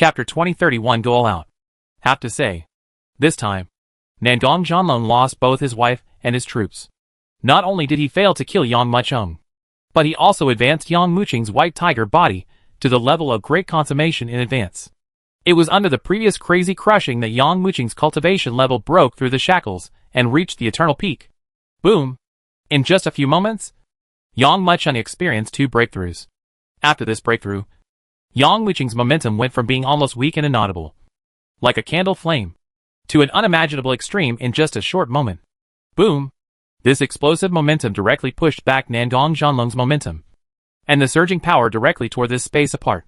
Chapter 2031 Go All Out. Have to say, this time, Nandong Zhanlong lost both his wife and his troops. Not only did he fail to kill Yang Mucheng, but he also advanced Yang Mucheng's white tiger body to the level of great consummation in advance. It was under the previous crazy crushing that Yang Mucheng's cultivation level broke through the shackles and reached the eternal peak. Boom! In just a few moments, Yang Mucheng experienced two breakthroughs. After this breakthrough, Yang Mucheng's momentum went from being almost weak and inaudible, like a candle flame, to an unimaginable extreme in just a short moment. Boom! This explosive momentum directly pushed back Nandong Zhanlong's momentum, and the surging power directly tore this space apart.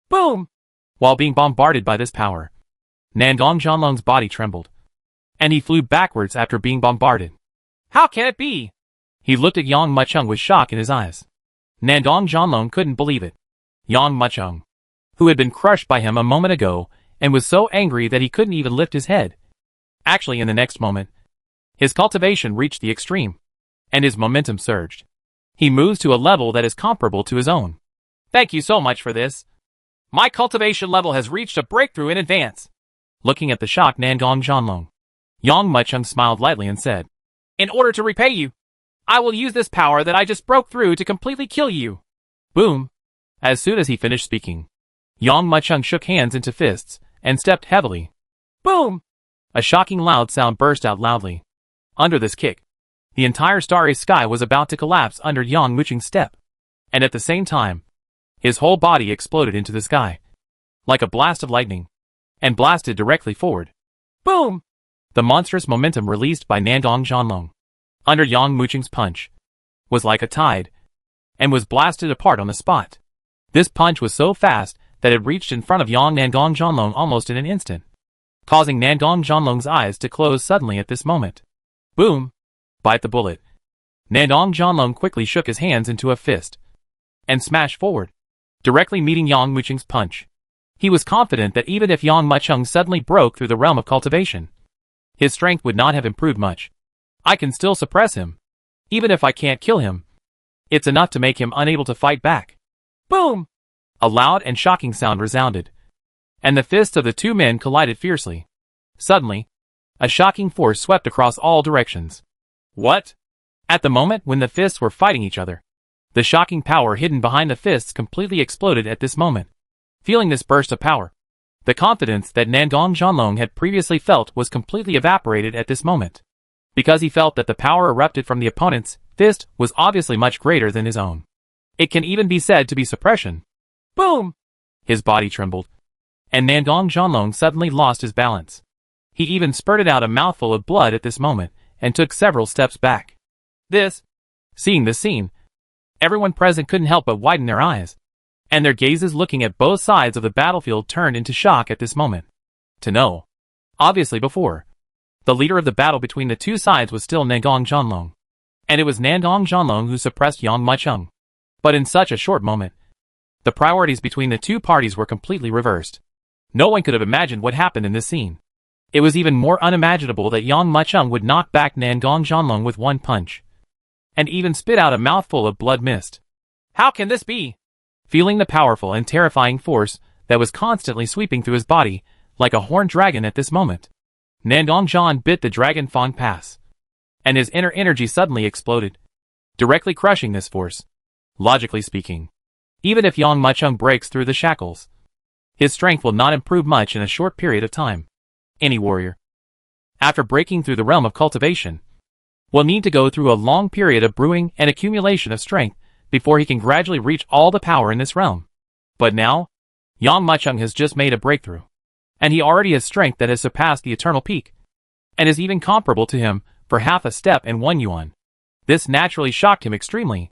Boom! While being bombarded by this power, Nandong Zhanlong's body trembled, and he flew backwards after being bombarded. How can it be? He looked at Yang Mucheng with shock in his eyes. Nandong Zhanlong couldn't believe it. Yang Mucheng, who had been crushed by him a moment ago and was so angry that he couldn't even lift his head. Actually, in the next moment, his cultivation reached the extreme, and his momentum surged. He moves to a level that is comparable to his own. Thank you so much for this. My cultivation level has reached a breakthrough in advance. Looking at the shocked Nandong Zhanlong, Yang Mucheng smiled lightly and said, in order to repay you, I will use this power that I just broke through to completely kill you. Boom! As soon as he finished speaking, Yang Mucheng shook hands into fists and stepped heavily. Boom! A shocking loud sound burst out loudly. Under this kick, the entire starry sky was about to collapse under Yang Mucheng's step, and at the same time, his whole body exploded into the sky, like a blast of lightning, and blasted directly forward. Boom! The monstrous momentum released by Nandong Zhanlong, under Yang Mucheng's punch, was like a tide, and was blasted apart on the spot. This punch was so fast that it reached in front of Yang Nandong Zhanlong almost in an instant, causing Nandong Zhanlong's eyes to close suddenly at this moment. Boom! Bite the bullet. Nandong Zhanlong quickly shook his hands into a fist, and smashed forward, directly meeting Yang Mucheng's punch. He was confident that even if Yang Mucheng suddenly broke through the realm of cultivation, his strength would not have improved much. I can still suppress him. Even if I can't kill him, it's enough to make him unable to fight back. Boom! A loud and shocking sound resounded, and the fists of the two men collided fiercely. Suddenly, a shocking force swept across all directions. What? At the moment when the fists were fighting each other, the shocking power hidden behind the fists completely exploded at this moment. Feeling this burst of power, the confidence that Nandong Zhanlong had previously felt was completely evaporated at this moment, because he felt that the power erupted from the opponent's fist was obviously much greater than his own. It can even be said to be suppression. Boom! His body trembled, and Nandong Zhanlong suddenly lost his balance. He even spurted out a mouthful of blood at this moment, and took several steps back. Seeing this scene, everyone present couldn't help but widen their eyes, and their gazes looking at both sides of the battlefield turned into shock at this moment. To know, obviously before, the leader of the battle between the two sides was still Nandong Zhanlong, and it was Nandong Zhanlong who suppressed Yang Mucheng. But in such a short moment, the priorities between the two parties were completely reversed. No one could have imagined what happened in this scene. It was even more unimaginable that Yang Mucheng would knock back Nandong Zhanlong with one punch, and even spit out a mouthful of blood mist. How can this be? Feeling the powerful and terrifying force that was constantly sweeping through his body like a horned dragon at this moment, Nandong Zhan bit the Dragon Fang Pass, and his inner energy suddenly exploded, directly crushing this force. Logically speaking, even if Yang Mucheng breaks through the shackles, his strength will not improve much in a short period of time. Any warrior, after breaking through the realm of cultivation, will need to go through a long period of brewing and accumulation of strength before he can gradually reach all the power in this realm. But now, Yang Mucheng has just made a breakthrough, and he already has strength that has surpassed the eternal peak, and is even comparable to him for half a step and 1 yuan. This naturally shocked him extremely.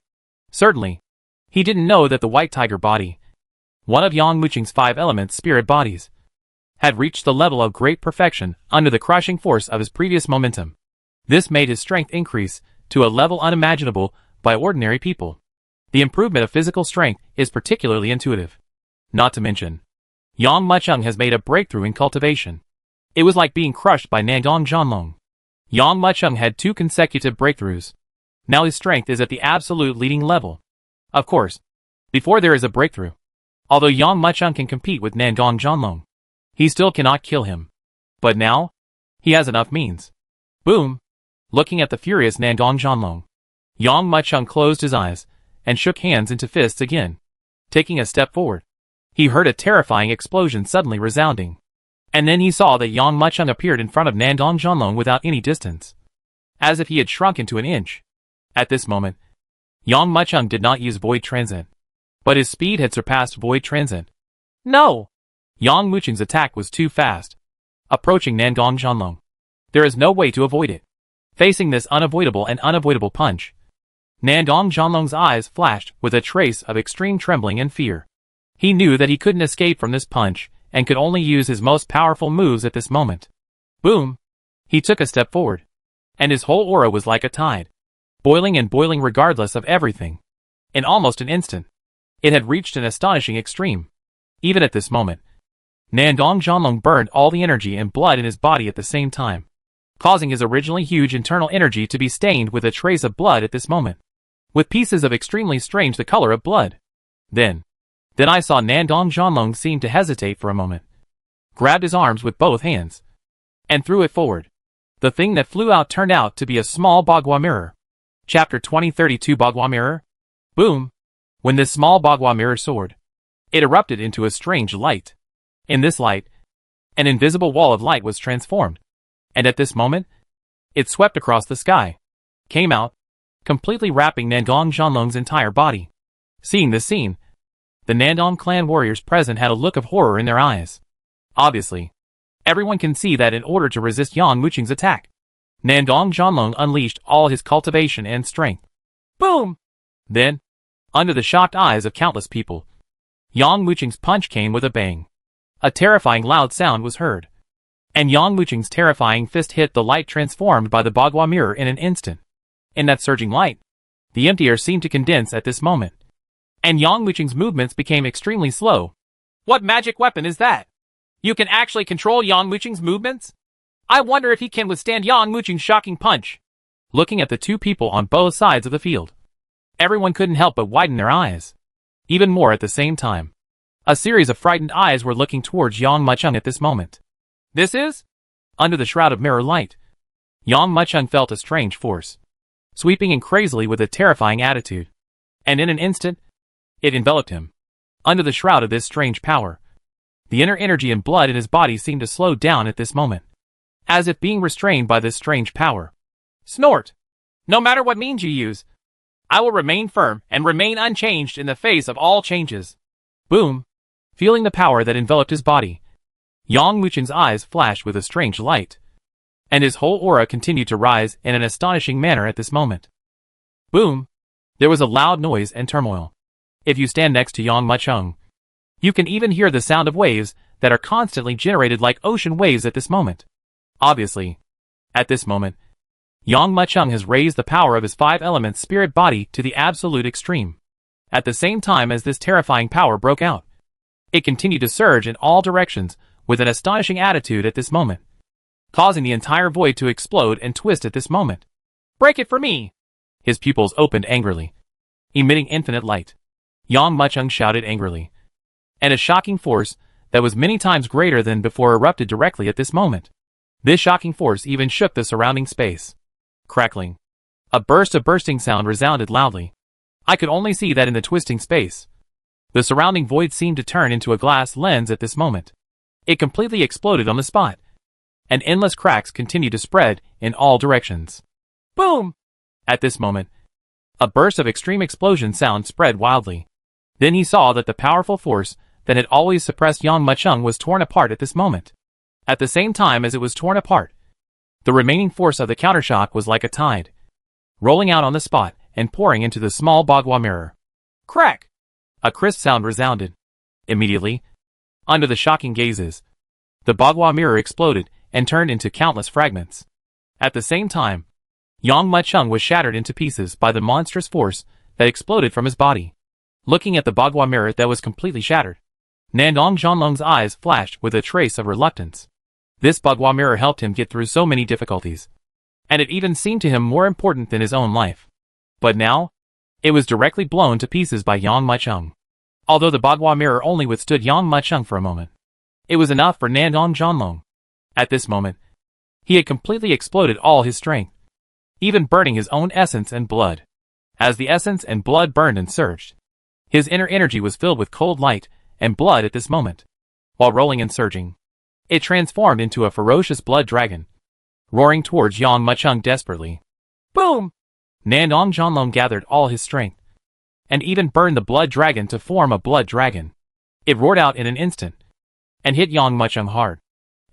Certainly, he didn't know that the white tiger body, one of Yang Mucheng's 5 element spirit bodies, had reached the level of great perfection under the crushing force of his previous momentum. This made his strength increase to a level unimaginable by ordinary people. The improvement of physical strength is particularly intuitive. Not to mention, Yang Mucheng has made a breakthrough in cultivation. It was like being crushed by Nandong Zhanlong. Yang Mucheng had 2 consecutive breakthroughs. Now his strength is at the absolute leading level. Of course, before there is a breakthrough, although Yang Mucheng can compete with Nandong Zhanlong, He still cannot kill him. But now, he has enough means. Boom! Looking at the furious Nandong Zhanlong, Yang Mucheng closed his eyes and shook hands into fists again. Taking a step forward, he heard a terrifying explosion suddenly resounding. And then he saw that Yang Mucheng appeared in front of Nandong Zhanlong without any distance, as if he had shrunk into an inch. At this moment, Yang Mucheng did not use Void Transcend, but his speed had surpassed Void Transcend. No! Yang Mucheng's attack was too fast, approaching Nandong Zhanlong. There is no way to avoid it. Facing this unavoidable punch, Nandong Zhanlong's eyes flashed with a trace of extreme trembling and fear. He knew that he couldn't escape from this punch and could only use his most powerful moves at this moment. Boom! He took a step forward, and his whole aura was like a tide, boiling and boiling regardless of everything. In almost an instant, it had reached an astonishing extreme. Even at this moment, Nandong Zhanlong burned all the energy and blood in his body at the same time, causing his originally huge internal energy to be stained with a trace of blood at this moment, with pieces of extremely strange the color of blood. Then I saw Nandong Zhanlong seem to hesitate for a moment, grabbed his arms with both hands, and threw it forward. The thing that flew out turned out to be a small Bagua mirror. Chapter 2032 Bagua Mirror? Boom! When this small Bagua mirror soared, it erupted into a strange light. In this light, an invisible wall of light was transformed, and at this moment, it swept across the sky, came out, completely wrapping Nandong Zhanlong's entire body. Seeing this scene, the Nandong clan warriors present had a look of horror in their eyes. Obviously, everyone can see that in order to resist Yang Mucheng's attack, Nandong Zhanlong unleashed all his cultivation and strength. Boom! Then, under the shocked eyes of countless people, Yang Mucheng's punch came with a bang. A terrifying loud sound was heard, and Yang Mucheng's terrifying fist hit the light transformed by the Bagua mirror in an instant. In that surging light, the empty air seemed to condense at this moment, and Yang Mucheng's movements became extremely slow. What magic weapon is that? You can actually control Yang Mucheng's movements? I wonder if he can withstand Yang Mucheng's shocking punch. Looking at the two people on both sides of the field, everyone couldn't help but widen their eyes. Even more at the same time, a series of frightened eyes were looking towards Yang Mucheng at this moment. This is? Under the shroud of mirror light, Yang Mucheng felt a strange force, sweeping in crazily with a terrifying attitude. And in an instant, it enveloped him. Under the shroud of this strange power, the inner energy and blood in his body seemed to slow down at this moment, as if being restrained by this strange power. Snort! No matter what means you use, I will remain firm and remain unchanged in the face of all changes. Boom! Feeling the power that enveloped his body, Yang Mucheng's eyes flashed with a strange light, and his whole aura continued to rise in an astonishing manner at this moment. Boom! There was a loud noise and turmoil. If you stand next to Yang Mucheng, you can even hear the sound of waves that are constantly generated like ocean waves at this moment. Obviously, at this moment, Yang Mucheng has raised the power of his 5 elements spirit body to the absolute extreme. At the same time as this terrifying power broke out, it continued to surge in all directions with an astonishing attitude at this moment, causing the entire void to explode and twist at this moment. Break it for me! His pupils opened angrily, emitting infinite light. Yang Mucheng shouted angrily, and a shocking force that was many times greater than before erupted directly at this moment. This shocking force even shook the surrounding space. Crackling. A burst of bursting sound resounded loudly. I could only see that in the twisting space, the surrounding void seemed to turn into a glass lens at this moment. It completely exploded on the spot, and endless cracks continued to spread in all directions. Boom! At this moment, a burst of extreme explosion sound spread wildly. Then he saw that the powerful force that had always suppressed Yang Mucheng was torn apart at this moment. At the same time as it was torn apart, the remaining force of the countershock was like a tide, rolling out on the spot and pouring into the small Bagua mirror. Crack! A crisp sound resounded. Immediately, under the shocking gazes, the Bagua mirror exploded and turned into countless fragments. At the same time, Yang Mucheng was shattered into pieces by the monstrous force that exploded from his body. Looking at the Bagua mirror that was completely shattered, Nandong Zhanlong's eyes flashed with a trace of reluctance. This Bagua mirror helped him get through so many difficulties, and it even seemed to him more important than his own life. But now, it was directly blown to pieces by Yang Mucheng. Although the Bagua mirror only withstood Yang Mucheng for a moment, It was enough for Nandong Zhanlong. At this moment, he had completely exploded all his strength, even burning his own essence and blood. As the essence and blood burned and surged, his inner energy was filled with cold light and blood at this moment. While rolling and surging, it transformed into a ferocious blood dragon, roaring towards Yang Mucheng desperately. Boom! Nandong Zhanlong gathered all his strength, and even burned the blood dragon to form a blood dragon. It roared out in an instant, and hit Yang Mucheng hard,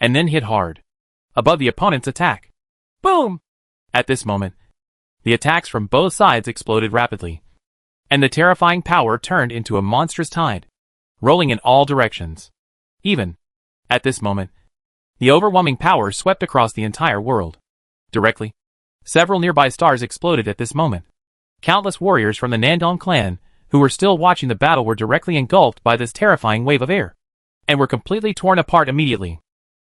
and then hit hard, above the opponent's attack. Boom! At this moment, the attacks from both sides exploded rapidly, and the terrifying power turned into a monstrous tide, rolling in all directions. Even, at this moment, the overwhelming power swept across the entire world. Directly, several nearby stars exploded at this moment. Countless warriors from the Nandong clan, who were still watching the battle, were directly engulfed by this terrifying wave of air, and were completely torn apart immediately.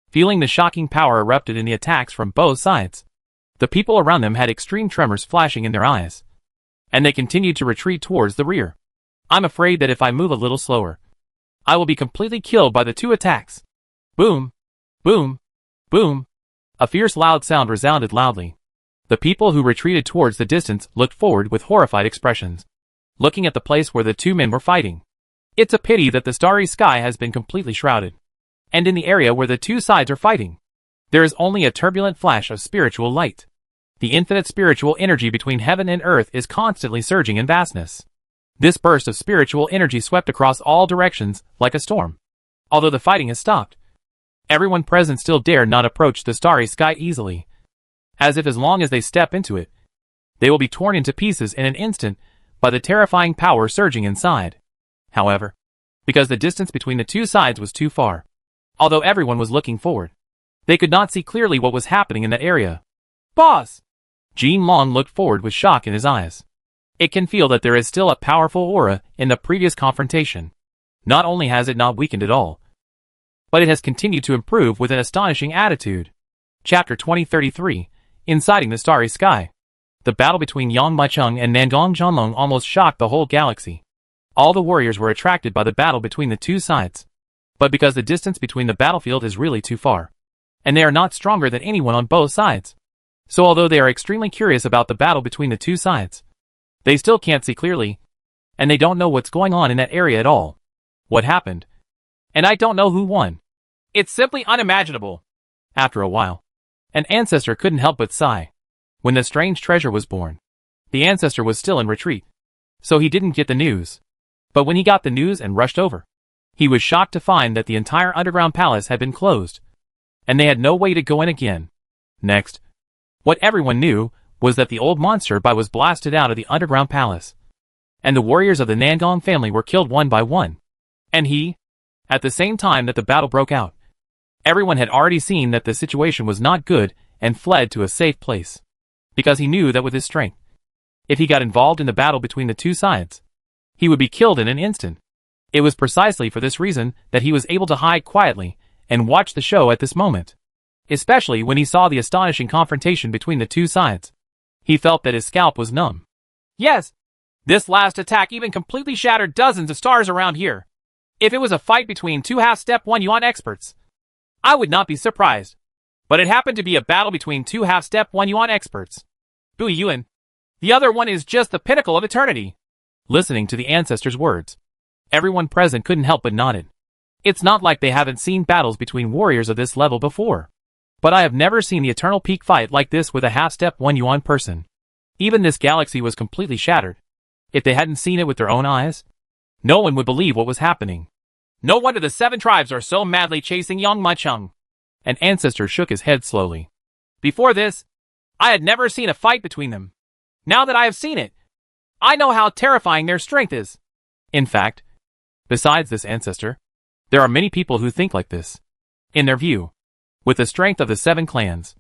Feeling the shocking power erupted in the attacks from both sides, the people around them had extreme tremors flashing in their eyes, and they continued to retreat towards the rear. I'm afraid that if I move a little slower, I will be completely killed by the two attacks. Boom! Boom! Boom! A fierce loud sound resounded loudly. The people who retreated towards the distance looked forward with horrified expressions, looking at the place where the two men were fighting. It's a pity that the starry sky has been completely shrouded, and in the area where the two sides are fighting, there is only a turbulent flash of spiritual light. The infinite spiritual energy between heaven and earth is constantly surging in vastness. This burst of spiritual energy swept across all directions like a storm. Although the fighting has stopped, everyone present still dare not approach the starry sky easily, as if as long as they step into it, they will be torn into pieces in an instant by the terrifying power surging inside. However, because the distance between the two sides was too far, although everyone was looking forward, they could not see clearly what was happening in that area. Boss! Jean Long looked forward with shock in his eyes. It can feel that there is still a powerful aura in the previous confrontation. Not only has it not weakened at all, but it has continued to improve with an astonishing attitude. Chapter 2033, Inciting the Starry Sky. The battle between Yang Mucheng and Nandong Zhanlong almost shocked the whole galaxy. All the warriors were attracted by the battle between the two sides, but because the distance between the battlefield is really too far, and they are not stronger than anyone on both sides, so although they are extremely curious about the battle between the two sides, they still can't see clearly, and they don't know what's going on in that area at all. What happened? And I don't know who won. It's simply unimaginable. After a while, an ancestor couldn't help but sigh. When the strange treasure was born, the ancestor was still in retreat, so he didn't get the news. But when he got the news and rushed over, he was shocked to find that the entire underground palace had been closed, and they had no way to go in again. Next, what everyone knew was that the old monster was blasted out of the underground palace, and the warriors of the Nandong family were killed one by one. And he, at the same time that the battle broke out, everyone had already seen that the situation was not good and fled to a safe place, because he knew that with his strength, if he got involved in the battle between the two sides, he would be killed in an instant. It was precisely for this reason that he was able to hide quietly and watch the show at this moment. Especially when he saw the astonishing confrontation between the two sides. He felt that his scalp was numb. Yes, this last attack even completely shattered dozens of stars around here. If it was a fight between two half-step 1 yuan experts, I would not be surprised. But it happened to be a battle between two half-step 1 yuan experts. Bui Yuan. The other one is just the pinnacle of eternity. Listening to the ancestor's words, everyone present couldn't help but nodded. It's not like they haven't seen battles between warriors of this level before. But I have never seen the eternal peak fight like this with a half-step 1 yuan person. Even this galaxy was completely shattered. If they hadn't seen it with their own eyes, no one would believe what was happening. No wonder the 7 tribes are so madly chasing Yang Mucheng. An ancestor shook his head slowly. Before this, I had never seen a fight between them. Now that I have seen it, I know how terrifying their strength is. In fact, besides this ancestor, there are many people who think like this. In their view, with the strength of the 7 clans,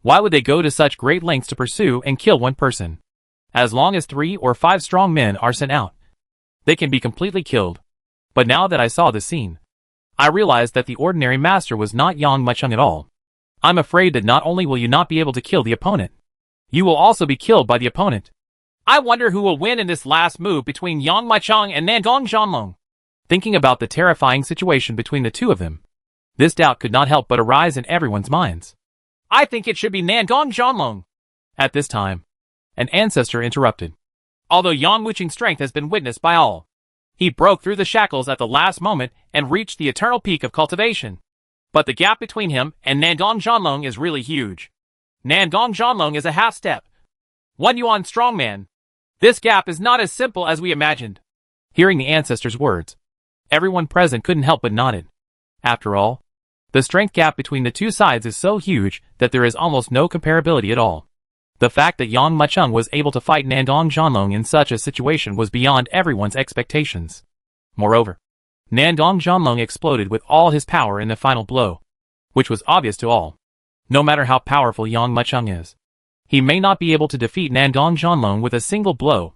why would they go to such great lengths to pursue and kill one person? As long as 3 or 5 strong men are sent out, they can be completely killed. But now that I saw the scene, I realized that the ordinary master was not Yang Mucheng at all. I'm afraid that not only will you not be able to kill the opponent, you will also be killed by the opponent. I wonder who will win in this last move between Yang Mucheng and Nandong Zhanlong. Thinking about the terrifying situation between the two of them, This doubt could not help but arise in everyone's minds. I think it should be Nandong Zhanlong. At this time, an ancestor interrupted. Although Yang Wuqing's strength has been witnessed by all, he broke through the shackles at the last moment and reached the eternal peak of cultivation. But the gap between him and Nandong Zhanlong is really huge. Nandong Zhanlong is a half-step. 1 yuan strongman. This gap is not as simple as we imagined. Hearing the ancestor's words, everyone present couldn't help but nodded. After all, the strength gap between the two sides is so huge that there is almost no comparability at all. The fact that Yang Mucheng was able to fight Nandong Zhanlong in such a situation was beyond everyone's expectations. Moreover, Nandong Zhanlong exploded with all his power in the final blow, which was obvious to all. No matter how powerful Yang Mucheng is, he may not be able to defeat Nandong Zhanlong with a single blow.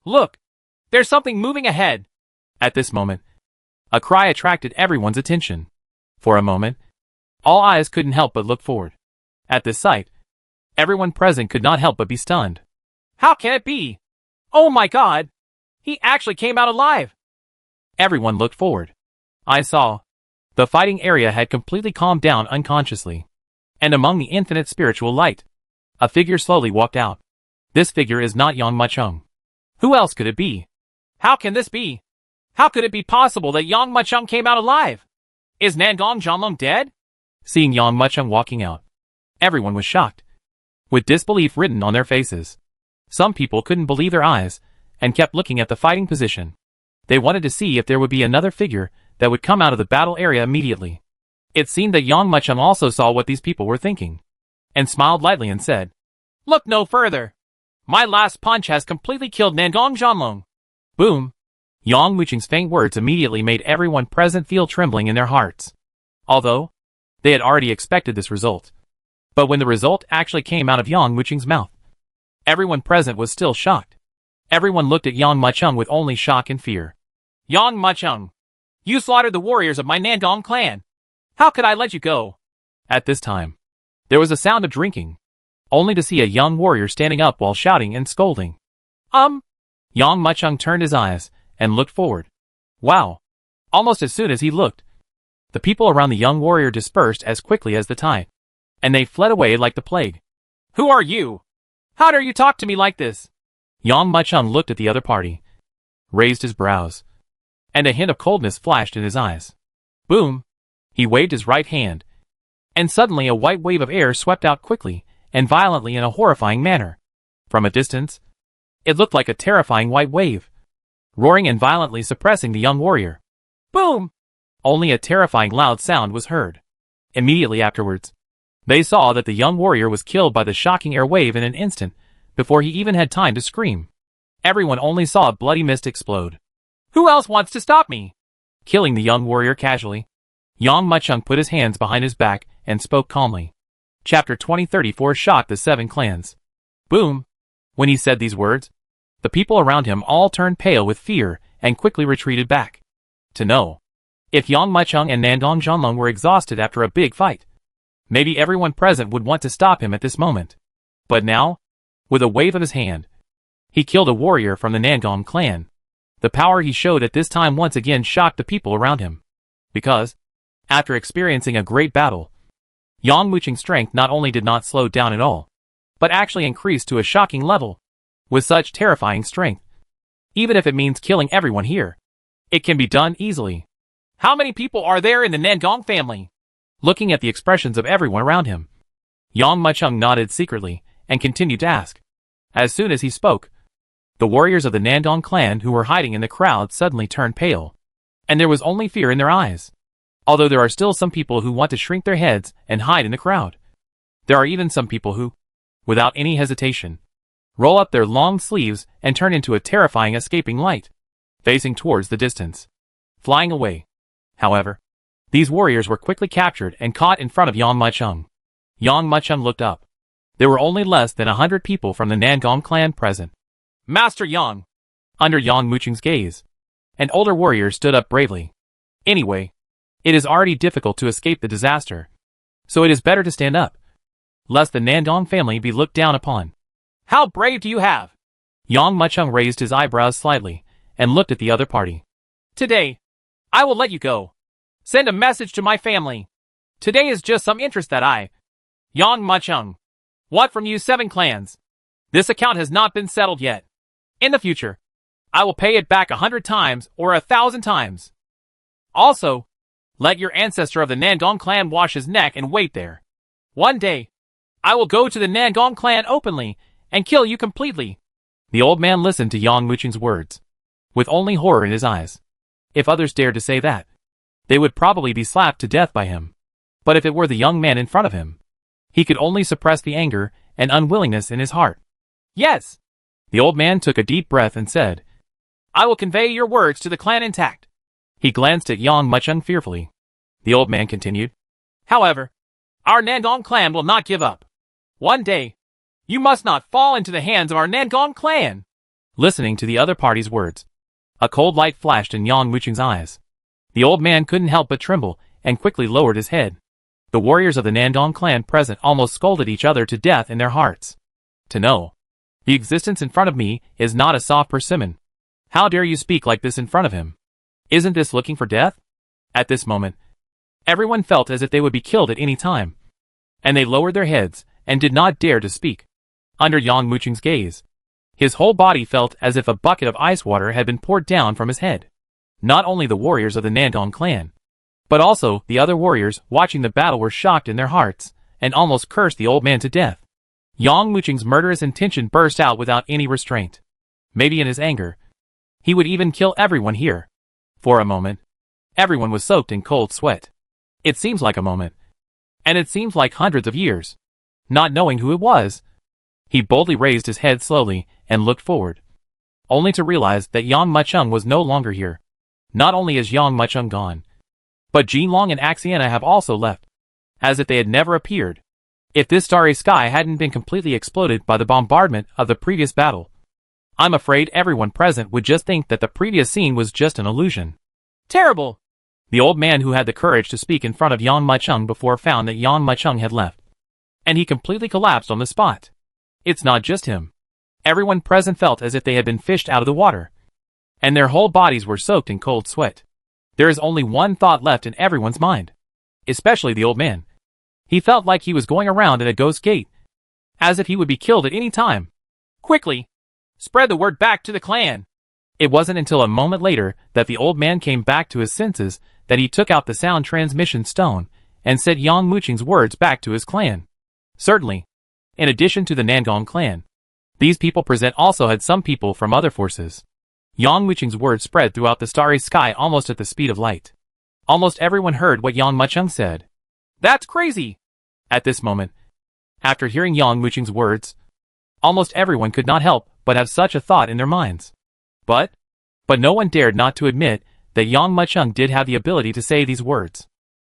Look! There's something moving ahead! At this moment, a cry attracted everyone's attention. For a moment, all eyes couldn't help but look forward. At this sight, everyone present could not help but be stunned. How can it be? Oh my god! He actually came out alive! Everyone looked forward. I saw. The fighting area had completely calmed down unconsciously. And among the infinite spiritual light, a figure slowly walked out. This figure is not Yang Mucheng. Who else could it be? How can this be? How could it be possible that Yang Mucheng came out alive? Is Nandong Zhanlong dead? Seeing Yang Mucheng walking out, everyone was shocked, with disbelief written on their faces. Some people couldn't believe their eyes, and kept looking at the fighting position. They wanted to see if there would be another figure that would come out of the battle area immediately. It seemed that Yang Mucheng also saw what these people were thinking, and smiled lightly and said, Look no further! My last punch has completely killed Nandong Zhanlong. Boom! Yang Wuqing's faint words immediately made everyone present feel trembling in their hearts. Although, they had already expected this result. But when the result actually came out of Yang Wuqing's mouth, everyone present was still shocked. Everyone looked at Yang Mucheng with only shock and fear. Yang Mucheng! You slaughtered the warriors of my Nandong clan! How could I let you go? At this time, there was a sound of drinking, only to see a young warrior standing up while shouting and scolding. Yang Mucheng turned his eyes and looked forward. Wow! Almost as soon as he looked, the people around the young warrior dispersed as quickly as the tide, and they fled away like the plague. Who are you? How dare you talk to me like this? Yang Mucheng looked at the other party, raised his brows, and a hint of coldness flashed in his eyes. Boom! He waved his right hand, and suddenly a white wave of air swept out quickly and violently in a horrifying manner. From a distance, it looked like a terrifying white wave, roaring and violently suppressing the young warrior. Boom! Only a terrifying loud sound was heard. Immediately afterwards, they saw that the young warrior was killed by the shocking air wave in an instant, before he even had time to scream. Everyone only saw a bloody mist explode. Who else wants to stop me? Killing the young warrior casually, Yang Mucheng put his hands behind his back and spoke calmly. Chapter 2034 shocked the 7 clans. Boom! When he said these words, the people around him all turned pale with fear and quickly retreated back. To know if Yang Mucheng and Nandong Zhanlong were exhausted after a big fight, maybe everyone present would want to stop him at this moment. But now, with a wave of his hand, he killed a warrior from the Nandong clan. The power he showed at this time once again shocked the people around him. Because, after experiencing a great battle, Yang Wuqing's strength not only did not slow down at all, but actually increased to a shocking level. With such terrifying strength, even if it means killing everyone here, it can be done easily. How many people are there in the Nandong family? Looking at the expressions of everyone around him, Yang Mucheng nodded secretly and continued to ask. As soon as he spoke, the warriors of the Nandong clan who were hiding in the crowd suddenly turned pale, and there was only fear in their eyes. Although there are still some people who want to shrink their heads and hide in the crowd, there are even some people who, without any hesitation, roll up their long sleeves and turn into a terrifying escaping light, facing towards the distance, flying away. However, these warriors were quickly captured and caught in front of Yang Mucheng. Yang Mucheng looked up. There were only less than 100 people from the Nandong clan present. Master Yang! Under Yang Wuqing's gaze, an older warrior stood up bravely. Anyway, it is already difficult to escape the disaster, so it is better to stand up, lest the Nandong family be looked down upon. How brave do you have? Yang Mucheng raised his eyebrows slightly and looked at the other party. Today, I will let you go. Send a message to my family. Today is just some interest that I, Yang Machung, want from you 7 clans. This account has not been settled yet. In the future, I will pay it back 100 times or 1,000 times. Also, let your ancestor of the Nangong clan wash his neck and wait there. One day, I will go to the Nangong clan openly and kill you completely. The old man listened to Yang Muching's words, with only horror in his eyes. If others dared to say that, they would probably be slapped to death by him. But if it were the young man in front of him, he could only suppress the anger and unwillingness in his heart. Yes! The old man took a deep breath and said, I will convey your words to the clan intact. He glanced at Yang Machung fearfully. The old man continued, However, our Nangong clan will not give up. One day, you must not fall into the hands of our Nangong clan. Listening to the other party's words, a cold light flashed in Yang Muching's eyes. The old man couldn't help but tremble and quickly lowered his head. The warriors of the Nangong clan present almost scolded each other to death in their hearts. To know, the existence in front of me is not a soft persimmon. How dare you speak like this in front of him? Isn't this looking for death? At this moment, everyone felt as if they would be killed at any time, and they lowered their heads and did not dare to speak. Under Yang Muching's gaze, his whole body felt as if a bucket of ice water had been poured down from his head. Not only the warriors of the Nangong clan, but also the other warriors watching the battle were shocked in their hearts and almost cursed the old man to death. Yang Muching's murderous intention burst out without any restraint. Maybe in his anger, he would even kill everyone here. For a moment, everyone was soaked in cold sweat. It seems like a moment, and it seems like hundreds of years. Not knowing who it was, he boldly raised his head slowly and looked forward, only to realize that Yang Machung was no longer here. Not only is Yang Machung gone, but Jinlong and Axiana have also left, as if they had never appeared. If this starry sky hadn't been completely exploded by the bombardment of the previous battle, I'm afraid everyone present would just think that the previous scene was just an illusion. Terrible! The old man who had the courage to speak in front of Yang Machung before found that Yang Machung had left, and he completely collapsed on the spot. It's not just him. Everyone present felt as if they had been fished out of the water, and their whole bodies were soaked in cold sweat. There is only one thought left in everyone's mind, especially the old man. He felt like he was going around at a ghost gate, as if he would be killed at any time. Quickly, spread the word back to the clan. It wasn't until a moment later that the old man came back to his senses that he took out the sound transmission stone and said Yang Muching's words back to his clan. Certainly, in addition to the Nangong clan, these people present also had some people from other forces. Yang Muching's words spread throughout the starry sky almost at the speed of light. Almost everyone heard what Yang Machung said. That's crazy! At this moment, after hearing Yang Muching's words, almost everyone could not help but have such a thought in their minds. But no one dared not to admit that Yang Machung did have the ability to say these words.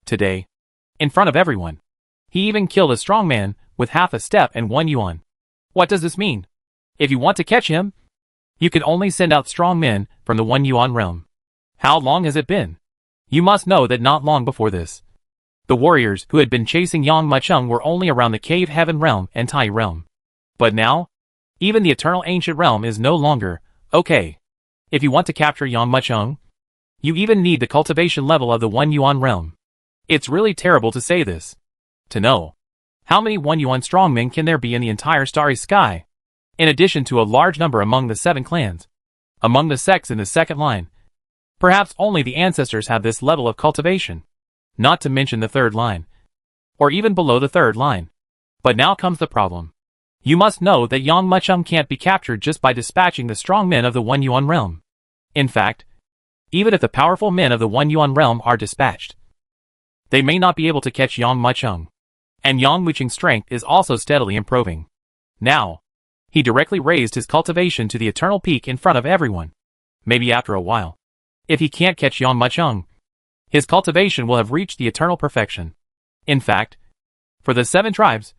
Today, in front of everyone, he even killed a strong man with half a step and 1 yuan. What does this mean? If you want to catch him, you can only send out strong men from the 1 yuan realm. How long has it been? You must know that not long before this, the warriors who had been chasing Yang Machung were only around the Cave Heaven realm and Tai realm. But now, even the Eternal Ancient realm is no longer okay. If you want to capture Yang Machung, you even need the cultivation level of the 1 yuan realm. It's really terrible to say this. To know, how many 1 yuan strongmen can there be in the entire starry sky? In addition to a large number among the 7 clans. Among the sects in the second line, perhaps only the ancestors have this level of cultivation. Not to mention the third line, or even below the third line. But now comes the problem. You must know that Yang Machung can't be captured just by dispatching the strong men of the 1 yuan realm. In fact, even if the powerful men of the 1 yuan realm are dispatched, they may not be able to catch Yang Machung. And Yang Muching's strength is also steadily improving. Now, he directly raised his cultivation to the eternal peak in front of everyone. Maybe after a while, if he can't catch Yang Machung, his cultivation will have reached the eternal perfection. In fact, for the 7 tribes,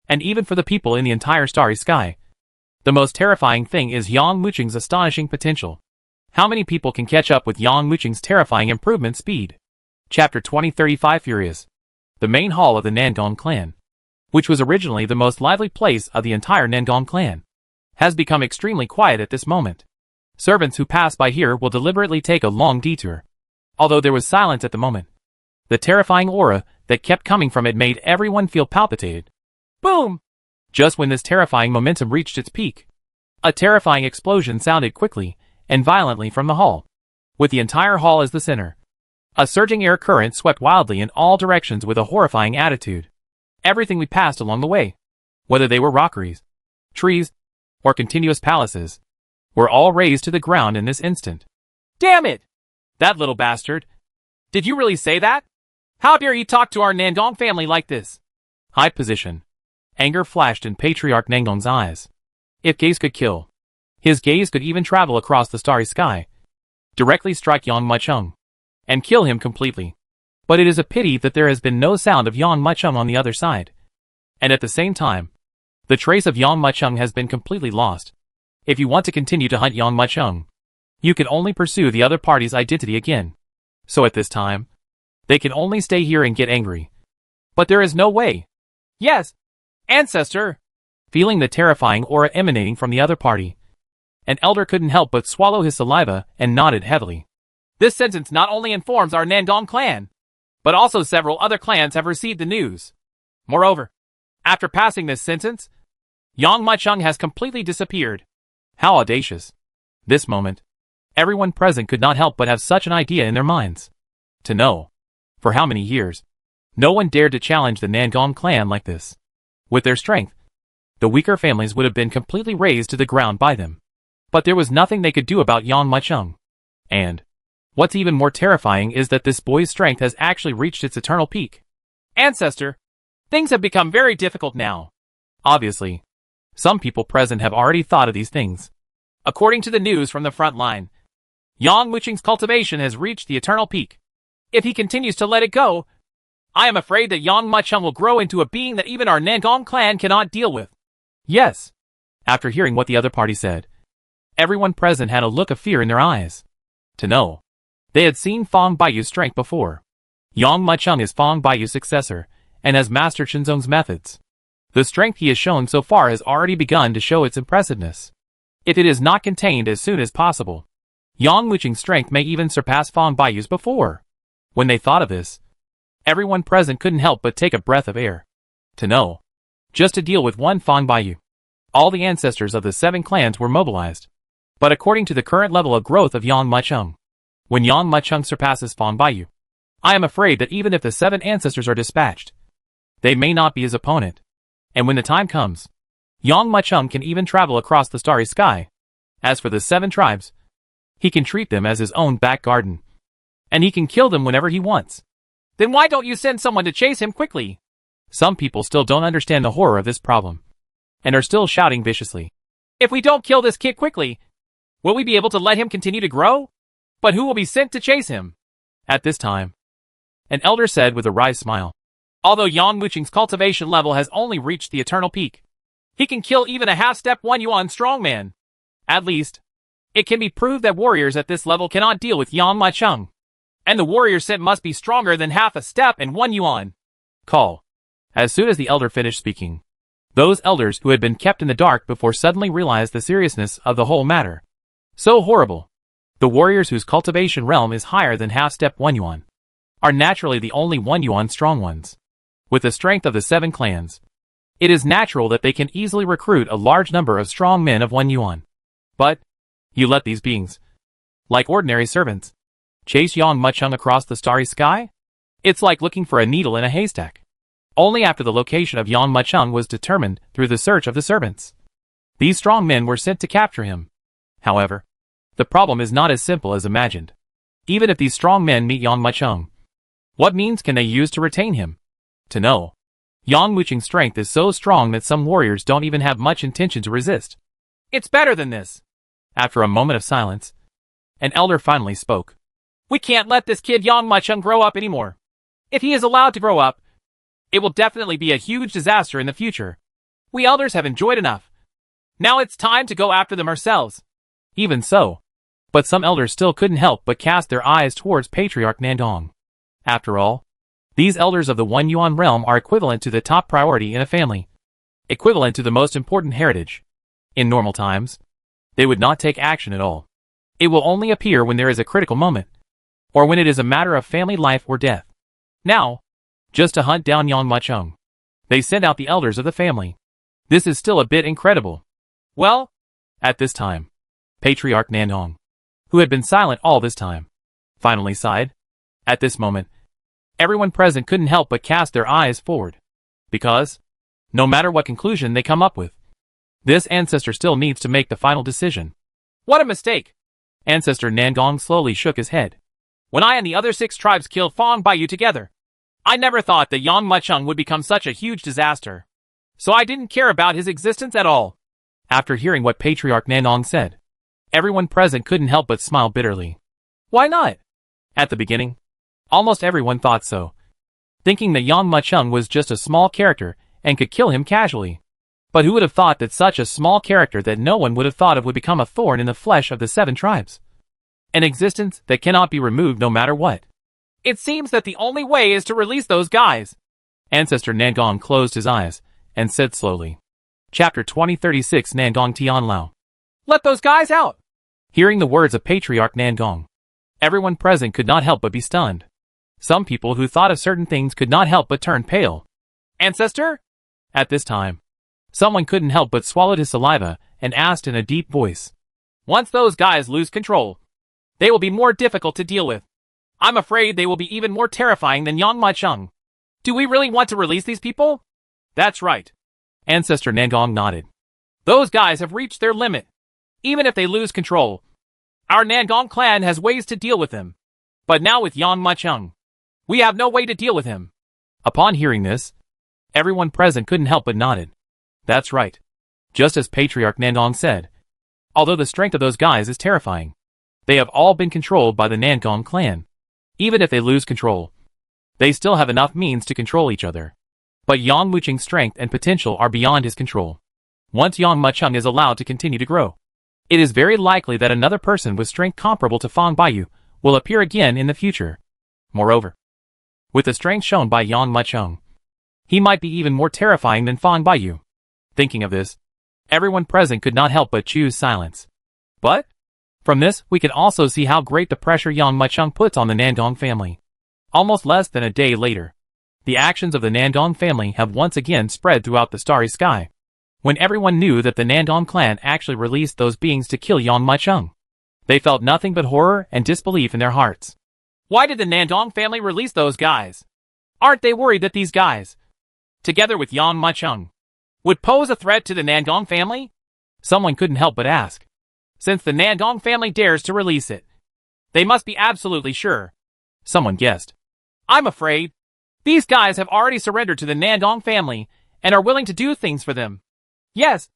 and even for the people in the entire starry sky, the most terrifying thing is Yang Muching's astonishing potential. How many people can catch up with Yang Muching's terrifying improvement speed? Chapter 2035 Furious. The main hall of the Nangong clan, which was originally the most lively place of the entire Nangong clan, has become extremely quiet at this moment. Servants who pass by here will deliberately take a long detour. Although there was silence at the moment, the terrifying aura that kept coming from it made everyone feel palpitated. Boom! Just when this terrifying momentum reached its peak, a terrifying explosion sounded quickly and violently from the hall, with the entire hall as the center. A surging air current swept wildly in all directions with a horrifying attitude. Everything we passed along the way, whether they were rockeries, trees, or continuous palaces, were all razed to the ground in this instant. Damn it! That little bastard! Did you really say that? How dare you talk to our Nandong family like this? High position. Anger flashed in Patriarch Nandong's eyes. If gaze could kill, his gaze could even travel across the starry sky, directly strike Yang Mucheng, and kill him completely. But it is a pity that there has been no sound of Yang Mucheng on the other side. And at the same time, the trace of Yang Mucheng has been completely lost. If you want to continue to hunt Yang Mucheng, you can only pursue the other party's identity again. So at this time, they can only stay here and get angry. But there is no way. Yes, ancestor! Feeling the terrifying aura emanating from the other party, an elder couldn't help but swallow his saliva and nodded heavily. This sentence not only informs our Nandong clan, but also several other clans have received the news. Moreover, after passing this sentence, Yang Mucheng has completely disappeared. How audacious. This moment, everyone present could not help but have such an idea in their minds. To know, for how many years, no one dared to challenge the Nandong clan like this. With their strength, the weaker families would have been completely razed to the ground by them. But there was nothing they could do about Yang Mucheng. And what's even more terrifying is that this boy's strength has actually reached its eternal peak. Ancestor, things have become very difficult now. Obviously, some people present have already thought of these things. According to the news from the front line, Yang Mucheng's cultivation has reached the eternal peak. If he continues to let it go, I am afraid that Yang Mucheng will grow into a being that even our Nandong clan cannot deal with. Yes. After hearing what the other party said, everyone present had a look of fear in their eyes. To know, they had seen Fong Baiyu's strength before. Yang Mucheng is Fong Baiyu's successor, and has mastered Shinzong's methods. The strength he has shown so far has already begun to show its impressiveness. If it is not contained as soon as possible, Yang Mucheng's strength may even surpass Fong Baiyu's before. When they thought of this, everyone present couldn't help but take a breath of air. To know, just to deal with one Fong Baiyu, all the ancestors of the 7 clans were mobilized. But according to the current level of growth of Yang Mucheng, when Yang Mucheng surpasses Fong Baiyu, I am afraid that even if the 7 ancestors are dispatched, they may not be his opponent. And when the time comes, Yang Mucheng can even travel across the starry sky. As for the 7 tribes, he can treat them as his own back garden. And he can kill them whenever he wants. Then why don't you send someone to chase him quickly? Some people still don't understand the horror of this problem, and are still shouting viciously. If we don't kill this kid quickly, will we be able to let him continue to grow? But who will be sent to chase him? At this time, an elder said with a wry smile. Although Yang Mucheng's cultivation level has only reached the eternal peak, he can kill even a half-step 1 yuan strongman. At least, it can be proved that warriors at this level cannot deal with Yang Mucheng. And the warrior sent must be stronger than half a step and 1 yuan. Call. As soon as the elder finished speaking, those elders who had been kept in the dark before suddenly realized the seriousness of the whole matter. So horrible. The warriors whose cultivation realm is higher than half-step 1 yuan are naturally the only 1 yuan strong ones. With the strength of the 7 clans, it is natural that they can easily recruit a large number of strong men of 1 yuan. But you let these beings, like ordinary servants, chase Yang Mucheng across the starry sky? It's like looking for a needle in a haystack. Only after the location of Yang Mucheng was determined through the search of the servants, these strong men were sent to capture him. However, the problem is not as simple as imagined. Even if these strong men meet Yang Mucheng, what means can they use to retain him? To know, Yang Mucheng's strength is so strong that some warriors don't even have much intention to resist. It's better than this. After a moment of silence, an elder finally spoke. We can't let this kid Yang Mucheng grow up anymore. If he is allowed to grow up, it will definitely be a huge disaster in the future. We elders have enjoyed enough. Now it's time to go after them ourselves. Even so, but some elders still couldn't help but cast their eyes towards Patriarch Nandong. After all, these elders of the 1 yuan realm are equivalent to the top priority in a family, equivalent to the most important heritage. In normal times, they would not take action at all. It will only appear when there is a critical moment, or when it is a matter of family life or death. Now, just to hunt down Yang Muchung. They sent out the elders of the family. This is still a bit incredible. Well, at this time, Patriarch Nandong, who had been silent all this time, finally sighed. At this moment, everyone present couldn't help but cast their eyes forward. Because, no matter what conclusion they come up with, this ancestor still needs to make the final decision. What a mistake! Ancestor Nandong slowly shook his head. When I and the other 6 tribes killed Fong Baiyu together, I never thought that Yang Muchung would become such a huge disaster. So I didn't care about his existence at all. After hearing what Patriarch Nandong said, everyone present couldn't help but smile bitterly. Why not? At the beginning, almost everyone thought so, thinking that Yang Muchung was just a small character and could kill him casually. But who would have thought that such a small character that no one would have thought of would become a thorn in the flesh of the 7 tribes? An existence that cannot be removed no matter what. It seems that the only way is to release those guys. Ancestor Nandong closed his eyes and said slowly. Chapter 2036 Nandong Tian Lao. Let those guys out! Hearing the words of Patriarch Nandong, everyone present could not help but be stunned. Some people who thought of certain things could not help but turn pale. Ancestor? At this time, someone couldn't help but swallowed his saliva and asked in a deep voice. Once those guys lose control, they will be more difficult to deal with. I'm afraid they will be even more terrifying than Yang Muchung. Do we really want to release these people? That's right. Ancestor Nandong nodded. Those guys have reached their limit. Even if they lose control, our Nandong clan has ways to deal with them. But now with Yang Muchung, we have no way to deal with him. Upon hearing this, everyone present couldn't help but nodded. That's right. Just as Patriarch Nandong said. Although the strength of those guys is terrifying, they have all been controlled by the Nandong clan. Even if they lose control, they still have enough means to control each other. But Yang Muchung's strength and potential are beyond his control. Once Yang Muchung is allowed to continue to grow, it is very likely that another person with strength comparable to Fong Baiyu will appear again in the future. Moreover, with the strength shown by Yang Muchung, he might be even more terrifying than Fong Baiyu. Thinking of this, everyone present could not help but choose silence. But from this, we can also see how great the pressure Yang Muchung puts on the Nandong family. Almost less than a day later, the actions of the Nandong family have once again spread throughout the starry sky. When everyone knew that the Nandong clan actually released those beings to kill Yang Muchung, they felt nothing but horror and disbelief in their hearts. Why did the Nandong family release those guys? Aren't they worried that these guys, together with Yang Muchung, would pose a threat to the Nandong family? Someone couldn't help but ask. Since the Nandong family dares to release it, they must be absolutely sure. Someone guessed. I'm afraid these guys have already surrendered to the Nandong family and are willing to do things for them. Yes,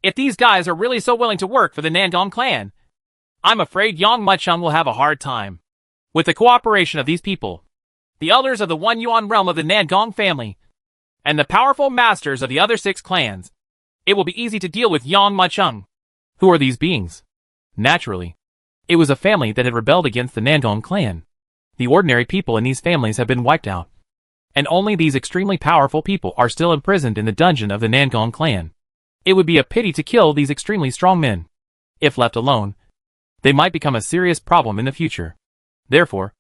if these guys are really so willing to work for the Nandong clan, I'm afraid Yang Muchung will have a hard time. With the cooperation of these people, the elders of the One Yuan realm of the Nandong family, and the powerful masters of the other 6 clans, it will be easy to deal with Yang Muchung. Who are these beings? Naturally, it was a family that had rebelled against the Nandong clan. The ordinary people in these families have been wiped out, and only these extremely powerful people are still imprisoned in the dungeon of the Nandong clan. It would be a pity to kill these extremely strong men. If left alone, they might become a serious problem in the future. Therefore,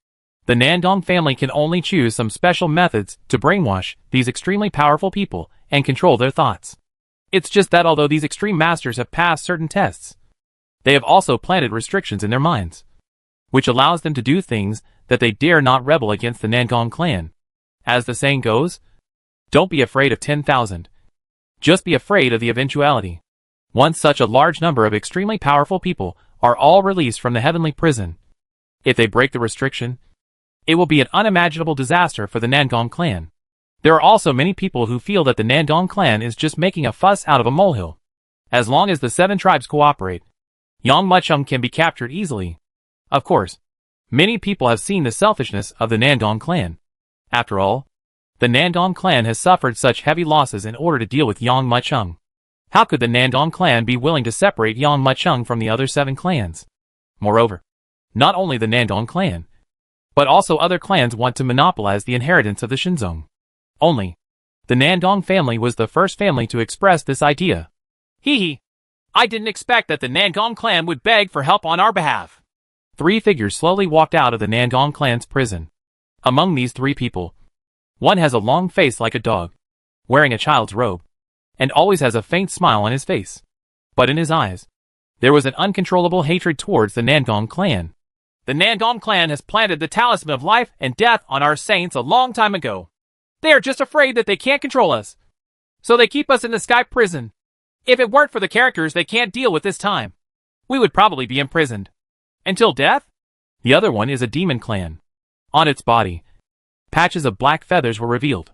the Nandong family can only choose some special methods to brainwash these extremely powerful people and control their thoughts. It's just that although these extreme masters have passed certain tests, they have also planted restrictions in their minds, which allows them to do things that they dare not rebel against the Nandong clan. As the saying goes, don't be afraid of 10,000. Just be afraid of the eventuality. Once such a large number of extremely powerful people are all released from the heavenly prison, if they break the restriction, it will be an unimaginable disaster for the Nandong clan. There are also many people who feel that the Nandong clan is just making a fuss out of a molehill. As long as the 7 tribes cooperate, Yang Muchung can be captured easily. Of course, many people have seen the selfishness of the Nandong clan. After all, the Nandong clan has suffered such heavy losses in order to deal with Yang Muchung. How could the Nandong clan be willing to separate Yang Muchung from the other 7 clans? Moreover, not only the Nandong clan, but also other clans want to monopolize the inheritance of the Shinzong. Only, the Nandong family was the first family to express this idea. Hee. I didn't expect that the Nandong clan would beg for help on our behalf. 3 figures slowly walked out of the Nandong clan's prison. Among these 3 people, One has a long face like a dog, wearing a child's robe, and always has a faint smile on his face. But in his eyes, there was an uncontrollable hatred towards the Nangong clan. The Nangong clan has planted the talisman of life and death on our saints a long time ago. They are just afraid that they can't control us, so they keep us in the sky prison. If it weren't for the characters they can't deal with this time, we would probably be imprisoned. Until death? The other one is a demon clan. On its body, patches of black feathers were revealed.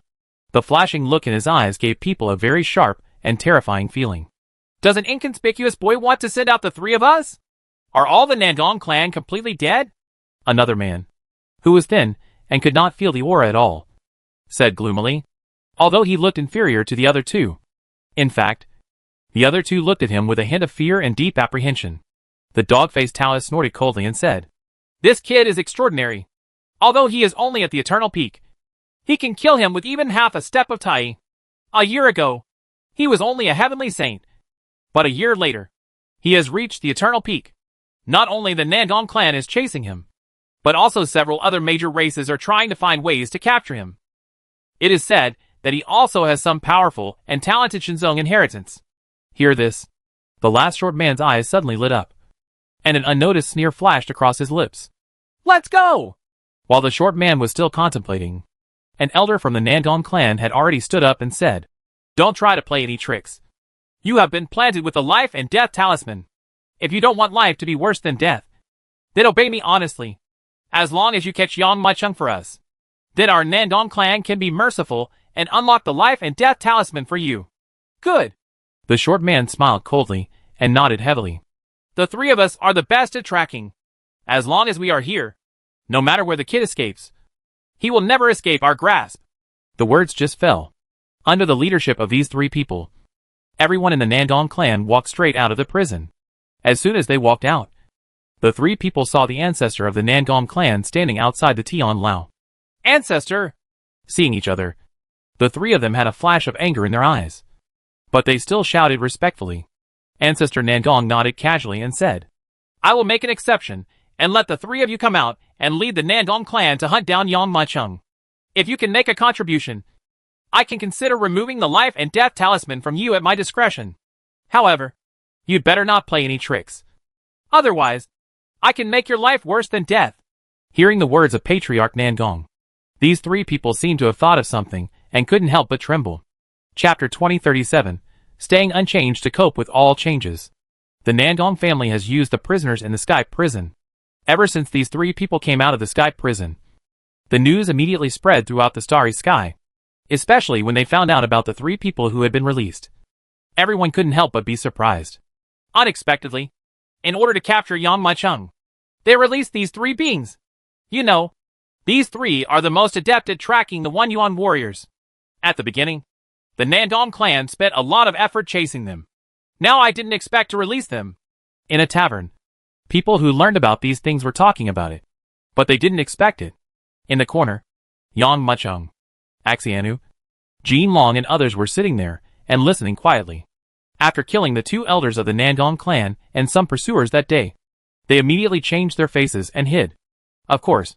The flashing look in his eyes gave people a very sharp and terrifying feeling. Does an inconspicuous boy want to send out the three of us? Are all the Nangong clan completely dead? Another man, who was thin and could not feel the aura at all, said gloomily, although he looked inferior to the other two. In fact, the other two looked at him with a hint of fear and deep apprehension. The dog-faced Taoist snorted coldly and said, "This kid is extraordinary. Although he is only at the eternal peak, he can kill him with even half a step of Tai. A year ago, he was only a heavenly saint. But a year later, he has reached the eternal peak. Not only the Nangong clan is chasing him, but also several other major races are trying to find ways to capture him. It is said that he also has some powerful and talented Shinzong inheritance." Hear this. The last short man's eyes suddenly lit up, and an unnoticed sneer flashed across his lips. "Let's go!" While the short man was still contemplating, an elder from the Nangong clan had already stood up and said, "Don't try to play any tricks. You have been planted with the life and death talisman. If you don't want life to be worse than death, then obey me honestly. As long as you catch Yang Maicheng for us, then our Nangong clan can be merciful and unlock the life and death talisman for you." "Good." The short man smiled coldly and nodded heavily. "The three of us are the best at tracking. As long as we are here, no matter where the kid escapes, he will never escape our grasp." The words just fell. Under the leadership of these three people, everyone in the Nangong clan walked straight out of the prison. As soon as they walked out, the three people saw the ancestor of the Nangong clan standing outside the Tian Lao. "Ancestor!" Seeing each other, the three of them had a flash of anger in their eyes, but they still shouted respectfully. Ancestor Nangong nodded casually and said, "I will make an exception and let the three of you come out and lead the Nangong clan to hunt down Yang Maicheng. If you can make a contribution, I can consider removing the life and death talisman from you at my discretion. However, you'd better not play any tricks. Otherwise, I can make your life worse than death." Hearing the words of Patriarch Nangong, these three people seemed to have thought of something and couldn't help but tremble. Chapter 2037, Staying Unchanged to Cope with All Changes. The Nangong family has used the prisoners in the Sky Prison. Ever since these three people came out of the Sky Prison, the news immediately spread throughout the starry sky, especially when they found out about the three people who had been released. Everyone couldn't help but be surprised. Unexpectedly, in order to capture Yang Maicheng, they released these three beings. You know, these three are the most adept at tracking the One Yuan warriors. At the beginning, the Nangong clan spent a lot of effort chasing them. Now I didn't expect to release them. In a tavern, people who learned about these things were talking about it, but they didn't expect it. In the corner, Yang Maicheng, Axianu, Jin Long and others were sitting there and listening quietly. After killing the two elders of the Nangong clan and some pursuers that day, they immediately changed their faces and hid. Of course,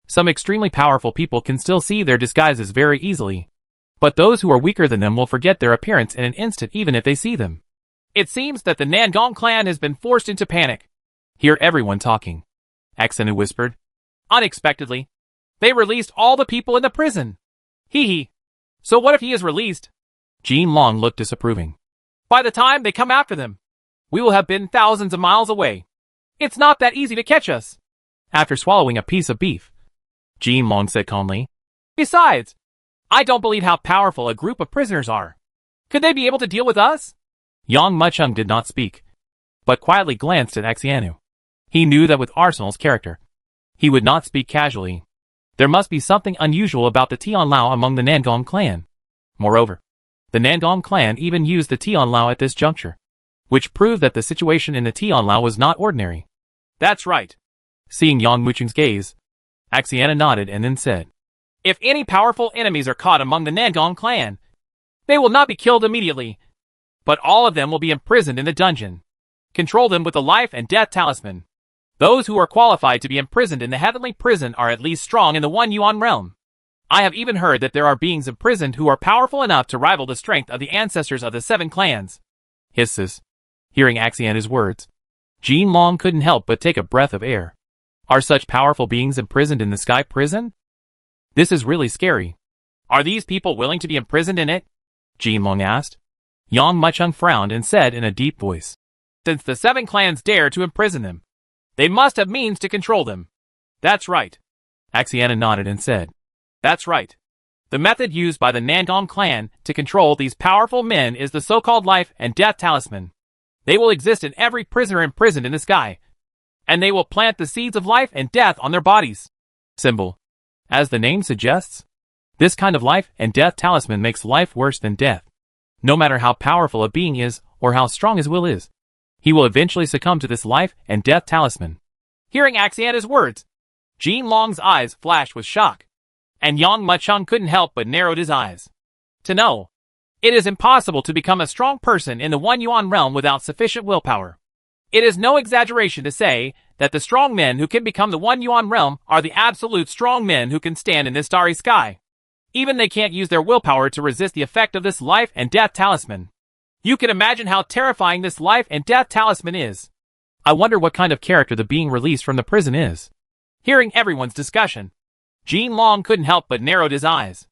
some extremely powerful people can still see their disguises very easily, but those who are weaker than them will forget their appearance in an instant even if they see them. It seems that the Nangong clan has been forced into panic. Hear everyone talking, Axianu whispered. Unexpectedly, they released all the people in the prison. Hee hee. So what if he is released? Jin Long looked disapproving. By the time they come after them, we will have been thousands of miles away. It's not that easy to catch us. After swallowing a piece of beef, Jin Long said calmly. Besides, I don't believe how powerful a group of prisoners are. Could they be able to deal with us? Yang Maicheng did not speak, but quietly glanced at Axianu. He knew that with Arsenal's character, he would not speak casually. There must be something unusual about the Tian Lao among the Nangong clan. Moreover, the Nangong clan even used the Tian Lao at this juncture, which proved that the situation in the Tian Lao was not ordinary. That's right. Seeing Yang Maicheng's gaze, Axianu nodded and then said, If any powerful enemies are caught among the Nangong clan, they will not be killed immediately, but all of them will be imprisoned in the dungeon. Control them with the life and death talisman. Those who are qualified to be imprisoned in the heavenly prison are at least strong in the One Yuan realm. I have even heard that there are beings imprisoned who are powerful enough to rival the strength of the ancestors of the 7 clans. Hisses. Hearing Axiana's words, Jean Long couldn't help but take a breath of air. Are such powerful beings imprisoned in the sky prison? This is really scary. Are these people willing to be imprisoned in it? Jean Long asked. Yang Muchung frowned and said in a deep voice, since the 7 clans dare to imprison them, they must have means to control them. That's right. Axiana nodded and said, that's right. The method used by the Nandong clan to control these powerful men is the so-called life and death talisman. They will exist in every prisoner imprisoned in the sky, and they will plant the seeds of life and death on their bodies. Symbol. As the name suggests, this kind of life and death talisman makes life worse than death. No matter how powerful a being is or how strong his will is, he will eventually succumb to this life and death talisman. Hearing Axiana's words, Jean Long's eyes flashed with shock, and Yang Muchung couldn't help but narrowed his eyes. To know, it is impossible to become a strong person in the One Yuan realm without sufficient willpower. It is no exaggeration to say that the strong men who can become the One Yuan realm are the absolute strong men who can stand in this starry sky. Even they can't use their willpower to resist the effect of this life and death talisman. You can imagine how terrifying this life and death talisman is. I wonder what kind of character the being released from the prison is. Hearing everyone's discussion, Jean Long couldn't help but narrowed his eyes.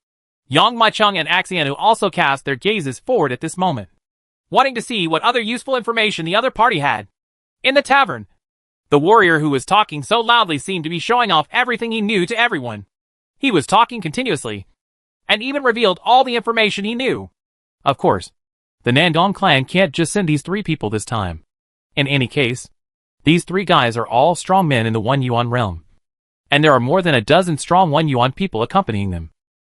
Yang Muchung and Axianu also cast their gazes forward at this moment, wanting to see what other useful information the other party had. In the tavern, the warrior who was talking so loudly seemed to be showing off everything he knew to everyone. He was talking continuously, and even revealed all the information he knew. Of course, the Nandong clan can't just send these 3 people this time. In any case, these 3 guys are all strong men in the One Yuan realm, and there are more than a dozen strong One Yuan people accompanying them.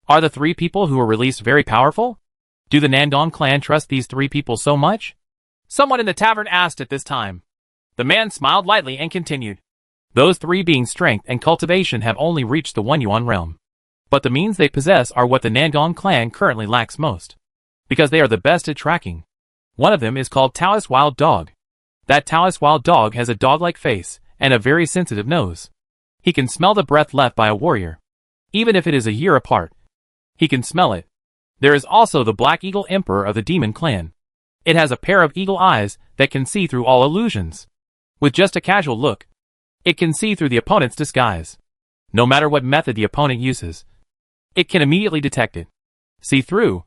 Are the 3 people who were released very powerful? Do the Nandong clan trust these 3 people so much? Someone in the tavern asked at this time. The man smiled lightly and continued. Those 3 beings' strength and cultivation have only reached the One Yuan realm, but the means they possess are what the Nandong clan currently lacks most, because they are the best at tracking. One of them is called Taoist Wild Dog. That Taoist Wild Dog has a dog-like face and a very sensitive nose. He can smell the breath left by a warrior, even if it is a year apart. He can smell it. There is also the Black Eagle Emperor of the Demon Clan. It has a pair of eagle eyes that can see through all illusions. With just a casual look, it can see through the opponent's disguise. No matter what method the opponent uses, it can immediately detect it. See through?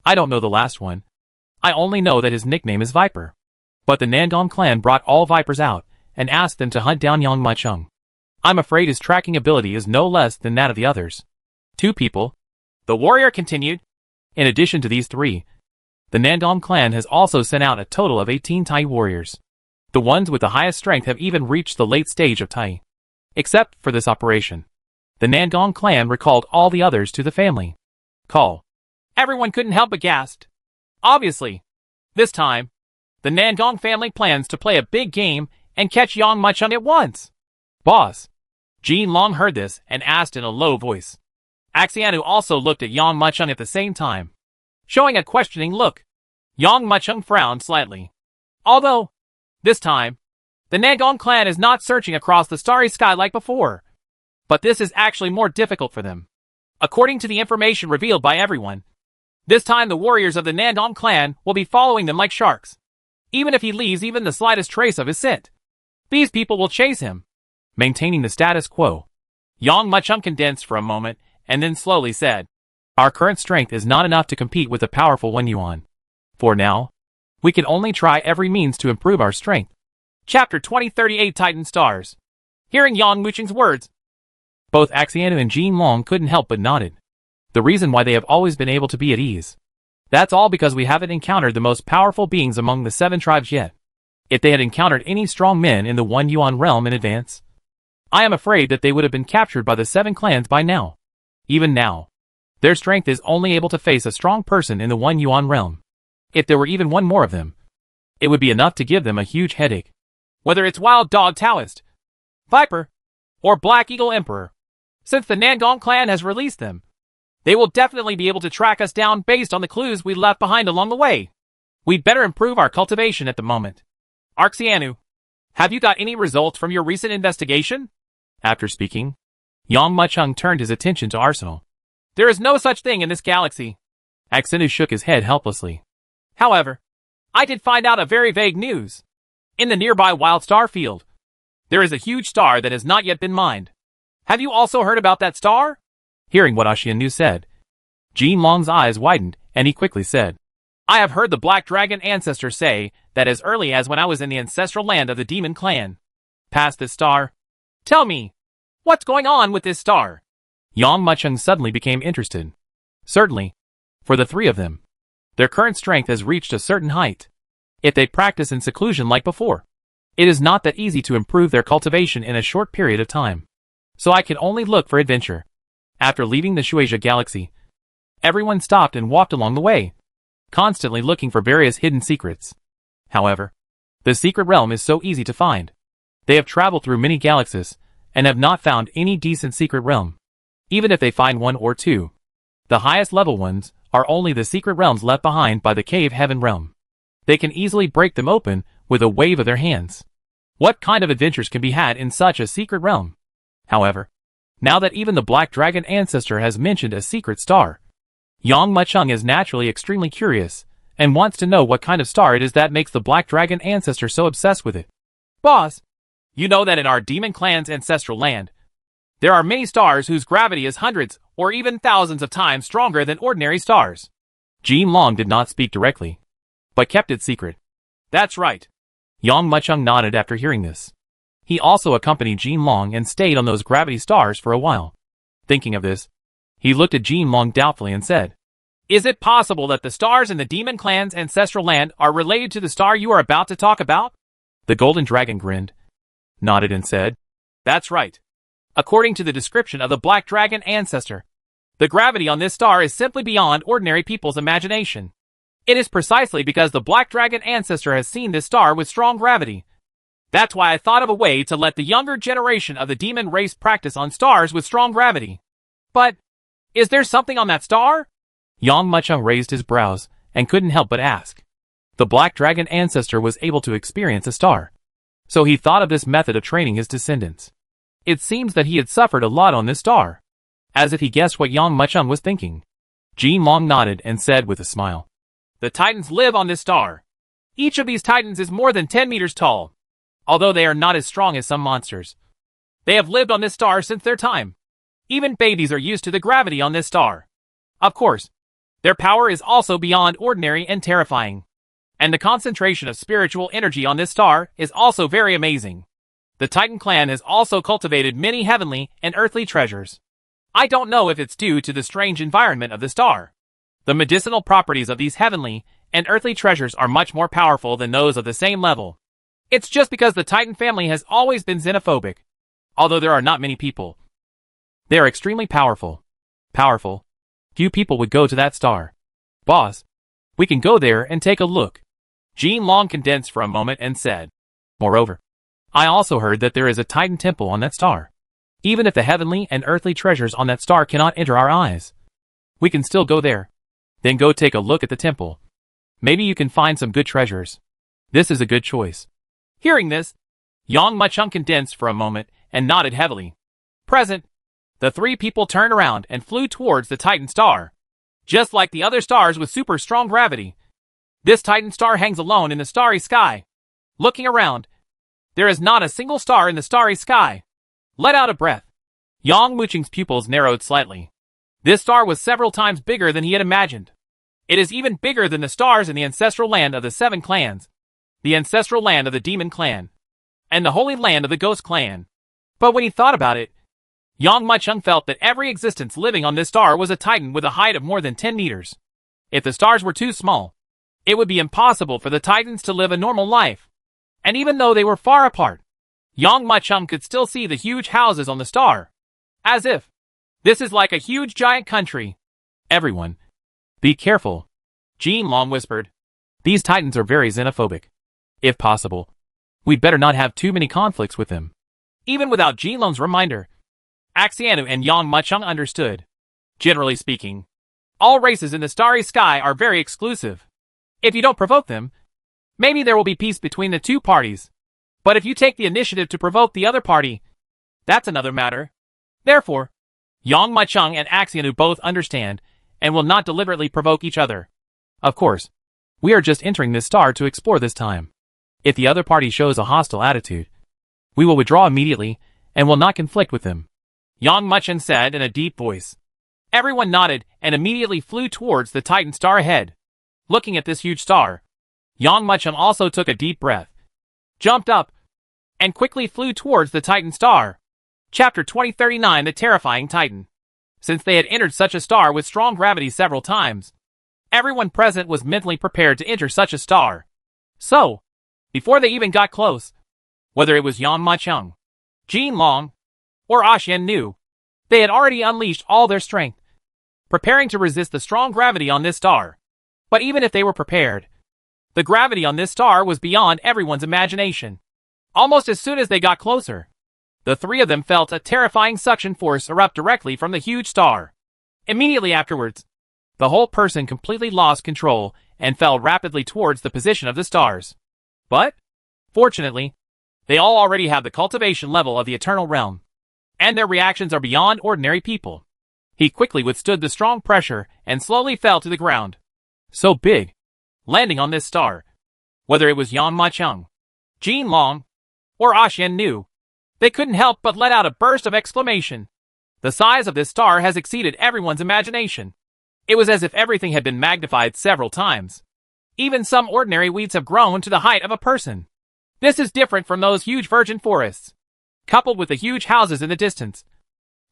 I don't know the last one. I only know that his nickname is Viper. But the Nandong clan brought all Vipers out and asked them to hunt down Yang Muchung. I'm afraid his tracking ability is no less than that of the others. 2 people. The warrior continued. In addition to these 3, the Nandong clan has also sent out a total of 18 Tai warriors. The ones with the highest strength have even reached the late stage of Tai. Except for this operation, the Nandong clan recalled all the others to the family call. Everyone couldn't help but gasp. Obviously, this time, the Nandong family plans to play a big game and catch Yang Muchung at once. Boss. Jean Long heard this and asked in a low voice. Axianu also looked at Yang Muchung at the same time, showing a questioning look. Yang Muchung frowned slightly. Although, this time, the Nandong clan is not searching across the starry sky like before. But this is actually more difficult for them. According to the information revealed by everyone, this time the warriors of the Nandong clan will be following them like sharks. Even if he leaves even the slightest trace of his scent, these people will chase him, maintaining the status quo. Yang Muchung condensed for a moment and then slowly said, our current strength is not enough to compete with the powerful One Yuan. For now, we can only try every means to improve our strength. Chapter 2038 Titan Stars. Hearing Yang Muchung's words, both Axianu and Jean Long couldn't help but nodded. The reason why they have always been able to be at ease. That's all because we haven't encountered the most powerful beings among the 7 tribes yet. If they had encountered any strong men in the One Yuan realm in advance, I am afraid that they would have been captured by the 7 clans by now. Even now, their strength is only able to face a strong person in the One Yuan realm. If there were even one more of them, it would be enough to give them a huge headache. Whether it's Wild Dog Taoist, Viper, or Black Eagle Emperor, since the Nandong clan has released them, they will definitely be able to track us down based on the clues we left behind along the way. We'd better improve our cultivation at the moment. Axianu, have you got any results from your recent investigation? After speaking, Yang Muchung turned his attention to Arsenal. There is no such thing in this galaxy. Axinu shook his head helplessly. However, I did find out a very vague news. In the nearby wild star field, there is a huge star that has not yet been mined. Have you also heard about that star? Hearing what Ashianu said, Jin Long's eyes widened, and he quickly said, I have heard the Black Dragon ancestor say that as early as when I was in the ancestral land of the demon clan. Past this star? Tell me, what's going on with this star? Yang Muchung suddenly became interested. Certainly, for the three of them, their current strength has reached a certain height. If they practice in seclusion like before, it is not that easy to improve their cultivation in a short period of time. So I can only look for adventure. After leaving the Shueisha galaxy, everyone stopped and walked along the way, constantly looking for various hidden secrets. However, the secret realm is so easy to find. They have traveled through many galaxies and have not found any decent secret realm. Even if they find one or two, the highest level ones are only the secret realms left behind by the cave heaven realm. They can easily break them open with a wave of their hands. What kind of adventures can be had in such a secret realm? However, now that even the Black Dragon ancestor has mentioned a secret star, Yang Muchung is naturally extremely curious and wants to know what kind of star it is that makes the Black Dragon ancestor so obsessed with it. Boss, you know that in our demon clan's ancestral land, there are many stars whose gravity is hundreds or even thousands of times stronger than ordinary stars. Jin Long did not speak directly, but kept it secret. That's right. Yang Muchung nodded after hearing this. He also accompanied Jin Long and stayed on those gravity stars for a while. Thinking of this, he looked at Jin Long doubtfully and said, Is it possible that the stars in the demon clan's ancestral land are related to the star you are about to talk about? The golden dragon grinned, nodded and said, That's right. According to the description of the Black Dragon ancestor, the gravity on this star is simply beyond ordinary people's imagination. It is precisely because the Black Dragon ancestor has seen this star with strong gravity. That's why I thought of a way to let the younger generation of the demon race practice on stars with strong gravity. But, is there something on that star? Yang Muchung raised his brows and couldn't help but ask. The Black Dragon ancestor was able to experience a star, so he thought of this method of training his descendants. It seems that he had suffered a lot on this star. As if he guessed what Yang Muchung was thinking, Jin Long nodded and said with a smile, The Titans live on this star. Each of these Titans is more than 10 meters tall, although they are not as strong as some monsters. They have lived on this star since their time. Even babies are used to the gravity on this star. Of course, their power is also beyond ordinary and terrifying. And the concentration of spiritual energy on this star is also very amazing. The Titan clan has also cultivated many heavenly and earthly treasures. I don't know if it's due to the strange environment of the star. The medicinal properties of these heavenly and earthly treasures are much more powerful than those of the same level. It's just because the Titan family has always been xenophobic. Although there are not many people, they are extremely powerful. Powerful. Few people would go to that star. Boss, we can go there and take a look. Jin Long condensed for a moment and said, Moreover, I also heard that there is a Titan temple on that star. Even if the heavenly and earthly treasures on that star cannot enter our eyes, we can still go there. Then go take a look at the temple. Maybe you can find some good treasures. This is a good choice. Hearing this, Yang Muchung condensed for a moment and nodded heavily. Present, the three people turned around and flew towards the Titan star. Just like the other stars with super strong gravity, this Titan star hangs alone in the starry sky. Looking around, there is not a single star in the starry sky. Let out a breath. Yang Muchung's pupils narrowed slightly. This star was several times bigger than he had imagined. It is even bigger than the stars in the ancestral land of the seven clans, the ancestral land of the demon clan, and the holy land of the ghost clan. But when he thought about it, Yang Muchung felt that every existence living on this star was a Titan with a height of more than 10 meters. If the stars were too small, it would be impossible for the Titans to live a normal life. And even though they were far apart, Yang Muchung could still see the huge houses on the star. As if this is like a huge giant country. Everyone, be careful, Jin Long whispered. These Titans are very xenophobic. If possible, we'd better not have too many conflicts with them. Even without Jin Long's reminder, Axianu and Yang Muchung understood. Generally speaking, all races in the starry sky are very exclusive. If you don't provoke them, maybe there will be peace between the two parties. But if you take the initiative to provoke the other party, that's another matter. Therefore, Yang Maicheng and Axianu both understand and will not deliberately provoke each other. Of course, we are just entering this star to explore this time. If the other party shows a hostile attitude, we will withdraw immediately and will not conflict with them, Yang Maicheng said in a deep voice. Everyone nodded and immediately flew towards the Titan star ahead. Looking at this huge star, Yang Maicheng also took a deep breath, jumped up, and quickly flew towards the Titan star. Chapter 2039 The Terrifying Titan. Since they had entered such a star with strong gravity several times, everyone present was mentally prepared to enter such a star. So, before they even got close, whether it was Yang Maicheng, Jin Long, or Ashian Nu, they had already unleashed all their strength, preparing to resist the strong gravity on this star. But even if they were prepared, the gravity on this star was beyond everyone's imagination. Almost as soon as they got closer, the three of them felt a terrifying suction force erupt directly from the huge star. Immediately afterwards, the whole person completely lost control and fell rapidly towards the position of the stars. But, fortunately, they all already have the cultivation level of the eternal realm, and their reactions are beyond ordinary people. He quickly withstood the strong pressure and slowly fell to the ground. So big, landing on this star. Whether it was Yang Maicheng, Jin Long, or Ashian Nu, they couldn't help but let out a burst of exclamation. The size of this star has exceeded everyone's imagination. It was as if everything had been magnified several times. Even some ordinary weeds have grown to the height of a person. This is different from those huge virgin forests, coupled with the huge houses in the distance.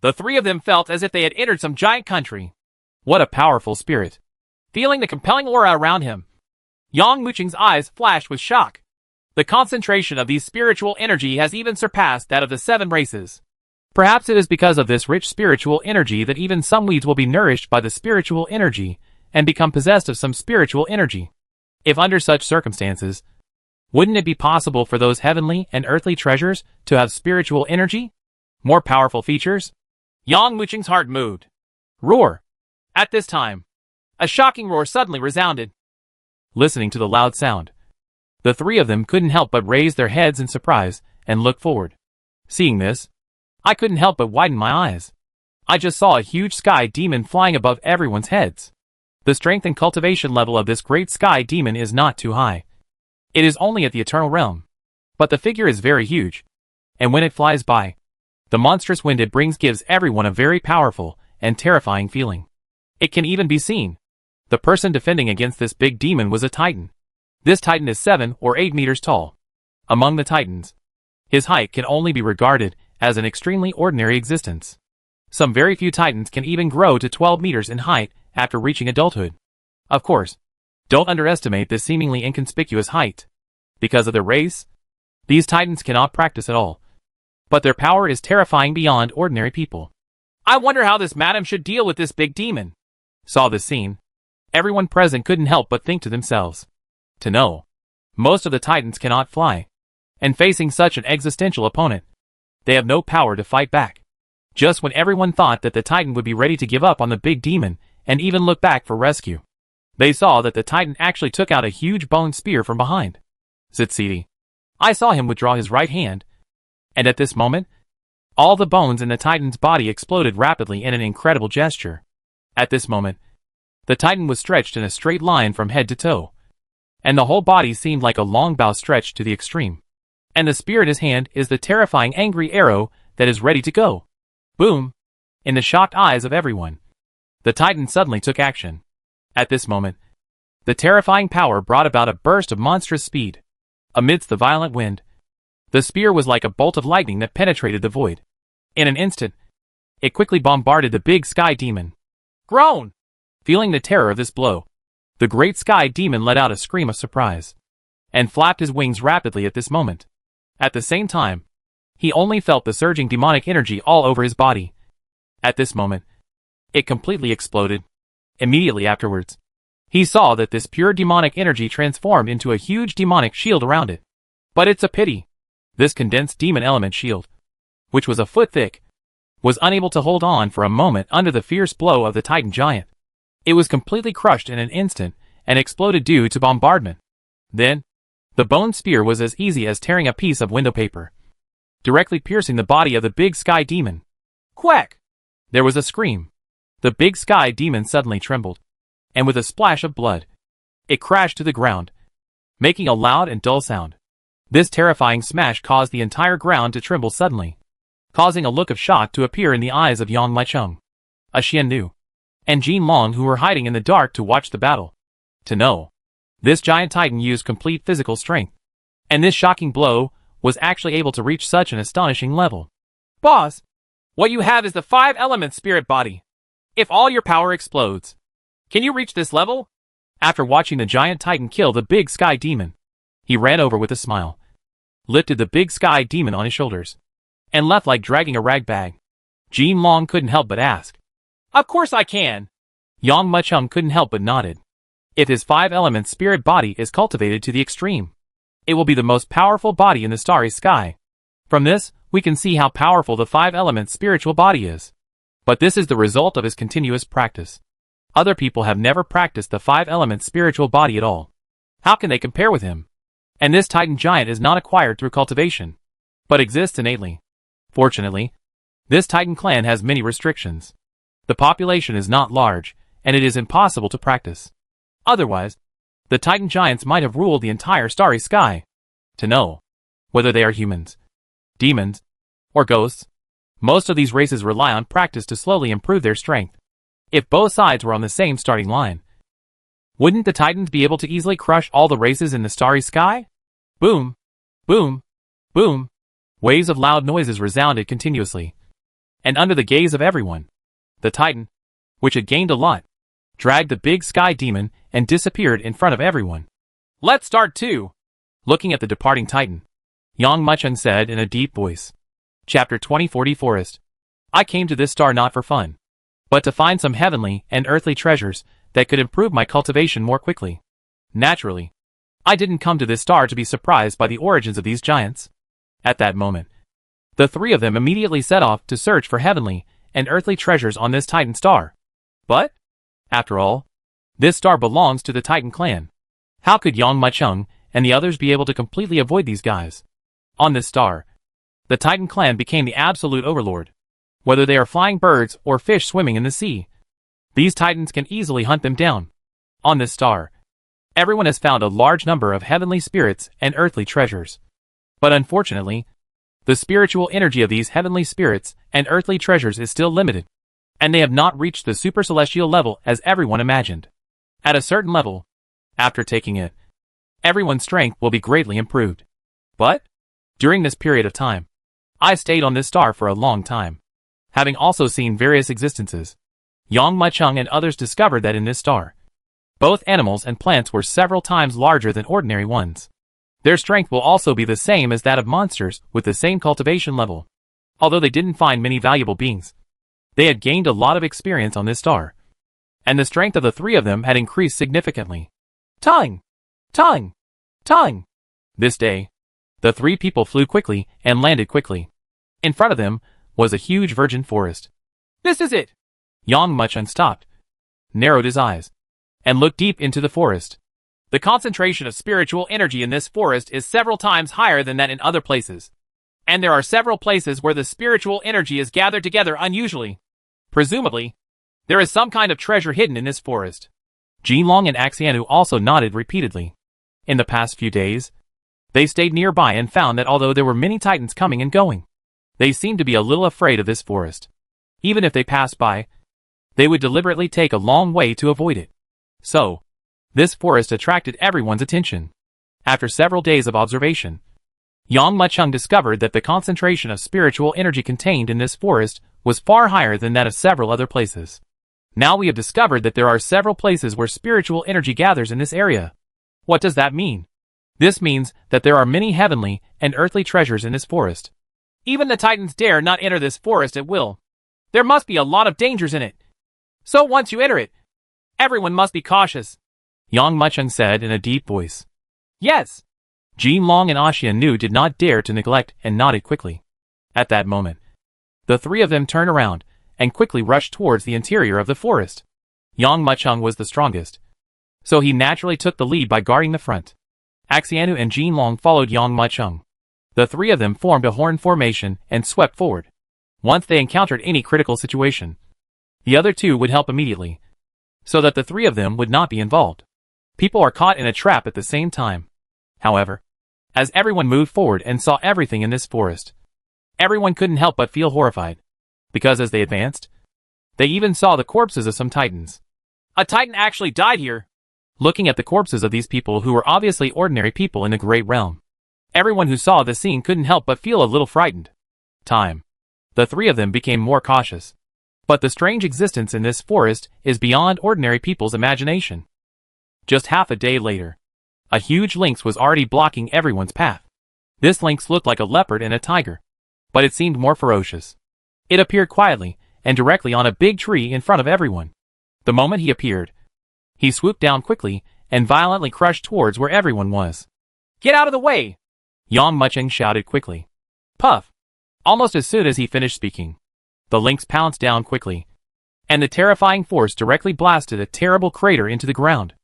The three of them felt as if they had entered some giant country. What a powerful spirit. Feeling the compelling aura around him, Yang Maicheng's eyes flashed with shock. The concentration of these spiritual energy has even surpassed that of the 7 races. Perhaps it is because of this rich spiritual energy that even some weeds will be nourished by the spiritual energy and become possessed of some spiritual energy. If under such circumstances, wouldn't it be possible for those heavenly and earthly treasures to have spiritual energy? More powerful features? Yang Maicheng's heart moved. Roar! At this time, a shocking roar suddenly resounded. Listening to the loud sound, the three of them couldn't help but raise their heads in surprise and look forward. Seeing this, I couldn't help but widen my eyes. I just saw a huge sky demon flying above everyone's heads. The strength and cultivation level of this great sky demon is not too high. It is only at the eternal realm. But the figure is very huge. And when it flies by, the monstrous wind it brings gives everyone a very powerful and terrifying feeling. It can even be seen. The person defending against this big demon was a titan. This titan is 7 or 8 meters tall. Among the titans, his height can only be regarded as an extremely ordinary existence. Some very few titans can even grow to 12 meters in height after reaching adulthood. Of course, don't underestimate this seemingly inconspicuous height. Because of their race, these titans cannot practice at all. But their power is terrifying beyond ordinary people. I wonder how this madam should deal with this big demon. Saw this scene. Everyone present couldn't help but think to themselves. To know, most of the titans cannot fly. And facing such an existential opponent, they have no power to fight back. Just when everyone thought that the titan would be ready to give up on the big demon and even look back for rescue, they saw that the titan actually took out a huge bone spear from behind. Zitsidi. I saw him withdraw his right hand, and at this moment, all the bones in the titan's body exploded rapidly in an incredible gesture. At this moment, the titan was stretched in a straight line from head to toe, and the whole body seemed like a long bow stretched to the extreme. And the spear in his hand is the terrifying angry arrow that is ready to go. Boom! In the shocked eyes of everyone, the titan suddenly took action. At this moment, the terrifying power brought about a burst of monstrous speed. Amidst the violent wind, the spear was like a bolt of lightning that penetrated the void. In an instant, it quickly bombarded the big sky demon. Groan! Feeling the terror of this blow, the great sky demon let out a scream of surprise, and flapped his wings rapidly at this moment. At the same time, he only felt the surging demonic energy all over his body. At this moment, it completely exploded. Immediately afterwards, he saw that this pure demonic energy transformed into a huge demonic shield around it. But it's a pity. This condensed demon element shield, which was a foot thick, was unable to hold on for a moment under the fierce blow of the Titan giant. It was completely crushed in an instant and exploded due to bombardment. Then, the bone spear was as easy as tearing a piece of window paper, directly piercing the body of the big sky demon. Quack! There was a scream. The big sky demon suddenly trembled, and with a splash of blood, it crashed to the ground, making a loud and dull sound. This terrifying smash caused the entire ground to tremble suddenly, causing a look of shock to appear in the eyes of Yang Maicheng, Xian Nu, and Jin Long, who were hiding in the dark to watch the battle. To know, this giant titan used complete physical strength, and this shocking blow was actually able to reach such an astonishing level. Boss, what you have is the 5-element spirit body. If all your power explodes, can you reach this level? After watching the giant titan kill the big sky demon, he ran over with a smile, lifted the big sky demon on his shoulders, and left like dragging a rag bag. Jin Long couldn't help but ask, "Of course I can." Yang Maicheng couldn't help but nodded. If his 5-element spirit body is cultivated to the extreme, it will be the most powerful body in the starry sky. From this, we can see how powerful the 5-element spiritual body is. But this is the result of his continuous practice. Other people have never practiced the 5-element spiritual body at all. How can they compare with him? And this titan giant is not acquired through cultivation, but exists innately. Fortunately, this titan clan has many restrictions. The population is not large, and it is impossible to practice. Otherwise, the titan giants might have ruled the entire starry sky. To know whether they are humans, demons, or ghosts, most of these races rely on practice to slowly improve their strength. If both sides were on the same starting line, wouldn't the titans be able to easily crush all the races in the starry sky? Boom, boom, boom. Waves of loud noises resounded continuously. And under the gaze of everyone, the titan, which had gained a lot, dragged the big sky demon and disappeared in front of everyone. Let's start too. Looking at the departing titan, Yang Maicheng said in a deep voice. Chapter 2040 Forest. I came to this star not for fun, but to find some heavenly and earthly treasures that could improve my cultivation more quickly. Naturally, I didn't come to this star to be surprised by the origins of these giants. At that moment, the three of them immediately set off to search for heavenly and earthly treasures on this titan star. But, after all, this star belongs to the Titan clan. How could Yang Maicheng and the others be able to completely avoid these guys? On this star, the Titan clan became the absolute overlord. Whether they are flying birds or fish swimming in the sea, these titans can easily hunt them down. On this star, everyone has found a large number of heavenly spirits and earthly treasures. But unfortunately, the spiritual energy of these heavenly spirits and earthly treasures is still limited, and they have not reached the super celestial level as everyone imagined. At a certain level, after taking it, everyone's strength will be greatly improved. But, during this period of time, I stayed on this star for a long time. Having also seen various existences, Yang Maicheng and others discovered that in this star, both animals and plants were several times larger than ordinary ones. Their strength will also be the same as that of monsters with the same cultivation level. Although they didn't find many valuable beings, they had gained a lot of experience on this star, and the strength of the three of them had increased significantly. Tongue! Tongue! Tongue! This day, the three people flew quickly and landed quickly. In front of them was a huge virgin forest. This is it! Yang Maicheng stopped, narrowed his eyes, and looked deep into the forest. The concentration of spiritual energy in this forest is several times higher than that in other places. And there are several places where the spiritual energy is gathered together unusually. Presumably, there is some kind of treasure hidden in this forest. Jinlong and Xianu also nodded repeatedly. In the past few days, they stayed nearby and found that although there were many titans coming and going, they seemed to be a little afraid of this forest. Even if they passed by, they would deliberately take a long way to avoid it. So, this forest attracted everyone's attention. After several days of observation, Yang Maicheng discovered that the concentration of spiritual energy contained in this forest was far higher than that of several other places. Now we have discovered that there are several places where spiritual energy gathers in this area. What does that mean? This means that there are many heavenly and earthly treasures in this forest. Even the titans dare not enter this forest at will. There must be a lot of dangers in it. So once you enter it, everyone must be cautious, Yang Maicheng said in a deep voice. Yes. Jinlong and Xian Nu did not dare to neglect and nodded quickly. At that moment, the three of them turned around and quickly rushed towards the interior of the forest. Yang Maicheng was the strongest, so he naturally took the lead by guarding the front. Xianu and Jinlong followed Yang Maicheng. The three of them formed a horn formation and swept forward. Once they encountered any critical situation, the other two would help immediately, so that the three of them would not be involved. People are caught in a trap at the same time. However, as everyone moved forward and saw everything in this forest, everyone couldn't help but feel horrified, because as they advanced, they even saw the corpses of some titans. A titan actually died here. Looking at the corpses of these people who were obviously ordinary people in the great realm, everyone who saw the scene couldn't help but feel a little frightened. The three of them became more cautious. But the strange existence in this forest is beyond ordinary people's imagination. Just half a day later, a huge lynx was already blocking everyone's path. This lynx looked like a leopard and a tiger, but it seemed more ferocious. It appeared quietly and directly on a big tree in front of everyone. The moment he appeared, he swooped down quickly and violently crushed towards where everyone was. "Get out of the way!" Yang Mucheng shouted quickly. Puff! Almost as soon as he finished speaking, the lynx pounced down quickly, and the terrifying force directly blasted a terrible crater into the ground.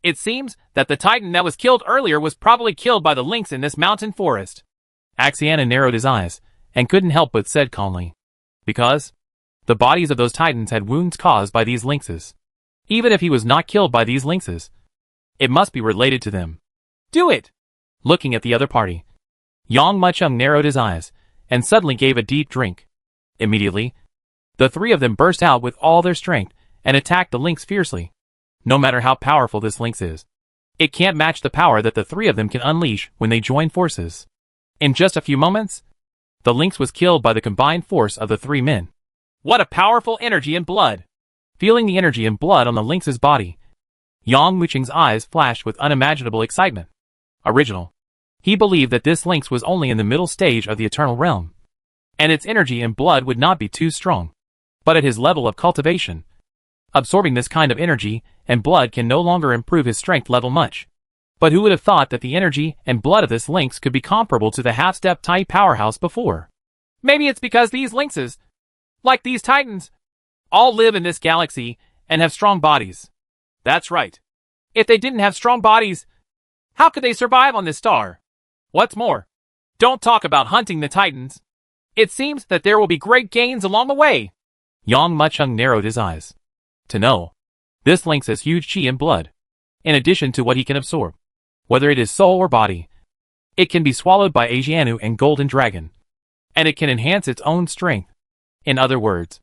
It seems that the titan that was killed earlier was probably killed by the lynx in this mountain forest. Axiana narrowed his eyes, and couldn't help but said calmly. Because the bodies of those titans had wounds caused by these lynxes. Even if he was not killed by these lynxes, it must be related to them. Do it! Looking at the other party, Yang Mucheng narrowed his eyes, and suddenly gave a deep drink. Immediately, the three of them burst out with all their strength, and attacked the lynx fiercely. No matter how powerful this lynx is, it can't match the power that the three of them can unleash when they join forces. In just a few moments, the lynx was killed by the combined force of the three men. What a powerful energy and blood! Feeling the energy and blood on the lynx's body, Yang Mucheng's eyes flashed with unimaginable excitement. Original. He believed that this lynx was only in the middle stage of the eternal realm, and its energy and blood would not be too strong. But at his level of cultivation, absorbing this kind of energy and blood can no longer improve his strength level much. But who would have thought that the energy and blood of this lynx could be comparable to the half-step Tai powerhouse before? Maybe it's because these lynxes, like these titans, all live in this galaxy and have strong bodies. That's right. If they didn't have strong bodies, how could they survive on this star? What's more, don't talk about hunting the titans. It seems that there will be great gains along the way. Yang Mucheng narrowed his eyes. To know, this lynx has huge chi and blood, in addition to what he can absorb. Whether it is soul or body, it can be swallowed by Asianu and Golden Dragon, and it can enhance its own strength. In other words,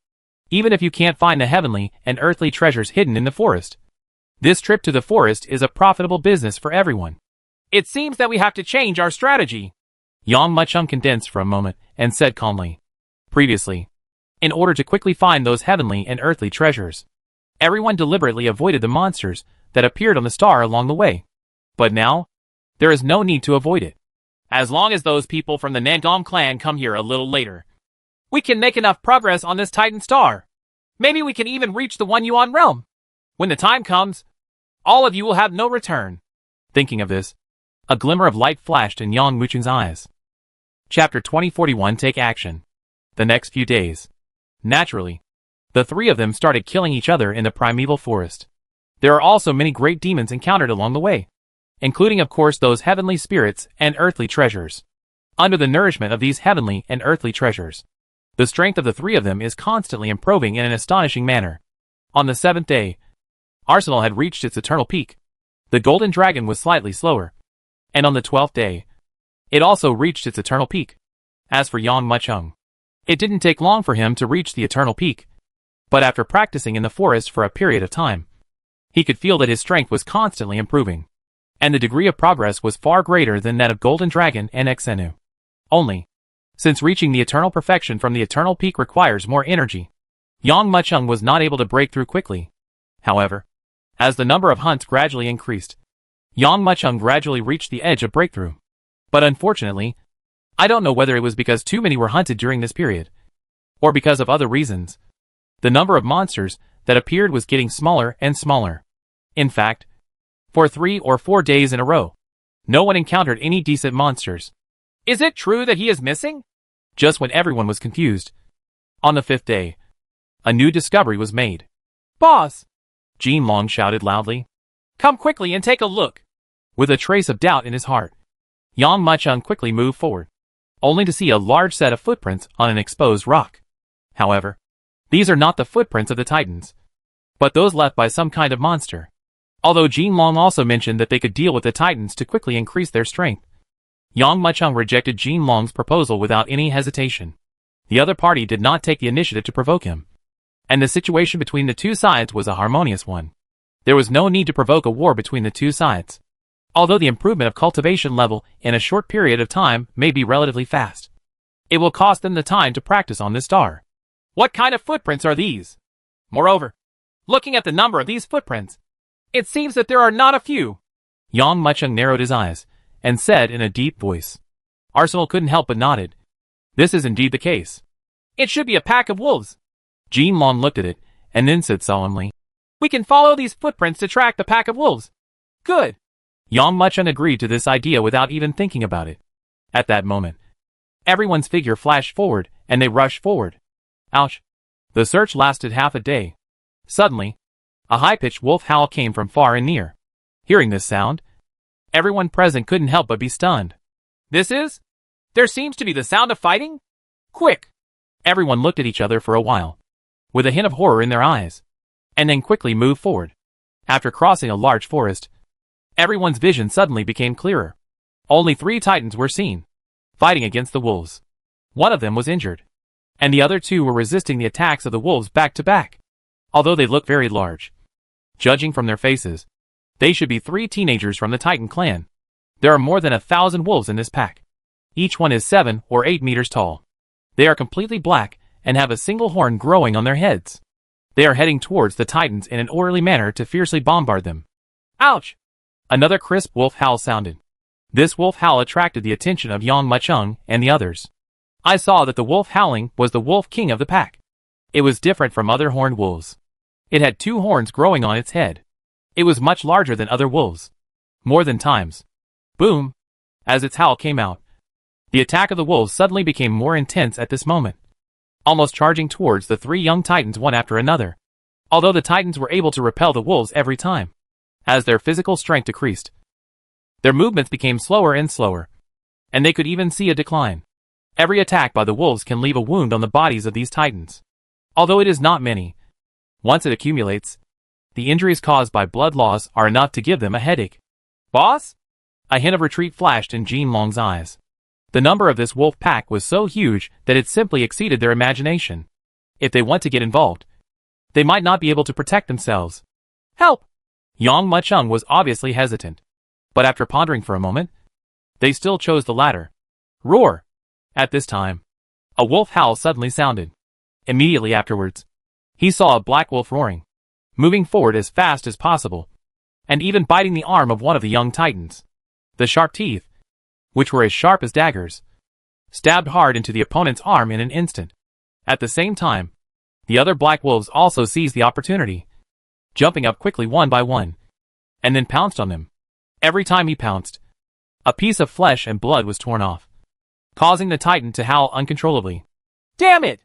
even if you can't find the heavenly and earthly treasures hidden in the forest, this trip to the forest is a profitable business for everyone. It seems that we have to change our strategy. Yang Mucheng condensed for a moment and said calmly. Previously, in order to quickly find those heavenly and earthly treasures, everyone deliberately avoided the monsters that appeared on the star along the way. But now, there is no need to avoid it. As long as those people from the Nangom clan come here a little later, we can make enough progress on this Titan star. Maybe we can even reach the One Yuan realm. When the time comes, all of you will have no return. Thinking of this, a glimmer of light flashed in Yang Mucheng's eyes. Chapter 2041 Take Action. The next few days. Naturally, the three of them started killing each other in the primeval forest. There are also many great demons encountered along the way, including of course those heavenly spirits and earthly treasures. Under the nourishment of these heavenly and earthly treasures, the strength of the three of them is constantly improving in an astonishing manner. On the seventh day, Arsenal had reached its eternal peak. The Golden Dragon was slightly slower, and on the 12th day, it also reached its eternal peak. As for Yang Mucheng, it didn't take long for him to reach the eternal peak, but after practicing in the forest for a period of time, he could feel that his strength was constantly improving, and the degree of progress was far greater than that of Golden Dragon and Xenu. Only, since reaching the eternal perfection from the eternal peak requires more energy, Yang Mucheng was not able to break through quickly. However, as the number of hunts gradually increased, Yang Mucheng gradually reached the edge of breakthrough. But unfortunately, I don't know whether it was because too many were hunted during this period, or because of other reasons, the number of monsters that appeared was getting smaller and smaller. In fact, for 3 or 4 days in a row, no one encountered any decent monsters. Is it true that he is missing? Just when everyone was confused, on the 5th day, a new discovery was made. Boss! Jean Long shouted loudly. Come quickly and take a look. With a trace of doubt in his heart, Yang Mucheng quickly moved forward, only to see a large set of footprints on an exposed rock. However, these are not the footprints of the titans, but those left by some kind of monster. Although Jin Long also mentioned that they could deal with the titans to quickly increase their strength, Yang Mucheng rejected Jin Long's proposal without any hesitation. The other party did not take the initiative to provoke him, and the situation between the two sides was a harmonious one. There was no need to provoke a war between the two sides. Although the improvement of cultivation level in a short period of time may be relatively fast, it will cost them the time to practice on this star. What kind of footprints are these? Moreover, looking at the number of these footprints, it seems that there are not a few. Yang Mucheng narrowed his eyes and said in a deep voice. Arsenal couldn't help but nodded. This is indeed the case. It should be a pack of wolves. Jin Long looked at it and then said solemnly, "We can follow these footprints to track the pack of wolves." Good. Yang Mucheng agreed to this idea without even thinking about it. At that moment, everyone's figure flashed forward and they rushed forward. Ouch. The search lasted half a day. Suddenly, a high-pitched wolf howl came from far and near. Hearing this sound, everyone present couldn't help but be stunned. There seems to be the sound of fighting? Quick! Everyone looked at each other for a while, with a hint of horror in their eyes, and then quickly moved forward. After crossing a large forest, everyone's vision suddenly became clearer. Only 3 titans were seen, fighting against the wolves. One of them was injured, and the other 2 were resisting the attacks of the wolves back to back. Although they looked very large, judging from their faces, they should be 3 teenagers from the Titan clan. There are more than 1,000 wolves in this pack. Each one is 7 or 8 meters tall. They are completely black and have a single horn growing on their heads. They are heading towards the titans in an orderly manner to fiercely bombard them. Ouch! Another crisp wolf howl sounded. This wolf howl attracted the attention of Yang Mucheng and the others. I saw that the wolf howling was the wolf king of the pack. It was different from other horned wolves. It had 2 horns growing on its head. It was much larger than other wolves. More than times. Boom! As its howl came out, the attack of the wolves suddenly became more intense at this moment, almost charging towards the 3 young titans one after another. Although the titans were able to repel the wolves every time, as their physical strength decreased, their movements became slower and slower, and they could even see a decline. Every attack by the wolves can leave a wound on the bodies of these titans. Although it is not many, once it accumulates, the injuries caused by blood loss are enough to give them a headache. Boss? A hint of retreat flashed in Jin Long's eyes. The number of this wolf pack was so huge that it simply exceeded their imagination. If they want to get involved, they might not be able to protect themselves. Help! Yang Mucheng was obviously hesitant, but after pondering for a moment, they still chose the latter. Roar! At this time, a wolf howl suddenly sounded. Immediately afterwards, he saw a black wolf roaring, moving forward as fast as possible, and even biting the arm of one of the young titans. The sharp teeth, which were as sharp as daggers, stabbed hard into the opponent's arm in an instant. At the same time, the other black wolves also seized the opportunity, jumping up quickly one by one, and then pounced on them. Every time he pounced, a piece of flesh and blood was torn off, causing the titan to howl uncontrollably. Damn it!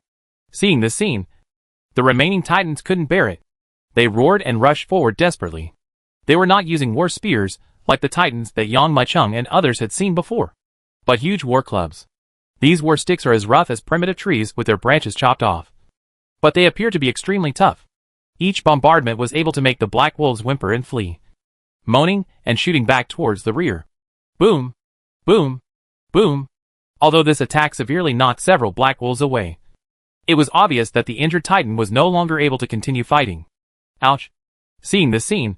Seeing this scene, the remaining titans couldn't bear it. They roared and rushed forward desperately. They were not using war spears like the titans that Yang Mucheng and others had seen before, but huge war clubs. These war sticks are as rough as primitive trees with their branches chopped off, but they appear to be extremely tough. Each bombardment was able to make the black wolves whimper and flee, moaning and shooting back towards the rear. Boom! Boom! Boom! Although this attack severely knocked several black wolves away, it was obvious that the injured titan was no longer able to continue fighting. Ouch! Seeing this scene,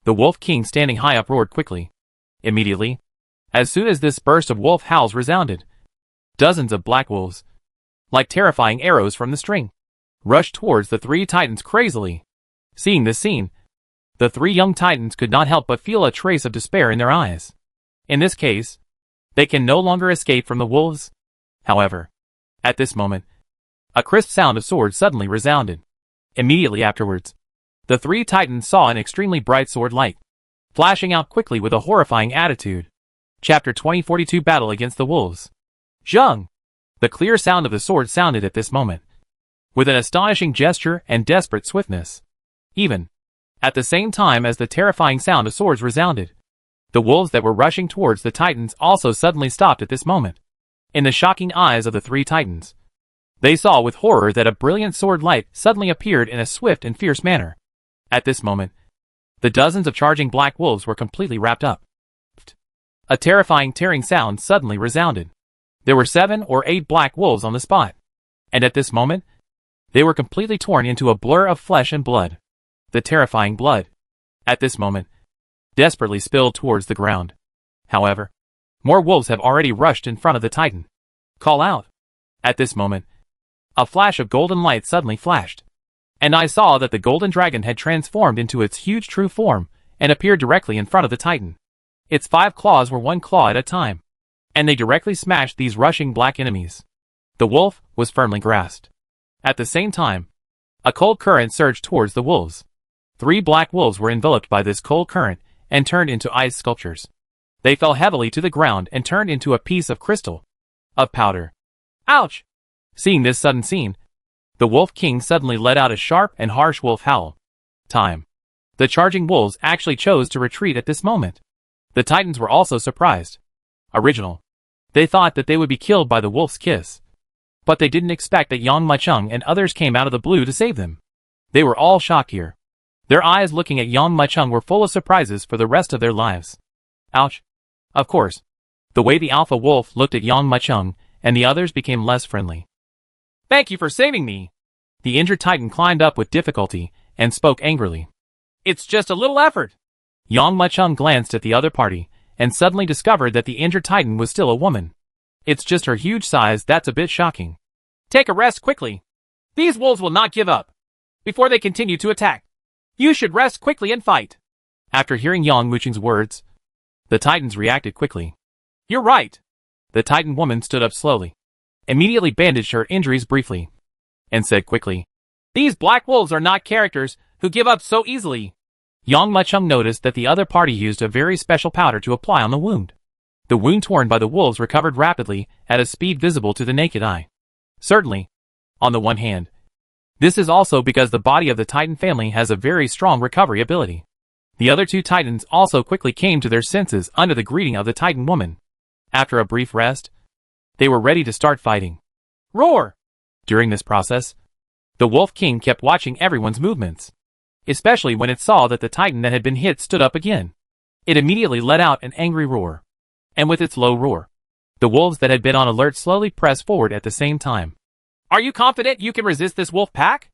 the Wolf King standing high up roared quickly. Immediately, as soon as this burst of wolf howls resounded, dozens of black wolves, like terrifying arrows from the string, rushed towards the 3 titans crazily. Seeing this scene, the 3 young titans could not help but feel a trace of despair in their eyes. In this case, they can no longer escape from the wolves. However, at this moment, a crisp sound of swords suddenly resounded. Immediately afterwards, the 3 titans saw an extremely bright sword light, flashing out quickly with a horrifying attitude. Chapter 2042 Battle Against the Wolves. Zheng! The clear sound of the sword sounded at this moment, with an astonishing gesture and desperate swiftness. Even at the same time as the terrifying sound of swords resounded, the wolves that were rushing towards the titans also suddenly stopped at this moment. In the shocking eyes of the 3 titans, They saw with horror that a brilliant sword light suddenly appeared in a swift and fierce manner. At this moment, the dozens of charging black wolves were completely wrapped up. A terrifying tearing sound suddenly resounded. There were 7 or 8 black wolves on the spot. And at this moment, they were completely torn into a blur of flesh and blood. The terrifying blood, at this moment, desperately spilled towards the ground. However, more wolves have already rushed in front of the Titan. Call out. At this moment, a flash of golden light suddenly flashed. And I saw that the golden dragon had transformed into its huge true form and appeared directly in front of the Titan. Its 5 claws were 1 claw at a time, and they directly smashed these rushing black enemies. The wolf was firmly grasped. At the same time, a cold current surged towards the wolves. 3 black wolves were enveloped by this cold current and turned into ice sculptures. They fell heavily to the ground and turned into a piece of crystal. Of powder. Ouch! Seeing this sudden scene, the Wolf King suddenly let out a sharp and harsh wolf howl. Time. The charging wolves actually chose to retreat at this moment. The Titans were also surprised. Original. They thought that they would be killed by the wolf's kiss. But they didn't expect that Yang Mucheng and others came out of the blue to save them. They were all shocked here. Their eyes looking at Yang Mucheng were full of surprises for the rest of their lives. Ouch. Of course. The way the alpha wolf looked at Yang Mucheng and the others became less friendly. Thank you for saving me. The injured Titan climbed up with difficulty and spoke angrily. It's just a little effort. Yang Mucheng glanced at the other party and suddenly discovered that the injured Titan was still a woman. It's just her huge size that's a bit shocking. Take a rest quickly. These wolves will not give up. Before they continue to attack, you should rest quickly and fight. After hearing Yang Mucheng's words, the Titans reacted quickly. You're right. The Titan woman stood up slowly, immediately bandaged her injuries briefly, and said quickly, These black wolves are not characters who give up so easily. Yang Mucheng noticed that the other party used a very special powder to apply on the wound. The wound torn by the wolves recovered rapidly at a speed visible to the naked eye. Certainly, on the one hand, this is also because the body of the Titan family has a very strong recovery ability. The other 2 Titans also quickly came to their senses under the greeting of the Titan woman. After a brief rest, they were ready to start fighting. Roar! During this process, the Wolf King kept watching everyone's movements, especially when it saw that the Titan that had been hit stood up again. It immediately let out an angry roar. And with its low roar, the wolves that had been on alert slowly pressed forward at the same time. Are you confident you can resist this wolf pack?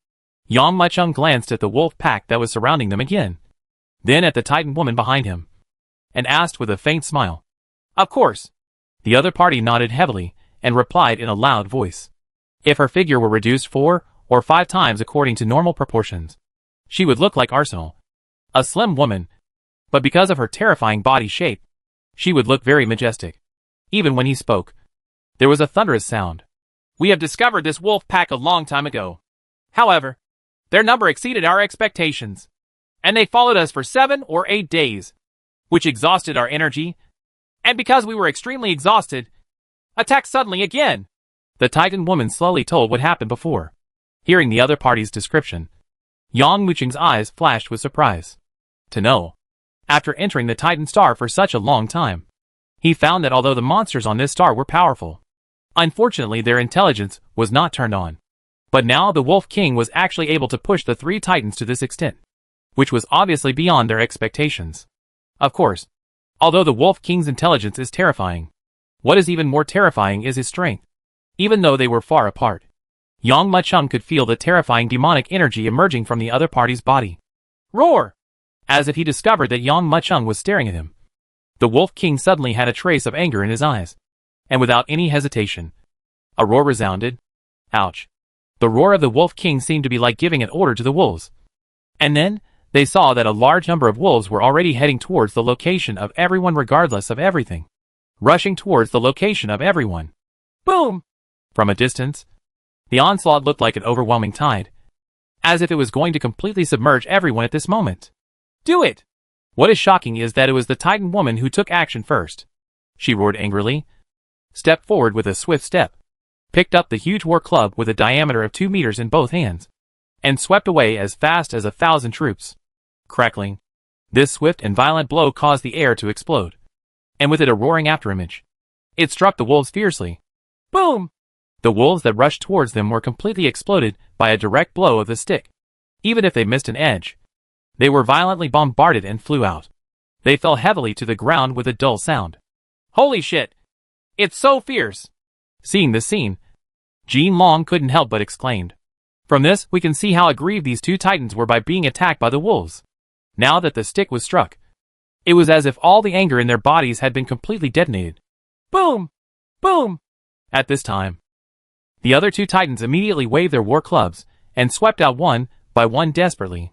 Yang Mucheng glanced at the wolf pack that was surrounding them again, then at the Titan woman behind him, and asked with a faint smile. Of course. The other party nodded heavily and replied in a loud voice. If her figure were reduced 4 or 5 times according to normal proportions, she would look like Arsenal, a slim woman, but because of her terrifying body shape, she would look very majestic. Even when he spoke, there was a thunderous sound. We have discovered this wolf pack a long time ago. However, their number exceeded our expectations, and they followed us for 7 or 8 days, which exhausted our energy, and because we were extremely exhausted, attacked suddenly again. The Titan woman slowly told what happened before. Hearing the other party's description, Yang Mucheng's eyes flashed with surprise. To know, after entering the Titan star for such a long time, he found that although the monsters on this star were powerful, unfortunately their intelligence was not turned on. But now the Wolf King was actually able to push the 3 Titans to this extent, which was obviously beyond their expectations. Of course, although the Wolf King's intelligence is terrifying, what is even more terrifying is his strength. Even though they were far apart, Yang Mucheng could feel the terrifying demonic energy emerging from the other party's body. Roar! As if he discovered that Yang Mucheng was staring at him. The Wolf King suddenly had a trace of anger in his eyes, and without any hesitation, a roar resounded. Ouch! The roar of the Wolf King seemed to be like giving an order to the wolves. And then, they saw that a large number of wolves were already heading towards the location of everyone regardless of everything. Rushing towards the location of everyone. Boom! From a distance, the onslaught looked like an overwhelming tide, as if it was going to completely submerge everyone at this moment. Do it! What is shocking is that it was the Titan woman who took action first. She roared angrily, stepped forward with a swift step, picked up the huge war club with a diameter of 2 meters in both hands, and swept away as fast as 1,000 troops. Crackling. This swift and violent blow caused the air to explode, and with it a roaring afterimage. It struck the wolves fiercely. Boom! The wolves that rushed towards them were completely exploded by a direct blow of the stick. Even if they missed an edge, they were violently bombarded and flew out. They fell heavily to the ground with a dull sound. Holy shit! It's so fierce! Seeing this scene, Jean Long couldn't help but exclaimed. From this, we can see how aggrieved these two titans were by being attacked by the wolves. Now that the stick was struck, it was as if all the anger in their bodies had been completely detonated. Boom! Boom! At this time, the other two titans immediately waved their war clubs and swept out one by one desperately.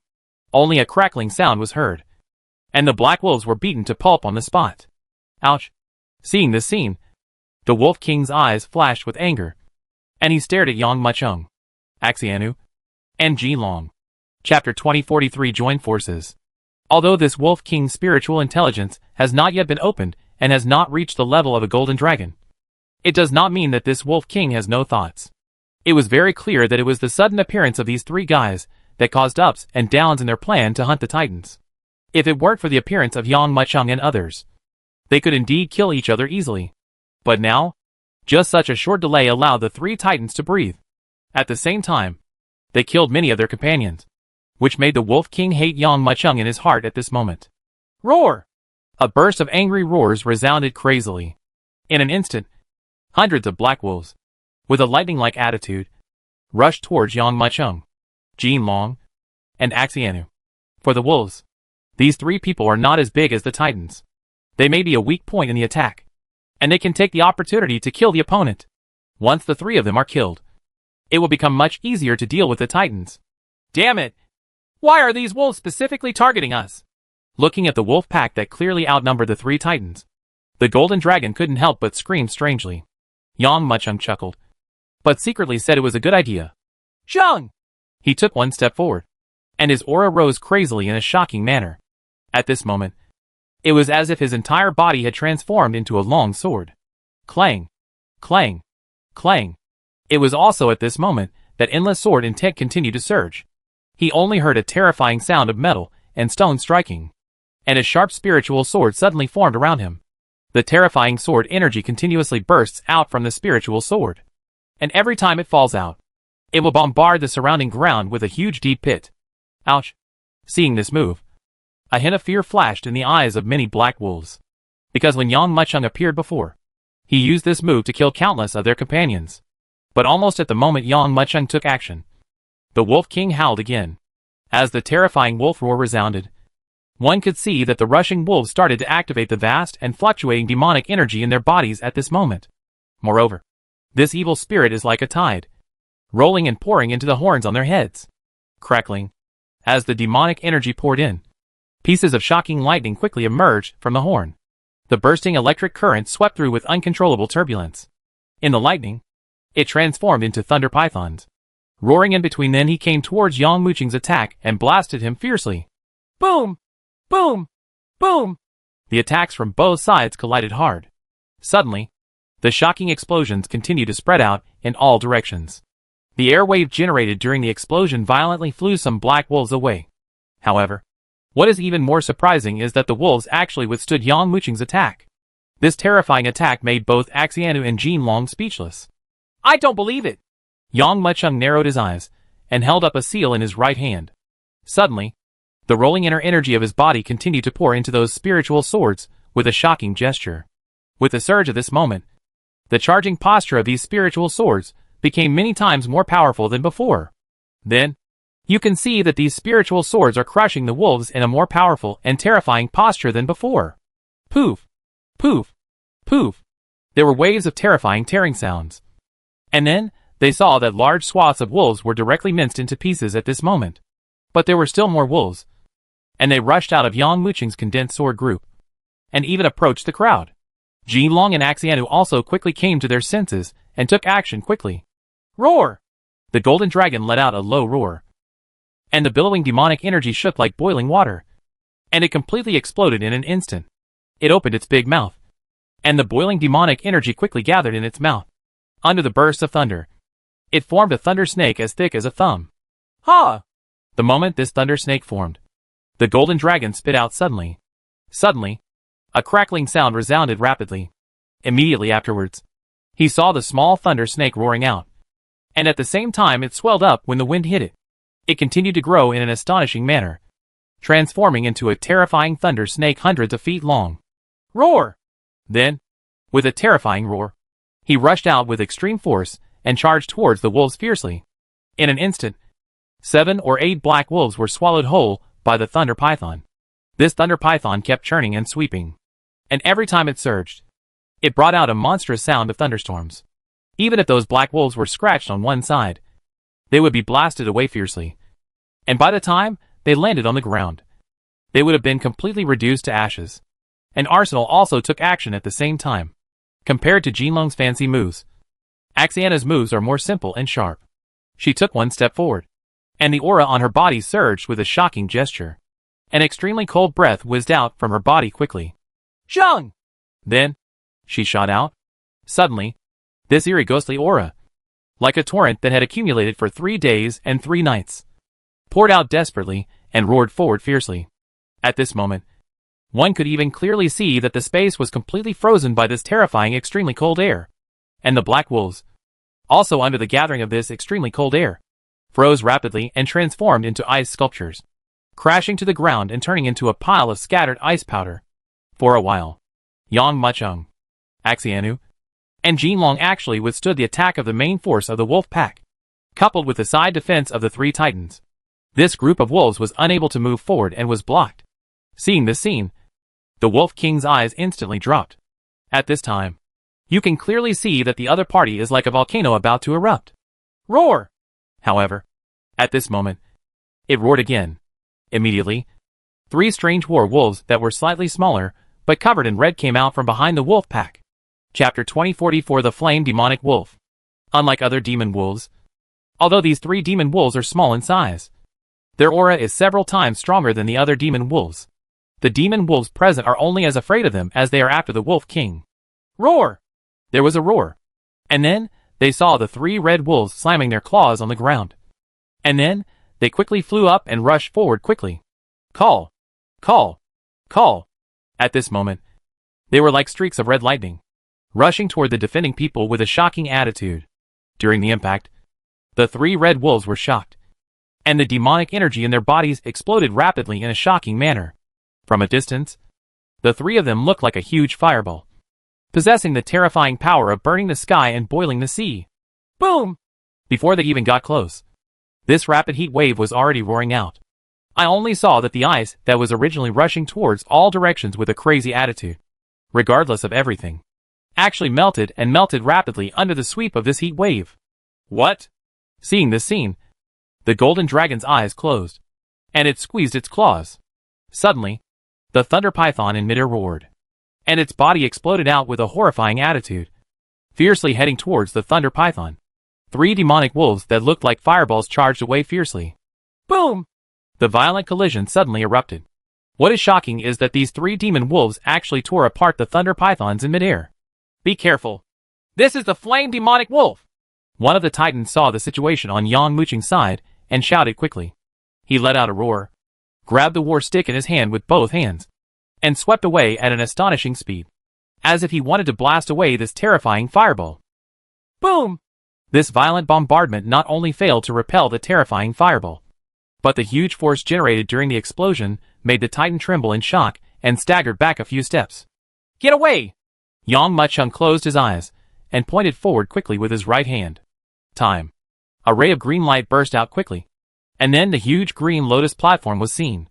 Only a crackling sound was heard, and the black wolves were beaten to pulp on the spot. Ouch! Seeing this scene, the Wolf King's eyes flashed with anger, and he stared at Yang Muchung, Axianu, and Ji Long. Chapter 2043 Join Forces. Although this Wolf King's spiritual intelligence has not yet been opened and has not reached the level of a golden dragon, it does not mean that this Wolf King has no thoughts. It was very clear that it was the sudden appearance of these three guys that caused ups and downs in their plan to hunt the titans. If it weren't for the appearance of Yang Muchung and others, they could indeed kill each other easily. But now, just such a short delay allowed the three titans to breathe. At the same time, they killed many of their companions, which made the Wolf King hate Yang Muchung in his heart at this moment. Roar! A burst of angry roars resounded crazily. In an instant, hundreds of black wolves, with a lightning-like attitude, rushed towards Yang Muchung, Jean Long, and Axianu. For the wolves, these three people are not as big as the titans. They may be a weak point in the attack, and they can take the opportunity to kill the opponent. Once the three of them are killed, it will become much easier to deal with the titans. Damn it! Why are these wolves specifically targeting us? Looking at the wolf pack that clearly outnumbered the three titans, the golden dragon couldn't help but scream strangely. Yang Muchung chuckled, but secretly said it was a good idea. Zheng! He took one step forward, and his aura rose crazily in a shocking manner. At this moment, it was as if his entire body had transformed into a long sword. Clang! Clang! Clang! It was also at this moment that endless sword intent continued to surge. He only heard a terrifying sound of metal and stone striking, and a sharp spiritual sword suddenly formed around him. The terrifying sword energy continuously bursts out from the spiritual sword, and every time it falls out, it will bombard the surrounding ground with a huge deep pit. Ouch! Seeing this move, a hint of fear flashed in the eyes of many black wolves, because when Yang Muchung appeared before, he used this move to kill countless of their companions. But almost at the moment Yang Muchung took action, the Wolf King howled again. As the terrifying wolf roar resounded, one could see that the rushing wolves started to activate the vast and fluctuating demonic energy in their bodies at this moment. Moreover, this evil spirit is like a tide, rolling and pouring into the horns on their heads. Crackling, as the demonic energy poured in, pieces of shocking lightning quickly emerged from the horn. The bursting electric current swept through with uncontrollable turbulence. In the lightning, it transformed into thunder pythons. Roaring in between, then he came towards Yang Muchung's attack and blasted him fiercely. Boom! Boom! Boom! The attacks from both sides collided hard. Suddenly, the shocking explosions continued to spread out in all directions. The air wave generated during the explosion violently flew some black wolves away. However, what is even more surprising is that the wolves actually withstood Yang Muchung's attack. This terrifying attack made both Axianu and Jean Long speechless. I don't believe it! Yang Muchung narrowed his eyes and held up a seal in his right hand. Suddenly, the rolling inner energy of his body continued to pour into those spiritual swords with a shocking gesture. With the surge of this moment, the charging posture of these spiritual swords became many times more powerful than before. Then, you can see that these spiritual swords are crushing the wolves in a more powerful and terrifying posture than before. Poof! Poof! Poof! There were waves of terrifying tearing sounds. And then, they saw that large swaths of wolves were directly minced into pieces at this moment. But there were still more wolves, and they rushed out of Yang Muchung's condensed sword group, and even approached the crowd. Jean Long and Axianu also quickly came to their senses and took action quickly. Roar! The golden dragon let out a low roar, and the billowing demonic energy shook like boiling water, and it completely exploded in an instant. It opened its big mouth, and the boiling demonic energy quickly gathered in its mouth. Under the bursts of thunder, it formed a thunder snake as thick as a thumb. Ha! The moment this thunder snake formed, the golden dragon spit out suddenly. Suddenly, a crackling sound resounded rapidly. Immediately afterwards, He saw the small thunder snake roaring out, and at the same time it swelled up when the wind hit it. It continued to grow in an astonishing manner, transforming into a terrifying thunder snake hundreds of feet long. Roar! Then, with a terrifying roar, he rushed out with extreme force and charged towards the wolves fiercely. In an instant, 7 or 8 black wolves were swallowed whole by the thunder python. This thunder python kept churning and sweeping, and every time it surged, it brought out a monstrous sound of thunderstorms. Even if those black wolves were scratched on one side, they would be blasted away fiercely, and by the time they landed on the ground, they would have been completely reduced to ashes. And Arsenal also took action at the same time. Compared to Jinlong's fancy moves, Axiana's moves are more simple and sharp. She took one step forward, and the aura on her body surged with a shocking gesture. An extremely cold breath whizzed out from her body quickly. Zhang! Then, she shot out. Suddenly, this eerie ghostly aura, like a torrent that had accumulated for 3 days and 3 nights, poured out desperately and roared forward fiercely. At this moment, one could even clearly see that the space was completely frozen by this terrifying extremely cold air. And the black wolves, also under the gathering of this extremely cold air, froze rapidly and transformed into ice sculptures, crashing to the ground and turning into a pile of scattered ice powder. For a while, Yang Mucheng, Axianu, and Jinlong actually withstood the attack of the main force of the wolf pack, coupled with the side defense of the 3 titans. This group of wolves was unable to move forward and was blocked. Seeing this scene, the Wolf King's eyes instantly dropped. At this time, you can clearly see that the other party is like a volcano about to erupt. Roar! However, at this moment, it roared again. Immediately, 3 strange war wolves that were slightly smaller, but covered in red came out from behind the wolf pack. Chapter 2044 The Flame Demonic Wolf. Unlike other demon wolves, although these 3 demon wolves are small in size, their aura is several times stronger than the other demon wolves. The demon wolves present are only as afraid of them as they are after the Wolf King. Roar! There was a roar. And then, they saw the 3 red wolves slamming their claws on the ground. And then, they quickly flew up and rushed forward quickly. Call! Call! Call! At this moment, they were like streaks of red lightning, rushing toward the defending people with a shocking attitude. During the impact, the 3 red wolves were shocked, and the demonic energy in their bodies exploded rapidly in a shocking manner. From a distance, the 3 of them looked like a huge fireball, possessing the terrifying power of burning the sky and boiling the sea. Boom! Before they even got close, this rapid heat wave was already roaring out. I only saw that the ice that was originally rushing towards all directions with a crazy attitude, regardless of everything, actually melted and melted rapidly under the sweep of this heat wave. What? Seeing this scene, the golden dragon's eyes closed, and it squeezed its claws. Suddenly, the thunder python in midair roared, and its body exploded out with a horrifying attitude, fiercely heading towards the thunder python. 3 demonic wolves that looked like fireballs charged away fiercely. Boom! The violent collision suddenly erupted. What is shocking is that these 3 demon wolves actually tore apart the thunder pythons in midair. Be careful. This is the flame demonic wolf! One of the titans saw the situation on Yang Mucheng's side and shouted quickly. He let out a roar, grabbed the war stick in his hand with both hands, and swept away at an astonishing speed, as if he wanted to blast away this terrifying fireball. Boom! This violent bombardment not only failed to repel the terrifying fireball, but the huge force generated during the explosion made the titan tremble in shock and staggered back a few steps. Get away! Yang Mucheng closed his eyes and pointed forward quickly with his right hand. Time. A ray of green light burst out quickly, and then the huge green lotus platform was seen,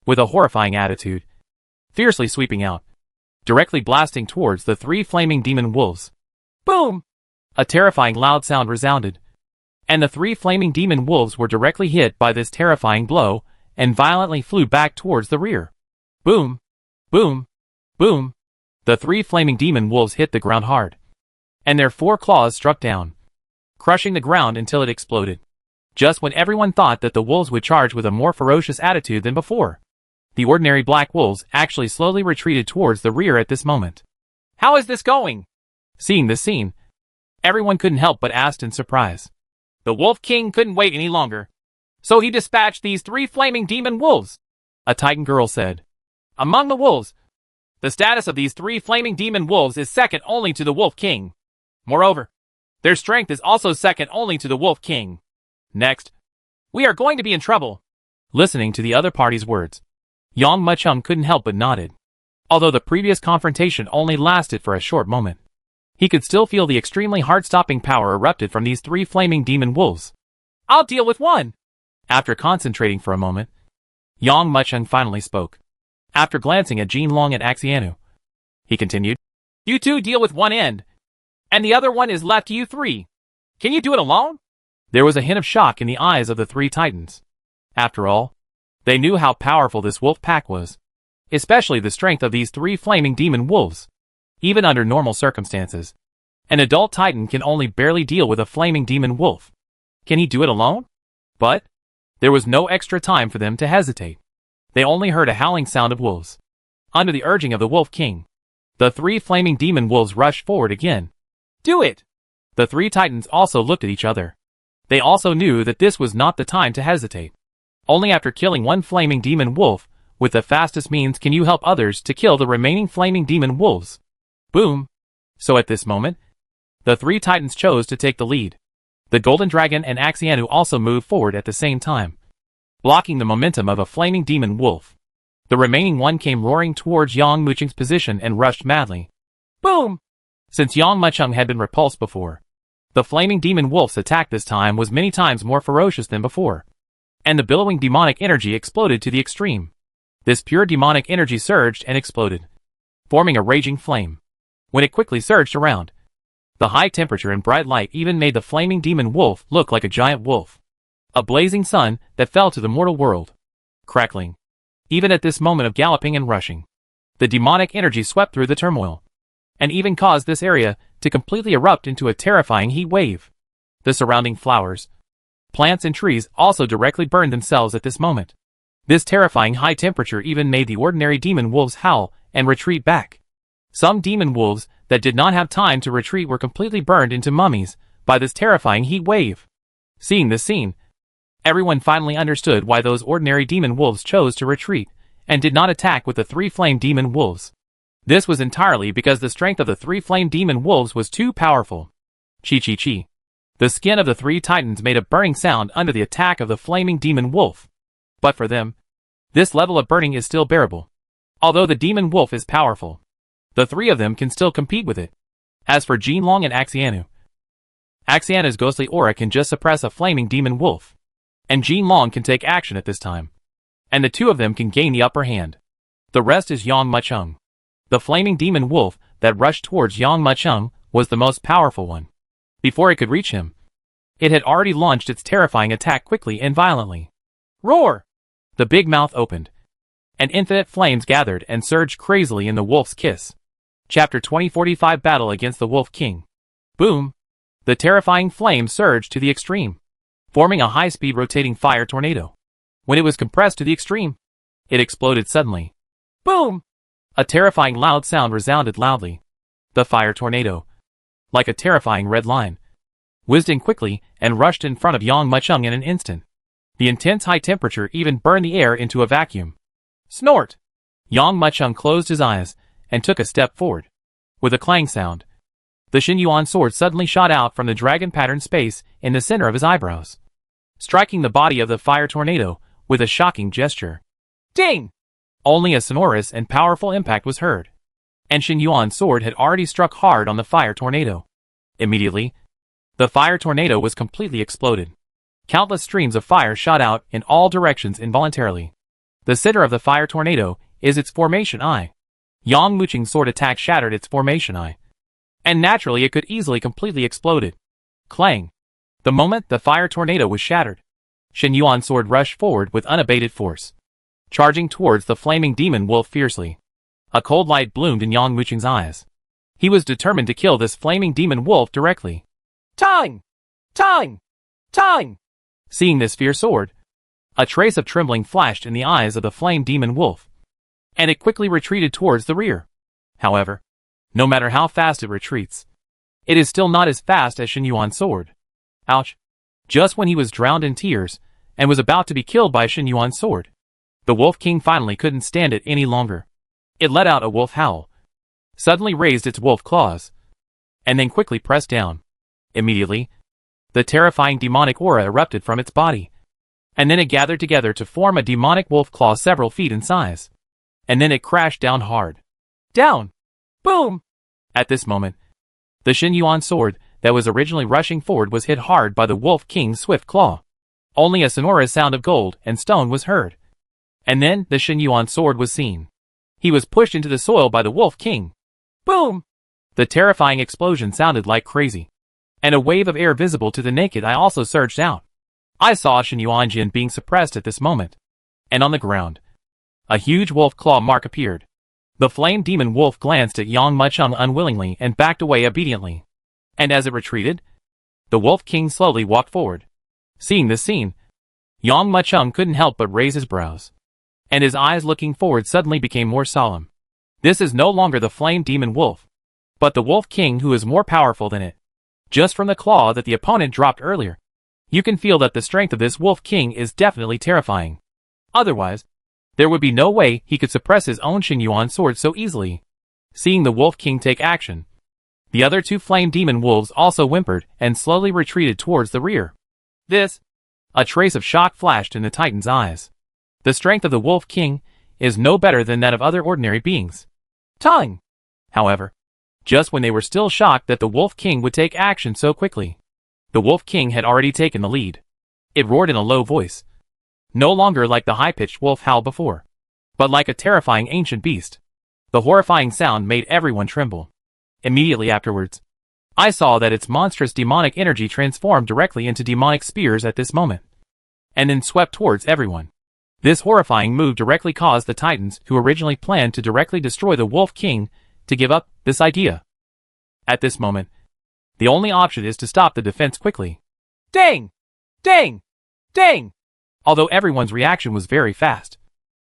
with a horrifying attitude, fiercely sweeping out, directly blasting towards the 3 flaming demon wolves. Boom! A terrifying loud sound resounded, and the 3 flaming demon wolves were directly hit by this terrifying blow and violently flew back towards the rear. Boom! Boom! Boom! The 3 flaming demon wolves hit the ground hard, and their 4 claws struck down, crushing the ground until it exploded. Just when everyone thought that the wolves would charge with a more ferocious attitude than before, the ordinary black wolves actually slowly retreated towards the rear at this moment. How is this going? Seeing this scene, everyone couldn't help but ask in surprise. The Wolf King couldn't wait any longer, so he dispatched these 3 flaming demon wolves, a Titan girl said. Among the wolves, the status of these 3 flaming demon wolves is second only to the Wolf King. Moreover, their strength is also second only to the Wolf King. Next, we are going to be in trouble. Listening to the other party's words, Yang Muchung couldn't help but nodded. Although the previous confrontation only lasted for a short moment, he could still feel the extremely heart-stopping power erupted from these three flaming demon wolves. I'll deal with one. After concentrating for a moment, Yang Muchung finally spoke. After glancing at Jinlong and Axianu, he continued, You two deal with one end, and the other one is left to you three. Can you do it alone? There was a hint of shock in the eyes of the three titans. After all, they knew how powerful this wolf pack was, especially the strength of these three flaming demon wolves. Even under normal circumstances, an adult titan can only barely deal with a flaming demon wolf. Can he do it alone? But there was no extra time for them to hesitate. They only heard a howling sound of wolves. Under the urging of the Wolf King, the three flaming demon wolves rushed forward again. Do it! The three titans also looked at each other. They also knew that this was not the time to hesitate. Only after killing one flaming demon wolf, with the fastest means can you help others to kill the remaining flaming demon wolves. Boom! So at this moment, the three titans chose to take the lead. The Golden Dragon and Axianu also moved forward at the same time, blocking the momentum of a flaming demon wolf. The remaining one came roaring towards Yang Muchung's position and rushed madly. Boom! Since Yang Muchung had been repulsed before, the flaming demon wolf's attack this time was many times more ferocious than before, and the billowing demonic energy exploded to the extreme. This pure demonic energy surged and exploded, forming a raging flame. When it quickly surged around, the high temperature and bright light even made the flaming demon wolf look like a giant wolf. A blazing sun that fell to the mortal world. Crackling. Even at this moment of galloping and rushing, the demonic energy swept through the turmoil, and even caused this area to completely erupt into a terrifying heat wave. The surrounding flowers, plants and trees also directly burned themselves at this moment. This terrifying high temperature even made the ordinary demon wolves howl and retreat back. Some demon wolves that did not have time to retreat were completely burned into mummies by this terrifying heat wave. Seeing this scene, everyone finally understood why those ordinary demon wolves chose to retreat and did not attack with the three flame demon wolves. This was entirely because the strength of the three flame demon wolves was too powerful. Chi. The skin of the three titans made a burning sound under the attack of the flaming demon wolf. But for them, this level of burning is still bearable. Although the demon wolf is powerful, the three of them can still compete with it. As for Jinlong and Axianu, Axiana's ghostly aura can just suppress a flaming demon wolf, and Jinlong can take action at this time, and the two of them can gain the upper hand. The rest is Yang Muchung. The flaming demon wolf that rushed towards Yang Muchung was the most powerful one. Before it could reach him, it had already launched its terrifying attack quickly and violently. Roar! The big mouth opened, and infinite flames gathered and surged crazily in the wolf's kiss. Chapter 2045 Battle against the Wolf King. Boom! The terrifying flame surged to the extreme, forming a high-speed rotating fire tornado. When it was compressed to the extreme, it exploded suddenly. Boom! A terrifying loud sound resounded loudly. The fire tornado, like a terrifying red line, whizzed in quickly and rushed in front of Yang Muchung in an instant. The intense high temperature even burned the air into a vacuum. Snort! Yang Muchung closed his eyes and took a step forward. With a clang sound, the Xinyuan sword suddenly shot out from the dragon-patterned space in the center of his eyebrows, striking the body of the fire tornado with a shocking gesture. Ding! Only a sonorous and powerful impact was heard, and Xinyuan's sword had already struck hard on the fire tornado. Immediately, the fire tornado was completely exploded. Countless streams of fire shot out in all directions involuntarily. The center of the fire tornado is its formation eye. Yang Muchung's sword attack shattered its formation eye, and naturally it could easily completely exploded. Clang! The moment the fire tornado was shattered, Xinyuan's sword rushed forward with unabated force, charging towards the flaming demon wolf fiercely. A cold light bloomed in Yang Muchung's eyes. He was determined to kill this flaming demon wolf directly. Time! Time! Time! Seeing this fierce sword, a trace of trembling flashed in the eyes of the flame demon wolf, and it quickly retreated towards the rear. However, no matter how fast it retreats, it is still not as fast as Xinyuan's sword. Ouch! Just when he was drowned in tears and was about to be killed by Xinyuan's sword, the Wolf King finally couldn't stand it any longer. It let out a wolf howl, suddenly raised its wolf claws, and then quickly pressed down. Immediately, the terrifying demonic aura erupted from its body, and then it gathered together to form a demonic wolf claw several feet in size. And then it crashed down hard. Down! Boom! At this moment, the Shen Yuan sword that was originally rushing forward was hit hard by the Wolf King's swift claw. Only a sonorous sound of gold and stone was heard. And then the Shen Yuan sword was seen. He was pushed into the soil by the Wolf King. Boom! The terrifying explosion sounded like crazy, and a wave of air visible to the naked eye also surged out. I saw Shen Yuanjin being suppressed at this moment. And on the ground, a huge wolf claw mark appeared. The flame demon wolf glanced at Yang Mucheng unwillingly and backed away obediently. And as it retreated, the Wolf King slowly walked forward. Seeing this scene, Yang Mucheng couldn't help but raise his brows, and his eyes looking forward suddenly became more solemn. This is no longer the flame demon wolf, but the Wolf King who is more powerful than it. Just from the claw that the opponent dropped earlier, you can feel that the strength of this Wolf King is definitely terrifying. Otherwise, there would be no way he could suppress his own Shen Yuan sword so easily. Seeing the Wolf King take action, the other two flame demon wolves also whimpered and slowly retreated towards the rear. A trace of shock flashed in the Titan's eyes. The strength of the Wolf King is no better than that of other ordinary beings. Tongue! However, just when they were still shocked that the Wolf King would take action so quickly, the Wolf King had already taken the lead. It roared in a low voice, no longer like the high-pitched wolf howl before, but like a terrifying ancient beast. The horrifying sound made everyone tremble. Immediately afterwards, I saw that its monstrous demonic energy transformed directly into demonic spears at this moment, and then swept towards everyone. This horrifying move directly caused the Titans who originally planned to directly destroy the Wolf King to give up this idea. At this moment, the only option is to stop the defense quickly. Dang! Dang! Dang! Although everyone's reaction was very fast,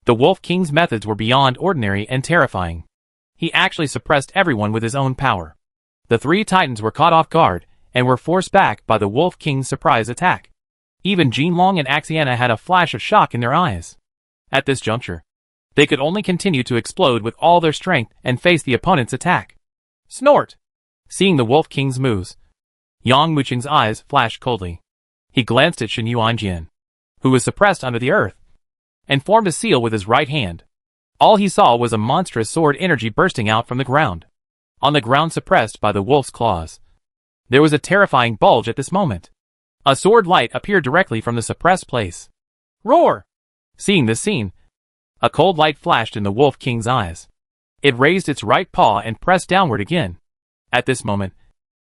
the Wolf King's methods were beyond ordinary and terrifying. He actually suppressed everyone with his own power. The three Titans were caught off guard and were forced back by the Wolf King's surprise attack. Even Jinlong and Axiana had a flash of shock in their eyes. At this juncture, they could only continue to explode with all their strength and face the opponent's attack. Snort! Seeing the Wolf King's moves, Yang Mucheng's eyes flashed coldly. He glanced at Shen Yuanjian, who was suppressed under the earth, and formed a seal with his right hand. All he saw was a monstrous sword energy bursting out from the ground. On the ground suppressed by the wolf's claws, there was a terrifying bulge at this moment. A sword light appeared directly from the suppressed place. Roar! Seeing this scene, a cold light flashed in the Wolf King's eyes. It raised its right paw and pressed downward again. At this moment,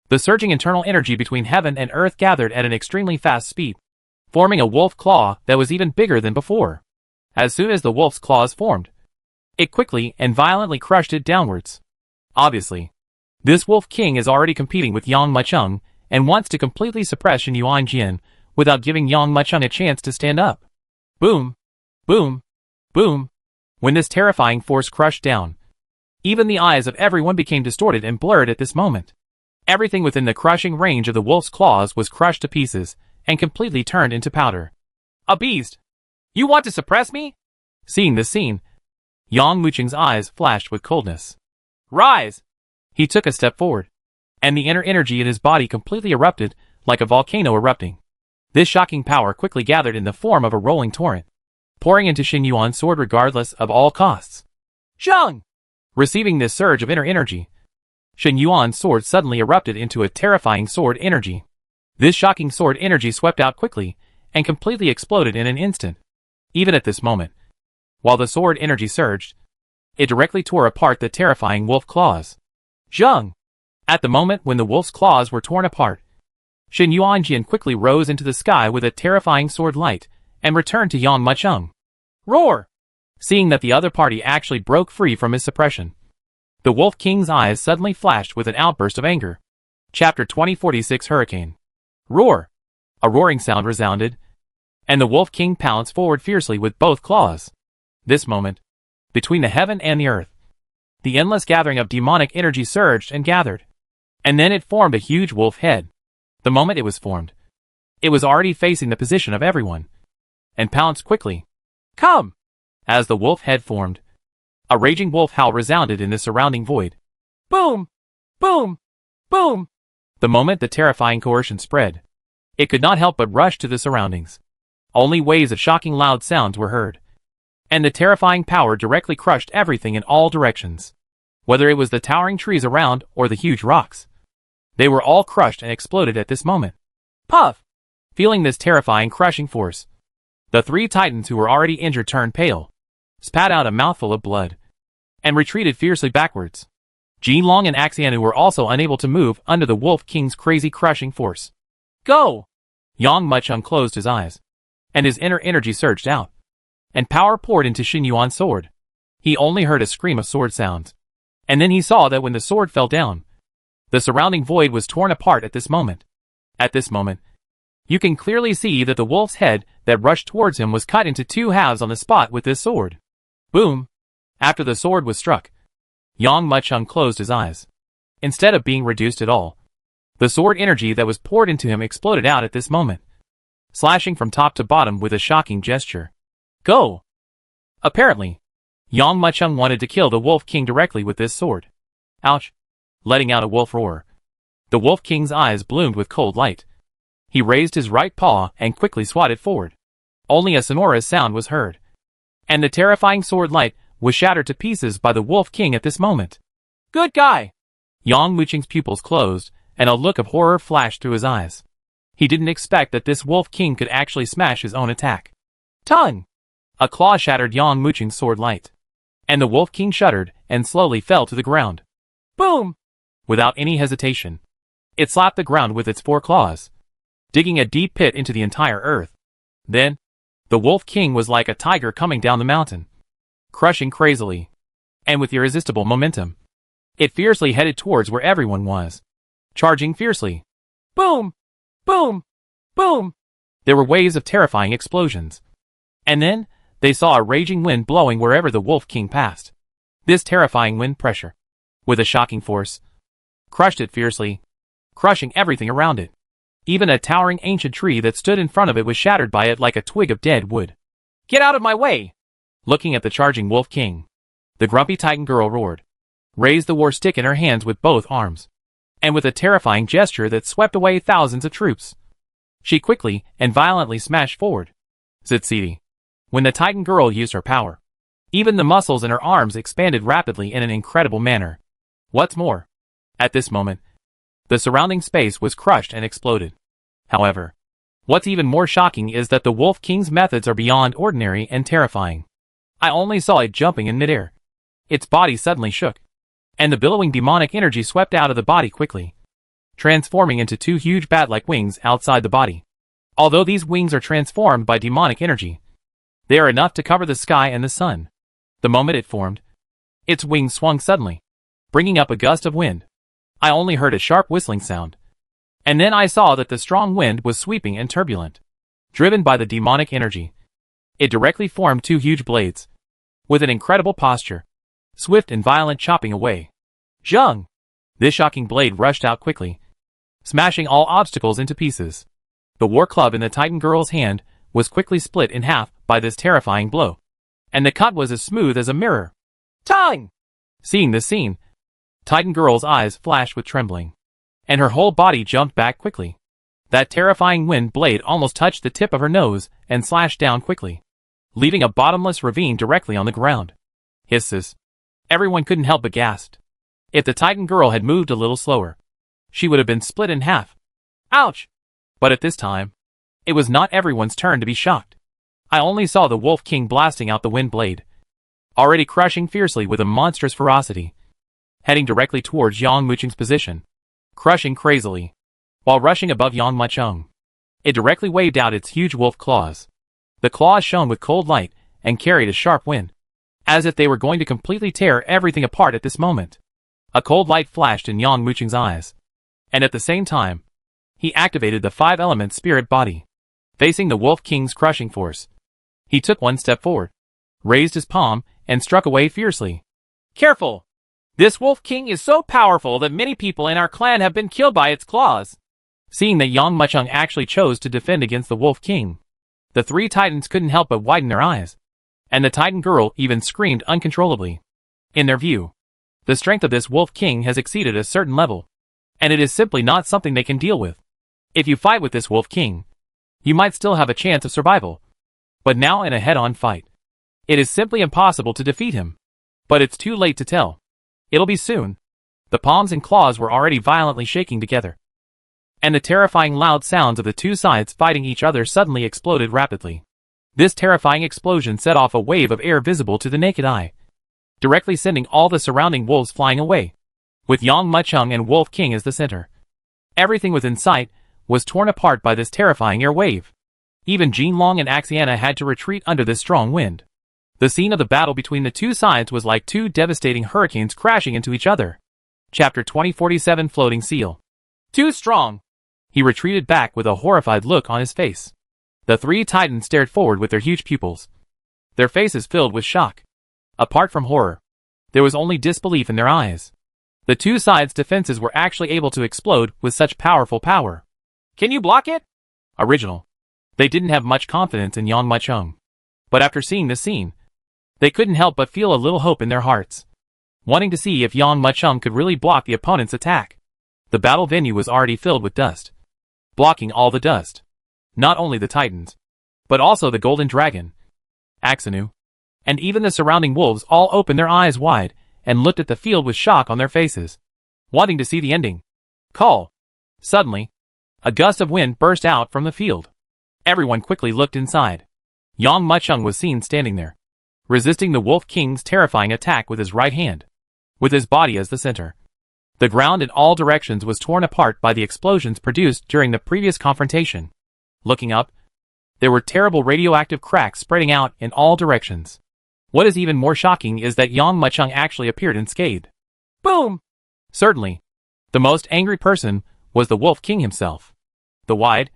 the surging internal energy between heaven and earth gathered at an extremely fast speed, forming a wolf claw that was even bigger than before. As soon as the wolf's claws formed, it quickly and violently crushed it downwards. Obviously, this Wolf King is already competing with Yang Mucheng and wants to completely suppress Shen Yuanjin without giving Yang Mucheng a chance to stand up. Boom! Boom! Boom! When this terrifying force crushed down, even the eyes of everyone became distorted and blurred at this moment. Everything within the crushing range of the wolf's claws was crushed to pieces and completely turned into powder. A beast! You want to suppress me? Seeing this scene, Yang Mucheng's eyes flashed with coldness. Rise! He took a step forward, and the inner energy in his body completely erupted like a volcano erupting. This shocking power quickly gathered in the form of a rolling torrent, pouring into Shen Yuan's sword regardless of all costs. Zheng! Receiving this surge of inner energy, Shen Yuan's sword suddenly erupted into a terrifying sword energy. This shocking sword energy swept out quickly and completely exploded in an instant. Even at this moment, while the sword energy surged, it directly tore apart the terrifying wolf claws. Zheng! At the moment when the wolf's claws were torn apart, Shen Yuanjian quickly rose into the sky with a terrifying sword light and returned to Yang Mucheng. Roar! Seeing that the other party actually broke free from his suppression, the Wolf King's eyes suddenly flashed with an outburst of anger. Chapter 2046 Hurricane. Roar! A roaring sound resounded, and the Wolf King pounced forward fiercely with both claws. This moment, between the heaven and the earth, the endless gathering of demonic energy surged and gathered, and then it formed a huge wolf head. The moment it was formed, it was already facing the position of everyone, and pounced quickly. Come! As the wolf head formed, a raging wolf howl resounded in the surrounding void. Boom! Boom! Boom! The moment the terrifying coercion spread, it could not help but rush to the surroundings. Only waves of shocking loud sounds were heard, and the terrifying power directly crushed everything in all directions. Whether it was the towering trees around or the huge rocks, they were all crushed and exploded at this moment. Puff! Feeling this terrifying crushing force, the three titans who were already injured turned pale, spat out a mouthful of blood, and retreated fiercely backwards. Jinlong and Axianu were also unable to move under the Wolf King's crazy crushing force. Go! Yang Muchung closed his eyes, and his inner energy surged out, and power poured into Xin Yuan's sword. He only heard a scream of sword sounds, and then he saw that when the sword fell down, the surrounding void was torn apart at this moment. At this moment, you can clearly see that the wolf's head that rushed towards him was cut into two halves on the spot with this sword. Boom! After the sword was struck, Yang Muchung closed his eyes. Instead of being reduced at all, the sword energy that was poured into him exploded out at this moment, slashing from top to bottom with a shocking gesture. Go! Apparently, Yang Muchung wanted to kill the Wolf King directly with this sword. Ouch! Letting out a wolf roar, the Wolf King's eyes bloomed with cold light. He raised his right paw and quickly swatted forward. Only a sonorous sound was heard, and the terrifying sword light was shattered to pieces by the Wolf King at this moment. Good guy! Yang Muchung's pupils closed, and a look of horror flashed through his eyes. He didn't expect that this Wolf King could actually smash his own attack. Tongue! A claw shattered Yang Muchung's sword light, and the Wolf King shuddered and slowly fell to the ground. Boom! Without any hesitation, it slapped the ground with its four claws, digging a deep pit into the entire earth. Then, the Wolf King was like a tiger coming down the mountain, crushing crazily, and with irresistible momentum, it fiercely headed towards where everyone was, charging fiercely. Boom! Boom! Boom! There were waves of terrifying explosions, and then they saw a raging wind blowing wherever the Wolf King passed. This terrifying wind pressure, with a shocking force, crushed it fiercely, crushing everything around it. Even a towering ancient tree that stood in front of it was shattered by it like a twig of dead wood. Get out of my way! Looking at the charging Wolf King, the grumpy Titan girl roared, raised the war stick in her hands with both arms, and with a terrifying gesture that swept away thousands of troops, she quickly and violently smashed forward. Zitsidi. When the Titan girl used her power, even the muscles in her arms expanded rapidly in an incredible manner. What's more, at this moment, the surrounding space was crushed and exploded. However, what's even more shocking is that the Wolf King's methods are beyond ordinary and terrifying. I only saw it jumping in midair. Its body suddenly shook, and the billowing demonic energy swept out of the body quickly, transforming into two huge bat-like wings outside the body. Although these wings are transformed by demonic energy, they are enough to cover the sky and the sun. The moment it formed, its wings swung suddenly, bringing up a gust of wind. I only heard a sharp whistling sound, and then I saw that the strong wind was sweeping and turbulent, driven by the demonic energy. It directly formed two huge blades, with an incredible posture, swift and violent chopping away. Zheng! This shocking blade rushed out quickly, smashing all obstacles into pieces. The war club in the Titan girl's hand was quickly split in half by this terrifying blow, and the cut was as smooth as a mirror. Tongue! Seeing this scene, Titan girl's eyes flashed with trembling, and her whole body jumped back quickly. That terrifying wind blade almost touched the tip of her nose and slashed down quickly, leaving a bottomless ravine directly on the ground. Hisses. Everyone couldn't help but gasp. If the Titan girl had moved a little slower, she would have been split in half. Ouch! But at this time, it was not everyone's turn to be shocked. I only saw the Wolf King blasting out the wind blade, already crushing fiercely with a monstrous ferocity, heading directly towards Yang Muchung's position, crushing crazily, while rushing above Yang Muchung. It directly waved out its huge wolf claws. The claws shone with cold light and carried a sharp wind, as if they were going to completely tear everything apart at this moment. A cold light flashed in Yang Muchung's eyes, and at the same time, he activated the five-element spirit body. Facing the Wolf King's crushing force, he took one step forward, raised his palm, and struck away fiercely. Careful! This Wolf King is so powerful that many people in our clan have been killed by its claws. Seeing that Yang Muchung actually chose to defend against the Wolf King, the three titans couldn't help but widen their eyes, and the Titan girl even screamed uncontrollably. In their view, the strength of this Wolf King has exceeded a certain level, and it is simply not something they can deal with. If you fight with this Wolf King, you might still have a chance of survival. But now in a head-on fight, it is simply impossible to defeat him. But it's too late to tell. It'll be soon. The palms and claws were already violently shaking together, and the terrifying loud sounds of the two sides fighting each other suddenly exploded rapidly. This terrifying explosion set off a wave of air visible to the naked eye, directly sending all the surrounding wolves flying away, with Yang Mucheng and Wolf King as the center. Everything within sight was torn apart by this terrifying air wave. Even Jinlong and Axiana had to retreat under this strong wind. The scene of the battle between the two sides was like two devastating hurricanes crashing into each other. Chapter 2047 Floating Seal. Too strong! He retreated back with a horrified look on his face. The three titans stared forward with their huge pupils, their faces filled with shock. Apart from horror, there was only disbelief in their eyes. The two sides' defenses were actually able to explode with such powerful power. Can you block it? Original. They didn't have much confidence in Yang Mucheng. But after seeing the scene, they couldn't help but feel a little hope in their hearts, wanting to see if Yang Mucheng could really block the opponent's attack. The battle venue was already filled with dust, blocking all the dust. Not only the titans, but also the golden dragon, Axanu, and even the surrounding wolves all opened their eyes wide and looked at the field with shock on their faces, wanting to see the ending. Call. Suddenly, a gust of wind burst out from the field. Everyone quickly looked inside. Yang Mucheng was seen standing there, resisting the Wolf King's terrifying attack with his right hand, with his body as the center. The ground in all directions was torn apart by the explosions produced during the previous confrontation. Looking up, there were terrible radioactive cracks spreading out in all directions. What is even more shocking is that Yang Mucheng actually appeared unscathed. Boom! Certainly, the most angry person was the Wolf King himself. The wide,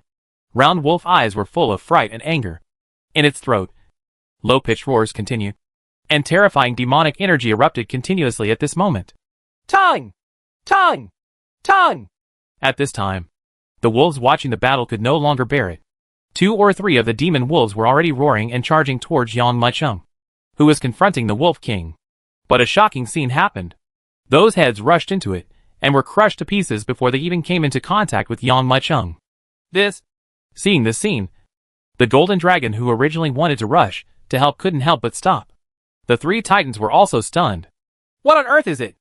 round wolf eyes were full of fright and anger. In its throat, low-pitched roars continued, and terrifying demonic energy erupted continuously at this moment. Tongue! Tongue! Tongue! At this time, the wolves watching the battle could no longer bear it. 2 or 3 of the demon wolves were already roaring and charging towards Yang Mucheng, who was confronting the Wolf King. But a shocking scene happened. Those heads rushed into it, and were crushed to pieces before they even came into contact with Yang Mucheng. Seeing this scene, the golden dragon who originally wanted to rush to help couldn't help but stop. The 3 titans were also stunned. What on earth is it?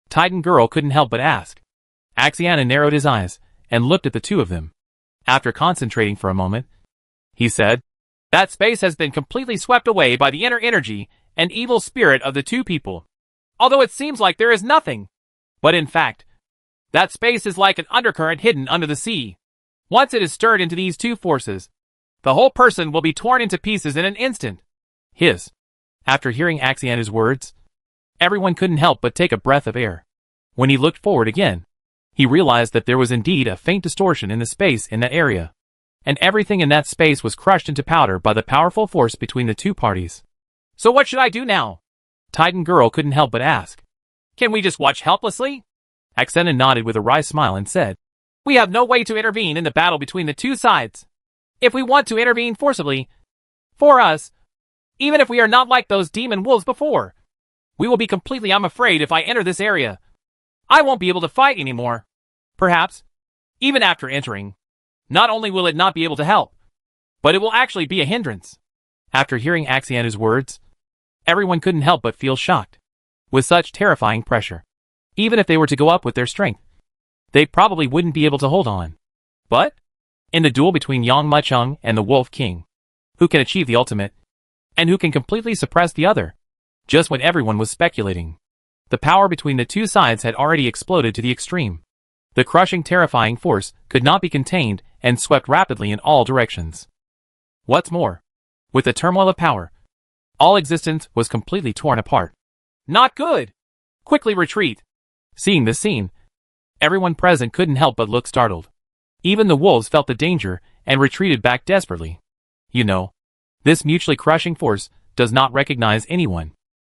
Titan Girl couldn't help but ask. Axiana narrowed his eyes and looked at the two of them. After concentrating for a moment, he said, that space has been completely swept away by the inner energy and evil spirit of the two people. Although it seems like there is nothing. But in fact, that space is like an undercurrent hidden under the sea. Once it is stirred into these two forces, the whole person will be torn into pieces in an instant. After hearing Axiana's words, everyone couldn't help but take a breath of air. When he looked forward again, he realized that there was indeed a faint distortion in the space in that area, and everything in that space was crushed into powder by the powerful force between the two parties. So what should I do now? Titan Girl couldn't help but ask. Can we just watch helplessly? Axiana nodded with a wry smile and said, we have no way to intervene in the battle between the two sides. If we want to intervene forcibly, for us, even if we are not like those demon wolves before, we will be completely, I'm afraid, if I enter this area. I won't be able to fight anymore. Perhaps, even after entering, not only will it not be able to help, but it will actually be a hindrance. After hearing Axiana's words, everyone couldn't help but feel shocked. With such terrifying pressure, even if they were to go up with their strength, they probably wouldn't be able to hold on. But, in the duel between Yang Mucheng and the Wolf King, who can achieve the ultimate, and who can completely suppress the other? Just when everyone was speculating, the power between the two sides had already exploded to the extreme. The crushing, terrifying force could not be contained and swept rapidly in all directions. What's more, with the turmoil of power, all existence was completely torn apart. Not good! Quickly retreat! Seeing this scene, everyone present couldn't help but look startled. Even the wolves felt the danger and retreated back desperately. This mutually crushing force does not recognize anyone.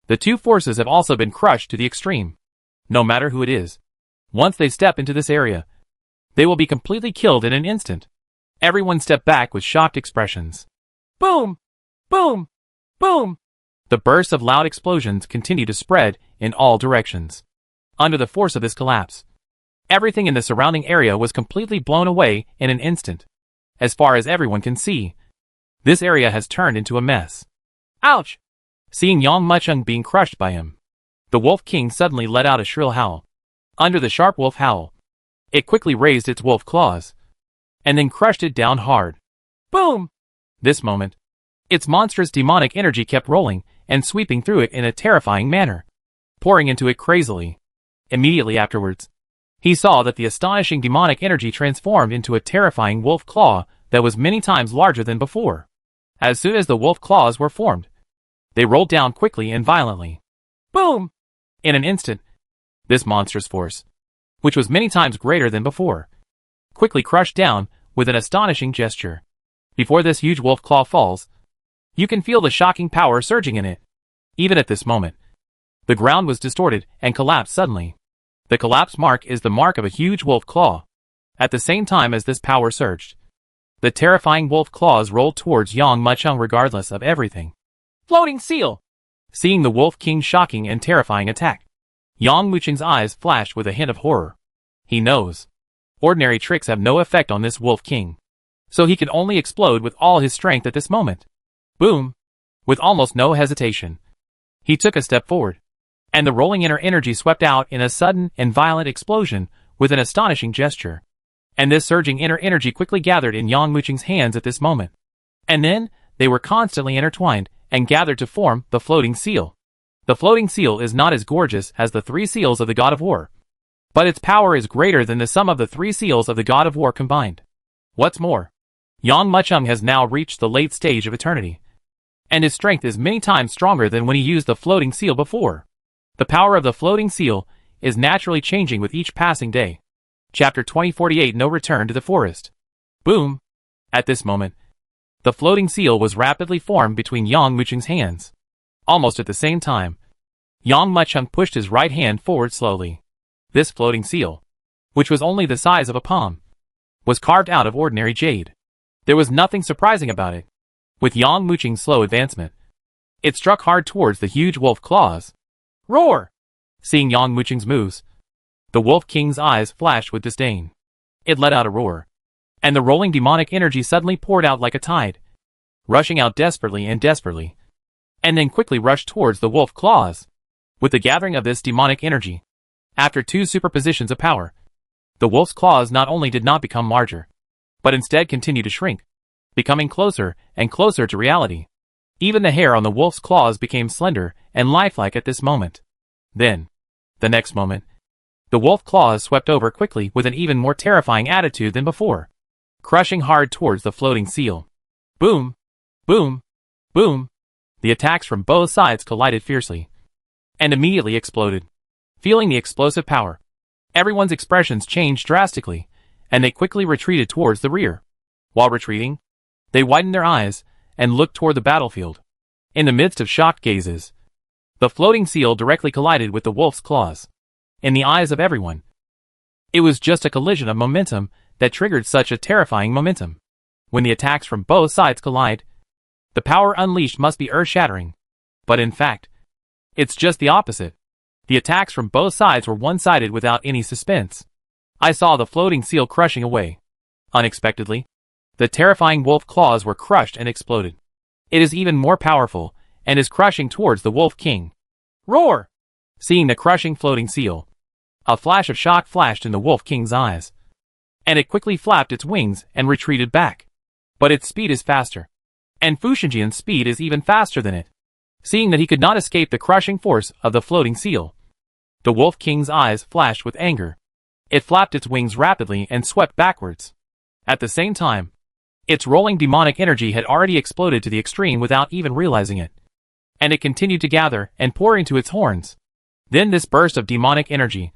The two forces have also been crushed to the extreme. No matter who it is, once they step into this area, they will be completely killed in an instant. Everyone stepped back with shocked expressions. Boom! Boom! Boom! The bursts of loud explosions continue to spread in all directions. Under the force of this collapse, Everything in the surrounding area was completely blown away in an instant. As far as everyone can see, this area has turned into a mess. Ouch! Seeing Yang Mucheng being crushed by him, the Wolf King suddenly let out a shrill howl. Under the sharp wolf howl, it quickly raised its wolf claws, and then crushed it down hard. Boom! This moment, its monstrous demonic energy kept rolling and sweeping through it in a terrifying manner, pouring into it crazily. Immediately afterwards, he saw that the astonishing demonic energy transformed into a terrifying wolf claw that was many times larger than before. As soon as the wolf claws were formed, they rolled down quickly and violently. Boom! In an instant, this monstrous force, which was many times greater than before, quickly crushed down with an astonishing gesture. Before this huge wolf claw falls, you can feel the shocking power surging in it. Even at this moment, the ground was distorted and collapsed suddenly. The collapse mark is the mark of a huge wolf claw. At the same time as this power surged, the terrifying wolf claws rolled towards Yang Mucheng regardless of everything. Floating seal! Seeing the Wolf King's shocking and terrifying attack, Yang Mucheng's eyes flashed with a hint of horror. He knows ordinary tricks have no effect on this Wolf King, so he can only explode with all his strength at this moment. Boom! With almost no hesitation, he took a step forward, and the rolling inner energy swept out in a sudden and violent explosion with an astonishing gesture. And this surging inner energy quickly gathered in Yang Mucheng's hands at this moment. And then, they were constantly intertwined and gathered to form the floating seal. The floating seal is not as gorgeous as the 3 seals of the God of War, but its power is greater than the sum of the 3 seals of the God of War combined. What's more, Yang Mucheng has now reached the late stage of eternity, and his strength is many times stronger than when he used the floating seal before. The power of the floating seal is naturally changing with each passing day. Chapter 2048 No Return to the Forest. Boom! At this moment, the floating seal was rapidly formed between Yang Mucheng's hands. Almost at the same time, Yang Mucheng pushed his right hand forward slowly. This floating seal, which was only the size of a palm, was carved out of ordinary jade. There was nothing surprising about it. With Yang Mucheng's slow advancement, it struck hard towards the huge wolf claws. Roar! Seeing Yang Mucheng's moves, the Wolf King's eyes flashed with disdain. It let out a roar, and the rolling demonic energy suddenly poured out like a tide, rushing out desperately, and then quickly rushed towards the wolf claws. With the gathering of this demonic energy, after 2 superpositions of power, the wolf's claws not only did not become larger, but instead continued to shrink, becoming closer and closer to reality. Even the hair on the wolf's claws became slender and lifelike at this moment. Then, the next moment, the wolf claws swept over quickly with an even more terrifying attitude than before, crushing hard towards the floating seal. Boom! Boom! Boom! The attacks from both sides collided fiercely, and immediately exploded. Feeling the explosive power, everyone's expressions changed drastically, and they quickly retreated towards the rear. While retreating, they widened their eyes and looked toward the battlefield. In the midst of shocked gazes, the floating seal directly collided with the wolf's claws. In the eyes of everyone, it was just a collision of momentum that triggered such a terrifying momentum. When the attacks from both sides collide, the power unleashed must be earth-shattering. But in fact, it's just the opposite. The attacks from both sides were one-sided without any suspense. I saw the floating seal crushing away. Unexpectedly, the terrifying wolf claws were crushed and exploded. It is even more powerful, and is crushing towards the Wolf King. Roar! Seeing the crushing floating seal, a flash of shock flashed in the Wolf King's eyes, and it quickly flapped its wings and retreated back. But its speed is faster, and Fu Xinjian's speed is even faster than it. Seeing that he could not escape the crushing force of the floating seal, the Wolf King's eyes flashed with anger. It flapped its wings rapidly and swept backwards. At the same time, its rolling demonic energy had already exploded to the extreme without even realizing it, and it continued to gather and pour into its horns. Then this burst of demonic energy,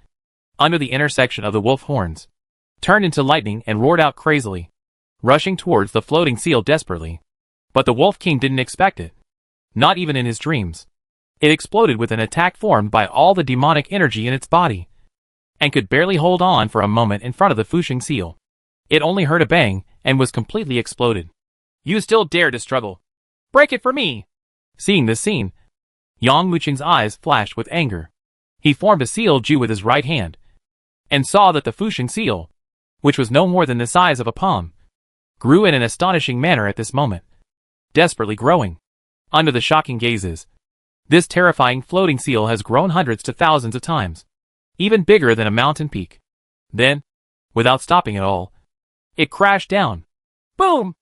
under the intersection of the wolf horns, turned into lightning and roared out crazily, rushing towards the floating seal desperately. But the Wolf King didn't expect it. Not even in his dreams. It exploded with an attack formed by all the demonic energy in its body, and could barely hold on for a moment in front of the Fusheng seal. It only heard a bang, and was completely exploded. You still dare to struggle? Break it for me! Seeing this scene, Yang Mucheng's eyes flashed with anger. He formed a seal Ju with his right hand, and saw that the Fusheng seal, which was no more than the size of a palm, grew in an astonishing manner at this moment. Desperately growing. Under the shocking gazes, this terrifying floating seal has grown hundreds to thousands of times, even bigger than a mountain peak. Then, without stopping at all, it crashed down. Boom!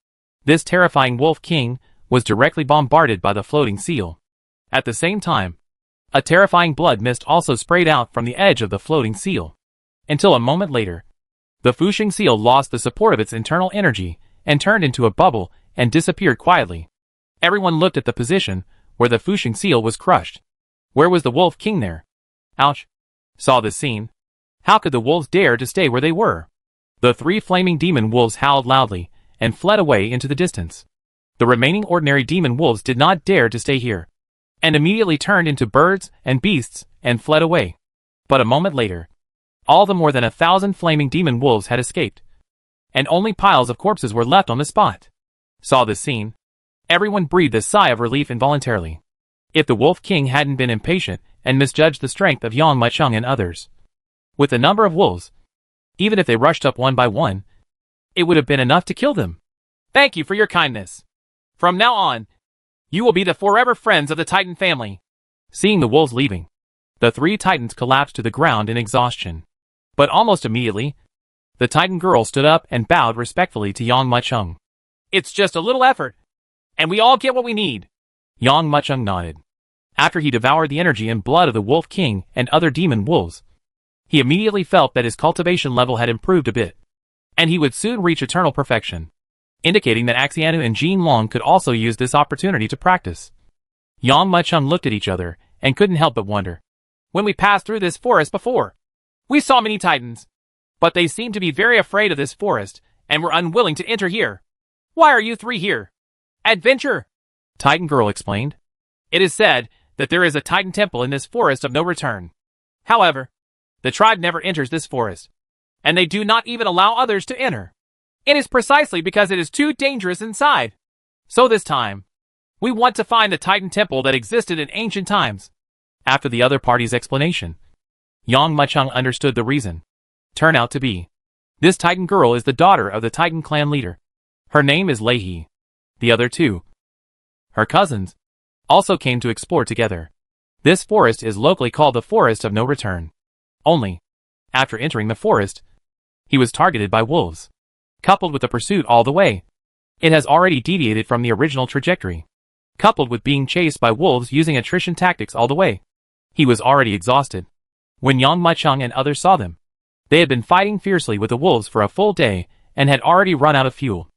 This terrifying Wolf King was directly bombarded by the floating seal. At the same time, a terrifying blood mist also sprayed out from the edge of the floating seal. Until a moment later, the Fusheng seal lost the support of its internal energy and turned into a bubble and disappeared quietly. Everyone looked at the position where the Fusheng seal was crushed. Where was the Wolf King there? Ouch! Saw this scene. How could the wolves dare to stay where they were? The 3 flaming demon wolves howled loudly and fled away into the distance. The remaining ordinary demon wolves did not dare to stay here, and immediately turned into birds and beasts and fled away. But a moment later, all the more than 1,000 flaming demon wolves had escaped, and only piles of corpses were left on the spot. Saw this scene. Everyone breathed a sigh of relief involuntarily. If the Wolf King hadn't been impatient and misjudged the strength of Yang Maicheng and others, with the number of wolves, even if they rushed up one by one, it would have been enough to kill them. Thank you for your kindness. From now on, you will be the forever friends of the Titan family. Seeing the wolves leaving, the 3 Titans collapsed to the ground in exhaustion. But almost immediately, the Titan girl stood up and bowed respectfully to Yang Maicheng. It's just a little effort, and we all get what we need. Yang Maicheng nodded. After he devoured the energy and blood of the Wolf King and other demon wolves, he immediately felt that his cultivation level had improved a bit, and he would soon reach eternal perfection, indicating that Xianu and Jin Long could also use this opportunity to practice. Yang Maicheng looked at each other and couldn't help but wonder. When we passed through this forest before, we saw many Titans, but they seemed to be very afraid of this forest and were unwilling to enter here. Why are you 3 here? Adventure! Titan girl explained. It is said that there is a Titan temple in this forest of no return. However, the tribe never enters this forest, and they do not even allow others to enter. It is precisely because it is too dangerous inside. So this time, we want to find the Titan temple that existed in ancient times. After the other party's explanation, Yang Maicheng understood the reason. Turned out to be, this Titan girl is the daughter of the Titan clan leader. Her name is Lei He. The other 2, her cousins, also came to explore together. This forest is locally called the Forest of No Return. Only, after entering the forest, he was targeted by wolves. Coupled with the pursuit all the way, it has already deviated from the original trajectory. Coupled with being chased by wolves using attrition tactics all the way, he was already exhausted. When Yang Maicheng and others saw them, they had been fighting fiercely with the wolves for a full day and had already run out of fuel.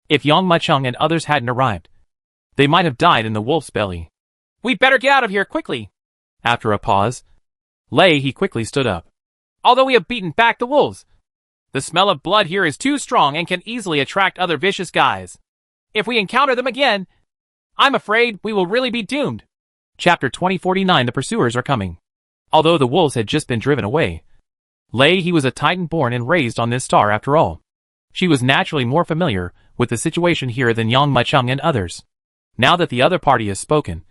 If Yang Maicheng and others hadn't arrived, they might have died in the wolf's belly. We better get out of here quickly. After a pause, Lei He quickly stood up. Although we have beaten back the wolves, the smell of blood here is too strong and can easily attract other vicious guys. If we encounter them again, I'm afraid we will really be doomed. Chapter 2049. The pursuers are coming. Although the wolves had just been driven away, Lei He was a Titan born and raised on this star after all. She was naturally more familiar with the situation here than Yang Maicheng and others. Now that the other party has spoken,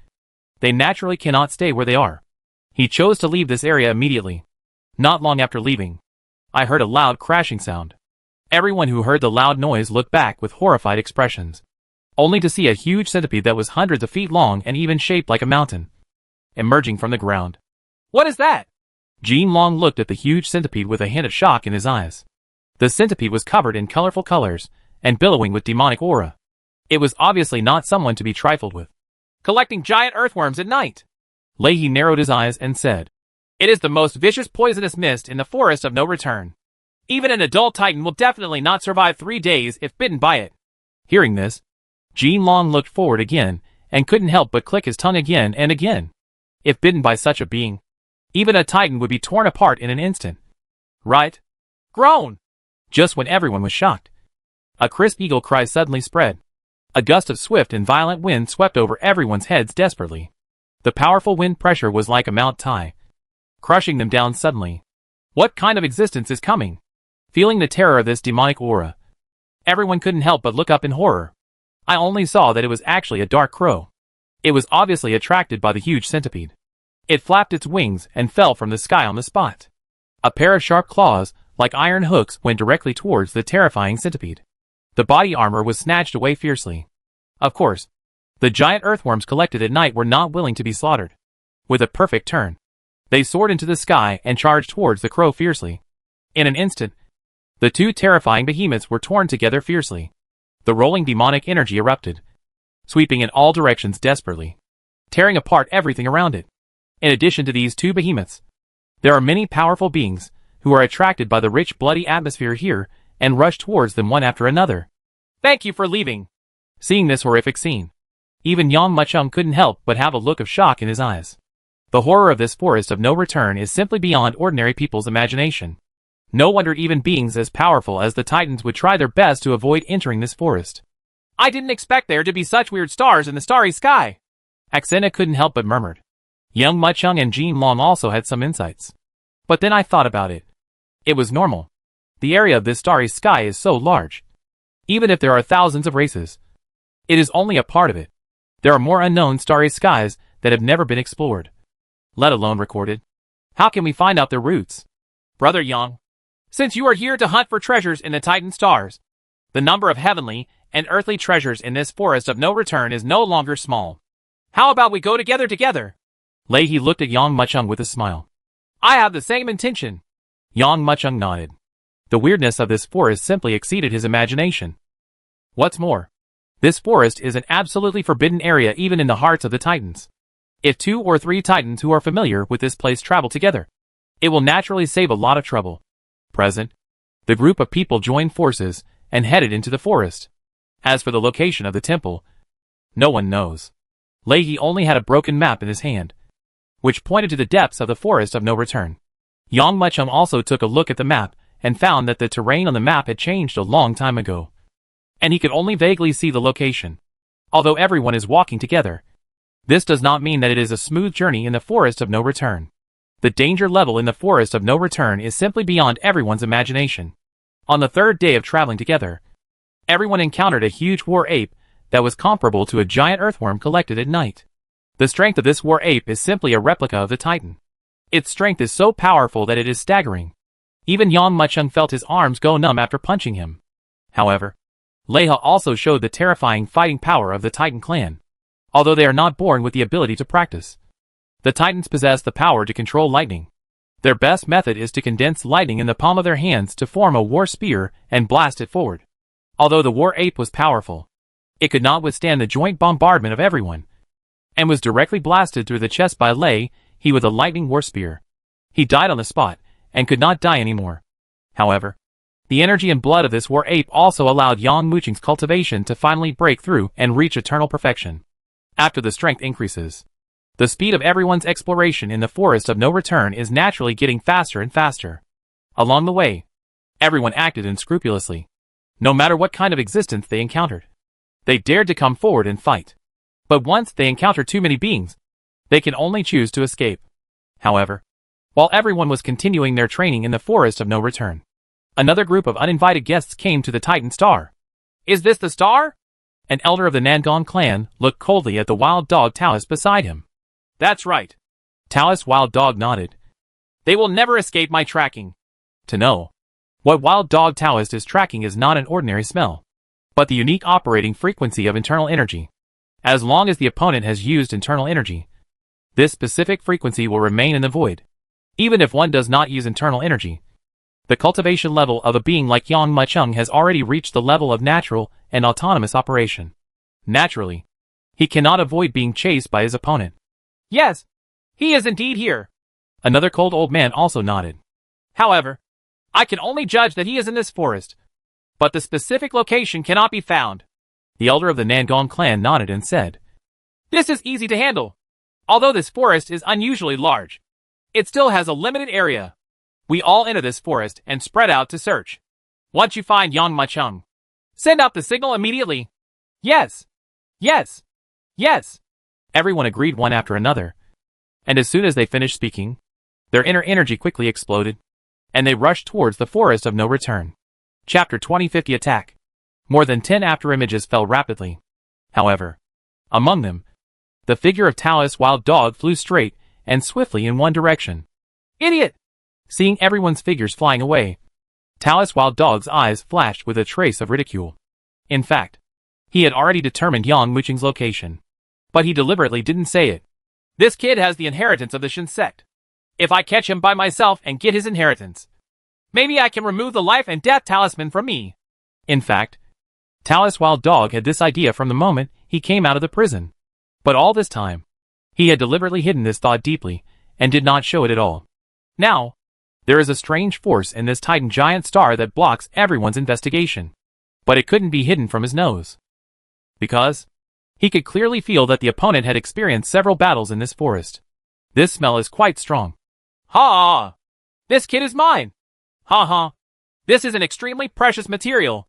they naturally cannot stay where they are. He chose to leave this area immediately. Not long after leaving, I heard a loud crashing sound. Everyone who heard the loud noise looked back with horrified expressions, only to see a huge centipede that was hundreds of feet long and even shaped like a mountain, emerging from the ground. What is that? Jin Long looked at the huge centipede with a hint of shock in his eyes. The centipede was covered in colorful colors and billowing with demonic aura. It was obviously not someone to be trifled with. Collecting giant earthworms at night. Lei He narrowed his eyes and said, It is the most vicious poisonous mist in the Forest of No Return. Even an adult Titan will definitely not survive 3 days if bitten by it. Hearing this, Jin Long looked forward again and couldn't help but click his tongue again and again. If bitten by such a being, even a Titan would be torn apart in an instant. Right? Groan! Just when everyone was shocked, a crisp eagle cry suddenly spread. A gust of swift and violent wind swept over everyone's heads desperately. The powerful wind pressure was like a Mount Tai, crushing them down suddenly. What kind of existence is coming? Feeling the terror of this demonic aura, everyone couldn't help but look up in horror. I only saw that it was actually a dark crow. It was obviously attracted by the huge centipede. It flapped its wings and fell from the sky on the spot. A pair of sharp claws, like iron hooks, went directly towards the terrifying centipede. The body armor was snatched away fiercely. Of course, the giant earthworms collected at night were not willing to be slaughtered. With a perfect turn, they soared into the sky and charged towards the crow fiercely. In an instant, the two terrifying behemoths were torn together fiercely. The rolling demonic energy erupted, sweeping in all directions desperately, tearing apart everything around it. In addition to these two behemoths, there are many powerful beings who are attracted by the rich bloody atmosphere here and rush towards them one after another. Thank you for leaving. Seeing this horrific scene, even Yang Muchung couldn't help but have a look of shock in his eyes. The horror of this forest of no return is simply beyond ordinary people's imagination. No wonder even beings as powerful as the Titans would try their best to avoid entering this forest. I didn't expect there to be such weird stars in the starry sky. Axena couldn't help but murmured. Young Muchung and Jean Long also had some insights. But then I thought about it. It was normal. The area of this starry sky is so large. Even if there are thousands of races, it is only a part of it. There are more unknown starry skies that have never been explored, let alone recorded. How can we find out their roots? Brother Yang, since you are here to hunt for treasures in the Titan stars, the number of heavenly and earthly treasures in this forest of no return is no longer small. How about we go together? Lei He looked at Yang Muchung with a smile. I have the same intention. Yang Muchung nodded. The weirdness of this forest simply exceeded his imagination. What's more, this forest is an absolutely forbidden area even in the hearts of the Titans. If 2 or 3 Titans who are familiar with this place travel together, it will naturally save a lot of trouble. Present, the group of people joined forces and headed into the forest. As for the location of the temple, no one knows. Lei He only had a broken map in his hand, which pointed to the depths of the forest of no return. Yang Muchung also took a look at the map and found that the terrain on the map had changed a long time ago, and he could only vaguely see the location. Although everyone is walking together, this does not mean that it is a smooth journey in the forest of no return. The danger level in the forest of no return is simply beyond everyone's imagination. On the 3rd day of traveling together, everyone encountered a huge war ape that was comparable to a giant earthworm collected at night. The strength of this war ape is simply a replica of the Titan. Its strength is so powerful that it is staggering. Even Yang Muchung felt his arms go numb after punching him. However, Leiha also showed the terrifying fighting power of the Titan clan. Although they are not born with the ability to practice, the Titans possess the power to control lightning. Their best method is to condense lightning in the palm of their hands to form a war spear and blast it forward. Although the war ape was powerful, it could not withstand the joint bombardment of everyone, and was directly blasted through the chest by Lei He with a lightning war spear. He died on the spot, and could not die anymore. However, the energy and blood of this war ape also allowed Yang Muchung's cultivation to finally break through and reach eternal perfection. After the strength increases, the speed of everyone's exploration in the forest of no return is naturally getting faster and faster. Along the way, everyone acted unscrupulously. No matter what kind of existence they encountered, they dared to come forward and fight. But once they encounter too many beings, they can only choose to escape. However, while everyone was continuing their training in the forest of no return, another group of uninvited guests came to the Titan Star. Is this the star? An elder of the Nangong clan looked coldly at the wild dog Taoist beside him. That's right. Taoist Wild Dog nodded. They will never escape my tracking. To know what Wild Dog Taoist is tracking is not an ordinary smell, but the unique operating frequency of internal energy. As long as the opponent has used internal energy, this specific frequency will remain in the void. Even if one does not use internal energy, the cultivation level of a being like Yang Muchung has already reached the level of natural and autonomous operation. Naturally, he cannot avoid being chased by his opponent. Yes, he is indeed here. Another cold old man also nodded. However, I can only judge that he is in this forest, but the specific location cannot be found. The elder of the Nangong clan nodded and said, This is easy to handle. Although this forest is unusually large, it still has a limited area. We all enter this forest and spread out to search. Once you find Yang Muchung, send out the signal immediately. Yes. Yes. Yes. Everyone agreed one after another. And as soon as they finished speaking, their inner energy quickly exploded, and they rushed towards the forest of no return. Chapter 2050 Attack. More than 10 afterimages fell rapidly. However, among them, the figure of Taoist Wild Dog flew straight and swiftly in one direction. Idiot! Seeing everyone's figures flying away, Taoist Wild Dog's eyes flashed with a trace of ridicule. In fact, he had already determined Yang Muqing's location. But he deliberately didn't say it. This kid has the inheritance of the Shin sect. If I catch him by myself and get his inheritance, maybe I can remove the life and death talisman from me. In fact, Taoist Wild Dog had this idea from the moment he came out of the prison. But all this time, he had deliberately hidden this thought deeply, and did not show it at all. Now, there is a strange force in this Titan giant star that blocks everyone's investigation. But it couldn't be hidden from his nose. Because he could clearly feel that the opponent had experienced several battles in this forest. This smell is quite strong. Ha! This kid is mine! Ha ha! This is an extremely precious material.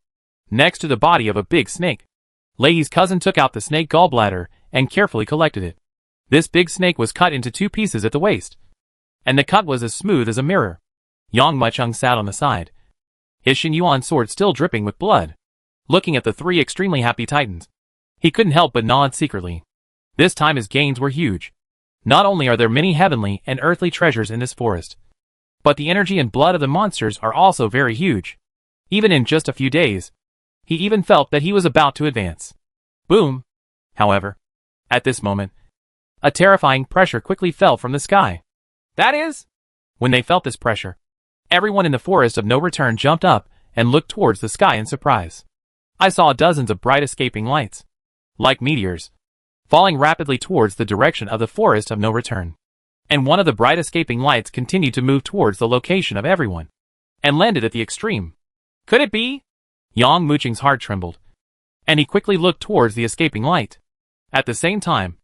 Next to the body of a big snake, Lei's cousin took out the snake gallbladder and carefully collected it. This big snake was cut into 2 pieces at the waist, and the cut was as smooth as a mirror. Yang Muqing sat on the side, his Shin Yuan sword still dripping with blood. Looking at the 3 extremely happy titans, he couldn't help but nod secretly. This time his gains were huge. Not only are there many heavenly and earthly treasures in this forest, but the energy and blood of the monsters are also very huge. Even in just a few days, he even felt that he was about to advance. Boom! However, at this moment, a terrifying pressure quickly fell from the sky. That is, when they felt this pressure, everyone in the forest of no return jumped up and looked towards the sky in surprise. I saw dozens of bright escaping lights, like meteors, falling rapidly towards the direction of the forest of no return. And one of the bright escaping lights continued to move towards the location of everyone, and landed at the extreme. Could it be? Yang Muqing's heart trembled, and he quickly looked towards the escaping light. At the same time,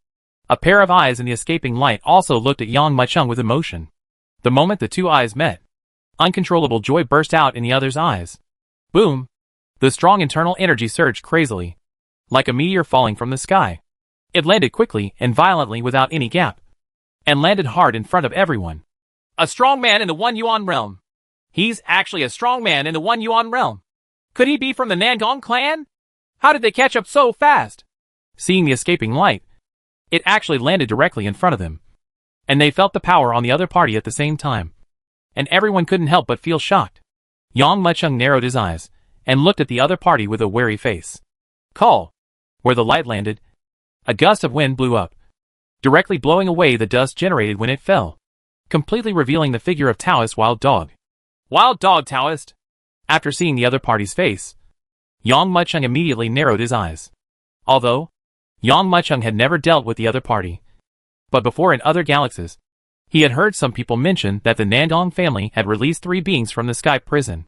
a pair of eyes in the escaping light also looked at Yang Muqing with emotion. The moment the 2 eyes met, uncontrollable joy burst out in the other's eyes. Boom! The strong internal energy surged crazily, like a meteor falling from the sky. It landed quickly and violently without any gap, and landed hard in front of everyone. A strong man in the 1 Yuan realm. He's actually a strong man in the 1 Yuan realm. Could he be from the Nangong clan? How did they catch up so fast? Seeing the escaping light, it actually landed directly in front of them, and they felt the power on the other party at the same time. And everyone couldn't help but feel shocked. Yang Muqing narrowed his eyes, and looked at the other party with a wary face. Call! Where the light landed, a gust of wind blew up, directly blowing away the dust generated when it fell, completely revealing the figure of Taoist Wild Dog. Wild Dog Taoist! After seeing the other party's face, Yang Muqing immediately narrowed his eyes. Although Yang Muqing had never dealt with the other party, but before in other galaxies, he had heard some people mention that the Nandong family had released 3 beings from the sky prison,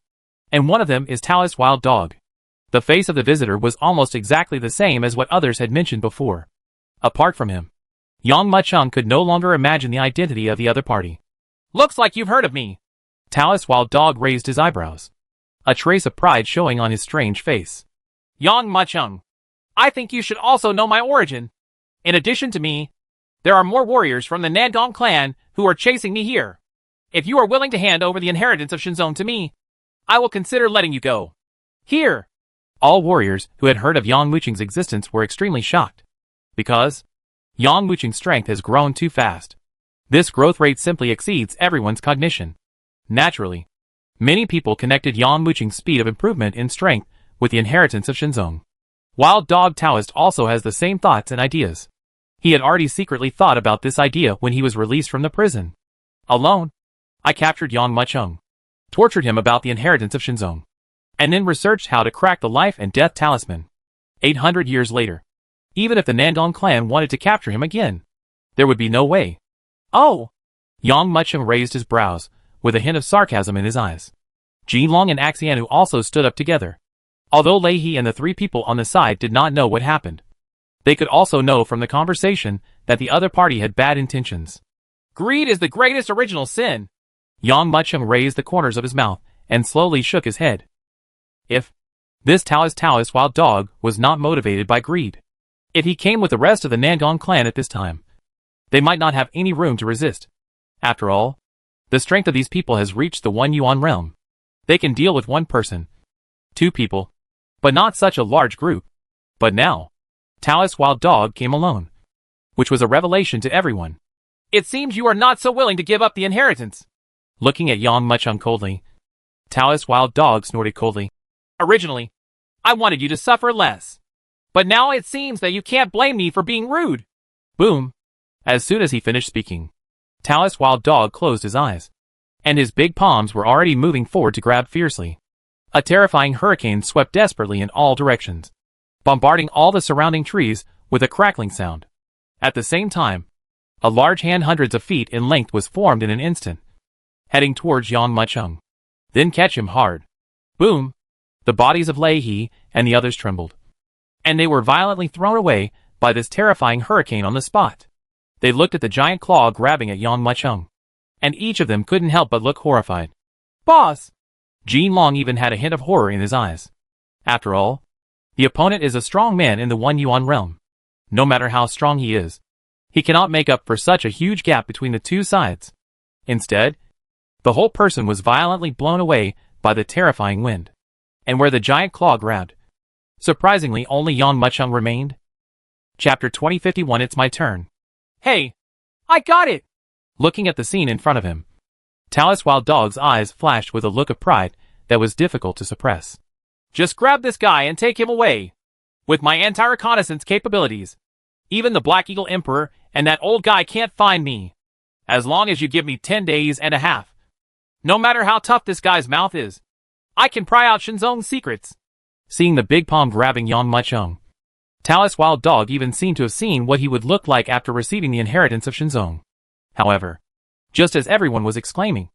and one of them is Taoist Wild Dog. The face of the visitor was almost exactly the same as what others had mentioned before. Apart from him, Yang Muqing could no longer imagine the identity of the other party. Looks like you've heard of me. Taoist Wild Dog raised his eyebrows, a trace of pride showing on his strange face. Yang Muqing, I think you should also know my origin. In addition to me, there are more warriors from the Nandong clan who are chasing me here. If you are willing to hand over the inheritance of Shinzong to me, I will consider letting you go. Here! All warriors who had heard of Yang Muqing's existence were extremely shocked, because Yang Muqing's strength has grown too fast. This growth rate simply exceeds everyone's cognition. Naturally, many people connected Yang Muqing's speed of improvement in strength with the inheritance of Shinzong. Wild Dog Taoist also has the same thoughts and ideas. He had already secretly thought about this idea when he was released from the prison. Alone, I captured Yang Muqing, tortured him about the inheritance of Shinzong, and then researched how to crack the life and death talisman. 800 years later, even if the Nandong clan wanted to capture him again, there would be no way. Oh! Yang Muqing raised his brows, with a hint of sarcasm in his eyes. Jilong and Axianu also stood up together. Although Leihi and the 3 people on the side did not know what happened, they could also know from the conversation that the other party had bad intentions. Greed is the greatest original sin. Yang Muqing raised the corners of his mouth and slowly shook his head. If this Taoist Wild Dog was not motivated by greed, if he came with the rest of the Nandong clan at this time, they might not have any room to resist. After all, the strength of these people has reached the 1 Yuan realm. They can deal with 1 person, 2 people, but not such a large group. But now, Taoist Wild Dog came alone, which was a revelation to everyone. It seems you are not so willing to give up the inheritance. Looking at Yang Muchung coldly, Taoist Wild Dog snorted coldly. Originally, I wanted you to suffer less. But now it seems that you can't blame me for being rude. Boom. As soon as he finished speaking, Taoist Wild Dog closed his eyes, and his big palms were already moving forward to grab fiercely. A terrifying hurricane swept desperately in all directions, bombarding all the surrounding trees with a crackling sound. At the same time, a large hand hundreds of feet in length was formed in an instant, heading towards Yang Muchung. Then catch him hard. Boom! The bodies of Lei He and the others trembled, and they were violently thrown away by this terrifying hurricane on the spot. They looked at the giant claw grabbing at Yang Muchung, and each of them couldn't help but look horrified. Boss! Jin Long even had a hint of horror in his eyes. After all, the opponent is a strong man in the One Yuan realm. No matter how strong he is, he cannot make up for such a huge gap between the two sides. Instead, the whole person was violently blown away by the terrifying wind. And where the giant claw grabbed, surprisingly only Yang Muchung remained. Chapter 2051. It's my turn. Hey! I got it! Looking at the scene in front of him, Taoist Wild Dog's eyes flashed with a look of pride that was difficult to suppress. Just grab this guy and take him away. With my anti-reconnaissance capabilities, even the Black Eagle Emperor and that old guy can't find me. As long as you give me 10 days and a half. No matter how tough this guy's mouth is, I can pry out Shinzong's secrets. Seeing the big palm grabbing Yang Muchung, Taoist Wild Dog even seemed to have seen what he would look like after receiving the inheritance of Shinzong. However, just as everyone was exclaiming,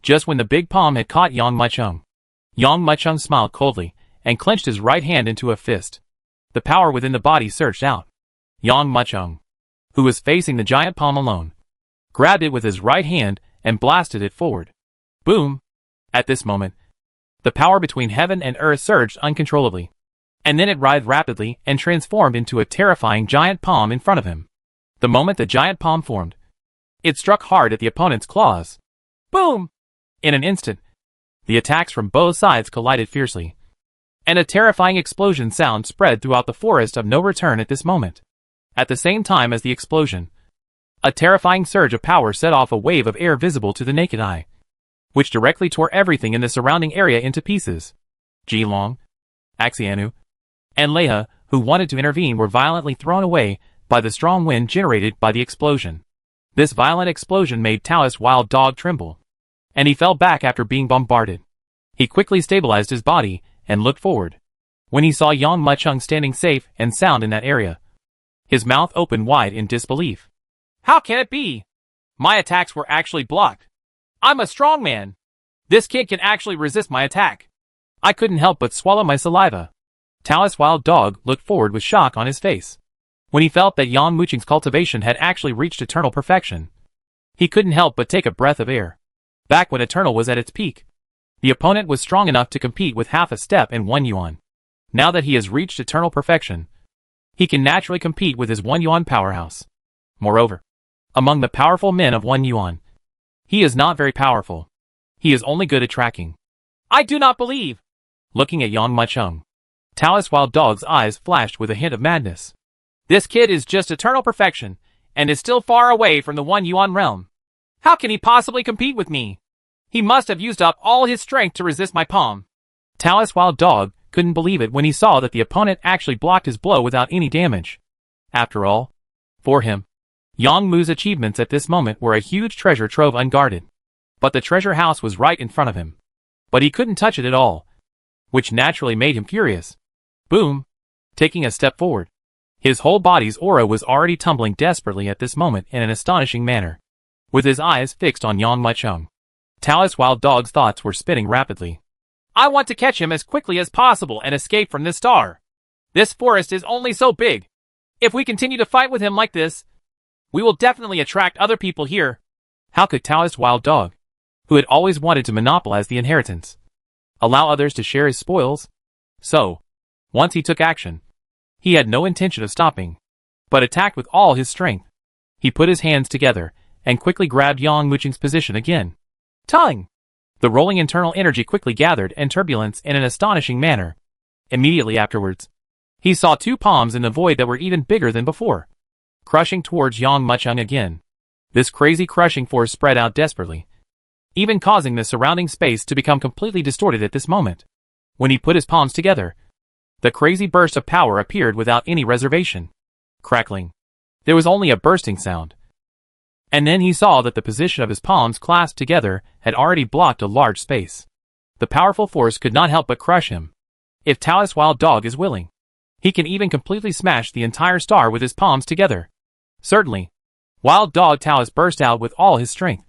just when the big palm had caught Yang Muchung smiled coldly and clenched his right hand into a fist. The power within the body surged out. Yang Muchung, who was facing the giant palm alone, grabbed it with his right hand and blasted it forward. Boom! At this moment, the power between heaven and earth surged uncontrollably, and then it writhed rapidly and transformed into a terrifying giant palm in front of him. The moment the giant palm formed, it struck hard at the opponent's claws. Boom! In an instant, the attacks from both sides collided fiercely, and a terrifying explosion sound spread throughout the forest of no return at this moment. At the same time as the explosion, a terrifying surge of power set off a wave of air visible to the naked eye, which directly tore everything in the surrounding area into pieces. Jilong, Axianu, and Leia, who wanted to intervene, were violently thrown away by the strong wind generated by the explosion. This violent explosion made Taoist Wild Dog tremble, and he fell back after being bombarded. He quickly stabilized his body and looked forward. When he saw Yang Muchung standing safe and sound in that area, his mouth opened wide in disbelief. How can it be? My attacks were actually blocked. I'm a strong man. This kid can actually resist my attack. I couldn't help but swallow my saliva. Taoist Wild Dog looked forward with shock on his face. When he felt that Yang Muchung's cultivation had actually reached eternal perfection, he couldn't help but take a breath of air. Back when Eternal was at its peak, the opponent was strong enough to compete with half a step in 1 yuan. Now that he has reached eternal perfection, he can naturally compete with his 1 yuan powerhouse. Moreover, among the powerful men of 1 yuan, he is not very powerful. He is only good at tracking. I do not believe! Looking at Yang Muchung, Taoist Wild Dog's eyes flashed with a hint of madness. This kid is just eternal perfection, and is still far away from the 1 yuan realm. How can he possibly compete with me? He must have used up all his strength to resist my palm. Taoist Wild Dog couldn't believe it when he saw that the opponent actually blocked his blow without any damage. After all, for him, Yang Mu's achievements at this moment were a huge treasure trove unguarded. But the treasure house was right in front of him. But he couldn't touch it at all, which naturally made him furious. Boom! Taking a step forward, his whole body's aura was already tumbling desperately at this moment in an astonishing manner. With his eyes fixed on Yang Muchung, Taoist Wild Dog's thoughts were spinning rapidly. I want to catch him as quickly as possible and escape from this star. This forest is only so big. If we continue to fight with him like this, we will definitely attract other people here. How could Taoist Wild Dog, who had always wanted to monopolize the inheritance, allow others to share his spoils? So, once he took action, he had no intention of stopping, but attacked with all his strength. He put his hands together and quickly grabbed Yang Muchung's position again. Tongue! The rolling internal energy quickly gathered and turbulence in an astonishing manner. Immediately afterwards, he saw 2 palms in the void that were even bigger than before, crushing towards Yang Muchung again. This crazy crushing force spread out desperately, even causing the surrounding space to become completely distorted at this moment. When he put his palms together, the crazy burst of power appeared without any reservation. Crackling. There was only a bursting sound. And then he saw that the position of his palms clasped together had already blocked a large space. The powerful force could not help but crush him. If Taoist Wild Dog is willing, he can even completely smash the entire star with his palms together. Certainly. Wild Dog Taoist burst out with all his strength.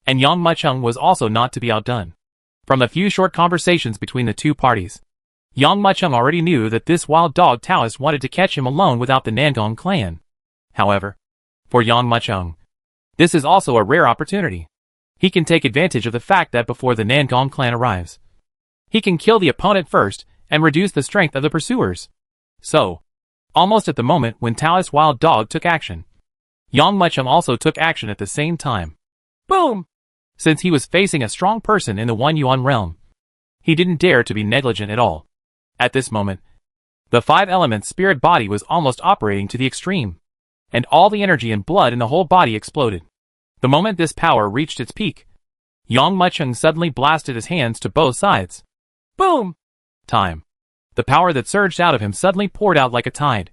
And Yang Mucheng was also not to be outdone. From the few short conversations between the two parties, Yang Mucheng already knew that this Wild Dog Taoist wanted to catch him alone without the Nangong clan. However, for Yang Mucheng, this is also a rare opportunity. He can take advantage of the fact that before the Nangong clan arrives, he can kill the opponent first and reduce the strength of the pursuers. So, almost at the moment when Taoist Wild Dog took action, Yang Mucheng also took action at the same time. Boom! Since he was facing a strong person in the One Yuan realm, he didn't dare to be negligent at all. At this moment, the five elements spirit body was almost operating to the extreme, and all the energy and blood in the whole body exploded. The moment this power reached its peak, Yang Mucheng suddenly blasted his hands to both sides. Boom! Time. The power that surged out of him suddenly poured out like a tide,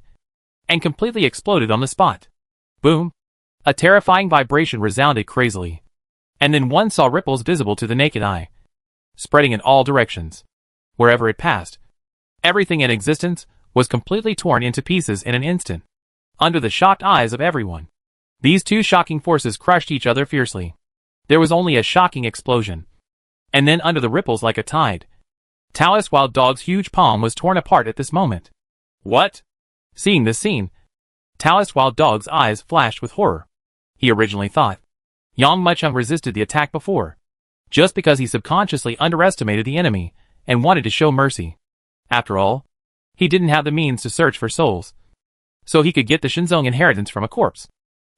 and completely exploded on the spot. Boom! A terrifying vibration resounded crazily, and then one saw ripples visible to the naked eye, spreading in all directions. Wherever it passed, everything in existence was completely torn into pieces in an instant, under the shocked eyes of everyone. These two shocking forces crushed each other fiercely. There was only a shocking explosion. And then under the ripples like a tide, Taoist Wild Dog's huge palm was torn apart at this moment. What? Seeing this scene, Taoist Wild Dog's eyes flashed with horror. He originally thought Yang Mucheng resisted the attack before, just because he subconsciously underestimated the enemy and wanted to show mercy. After all, he didn't have the means to search for souls, so he could get the Shenzong inheritance from a corpse.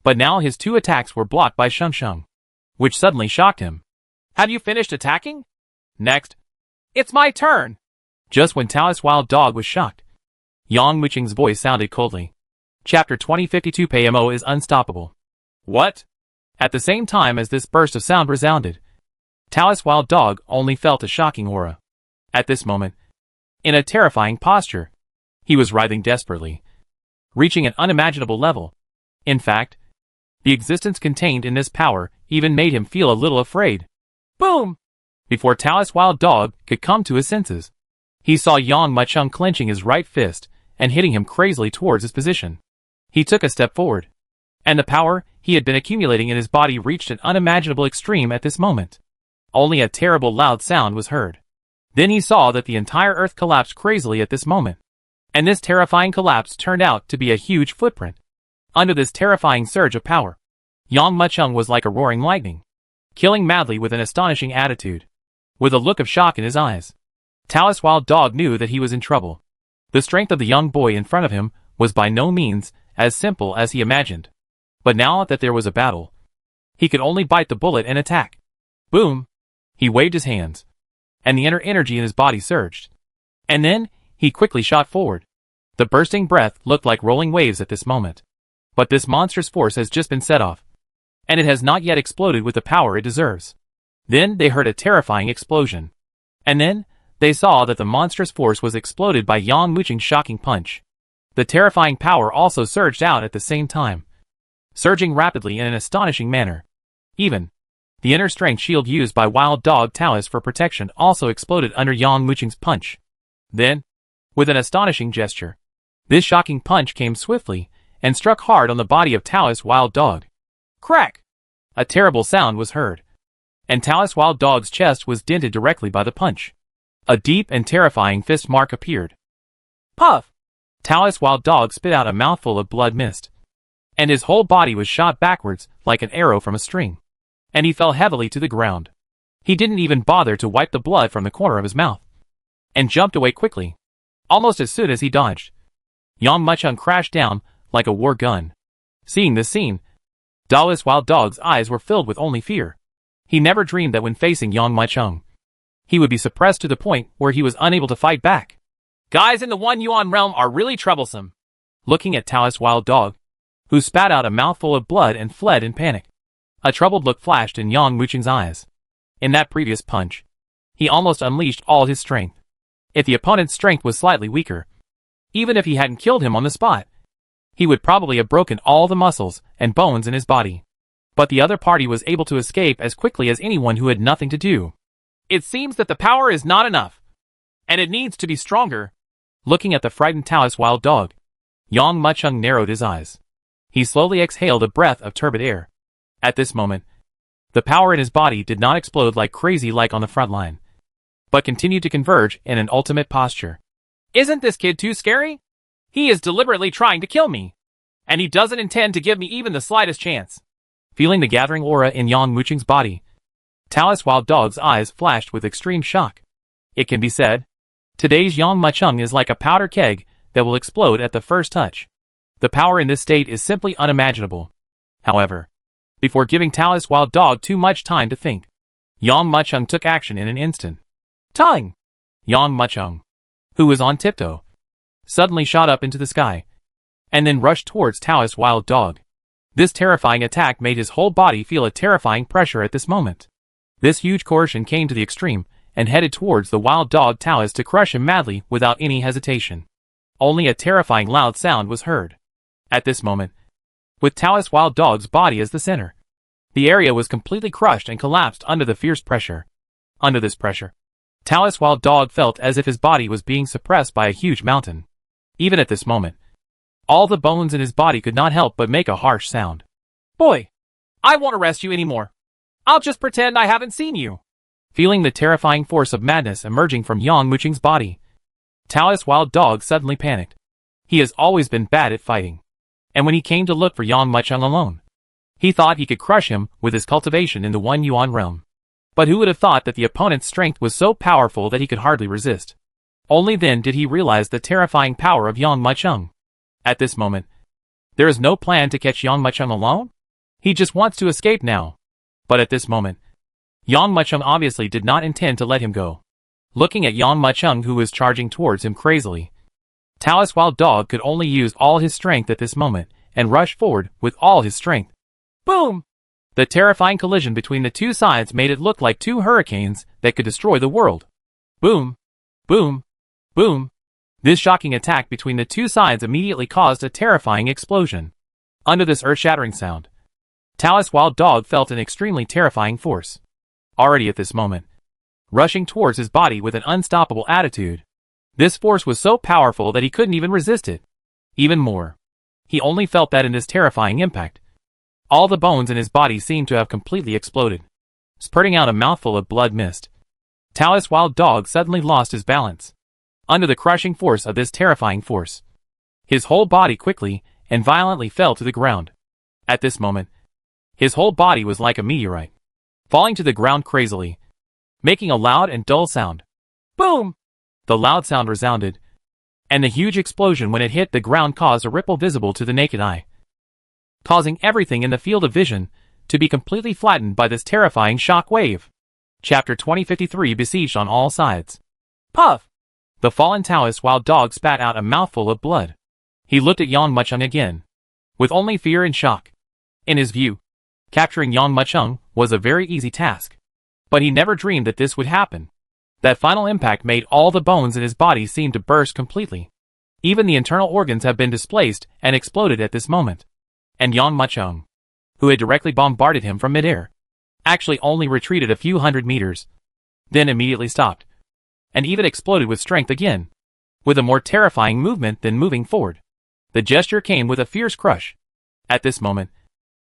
But now his two attacks were blocked by Sheng Sheng, which suddenly shocked him. Have you finished attacking? Next. It's my turn! Just when Taoist Wild Dog was shocked, Yang Mucheng's voice sounded coldly. Chapter 2052 PMO is unstoppable. What? At the same time as this burst of sound resounded, Taoist Wild Dog only felt a shocking aura. At this moment, in a terrifying posture, he was writhing desperately, reaching an unimaginable level. In fact, the existence contained in this power even made him feel a little afraid. Boom! Before Taoist Wild Dog could come to his senses, he saw Yang Mucheng clenching his right fist and hitting him crazily towards his position. He took a step forward, and the power he had been accumulating in his body reached an unimaginable extreme at this moment. Only a terrible loud sound was heard. Then he saw that the entire earth collapsed crazily at this moment. And this terrifying collapse turned out to be a huge footprint. Under this terrifying surge of power, Yang Mucheng was like a roaring lightning, killing madly with an astonishing attitude, with a look of shock in his eyes. Taoist Wild Dog knew that he was in trouble. The strength of the young boy in front of him was by no means as simple as he imagined. But now that there was a battle, he could only bite the bullet and attack. Boom! He waved his hands, and the inner energy in his body surged. And then, he quickly shot forward. The bursting breath looked like rolling waves at this moment. But this monstrous force has just been set off, and it has not yet exploded with the power it deserves. Then they heard a terrifying explosion. And then, they saw that the monstrous force was exploded by Yang Mucheng's shocking punch. The terrifying power also surged out at the same time, surging rapidly in an astonishing manner. Even the inner strength shield used by Wild Dog Taoist for protection also exploded under Yang Mucheng's punch. Then, with an astonishing gesture, this shocking punch came swiftly and struck hard on the body of Taoist Wild Dog. Crack! A terrible sound was heard, and Taoist Wild Dog's chest was dented directly by the punch. A deep and terrifying fist mark appeared. Puff! Taoist Wild Dog spit out a mouthful of blood mist, and his whole body was shot backwards like an arrow from a string, and he fell heavily to the ground. He didn't even bother to wipe the blood from the corner of his mouth, and jumped away quickly, almost as soon as he dodged. Yang Mucheng crashed down like a war gun. Seeing this scene, Taoist Wild Dog's eyes were filled with only fear. He never dreamed that when facing Yang Mucheng, he would be suppressed to the point where he was unable to fight back. Guys in the One Yuan realm are really troublesome. Looking at Taoist Wild Dog, who spat out a mouthful of blood and fled in panic, a troubled look flashed in Yang Mucheng's eyes. In that previous punch, he almost unleashed all his strength. If the opponent's strength was slightly weaker, even if he hadn't killed him on the spot, he would probably have broken all the muscles and bones in his body. But the other party was able to escape as quickly as anyone who had nothing to do. It seems that the power is not enough, and it needs to be stronger. Looking at the frightened Taoist wild dog, Yang Muchung narrowed his eyes. He slowly exhaled a breath of turbid air. At this moment, the power in his body did not explode like crazy like on the front line, but continued to converge in an ultimate posture. Isn't this kid too scary? He is deliberately trying to kill me, and he doesn't intend to give me even the slightest chance. Feeling the gathering aura in Yang Muchung's body, Taoist wild dog's eyes flashed with extreme shock. It can be said, today's Yang Muchung is like a powder keg that will explode at the first touch. The power in this state is simply unimaginable. However, before giving Taoist wild dog too much time to think, Yang Muchung took action in an instant. Tongue! Yang Muchung, who was on tiptoe, suddenly shot up into the sky, and then rushed towards Taoist wild dog. This terrifying attack made his whole body feel a terrifying pressure at this moment. This huge coercion came to the extreme, and headed towards the wild dog Taoist to crush him madly without any hesitation. Only a terrifying loud sound was heard. At this moment, with Taoist wild dog's body as the center, the area was completely crushed and collapsed under the fierce pressure. Under this pressure, Taoist wild dog felt as if his body was being suppressed by a huge mountain. Even at this moment, all the bones in his body could not help but make a harsh sound. Boy, I won't arrest you anymore. I'll just pretend I haven't seen you. Feeling the terrifying force of madness emerging from Yang Muchung's body, Taoist wild dog suddenly panicked. He has always been bad at fighting, and when he came to look for Yang Muchung alone, he thought he could crush him with his cultivation in the One Yuan realm. But who would have thought that the opponent's strength was so powerful that he could hardly resist? Only then did he realize the terrifying power of Yang Muchung. At this moment, there is no plan to catch Yang Muchung alone? He just wants to escape now. But at this moment, Yang Muchung obviously did not intend to let him go. Looking at Yang Muchung who was charging towards him crazily, Taoist wild dog could only use all his strength at this moment and rush forward with all his strength. Boom! The terrifying collision between the two sides made it look like two hurricanes that could destroy the world. Boom! Boom! Boom! This shocking attack between the two sides immediately caused a terrifying explosion. Under this earth-shattering sound, Taoist wild dog felt an extremely terrifying force. Already at this moment, rushing towards his body with an unstoppable attitude. This force was so powerful that he couldn't even resist it. Even more, he only felt that in this terrifying impact, all the bones in his body seemed to have completely exploded, spurting out a mouthful of blood mist. Taoist wild dog suddenly lost his balance. Under the crushing force of this terrifying force, his whole body quickly and violently fell to the ground. At this moment, his whole body was like a meteorite, falling to the ground crazily, making a loud and dull sound. Boom! The loud sound resounded, and the huge explosion when it hit the ground caused a ripple visible to the naked eye, causing everything in the field of vision to be completely flattened by this terrifying shock wave. Chapter 2053 besieged on all sides. Puff! The fallen Taoist wild dog spat out a mouthful of blood. He looked at Yang Muchung again, with only fear and shock. In his view, capturing Yang Muchung was a very easy task. But he never dreamed that this would happen. That final impact made all the bones in his body seem to burst completely. Even the internal organs have been displaced and exploded at this moment. And Yang Muchung, who had directly bombarded him from midair, actually only retreated a few hundred meters, then immediately stopped, and even exploded with strength again, with a more terrifying movement than moving forward. The gesture came with a fierce crush. At this moment,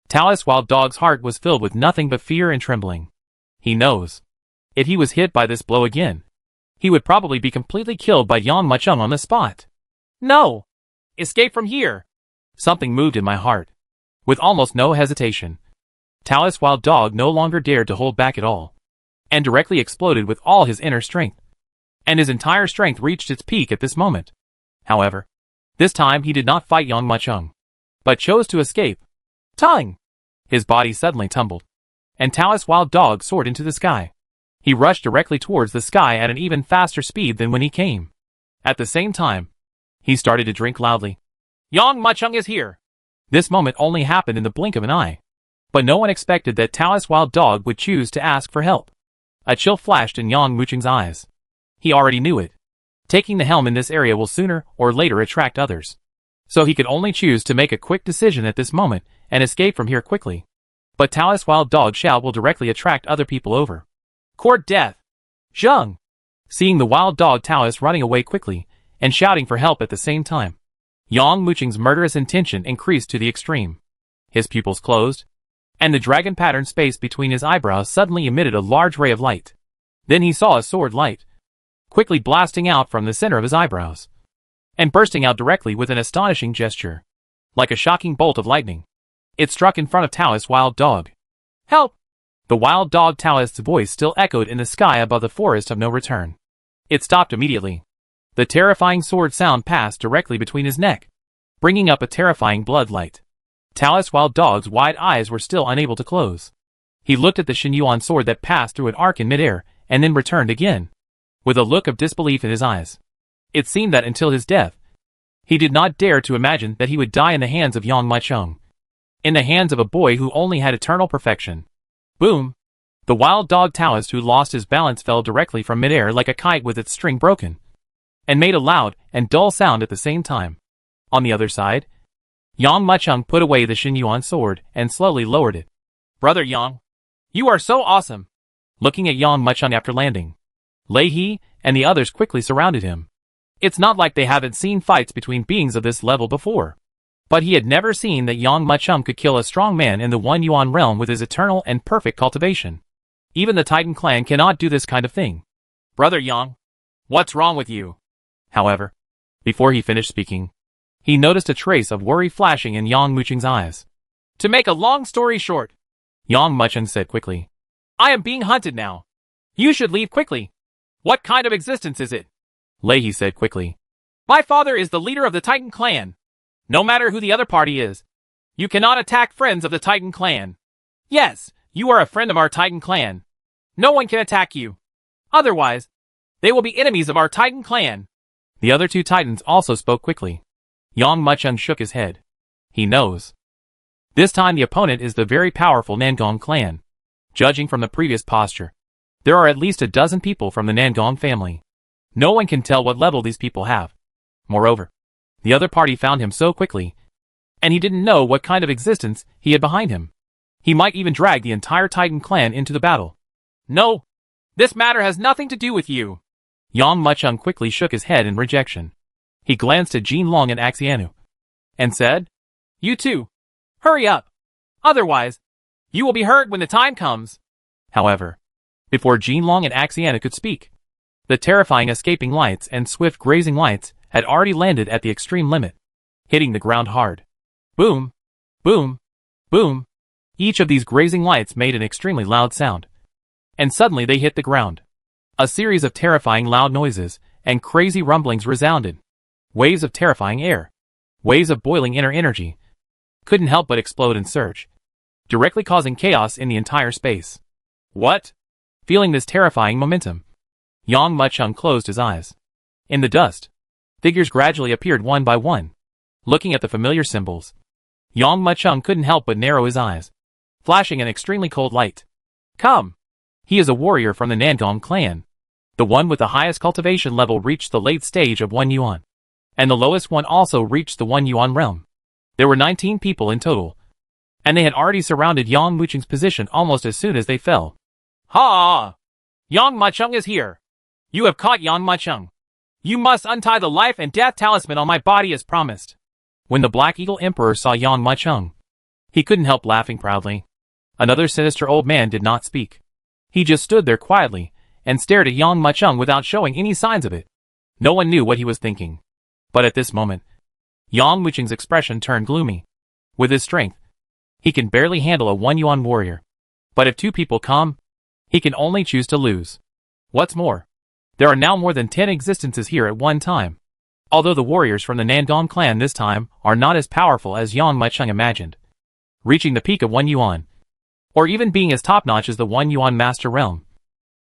Taoist wild dog's heart was filled with nothing but fear and trembling. He knows, if he was hit by this blow again, he would probably be completely killed by Yang Muchung on the spot. No! Escape from here! Something moved in my heart. With almost no hesitation, Taoist wild dog no longer dared to hold back at all, and directly exploded with all his inner strength. And his entire strength reached its peak at this moment. However, this time he did not fight Yang Muchung, but chose to escape. Tongue! His body suddenly tumbled, and Taoist wild dog soared into the sky. He rushed directly towards the sky at an even faster speed than when he came. At the same time, he started to drink loudly. Yang Muchung is here! This moment only happened in the blink of an eye. But no one expected that Taoist wild dog would choose to ask for help. A chill flashed in Yang Mucheng's eyes. He already knew it. Taking the helm in this area will sooner or later attract others. So he could only choose to make a quick decision at this moment and escape from here quickly. But Taoist Wild Dog Shout will directly attract other people over. Court death! Zheng! Seeing the wild dog Taoist running away quickly and shouting for help at the same time, Yang Mucheng's murderous intention increased to the extreme. His pupils closed, and the dragon pattern space between his eyebrows suddenly emitted a large ray of light. Then he saw a sword light, quickly blasting out from the center of his eyebrows, and bursting out directly with an astonishing gesture. Like a shocking bolt of lightning, it struck in front of Taoist's wild dog. Help! The wild dog Taoist's voice still echoed in the sky above the forest of no return. It stopped immediately. The terrifying sword sound passed directly between his neck, bringing up a terrifying blood light. Taoist Wild Dog's wide eyes were still unable to close. He looked at the Xinyuan sword that passed through an arc in midair, and then returned again, with a look of disbelief in his eyes. It seemed that until his death, he did not dare to imagine that he would die in the hands of Yang Mucheng, in the hands of a boy who only had eternal perfection. Boom! The wild dog Taoist who lost his balance fell directly from midair like a kite with its string broken, and made a loud and dull sound at the same time. On the other side, Yang Mucheng put away the Xinyuan sword and slowly lowered it. Brother Yang, you are so awesome! Looking at Yang Mucheng after landing, Lei He and the others quickly surrounded him. It's not like they haven't seen fights between beings of this level before. But he had never seen that Yang Mucheng could kill a strong man in the One Yuan realm with his eternal and perfect cultivation. Even the Titan clan cannot do this kind of thing. Brother Yang, what's wrong with you? However, before he finished speaking, he noticed a trace of worry flashing in Yang Mucheng's eyes. To make a long story short, Yang Mucheng said quickly, I am being hunted now. You should leave quickly. What kind of existence is it? Lei He said quickly. My father is the leader of the Titan clan. No matter who the other party is, you cannot attack friends of the Titan clan. Yes, you are a friend of our Titan clan. No one can attack you. Otherwise, they will be enemies of our Titan clan. The other two Titans also spoke quickly. Yang Mucheng shook his head. He knows. This time the opponent is the very powerful Nangong clan. Judging from the previous posture, there are at least a dozen people from the Nangong family. No one can tell what level these people have. Moreover, the other party found him so quickly, and he didn't know what kind of existence he had behind him. He might even drag the entire Titan clan into the battle. No, this matter has nothing to do with you. Yang Mucheng quickly shook his head in rejection. He glanced at Jinlong and Axianu, and said, You too, hurry up. Otherwise, you will be hurt when the time comes. However, before Jinlong and Axianu could speak, the terrifying escaping lights and swift grazing lights had already landed at the extreme limit, hitting the ground hard. Boom, boom, boom. Each of these grazing lights made an extremely loud sound. And suddenly they hit the ground. A series of terrifying loud noises and crazy rumblings resounded. Waves of terrifying air, waves of boiling inner energy, couldn't help but explode and surge, directly causing chaos in the entire space. What? Feeling this terrifying momentum, Yang Mucheng closed his eyes. In the dust, figures gradually appeared one by one. Looking at the familiar symbols, Yang Mucheng couldn't help but narrow his eyes, flashing an extremely cold light. Come! He is a warrior from the Nangong clan. The one with the highest cultivation level reached the late stage of 1 yuan, and the lowest one also reached the 1 yuan realm. There were 19 people in total, and they had already surrounded Yang Mucheng's position almost as soon as they fell. Ha! Yang Mucheng is here! You have caught Yang Mucheng! You must untie the life and death talisman on my body as promised. When the Black Eagle Emperor saw Yang Mucheng, he couldn't help laughing proudly. Another sinister old man did not speak. He just stood there quietly and stared at Yang Mucheng without showing any signs of it. No one knew what he was thinking. But at this moment, Yang Mucheng's expression turned gloomy. With his strength, he can barely handle a 1 yuan warrior. But if two people come, he can only choose to lose. What's more, there are now more than 10 existences here at one time. Although the warriors from the Nangong clan this time are not as powerful as Yang Mucheng imagined, reaching the peak of 1 yuan, or even being as top-notch as the 1 yuan master realm,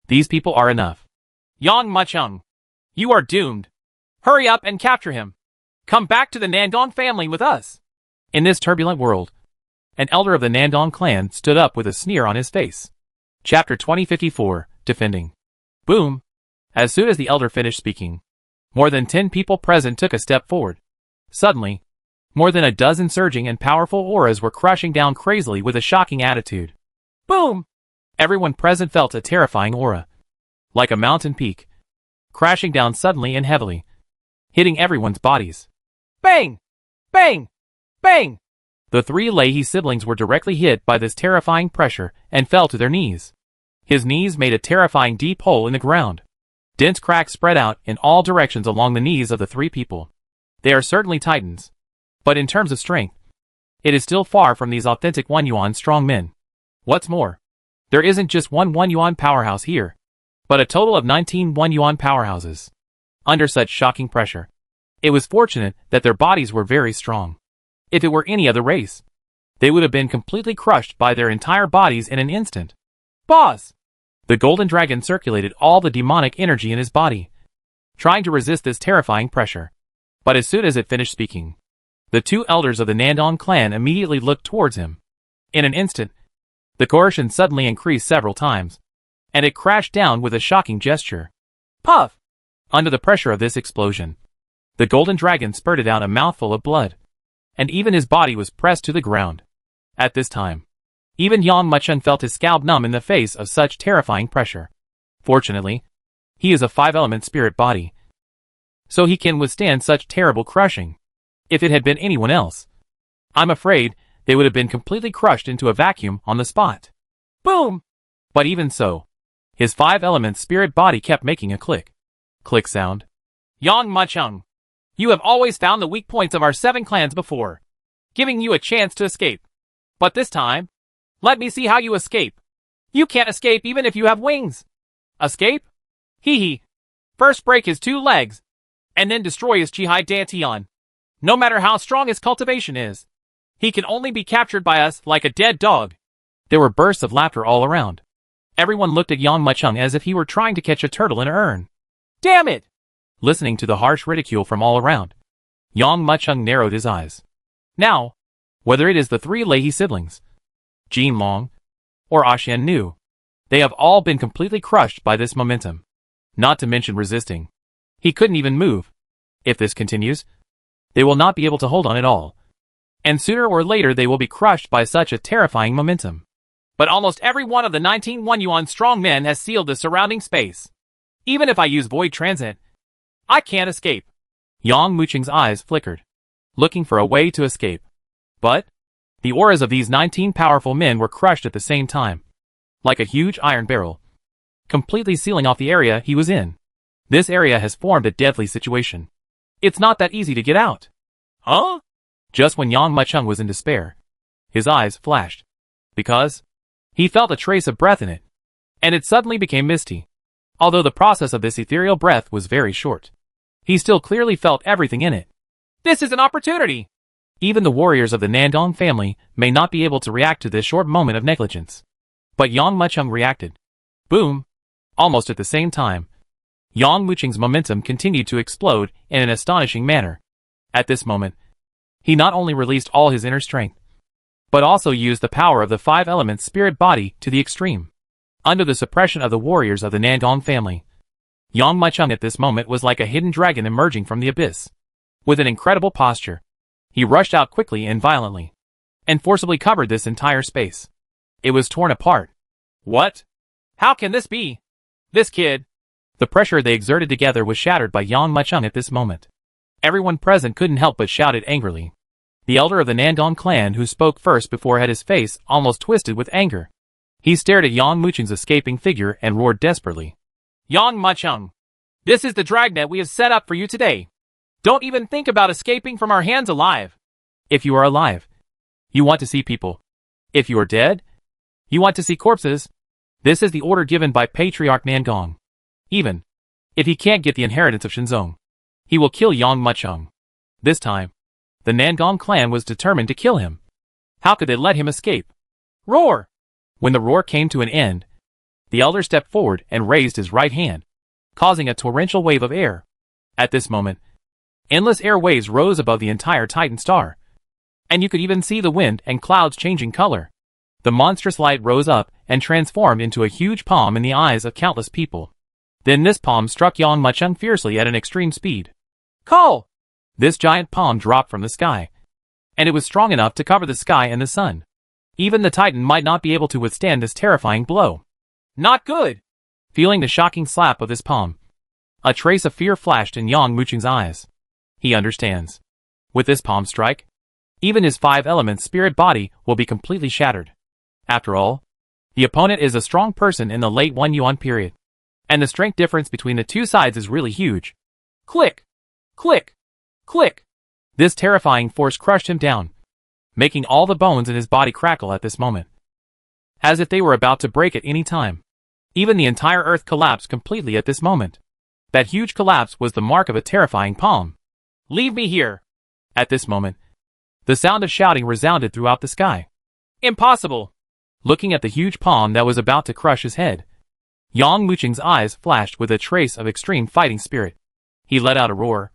these people are enough. Yang Mucheng, you are doomed. Hurry up and capture him. Come back to the Nangong family with us. In this turbulent world, an elder of the Nangong clan stood up with a sneer on his face. Chapter 2054, defending. Boom! As soon as the elder finished speaking, more than 10 people present took a step forward. Suddenly, more than a dozen surging and powerful auras were crushing down crazily with a shocking attitude. Boom! Everyone present felt a terrifying aura, like a mountain peak, crashing down suddenly and heavily, hitting everyone's bodies. Bang! Bang! Bang! The 3 Leahy siblings were directly hit by this terrifying pressure and fell to their knees. His knees made a terrifying deep hole in the ground. Dense cracks spread out in all directions along the knees of the 3 people. They are certainly titans, but in terms of strength, it is still far from these authentic 1 yuan strong men. What's more, there isn't just one 1 yuan powerhouse here, but a total of 19 1 yuan powerhouses. Under such shocking pressure, it was fortunate that their bodies were very strong. If it were any other race, they would have been completely crushed by their entire bodies in an instant. Boss! The golden dragon circulated all the demonic energy in his body, trying to resist this terrifying pressure. But as soon as it finished speaking, the 2 elders of the Nandong clan immediately looked towards him. In an instant, the coercion suddenly increased several times, and it crashed down with a shocking gesture. Puff! Under the pressure of this explosion, the golden dragon spurted out a mouthful of blood, and even his body was pressed to the ground. At this time, even Yang Mucheng felt his scalp numb in the face of such terrifying pressure. Fortunately, he is a 5-element spirit body, so he can withstand such terrible crushing. If it had been anyone else, I'm afraid they would have been completely crushed into a vacuum on the spot. Boom! But even so, his 5-element spirit body kept making a click sound. Yang Mucheng, you have always found the weak points of our 7 clans before, giving you a chance to escape. But this time, let me see how you escape. You can't escape even if you have wings. Escape? Hee hee. First break his 2 legs, and then destroy his Chihai Dantian. No matter how strong his cultivation is, he can only be captured by us like a dead dog. There were bursts of laughter all around. Everyone looked at Yang Mucheng as if he were trying to catch a turtle in an urn. Damn it! Listening to the harsh ridicule from all around, Yang Mucheng narrowed his eyes. Now, whether it is the 3 Leahy siblings, Jin Long, or Ashian Nu, they have all been completely crushed by this momentum, not to mention resisting. He couldn't even move. If this continues, they will not be able to hold on at all, and sooner or later they will be crushed by such a terrifying momentum. But almost every one of the 19 1 yuan strong men has sealed the surrounding space. Even if I use void transit, I can't escape. Yang Mucheng's eyes flickered, looking for a way to escape. But the auras of these 19 powerful men were crushed at the same time, like a huge iron barrel, completely sealing off the area he was in. This area has formed a deadly situation. It's not that easy to get out. Huh? Just when Yang Mucheng was in despair, his eyes flashed, because he felt a trace of breath in it, and it suddenly became misty. Although the process of this ethereal breath was very short, he still clearly felt everything in it. This is an opportunity! Even the warriors of the Nandong family may not be able to react to this short moment of negligence. But Yang Mucheng reacted. Boom! Almost at the same time, Yang Mucheng's momentum continued to explode in an astonishing manner. At this moment, he not only released all his inner strength, but also used the power of the 5-element spirit body to the extreme. Under the suppression of the warriors of the Nandong family, Yang Mucheng at this moment was like a hidden dragon emerging from the abyss. With an incredible posture, he rushed out quickly and violently, and forcibly covered this entire space. It was torn apart. What? How can this be? This kid. The pressure they exerted together was shattered by Yang Mucheng at this moment. Everyone present couldn't help but shouted angrily. The elder of the Nandong clan who spoke first before had his face almost twisted with anger. He stared at Yang Mucheng's escaping figure and roared desperately. Yang Mucheng, this is the dragnet we have set up for you today. Don't even think about escaping from our hands alive. If you are alive, you want to see people. If you are dead, you want to see corpses. This is the order given by Patriarch Nangong. Even if he can't get the inheritance of Shenzong, he will kill Yang Mucheng. This time, the Nangong clan was determined to kill him. How could they let him escape? Roar! When the roar came to an end, the elder stepped forward and raised his right hand, causing a torrential wave of air. At this moment, endless air waves rose above the entire Titan star, and you could even see the wind and clouds changing color. The monstrous light rose up and transformed into a huge palm in the eyes of countless people. Then this palm struck Yang Muchung fiercely at an extreme speed. Call! This giant palm dropped from the sky, and it was strong enough to cover the sky and the sun. Even the Titan might not be able to withstand this terrifying blow. Not good! Feeling the shocking slap of this palm, a trace of fear flashed in Yang Muchung's eyes. He understands. With this palm strike, even his 5 elements spirit body will be completely shattered. After all, the opponent is a strong person in the late 1 Yuan period, and the strength difference between the two sides is really huge. Click! Click! Click! This terrifying force crushed him down, making all the bones in his body crackle at this moment, as if they were about to break at any time. Even the entire earth collapsed completely at this moment. That huge collapse was the mark of a terrifying palm. Leave me here! At this moment, the sound of shouting resounded throughout the sky. Impossible! Looking at the huge palm that was about to crush his head, Yang Muchung's eyes flashed with a trace of extreme fighting spirit. He let out a roar,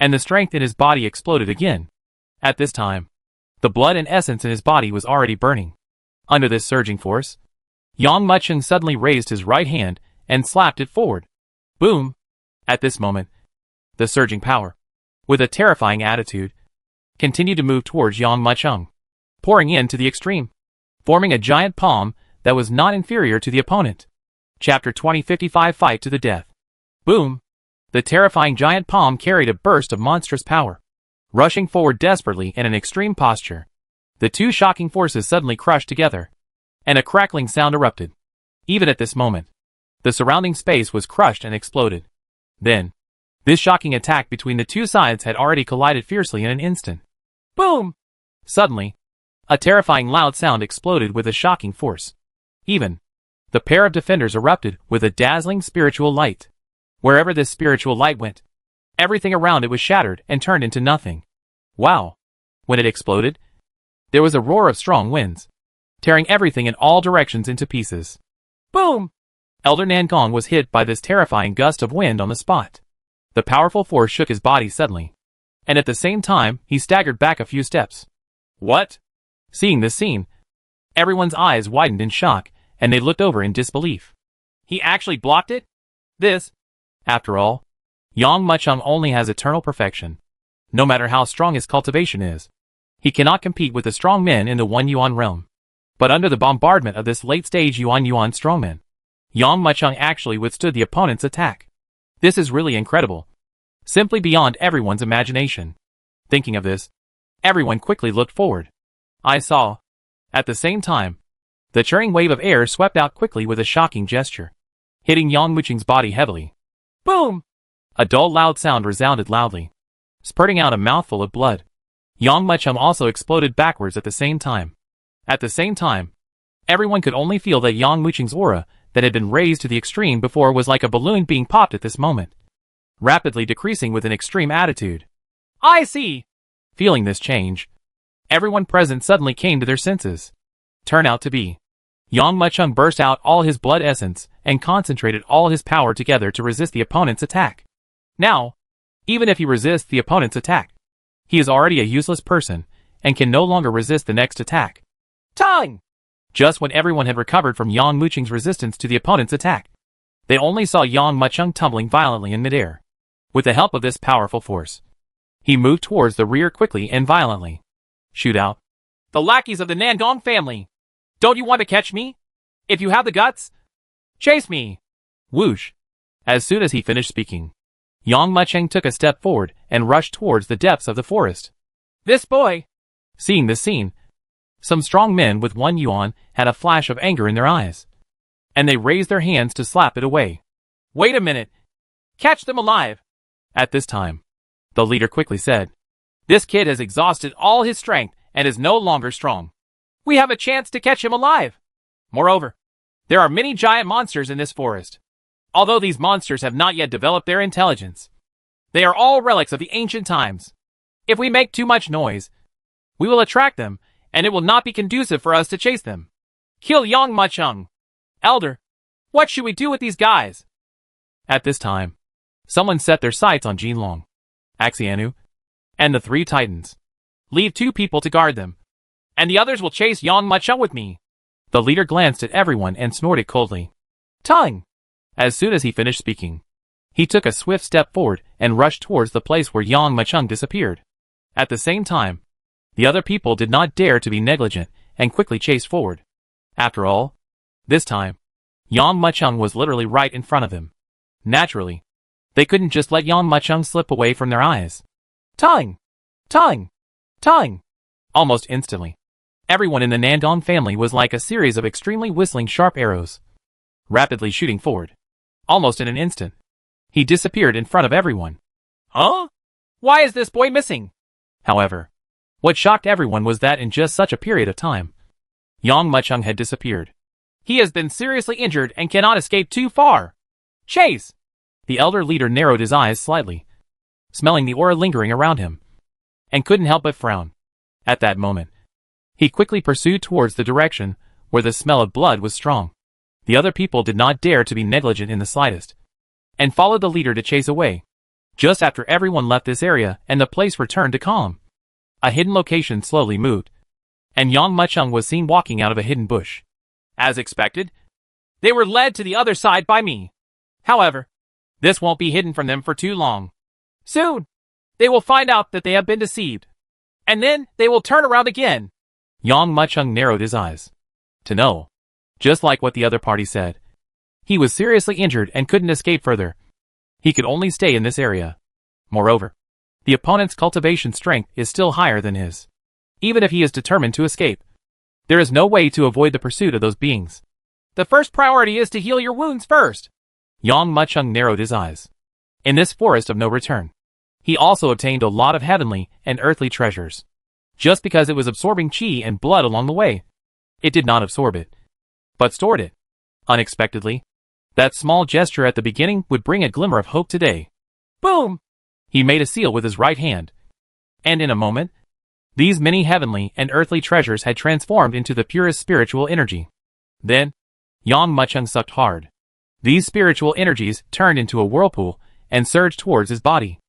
and the strength in his body exploded again. At this time, the blood and essence in his body was already burning. Under this surging force, Yang Muchung suddenly raised his right hand and slapped it forward. Boom! At this moment, the surging power, with a terrifying attitude, continued to move towards Yang Muchung, pouring in to the extreme, forming a giant palm that was not inferior to the opponent. Chapter 2055 Fight to the Death. Boom! The terrifying giant palm carried a burst of monstrous power, rushing forward desperately in an extreme posture. The two shocking forces suddenly crushed together, and a crackling sound erupted. Even at this moment, the surrounding space was crushed and exploded. Then, this shocking attack between the two sides had already collided fiercely in an instant. Boom! Suddenly, a terrifying loud sound exploded with a shocking force. Even, the pair of defenders erupted with a dazzling spiritual light. Wherever this spiritual light went, everything around it was shattered and turned into nothing. Wow! When it exploded, there was a roar of strong winds, tearing everything in all directions into pieces. Boom! Elder Nangong was hit by this terrifying gust of wind on the spot. The powerful force shook his body suddenly, and at the same time, he staggered back a few steps. What? Seeing this scene, everyone's eyes widened in shock, and they looked over in disbelief. He actually blocked it? This? After all, Yang Muchung only has eternal perfection. No matter how strong his cultivation is, he cannot compete with the strong men in the 1 Yuan realm. But under the bombardment of this late-stage Yuan strongman, Yang Muchung actually withstood the opponent's attack. This is really incredible. Simply beyond everyone's imagination. Thinking of this, everyone quickly looked forward. I saw. At the same time, the churning wave of air swept out quickly with a shocking gesture, hitting Yang Muchung's body heavily. Boom! A dull loud sound resounded loudly, spurting out a mouthful of blood. Yang Muchung also exploded backwards at the same time. At the same time, everyone could only feel that Yang Muchung's aura that had been raised to the extreme before was like a balloon being popped at this moment, rapidly decreasing with an extreme attitude. I see! Feeling this change, everyone present suddenly came to their senses. Turn out to be. Yang Muchung burst out all his blood essence and concentrated all his power together to resist the opponent's attack. Now, even if he resists the opponent's attack, he is already a useless person and can no longer resist the next attack. Time! Just when everyone had recovered from Yang Muchung's resistance to the opponent's attack, they only saw Yang Muchung tumbling violently in midair. With the help of this powerful force, he moved towards the rear quickly and violently. Shoot out. The lackeys of the Nangong family! Don't you want to catch me? If you have the guts, chase me! Whoosh! As soon as he finished speaking, Yang Muchung took a step forward and rushed towards the depths of the forest. This boy! Seeing this scene, some strong men with 1 Yuan had a flash of anger in their eyes, and they raised their hands to slap it away. Wait a minute! Catch them alive! At this time, the leader quickly said, This kid has exhausted all his strength and is no longer strong. We have a chance to catch him alive. Moreover, there are many giant monsters in this forest. Although these monsters have not yet developed their intelligence, they are all relics of the ancient times. If we make too much noise, we will attract them, and it will not be conducive for us to chase them. Kill Yang Muchung. Elder, what should we do with these guys? At this time, someone set their sights on Jinlong, Axianu, and the 3 titans. Leave 2 people to guard them, and the others will chase Yang Muchung with me. The leader glanced at everyone and snorted coldly. Tongue! As soon as he finished speaking, he took a swift step forward and rushed towards the place where Yang Machung disappeared. At the same time, the other people did not dare to be negligent and quickly chased forward. After all, this time, Yang Machung was literally right in front of them. Naturally, they couldn't just let Yang Machung slip away from their eyes. Tongue! Tongue! Tongue! Almost instantly, everyone in the Nandong family was like a series of extremely whistling sharp arrows, rapidly shooting forward. Almost in an instant, he disappeared in front of everyone. Huh? Why is this boy missing? However, what shocked everyone was that in just such a period of time, Yang Machung had disappeared. He has been seriously injured and cannot escape too far. Chase! The elder leader narrowed his eyes slightly, smelling the aura lingering around him, and couldn't help but frown. At that moment, he quickly pursued towards the direction where the smell of blood was strong. The other people did not dare to be negligent in the slightest, and followed the leader to chase away. Just after everyone left this area and the place returned to calm, a hidden location slowly moved, and Yang Machung was seen walking out of a hidden bush. As expected, they were led to the other side by me. However, this won't be hidden from them for too long. Soon, they will find out that they have been deceived, and then they will turn around again. Yang Machung narrowed his eyes to know, just like what the other party said, he was seriously injured and couldn't escape further. He could only stay in this area. Moreover, the opponent's cultivation strength is still higher than his. Even if he is determined to escape, there is no way to avoid the pursuit of those beings. The first priority is to heal your wounds first. Yang Machung narrowed his eyes. In this forest of no return, he also obtained a lot of heavenly and earthly treasures. Just because it was absorbing chi and blood along the way, it did not absorb it, but stored it. Unexpectedly, that small gesture at the beginning would bring a glimmer of hope today. Boom! He made a seal with his right hand, and in a moment, these many heavenly and earthly treasures had transformed into the purest spiritual energy. Then, Yang Machung sucked hard. These spiritual energies turned into a whirlpool and surged towards his body,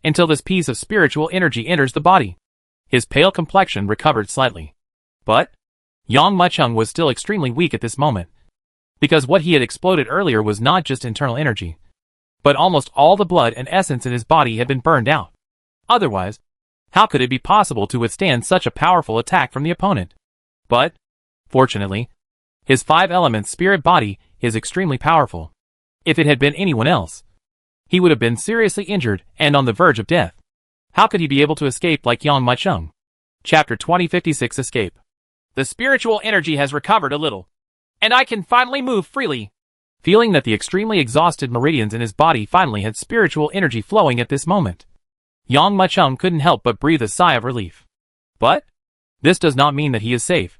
until this piece of spiritual energy enters the body. His pale complexion recovered slightly. But Yang Machung was still extremely weak at this moment, because what he had exploded earlier was not just internal energy, but almost all the blood and essence in his body had been burned out. Otherwise, how could it be possible to withstand such a powerful attack from the opponent? But, fortunately, his 5-element spirit body is extremely powerful. If it had been anyone else, he would have been seriously injured and on the verge of death. How could he be able to escape like Yang Machung? Chapter 2056 Escape. The spiritual energy has recovered a little, and I can finally move freely. Feeling that the extremely exhausted meridians in his body finally had spiritual energy flowing at this moment, Yang Machung couldn't help but breathe a sigh of relief. But this does not mean that he is safe,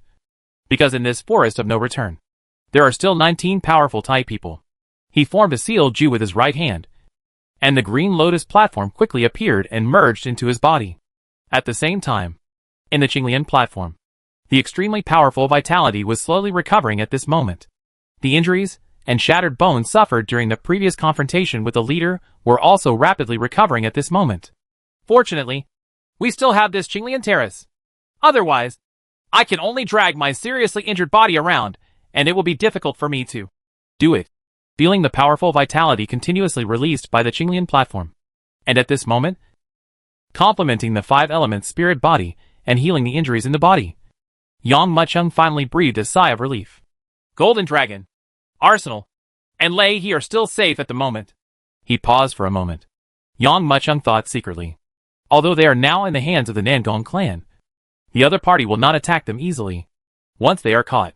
because in this forest of no return, there are still 19 powerful Tai people. He formed a seal Ju with his right hand, and the green lotus platform quickly appeared and merged into his body. At the same time, in the Qinglian platform, the extremely powerful vitality was slowly recovering at this moment. The injuries and shattered bones suffered during the previous confrontation with the leader were also rapidly recovering at this moment. Fortunately, we still have this Qinglian terrace. Otherwise, I can only drag my seriously injured body around, and it will be difficult for me to do it. Feeling the powerful vitality continuously released by the Qinglian platform, and at this moment, complementing the 5-element spirit body and healing the injuries in the body, Yang Machung finally breathed a sigh of relief. Golden Dragon, Arsenal, and Lei He are still safe at the moment. He paused for a moment. Yang Machung thought secretly. Although they are now in the hands of the Nandong clan, the other party will not attack them easily. Once they are caught,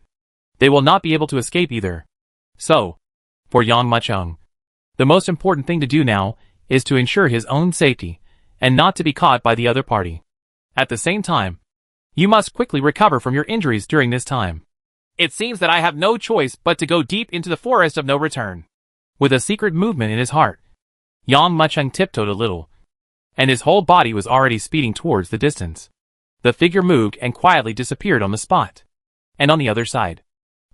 they will not be able to escape either. So, for Yang Machung, the most important thing to do now is to ensure his own safety and not to be caught by the other party. At the same time, you must quickly recover from your injuries during this time. It seems that I have no choice but to go deep into the forest of no return. With a secret movement in his heart, Yang Machung tiptoed a little, and his whole body was already speeding towards the distance. The figure moved and quietly disappeared on the spot. And on the other side,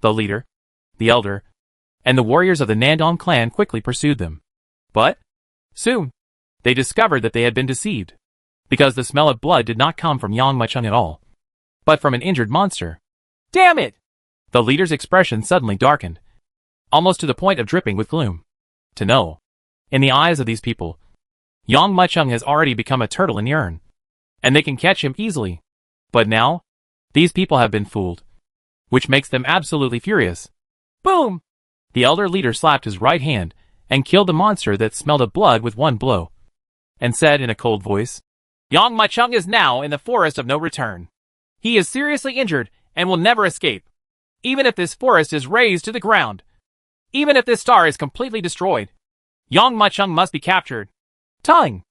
the leader, the elder, and the warriors of the Nandong clan quickly pursued them. But, soon, they discovered that they had been deceived, because the smell of blood did not come from Yang Machung at all, but from an injured monster. Damn it! The leader's expression suddenly darkened, almost to the point of dripping with gloom. To know, in the eyes of these people, Yang Mucheng has already become a turtle in the urn, and they can catch him easily. But now, these people have been fooled, which makes them absolutely furious. Boom! The elder leader slapped his right hand and killed the monster that smelled of blood with one blow, and said in a cold voice, Yang Mucheng is now in the forest of no return. He is seriously injured and will never escape, even if this forest is razed to the ground. Even if this star is completely destroyed, Yang Mucheng must be captured. Tongue!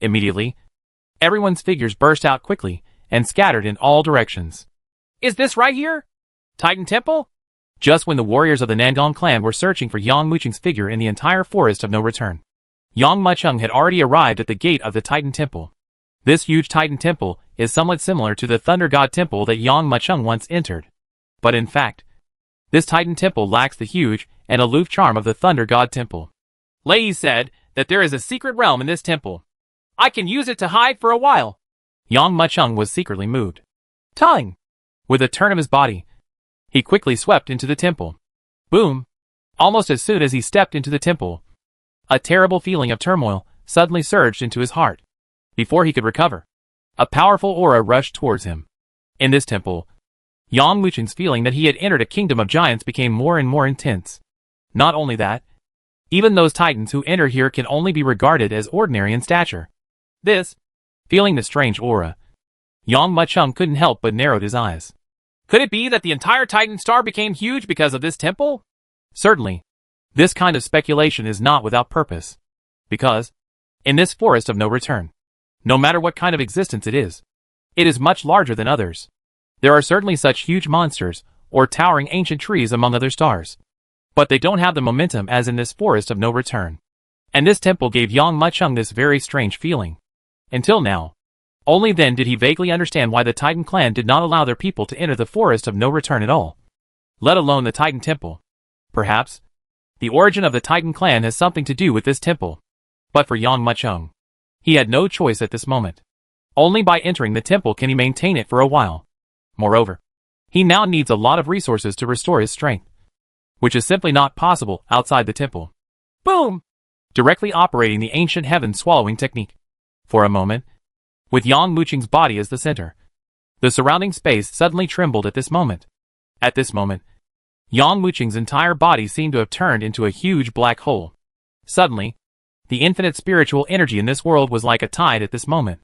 Immediately, everyone's figures burst out quickly and scattered in all directions. Is this right here? Titan Temple? Just when the warriors of the Nandong clan were searching for Yang Mucheng's figure in the entire forest of no return, Yang Mucheng had already arrived at the gate of the Titan Temple. This huge Titan Temple is somewhat similar to the Thunder God Temple that Yang Mucheng once entered. But in fact, this Titan Temple lacks the huge and aloof charm of the Thunder God Temple. Lei said that there is a secret realm in this temple. I can use it to hide for a while. Yang Mucheng was secretly moved. Tongue! With a turn of his body, he quickly swept into the temple. Boom! Almost as soon as he stepped into the temple, a terrible feeling of turmoil suddenly surged into his heart. Before he could recover, a powerful aura rushed towards him. In this temple, Yang Mucheng's feeling that he had entered a kingdom of giants became more and more intense. Not only that, even those titans who enter here can only be regarded as ordinary in stature. Feeling the strange aura, Yang Mucheng couldn't help but narrowed his eyes. Could it be that the entire Titan star became huge because of this temple? Certainly, this kind of speculation is not without purpose. Because, in this forest of no return, no matter what kind of existence it is much larger than others. There are certainly such huge monsters, or towering ancient trees among other stars. But they don't have the momentum as in this forest of no return. And this temple gave Yang Mucheng this very strange feeling. Until now. Only then did he vaguely understand why the Titan clan did not allow their people to enter the forest of no return at all. Let alone the Titan temple. Perhaps, the origin of the Titan clan has something to do with this temple. But for Yang Mucheng, he had no choice at this moment. Only by entering the temple can he maintain it for a while. Moreover, he now needs a lot of resources to restore his strength, which is simply not possible outside the temple. Boom! Directly operating the ancient heaven swallowing technique. For a moment, with Yang Mucheng's body as the center, the surrounding space suddenly trembled at this moment. At this moment, Yang Mucheng's entire body seemed to have turned into a huge black hole. Suddenly, the infinite spiritual energy in this world was like a tide at this moment,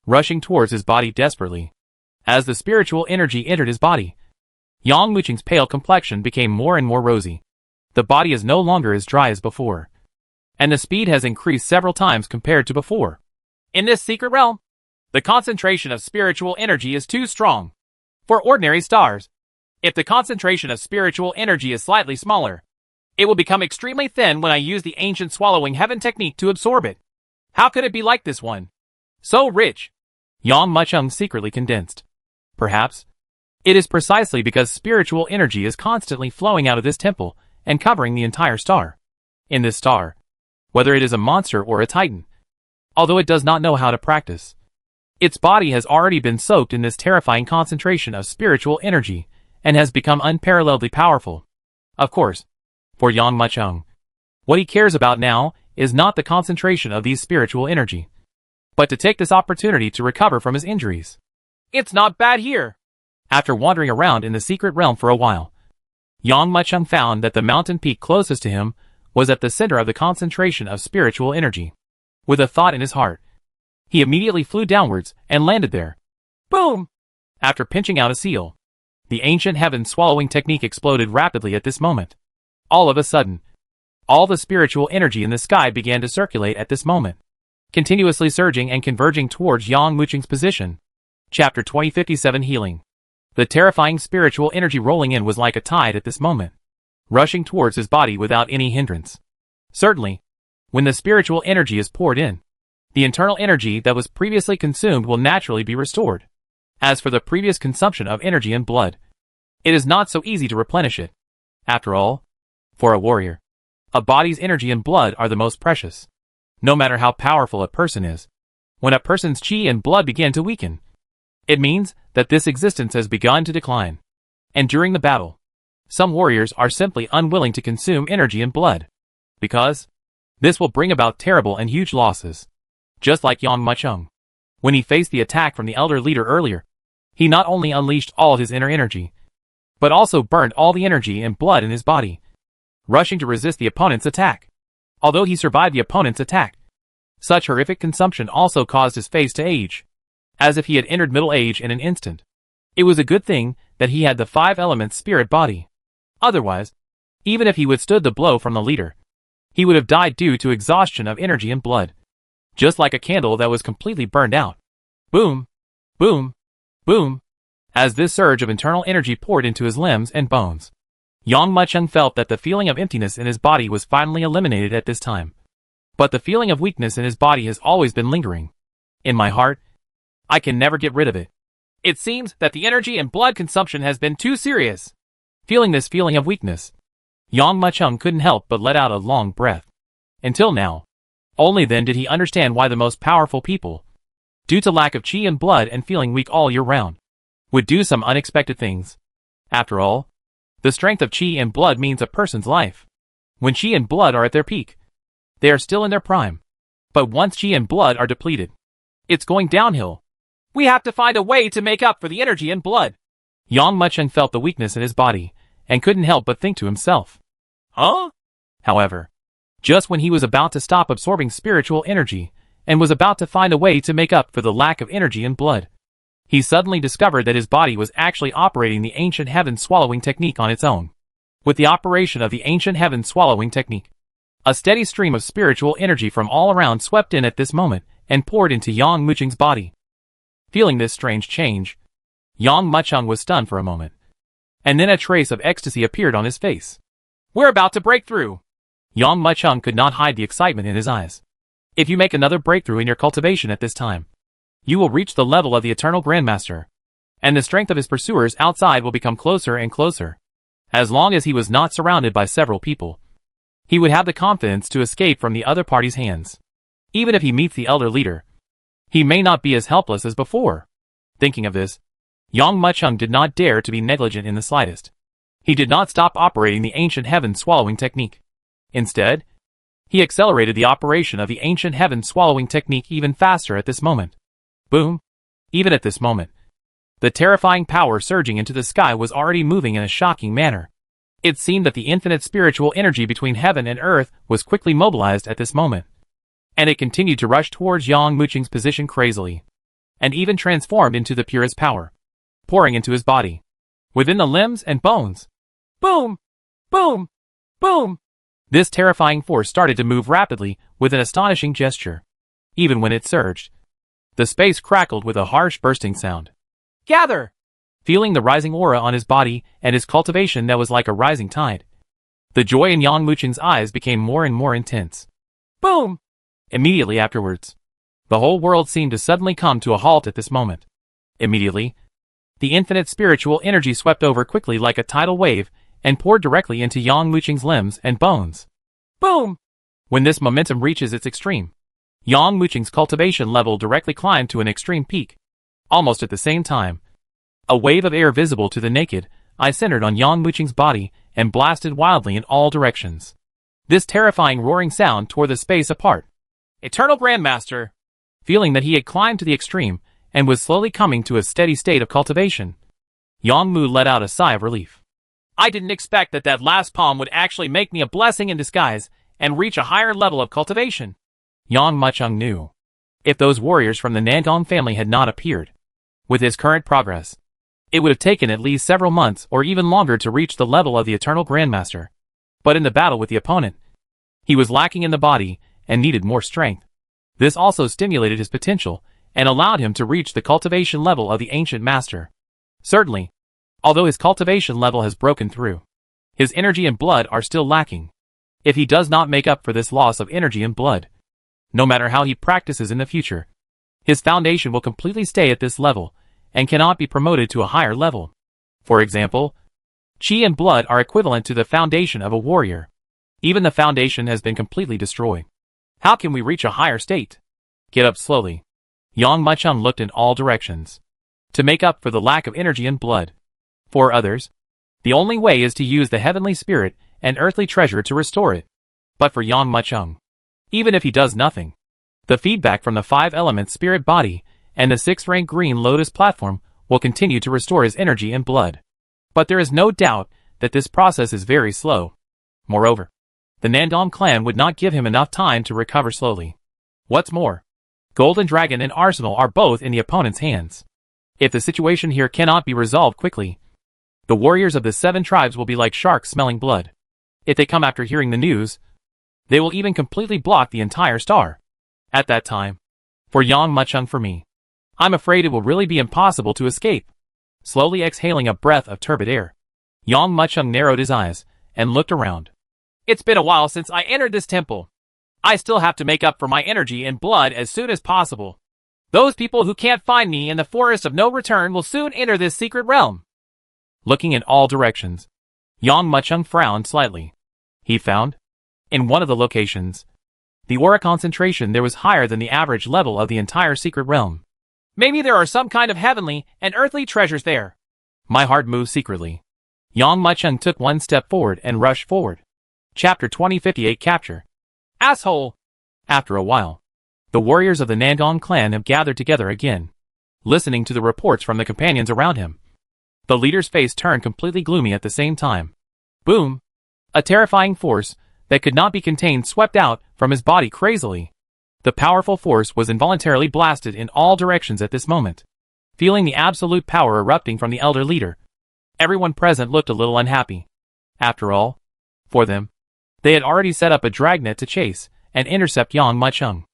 rushing towards his body desperately. As the spiritual energy entered his body, Yang Mucheng's pale complexion became more and more rosy. The body is no longer as dry as before, and the speed has increased several times compared to before. In this secret realm, the concentration of spiritual energy is too strong for ordinary stars. If the concentration of spiritual energy is slightly smaller, it will become extremely thin when I use the ancient swallowing heaven technique to absorb it. How could it be like this one? So rich. Yang Mucheng secretly condensed. Perhaps, it is precisely because spiritual energy is constantly flowing out of this temple and covering the entire star. In this star, whether it is a monster or a titan, although it does not know how to practice, its body has already been soaked in this terrifying concentration of spiritual energy and has become unparalleledly powerful. Of course, for Yang Mucheng, what he cares about now is not the concentration of these spiritual energy, but to take this opportunity to recover from his injuries. It's not bad here. After wandering around in the secret realm for a while, Yang Mucheng found that the mountain peak closest to him was at the center of the concentration of spiritual energy. With a thought in his heart, he immediately flew downwards and landed there. Boom! After pinching out a seal, the ancient heaven swallowing technique exploded rapidly at this moment. All of a sudden, all the spiritual energy in the sky began to circulate at this moment, continuously surging and converging towards Yang Mucheng's position. Chapter 2057 Healing. The terrifying spiritual energy rolling in was like a tide at this moment, rushing towards his body without any hindrance. Certainly, when the spiritual energy is poured in, the internal energy that was previously consumed will naturally be restored. As for the previous consumption of energy and blood, it is not so easy to replenish it. After all, for a warrior, a body's energy and blood are the most precious. No matter how powerful a person is, when a person's chi and blood begin to weaken, it means that this existence has begun to decline. And during the battle, Some warriors are simply unwilling to consume energy and blood, because this will bring about terrible and huge losses. Just like Yang Mucheng. When he faced the attack from the elder leader earlier, he not only unleashed all his inner energy, but also burned all the energy and blood in his body, rushing to resist the opponent's attack. Although he survived the opponent's attack, such horrific consumption also caused his face to age, as if he had entered middle age in an instant. It was a good thing that he had the 5 elements spirit body. Otherwise, even if he withstood the blow from the leader, he would have died due to exhaustion of energy and blood, just like a candle that was completely burned out. Boom, boom, boom. As this surge of internal energy poured into his limbs and bones, Yang Mucheng felt that the feeling of emptiness in his body was finally eliminated at this time. But the feeling of weakness in his body has always been lingering. In my heart, I can never get rid of it. It seems that the energy and blood consumption has been too serious. Feeling this feeling of weakness, Yang Mucheng couldn't help but let out a long breath. Until now, only then did he understand why the most powerful people, due to lack of qi and blood and feeling weak all year round, would do some unexpected things. After all, the strength of qi and blood means a person's life. When qi and blood are at their peak, they are still in their prime. But once qi and blood are depleted, it's going downhill. We have to find a way to make up for the energy and blood. Yang Mucheng felt the weakness in his body, and couldn't help but think to himself. Huh? However, just when he was about to stop absorbing spiritual energy, and was about to find a way to make up for the lack of energy and blood, he suddenly discovered that his body was actually operating the ancient heaven swallowing technique on its own. With the operation of the ancient heaven swallowing technique, a steady stream of spiritual energy from all around swept in at this moment and poured into Yang Mucheng's body. Feeling this strange change, Yang Mucheng was stunned for a moment, and then a trace of ecstasy appeared on his face. We're about to break through. Yang Mucheng could not hide the excitement in his eyes. If you make another breakthrough in your cultivation at this time, you will reach the level of the Eternal Grandmaster, and the strength of his pursuers outside will become closer and closer. As long as he was not surrounded by several people, he would have the confidence to escape from the other party's hands. Even if he meets the elder leader, he may not be as helpless as before. Thinking of this, Yang Mucheng did not dare to be negligent in the slightest. He did not stop operating the ancient heaven swallowing technique. Instead, he accelerated the operation of the ancient heaven swallowing technique even faster at this moment. Boom! Even at this moment, the terrifying power surging into the sky was already moving in a shocking manner. It seemed that the infinite spiritual energy between heaven and earth was quickly mobilized at this moment, and it continued to rush towards Yang Mucheng's position crazily, and even transformed into the purest power, pouring into his body, within the limbs and bones. Boom! Boom! Boom! This terrifying force started to move rapidly with an astonishing gesture. Even when it surged, the space crackled with a harsh bursting sound. Gather! Feeling the rising aura on his body and his cultivation that was like a rising tide, the joy in Yang Mucheng's eyes became more and more intense. Boom! Immediately afterwards, the whole world seemed to suddenly come to a halt at this moment. Immediately, the infinite spiritual energy swept over quickly like a tidal wave and poured directly into Yang Mucheng's limbs and bones. Boom! When this momentum reaches its extreme, Yang Mucheng's cultivation level directly climbed to an extreme peak. Almost at the same time, a wave of air visible to the naked eye centered on Yang Mucheng's body and blasted wildly in all directions. This terrifying roaring sound tore the space apart. Eternal Grandmaster! Feeling that he had climbed to the extreme and was slowly coming to a steady state of cultivation, Yang Mu let out a sigh of relief. I didn't expect that last palm would actually make me a blessing in disguise and reach a higher level of cultivation. Yang Mucheng knew, if those warriors from the Nangong family had not appeared, with his current progress, it would have taken at least several months or even longer to reach the level of the Eternal Grandmaster. But in the battle with the opponent, he was lacking in the body and needed more strength. This also stimulated his potential and allowed him to reach the cultivation level of the Ancient Master. Certainly, although his cultivation level has broken through, his energy and blood are still lacking. If he does not make up for this loss of energy and blood, no matter how he practices in the future, his foundation will completely stay at this level and cannot be promoted to a higher level. For example, qi and blood are equivalent to the foundation of a warrior. Even the foundation has been completely destroyed. How can we reach a higher state? Get up slowly. Yang Mucheng looked in all directions to make up for the lack of energy and blood. For others, The only way is to use the heavenly spirit and earthly treasure to restore it. But for Yang Mucheng, even if he does nothing, the feedback from the 5-element spirit body and the 6th-rank green lotus platform will continue to restore his energy and blood. But there is no doubt that this process is very slow. Moreover, the Nandong clan would not give him enough time to recover slowly. What's more, Golden Dragon and Arsenal are both in the opponent's hands. If the situation here cannot be resolved quickly, the warriors of the 7 tribes will be like sharks smelling blood. If they come after hearing the news, they will even completely block the entire star. At that time, for Yang Mucheng, for me, I'm afraid it will really be impossible to escape. Slowly exhaling a breath of turbid air, Yang Mucheng narrowed his eyes and looked around. It's been a while since I entered this temple. I still have to make up for my energy and blood as soon as possible. Those people who can't find me in the forest of no return will soon enter this secret realm. Looking in all directions, Yang Mucheng frowned slightly. He found, in one of the locations, the aura concentration there was higher than the average level of the entire secret realm. Maybe there are some kind of heavenly and earthly treasures there. My heart moved secretly. Yang Mucheng took one step forward and rushed forward. Chapter 2058 Capture. Asshole! After a while, the warriors of the Nandong clan have gathered together again, listening to the reports from the companions around him. The leader's face turned completely gloomy at the same time. Boom! A terrifying force that could not be contained swept out from his body crazily. The powerful force was involuntarily blasted in all directions at this moment. Feeling the absolute power erupting from the elder leader, everyone present looked a little unhappy. After all, for them, they had already set up a dragnet to chase and intercept Yang Mucheng.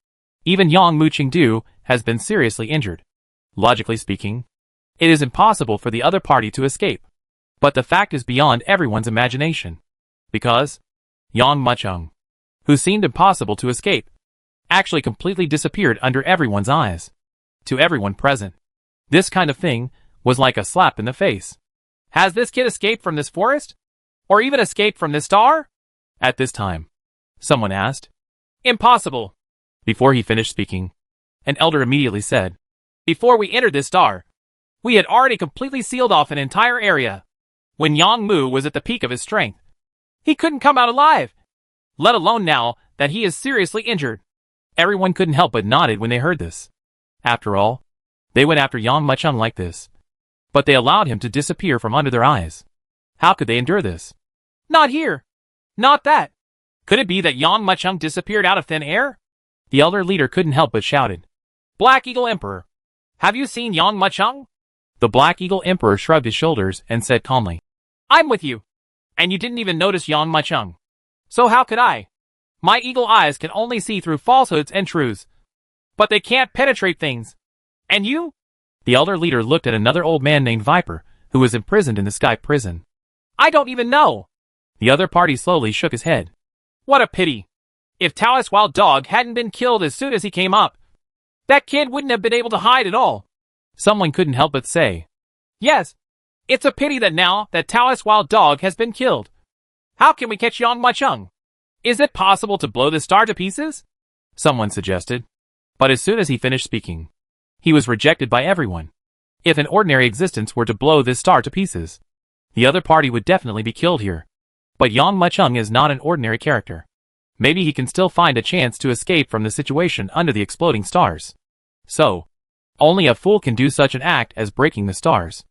Even Yang Mucheng has been seriously injured. Logically speaking, it is impossible for the other party to escape. But the fact is beyond everyone's imagination. Because Yang Mucheng, who seemed impossible to escape, actually completely disappeared under everyone's eyes. To everyone present, this kind of thing was like a slap in the face. Has this kid escaped from this forest? Or even escaped from this star? At this time, someone asked. Impossible. Before he finished speaking, an elder immediately said, Before we entered this star, we had already completely sealed off an entire area. When Yang Mu was at the peak of his strength, he couldn't come out alive, let alone now that he is seriously injured. Everyone couldn't help but nodded when they heard this. After all, they went after Yang Mucheng like this, but they allowed him to disappear from under their eyes. How could they endure this? Not here. Not that. Could it be that Yang Mucheng disappeared out of thin air? The elder leader couldn't help but shouted. Black Eagle Emperor, have you seen Yang Mucheng? The Black Eagle Emperor shrugged his shoulders and said calmly, I'm with you. And you didn't even notice Yang Mucheng. So how could I? My eagle eyes can only see through falsehoods and truths. But they can't penetrate things. And you? The elder leader looked at another old man named Viper, who was imprisoned in the sky prison. I don't even know. The other party slowly shook his head. What a pity. If Taoist Wild Dog hadn't been killed as soon as he came up, that kid wouldn't have been able to hide at all. Someone couldn't help but say, Yes, it's a pity that now that Taoist Wild Dog has been killed. How can we catch Yang Mucheng? Is it possible to blow this star to pieces? Someone suggested. But as soon as he finished speaking, he was rejected by everyone. If an ordinary existence were to blow this star to pieces, the other party would definitely be killed here. But Yang Mucheng is not an ordinary character. Maybe he can still find a chance to escape from the situation under the exploding stars. So, only a fool can do such an act as breaking the stars.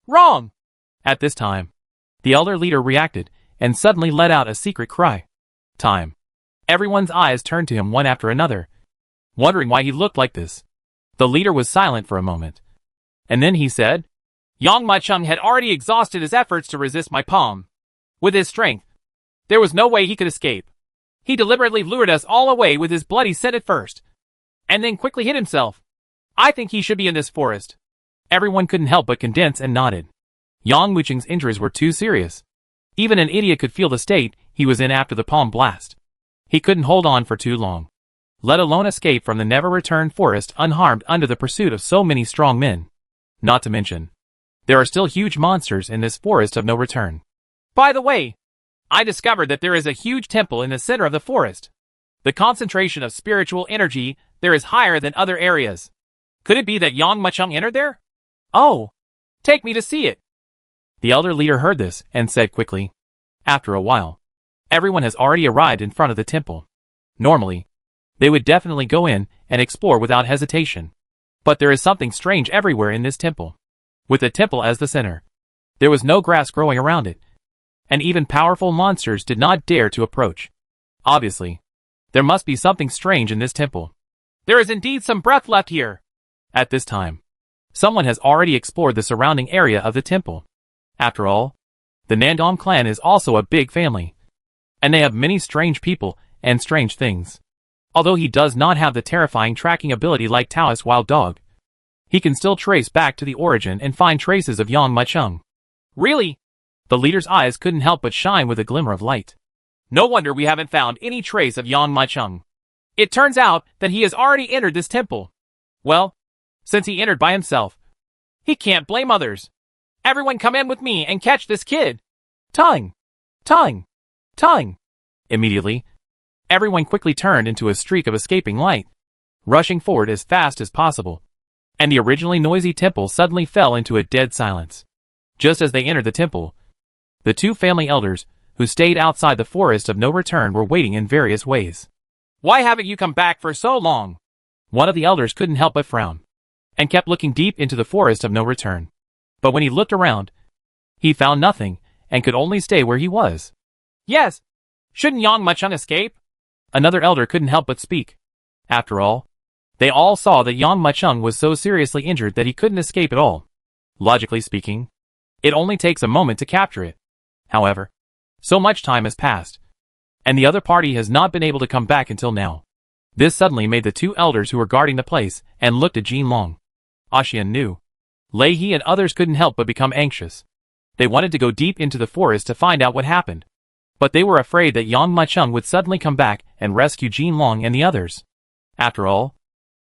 Wrong! At this time, the elder leader reacted and suddenly let out a secret cry. Time. Everyone's eyes turned to him one after another, wondering why he looked like this. The leader was silent for a moment. And then he said, Yang Mucheng had already exhausted his efforts to resist my palm. With his strength, there was no way he could escape. He deliberately lured us all away with his bloody scent at first, and then quickly hid himself. I think he should be in this forest. Everyone couldn't help but condense and nodded. Yang Mucheng's injuries were too serious. Even an idiot could feel the state he was in after the palm blast. He couldn't hold on for too long, let alone escape from the never-returned forest unharmed under the pursuit of so many strong men. Not to mention, there are still huge monsters in this forest of no return. By the way, I discovered that there is a huge temple in the center of the forest. The concentration of spiritual energy there is higher than other areas. Could it be that Yang Mucheng entered there? Oh, take me to see it. The elder leader heard this and said quickly, "After a while, everyone has already arrived in front of the temple. Normally, they would definitely go in and explore without hesitation. But there is something strange everywhere in this temple. With the temple as the center, there was no grass growing around it, and even powerful monsters did not dare to approach. Obviously, there must be something strange in this temple. There is indeed some breath left here." At this time, someone has already explored the surrounding area of the temple. After all, the Nandong clan is also a big family, and they have many strange people and strange things. Although he does not have the terrifying tracking ability like Taoist Wild Dog, he can still trace back to the origin and find traces of Yang Macheng. "Really?" The leader's eyes couldn't help but shine with a glimmer of light. "No wonder we haven't found any trace of Yang Macheng. It turns out that he has already entered this temple. Well, since he entered by himself, he can't blame others. Everyone come in with me and catch this kid." Tongue! Tongue! Tongue! Immediately, everyone quickly turned into a streak of escaping light, rushing forward as fast as possible, and the originally noisy temple suddenly fell into a dead silence. Just as they entered the temple, the two family elders, who stayed outside the forest of no return, were waiting in various ways. "Why haven't you come back for so long?" One of the elders couldn't help but frown, and kept looking deep into the forest of no return. But when he looked around, he found nothing, and could only stay where he was. "Yes, shouldn't Yang Macheng escape?" Another elder couldn't help but speak. After all, they all saw that Yang Macheng was so seriously injured that he couldn't escape at all. Logically speaking, it only takes a moment to capture it. However, so much time has passed, and the other party has not been able to come back until now. This suddenly made the two elders who were guarding the place and looked at Jin Long. Ashian knew. Lei He and others couldn't help but become anxious. They wanted to go deep into the forest to find out what happened, but they were afraid that Yang Macheng would suddenly come back and rescue Jin Long and the others. After all,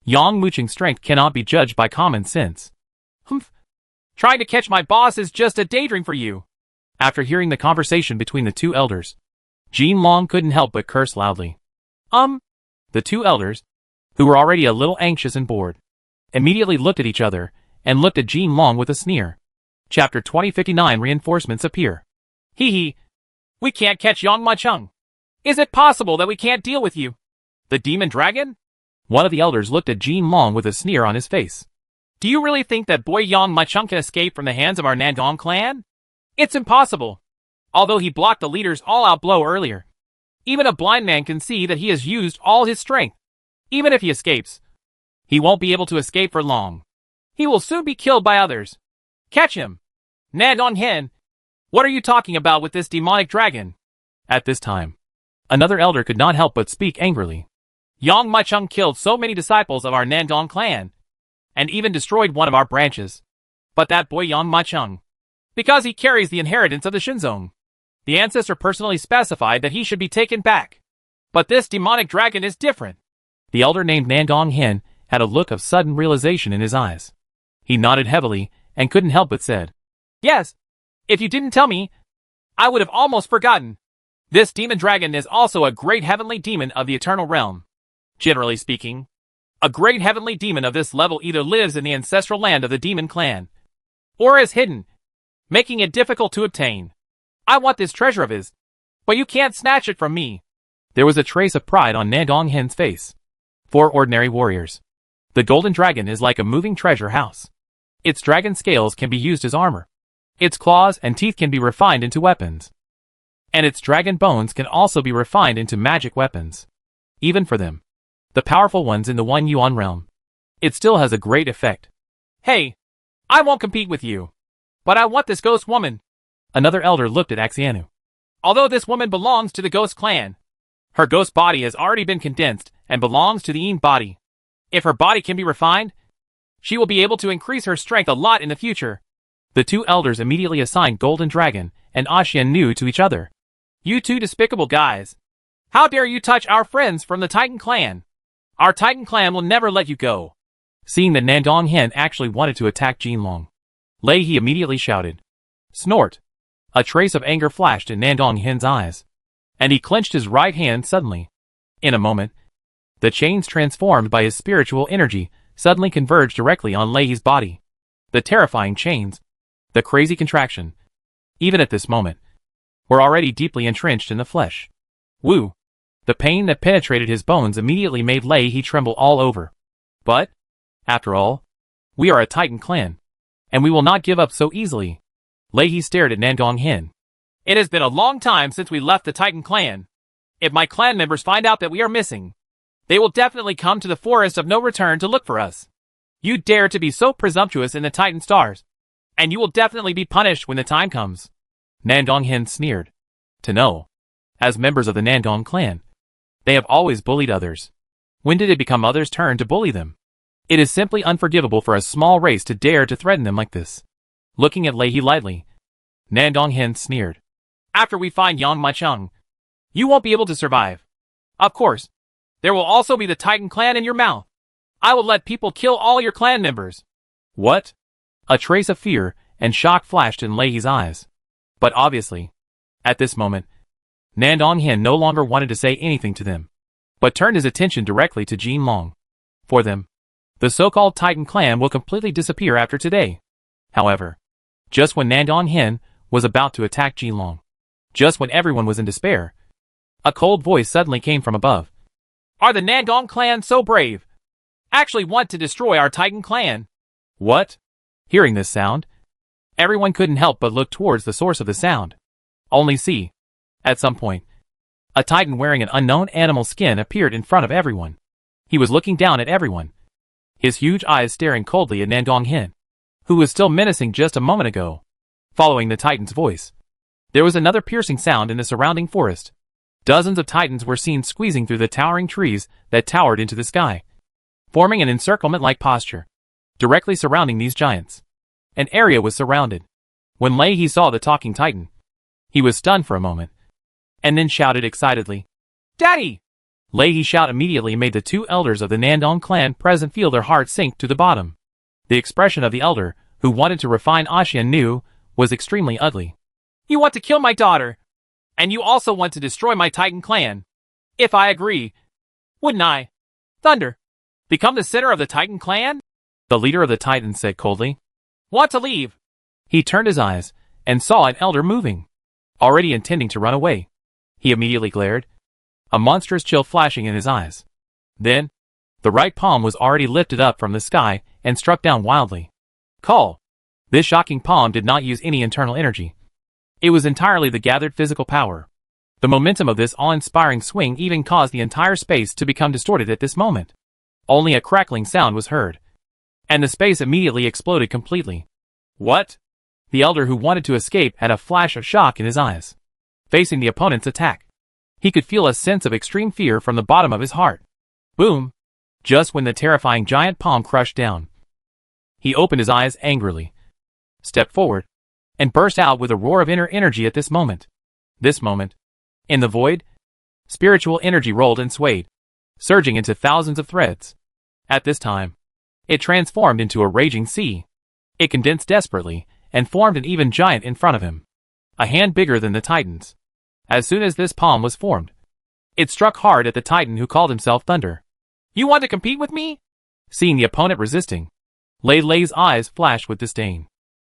Yang Macheng's strength cannot be judged by common sense. "Humph! Trying to catch my boss is just a daydream for you." After hearing the conversation between the two elders, Jin Long couldn't help but curse loudly. The two elders, who were already a little anxious and bored, immediately looked at each other and looked at Jin Long with a sneer. Chapter 2059 Reinforcements appear. "Hee hee. We can't catch Yang Macheng. Is it possible that we can't deal with you? The demon dragon?" One of the elders looked at Jin Long with a sneer on his face. "Do you really think that boy Yang Macheng can escape from the hands of our Nandong clan? It's impossible. Although he blocked the leader's all-out blow earlier, even a blind man can see that he has used all his strength. Even if he escapes, he won't be able to escape for long. He will soon be killed by others. Catch him. Nandong Hen, what are you talking about with this demonic dragon?" At this time, another elder could not help but speak angrily. "Yang Macheng killed so many disciples of our Nandong clan, and even destroyed one of our branches. But that boy Yang Macheng, because he carries the inheritance of the Shinzong, the ancestor personally specified that he should be taken back. But this demonic dragon is different." The elder named Nandong Hen had a look of sudden realization in his eyes. He nodded heavily and couldn't help but said, "Yes, if you didn't tell me, I would have almost forgotten. This demon dragon is also a great heavenly demon of the eternal realm. Generally speaking, a great heavenly demon of this level either lives in the ancestral land of the demon clan, or is hidden, making it difficult to obtain. I want this treasure of his, but you can't snatch it from me." There was a trace of pride on Nandong Hen's face. For ordinary warriors, the golden dragon is like a moving treasure house. Its dragon scales can be used as armor. Its claws and teeth can be refined into weapons. And its dragon bones can also be refined into magic weapons. Even for them, the powerful ones in the One Yuan realm, it still has a great effect. "Hey, I won't compete with you, but I want this ghost woman." Another elder looked at Axianu. "Although this woman belongs to the ghost clan, her ghost body has already been condensed and belongs to the Yin body. If her body can be refined, she will be able to increase her strength a lot in the future." The two elders immediately assigned Golden Dragon and Ashian Nu to each other. "You two despicable guys. How dare you touch our friends from the Titan clan? Our Titan clan will never let you go." Seeing that Nandong Hen actually wanted to attack Jin Long, Lei He immediately shouted. Snort! A trace of anger flashed in Nandong Hen's eyes, and he clenched his right hand suddenly. In a moment, the chains transformed by his spiritual energy suddenly converged directly on Lei He's body. The terrifying chains, the crazy contraction, even at this moment, were already deeply entrenched in the flesh. Woo! The pain that penetrated his bones immediately made Lei He tremble all over. But, after all, we are a Titan clan, and we will not give up so easily. Lei He stared at Nandong Hin. It has been a long time since we left the Titan clan. If my clan members find out that we are missing, they will definitely come to the forest of no return to look for us. You dare to be so presumptuous in the Titan stars, and you will definitely be punished when the time comes. Nandong Hin sneered. To know, as members of the Nandong clan, they have always bullied others. When did it become others' turn to bully them? It is simply unforgivable for a small race to dare to threaten them like this. Looking at Lei He lightly, Nandong Hin sneered. After we find Yang Macheng, you won't be able to survive. Of course, there will also be the Titan clan in your mouth. I will let people kill all your clan members. What? A trace of fear and shock flashed in Lei He's eyes. But obviously, at this moment, Nandong Hin no longer wanted to say anything to them, but turned his attention directly to Jin Long. For them, the so-called Titan clan will completely disappear after today. However, just when Nandong Hin was about to attack Jin Long, just when everyone was in despair, a cold voice suddenly came from above. Are the Nandong clan so brave? Actually want to destroy our Titan clan? What? Hearing this sound, everyone couldn't help but look towards the source of the sound. Only see, at some point, a Titan wearing an unknown animal skin appeared in front of everyone. He was looking down at everyone, his huge eyes staring coldly at Nandong Hin, who was still menacing just a moment ago. Following the Titan's voice, there was another piercing sound in the surrounding forest. Dozens of Titans were seen squeezing through the towering trees that towered into the sky, forming an encirclement-like posture, directly surrounding these giants. An area was surrounded. When Lei He saw the talking Titan, he was stunned for a moment, and then shouted excitedly, Daddy! Lei He's shout immediately made the two elders of the Nandong clan present feel their hearts sink to the bottom. The expression of the elder, who wanted to refine Ashian Nu, was extremely ugly. You want to kill my daughter, and you also want to destroy my Titan clan. If I agree, wouldn't I, Thunder, become the center of the Titan clan? The leader of the Titans said coldly. Want to leave? He turned his eyes and saw an elder moving, already intending to run away. He immediately glared, a monstrous chill flashing in his eyes. Then, the right palm was already lifted up from the sky and struck down wildly. Call! This shocking palm did not use any internal energy. It was entirely the gathered physical power. The momentum of this awe-inspiring swing even caused the entire space to become distorted at this moment. Only a crackling sound was heard, and the space immediately exploded completely. What? The elder who wanted to escape had a flash of shock in his eyes. Facing the opponent's attack, he could feel a sense of extreme fear from the bottom of his heart. Boom! Just when the terrifying giant palm crushed down, he opened his eyes angrily, stepped forward, and burst out with a roar of inner energy at this moment. This moment, in the void, spiritual energy rolled and swayed, surging into thousands of threads. At this time, it transformed into a raging sea. It condensed desperately, and formed an even giant in front of him, a hand bigger than the Titans. As soon as this palm was formed, it struck hard at the Titan who called himself Thunder. You want to compete with me? Seeing the opponent resisting, Lei's eyes flashed with disdain.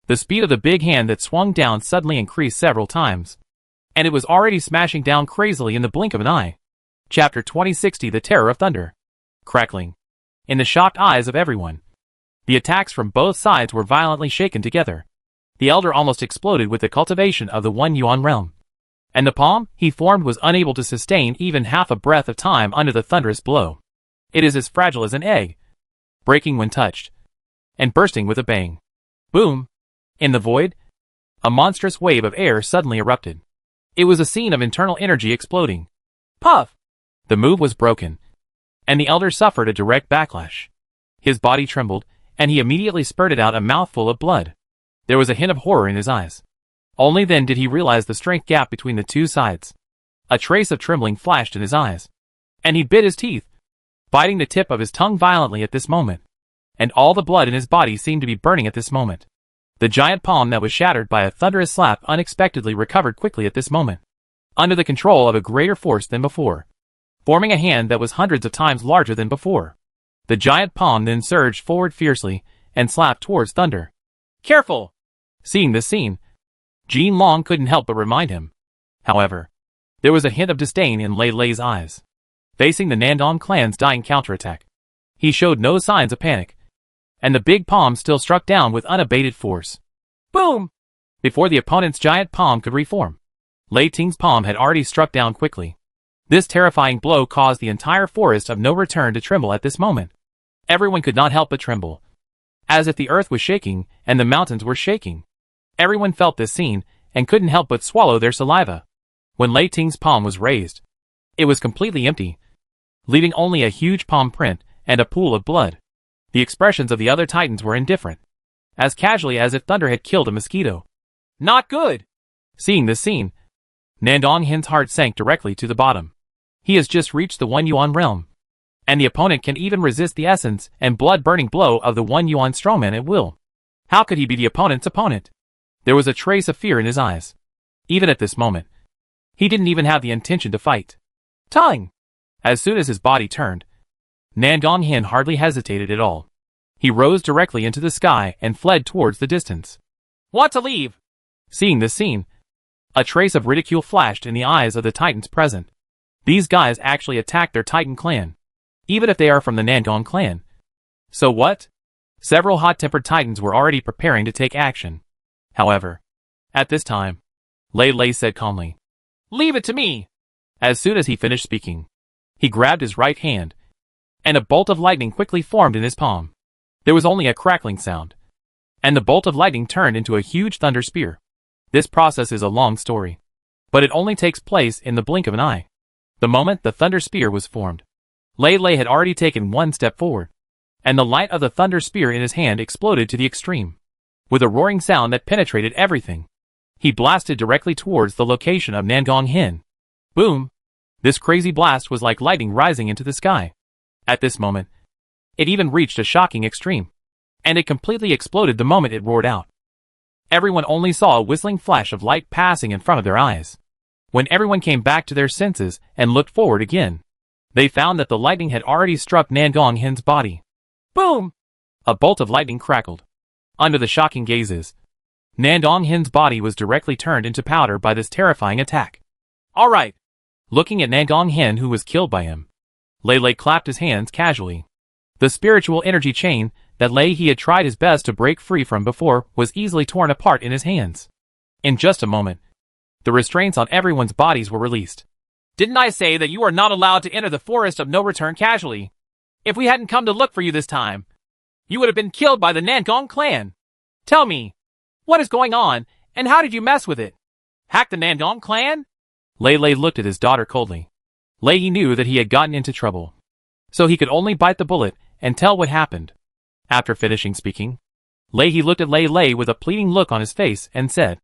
The speed of the big hand that swung down suddenly increased several times, and it was already smashing down crazily in the blink of an eye. Chapter 2060 The Terror of Thunder. Crackling. In the shocked eyes of everyone, the attacks from both sides were violently shaken together. The elder almost exploded with the cultivation of the One Yuan realm, and the palm he formed was unable to sustain even half a breath of time under the thunderous blow. It is as fragile as an egg, breaking when touched, and bursting with a bang. Boom! In the void, a monstrous wave of air suddenly erupted. It was a scene of internal energy exploding. Puff! The move was broken, and the elder suffered a direct backlash. His body trembled, and he immediately spurted out a mouthful of blood. There was a hint of horror in his eyes. Only then did he realize the strength gap between the two sides. A trace of trembling flashed in his eyes, and he bit his teeth, biting the tip of his tongue violently at this moment. And all the blood in his body seemed to be burning at this moment. The giant palm that was shattered by a thunderous slap unexpectedly recovered quickly at this moment, under the control of a greater force than before, forming a hand that was hundreds of times larger than before. The giant palm then surged forward fiercely and slapped towards Thunder. Careful! Seeing this scene, Jean Long couldn't help but remind him. However, there was a hint of disdain in Lei Lei's eyes. Facing the Nandong clan's dying counterattack, he showed no signs of panic, and the big palm still struck down with unabated force. Boom! Before the opponent's giant palm could reform, Lei Ting's palm had already struck down quickly. This terrifying blow caused the entire forest of no return to tremble at this moment. Everyone could not help but tremble, as if the earth was shaking and the mountains were shaking. Everyone felt this scene and couldn't help but swallow their saliva. When Lei Ting's palm was raised, it was completely empty, leaving only a huge palm print and a pool of blood. The expressions of the other titans were indifferent, as casually as if thunder had killed a mosquito. Not good! Seeing this scene, Nandong Hin's heart sank directly to the bottom. He has just reached the One Yuan realm, and the opponent can even resist the essence and blood-burning blow of the One Yuan strongman at will. How could he be the opponent's opponent? There was a trace of fear in his eyes. Even at this moment, he didn't even have the intention to fight. Time! As soon as his body turned, Nandong Hin hardly hesitated at all. He rose directly into the sky and fled towards the distance. Want to leave? Seeing this scene, a trace of ridicule flashed in the eyes of the titans present. These guys actually attacked their titan clan, even if they are from the Nandong clan. So what? Several hot-tempered titans were already preparing to take action. However, at this time, Lei Lei said calmly, "Leave it to me." As soon as he finished speaking, he grabbed his right hand, and a bolt of lightning quickly formed in his palm. There was only a crackling sound, and the bolt of lightning turned into a huge thunder spear. This process is a long story, but it only takes place in the blink of an eye. The moment the thunder spear was formed, Lei Lei had already taken one step forward, and the light of the thunder spear in his hand exploded to the extreme. With a roaring sound that penetrated everything, he blasted directly towards the location of Nandong Hin. Boom! This crazy blast was like lightning rising into the sky. At this moment, it even reached a shocking extreme, and it completely exploded the moment it roared out. Everyone only saw a whistling flash of light passing in front of their eyes. When everyone came back to their senses and looked forward again, they found that the lightning had already struck Nandong Hin's body. Boom! A bolt of lightning crackled. Under the shocking gazes, Nandong Hin's body was directly turned into powder by this terrifying attack. Alright. Looking at Nandong Hin, who was killed by him, Lei Lei clapped his hands casually. The spiritual energy chain that Lei he had tried his best to break free from before was easily torn apart in his hands. In just a moment, the restraints on everyone's bodies were released. Didn't I say that you are not allowed to enter the forest of no return casually? If we hadn't come to look for you this time, you would have been killed by the Nandong clan. Tell me, what is going on, and how did you mess with it? Hack the Nandong clan? Lei Lei looked at his daughter coldly. Lei he knew that he had gotten into trouble, so he could only bite the bullet and tell what happened. After finishing speaking, Lei he looked at Lei Lei with a pleading look on his face and said,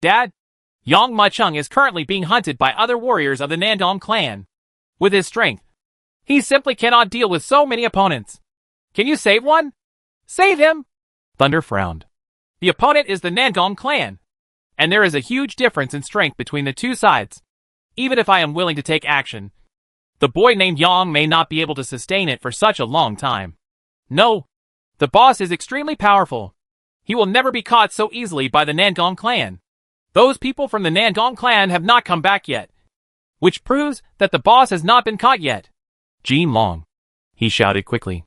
"Dad, Yang Macheng is currently being hunted by other warriors of the Nandong clan. With his strength, he simply cannot deal with so many opponents. Can you save one? Save him!" Thunder frowned. The opponent is the Nandong clan, and there is a huge difference in strength between the two sides. Even if I am willing to take action, the boy named Yang may not be able to sustain it for such a long time. No, the boss is extremely powerful. He will never be caught so easily by the Nandong clan. Those people from the Nandong clan have not come back yet, which proves that the boss has not been caught yet. Jean Long, he shouted quickly.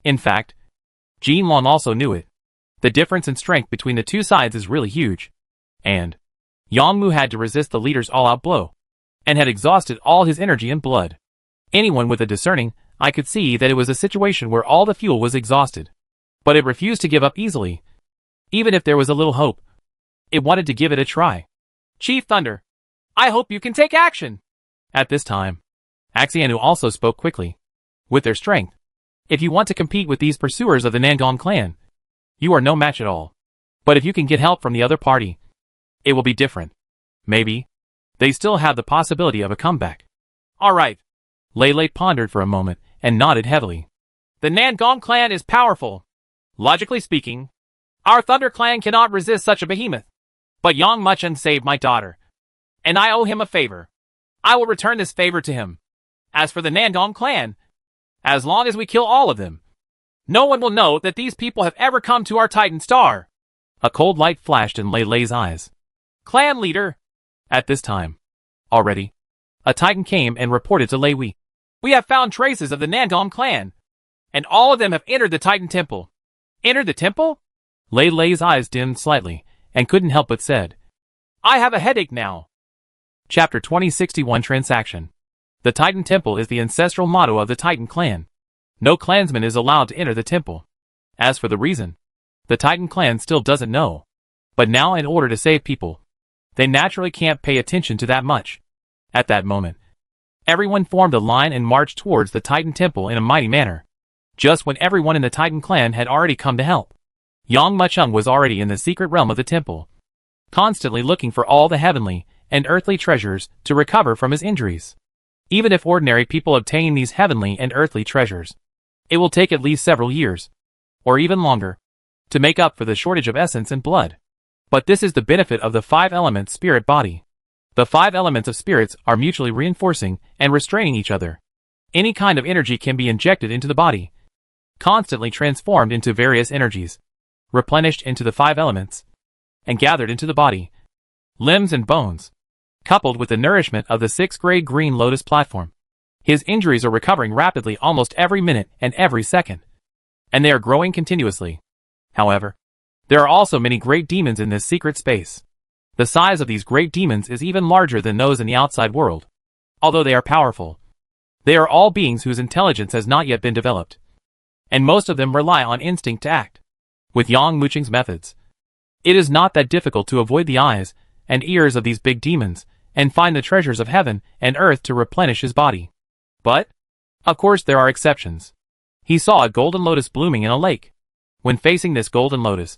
In fact, Jean Long also knew it. The difference in strength between the two sides is really huge. And Yang Mu had to resist the leader's all-out blow, and had exhausted all his energy and blood. Anyone with a discerning eye could see that it was a situation where all the fuel was exhausted. But it refused to give up easily. Even if there was a little hope, it wanted to give it a try. Chief Thunder, I hope you can take action. At this time, Axianu also spoke quickly. With their strength, if you want to compete with these pursuers of the Nandong clan, you are no match at all. But if you can get help from the other party, it will be different. Maybe they still have the possibility of a comeback. Alright. Lei Lei pondered for a moment and nodded heavily. The Nandong clan is powerful. Logically speaking, our Thunder clan cannot resist such a behemoth. But Yang Macheng saved my daughter, and I owe him a favor. I will return this favor to him. As for the Nandong clan, as long as we kill all of them, no one will know that these people have ever come to our Titan Star. A cold light flashed in Lei Lei's eyes. Clan leader! At this time, already, a Titan came and reported to Lei Wei. We have found traces of the Nandong clan, and all of them have entered the Titan temple. Entered the temple? Lei's eyes dimmed slightly, and couldn't help but said, I have a headache now. Chapter 2061 Transaction. The Titan Temple is the ancestral motto of the Titan clan. No clansman is allowed to enter the temple. As for the reason, the Titan clan still doesn't know. But now, in order to save people, they naturally can't pay attention to that much. At that moment, everyone formed a line and marched towards the Titan Temple in a mighty manner. Just when everyone in the Titan clan had already come to help, Yang Mucheng was already in the secret realm of the temple, constantly looking for all the heavenly and earthly treasures to recover from his injuries. Even if ordinary people obtain these heavenly and earthly treasures, it will take at least several years, or even longer, to make up for the shortage of essence and blood. But this is the benefit of the 5-element spirit body. The 5 elements of spirits are mutually reinforcing and restraining each other. Any kind of energy can be injected into the body, constantly transformed into various energies, replenished into the 5 elements, and gathered into the body, limbs and bones, coupled with the nourishment of the 6th-grade green lotus platform. His injuries are recovering rapidly almost every minute and every second, and they are growing continuously. However, there are also many great demons in this secret space. The size of these great demons is even larger than those in the outside world. Although they are powerful, they are all beings whose intelligence has not yet been developed, and most of them rely on instinct to act. With Yang Mucheng's methods, it is not that difficult to avoid the eyes and ears of these big demons and find the treasures of heaven and earth to replenish his body. But, of course, there are exceptions. He saw a golden lotus blooming in a lake. When facing this golden lotus,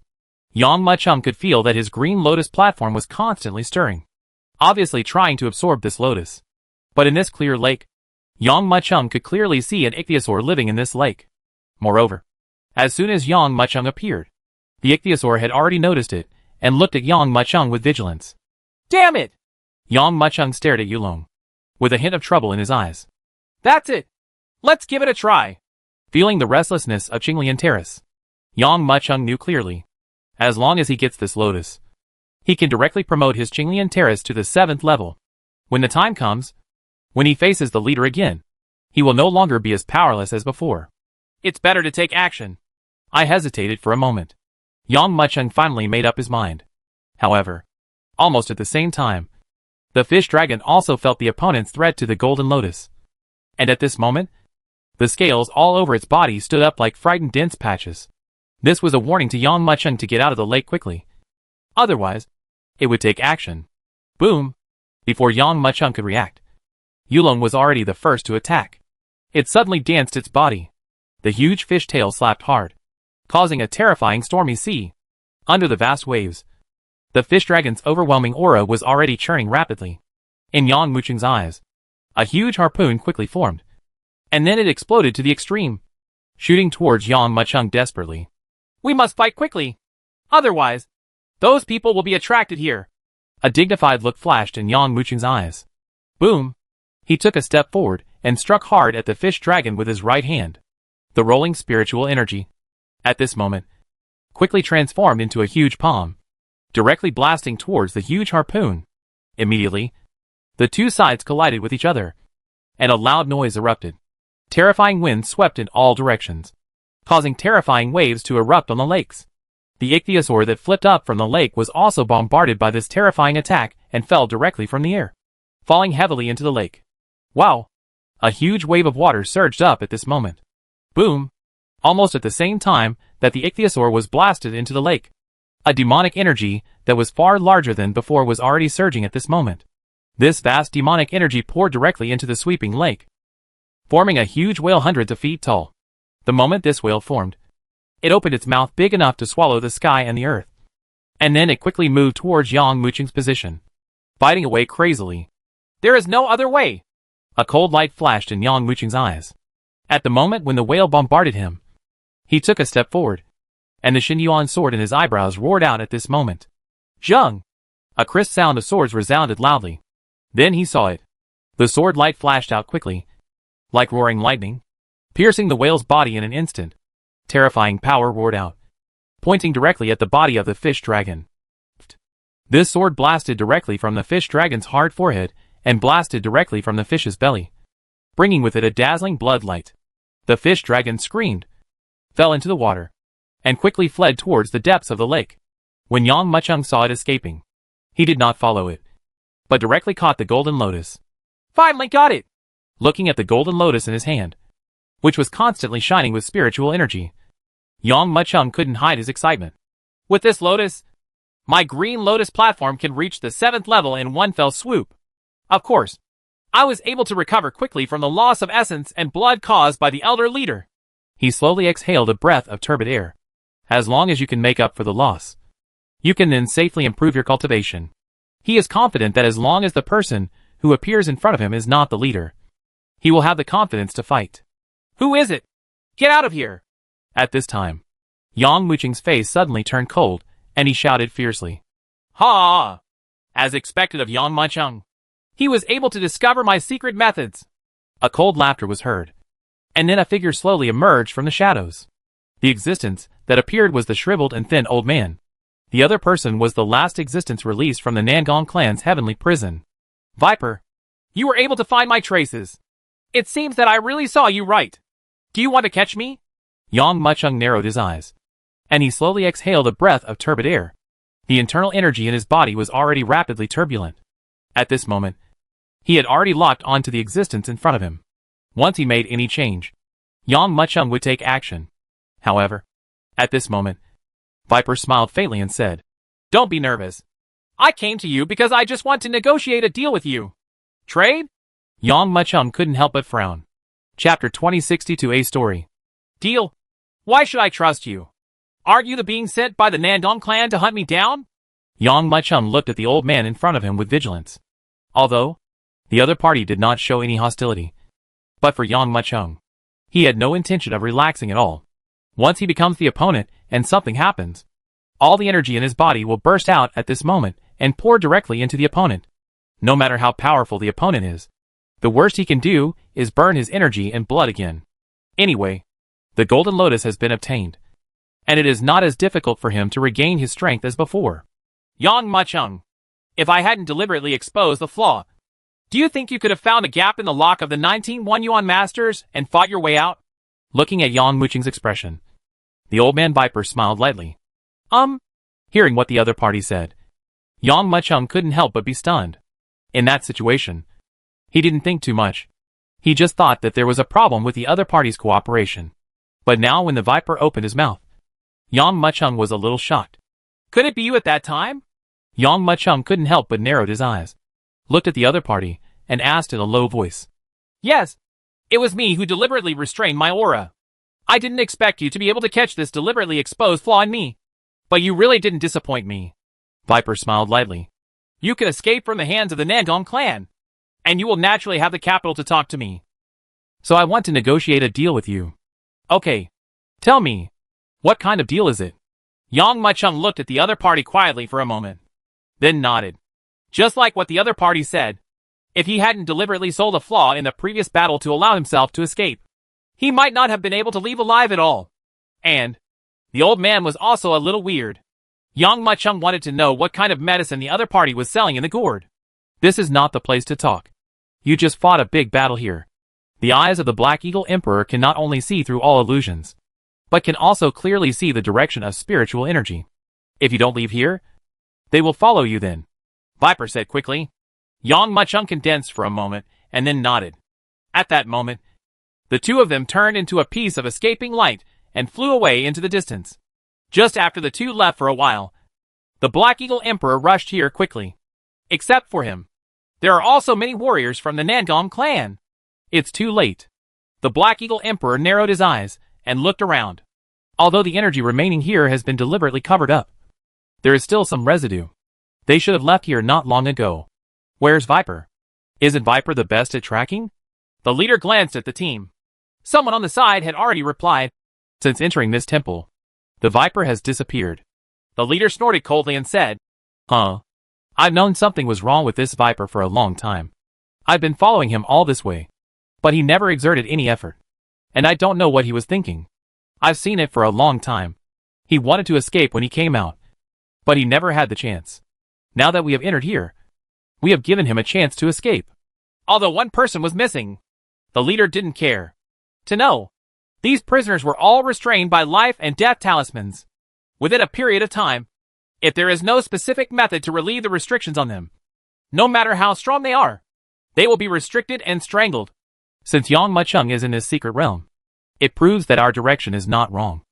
Yang Mucheng could feel that his green lotus platform was constantly stirring, obviously trying to absorb this lotus. But in this clear lake, Yang Mucheng could clearly see an ichthyosaur living in this lake. Moreover, as soon as Yang Mucheng appeared, the ichthyosaur had already noticed it and looked at Yang Mucheng with vigilance. Damn it! Yang Mucheng stared at Yulong, with a hint of trouble in his eyes. That's it! Let's give it a try! Feeling the restlessness of Qinglian Terrace, Yang Mucheng knew clearly, as long as he gets this lotus, he can directly promote his Qinglian Terrace to the 7th level. When the time comes, when he faces the leader again, he will no longer be as powerless as before. It's better to take action. I hesitated for a moment. Yang Mucheng finally made up his mind. However, almost at the same time, the fish dragon also felt the opponent's threat to the golden lotus. And at this moment, the scales all over its body stood up like frightened dense patches. This was a warning to Yang Mucheng to get out of the lake quickly. Otherwise, it would take action. Boom! Before Yang Mucheng could react, Yulong was already the first to attack. It suddenly danced its body. The huge fish tail slapped hard, causing a terrifying stormy sea. Under the vast waves, the fish dragon's overwhelming aura was already churning rapidly. In Yang Mucheng's eyes, a huge harpoon quickly formed, and then it exploded to the extreme, shooting towards Yang Mucheng desperately. We must fight quickly. Otherwise, those people will be attracted here. A dignified look flashed in Yang Mucheng's eyes. Boom! He took a step forward and struck hard at the fish dragon with his right hand. The rolling spiritual energy, at this moment, quickly transformed into a huge palm, directly blasting towards the huge harpoon. Immediately, the two sides collided with each other, and a loud noise erupted. Terrifying winds swept in all directions, causing terrifying waves to erupt on the lakes. The ichthyosaur that flipped up from the lake was also bombarded by this terrifying attack and fell directly from the air, falling heavily into the lake. Wow! A huge wave of water surged up at this moment. Boom! Almost at the same time that the ichthyosaur was blasted into the lake, a demonic energy that was far larger than before was already surging at this moment. This vast demonic energy poured directly into the sweeping lake, forming a huge whale hundreds of feet tall. The moment this whale formed, it opened its mouth big enough to swallow the sky and the earth. And then it quickly moved towards Yang Mucheng's position, biting away crazily. There is no other way! A cold light flashed in Yang Mucheng's eyes. At the moment when the whale bombarded him, he took a step forward, and the Xinyuan sword in his eyebrows roared out at this moment. Zheng! A crisp sound of swords resounded loudly. Then he saw it. The sword light flashed out quickly, like roaring lightning, piercing the whale's body in an instant. Terrifying power roared out, pointing directly at the body of the fish dragon. This sword blasted directly from the fish dragon's hard forehead and blasted directly from the fish's belly, bringing with it a dazzling blood light. The fish dragon screamed, fell into the water, and quickly fled towards the depths of the lake. When Yang Mucheng saw it escaping, he did not follow it, but directly caught the golden lotus. Finally got it! Looking at the golden lotus in his hand, which was constantly shining with spiritual energy, Yang Mucheng couldn't hide his excitement. With this lotus, my green lotus platform can reach the 7th level in one fell swoop. Of course, I was able to recover quickly from the loss of essence and blood caused by the elder leader. He slowly exhaled a breath of turbid air. As long as you can make up for the loss, you can then safely improve your cultivation. He is confident that as long as the person who appears in front of him is not the leader, he will have the confidence to fight. Who is it? Get out of here! At this time, Yang Mucheng's face suddenly turned cold, and he shouted fiercely. Ha! As expected of Yang Mucheng, he was able to discover my secret methods. A cold laughter was heard, and then a figure slowly emerged from the shadows. The existence that appeared was the shriveled and thin old man. The other person was the last existence released from the Nangong clan's heavenly prison. Viper, you were able to find my traces. It seems that I really saw you right. Do you want to catch me? Yang Mucheng narrowed his eyes, and he slowly exhaled a breath of turbid air. The internal energy in his body was already rapidly turbulent. At this moment, he had already locked onto the existence in front of him. Once he made any change, Yang Mucheng would take action. However, at this moment, Viper smiled faintly and said, Don't be nervous. I came to you because I just want to negotiate a deal with you. Trade? Yang Mucheng couldn't help but frown. Chapter 2062 A Story. Deal? Why should I trust you? Aren't you the being sent by the Nandong clan to hunt me down? Yang Mucheng looked at the old man in front of him with vigilance. Although the other party did not show any hostility, but for Yang Mucheng, he had no intention of relaxing at all. Once he becomes the opponent and something happens, all the energy in his body will burst out at this moment and pour directly into the opponent. No matter how powerful the opponent is, the worst he can do is burn his energy and blood again. Anyway, the golden lotus has been obtained, and it is not as difficult for him to regain his strength as before. Yang Mucheng, if I hadn't deliberately exposed the flaw, do you think you could have found a gap in the lock of the 19-1 Yuan Masters and fought your way out? Looking at Yang Mucheng's expression, the old man Viper smiled lightly. Hearing what the other party said, Yang Mucheng couldn't help but be stunned. In that situation, he didn't think too much. He just thought that there was a problem with the other party's cooperation. But now when the Viper opened his mouth, Yang Mucheng was a little shocked. Could it be you at that time? Yang Mucheng couldn't help but narrowed his eyes, looked at the other party, and asked in a low voice. Yes, it was me who deliberately restrained my aura. I didn't expect you to be able to catch this deliberately exposed flaw in me. But you really didn't disappoint me. Viper smiled lightly. You can escape from the hands of the Nandong clan, and you will naturally have the capital to talk to me. So I want to negotiate a deal with you. Okay, tell me, what kind of deal is it? Yang Mucheng looked at the other party quietly for a moment, then nodded. Just like what the other party said, if he hadn't deliberately sold a flaw in the previous battle to allow himself to escape, he might not have been able to leave alive at all. And the old man was also a little weird. Yang Mucheng wanted to know what kind of medicine the other party was selling in the gourd. This is not the place to talk. You just fought a big battle here. The eyes of the Black Eagle Emperor can not only see through all illusions, but can also clearly see the direction of spiritual energy. If you don't leave here, they will follow you then, Viper said quickly. Yang Mucheng condensed for a moment and then nodded. At that moment, the two of them turned into a piece of escaping light and flew away into the distance. Just after the two left for a while, the Black Eagle Emperor rushed here quickly. Except for him, there are also many warriors from the Nandong clan. It's too late. The Black Eagle Emperor narrowed his eyes and looked around. Although the energy remaining here has been deliberately covered up, there is still some residue. They should have left here not long ago. Where's Viper? Isn't Viper the best at tracking? The leader glanced at the team. Someone on the side had already replied. Since entering this temple, the Viper has disappeared. The leader snorted coldly and said, I've known something was wrong with this Viper for a long time. I've been following him all this way, but he never exerted any effort. And I don't know what he was thinking. I've seen it for a long time. He wanted to escape when he came out, but he never had the chance. Now that we have entered here, we have given him a chance to escape. Although one person was missing, the leader didn't care to know. These prisoners were all restrained by life and death talismans. Within a period of time, if there is no specific method to relieve the restrictions on them, no matter how strong they are, they will be restricted and strangled. Since Yang Machung is in this secret realm, it proves that our direction is not wrong.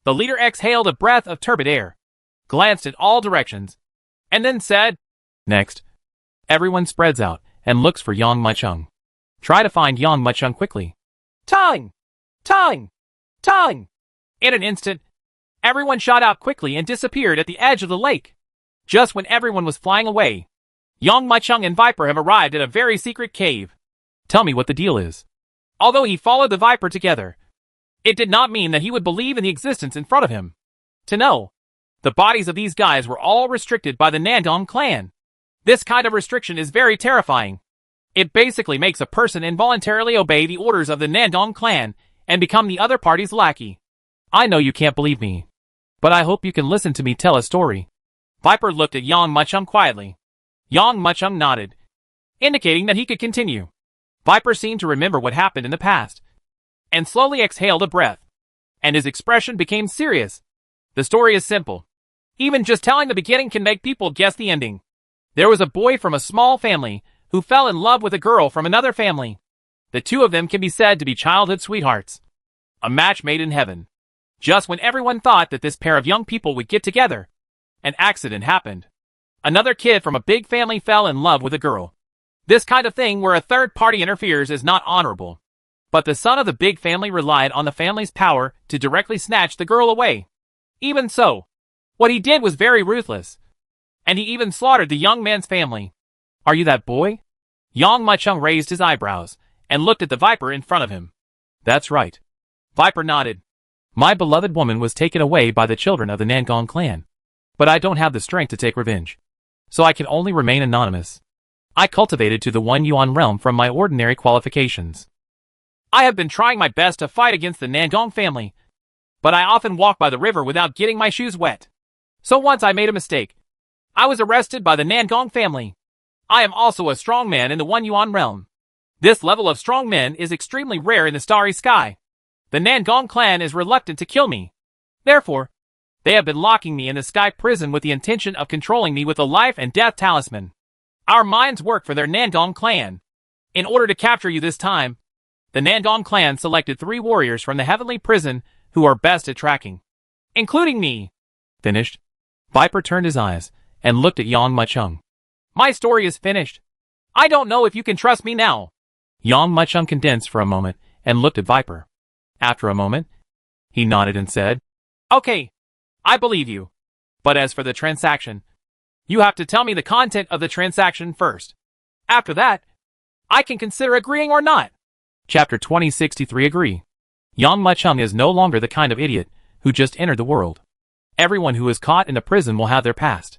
The leader exhaled a breath of turbid air, glanced in all directions, and then said, "Next." Everyone spreads out and looks for Yang Machung. Try to find Yang Machung quickly. Time! Time! Time! In an instant, everyone shot out quickly and disappeared at the edge of the lake. Just when everyone was flying away, Yang Machung and Viper have arrived at a very secret cave. Tell me what the deal is. Although he followed the Viper together, it did not mean that he would believe in the existence in front of him. To know, the bodies of these guys were all restricted by the Nandong clan. This kind of restriction is very terrifying. It basically makes a person involuntarily obey the orders of the Nandong clan and become the other party's lackey. I know you can't believe me, but I hope you can listen to me tell a story. Viper looked at Yang Machung quietly. Yang Machung nodded, indicating that he could continue. Viper seemed to remember what happened in the past, and slowly exhaled a breath, and his expression became serious. The story is simple. Even just telling the beginning can make people guess the ending. There was a boy from a small family who fell in love with a girl from another family. The two of them can be said to be childhood sweethearts. A match made in heaven. Just when everyone thought that this pair of young people would get together, an accident happened. Another kid from a big family fell in love with a girl. This kind of thing where a third party interferes is not honorable. But the son of the big family relied on the family's power to directly snatch the girl away. Even so, what he did was very ruthless. And he even slaughtered the young man's family. Are you that boy? Yang Machung raised his eyebrows and looked at the Viper in front of him. That's right. Viper nodded. My beloved woman was taken away by the children of the Nandong clan. But I don't have the strength to take revenge. So I can only remain anonymous. I cultivated to the 1 yuan realm from my ordinary qualifications. I have been trying my best to fight against the Nandong family, but I often walk by the river without getting my shoes wet. So once I made a mistake. I was arrested by the Nandong family. I am also a strong man in the 1 yuan realm. This level of strong men is extremely rare in the starry sky. The Nandong clan is reluctant to kill me. Therefore, they have been locking me in the sky prison with the intention of controlling me with a life and death talisman. Our minds work for their Nandong clan. In order to capture you this time, the Nandong clan selected 3 warriors from the heavenly prison who are best at tracking, including me. Finished? Viper turned his eyes and looked at Yang Machung. My story is finished. I don't know if you can trust me now. Yang Machung condensed for a moment and looked at Viper. After a moment, he nodded and said, Okay, I believe you. But as for the transaction, you have to tell me the content of the transaction first. After that, I can consider agreeing or not. Chapter 2063 Agree. Yang Machung is no longer the kind of idiot who just entered the world. Everyone who is caught in a prison will have their past.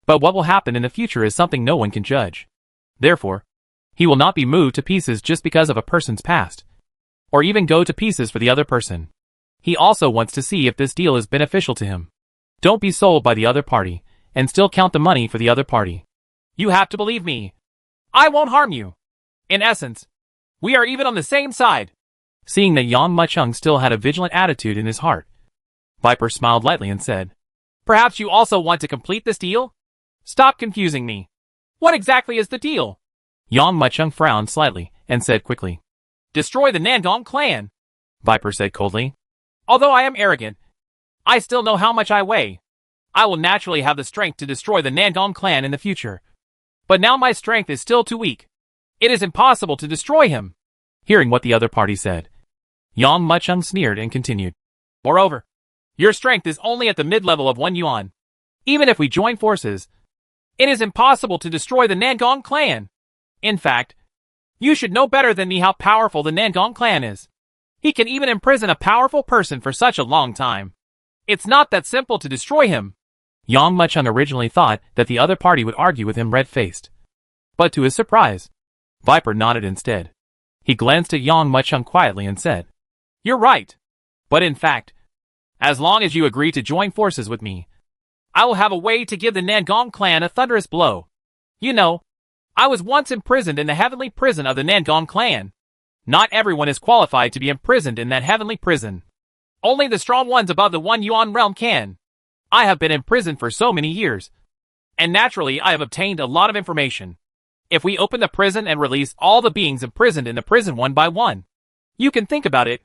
But what will happen in the future is something no one can judge. Therefore, he will not be moved to pieces just because of a person's past, or even go to pieces for the other person. He also wants to see if this deal is beneficial to him. Don't be sold by the other party, and still count the money for the other party. You have to believe me. I won't harm you. In essence, we are even on the same side. Seeing that Yang Machung still had a vigilant attitude in his heart, Viper smiled lightly and said, Perhaps you also want to complete this deal? Stop confusing me. What exactly is the deal? Yang Machung frowned slightly and said quickly, Destroy the Nandong clan. Viper said coldly, Although I am arrogant, I still know how much I weigh. I will naturally have the strength to destroy the Nandong clan in the future. But now my strength is still too weak. It is impossible to destroy him. Hearing what the other party said, Yang Machung sneered and continued. Moreover, your strength is only at the mid-level of 1 yuan. Even if we join forces, it is impossible to destroy the Nandong clan. In fact, you should know better than me how powerful the Nandong clan is. He can even imprison a powerful person for such a long time. It's not that simple to destroy him. Yang Machung originally thought that the other party would argue with him red-faced. But to his surprise, Viper nodded instead. He glanced at Yang Machung quietly and said, You're right. But in fact, as long as you agree to join forces with me, I will have a way to give the Nangong clan a thunderous blow. You know, I was once imprisoned in the heavenly prison of the Nangong clan. Not everyone is qualified to be imprisoned in that heavenly prison. Only the strong ones above the One Yuan realm can. I have been imprisoned for so many years. And naturally I have obtained a lot of information. If we open the prison and release all the beings imprisoned in the prison one by one, you can think about it.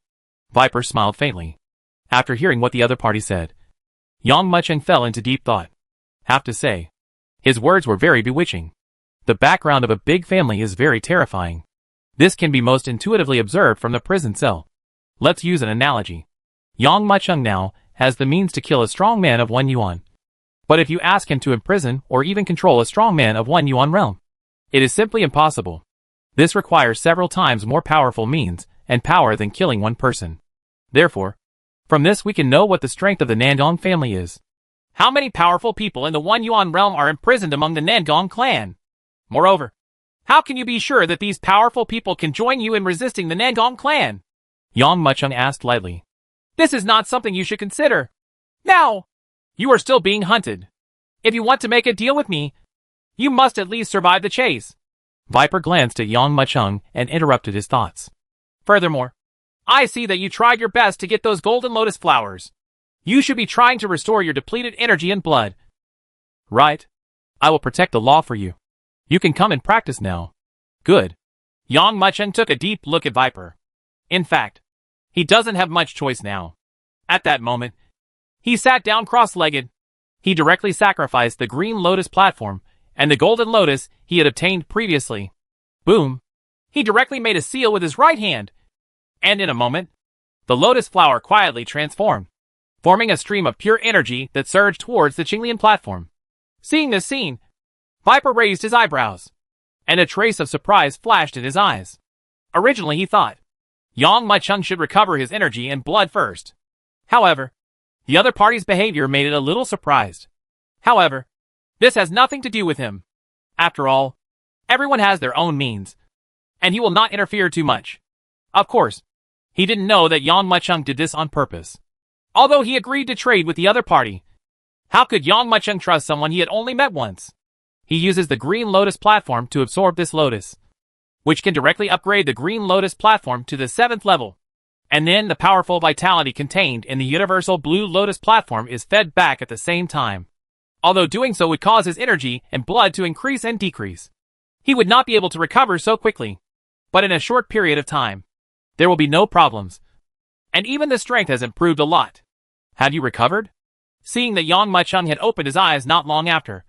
Viper smiled faintly. After hearing what the other party said, Yang Mucheng fell into deep thought. Have to say, his words were very bewitching. The background of a big family is very terrifying. This can be most intuitively observed from the prison cell. Let's use an analogy. Yang Mucheng now has the means to kill a strong man of 1 yuan. But if you ask him to imprison or even control a strong man of 1 yuan realm, it is simply impossible. This requires several times more powerful means and power than killing one person. Therefore, from this we can know what the strength of the Nangong family is. How many powerful people in the 1 yuan realm are imprisoned among the Nangong clan? Moreover, how can you be sure that these powerful people can join you in resisting the Nangong clan? Yang Mucheng asked lightly. This is not something you should consider. Now, you are still being hunted. If you want to make a deal with me, you must at least survive the chase. Viper glanced at Yang Mucheng and interrupted his thoughts. Furthermore, I see that you tried your best to get those golden lotus flowers. You should be trying to restore your depleted energy and blood. Right. I will protect the law for you. You can come and practice now. Good. Yang Mucheng took a deep look at Viper. In fact, he doesn't have much choice now. At that moment, he sat down cross-legged. He directly sacrificed the green lotus platform and the golden lotus he had obtained previously. Boom! He directly made a seal with his right hand. And in a moment, the lotus flower quietly transformed, forming a stream of pure energy that surged towards the Qinglian platform. Seeing this scene, Viper raised his eyebrows, and a trace of surprise flashed in his eyes. Originally he thought, Yang Mucheng should recover his energy and blood first. However, the other party's behavior made it a little surprised. However, this has nothing to do with him. After all, everyone has their own means, and he will not interfere too much. Of course, he didn't know that Yang Mucheng did this on purpose. Although he agreed to trade with the other party, how could Yang Mucheng trust someone he had only met once? He uses the Green Lotus platform to absorb this lotus, which can directly upgrade the Green Lotus platform to the 7th level. And then the powerful vitality contained in the Universal Blue Lotus platform is fed back at the same time. Although doing so would cause his energy and blood to increase and decrease, he would not be able to recover so quickly. But in a short period of time, there will be no problems. And even the strength has improved a lot. Have you recovered? Seeing that Yang Mucheng had opened his eyes not long after,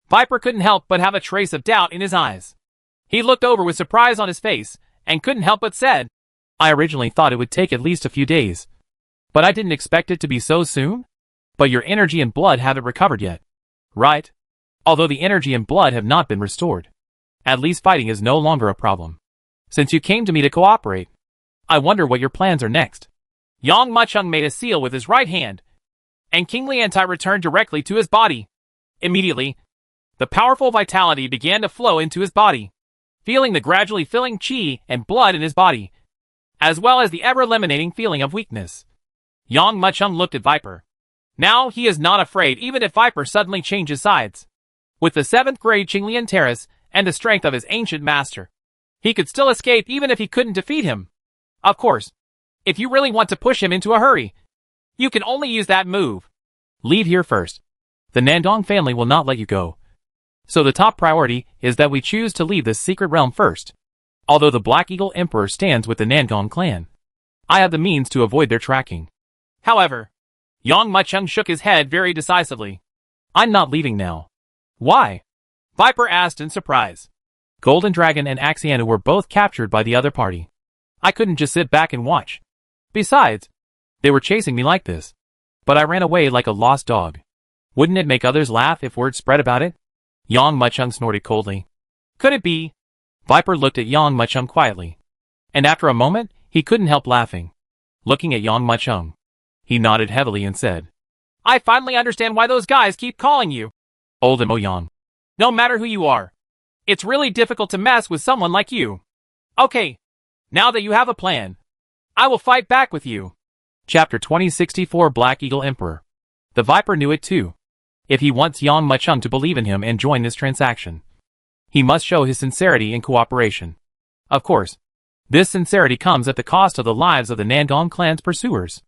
Viper couldn't help but have a trace of doubt in his eyes. He looked over with surprise on his face, and couldn't help but said, I originally thought it would take at least a few days. But I didn't expect it to be so soon? But your energy and blood haven't recovered yet. Right? Although the energy and blood have not been restored. At least fighting is no longer a problem. Since you came to me to cooperate, I wonder what your plans are next. Yang Mucheng made a seal with his right hand, and King Liantai returned directly to his body. Immediately, the powerful vitality began to flow into his body, feeling the gradually filling qi and blood in his body, as well as the ever-eliminating feeling of weakness. Yang Mucheng looked at Viper. Now he is not afraid even if Viper suddenly changes sides. With the 7th grade Qinglian Terrace and the strength of his ancient master, he could still escape even if he couldn't defeat him. Of course, if you really want to push him into a hurry, you can only use that move. Leave here first. The Nangong family will not let you go. So the top priority is that we choose to leave this secret realm first. Although the Black Eagle Emperor stands with the Nangong clan, I have the means to avoid their tracking. However, Yang Mucheng shook his head very decisively. I'm not leaving now. Why? Viper asked in surprise. Golden Dragon and Axiana were both captured by the other party. I couldn't just sit back and watch. Besides, they were chasing me like this. But I ran away like a lost dog. Wouldn't it make others laugh if word spread about it? Yang Mucheng snorted coldly. Could it be? Viper looked at Yang Mucheng quietly. And after a moment, he couldn't help laughing. Looking at Yang Mucheng, he nodded heavily and said, I finally understand why those guys keep calling you Old Mo Yang. No matter who you are, it's really difficult to mess with someone like you. Okay, now that you have a plan, I will fight back with you. Chapter 2064 Black Eagle Emperor. The Viper knew it too. If he wants Yang Muchung to believe in him and join this transaction, he must show his sincerity and cooperation. Of course, this sincerity comes at the cost of the lives of the Nangong clan's pursuers.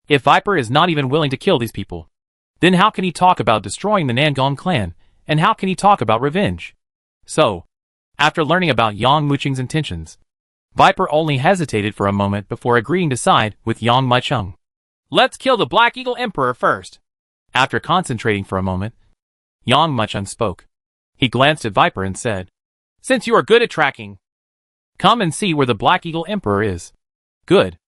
If Viper is not even willing to kill these people, then how can he talk about destroying the Nangong clan, and how can he talk about revenge? So, after learning about Yang Muchung's intentions, Viper only hesitated for a moment before agreeing to side with Yang Muchung. Let's kill the Black Eagle Emperor first. After concentrating for a moment, Yang Muchung spoke. He glanced at Viper and said, "Since you are good at tracking, come and see where the Black Eagle Emperor is." Good.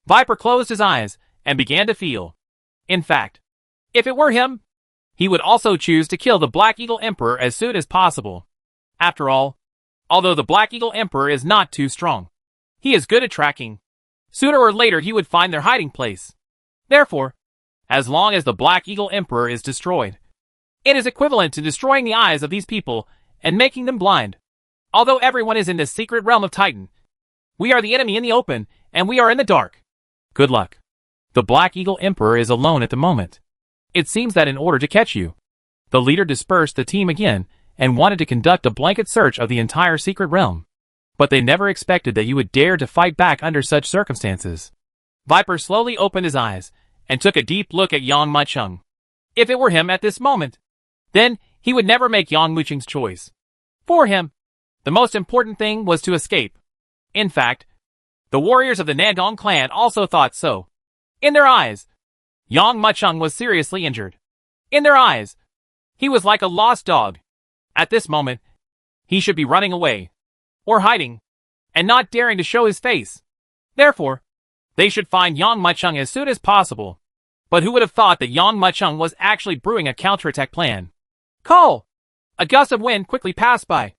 Viper closed his eyes and began to feel. In fact, if it were him, he would also choose to kill the Black Eagle Emperor as soon as possible. After all, although the Black Eagle Emperor is not too strong, he is good at tracking. Sooner or later he would find their hiding place. Therefore, as long as the Black Eagle Emperor is destroyed, it is equivalent to destroying the eyes of these people and making them blind. Although everyone is in the secret realm of Titan, we are the enemy in the open, and we are in the dark. Good luck. The Black Eagle Emperor is alone at the moment. It seems that in order to catch you, the leader dispersed the team again and wanted to conduct a blanket search of the entire secret realm. But they never expected that you would dare to fight back under such circumstances. Viper slowly opened his eyes and took a deep look at Yang Muchung. If it were him at this moment, then he would never make Yang Muchung's choice. For him, the most important thing was to escape. In fact, the warriors of the Nangong clan also thought so. In their eyes, Yang Muchung was seriously injured. In their eyes, he was like a lost dog. At this moment, he should be running away, or hiding, and not daring to show his face. Therefore, they should find Yang Muchung as soon as possible. But who would have thought that Yang Muchung was actually brewing a counterattack plan? Call! A gust of wind quickly passed by,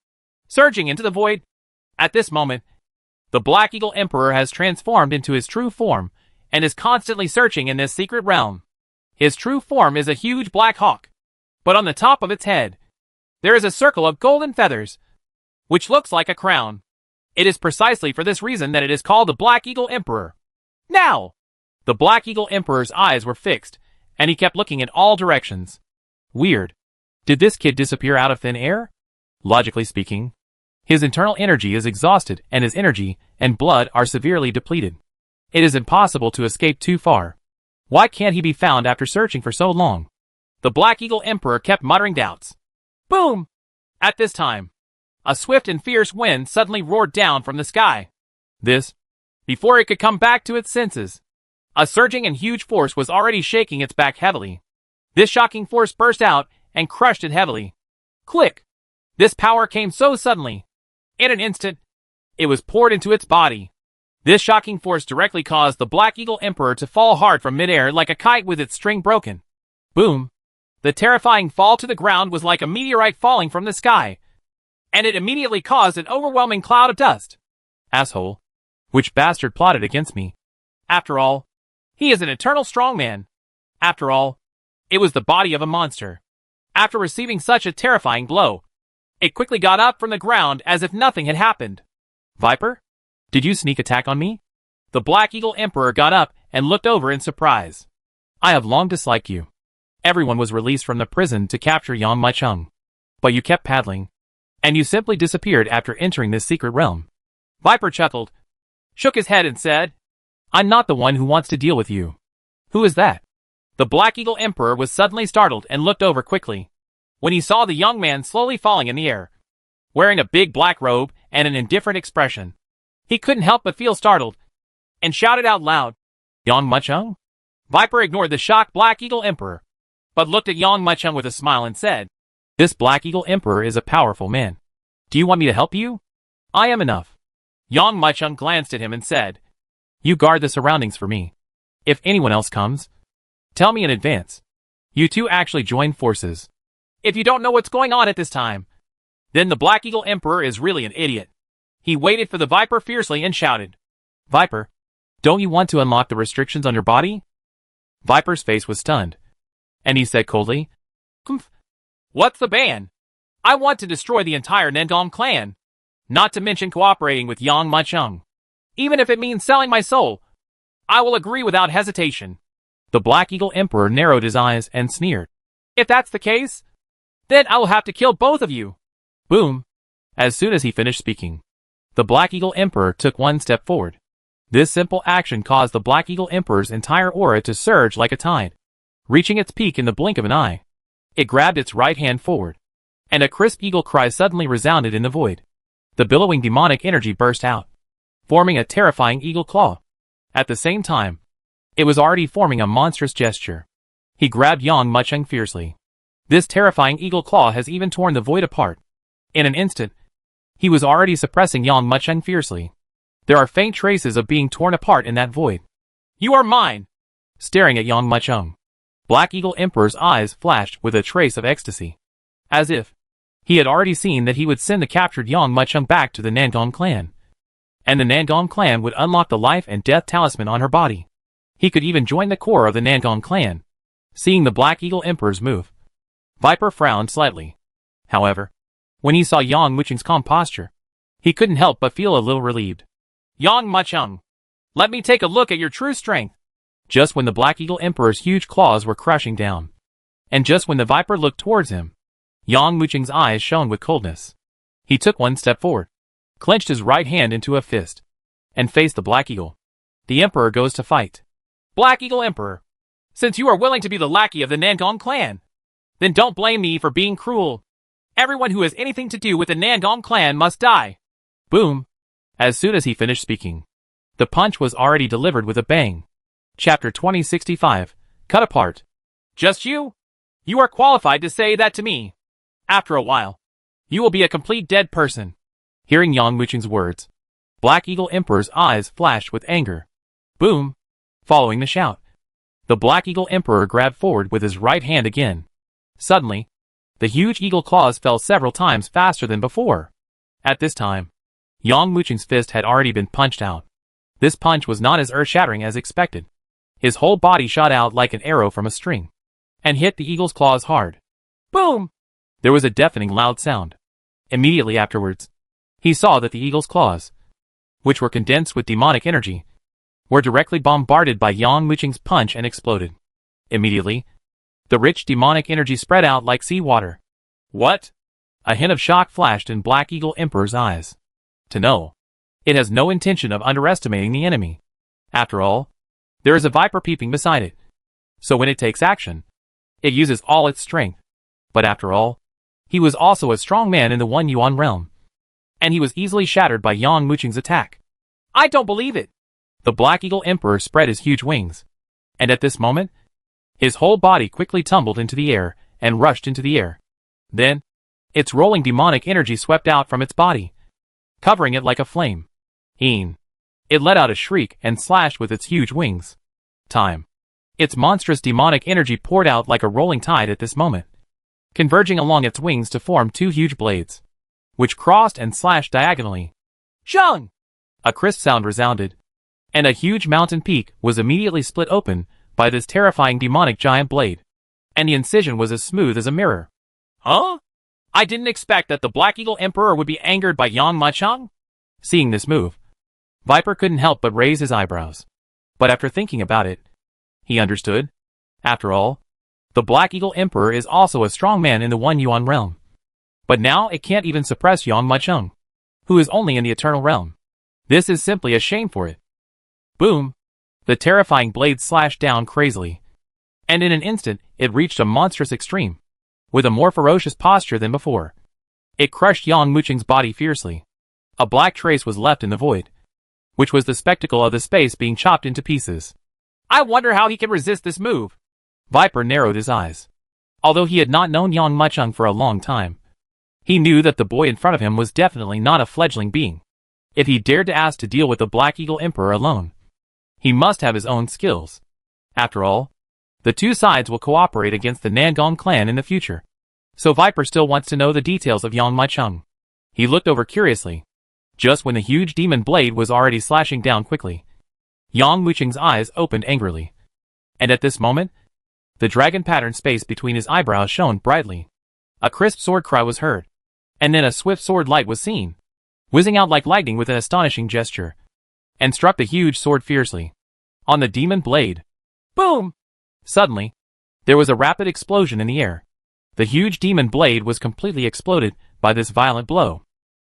surging into the void. At this moment, the Black Eagle Emperor has transformed into his true form and is constantly searching in this secret realm. His true form is a huge black hawk, but on the top of its head, there is a circle of golden feathers, which looks like a crown. It is precisely for this reason that it is called the Black Eagle Emperor. Now! The Black Eagle Emperor's eyes were fixed, and he kept looking in all directions. Weird. Did this kid disappear out of thin air? Logically speaking, his internal energy is exhausted and his energy and blood are severely depleted. It is impossible to escape too far. Why can't he be found after searching for so long? The Black Eagle Emperor kept muttering doubts. Boom! At this time, a swift and fierce wind suddenly roared down from the sky. This, before it could come back to its senses, a surging and huge force was already shaking its back heavily. This shocking force burst out and crushed it heavily. Click! This power came so suddenly. In an instant, it was poured into its body. This shocking force directly caused the Black Eagle Emperor to fall hard from midair like a kite with its string broken. Boom! The terrifying fall to the ground was like a meteorite falling from the sky, and it immediately caused an overwhelming cloud of dust. Asshole. Which bastard plotted against me? After all, he is an eternal strongman. After all, it was the body of a monster. After receiving such a terrifying blow, it quickly got up from the ground as if nothing had happened. Viper? Did you sneak attack on me? The Black Eagle Emperor got up and looked over in surprise. I have long disliked you. Everyone was released from the prison to capture Yang Muchung. But you kept paddling, and you simply disappeared after entering this secret realm. Viper chuckled, shook his head and said, I'm not the one who wants to deal with you. Who is that? The Black Eagle Emperor was suddenly startled and looked over quickly. When he saw the young man slowly falling in the air, wearing a big black robe and an indifferent expression, he couldn't help but feel startled, and shouted out loud, Yang Muchung? Viper ignored the shocked Black Eagle Emperor, but looked at Yang Muchung with a smile and said, This Black Eagle Emperor is a powerful man. Do you want me to help you? I am enough. Yang Muchung glanced at him and said, You guard the surroundings for me. If anyone else comes, tell me in advance. You two actually join forces. If you don't know what's going on at this time, then the Black Eagle Emperor is really an idiot. He waited for the Viper fiercely and shouted, Viper, don't you want to unlock the restrictions on your body? Viper's face was stunned, and he said coldly, Humph. What's the ban? I want to destroy the entire Nangong clan, not to mention cooperating with Yang Muchung. Even if it means selling my soul, I will agree without hesitation. The Black Eagle Emperor narrowed his eyes and sneered. If that's the case, then I will have to kill both of you. Boom. As soon as he finished speaking, the Black Eagle Emperor took one step forward. This simple action caused the Black Eagle Emperor's entire aura to surge like a tide. Reaching its peak in the blink of an eye, it grabbed its right hand forward, and a crisp eagle cry suddenly resounded in the void. The billowing demonic energy burst out, forming a terrifying eagle claw. At the same time, it was already forming a monstrous gesture. He grabbed Yang Mucheng fiercely. This terrifying eagle claw has even torn the void apart. In an instant, he was already suppressing Yang Mucheng fiercely. There are faint traces of being torn apart in that void. You are mine! Staring at Yang Mucheng, Black Eagle Emperor's eyes flashed with a trace of ecstasy. As if he had already seen that he would send the captured Yang Mucheng back to the Nangong clan, and the Nangong clan would unlock the life and death talisman on her body. He could even join the core of the Nangong clan. Seeing the Black Eagle Emperor's move, Viper frowned slightly. However, when he saw Yang Mucheng's calm posture, he couldn't help but feel a little relieved. Yang Mucheng, let me take a look at your true strength. Just when the Black Eagle Emperor's huge claws were crushing down, and just when the Viper looked towards him, Yang Mucheng's eyes shone with coldness. He took one step forward, clenched his right hand into a fist, and faced the Black Eagle. The Emperor goes to fight. Black Eagle Emperor, since you are willing to be the lackey of the Nangong clan, then don't blame me for being cruel. Everyone who has anything to do with the Nangong clan must die. Boom. As soon as he finished speaking, the punch was already delivered with a bang. Chapter 2065, Cut Apart. Just you? You are qualified to say that to me. After a while, you will be a complete dead person. Hearing Yang Mucheng's words, Black Eagle Emperor's eyes flashed with anger. Boom. Following the shout, the Black Eagle Emperor grabbed forward with his right hand again. Suddenly, the huge eagle claws fell several times faster than before. At this time, Yang Mucheng's fist had already been punched out. This punch was not as earth-shattering as expected. His whole body shot out like an arrow from a string, and hit the eagle's claws hard. Boom! There was a deafening loud sound. Immediately afterwards, he saw that the eagle's claws, which were condensed with demonic energy, were directly bombarded by Yang Mucheng's punch and exploded. Immediately, the rich demonic energy spread out like seawater. What? A hint of shock flashed in Black Eagle Emperor's eyes. To know, it has no intention of underestimating the enemy. After all, there is a Viper peeping beside it. So when it takes action, it uses all its strength. But after all, he was also a strong man in the One Yuan realm, and he was easily shattered by Yang Mucheng's attack. I don't believe it! The Black Eagle Emperor spread his huge wings, and at this moment, his whole body quickly tumbled into the air and rushed into the air. Then, its rolling demonic energy swept out from its body, covering it like a flame. It let out a shriek and slashed with its huge wings. Its monstrous demonic energy poured out like a rolling tide at this moment, converging along its wings to form two huge blades, which crossed and slashed diagonally. Zhang! A crisp sound resounded, and a huge mountain peak was immediately split open by this terrifying demonic giant blade, and the incision was as smooth as a mirror. Huh? I didn't expect that the Black Eagle Emperor would be angered by Yang Mucheng. Seeing this move, Viper couldn't help but raise his eyebrows. But after thinking about it, he understood. After all, the Black Eagle Emperor is also a strong man in the One Yuan realm. But now it can't even suppress Yang Mucheng, who is only in the Eternal Realm. This is simply a shame for it. Boom! The terrifying blade slashed down crazily, and in an instant it reached a monstrous extreme, with a more ferocious posture than before. It crushed Yang Mucheng's body fiercely. A black trace was left in the void, which was the spectacle of the space being chopped into pieces. I wonder how he can resist this move. Viper narrowed his eyes. Although he had not known Yang Mucheng for a long time, he knew that the boy in front of him was definitely not a fledgling being. If he dared to ask to deal with the Black Eagle Emperor alone, he must have his own skills. After all, the two sides will cooperate against the Nangong clan in the future. So Viper still wants to know the details of Yang Mucheng. He looked over curiously, just when the huge demon blade was already slashing down quickly. Yang Mucheng's eyes opened angrily, and at this moment, the dragon pattern space between his eyebrows shone brightly. A crisp sword cry was heard, and then a swift sword light was seen, whizzing out like lightning with an astonishing gesture, and struck the huge sword fiercely on the demon blade. Boom! Suddenly, There was a rapid explosion in the air. The huge demon blade was completely exploded by this violent blow.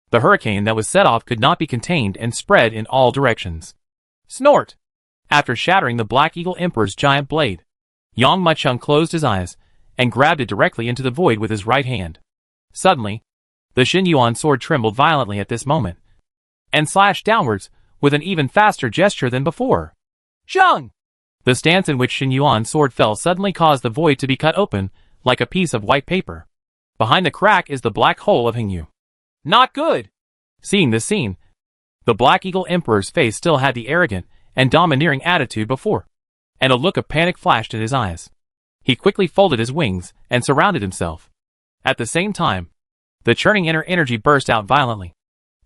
The hurricane that was set off could not be contained and spread in all directions. Snort! After shattering the Black Eagle Emperor's giant blade, Yang Muchung closed his eyes and grabbed it directly into the void with his right hand. Suddenly, the Xinyuan sword trembled violently at this moment and slashed downwards with an even faster gesture than before. Zheng! The stance in which Xinyuan's sword fell suddenly caused the void to be cut open like a piece of white paper. Behind the crack is the black hole of Hingyu. Not good! Seeing this scene, the Black Eagle Emperor's face still had the arrogant and domineering attitude before, and a look of panic flashed in his eyes. He quickly folded his wings and surrounded himself. At the same time, the churning inner energy burst out violently,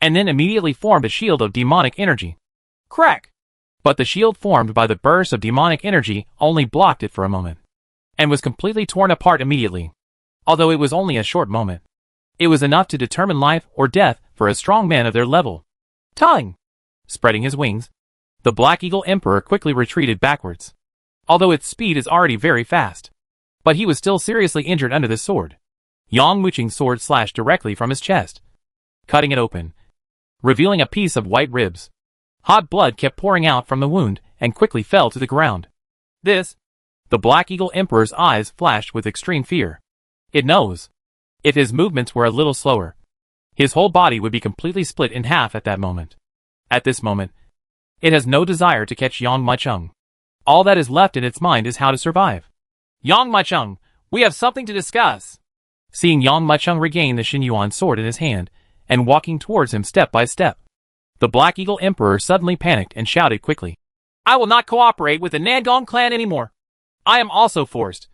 and then immediately formed a shield of demonic energy. Crack! But the shield formed by the burst of demonic energy only blocked it for a moment, and was completely torn apart immediately. Although it was only a short moment, it was enough to determine life or death for a strong man of their level. Tongue! Spreading his wings, the Black Eagle Emperor quickly retreated backwards, although its speed is already very fast. But he was still seriously injured under the sword. Yang Muchung's sword slashed directly from his chest, cutting it open, revealing a piece of white ribs. Hot blood kept pouring out from the wound and quickly fell to the ground. The Black Eagle Emperor's eyes flashed with extreme fear. It knows, if his movements were a little slower, his whole body would be completely split in half at that moment. At this moment, it has no desire to catch Yang Muchung. All that is left in its mind is how to survive. Yang Muchung, we have something to discuss. Seeing Yang Muchung regain the Xinyuan sword in his hand and walking towards him step by step, the Black Eagle Emperor suddenly panicked and shouted quickly, I will not cooperate with the Nangong clan anymore. I am also forced.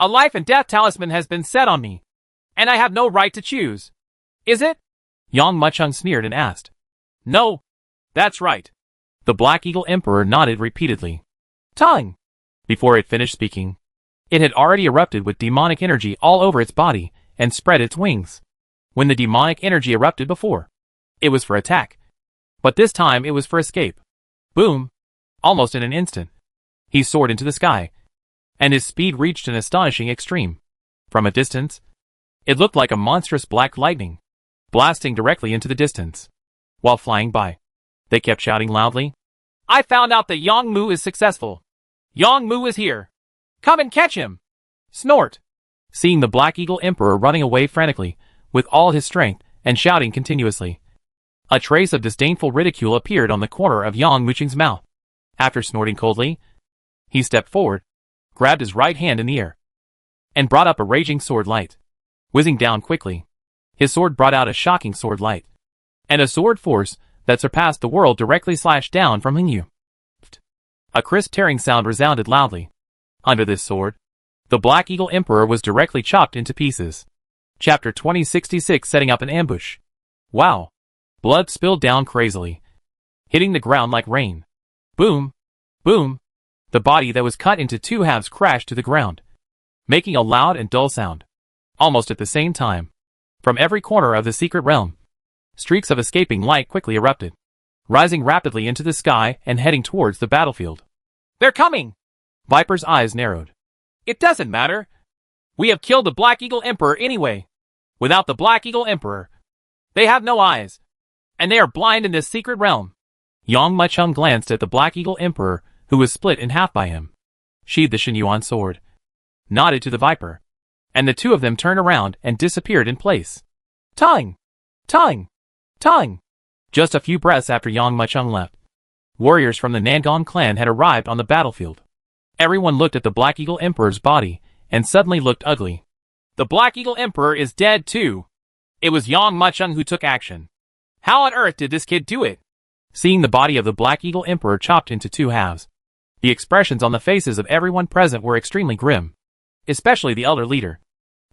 A life and death talisman has been set on me, and I have no right to choose. Is it? Yang Muchung sneered and asked. No, that's right. The Black Eagle Emperor nodded repeatedly. Tongue! Before it finished speaking, it had already erupted with demonic energy all over its body and spread its wings. When the demonic energy erupted before, it was for attack. But this time it was for escape. Boom! Almost in an instant, he soared into the sky, and his speed reached an astonishing extreme. From a distance, it looked like a monstrous black lightning, blasting directly into the distance. While flying by, they kept shouting loudly, I found out that Yang Mu is successful. Yang Mu is here. Come and catch him. Snort! Seeing the Black Eagle Emperor running away frantically, with all his strength, and shouting continuously, a trace of disdainful ridicule appeared on the corner of Yang Muchung's mouth. After snorting coldly, he stepped forward, grabbed his right hand in the air, and brought up a raging sword light. Whizzing down quickly, his sword brought out a shocking sword light, and a sword force that surpassed the world directly slashed down from Hingyu. A crisp tearing sound resounded loudly. Under this sword, the Black Eagle Emperor was directly chopped into pieces. Chapter 2066 Setting up an ambush. Wow! Blood spilled down crazily, hitting the ground like rain. Boom! Boom! The body that was cut into two halves crashed to the ground, making a loud and dull sound. Almost at the same time, from every corner of the secret realm, streaks of escaping light quickly erupted, rising rapidly into the sky and heading towards the battlefield. They're coming! Viper's eyes narrowed. It doesn't matter. We have killed the Black Eagle Emperor anyway. Without the Black Eagle Emperor, they have no eyes, and they are blind in this secret realm. Yang Muchung glanced at the Black Eagle Emperor, who was split in half by him, sheathed the Xinyuan sword, nodded to the Viper, and the two of them turned around and disappeared in place. Tongue! Tongue! Tongue! Just a few breaths after Yang Muchung left, warriors from the Nangong clan had arrived on the battlefield. Everyone looked at the Black Eagle Emperor's body and suddenly looked ugly. The Black Eagle Emperor is dead too. It was Yang Muchung who took action. How on earth did this kid do it? Seeing the body of the Black Eagle Emperor chopped into two halves, the expressions on the faces of everyone present were extremely grim, especially the elder leader,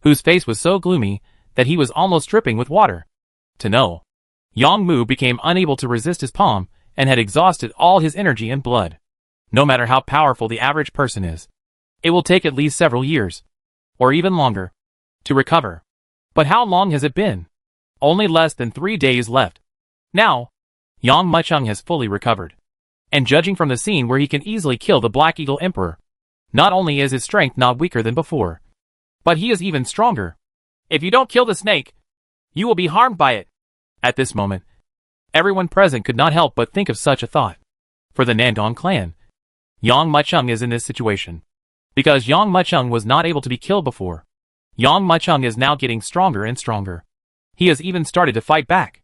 whose face was so gloomy that he was almost dripping with water. To know, Yang Mu became unable to resist his palm and had exhausted all his energy and blood. No matter how powerful the average person is, it will take at least several years, or even longer, to recover. But how long has it been? Only less than 3 days left. Now, Yang Muchung has fully recovered, and judging from the scene where he can easily kill the Black Eagle Emperor, Not only is his strength not weaker than before, but he is even stronger. If you don't kill the snake, you will be harmed by it. At this moment, everyone present could not help but think of such a thought. For the Nandong clan, Yang Muchung is in this situation because Yang Muchung was not able to be killed before. Yang Muchung is now getting stronger and stronger. He has even started to fight back.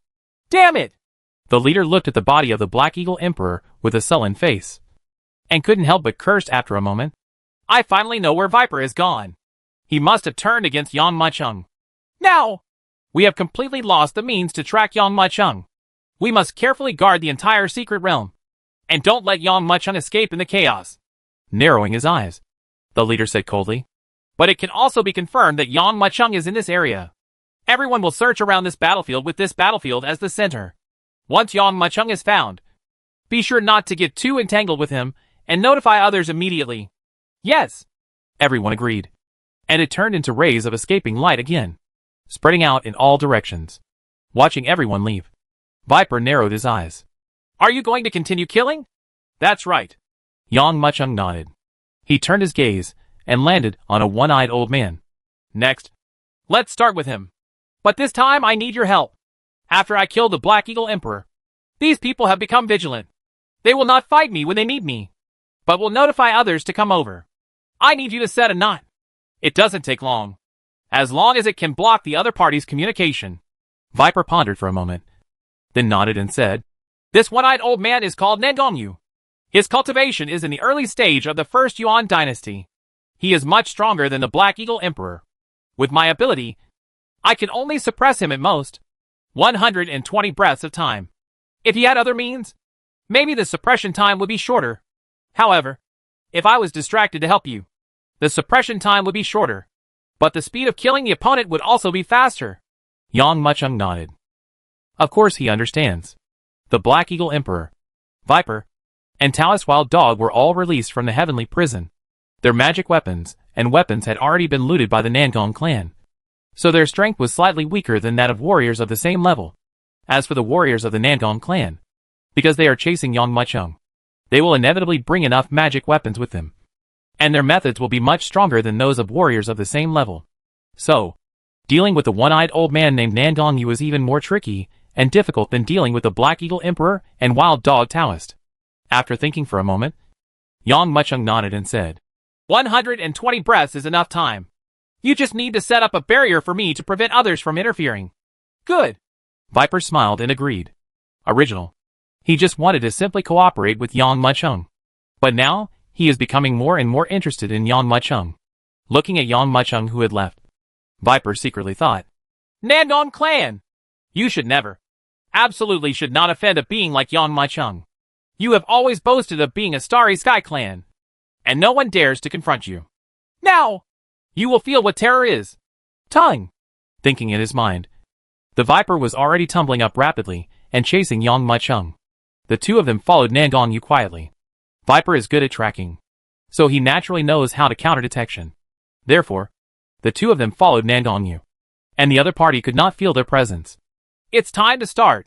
Damn it! The leader looked at the body of the Black Eagle Emperor with a sullen face, and couldn't help but curse after a moment. I finally know where Viper is gone. He must have turned against Yang Muchung. Now, we have completely lost the means to track Yang Muchung. We must carefully guard the entire secret realm, and don't let Yang Muchung escape in the chaos. Narrowing his eyes, the leader said coldly. But it can also be confirmed that Yang Muchung is in this area. Everyone will search around this battlefield with this battlefield as the center. Once Yang Muchung is found, be sure not to get too entangled with him and notify others immediately. Yes, everyone agreed. And it turned into rays of escaping light again, spreading out in all directions. Watching everyone leave, Viper narrowed his eyes. Are you going to continue killing? That's right. Yang Muchung nodded. He turned his gaze and landed on a one-eyed old man. Next, let's start with him. But this time I need your help. After I killed the Black Eagle Emperor, these people have become vigilant. They will not fight me when they need me, but will notify others to come over. I need you to set a knot. It doesn't take long, as long as it can block the other party's communication. Viper pondered for a moment, then nodded and said, This one-eyed old man is called Nandongyu. His cultivation is in the early stage of the first Yuan dynasty. He is much stronger than the Black Eagle Emperor. With my ability, I can only suppress him at most 120 breaths of time. If he had other means, maybe the suppression time would be shorter. However, if I was distracted to help you, the suppression time would be shorter, but the speed of killing the opponent would also be faster. Yang Muchung nodded. Of course he understands. The Black Eagle Emperor, Viper, and Taoist Wild Dog were all released from the heavenly prison. Their magic weapons and weapons had already been looted by the Nandong clan, so their strength was slightly weaker than that of warriors of the same level. As for the warriors of the Nandong clan, because they are chasing Yang Muchung, they will inevitably bring enough magic weapons with them, and their methods will be much stronger than those of warriors of the same level. So, dealing with the one-eyed old man named Nandongyu was even more tricky and difficult than dealing with the Black Eagle Emperor and Wild Dog Taoist. After thinking for a moment, Yang Muchung nodded and said, 120 breaths is enough time. You just need to set up a barrier for me to prevent others from interfering. Good. Viper smiled and agreed. Original. He just wanted to simply cooperate with Yang Muchung. But now, he is becoming more and more interested in Yang Muchung. Looking at Yang Muchung who had left, Viper secretly thought, Nandong clan! You should never, absolutely should not offend a being like Yang Muchung. You have always boasted of being a Starry Sky clan, and no one dares to confront you. Now, you will feel what terror is. Tongue! Thinking in his mind, the Viper was already tumbling up rapidly and chasing Yang Muchung. The two of them followed Nandongyu quietly. Viper is good at tracking, so he naturally knows how to counter detection. Therefore, the two of them followed Nandongyu, and the other party could not feel their presence. It's time to start.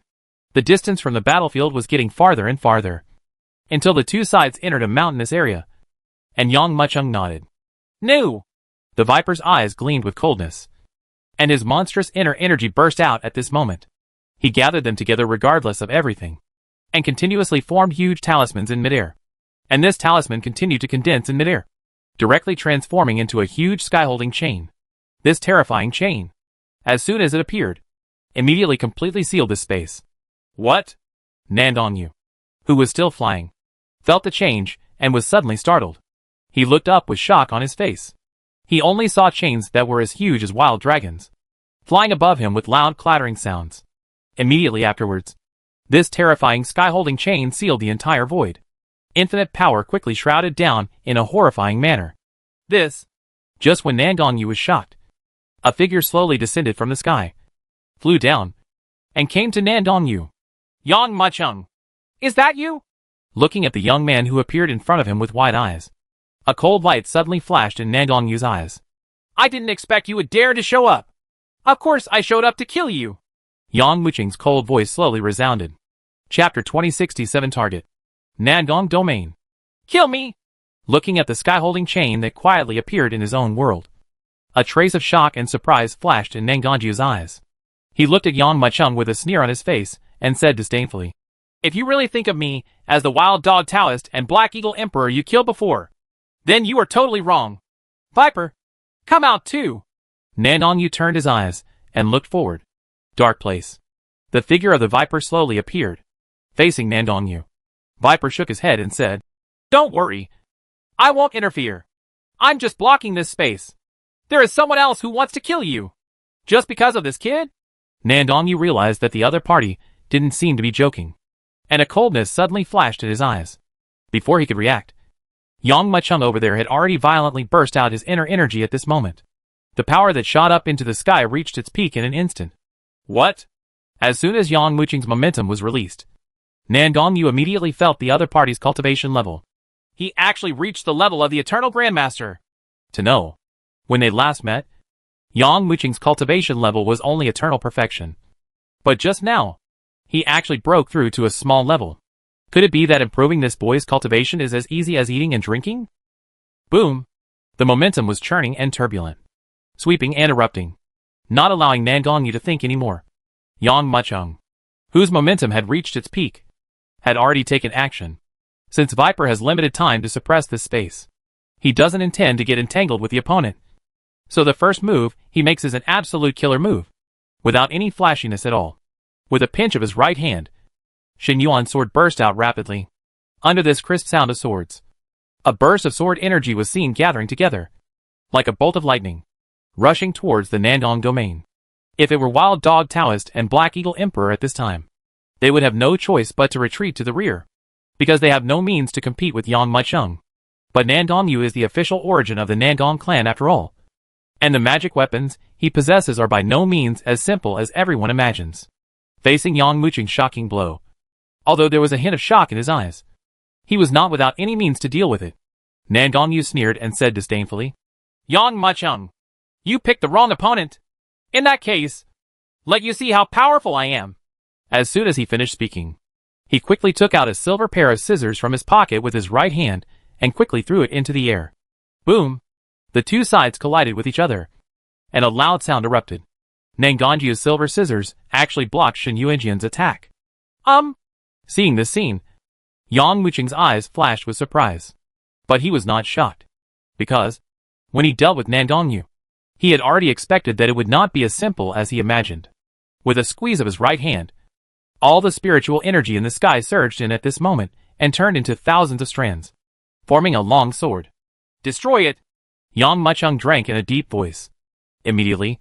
The distance from the battlefield was getting farther and farther, until the two sides entered a mountainous area, and Yang Muchung nodded. No! The Viper's eyes gleamed with coldness, and his monstrous inner energy burst out at this moment. He gathered them together regardless of everything, and continuously formed huge talismans in midair. And this talisman continued to condense in midair, directly transforming into a huge sky-holding chain. This terrifying chain, as soon as it appeared, immediately completely sealed this space. What? Nandongyu, who was still flying, felt the change and was suddenly startled. He looked up with shock on his face. He only saw chains that were as huge as wild dragons, flying above him with loud clattering sounds. Immediately afterwards, this terrifying sky-holding chain sealed the entire void. Infinite power quickly shrouded down in a horrifying manner. Just when Nandongyu was shocked, a figure slowly descended from the sky, flew down, and came to Nandongyu. Yang Muchung, is that you? Looking at the young man who appeared in front of him with wide eyes, a cold light suddenly flashed in Nandongyu's eyes. I didn't expect you would dare to show up. Of course I showed up to kill you. Yang Muchung's cold voice slowly resounded. Chapter 2067 Target. Nandong Domain. Kill me! looking at the sky-holding chain that quietly appeared in his own world. A trace of shock and surprise flashed in Nangongyu's eyes. He looked at Yang Muchung with a sneer on his face and said disdainfully, "If you really think of me as the wild dog Taoist and Black Eagle Emperor you killed before, then you are totally wrong. Viper, come out too." Nandongyu turned his eyes and looked forward. Dark place. The figure of the Viper slowly appeared, facing Nandongyu. Viper shook his head and said, "Don't worry. I won't interfere. I'm just blocking this space. There is someone else who wants to kill you. Just because of this kid?" Nandongyu realized that the other party didn't seem to be joking, and a coldness suddenly flashed in his eyes. Before he could react, Yang Muchung over there had already violently burst out his inner energy at this moment. The power that shot up into the sky reached its peak in an instant. What? As soon as Yang Muchung's momentum was released, Nandongyu immediately felt the other party's cultivation level. He actually reached the level of the Eternal Grandmaster. To know, when they last met, Yang Muchung's cultivation level was only eternal perfection. But just now, he actually broke through to a small level. Could it be that improving this boy's cultivation is as easy as eating and drinking? Boom! The momentum was churning and turbulent, sweeping and erupting, not allowing Nandongyu to think anymore. Yang Muchung, whose momentum had reached its peak, had already taken action. Since Viper has limited time to suppress this space, he doesn't intend to get entangled with the opponent. So the first move he makes is an absolute killer move, without any flashiness at all. With a pinch of his right hand, Shen Yuan's sword burst out rapidly. Under this crisp sound of swords, a burst of sword energy was seen gathering together, like a bolt of lightning, rushing towards the Nandong domain. If it were Wild Dog Taoist and Black Eagle Emperor at this time, they would have no choice but to retreat to the rear, because they have no means to compete with Yang Muchung. But Nandongyu is the official origin of the Nandong clan after all, and the magic weapons he possesses are by no means as simple as everyone imagines. Facing Yang Muchung's shocking blow, although there was a hint of shock in his eyes, he was not without any means to deal with it. Nandongyu sneered and said disdainfully, "Yang Muchung, you picked the wrong opponent. In that case, let you see how powerful I am." As soon as he finished speaking, he quickly took out a silver pair of scissors from his pocket with his right hand and quickly threw it into the air. Boom! The two sides collided with each other, and a loud sound erupted. Nangongyu's silver scissors actually blocked Shen Yuanjian's attack. Seeing this scene, Yang Muchung's eyes flashed with surprise. But he was not shocked, because, when he dealt with Nandongyu, he had already expected that it would not be as simple as he imagined. With a squeeze of his right hand, all the spiritual energy in the sky surged in at this moment and turned into thousands of strands, forming a long sword. "Destroy it!" Yang Muchung drank in a deep voice. Immediately,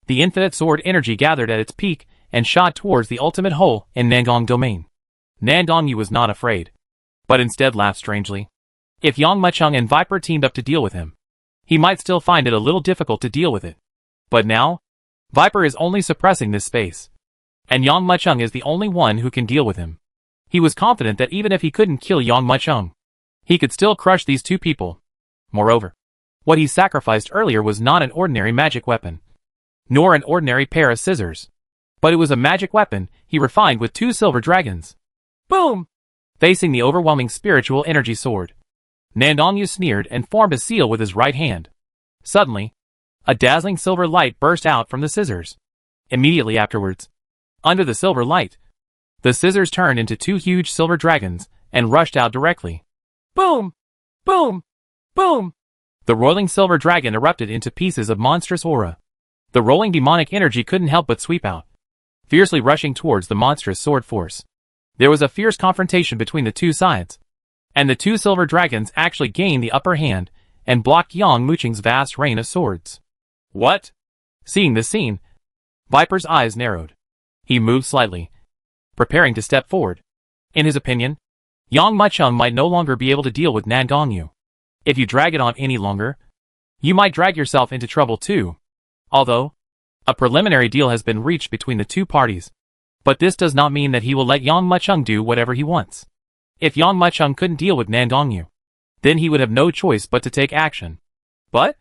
the infinite sword energy gathered at its peak and shot towards the ultimate hole in Nandong domain. Nandongyu was not afraid, but instead laughed strangely. If Yang Muchung and Viper teamed up to deal with him, he might still find it a little difficult to deal with it. But now, Viper is only suppressing this space, and Yang Muchung is the only one who can deal with him. He was confident that even if he couldn't kill Yang Muchung, he could still crush these two people. Moreover, what he sacrificed earlier was not an ordinary magic weapon, nor an ordinary pair of scissors, but it was a magic weapon he refined with two silver dragons. Boom! Facing the overwhelming spiritual energy sword, Nandongyu sneered and formed a seal with his right hand. Suddenly, a dazzling silver light burst out from the scissors. Immediately afterwards, under the silver light, the scissors turned into two huge silver dragons and rushed out directly. Boom! Boom! Boom! The roiling silver dragon erupted into pieces of monstrous aura. The rolling demonic energy couldn't help but sweep out, fiercely rushing towards the monstrous sword force. There was a fierce confrontation between the two sides, and the two silver dragons actually gained the upper hand and blocked Yang Muchung's vast rain of swords. What? Seeing this scene, Viper's eyes narrowed. He moved slightly, preparing to step forward. In his opinion, Yang Muchung might no longer be able to deal with Nandongyu. If you drag it on any longer, you might drag yourself into trouble too. Although, a preliminary deal has been reached between the two parties, but this does not mean that he will let Yang Muchung do whatever he wants. If Yang Muchung couldn't deal with Nandongyu, then he would have no choice but to take action. But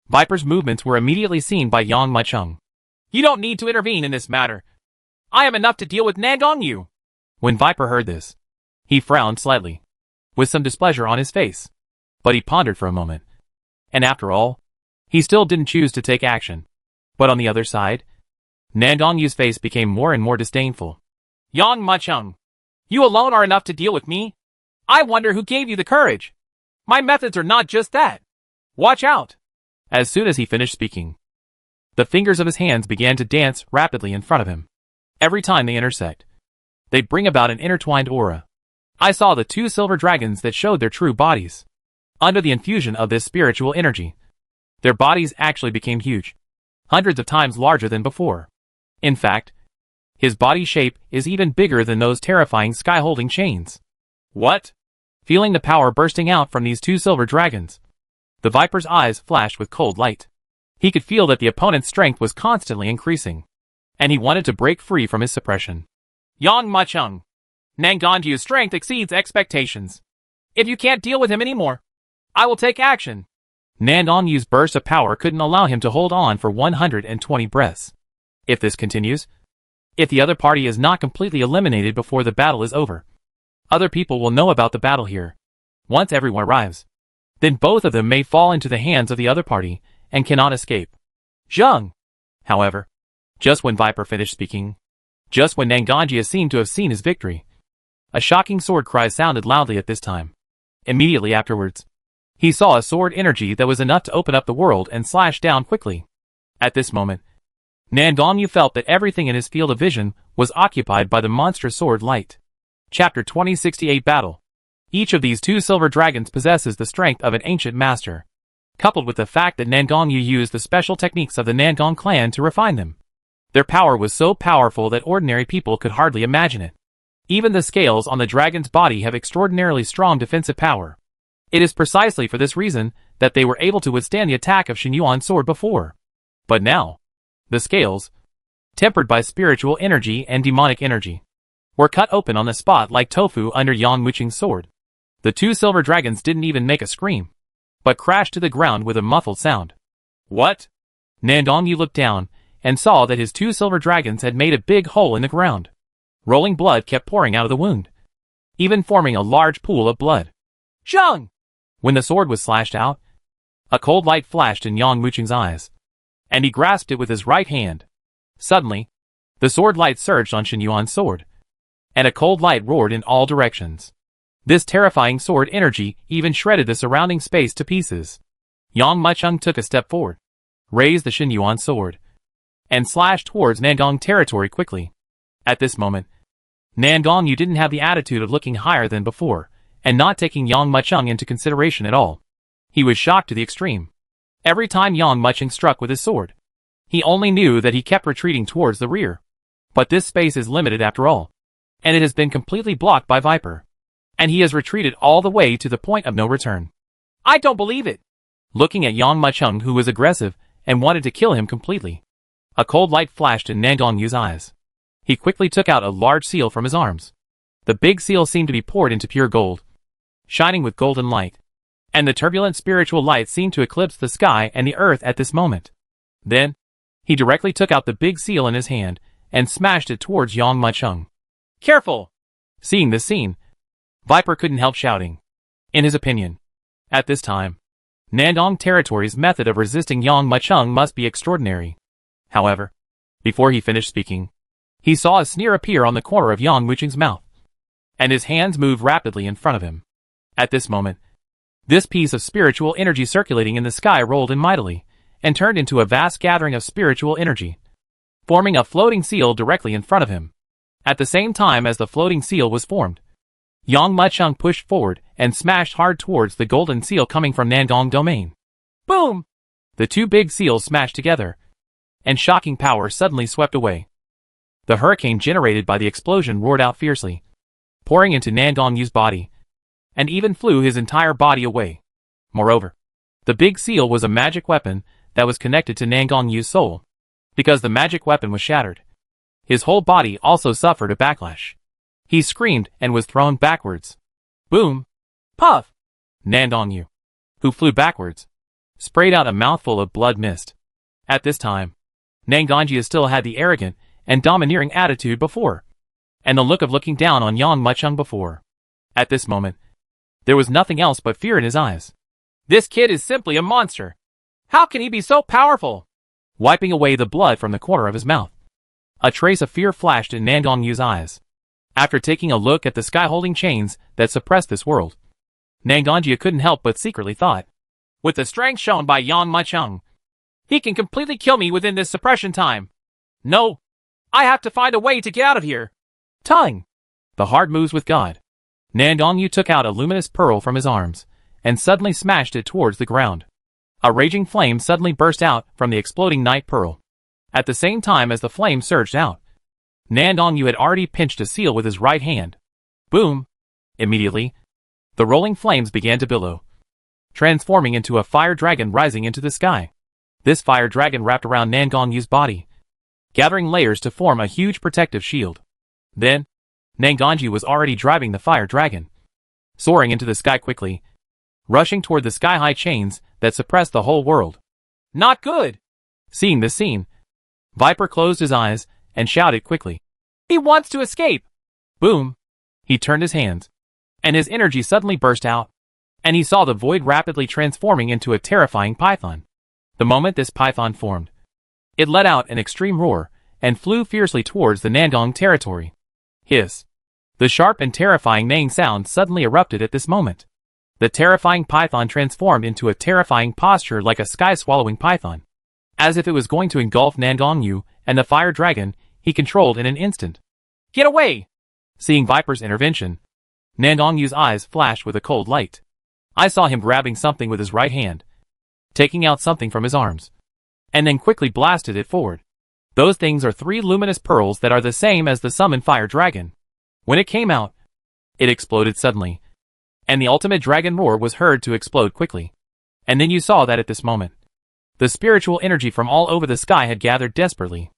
Viper's movements were immediately seen by Yang Muchung. "You don't need to intervene in this matter. I am enough to deal with Nandongyu." When Viper heard this, he frowned slightly, with some displeasure on his face. But he pondered for a moment. And after all, he still didn't choose to take action. But on the other side, Nandongyu's face became more and more disdainful. Yang Muchung, you alone are enough to deal with me? I wonder who gave you the courage. My methods are not just that. Watch out. As soon as he finished speaking, the fingers of his hands began to dance rapidly in front of him. Every time they intersect, they bring about an intertwined aura. I saw the two silver dragons that showed their true bodies. Under the infusion of this spiritual energy, their bodies actually became huge, hundreds of times larger than before. In fact, his body shape is even bigger than those terrifying sky-holding chains. What? Feeling the power bursting out from these two silver dragons, the Viper's eyes flashed with cold light. He could feel that the opponent's strength was constantly increasing, and he wanted to break free from his suppression. Yang Muchung, Nangongju's strength exceeds expectations. If you can't deal with him anymore, I will take action. Nandongyu's burst of power couldn't allow him to hold on for 120 breaths. If this continues, if the other party is not completely eliminated before the battle is over, other people will know about the battle here. Once everyone arrives, then both of them may fall into the hands of the other party and cannot escape. Zheng! However, just when Viper finished speaking, just when Nangongju seemed to have seen his victory, a shocking sword cry sounded loudly at this time. Immediately afterwards, he saw a sword energy that was enough to open up the world and slash down quickly. At this moment, Nandongju felt that everything in his field of vision was occupied by the monstrous sword light. Chapter 2068 Battle. Each of these two silver dragons possesses the strength of an ancient master, coupled with the fact that Nandongju used the special techniques of the Nandong clan to refine them. Their power was so powerful that ordinary people could hardly imagine it. Even the scales on the dragon's body have extraordinarily strong defensive power. It is precisely for this reason that they were able to withstand the attack of Shen Yuan's sword before. But now, the scales, tempered by spiritual energy and demonic energy, were cut open on the spot like tofu under Yang Muchung's sword. The two silver dragons didn't even make a scream, but crashed to the ground with a muffled sound. What? Nandongju looked down and saw that his two silver dragons had made a big hole in the ground. Rolling blood kept pouring out of the wound, even forming a large pool of blood. Zheng! When the sword was slashed out, a cold light flashed in Yang Muchung's eyes, and he grasped it with his right hand. Suddenly, the sword light surged on Shen Yuan's sword, and a cold light roared in all directions. This terrifying sword energy even shredded the surrounding space to pieces. Yang Muchung took a step forward, raised the Shen Yuan sword, and slashed towards Nandong territory quickly. At this moment, Nandongju didn't have the attitude of looking higher than before, and not taking Yang Muchung into consideration at all. He was shocked to the extreme. Every time Yang Muchung struck with his sword, he only knew that he kept retreating towards the rear. But this space is limited after all, and it has been completely blocked by Viper, and he has retreated all the way to the point of no return. I don't believe it! Looking at Yang Muchung, who was aggressive and wanted to kill him completely, a cold light flashed in Nandongyu's eyes. He quickly took out a large seal from his arms. The big seal seemed to be poured into pure gold, shining with golden light, and the turbulent spiritual light seemed to eclipse the sky and the earth at this moment. Then, he directly took out the big seal in his hand and smashed it towards Yang Muchung. Careful! Seeing this scene, Viper couldn't help shouting. In his opinion, at this time, Nandong territory's method of resisting Yang Muchung must be extraordinary. However, before he finished speaking, he saw a sneer appear on the corner of Yang Muchung's mouth, and his hands moved rapidly in front of him. At this moment, this piece of spiritual energy circulating in the sky rolled in mightily, and turned into a vast gathering of spiritual energy, forming a floating seal directly in front of him. At the same time as the floating seal was formed, Yang Muchung pushed forward and smashed hard towards the golden seal coming from Nandong domain. Boom! The two big seals smashed together, and shocking power suddenly swept away. The hurricane generated by the explosion roared out fiercely, pouring into Nandongyu's body, and even flew his entire body away. Moreover, the big seal was a magic weapon that was connected to Nandongyu's soul. Because the magic weapon was shattered, his whole body also suffered a backlash. He screamed and was thrown backwards. Boom! Puff! Nandongyu, who flew backwards, sprayed out a mouthful of blood mist. At this time, Nandongyu still had the arrogant and domineering attitude before, and the look of looking down on Yang Muchung before. At this moment, there was nothing else but fear in his eyes. This kid is simply a monster. How can he be so powerful? Wiping away the blood from the corner of his mouth, a trace of fear flashed in Nangong-yu's eyes. After taking a look at the sky-holding chains that suppressed this world, Nangong-yu couldn't help but secretly thought, with the strength shown by Yang Mucheng, he can completely kill me within this suppression time. No, I have to find a way to get out of here. Tongue. The heart moves with God. Nangong-yu took out a luminous pearl from his arms and suddenly smashed it towards the ground. A raging flame suddenly burst out from the exploding night pearl. At the same time as the flame surged out, Nangong-yu had already pinched a seal with his right hand. Boom! Immediately, the rolling flames began to billow, transforming into a fire dragon rising into the sky. This fire dragon wrapped around Nangong-yu's body, gathering layers to form a huge protective shield. Then, Nangong-yu was already driving the fire dragon, soaring into the sky quickly, rushing toward the sky-high chains that suppressed the whole world. Not good! Seeing this scene, Viper closed his eyes and shouted quickly, "He wants to escape!" Boom! He turned his hands, and his energy suddenly burst out, and he saw the void rapidly transforming into a terrifying python. The moment this python formed, it let out an extreme roar and flew fiercely towards the Nangong territory. Hiss! The sharp and terrifying neighing sound suddenly erupted at this moment. The terrifying python transformed into a terrifying posture like a sky-swallowing python. As if it was going to engulf Nangong-yu and the fire dragon he controlled in an instant. Get away! Seeing Viper's intervention, Nangong-yu's eyes flashed with a cold light. I saw him grabbing something with his right hand, taking out something from his arms, and then quickly blasted it forward. Those things are 3 luminous pearls that are the same as the summoned fire dragon. When it came out, it exploded suddenly, and the ultimate dragon roar was heard to explode quickly. And then you saw that at this moment, the spiritual energy from all over the sky had gathered desperately,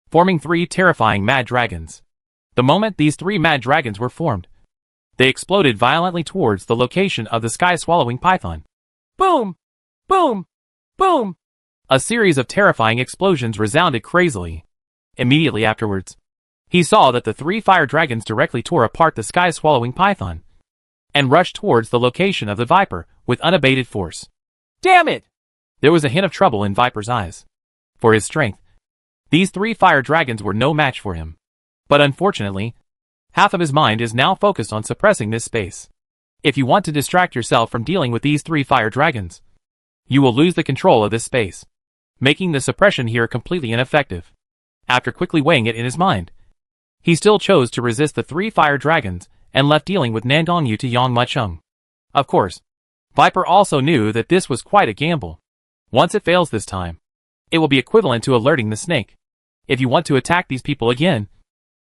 forming 3 terrifying mad dragons. The moment these 3 mad dragons were formed, they exploded violently towards the location of the sky-swallowing python. Boom! Boom! Boom! A series of terrifying explosions resounded crazily. Immediately afterwards, he saw that the 3 fire dragons directly tore apart the sky-swallowing python and rushed towards the location of the Viper with unabated force. Damn it! There was a hint of trouble in Viper's eyes. For his strength, these 3 fire dragons were no match for him. But unfortunately, half of his mind is now focused on suppressing this space. If you want to distract yourself from dealing with these 3 fire dragons, you will lose the control of this space, making the suppression here completely ineffective. After quickly weighing it in his mind, he still chose to resist the 3 fire dragons and left dealing with Nangong-yu to Yang Mucheng. Of course, Viper also knew that this was quite a gamble. Once it fails this time, it will be equivalent to alerting the snake. If you want to attack these people again,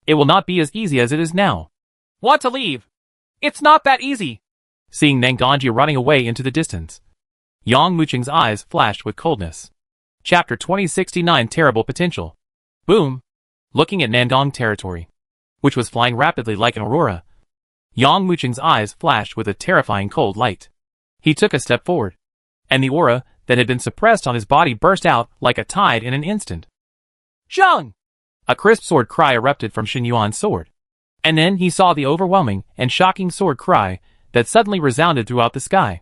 it will not be as easy as it is now. Want to leave? It's not that easy. Seeing Nangong-yu running away into the distance, Yang Mucheng's eyes flashed with coldness. Chapter 2069 Terrible Potential. Boom! Looking at Nangong territory, which was flying rapidly like an aurora, Yang Mucheng's eyes flashed with a terrifying cold light. He took a step forward, and the aura that had been suppressed on his body burst out like a tide in an instant. Zheng! A crisp sword cry erupted from Xin Yuan's sword. And then he saw the overwhelming and shocking sword cry that suddenly resounded throughout the sky.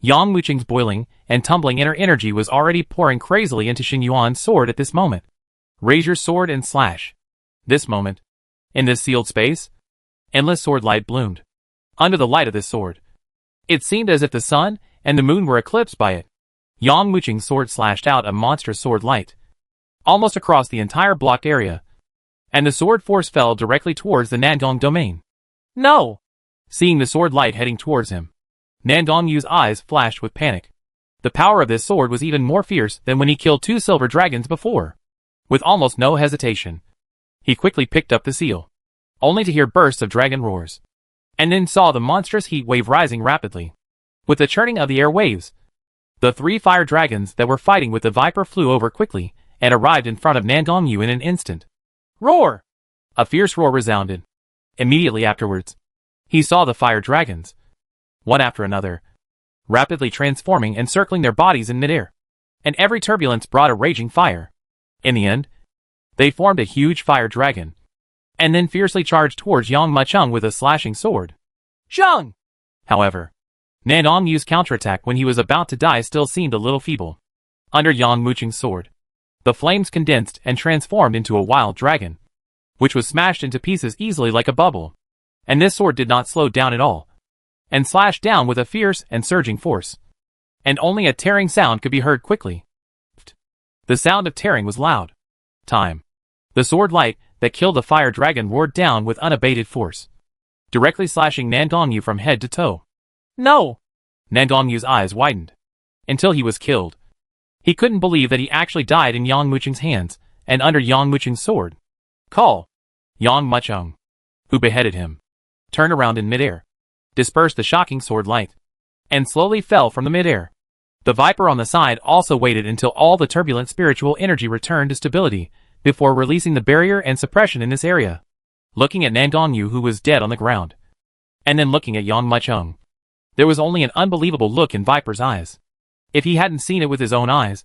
Yang Mucheng's boiling and tumbling inner energy was already pouring crazily into Xin Yuan's sword at this moment. Raise your sword and slash. This moment, in this sealed space, endless sword light bloomed. Under the light of this sword, it seemed as if the sun and the moon were eclipsed by it. Yang Mucheng's sword slashed out a monstrous sword light, almost across the entire blocked area, and the sword force fell directly towards the Nangong domain. No! Seeing the sword light heading towards him, Nangong-yu's eyes flashed with panic. The power of this sword was even more fierce than when he killed 2 silver dragons before. With almost no hesitation, he quickly picked up the seal, only to hear bursts of dragon roars, and then saw the monstrous heat wave rising rapidly. With the churning of the air waves, the 3 fire dragons that were fighting with the Viper flew over quickly and arrived in front of Nangong-yu in an instant. Roar! A fierce roar resounded. Immediately afterwards, he saw the fire dragons, one after another, rapidly transforming and circling their bodies in midair, and every turbulence brought a raging fire. In the end, they formed a huge fire dragon, and then fiercely charged towards Yang Mucheng with a slashing sword. Zheng! However, Nandong Yu's counterattack when he was about to die still seemed a little feeble. Under Yang Muqing's sword, the flames condensed and transformed into a wild dragon, which was smashed into pieces easily like a bubble. And this sword did not slow down at all, and slashed down with a fierce and surging force. And only a tearing sound could be heard quickly. The sound of tearing was loud. Time. The sword light that killed the fire dragon roared down with unabated force, directly slashing Nandong Yu from head to toe. No! Nandong Yu's eyes widened, until he was killed. He couldn't believe that he actually died in Yang Muqing's hands, and under Yang Muqing's sword. Call! Yang Muqing, who beheaded him, turned around in midair, dispersed the shocking sword light, and slowly fell from the midair. The Viper on the side also waited until all the turbulent spiritual energy returned to stability, before releasing the barrier and suppression in this area. Looking at Nandong Yu who was dead on the ground, and then looking at Yang Muqing, there was only an unbelievable look in Viper's eyes. If he hadn't seen it with his own eyes,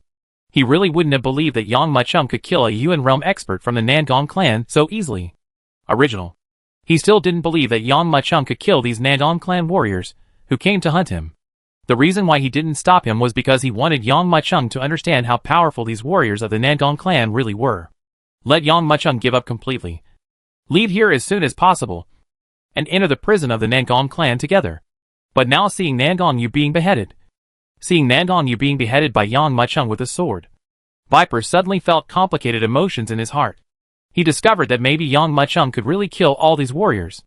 he really wouldn't have believed that Yang Muqing could kill a Yuan realm expert from the Nandong clan so easily. Original. He still didn't believe that Yang Muqing could kill these Nandong clan warriors, who came to hunt him. The reason why he didn't stop him was because he wanted Yang Muqing to understand how powerful these warriors of the Nandong clan really were. Let Yang Muqing give up completely. Leave here as soon as possible, and enter the prison of the Nandong clan together. But now seeing Nandong Yu being beheaded, by Yang Muqing with a sword, Viper suddenly felt complicated emotions in his heart. He discovered that maybe Yang Muqing could really kill all these warriors.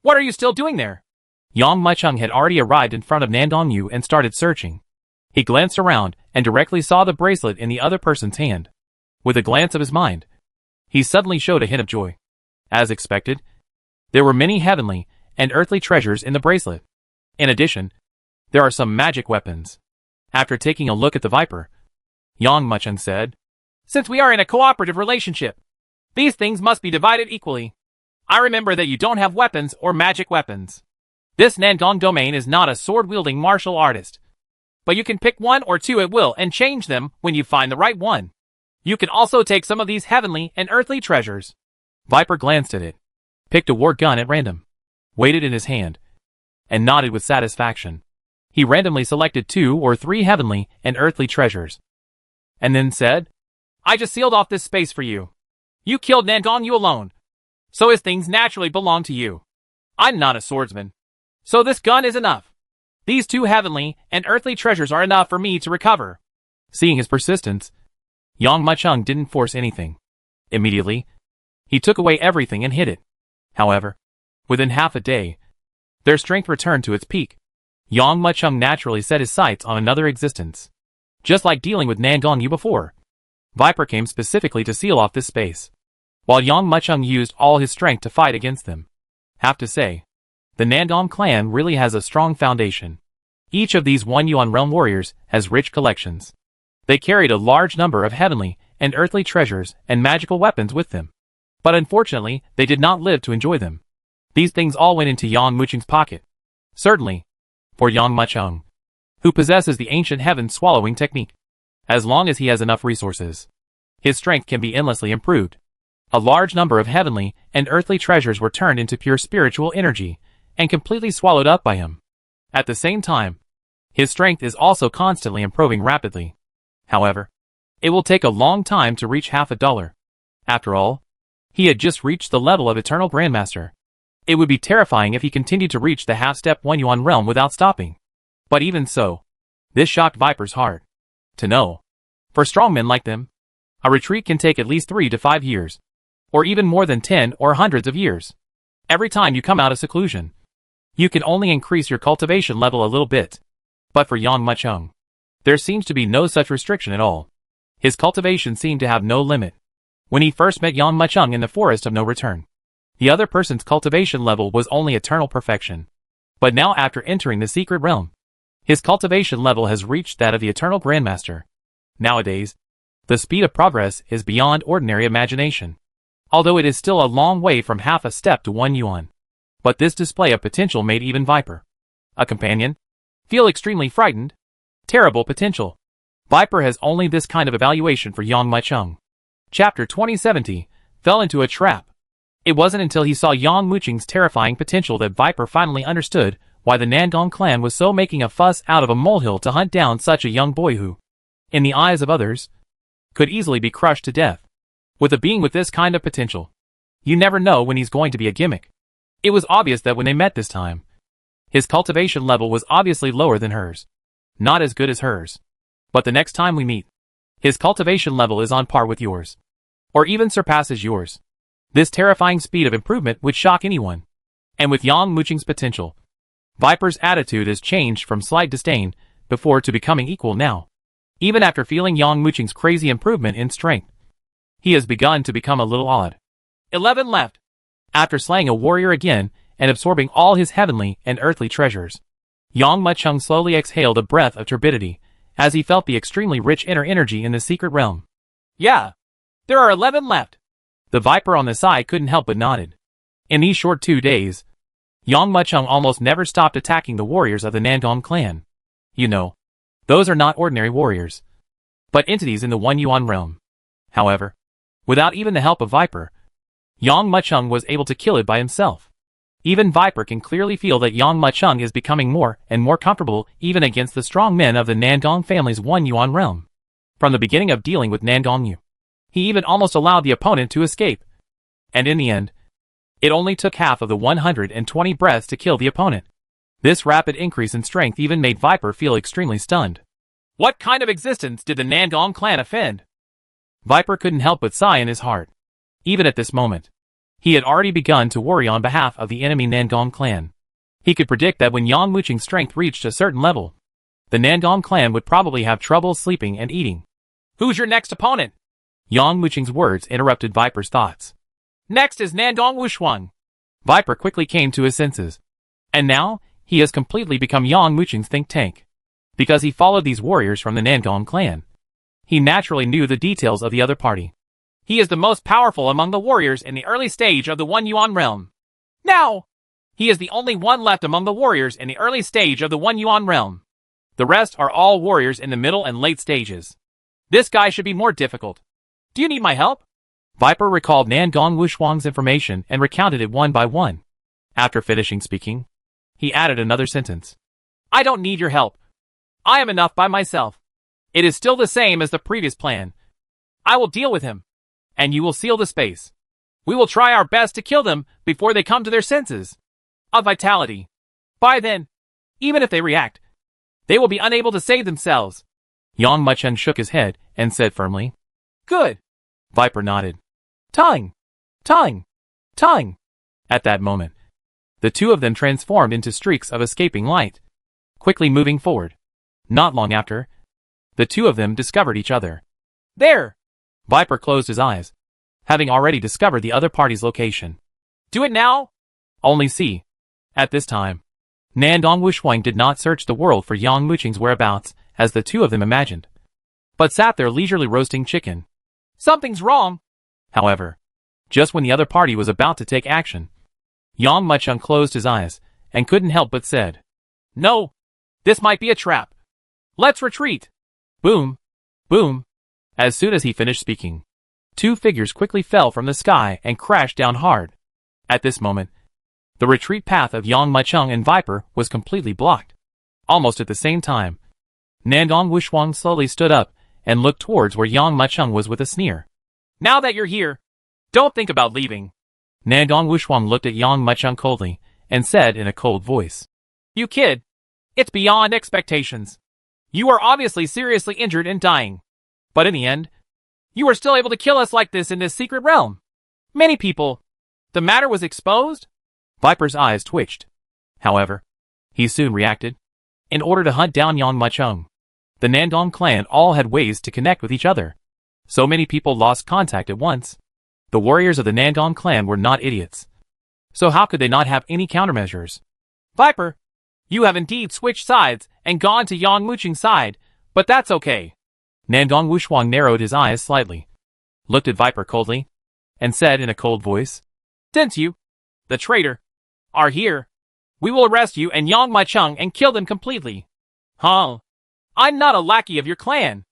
What are you still doing there? Yang Muqing had already arrived in front of Nandong Yu and started searching. He glanced around and directly saw the bracelet in the other person's hand. With a glance of his mind, he suddenly showed a hint of joy. As expected, there were many heavenly and earthly treasures in the bracelet. In addition, there are some magic weapons. After taking a look at the Viper, Yang Muqing said, "Since we are in a cooperative relationship, these things must be divided equally. I remember that you don't have weapons or magic weapons. This Nandong domain is not a sword-wielding martial artist, but you can pick one or two at will and change them when you find the right one. You can also take some of these heavenly and earthly treasures." Viper glanced at it, picked a war gun at random, weighed it in his hand, and nodded with satisfaction. He randomly selected 2 or 3 heavenly and earthly treasures, and then said, "I just sealed off this space for you. You killed Nandong Yu alone, so his things naturally belong to you. I'm not a swordsman, so this gun is enough. These 2 heavenly and earthly treasures are enough for me to recover." Seeing his persistence, Yang Muqing didn't force anything. Immediately, he took away everything and hid it. However, within half a day, their strength returned to its peak. Yang Muqing naturally set his sights on another existence. Just like dealing with Nandong Yu before, Viper came specifically to seal off this space, while Yang Muqing used all his strength to fight against them. Have to say, the Nandong clan really has a strong foundation. Each of these One Yuan realm warriors has rich collections. They carried a large number of heavenly and earthly treasures and magical weapons with them. But unfortunately, they did not live to enjoy them. These things all went into Yang Muqing's pocket. Certainly, for Yang Muqing, who possesses the ancient heaven swallowing technique. As long as he has enough resources, his strength can be endlessly improved. A large number of heavenly and earthly treasures were turned into pure spiritual energy and completely swallowed up by him. At the same time, his strength is also constantly improving rapidly. However, it will take a long time to reach $50. After all, he had just reached the level of Eternal Grandmaster. It would be terrifying if he continued to reach the half-step One Yuan realm without stopping. But even so, this shocked Viper's heart. To know, for strongmen like them, a retreat can take at least 3 to 5 years, or even more than 10 or hundreds of years. Every time you come out of seclusion, you can only increase your cultivation level a little bit. But for Yang Muqing, there seems to be no such restriction at all. His cultivation seemed to have no limit. When he first met Yang Muqing in the Forest of No Return, the other person's cultivation level was only eternal perfection. But now after entering the secret realm, his cultivation level has reached that of the Eternal Grandmaster. Nowadays, the speed of progress is beyond ordinary imagination. Although it is still a long way from half a step to 1 yuan. But this display of potential made even Viper, a companion, feel extremely frightened. Terrible potential. Viper has only this kind of evaluation for Yang Muqing. Chapter 2070 fell into a trap. It wasn't until he saw Yang Muqing's terrifying potential that Viper finally understood why the Nandong clan was so making a fuss out of a molehill to hunt down such a young boy who, in the eyes of others, could easily be crushed to death. With a being with this kind of potential, you never know when he's going to be a gimmick. It was obvious that when they met this time, his cultivation level was obviously lower than hers. Not as good as hers. But the next time we meet, his cultivation level is on par with yours. Or even surpasses yours. This terrifying speed of improvement would shock anyone. And with Yang Muqing's potential, Viper's attitude has changed from slight disdain before to becoming equal now. Even after feeling Yang Muqing's crazy improvement in strength, he has begun to become a little odd. 11 left. After slaying a warrior again and absorbing all his heavenly and earthly treasures, Yang Muqing slowly exhaled a breath of turbidity as he felt the extremely rich inner energy in the secret realm. Yeah, there are 11 left. The Viper on the side couldn't help but nodded. In these short 2 days, Yang Muqing almost never stopped attacking the warriors of the Nandong clan. You know, those are not ordinary warriors, but entities in the One Yuan realm. However, without even the help of Viper, Yang Muqing was able to kill it by himself. Even Viper can clearly feel that Yang Muqing is becoming more and more comfortable even against the strong men of the Nandong family's One Yuan realm. From the beginning of dealing with Nandong Yu, he even almost allowed the opponent to escape. And in the end, it only took half of the 120 breaths to kill the opponent. This rapid increase in strength even made Viper feel extremely stunned. What kind of existence did the Nandong clan offend? Viper couldn't help but sigh in his heart. Even at this moment, he had already begun to worry on behalf of the enemy Nandong clan. He could predict that when Yang Muqing's strength reached a certain level, the Nandong clan would probably have trouble sleeping and eating. Who's your next opponent? Yang Muqing's words interrupted Viper's thoughts. Next is Nandong Wushuang. Viper quickly came to his senses. And now, he has completely become Yang Muqing's think tank. Because he followed these warriors from the Nandong clan, he naturally knew the details of the other party. He is the most powerful among the warriors in the early stage of the One Yuan realm. Now, he is the only one left among the warriors in the early stage of the One Yuan realm. The rest are all warriors in the middle and late stages. This guy should be more difficult. Do you need my help? Viper recalled Nandong Wushuang's information and recounted it one by one. After finishing speaking, he added another sentence. I don't need your help. I am enough by myself. It is still the same as the previous plan. I will deal with him, and you will seal the space. We will try our best to kill them before they come to their senses of vitality. By then, even if they react, they will be unable to save themselves. Yang Muqing shook his head and said firmly, Good. Viper nodded. Tongue! Tongue! Tongue! At that moment, the two of them transformed into streaks of escaping light, quickly moving forward. Not long after, the two of them discovered each other. There! Viper closed his eyes, having already discovered the other party's location. Do it now? Only see. At this time, Nandong Wushuang did not search the world for Yang Muqing's whereabouts, as the two of them imagined, but sat there leisurely roasting chicken. Something's wrong. However, just when the other party was about to take action, Yang Muqing closed his eyes and couldn't help but said, No, this might be a trap. Let's retreat. Boom, boom. As soon as he finished speaking, two figures quickly fell from the sky and crashed down hard. At this moment, the retreat path of Yang Muqing and Viper was completely blocked. Almost at the same time, Nandong Wushuang slowly stood up and looked towards where Yang Muqing was with a sneer. Now that you're here, don't think about leaving. Nandong Wushuang looked at Yang Muqing coldly and said in a cold voice, You kid, it's beyond expectations. You are obviously seriously injured and dying. But in the end, you were still able to kill us like this in this secret realm. Many people. The matter was exposed? Viper's eyes twitched. However, he soon reacted. In order to hunt down Yang Muqing, the Nandong clan all had ways to connect with each other. So many people lost contact at once. The warriors of the Nandong clan were not idiots. So how could they not have any countermeasures? Viper, you have indeed switched sides and gone to Yang Muqing's side, but that's okay. Nandong Wushuang narrowed his eyes slightly, looked at Viper coldly, and said in a cold voice, Since you, the traitor, are here, we will arrest you and Yang Muqing and kill them completely. Huh? I'm not a lackey of your clan.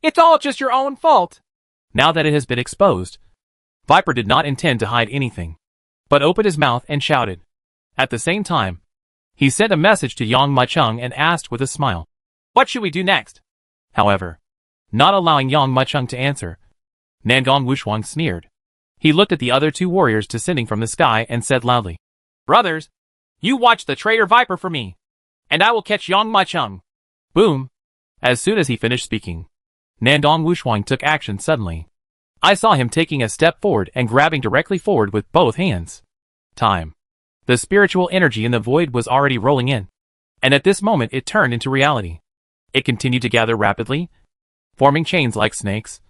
It's all just your own fault. Now that it has been exposed, Viper did not intend to hide anything, but opened his mouth and shouted. At the same time, He sent a message to Yang Mucheng and asked with a smile, "What should we do next?" However, not allowing Yang Mucheng to answer, Nangong Wushuang sneered. He looked at the other two warriors descending from the sky and said loudly, "Brothers, you watch the traitor Viper for me, and I will catch Yang Mucheng." Boom! As soon as he finished speaking, Nangong Wushuang took action suddenly. I saw him taking a step forward and grabbing directly forward with both hands. Time. The spiritual energy in the void was already rolling in, and at this moment it turned into reality. It continued to gather rapidly, forming chains like snakes,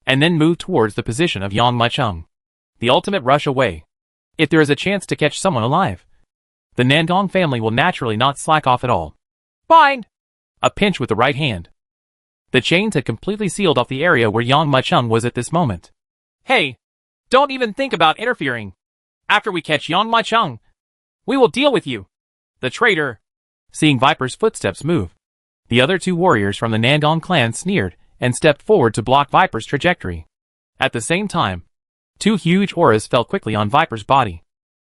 and then moved towards the position of Yang Mucheng. The ultimate rush away. If there is a chance to catch someone alive, the Nangong family will naturally not slack off at all. Bind! A pinch with the right hand. The chains had completely sealed off the area where Yang Mucheng was at this moment. Hey! Don't even think about interfering. After we catch Yang Mucheng, we will deal with you. The traitor. Seeing Viper's footsteps move, the other two warriors from the Nangong clan sneered and stepped forward to block Viper's trajectory. At the same time, two huge auras fell quickly on Viper's body.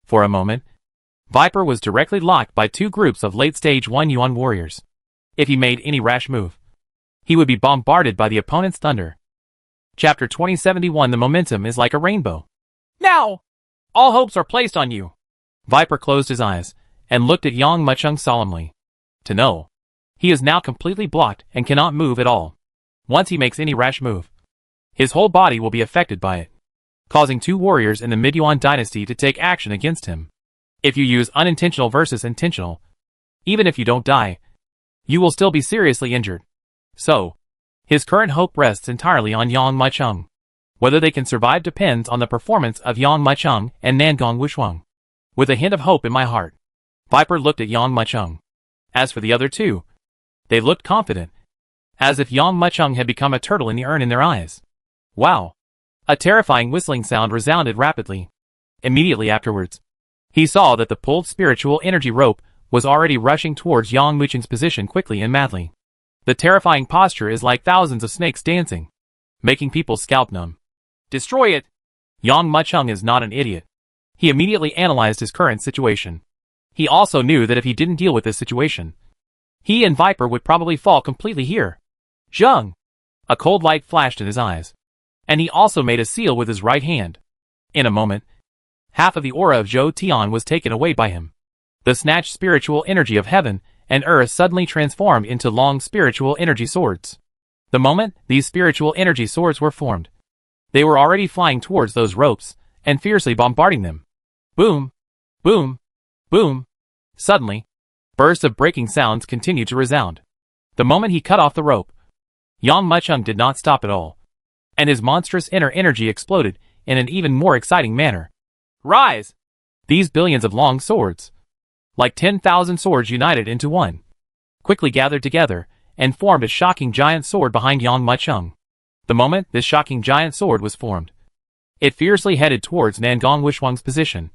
For a moment, Viper was directly locked by two groups of late-stage 1 Yuan warriors. If he made any rash move, he would be bombarded by the opponent's thunder. Chapter 2071. The momentum is like a rainbow. Now! All hopes are placed on you. Viper closed his eyes and looked at Yang Mucheng solemnly. To know, he is now completely blocked and cannot move at all. Once he makes any rash move, his whole body will be affected by it, causing two warriors in the Mid-Yuan dynasty to take action against him. If you use unintentional versus intentional, even if you don't die, you will still be seriously injured. So, his current hope rests entirely on Yang Mucheng. Whether they can survive depends on the performance of Yang Mucheng and Nangong Wushuang. With a hint of hope in my heart, Viper looked at Yang Mucheng. As for the other two, they looked confident, as if Yang Mucheng had become a turtle in the urn in their eyes. Wow! A terrifying whistling sound resounded rapidly. Immediately afterwards, he saw that the pulled spiritual energy rope was already rushing towards Yang Mucheng's position quickly and madly. The terrifying posture is like thousands of snakes dancing, making people's scalp numb. Destroy it! Yang Mucheng is not an idiot. He immediately analyzed his current situation. He also knew that if he didn't deal with this situation, he and Viper would probably fall completely here. Zheng! A cold light flashed in his eyes, and he also made a seal with his right hand. In a moment, half of the aura of Zhou Tian was taken away by him. The snatched spiritual energy of heaven and earth suddenly transformed into long spiritual energy swords. The moment these spiritual energy swords were formed, they were already flying towards those ropes and fiercely bombarding them. Boom! Boom! Boom! Suddenly, bursts of breaking sounds continued to resound. The moment he cut off the rope, Yang Mucheng did not stop at all, and his monstrous inner energy exploded in an even more exciting manner. Rise! These billions of long swords, like 10,000 swords united into one, quickly gathered together and formed a shocking giant sword behind Yang Mucheng. The moment this shocking giant sword was formed, it fiercely headed towards Nangong Wushuang's position,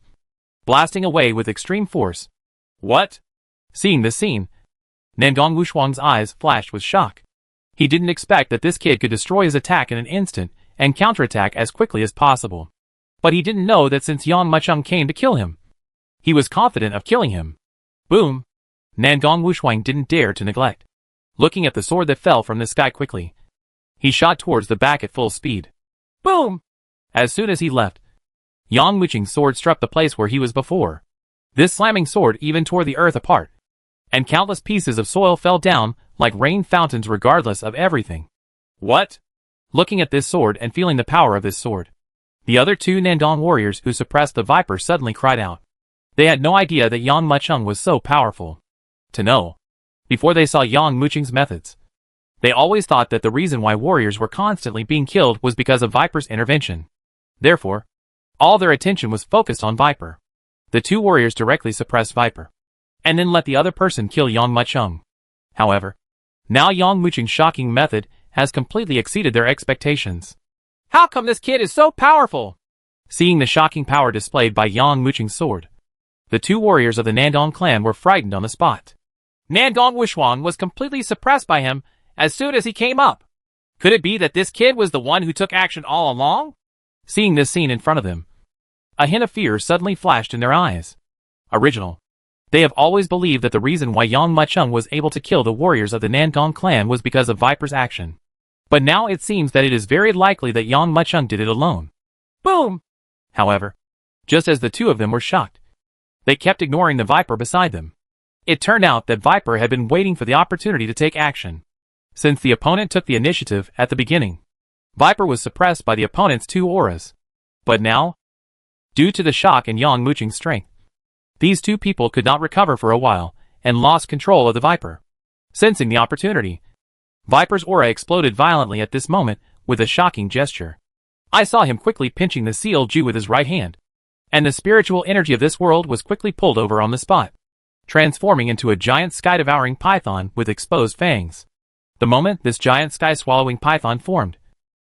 blasting away with extreme force. What? Seeing this scene, Nangong Wushuang's eyes flashed with shock. He didn't expect that this kid could destroy his attack in an instant and counterattack as quickly as possible. But he didn't know that since Yang Mucheng came to kill him, he was confident of killing him. Boom! Nangong Wushuang didn't dare to neglect. Looking at the sword that fell from the sky quickly, he shot towards the back at full speed. Boom! As soon as he left, Yang Mucheng's sword struck the place where he was before. This slamming sword even tore the earth apart, and countless pieces of soil fell down like rain fountains regardless of everything. What? Looking at this sword and feeling the power of this sword, the other two Nangong warriors who suppressed the Viper suddenly cried out. They had no idea that Yang Mucheng was so powerful. To know, before they saw Yang Mucheng's methods, they always thought that the reason why warriors were constantly being killed was because of Viper's intervention. Therefore, all their attention was focused on Viper. The two warriors directly suppressed Viper, and then let the other person kill Yang Mucheng. However, now Yang Mucheng's shocking method has completely exceeded their expectations. How come this kid is so powerful? Seeing the shocking power displayed by Yang Mucheng's sword, the two warriors of the Nangong clan were frightened on the spot. Nangong Wushuang was completely suppressed by him as soon as he came up. Could it be that this kid was the one who took action all along? Seeing this scene in front of them, a hint of fear suddenly flashed in their eyes. Original. They have always believed that the reason why Yang Muchung was able to kill the warriors of the Nandong clan was because of Viper's action. But now it seems that it is very likely that Yang Muchung did it alone. Boom! However, just as the two of them were shocked, they kept ignoring the Viper beside them. It turned out that Viper had been waiting for the opportunity to take action. Since the opponent took the initiative at the beginning, Viper was suppressed by the opponent's two auras. But now, due to the shock and Yang Muchung's strength, these two people could not recover for a while and lost control of the Viper. Sensing the opportunity, Viper's aura exploded violently at this moment with a shocking gesture. I saw him quickly pinching the sealed Jew with his right hand, and the spiritual energy of this world was quickly pulled over on the spot, transforming into a giant sky-devouring python with exposed fangs. The moment this giant sky-swallowing python formed,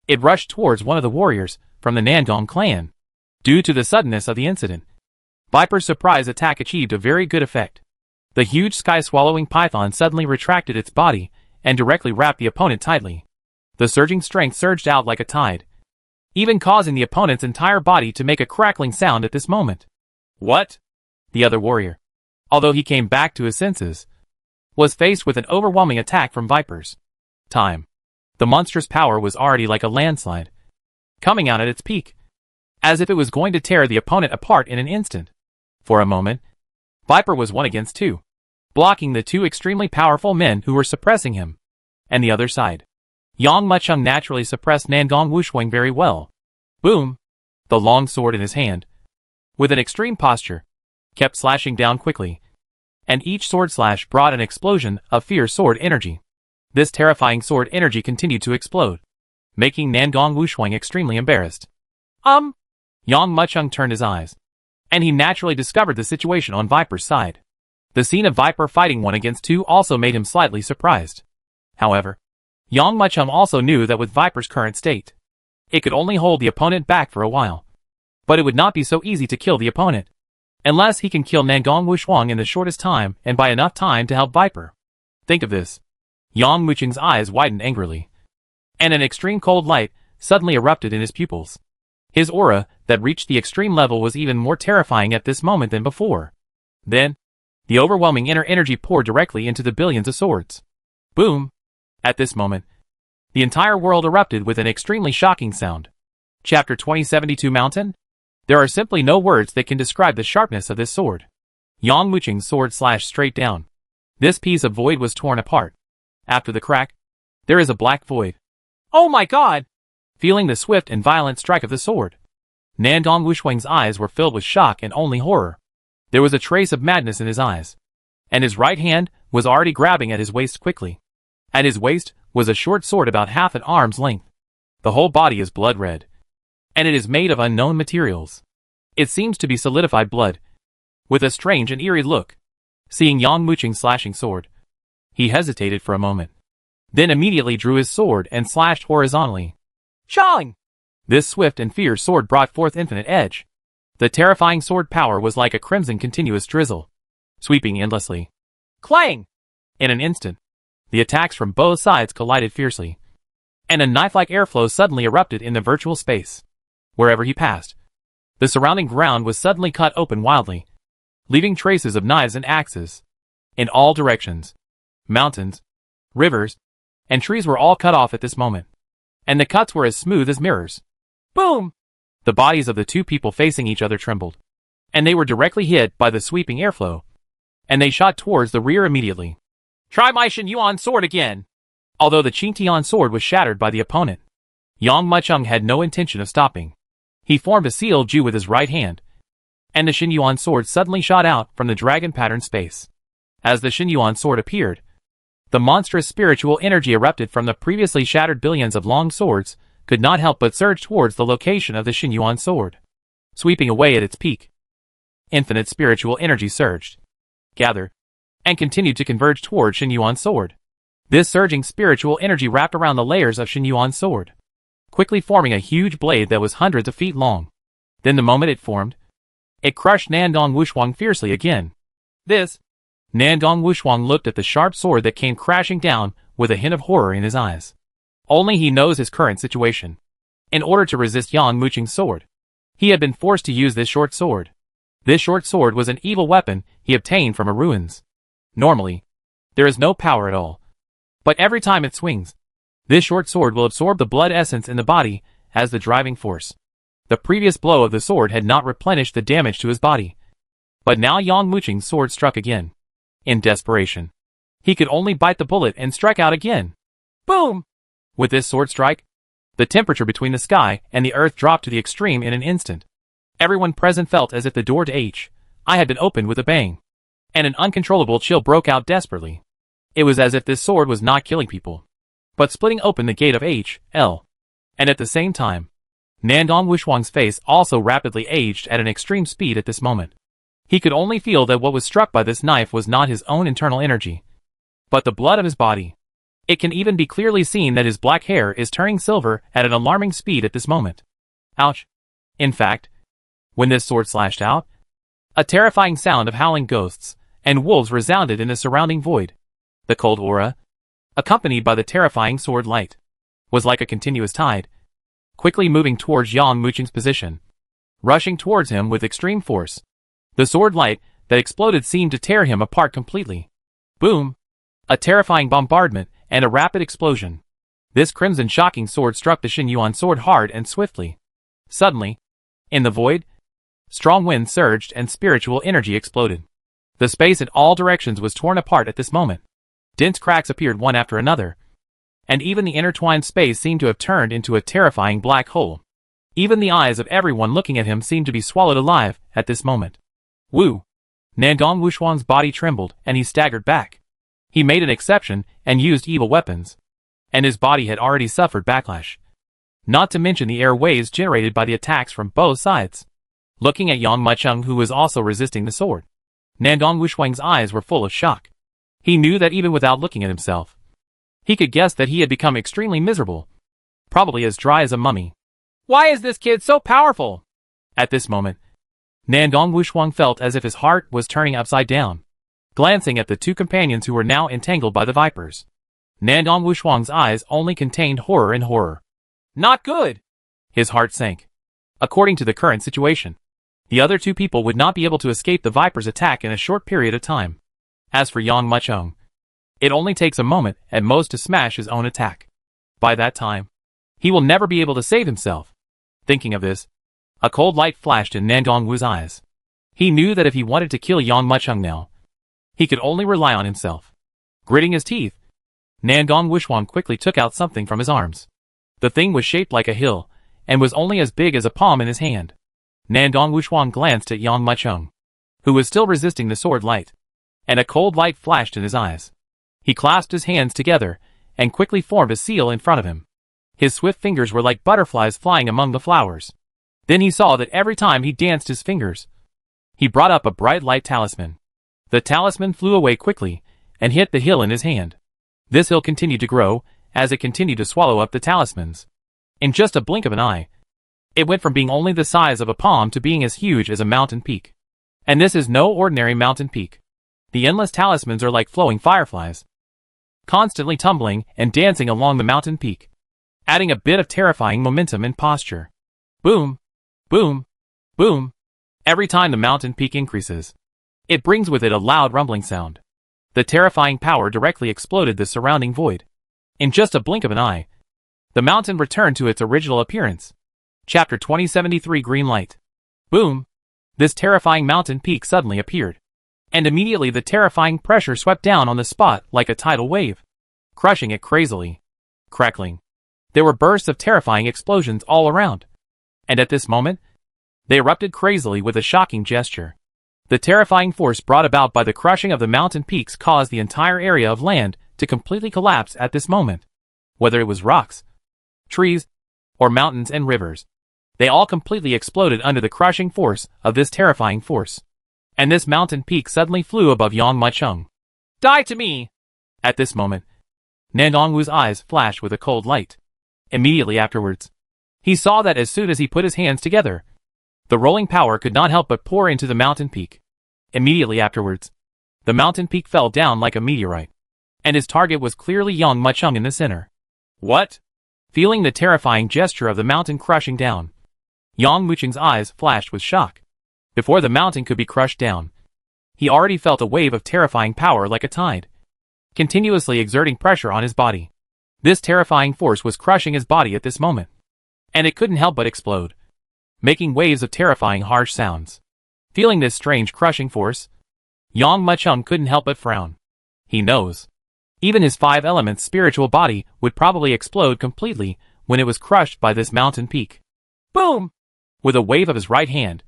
it rushed towards one of the warriors from the Nandong clan. Due to the suddenness of the incident, Viper's surprise attack achieved a very good effect. The huge sky-swallowing python suddenly retracted its body and directly wrapped the opponent tightly. The surging strength surged out like a tide, even causing the opponent's entire body to make a crackling sound at this moment. What? The other warrior, although he came back to his senses, was faced with an overwhelming attack from Viper's time. The monstrous power was already like a landslide, coming out at its peak, as if it was going to tear the opponent apart in an instant. For a moment, Viper was 1 against 2, blocking the two extremely powerful men who were suppressing him. And the other side, Yang Muchung naturally suppressed Nandong Wushuang very well. Boom! The long sword in his hand, with an extreme posture, kept slashing down quickly, and each sword slash brought an explosion of fierce sword energy. This terrifying sword energy continued to explode, making Nandong Wushuang extremely embarrassed. Yang Muchung turned his eyes, and he naturally discovered the situation on Viper's side. The scene of Viper fighting 1 against 2 also made him slightly surprised. However, Yang Muchung also knew that with Viper's current state, it could only hold the opponent back for a while. But it would not be so easy to kill the opponent, unless he can kill Nandong Wushuang in the shortest time and by enough time to help Viper. Think of this. Yang Muchung's eyes widened angrily, and an extreme cold light suddenly erupted in his pupils. His aura, that reached the extreme level, was even more terrifying at this moment than before. Then, the overwhelming inner energy poured directly into the billions of swords. Boom! At this moment, the entire world erupted with an extremely shocking sound. Chapter 2072 Mountain? There are simply no words that can describe the sharpness of this sword. Yang Muchung's sword slashed straight down. This piece of void was torn apart. After the crack, there is a black void. Oh my god! Feeling the swift and violent strike of the sword, Nandong Wushuang's eyes were filled with shock and only horror. There was a trace of madness in his eyes, and his right hand was already grabbing at his waist quickly. At his waist was a short sword about half an arm's length. The whole body is blood red, and it is made of unknown materials. It seems to be solidified blood, with a strange and eerie look. Seeing Yang Muchung's slashing sword, he hesitated for a moment, then immediately drew his sword and slashed horizontally. Chang! This swift and fierce sword brought forth infinite edge. The terrifying sword power was like a crimson continuous drizzle, sweeping endlessly. Clang! In an instant, the attacks from both sides collided fiercely, and a knife-like airflow suddenly erupted in the virtual space. Wherever he passed, the surrounding ground was suddenly cut open wildly, leaving traces of knives and axes. In all directions, mountains, rivers, and trees were all cut off at this moment, and the cuts were as smooth as mirrors. Boom! The bodies of the two people facing each other trembled, and they were directly hit by the sweeping airflow, and they shot towards the rear immediately. Try my Shin Yuan sword again! Although the Qingtian sword was shattered by the opponent, Yang Muchung had no intention of stopping. He formed a sealed Ju with his right hand, and the Shin Yuan sword suddenly shot out from the dragon pattern space. As the Shin Yuan sword appeared, the monstrous spiritual energy erupted from the previously shattered billions of long swords could not help but surge towards the location of the Shin Yuan sword, sweeping away at its peak. Infinite spiritual energy surged, gathered, and continued to converge toward Shin Yuan's sword. This surging spiritual energy wrapped around the layers of Shin Yuan's sword, quickly forming a huge blade that was hundreds of feet long. Then the moment it formed, it crushed Nandong Wushuang fiercely again. Nandong Wushuang looked at the sharp sword that came crashing down with a hint of horror in his eyes. Only he knows his current situation. In order to resist Yang Muchung's sword, he had been forced to use this short sword. This short sword was an evil weapon he obtained from a ruins. Normally, there is no power at all. But every time it swings, this short sword will absorb the blood essence in the body as the driving force. The previous blow of the sword had not replenished the damage to his body. But now Yang Muqing's sword struck again. In desperation, he could only bite the bullet and strike out again. Boom! With this sword strike, the temperature between the sky and the earth dropped to the extreme in an instant. Everyone present felt as if the door to H.I. had been opened with a bang. And an uncontrollable chill broke out desperately. It was as if this sword was not killing people, but splitting open the gate of H.L. And at the same time, Nandong Wuxuang's face also rapidly aged at an extreme speed at this moment. He could only feel that what was struck by this knife was not his own internal energy, but the blood of his body. It can even be clearly seen that his black hair is turning silver at an alarming speed at this moment. Ouch. In fact, when this sword slashed out, a terrifying sound of howling ghosts and wolves resounded in the surrounding void. The cold aura, accompanied by the terrifying sword light, was like a continuous tide, quickly moving towards Yang Muqing's position, rushing towards him with extreme force. The sword light that exploded seemed to tear him apart completely. Boom! A terrifying bombardment and a rapid explosion. This crimson shocking sword struck the Xin Yuan sword hard and swiftly. Suddenly, in the void, strong wind surged and spiritual energy exploded. The space in all directions was torn apart at this moment. Dense cracks appeared one after another, and even the intertwined space seemed to have turned into a terrifying black hole. Even the eyes of everyone looking at him seemed to be swallowed alive at this moment. Woo! Nandong Wuxuang's body trembled and he staggered back. He made an exception and used evil weapons, and his body had already suffered backlash. Not to mention the air waves generated by the attacks from both sides. Looking at Yang Muqing, who was also resisting the sword, Nandong Wuxuang's eyes were full of shock. He knew that even without looking at himself, he could guess that he had become extremely miserable, probably as dry as a mummy. Why is this kid so powerful? At this moment, Nandong Wuxuang felt as if his heart was turning upside down. Glancing at the two companions who were now entangled by the vipers, Nandong Wuxuang's eyes only contained horror and horror. Not good! His heart sank. According to the current situation, the other two people would not be able to escape the viper's attack in a short period of time. As for Yang Muqing, it only takes a moment at most to smash his own attack. By that time, he will never be able to save himself. Thinking of this, a cold light flashed in Nandong Wu's eyes. He knew that if he wanted to kill Yang Muqing now, he could only rely on himself. Gritting his teeth, Nandong Wuxuang quickly took out something from his arms. The thing was shaped like a hill, and was only as big as a palm in his hand. Nandong Wuxuang glanced at Yang Muqing, who was still resisting the sword light, and a cold light flashed in his eyes. He clasped his hands together, and quickly formed a seal in front of him. His swift fingers were like butterflies flying among the flowers. Then he saw that every time he danced his fingers, he brought up a bright light talisman. The talisman flew away quickly, and hit the hill in his hand. This hill continued to grow, as it continued to swallow up the talismans. In just a blink of an eye, it went from being only the size of a palm to being as huge as a mountain peak. And this is no ordinary mountain peak. The endless talismans are like flowing fireflies, constantly tumbling and dancing along the mountain peak, adding a bit of terrifying momentum and posture. Boom! Boom! Boom! Every time the mountain peak increases, it brings with it a loud rumbling sound. The terrifying power directly exploded the surrounding void. In just a blink of an eye, the mountain returned to its original appearance. Chapter 2073 Green Light. Boom! This terrifying mountain peak suddenly appeared, and immediately the terrifying pressure swept down on the spot like a tidal wave, crushing it crazily. Crackling. There were bursts of terrifying explosions all around, and at this moment, they erupted crazily with a shocking gesture. The terrifying force brought about by the crushing of the mountain peaks caused the entire area of land to completely collapse at this moment. Whether it was rocks, trees, or mountains and rivers, they all completely exploded under the crushing force of this terrifying force. And this mountain peak suddenly flew above Yang Muqing. Die to me! At this moment, Nandong Wu's eyes flashed with a cold light. Immediately afterwards, he saw that as soon as he put his hands together, the rolling power could not help but pour into the mountain peak. Immediately afterwards, the mountain peak fell down like a meteorite, and his target was clearly Yang Muqing in the center. What? Feeling the terrifying gesture of the mountain crushing down, Yang Muqing's eyes flashed with shock. Before the mountain could be crushed down, He already felt a wave of terrifying power like a tide, continuously exerting pressure on his body. This terrifying force was crushing his body at this moment, and it couldn't help but explode, making waves of terrifying harsh sounds. Feeling this strange crushing force, Yang Muchung couldn't help but frown. He knows. Even his 5 elements spiritual body would probably explode completely when it was crushed by this mountain peak. Boom! With a wave of his right hand,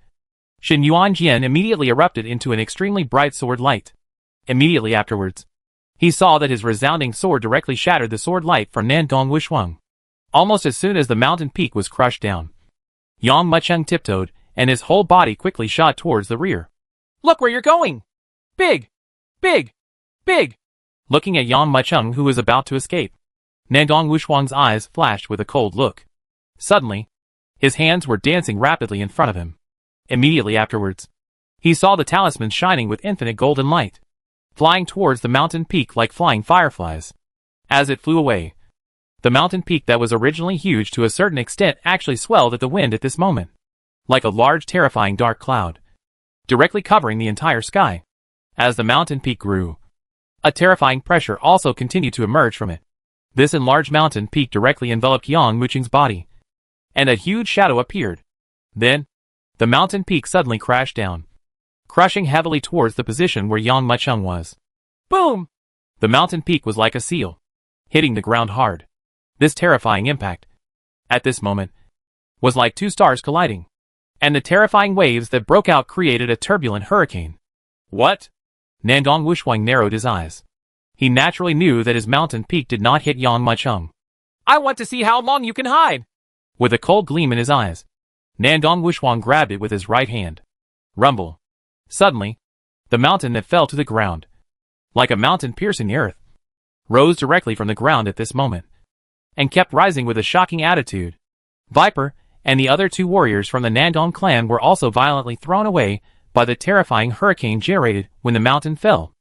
Shen Yuanjian immediately erupted into an extremely bright sword light. Immediately afterwards, he saw that his resounding sword directly shattered the sword light from Nandong Wushuang. Almost as soon as the mountain peak was crushed down, Yang Muchung tiptoed, and his whole body quickly shot towards the rear. Look where you're going! Big! Big! Big! Looking at Yang Muchung who was about to escape, Nandong Wushuang's eyes flashed with a cold look. Suddenly, his hands were dancing rapidly in front of him. Immediately afterwards, he saw the talisman shining with infinite golden light, flying towards the mountain peak like flying fireflies. As it flew away, the mountain peak that was originally huge to a certain extent actually swelled at the wind at this moment, like a large terrifying dark cloud, directly covering the entire sky. As the mountain peak grew, a terrifying pressure also continued to emerge from it. This enlarged mountain peak directly enveloped Yang Muchung's body, and a huge shadow appeared. Then, the mountain peak suddenly crashed down, crushing heavily towards the position where Yang Muchung was. Boom! The mountain peak was like a seal, hitting the ground hard. This terrifying impact, at this moment, was like 2 stars colliding, and the terrifying waves that broke out created a turbulent hurricane. What? Nandong Wushuang narrowed his eyes. He naturally knew that his mountain peak did not hit Yang Muchung. I want to see how long you can hide! With a cold gleam in his eyes, Nandong Wushuang grabbed it with his right hand. Rumble. Suddenly, the mountain that fell to the ground, like a mountain piercing the earth, rose directly from the ground at this moment, and kept rising with a shocking attitude. Viper and the other 2 warriors from the Nandong clan were also violently thrown away by the terrifying hurricane generated when the mountain fell.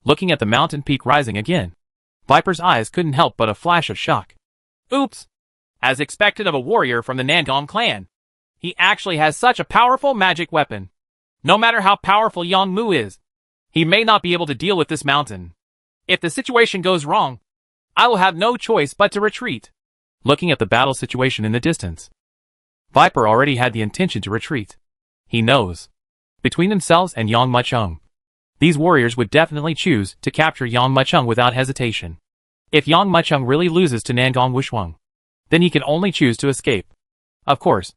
Looking at the mountain peak rising again, Viper's eyes couldn't help but a flash of shock. Oops! As expected of a warrior from the Nandong clan, he actually has such a powerful magic weapon. No matter how powerful Yang Mu is, he may not be able to deal with this mountain. If the situation goes wrong, I will have no choice but to retreat. Looking at the battle situation in the distance, Viper already had the intention to retreat. He knows, between themselves and Yang Muchung, these warriors would definitely choose to capture Yang Muchung without hesitation. If Yang Muchung really loses to Nandong Wushuang, then he can only choose to escape. Of course,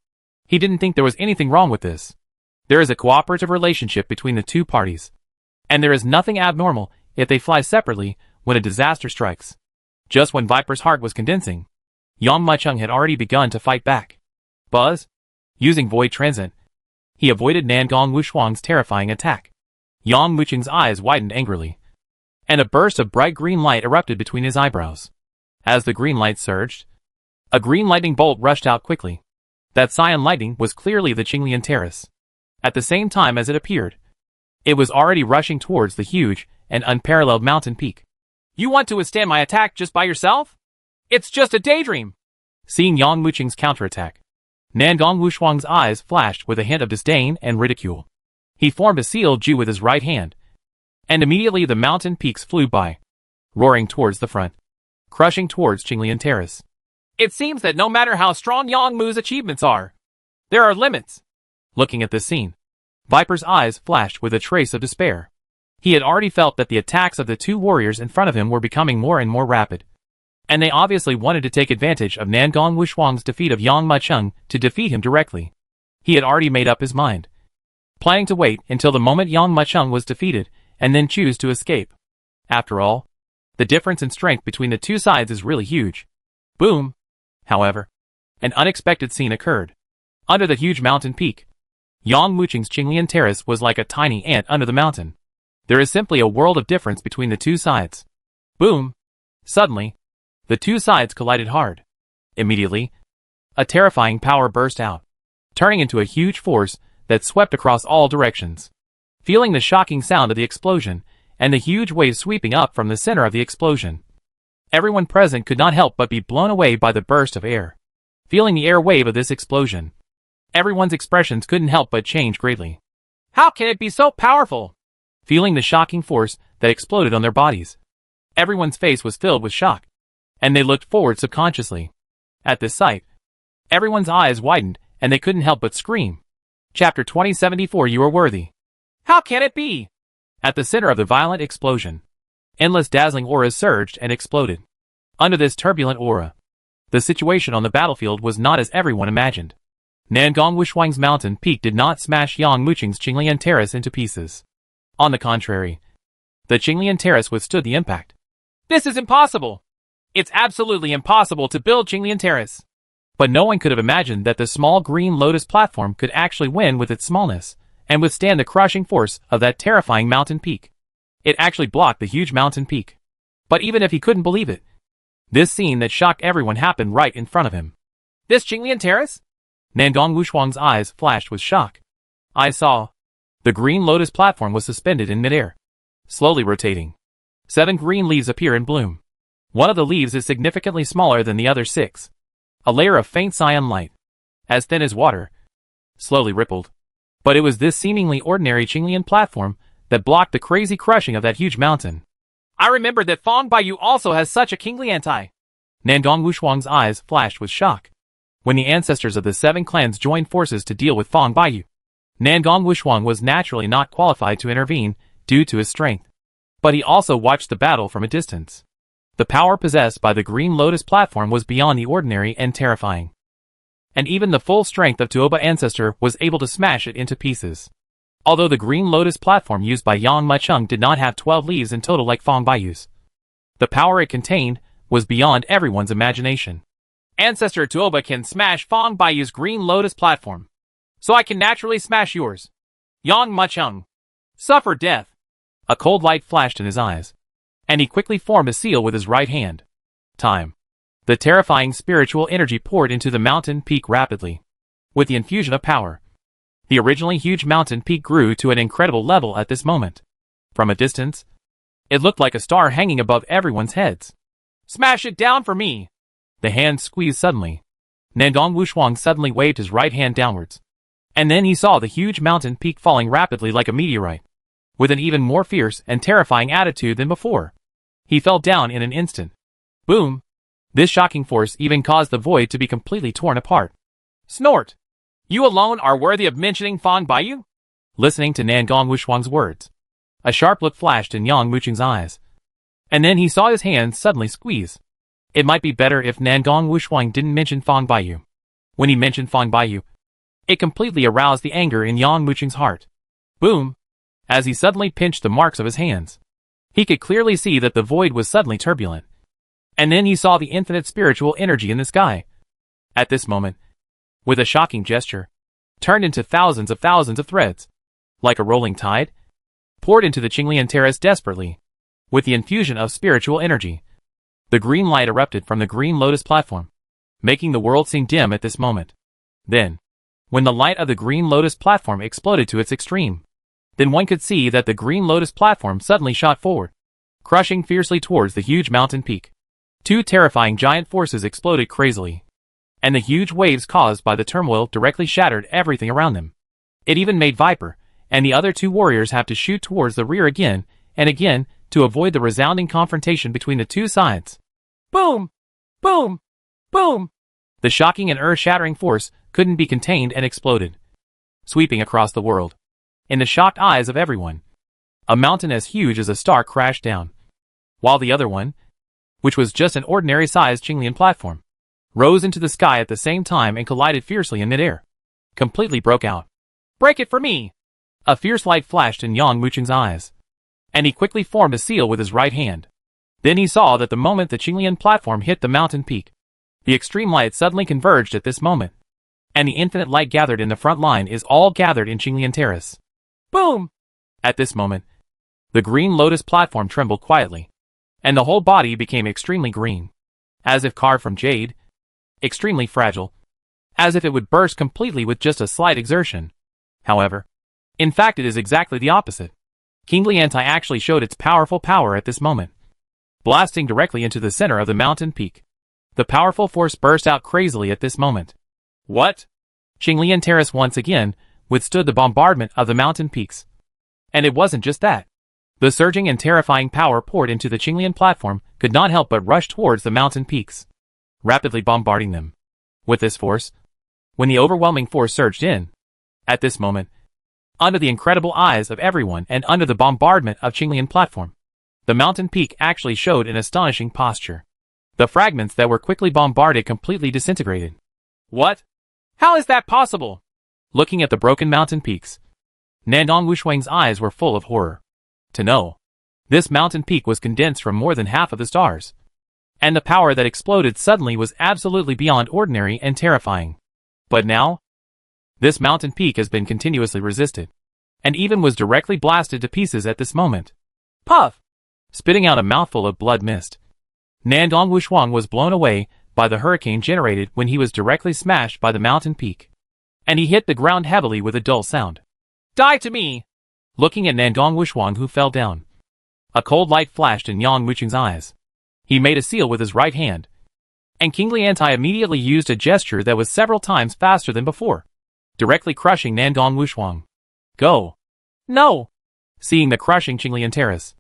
he didn't think there was anything wrong with this. There is a cooperative relationship between the 2 parties, and there is nothing abnormal if they fly separately when a disaster strikes. Just when Viper's heart was condensing, Yang Muchung had already begun to fight back. Buzz, using Void Transit, he avoided Nandong Wushuang's terrifying attack. Yang Muchung's eyes widened angrily, and a burst of bright green light erupted between his eyebrows. As the green light surged, a green lightning bolt rushed out quickly. That cyan lightning was clearly the Qinglian Terrace. At the same time as it appeared, it was already rushing towards the huge and unparalleled mountain peak. You want to withstand my attack just by yourself? It's just a daydream! Seeing Yang Muchung's counterattack, Nandong Wushuang's eyes flashed with a hint of disdain and ridicule. He formed a sealed Ju with his right hand, and immediately the mountain peaks flew by, roaring towards the front, crushing towards Qinglian Terrace. It seems that no matter how strong Yang Mu's achievements are, there are limits. Looking at this scene, Viper's eyes flashed with a trace of despair. He had already felt that the attacks of the 2 warriors in front of him were becoming more and more rapid, and they obviously wanted to take advantage of Nandong Wushuang's defeat of Yang Muchung to defeat him directly. He had already made up his mind, planning to wait until the moment Yang Muchung was defeated and then choose to escape. After all, the difference in strength between the 2 sides is really huge. Boom! However, an unexpected scene occurred. Under the huge mountain peak, Yang Muchung's Qinglian Terrace was like a tiny ant under the mountain. There is simply a world of difference between the 2 sides. Boom! Suddenly, the 2 sides collided hard. Immediately, a terrifying power burst out, turning into a huge force that swept across all directions. Feeling the shocking sound of the explosion, and the huge wave sweeping up from the center of the explosion, everyone present could not help but be blown away by the burst of air. Feeling the air wave of this explosion, everyone's expressions couldn't help but change greatly. How can it be so powerful? feeling the shocking force that exploded on their bodies. Everyone's face was filled with shock, and they looked forward subconsciously. At this sight, everyone's eyes widened, and they couldn't help but scream. Chapter 2074. You are worthy. How can it be? At the center of the violent explosion, endless dazzling auras surged and exploded. Under this turbulent aura, the situation on the battlefield was not as everyone imagined. Nangong Wushuang's mountain peak did not smash Yang Muqing's Qinglian Terrace into pieces. On the contrary, the Qinglian Terrace withstood the impact. This is impossible! It's absolutely impossible to build Qinglian Terrace. But no one could have imagined that the small green lotus platform could actually win with its smallness, and withstand the crushing force of that terrifying mountain peak. It actually blocked the huge mountain peak. But even if he couldn't believe it, this scene that shocked everyone happened right in front of him. This Qinglian Terrace? Nangong Wushuang's eyes flashed with shock. I saw. The green lotus platform was suspended in midair, slowly rotating. 7 green leaves appear in bloom. One of the leaves is significantly smaller than the other 6. A layer of faint cyan light, as thin as water, slowly rippled. But it was this seemingly ordinary Qinglian platform that blocked the crazy crushing of that huge mountain. I remember that Fong Baiyu also has such a Qingliantai. Nangong Wushuang's eyes flashed with shock. When the ancestors of the 7 clans joined forces to deal with Fong Baiyu, Nangong Wushuang was naturally not qualified to intervene due to his strength. But he also watched the battle from a distance. The power possessed by the Green Lotus platform was beyond the ordinary and terrifying. And even the full strength of Tuoba ancestor was able to smash it into pieces. Although the Green Lotus platform used by Yang Mucheng did not have 12 leaves in total like Fong Baiyu's, the power it contained was beyond everyone's imagination. Ancestor Tuoba can smash Fong Baiyu's Green Lotus platform, so I can naturally smash yours. Yang Mucheng, suffer death. A cold light flashed in his eyes, and he quickly formed a seal with his right hand. Time. The terrifying spiritual energy poured into the mountain peak rapidly. With the infusion of power, the originally huge mountain peak grew to an incredible level at this moment. From a distance, it looked like a star hanging above everyone's heads. Smash it down for me! The hand squeezed suddenly. Nangong Wushuang suddenly waved his right hand downwards. And then he saw the huge mountain peak falling rapidly like a meteorite, with an even more fierce and terrifying attitude than before. He fell down in an instant. Boom! This shocking force even caused the void to be completely torn apart. Snort! You alone are worthy of mentioning Fong Baiyu? Listening to Nangong Wushuang's words, a sharp look flashed in Yang Muqing's eyes. And then he saw his hands suddenly squeeze. It might be better if Nangong Wushuang didn't mention Fong Baiyu. When he mentioned Fong Baiyu, it completely aroused the anger in Yang Muqing's heart. Boom! As he suddenly pinched the marks of his hands, he could clearly see that the void was suddenly turbulent. And then he saw the infinite spiritual energy in the sky. At this moment, with a shocking gesture, turned into thousands of threads, like a rolling tide, poured into the Qinglian Terrace desperately. With the infusion of spiritual energy, the green light erupted from the Green Lotus platform, making the world seem dim at this moment. Then, when the light of the Green Lotus platform exploded to its extreme, then one could see that the Green Lotus platform suddenly shot forward, crushing fiercely towards the huge mountain peak. 2 terrifying giant forces exploded crazily, and the huge waves caused by the turmoil directly shattered everything around them. It even made Viper and the other 2 warriors have to shoot towards the rear again and again to avoid the resounding confrontation between the 2 sides. Boom! Boom! Boom! The shocking and earth-shattering force couldn't be contained and exploded, sweeping across the world. In the shocked eyes of everyone, a mountain as huge as a star crashed down, while the other one, which was just an ordinary-sized Qinglian platform, rose into the sky at the same time and collided fiercely in midair. Completely broke out. Break it for me! A fierce light flashed in Yang Muqing's eyes, and he quickly formed a seal with his right hand. Then he saw that the moment the Qinglian platform hit the mountain peak, the extreme light suddenly converged at this moment, and the infinite light gathered in the front line is all gathered in Qinglian Terrace. Boom! At this moment, the Green Lotus platform trembled quietly, and the whole body became extremely green, as if carved from jade, extremely fragile, as if it would burst completely with just a slight exertion. However, in fact it is exactly the opposite. Qingliantai actually showed its powerful power at this moment, blasting directly into the center of the mountain peak. The powerful force burst out crazily at this moment. What? Qinglian Terrace once again withstood the bombardment of the mountain peaks. And it wasn't just that. The surging and terrifying power poured into the Qinglian platform could not help but rush towards the mountain peaks, rapidly bombarding them. With this force, when the overwhelming force surged in, at this moment, under the incredible eyes of everyone and under the bombardment of Qinglian platform, the mountain peak actually showed an astonishing posture. The fragments that were quickly bombarded completely disintegrated. What? How is that possible? Looking at the broken mountain peaks, Nandong Wushuang's eyes were full of horror. To know, this mountain peak was condensed from more than half of the stars, and the power that exploded suddenly was absolutely beyond ordinary and terrifying. But now, this mountain peak has been continuously resisted, and even was directly blasted to pieces at this moment. Puff! Spitting out a mouthful of blood mist, Nandong Wushuang was blown away by the hurricane generated when he was directly smashed by the mountain peak, and he hit the ground heavily with a dull sound. Die to me! Looking at Nandong Wushuang, who fell down, a cold light flashed in Yang Wuqing's eyes. He made a seal with his right hand, and King Liantai immediately used a gesture that was several times faster than before, directly crushing Nandong Wushuang. Go! No! Seeing the crushing Qinglian terrace,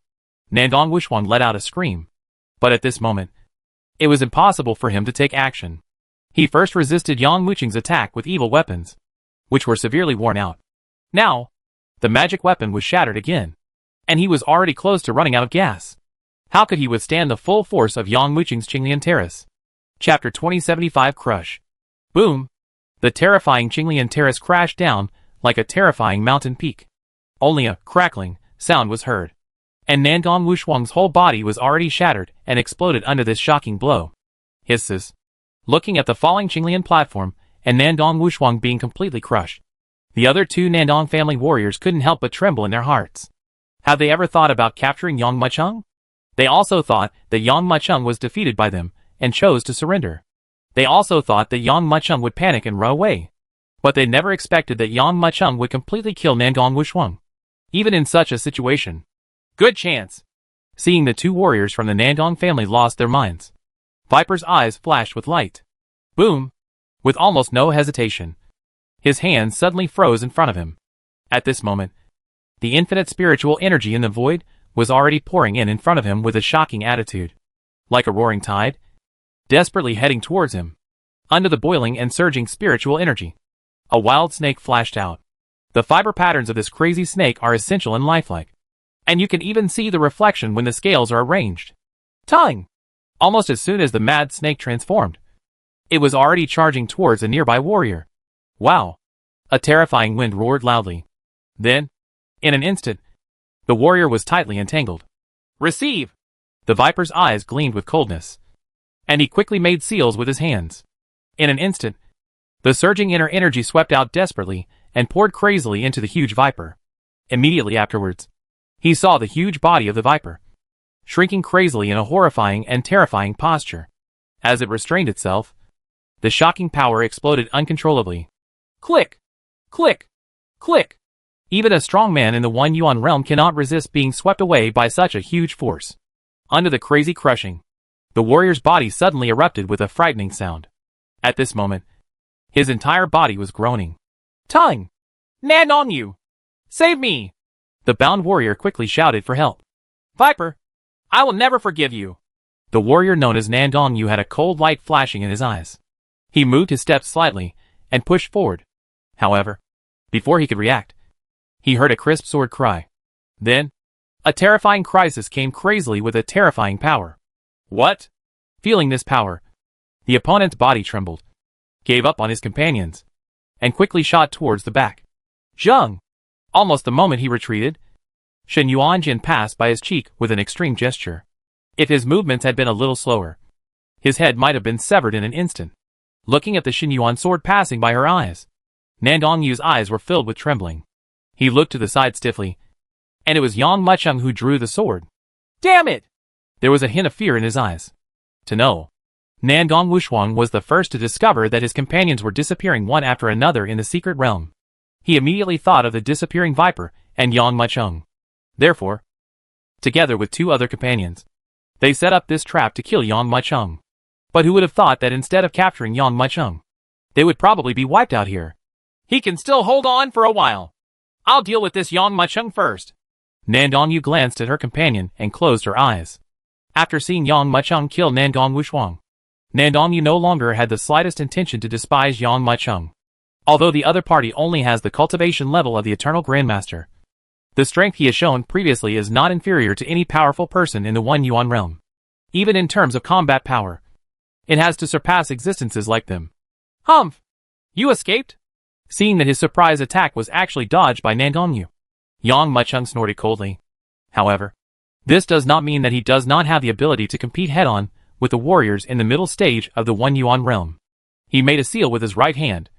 Nandong Wushuang let out a scream. But at this moment, it was impossible for him to take action. He first resisted Yang Wuqing's attack with evil weapons, which were severely worn out. Now, the magic weapon was shattered again, and he was already close to running out of gas. How could he withstand the full force of Yang Wuqing's Qinglian terrace? Chapter 2075 Crush. Boom! The terrifying Qinglian terrace crashed down like a terrifying mountain peak. Only a crackling sound was heard, and Nandong Wushuang's whole body was already shattered and exploded under this shocking blow. Hisses. Looking at the falling Qinglian platform and Nandong Wushuang being completely crushed, the other two Nandong family warriors couldn't help but tremble in their hearts. Had they ever thought about capturing Yang Mucheng? They also thought that Yang Mucheng was defeated by them and chose to surrender. They also thought that Yang Mucheng would panic and run away. But they never expected that Yang Mucheng would completely kill Nandong Wushuang. Even in such a situation. Good chance! Seeing the two warriors from the Nandong family lost their minds, Viper's eyes flashed with light. Boom! With almost no hesitation, his hands suddenly froze in front of him. At this moment, the infinite spiritual energy in the void was already pouring in front of him with a shocking attitude. Like a roaring tide, desperately heading towards him. Under the boiling and surging spiritual energy, a wild snake flashed out. The fiber patterns of this crazy snake are essential and lifelike, and you can even see the reflection when the scales are arranged. Tongue! Almost as soon as the mad snake transformed, it was already charging towards a nearby warrior. Wow! A terrifying wind roared loudly. Then, in an instant, the warrior was tightly entangled. Receive! The Viper's eyes gleamed with coldness, and he quickly made seals with his hands. In an instant, the surging inner energy swept out desperately and poured crazily into the huge Viper. Immediately afterwards, he saw the huge body of the Viper, shrinking crazily in a horrifying and terrifying posture. As it restrained itself, the shocking power exploded uncontrollably. Click! Click! Click! Even a strong man in the One Yuan realm cannot resist being swept away by such a huge force. Under the crazy crushing, the warrior's body suddenly erupted with a frightening sound. At this moment, his entire body was groaning. Tongue! Nan on you! Save me! The bound warrior quickly shouted for help. Viper! I will never forgive you! The warrior known as Nandong Yu had a cold light flashing in his eyes. He moved his steps slightly and pushed forward. However, before he could react, he heard a crisp sword cry. Then, a terrifying crisis came crazily with a terrifying power. What? Feeling this power, the opponent's body trembled, gave up on his companions, and quickly shot towards the back. Zheng! Almost the moment he retreated, Shen Yuanjin passed by his cheek with an extreme gesture. If his movements had been a little slower, his head might have been severed in an instant. Looking at the Shen Yuan sword passing by her eyes, Nandong Yu's eyes were filled with trembling. He looked to the side stiffly, and it was Yang Mucheng who drew the sword. Damn it! There was a hint of fear in his eyes. To know, Nandong Wushuang was the first to discover that his companions were disappearing one after another in the secret realm. He immediately thought of the disappearing Viper and Yang Mucheng. Therefore, together with two other companions, they set up this trap to kill Yang Mucheng. But who would have thought that instead of capturing Yang Mucheng, they would probably be wiped out here? He can still hold on for a while. I'll deal with this Yang Mucheng first. Nan Dongyu glanced at her companion and closed her eyes. After seeing Yang Mucheng kill Nangong Wushuang, Nan Dongyu no longer had the slightest intention to despise Yang Mucheng. Although the other party only has the cultivation level of the Eternal Grandmaster, the strength he has shown previously is not inferior to any powerful person in the One Yuan realm. Even in terms of combat power, it has to surpass existences like them. Humph! You escaped? Seeing that his surprise attack was actually dodged by Nan Dongyu, Yang Mucheng snorted coldly. However, this does not mean that he does not have the ability to compete head-on with the warriors in the middle stage of the One Yuan realm. He made a seal with his right hand,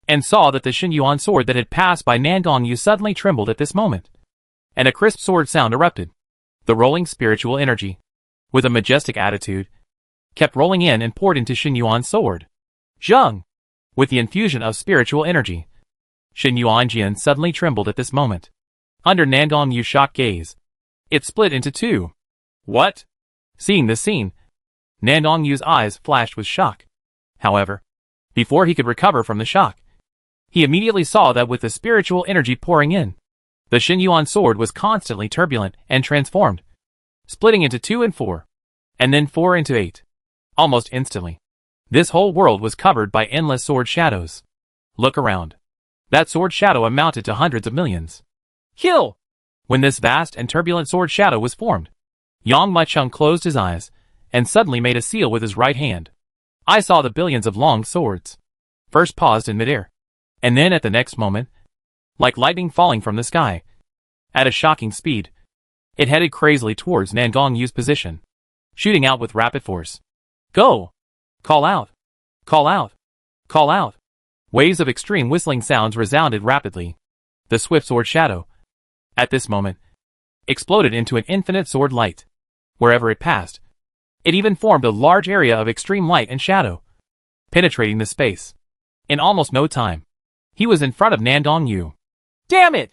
and saw that the Shin Yuan sword that had passed by Nan Dongyu suddenly trembled at this moment, and a crisp sword sound erupted. The rolling spiritual energy, with a majestic attitude, kept rolling in and poured into Shin Yuan's sword. Zheng! With the infusion of spiritual energy, Shin Yuan Jian suddenly trembled at this moment. Under Nan Dongyu's shocked gaze, it split into two. What? Seeing this scene, Nan Dongyu's eyes flashed with shock. However, before he could recover from the shock, he immediately saw that with the spiritual energy pouring in, the Shin Yuan sword was constantly turbulent and transformed, splitting into 2 and 4, and then 4 into 8. Almost instantly, this whole world was covered by endless sword shadows. Look around. That sword shadow amounted to hundreds of millions. Kill! When this vast and turbulent sword shadow was formed, Yang Mucheng closed his eyes and suddenly made a seal with his right hand. I saw the billions of long swords, first paused in midair, and then at the next moment, like lightning falling from the sky, at a shocking speed, it headed crazily towards Nan Dongyu's position, shooting out with rapid force. Go! Call out! Call out! Call out! Waves of extreme whistling sounds resounded rapidly. The swift sword shadow, at this moment, exploded into an infinite sword light. Wherever it passed, it even formed a large area of extreme light and shadow, penetrating the space. In almost no time, he was in front of Nan Dongyu. Damn it!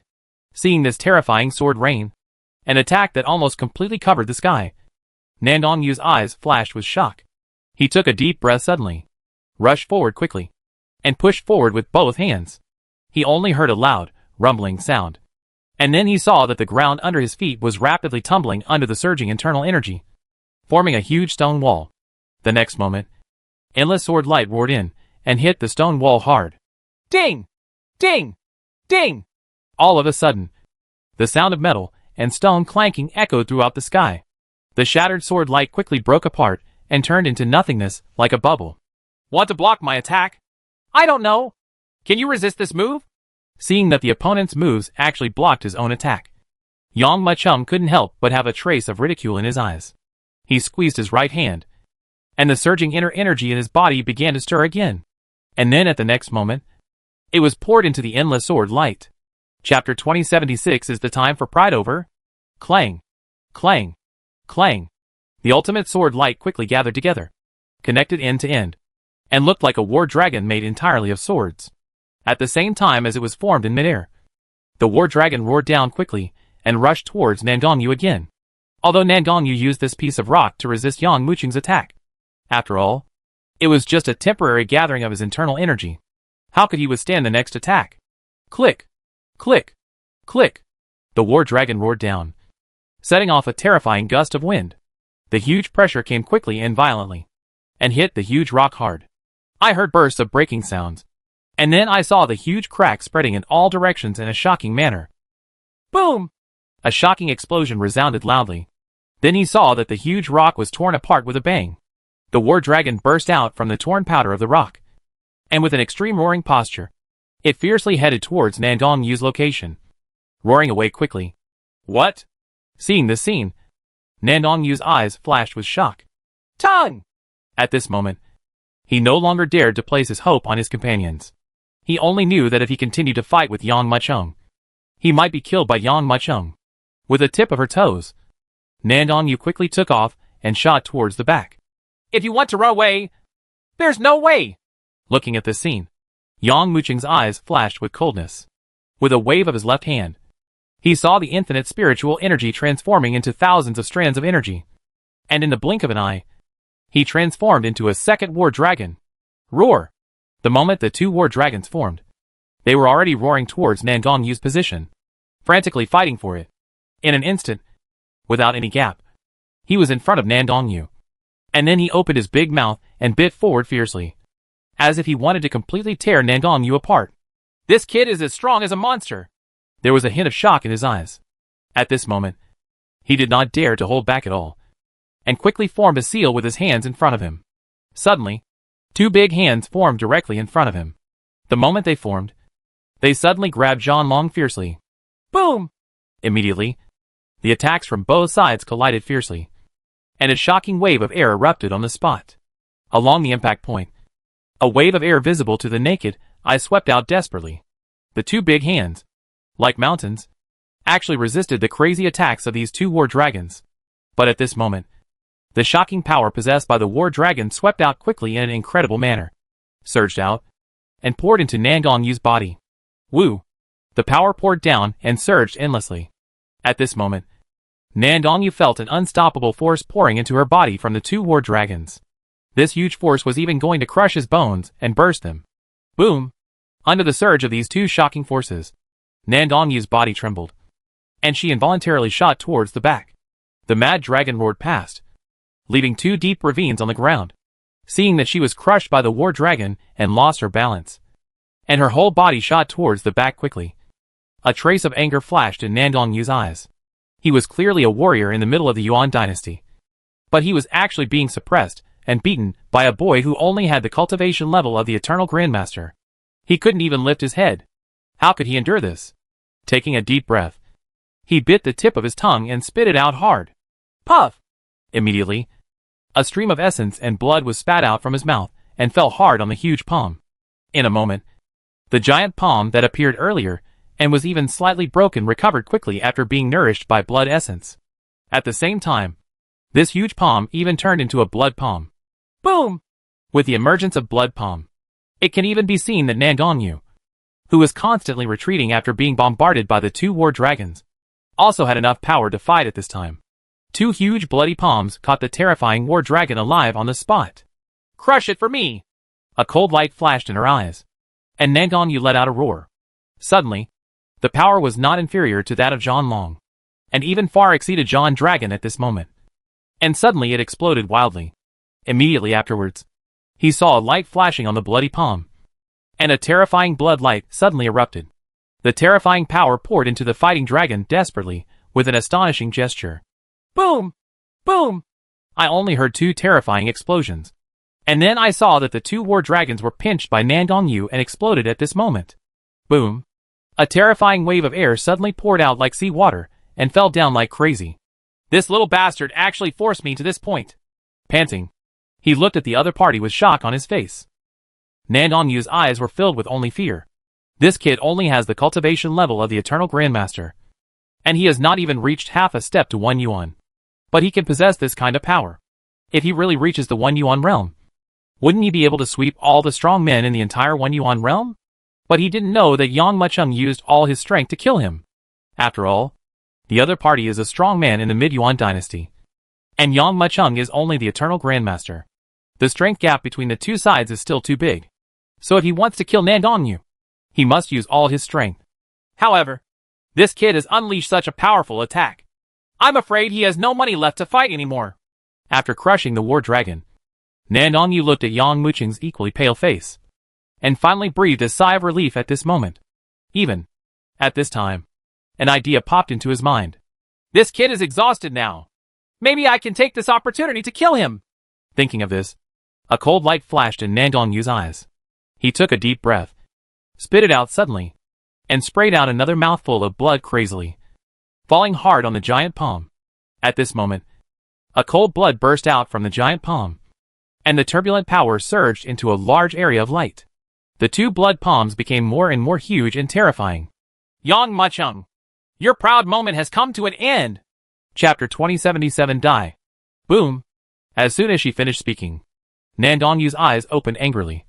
Seeing this terrifying sword rain, an attack that almost completely covered the sky, Nan Dongyu's eyes flashed with shock. He took a deep breath suddenly, rushed forward quickly, and pushed forward with both hands. He only heard a loud, rumbling sound, and then he saw that the ground under his feet was rapidly tumbling under the surging internal energy, forming a huge stone wall. The next moment, endless sword light roared in and hit the stone wall hard. Ding! Ding! Ding! All of a sudden, the sound of metal and stone clanking echoed throughout the sky. The shattered sword light quickly broke apart and turned into nothingness like a bubble. Want to block my attack? I don't know. Can you resist this move? Seeing that the opponent's moves actually blocked his own attack, Yang Mucheng couldn't help but have a trace of ridicule in his eyes. He squeezed his right hand, and the surging inner energy in his body began to stir again. And then at the next moment, it was poured into the endless sword light. Chapter 2076 is the time for pride over. Clang! Clang! Clang! The ultimate sword light quickly gathered together, connected end to end, and looked like a war dragon made entirely of swords. At the same time as it was formed in midair, the war dragon roared down quickly and rushed towards Nan Dongyu again. Although Nan Dongyu used this piece of rock to resist Yang Mucheng's attack, after all, it was just a temporary gathering of his internal energy. How could he withstand the next attack? Click! Click! Click! The war dragon roared down, setting off a terrifying gust of wind. The huge pressure came quickly and violently, and hit the huge rock hard. I heard bursts of breaking sounds, and then I saw the huge crack spreading in all directions in a shocking manner. Boom! A shocking explosion resounded loudly. Then he saw that the huge rock was torn apart with a bang. The war dragon burst out from the torn powder of the rock, and with an extreme roaring posture, it fiercely headed towards Nan Dongyu's location, roaring away quickly. What? Seeing this scene, Nan Dongyu's eyes flashed with shock. Tongue! At this moment, he no longer dared to place his hope on his companions. He only knew that if he continued to fight with Yang Mucheng, he might be killed by Yang Mucheng. With the tip of her toes, Nan Dongyu quickly took off and shot towards the back. If you want to run away, there's no way! Looking at this scene, Yang Mucheng's eyes flashed with coldness. With a wave of his left hand, he saw the infinite spiritual energy transforming into thousands of strands of energy. And in the blink of an eye, he transformed into a second war dragon. Roar! The moment the two war dragons formed, they were already roaring towards Nan Dongyu's position, frantically fighting for it. In an instant, without any gap, he was in front of Nan Dongyu. And then he opened his big mouth and bit forward fiercely, as if he wanted to completely tear Nan Dongyu apart. This kid is as strong as a monster. There was a hint of shock in his eyes. At this moment, he did not dare to hold back at all, and quickly formed a seal with his hands in front of him. Suddenly, two big hands formed directly in front of him. The moment they formed, they suddenly grabbed Zhang Long fiercely. Boom! Immediately, the attacks from both sides collided fiercely, and a shocking wave of air erupted on the spot. Along the impact point, a wave of air visible to the naked eye swept out desperately. The two big hands, like mountains, actually resisted the crazy attacks of these two war dragons. But at this moment, the shocking power possessed by the war dragon swept out quickly in an incredible manner, surged out, and poured into Nan Dongyu's body. Woo! The power poured down and surged endlessly. At this moment, Nan Dongyu felt an unstoppable force pouring into her body from the two war dragons. This huge force was even going to crush his bones and burst them. Boom! Under the surge of these two shocking forces, Nan Dongyu's body trembled, and she involuntarily shot towards the back. The mad dragon roared past, leaving two deep ravines on the ground. Seeing that she was crushed by the war dragon and lost her balance, and her whole body shot towards the back quickly. A trace of anger flashed in Nan Dongyu's eyes. He was clearly a warrior in the middle of the Yuan dynasty, but he was actually being suppressed and beaten by a boy who only had the cultivation level of the Eternal Grandmaster. He couldn't even lift his head. How could he endure this? Taking a deep breath, he bit the tip of his tongue and spit it out hard. Puff! Immediately, a stream of essence and blood was spat out from his mouth and fell hard on the huge palm. In a moment, the giant palm that appeared earlier and was even slightly broken recovered quickly after being nourished by blood essence. At the same time, this huge palm even turned into a blood palm. Boom! With the emergence of blood palm, it can even be seen that Nan Dongyu, who was constantly retreating after being bombarded by the two war dragons, also had enough power to fight at this time. Two huge bloody palms caught the terrifying war dragon alive on the spot. Crush it for me! A cold light flashed in her eyes, and Nan Dongyu let out a roar. Suddenly, the power was not inferior to that of Zhang Long, and even far exceeded Zhang Dragon at this moment. And suddenly it exploded wildly. Immediately afterwards, he saw a light flashing on the bloody palm, and a terrifying blood light suddenly erupted. The terrifying power poured into the fighting dragon desperately, with an astonishing gesture. Boom! Boom! I only heard two terrifying explosions. And then I saw that the two war dragons were pinched by Nan Dongyu and exploded at this moment. Boom! A terrifying wave of air suddenly poured out like sea water and fell down like crazy. This little bastard actually forced me to this point. Panting, he looked at the other party with shock on his face. Nan Dongyu's eyes were filled with only fear. This kid only has the cultivation level of the Eternal Grandmaster, and he has not even reached half a step to 1 yuan. But he can possess this kind of power. If he really reaches the 1 yuan realm, wouldn't he be able to sweep all the strong men in the entire 1 yuan realm? But he didn't know that Yang Mucheng used all his strength to kill him. After all, the other party is a strong man in the Mid-Yuan dynasty, and Yang Mucheng is only the Eternal Grandmaster. The strength gap between the two sides is still too big. So if he wants to kill Nan Dongyu, he must use all his strength. However, this kid has unleashed such a powerful attack. I'm afraid he has no money left to fight anymore. After crushing the war dragon, Nan Dongyu looked at Yang Mucheng's equally pale face, and finally breathed a sigh of relief at this moment. Even at this time, an idea popped into his mind. This kid is exhausted now. Maybe I can take this opportunity to kill him. Thinking of this, a cold light flashed in Nan Dongyu's eyes. He took a deep breath, spit it out suddenly, and sprayed out another mouthful of blood crazily, falling hard on the giant palm. At this moment, a cold blood burst out from the giant palm, and the turbulent power surged into a large area of light. The two blood palms became more and more huge and terrifying. Yang Mucheng, your proud moment has come to an end. Chapter 2077 Die. Boom. As soon as she finished speaking, Nan Dongyu's eyes opened angrily,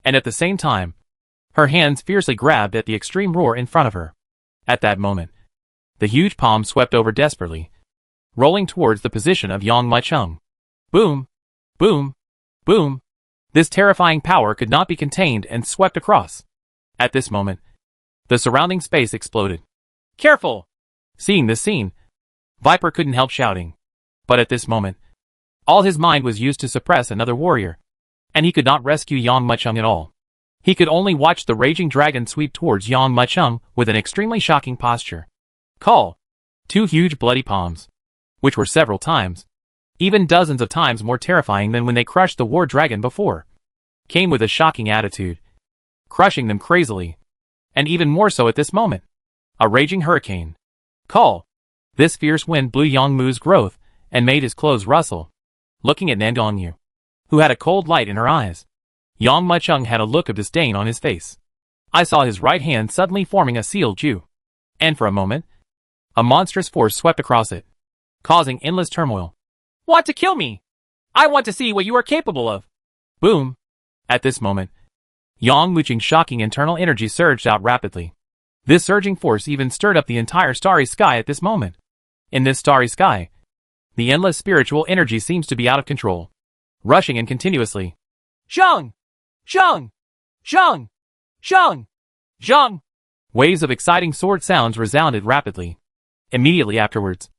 and at the same time, her hands fiercely grabbed at the extreme roar in front of her. At that moment, the huge palm swept over desperately, rolling towards the position of Yang Mucheng. Boom! Boom! Boom! This terrifying power could not be contained and swept across. At this moment, the surrounding space exploded. Careful! Seeing this scene, Viper couldn't help shouting. But at this moment, all his mind was used to suppress another warrior, and he could not rescue Yang Mucheng at all. He could only watch the raging dragon sweep towards Yang Mucheng with an extremely shocking posture. Call. Two huge bloody palms, which were several times, even dozens of times more terrifying than when they crushed the war dragon before, came with a shocking attitude, crushing them crazily, and even more so at this moment. A raging hurricane. Call. This fierce wind blew Yang Mu's growth and made his clothes rustle. Looking at Nandong, who had a cold light in her eyes, Yang Mucheng had a look of disdain on his face. I saw his right hand suddenly forming a sealed Ju, and for a moment, a monstrous force swept across it, causing endless turmoil. Want to kill me? I want to see what you are capable of. Boom. At this moment, Yang Mucheng's shocking internal energy surged out rapidly. This surging force even stirred up the entire starry sky at this moment. In this starry sky, the endless spiritual energy seems to be out of control, rushing in continuously. Zhang! Zhang! Zhang! Zhang! Zhang! Waves of exciting sword sounds resounded rapidly. Immediately afterwards,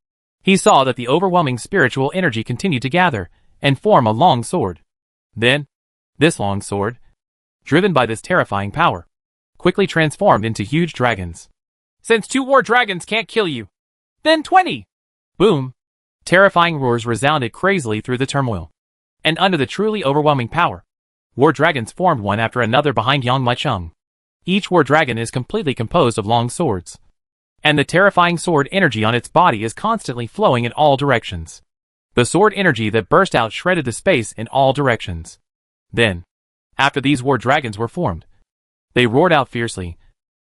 he saw that the overwhelming spiritual energy continued to gather and form a long sword. Then, this long sword, driven by this terrifying power, quickly transformed into huge dragons. Since 2 war dragons can't kill you, then 20! Boom! Terrifying roars resounded crazily through the turmoil. And under the truly overwhelming power, war dragons formed one after another behind Yang Mucheng. Each war dragon is completely composed of long swords, and the terrifying sword energy on its body is constantly flowing in all directions. The sword energy that burst out shredded the space in all directions. Then, after these war dragons were formed, they roared out fiercely,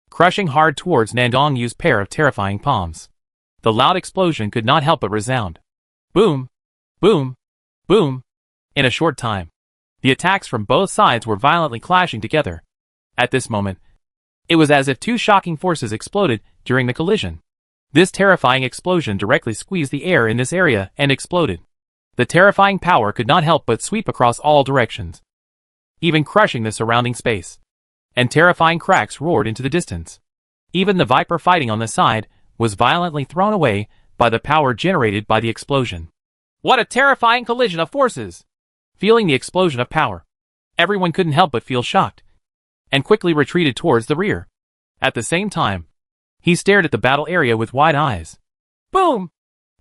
crushing hard towards Nandong Yu's pair of terrifying palms. The loud explosion could not help but resound. Boom! Boom! Boom! In a short time, the attacks from both sides were violently clashing together. At this moment, it was as if 2 shocking forces exploded during the collision. This terrifying explosion directly squeezed the air in this area and exploded. The terrifying power could not help but sweep across all directions, even crushing the surrounding space. And terrifying cracks roared into the distance. Even the Viper fighting on the side was violently thrown away by the power generated by the explosion. What a terrifying collision of forces! Feeling the explosion of power, everyone couldn't help but feel shocked, and quickly retreated towards the rear. At the same time, he stared at the battle area with wide eyes. Boom!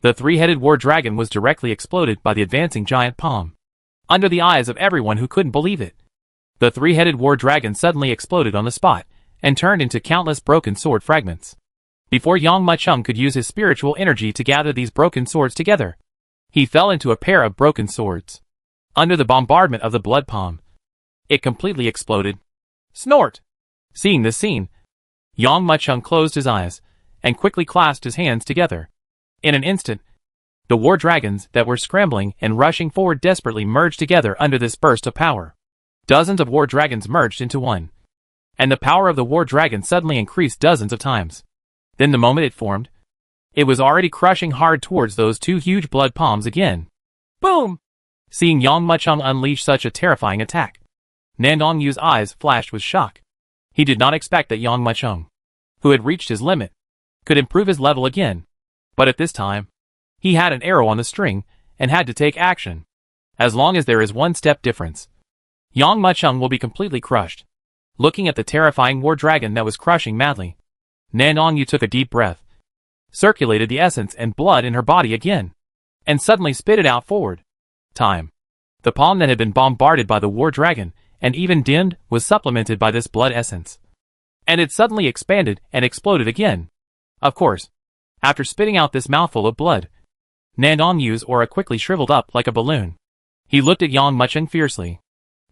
The 3-headed war dragon was directly exploded by the advancing giant palm. Under the eyes of everyone who couldn't believe it, the 3-headed war dragon suddenly exploded on the spot and turned into countless broken sword fragments. Before Yang Mucheng could use his spiritual energy to gather these broken swords together, he fell into a pair of broken swords. Under the bombardment of the blood palm, it completely exploded. Snort! Seeing this scene, Yang Mucheng closed his eyes and quickly clasped his hands together. In an instant, the war dragons that were scrambling and rushing forward desperately merged together under this burst of power. Dozens of war dragons merged into one, and the power of the war dragon suddenly increased dozens of times. Then the moment it formed, it was already crushing hard towards those 2 huge blood palms again. Boom! Seeing Yang Mucheng unleash such a terrifying attack, Nandong Yu's eyes flashed with shock. He did not expect that Yang Mucheng, who had reached his limit, could improve his level again. But at this time, he had an arrow on the string and had to take action. As long as there is 1 step difference, Yang Mucheng will be completely crushed. Looking at the terrifying war dragon that was crushing madly, Nandong Yu took a deep breath, circulated the essence and blood in her body again, and suddenly spit it out forward. Time. The palm that had been bombarded by the war dragon and even dimmed was supplemented by this blood essence. And it suddenly expanded and exploded again. Of course, after spitting out this mouthful of blood, Nandong Yu's aura quickly shriveled up like a balloon. He looked at Yang Mucheng fiercely.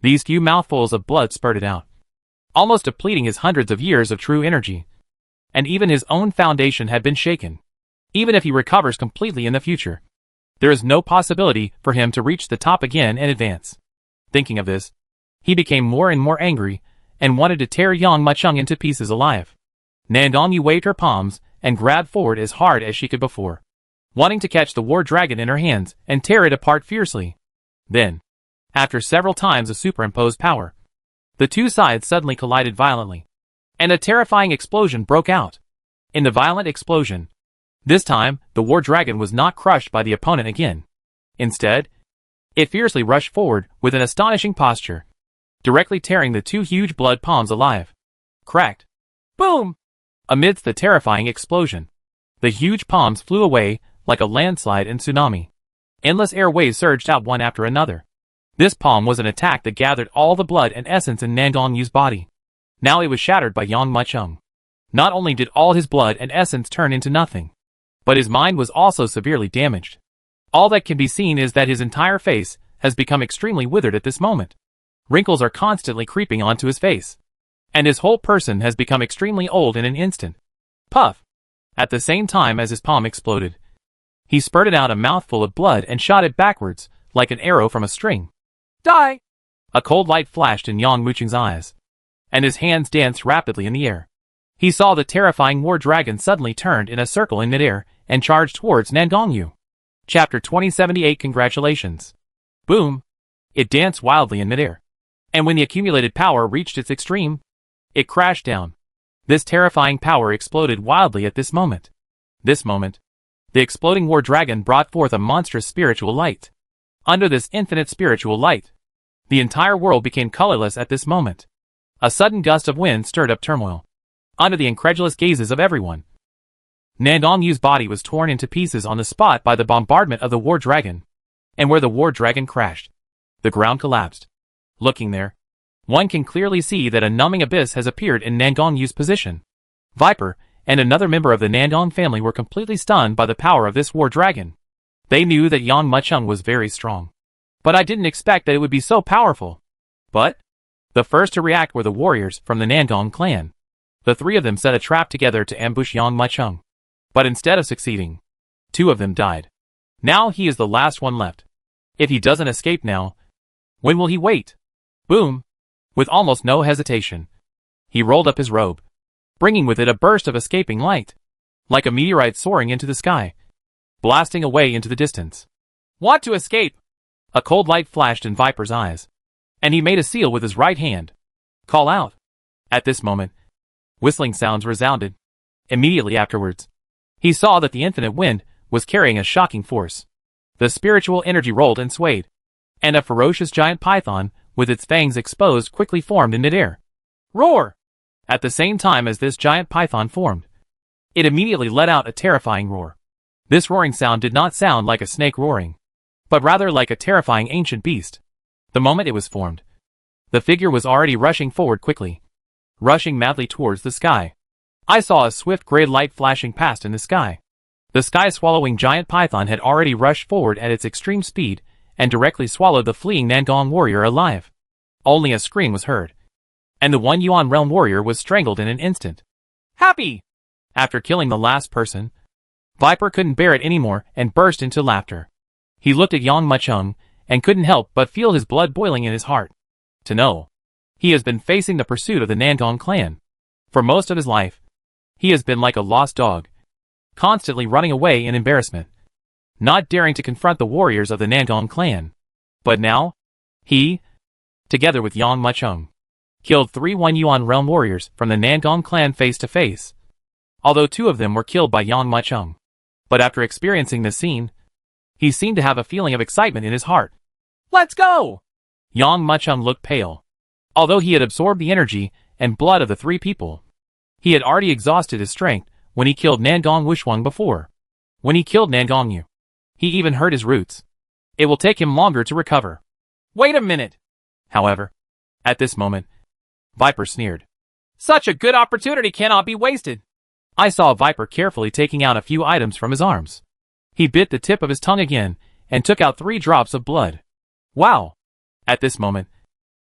These few mouthfuls of blood spurted out, almost depleting his hundreds of years of true energy. And even his own foundation had been shaken. Even if he recovers completely in the future, there is no possibility for him to reach the top again and advance. Thinking of this, he became more and more angry and wanted to tear Yang Mucheng into pieces alive. Nandong Yu waved her palms and grabbed forward as hard as she could before, wanting to catch the war dragon in her hands and tear it apart fiercely. Then, after several times of superimposed power, the 2 sides suddenly collided violently, and a terrifying explosion broke out. In the violent explosion, This time, the war dragon was not crushed by the opponent again. Instead, it fiercely rushed forward with an astonishing posture, directly tearing the two huge blood palms alive. Cracked. Boom! Amidst the terrifying explosion, the huge palms flew away like a landslide and tsunami. Endless air waves surged out one after another. This palm was an attack that gathered all the blood and essence in Nangong Yu's body. Now it was shattered by Yang Mucheng. Not only did all his blood and essence turn into nothing, but his mind was also severely damaged. All that can be seen is that his entire face has become extremely withered at this moment. Wrinkles are constantly creeping onto his face, and his whole person has become extremely old in an instant. Puff! At the same time as his palm exploded, he spurted out a mouthful of blood and shot it backwards, like an arrow from a string. Die! A cold light flashed in Yang Mucheng's eyes, and his hands danced rapidly in the air. He saw the terrifying war dragon suddenly turned in a circle in midair and charged towards Nangong Yu. Chapter 2078. Congratulations. Boom! It danced wildly in midair, and when the accumulated power reached its extreme, it crashed down. This terrifying power exploded wildly at this moment. The exploding war dragon brought forth a monstrous spiritual light. Under this infinite spiritual light, the entire world became colorless at this moment. A sudden gust of wind stirred up turmoil. Under the incredulous gazes of everyone, Nangong Yu's body was torn into pieces on the spot by the bombardment of the war dragon, and where the war dragon crashed, the ground collapsed. Looking there, one can clearly see that a numbing abyss has appeared in Nangong Yu's position. Viper and another member of the Nangong family were completely stunned by the power of this war dragon. They knew that Yang Mucheng was very strong, but I didn't expect that it would be so powerful. But the first to react were the warriors from the Nangong clan. The three of them set a trap together to ambush Yang Mucheng, but instead of succeeding, two of them died. Now he is the last one left. If he doesn't escape now, when will he wait? Boom! With almost no hesitation, he rolled up his robe, bringing with it a burst of escaping light, like a meteorite soaring into the sky, blasting away into the distance. Want to escape? A cold light flashed in Viper's eyes, and he made a seal with his right hand. Call out. At this moment, whistling sounds resounded. Immediately afterwards, he saw that the infinite wind was carrying a shocking force. The spiritual energy rolled and swayed, and a ferocious giant python, with its fangs exposed, quickly formed in midair. Roar! At the same time as this giant python formed, it immediately let out a terrifying roar. This roaring sound did not sound like a snake roaring, but rather like a terrifying ancient beast. The moment it was formed, the figure was already rushing forward quickly, rushing madly towards the sky. I saw a swift gray light flashing past in the sky. The sky-swallowing giant python had already rushed forward at its extreme speed and directly swallowed the fleeing Nangong warrior alive. Only a scream was heard, and the one Yuan realm warrior was strangled in an instant. Happy! After killing the last person, Viper couldn't bear it anymore and burst into laughter. He looked at Yang Mucheng and couldn't help but feel his blood boiling in his heart. To know, he has been facing the pursuit of the Nangong clan. For most of his life, he has been like a lost dog, constantly running away in embarrassment, not daring to confront the warriors of the Nangong clan. But now, he, together with Yang Mucheng, killed 3 Yuan realm warriors from the Nangong clan face to face, although 2 of them were killed by Yang Mucheng. But after experiencing this scene, he seemed to have a feeling of excitement in his heart. Let's go! Yang Mucheng looked pale. Although he had absorbed the energy and blood of the 3 people, he had already exhausted his strength when he killed Nangong Wushuang before. When he killed Nangong Yu, he even hurt his roots. It will take him longer to recover. Wait a minute! However, at this moment, Viper sneered. Such a good opportunity cannot be wasted. I saw Viper carefully taking out a few items from his arms. He bit the tip of his tongue again and took out 3 drops of blood. Wow! At this moment,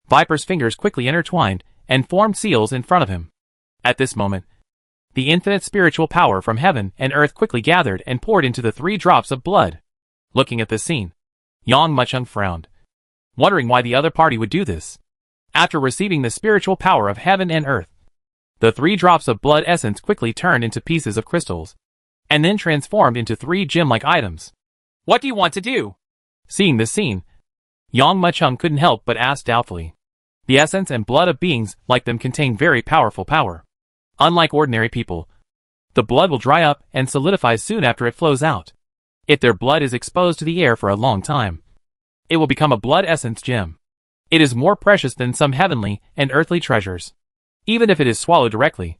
Viper's fingers quickly intertwined and formed seals in front of him. At this moment, the infinite spiritual power from heaven and earth quickly gathered and poured into the 3 drops of blood. Looking at this scene, Yang Mucheng frowned, wondering why the other party would do this. After receiving the spiritual power of heaven and earth, the 3 drops of blood essence quickly turned into pieces of crystals, and then transformed into 3 gem-like items. What do you want to do? Seeing this scene, Yang Mucheng couldn't help but ask doubtfully. The essence and blood of beings like them contain very powerful power. Unlike ordinary people, The blood will dry up and solidify soon after it flows out. If their blood is exposed to the air for a long time, it will become a blood essence gem. It is more precious than some heavenly and earthly treasures. Even if it is swallowed directly,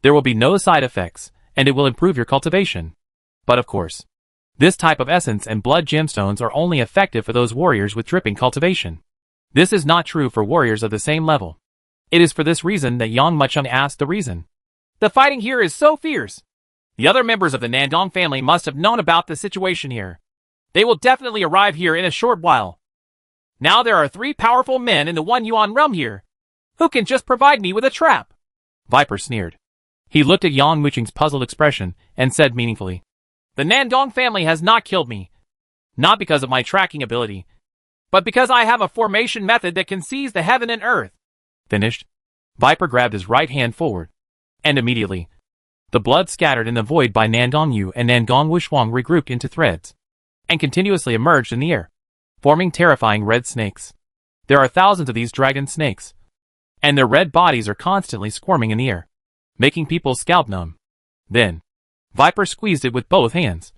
there will be no side effects, and it will improve your cultivation. But of course, this type of essence and blood gemstones are only effective for those warriors with dripping cultivation. This is not true for warriors of the same level. It is for this reason that Yang Muchung asked the reason. The fighting here is so fierce. The other members of the Nandong family must have known about the situation here. They will definitely arrive here in a short while. Now there are 3 powerful men in the One Yuan realm here. Who can just provide me with a trap? Viper sneered. He looked at Yang Muchung's puzzled expression and said meaningfully, The Nandong family has not killed me. Not because of my tracking ability, but because I have a formation method that can seize the heaven and earth. Finished, Viper grabbed his right hand forward, and immediately, the blood scattered in the void by Nandong Yu and Nangong Wushuang regrouped into threads, and continuously emerged in the air, forming terrifying red snakes. There are thousands of these dragon snakes, and their red bodies are constantly squirming in the air, making people's scalp numb. Then, Viper squeezed it with both hands,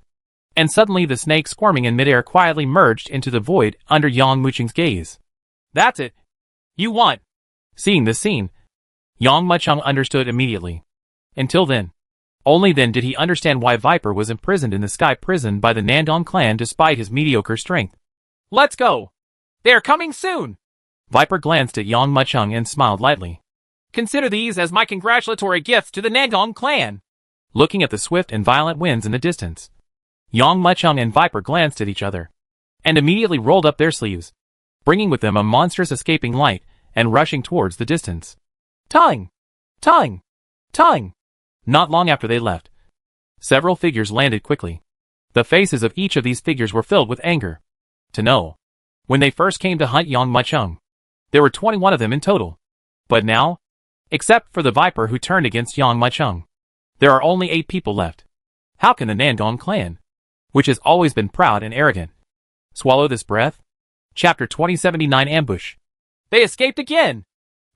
and suddenly the snake squirming in midair quietly merged into the void under Yang Muchung's gaze. That's it. You won. Seeing this scene, Yang Muchung understood immediately. Until then, only then did he understand why Viper was imprisoned in the sky prison by the Nandong clan despite his mediocre strength. Let's go. They are coming soon. Viper glanced at Yang Muchung and smiled lightly. Consider these as my congratulatory gifts to the Nandong clan. Looking at the swift and violent winds in the distance, Yang Muchung and Viper glanced at each other, and immediately rolled up their sleeves, bringing with them a monstrous escaping light and rushing towards the distance. Tongue! Tongue! Tongue! Not long after they left, several figures landed quickly. The faces of each of these figures were filled with anger. To know, when they first came to hunt Yang Muchung, there were 21 of them in total. But now, except for the Viper who turned against Yang Muchung, there are only 8 people left. How can the Nandong clan, which has always been proud and arrogant, swallow this breath? Chapter 2079 Ambush. They escaped again!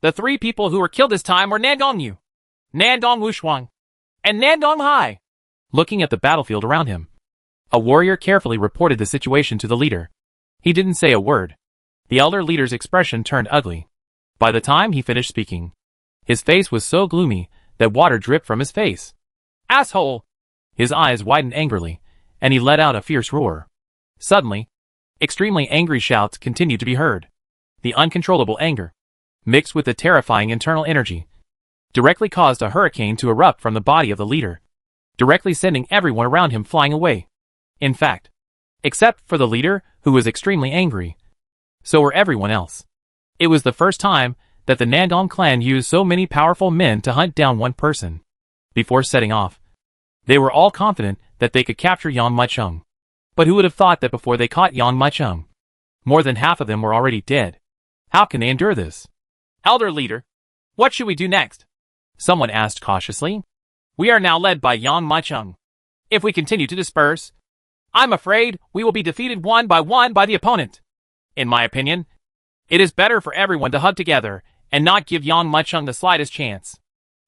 The 3 people who were killed this time were Nandong Yu, Nandong Wushuang, and Nandong Hai. Looking at the battlefield around him, a warrior carefully reported the situation to the leader. He didn't say a word. The elder leader's expression turned ugly. By the time he finished speaking, his face was so gloomy that water dripped from his face. Asshole! His eyes widened angrily, and he let out a fierce roar. Suddenly, extremely angry shouts continued to be heard. The uncontrollable anger, mixed with the terrifying internal energy, directly caused a hurricane to erupt from the body of the leader, directly sending everyone around him flying away. In fact, except for the leader, who was extremely angry, so were everyone else. It was the first time that the Nandong clan used so many powerful men to hunt down one person. Before setting off, they were all confident that they could capture Yang Muchung. But who would have thought that before they caught Yang Muchung, more than half of them were already dead? How can they endure this? Elder leader, what should we do next? Someone asked cautiously. We are now led by Yang Muchung. If we continue to disperse, I'm afraid we will be defeated one by the opponent. In my opinion, it is better for everyone to hunt together and not give Yang Muchung the slightest chance.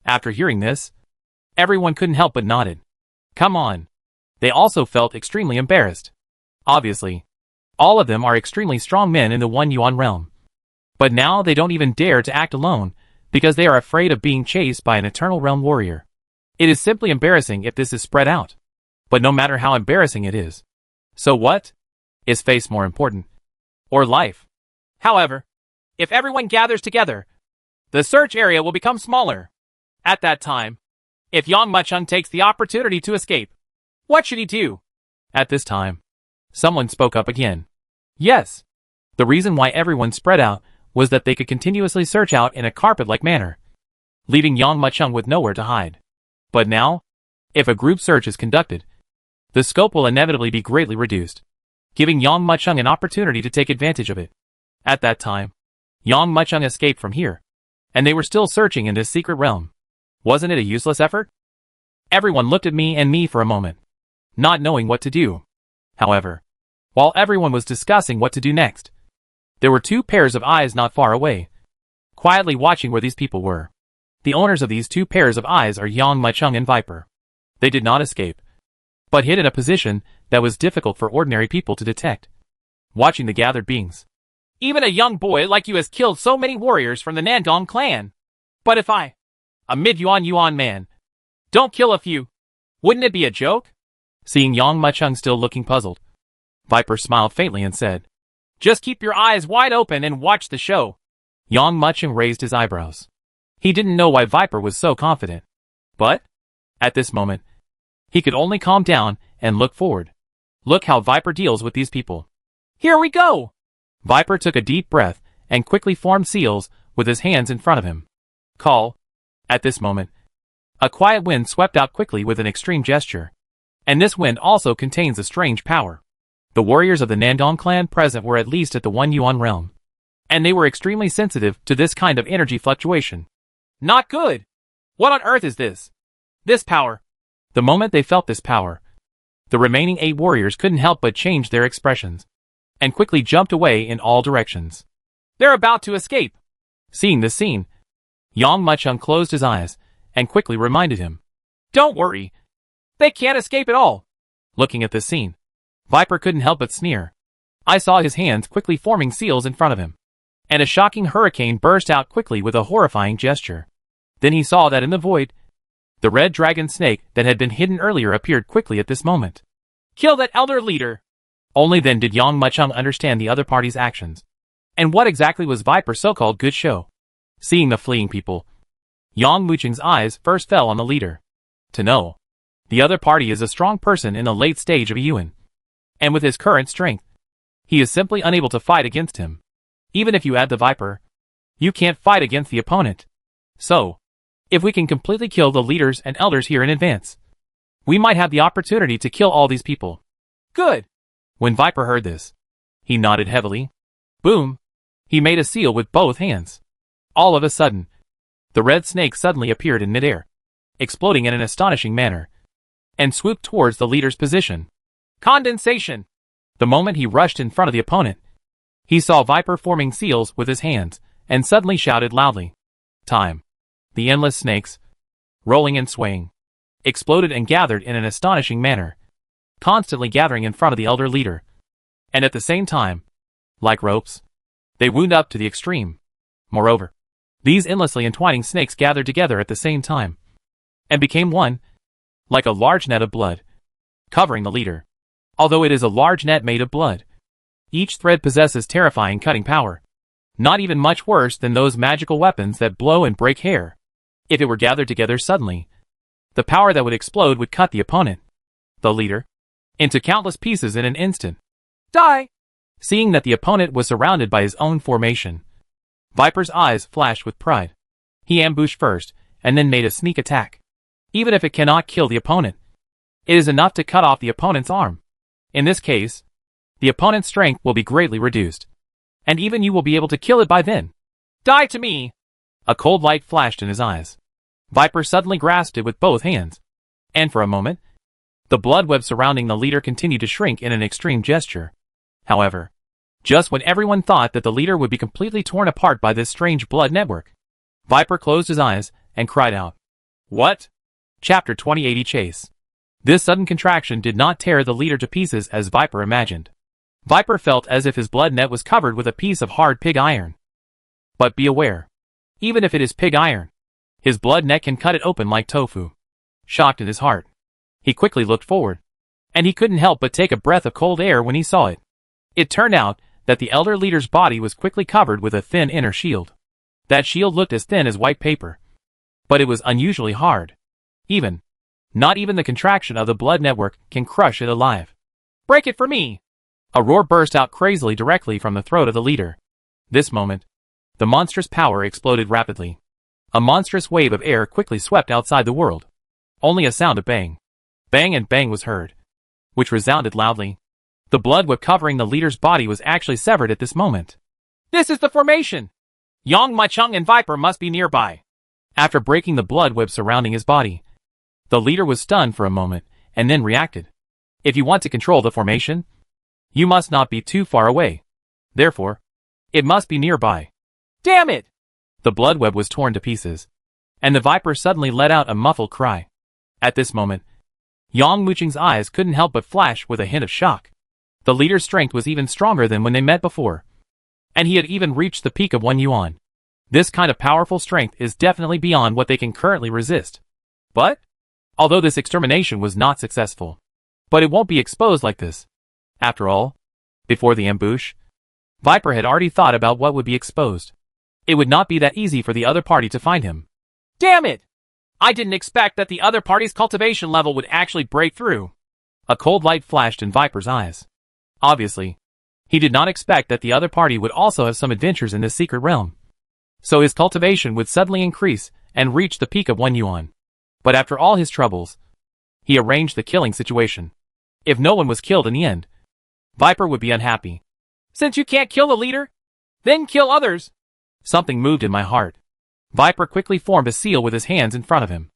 After hearing this, everyone couldn't help but nodded. Come on. They also felt extremely embarrassed. Obviously, all of them are extremely strong men in the One Yuan realm. But now they don't even dare to act alone because they are afraid of being chased by an Eternal Realm warrior. It is simply embarrassing if this is spread out. But no matter how embarrassing it is. So what? Is face more important? Or life? However, if everyone gathers together, the search area will become smaller. At that time, if Yang Muchung takes the opportunity to escape, what should he do? At this time, someone spoke up again. Yes. The reason why everyone spread out was that they could continuously search out in a carpet-like manner, leaving Yang Muchung with nowhere to hide. But now, if a group search is conducted, the scope will inevitably be greatly reduced, giving Yang Muchung an opportunity to take advantage of it. At that time, Yang Muchung escaped from here, and they were still searching in this secret realm. Wasn't it a useless effort? Everyone looked at me for a moment, not knowing what to do. However, while everyone was discussing what to do next, there were 2 pairs of eyes not far away, quietly watching where these people were. The owners of these 2 pairs of eyes are Yang Muchung and Viper. They did not escape, but hid in a position that was difficult for ordinary people to detect, watching the gathered beings. Even a young boy like you has killed so many warriors from the Nandong clan. But if I, a mid-yuan man, don't kill a few, wouldn't it be a joke? Seeing Yang Mucheng still looking puzzled, Viper smiled faintly and said, "Just keep your eyes wide open and watch the show." Yang Mucheng raised his eyebrows. He didn't know why Viper was so confident. But, at this moment, he could only calm down and look forward. Look how Viper deals with these people. Here we go! Viper took a deep breath and quickly formed seals with his hands in front of him. Call. At this moment, a quiet wind swept out quickly with an extreme gesture. And this wind also contains a strange power. The warriors of the Nandong clan present were at least at the 1 yuan realm. And they were extremely sensitive to this kind of energy fluctuation. Not good! What on earth is this? This power. The moment they felt this power, the remaining 8 warriors couldn't help but change their expressions, and quickly jumped away in all directions. They're about to escape. Seeing this scene, Yang Mucheng closed his eyes, and quickly reminded him. Don't worry. They can't escape at all. Looking at this scene, Viper couldn't help but sneer. I saw his hands quickly forming seals in front of him, and a shocking hurricane burst out quickly with a horrifying gesture. Then he saw that in the void, the red dragon snake that had been hidden earlier appeared quickly at this moment. Kill that elder leader! Only then did Yang Mucheng understand the other party's actions. And what exactly was Viper's so-called good show? Seeing the fleeing people, Yang Mucheng's eyes first fell on the leader. To know, the other party is a strong person in the late stage of a yuan. And with his current strength, he is simply unable to fight against him. Even if you add the Viper, you can't fight against the opponent. So, if we can completely kill the leaders and elders here in advance, we might have the opportunity to kill all these people. Good! When Viper heard this, he nodded heavily. Boom! He made a seal with both hands. All of a sudden, the red snake suddenly appeared in midair, exploding in an astonishing manner, and swooped towards the leader's position. Condensation! The moment he rushed in front of the opponent, he saw Viper forming seals with his hands, and suddenly shouted loudly. Time. The endless snakes, rolling and swaying, exploded and gathered in an astonishing manner, constantly gathering in front of the elder leader. And at the same time, like ropes, they wound up to the extreme. Moreover, these endlessly entwining snakes gathered together at the same time, and became one, like a large net of blood, covering the leader. Although it is a large net made of blood, each thread possesses terrifying cutting power, not even much worse than those magical weapons that blow and break hair. If it were gathered together suddenly, the power that would explode would cut the opponent, the leader, into countless pieces in an instant. Die! Seeing that the opponent was surrounded by his own formation, Viper's eyes flashed with pride. He ambushed first, and then made a sneak attack. Even if it cannot kill the opponent, it is enough to cut off the opponent's arm. In this case, the opponent's strength will be greatly reduced, and even you will be able to kill it by then. Die to me! A cold light flashed in his eyes. Viper suddenly grasped it with both hands, and for a moment, the blood web surrounding the leader continued to shrink in an extreme gesture. However, just when everyone thought that the leader would be completely torn apart by this strange blood network, Viper closed his eyes and cried out. What? Chapter 2080 Chase. This sudden contraction did not tear the leader to pieces as Viper imagined. Viper felt as if his blood net was covered with a piece of hard pig iron. But be aware. Even if it is pig iron, his blood net can cut it open like tofu. Shocked in his heart, he quickly looked forward, and he couldn't help but take a breath of cold air when he saw it. It turned out that the elder leader's body was quickly covered with a thin inner shield. That shield looked as thin as white paper, but it was unusually hard. Not even the contraction of the blood network can crush it alive. Break it for me! A roar burst out crazily directly from the throat of the leader. This moment, the monstrous power exploded rapidly. A monstrous wave of air quickly swept outside the world. Only a sound of bang. Bang and bang was heard, which resounded loudly. The blood web covering the leader's body was actually severed at this moment. This is the formation! Yang Mucheng and Viper must be nearby. After breaking the blood web surrounding his body, the leader was stunned for a moment, and then reacted. If you want to control the formation, you must not be too far away. Therefore, it must be nearby. Damn it! The blood web was torn to pieces, and the Viper suddenly let out a muffled cry. At this moment, Yang Muqing's eyes couldn't help but flash with a hint of shock. The leader's strength was even stronger than when they met before. And he had even reached the peak of 1 yuan. This kind of powerful strength is definitely beyond what they can currently resist. But, although this extermination was not successful, but it won't be exposed like this. After all, before the ambush, Viper had already thought about what would be exposed. It would not be that easy for the other party to find him. Damn it! I didn't expect that the other party's cultivation level would actually break through. A cold light flashed in Viper's eyes. Obviously, he did not expect that the other party would also have some adventures in this secret realm. So his cultivation would suddenly increase and reach the peak of 1 yuan. But after all his troubles, he arranged the killing situation. If no one was killed in the end, Viper would be unhappy. Since you can't kill the leader, then kill others. Something moved in my heart. Viper quickly formed a seal with his hands in front of him.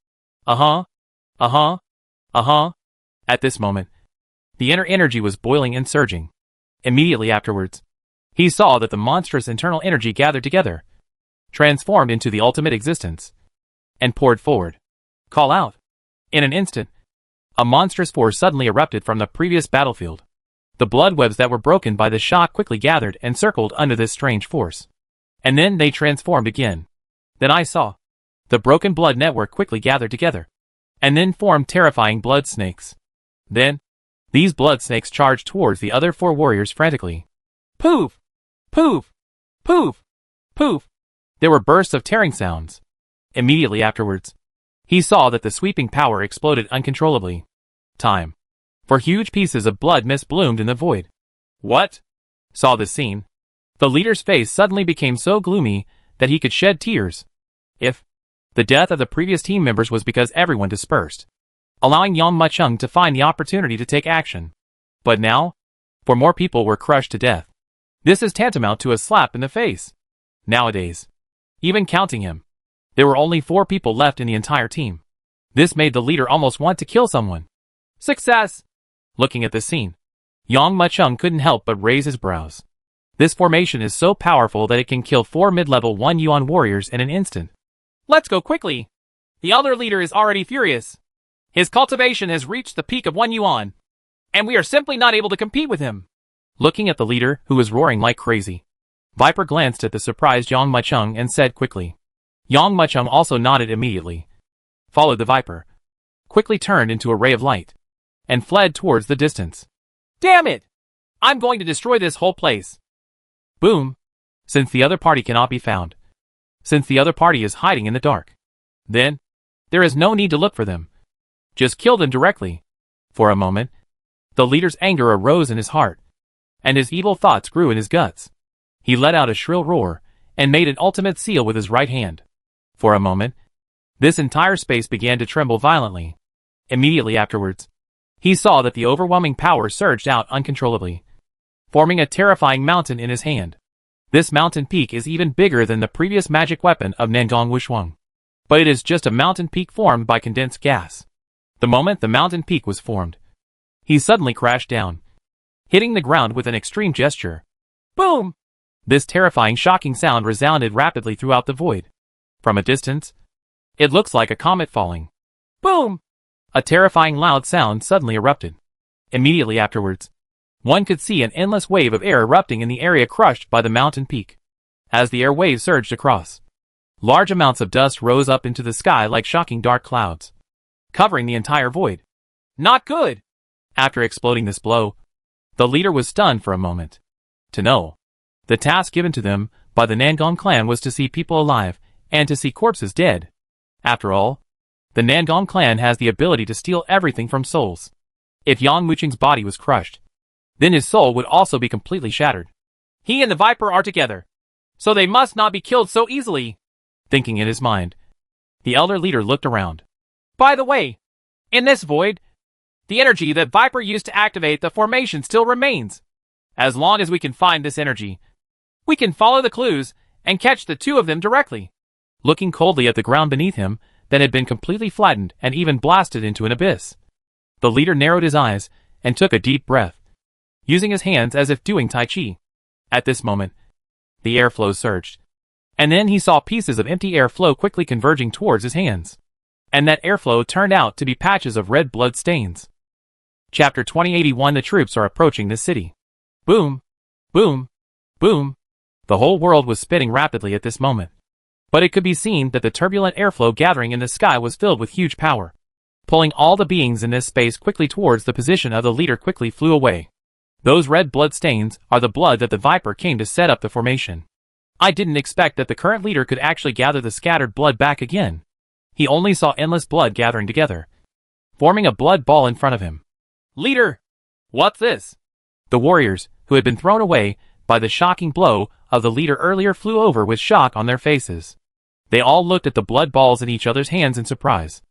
Uh-huh. At this moment, the inner energy was boiling and surging. Immediately afterwards, he saw that the monstrous internal energy gathered together, transformed into the ultimate existence, and poured forward. Call out. In an instant, a monstrous force suddenly erupted from the previous battlefield. The blood webs that were broken by the shock quickly gathered and circled under this strange force. And then they transformed again. Then I saw. The broken blood network quickly gathered together, and then formed terrifying blood snakes. Then, these blood snakes charged towards the other 4 warriors frantically. Poof! Poof! Poof! Poof! There were bursts of tearing sounds. Immediately afterwards, he saw that the sweeping power exploded uncontrollably. Time. For huge pieces of blood mist bloomed in the void. What? Saw this scene. The leader's face suddenly became so gloomy that he could shed tears. If the death of the previous team members was because everyone dispersed, allowing Yang Muqing to find the opportunity to take action. But now, 4 more people were crushed to death. This is tantamount to a slap in the face. Nowadays, even counting him, there were only 4 people left in the entire team. This made the leader almost want to kill someone. Success! Looking at this scene, Yang Muqing couldn't help but raise his brows. This formation is so powerful that it can kill 4 mid-level 1 yuan warriors in an instant. Let's go quickly! The elder leader is already furious. His cultivation has reached the peak of 1 yuan, and we are simply not able to compete with him. Looking at the leader, who was roaring like crazy, Viper glanced at the surprised Yang Muqing and said quickly. Yang Muqing also nodded immediately, followed the Viper, quickly turned into a ray of light, and fled towards the distance. Damn it! I'm going to destroy this whole place. Boom! Since the other party cannot be found, since the other party is hiding in the dark, then there is no need to look for them. Just kill them directly. For a moment, the leader's anger arose in his heart, and his evil thoughts grew in his guts. He let out a shrill roar and made an ultimate seal with his right hand. For a moment, this entire space began to tremble violently. Immediately afterwards, he saw that the overwhelming power surged out uncontrollably, forming a terrifying mountain in his hand. This mountain peak is even bigger than the previous magic weapon of Nangong Wushuang. But it is just a mountain peak formed by condensed gas. The moment the mountain peak was formed, he suddenly crashed down, hitting the ground with an extreme gesture. Boom! This terrifying shocking sound resounded rapidly throughout the void. From a distance, it looks like a comet falling. Boom! A terrifying loud sound suddenly erupted. Immediately afterwards, one could see an endless wave of air erupting in the area crushed by the mountain peak. As the air wave surged across, large amounts of dust rose up into the sky like shocking dark clouds, covering the entire void. Not good! After exploding this blow, the leader was stunned for a moment. To know, the task given to them by the Nangong clan was to see people alive and to see corpses dead. After all, the Nangong clan has the ability to steal everything from souls. If Yang Muqing's body was crushed, then his soul would also be completely shattered. He and the Viper are together, so they must not be killed so easily. Thinking in his mind, the elder leader looked around. By the way, in this void, the energy that Viper used to activate the formation still remains. As long as we can find this energy, we can follow the clues and catch the 2 of them directly. Looking coldly at the ground beneath him that had been completely flattened and even blasted into an abyss, the leader narrowed his eyes and took a deep breath, using his hands as if doing Tai Chi. At this moment, the airflow surged, and then he saw pieces of empty air flow quickly converging towards his hands. and that airflow turned out to be patches of red blood stains. Chapter 2081. The troops are approaching the city. Boom, boom, boom. The whole world was spinning rapidly at this moment. But it could be seen that the turbulent airflow gathering in the sky was filled with huge power. Pulling all the beings in this space quickly towards the position of the leader quickly flew away. Those red blood stains are the blood that the Viper came to set up the formation. I didn't expect that the current leader could actually gather the scattered blood back again. He only saw endless blood gathering together, forming a blood ball in front of him. Leader! What's this? The warriors, who had been thrown away by the shocking blow of the leader earlier, flew over with shock on their faces. They all looked at the blood balls in each other's hands in surprise.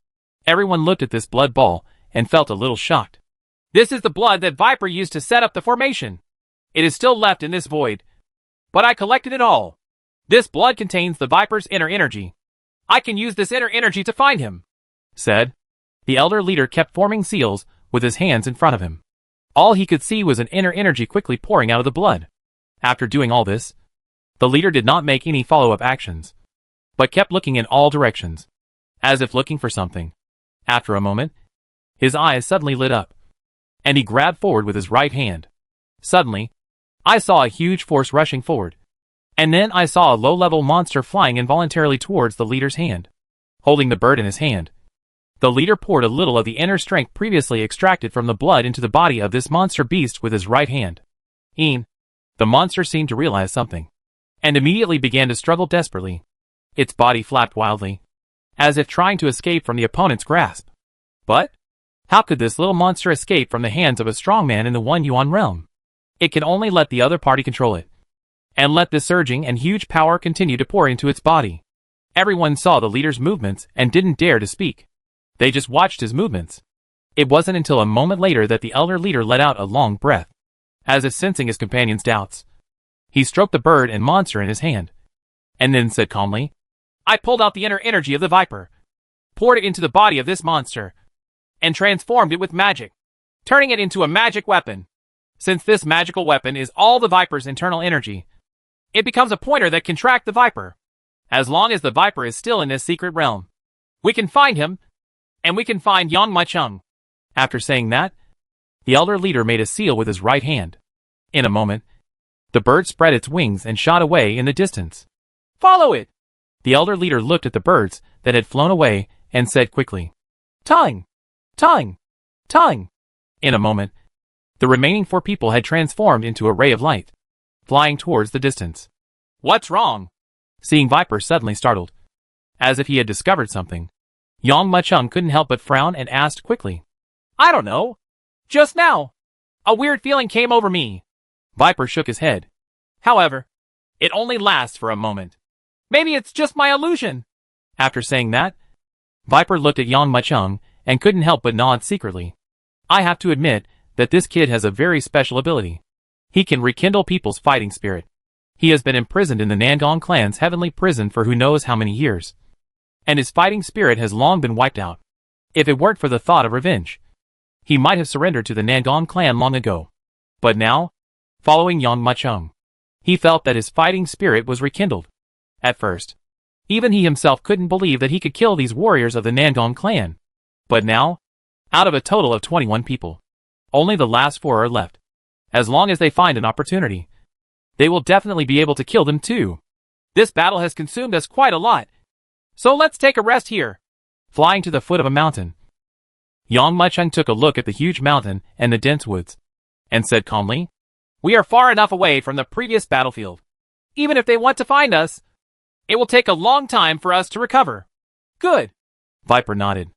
Everyone looked at this blood ball and felt a little shocked. This is the blood that Viper used to set up the formation. It is still left in this void, but I collected it all. This blood contains the Viper's inner energy. I can use this inner energy to find him, said. The elder leader kept forming seals with his hands in front of him. All he could see was an inner energy quickly pouring out of the blood. After doing all this, the leader did not make any follow-up actions, but kept looking in all directions, as if looking for something. After a moment, his eyes suddenly lit up, and he grabbed forward with his right hand. Suddenly, I saw a huge force rushing forward, and then I saw a low-level monster flying involuntarily towards the leader's hand. Holding the bird in his hand, the leader poured a little of the inner strength previously extracted from the blood into the body of this monster beast with his right hand. The monster seemed to realize something, and immediately began to struggle desperately. Its body flapped wildly, as if trying to escape from the opponent's grasp. But how could this little monster escape from the hands of a strong man in the One Yuan realm? It can only let the other party control it, and let this surging and huge power continue to pour into its body. Everyone saw the leader's movements and didn't dare to speak. They just watched his movements. It wasn't until a moment later that the elder leader let out a long breath, as if sensing his companion's doubts. He stroked the bird and monster in his hand, and then said calmly, I pulled out the inner energy of the Viper, poured it into the body of this monster, and transformed it with magic, turning it into a magic weapon. Since this magical weapon is all the Viper's internal energy, it becomes a pointer that can track the Viper. As long as the Viper is still in this secret realm, we can find him, and we can find Yang Maicheng. After saying that, the elder leader made a seal with his right hand. In a moment, the bird spread its wings and shot away in the distance. Follow it! The elder leader looked at the birds that had flown away and said quickly, Tying! Tying! Tying! In a moment, the remaining 4 people had transformed into a ray of light, flying towards the distance. What's wrong? Seeing Viper suddenly startled, as if he had discovered something, Yang Maicheng couldn't help but frown and asked quickly, I don't know. Just now, a weird feeling came over me. Viper shook his head. However, it only lasts for a moment. Maybe it's just my illusion. After saying that, Viper looked at Yang Maicheng and couldn't help but nod secretly. I have to admit that this kid has a very special ability. He can rekindle people's fighting spirit. He has been imprisoned in the Nangong clan's heavenly prison for who knows how many years, and his fighting spirit has long been wiped out. If it weren't for the thought of revenge, he might have surrendered to the Nangong clan long ago. But now, following Yang Maicheng, he felt that his fighting spirit was rekindled. At first, even he himself couldn't believe that he could kill these warriors of the Nangong clan. But now, out of a total of 21 people, only the last 4 are left. As long as they find an opportunity, they will definitely be able to kill them too. This battle has consumed us quite a lot, so let's take a rest here. Flying to the foot of a mountain, Yang Maicheng took a look at the huge mountain and the dense woods, and said calmly, We are far enough away from the previous battlefield. Even if they want to find us, it will take a long time for us to recover. Good. Viper nodded.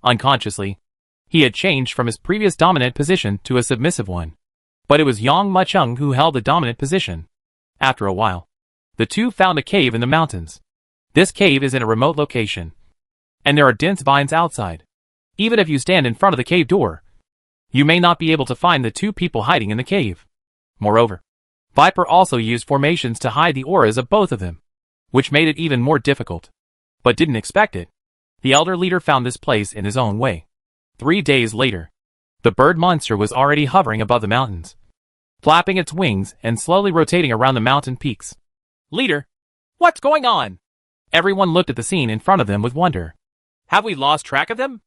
Unconsciously, he had changed from his previous dominant position to a submissive one. But it was Yang Maicheng who held the dominant position. After a while, the two found a cave in the mountains. This cave is in a remote location, and there are dense vines outside. Even if you stand in front of the cave door, you may not be able to find the 2 people hiding in the cave. Moreover, Viper also used formations to hide the auras of both of them, which made it even more difficult. But didn't expect it. The elder leader found this place in his own way. 3 days later, the bird monster was already hovering above the mountains, flapping its wings and slowly rotating around the mountain peaks. Leader, what's going on? Everyone looked at the scene in front of them with wonder. Have we lost track of them?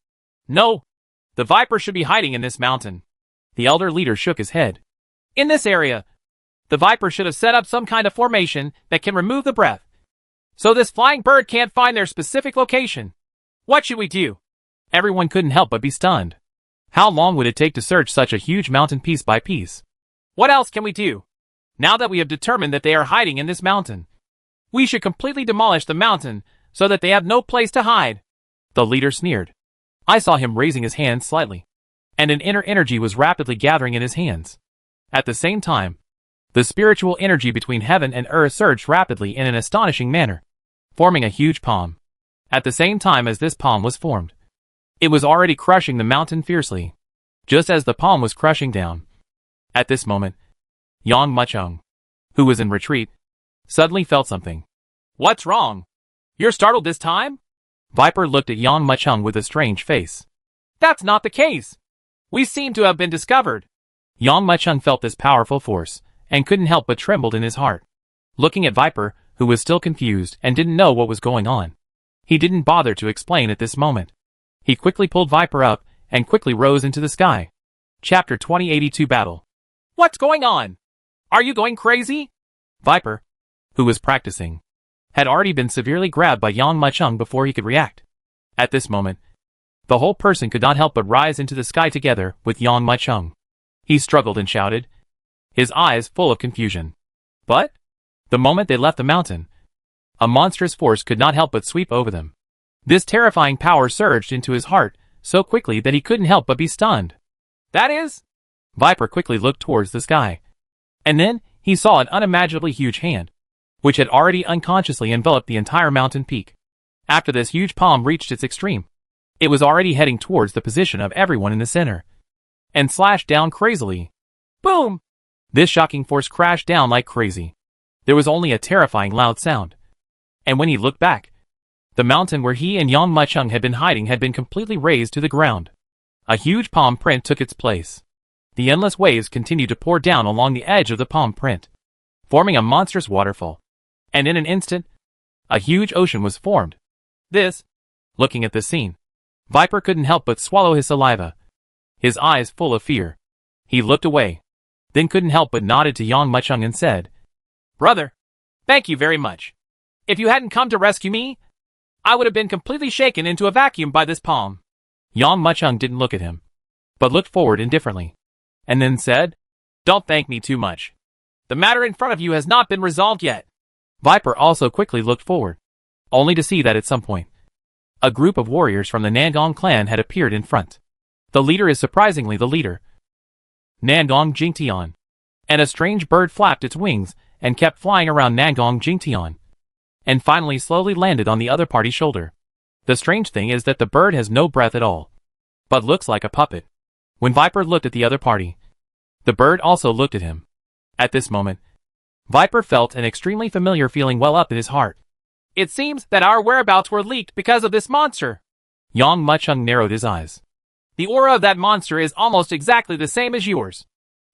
No. The Viper should be hiding in this mountain. The elder leader shook his head. In this area, the Viper should have set up some kind of formation that can remove the breath, so this flying bird can't find their specific location. What should we do? Everyone couldn't help but be stunned. How long would it take to search such a huge mountain piece by piece? What else can we do? Now that we have determined that they are hiding in this mountain, we should completely demolish the mountain so that they have no place to hide. The leader sneered. I saw him raising his hands slightly, and an inner energy was rapidly gathering in his hands. At the same time, the spiritual energy between heaven and earth surged rapidly in an astonishing manner, forming a huge palm. At the same time as this palm was formed, it was already crushing the mountain fiercely, just as the palm was crushing down. At this moment, Yang Muchung, who was in retreat, suddenly felt something. What's wrong? You're startled this time? Viper looked at Yang Muchung with a strange face. That's not the case. We seem to have been discovered. Yang Muchung felt this powerful force, and couldn't help but trembled in his heart. Looking at Viper, who was still confused and didn't know what was going on, he didn't bother to explain at this moment. He quickly pulled Viper up, and quickly rose into the sky. Chapter 2082 Battle. What's going on? Are you going crazy? Viper, who was practicing, had already been severely grabbed by Yang Muchung before he could react. At this moment, the whole person could not help but rise into the sky together with Yang Muchung. He struggled and shouted, his eyes full of confusion. But, the moment they left the mountain, a monstrous force could not help but sweep over them. This terrifying power surged into his heart so quickly that he couldn't help but be stunned. That is? Viper quickly looked towards the sky. And then, he saw an unimaginably huge hand, which had already unconsciously enveloped the entire mountain peak. After this huge palm reached its extreme, it was already heading towards the position of everyone in the center, and slashed down crazily. Boom! This shocking force crashed down like crazy. There was only a terrifying loud sound. And when he looked back, the mountain where he and Yang Muchung had been hiding had been completely razed to the ground. A huge palm print took its place. The endless waves continued to pour down along the edge of the palm print, forming a monstrous waterfall. And in an instant, a huge ocean was formed. Looking at this scene, Viper couldn't help but swallow his saliva, his eyes full of fear. He looked away, then couldn't help but nodded to Yang Muchung and said, Brother, thank you very much. If you hadn't come to rescue me, I would have been completely shaken into a vacuum by this palm. Yang Muchung didn't look at him, but looked forward indifferently, and then said, Don't thank me too much. The matter in front of you has not been resolved yet. Viper also quickly looked forward, only to see that at some point, a group of warriors from the Nangong clan had appeared in front. The leader is surprisingly the leader, Nangong Jingtian. And a strange bird flapped its wings and kept flying around Nangong Jingtian, and finally slowly landed on the other party's shoulder. The strange thing is that the bird has no breath at all, but looks like a puppet. When Viper looked at the other party, the bird also looked at him. At this moment, Viper felt an extremely familiar feeling well up in his heart. It seems that our whereabouts were leaked because of this monster. Yang Muchung narrowed his eyes. The aura of that monster is almost exactly the same as yours.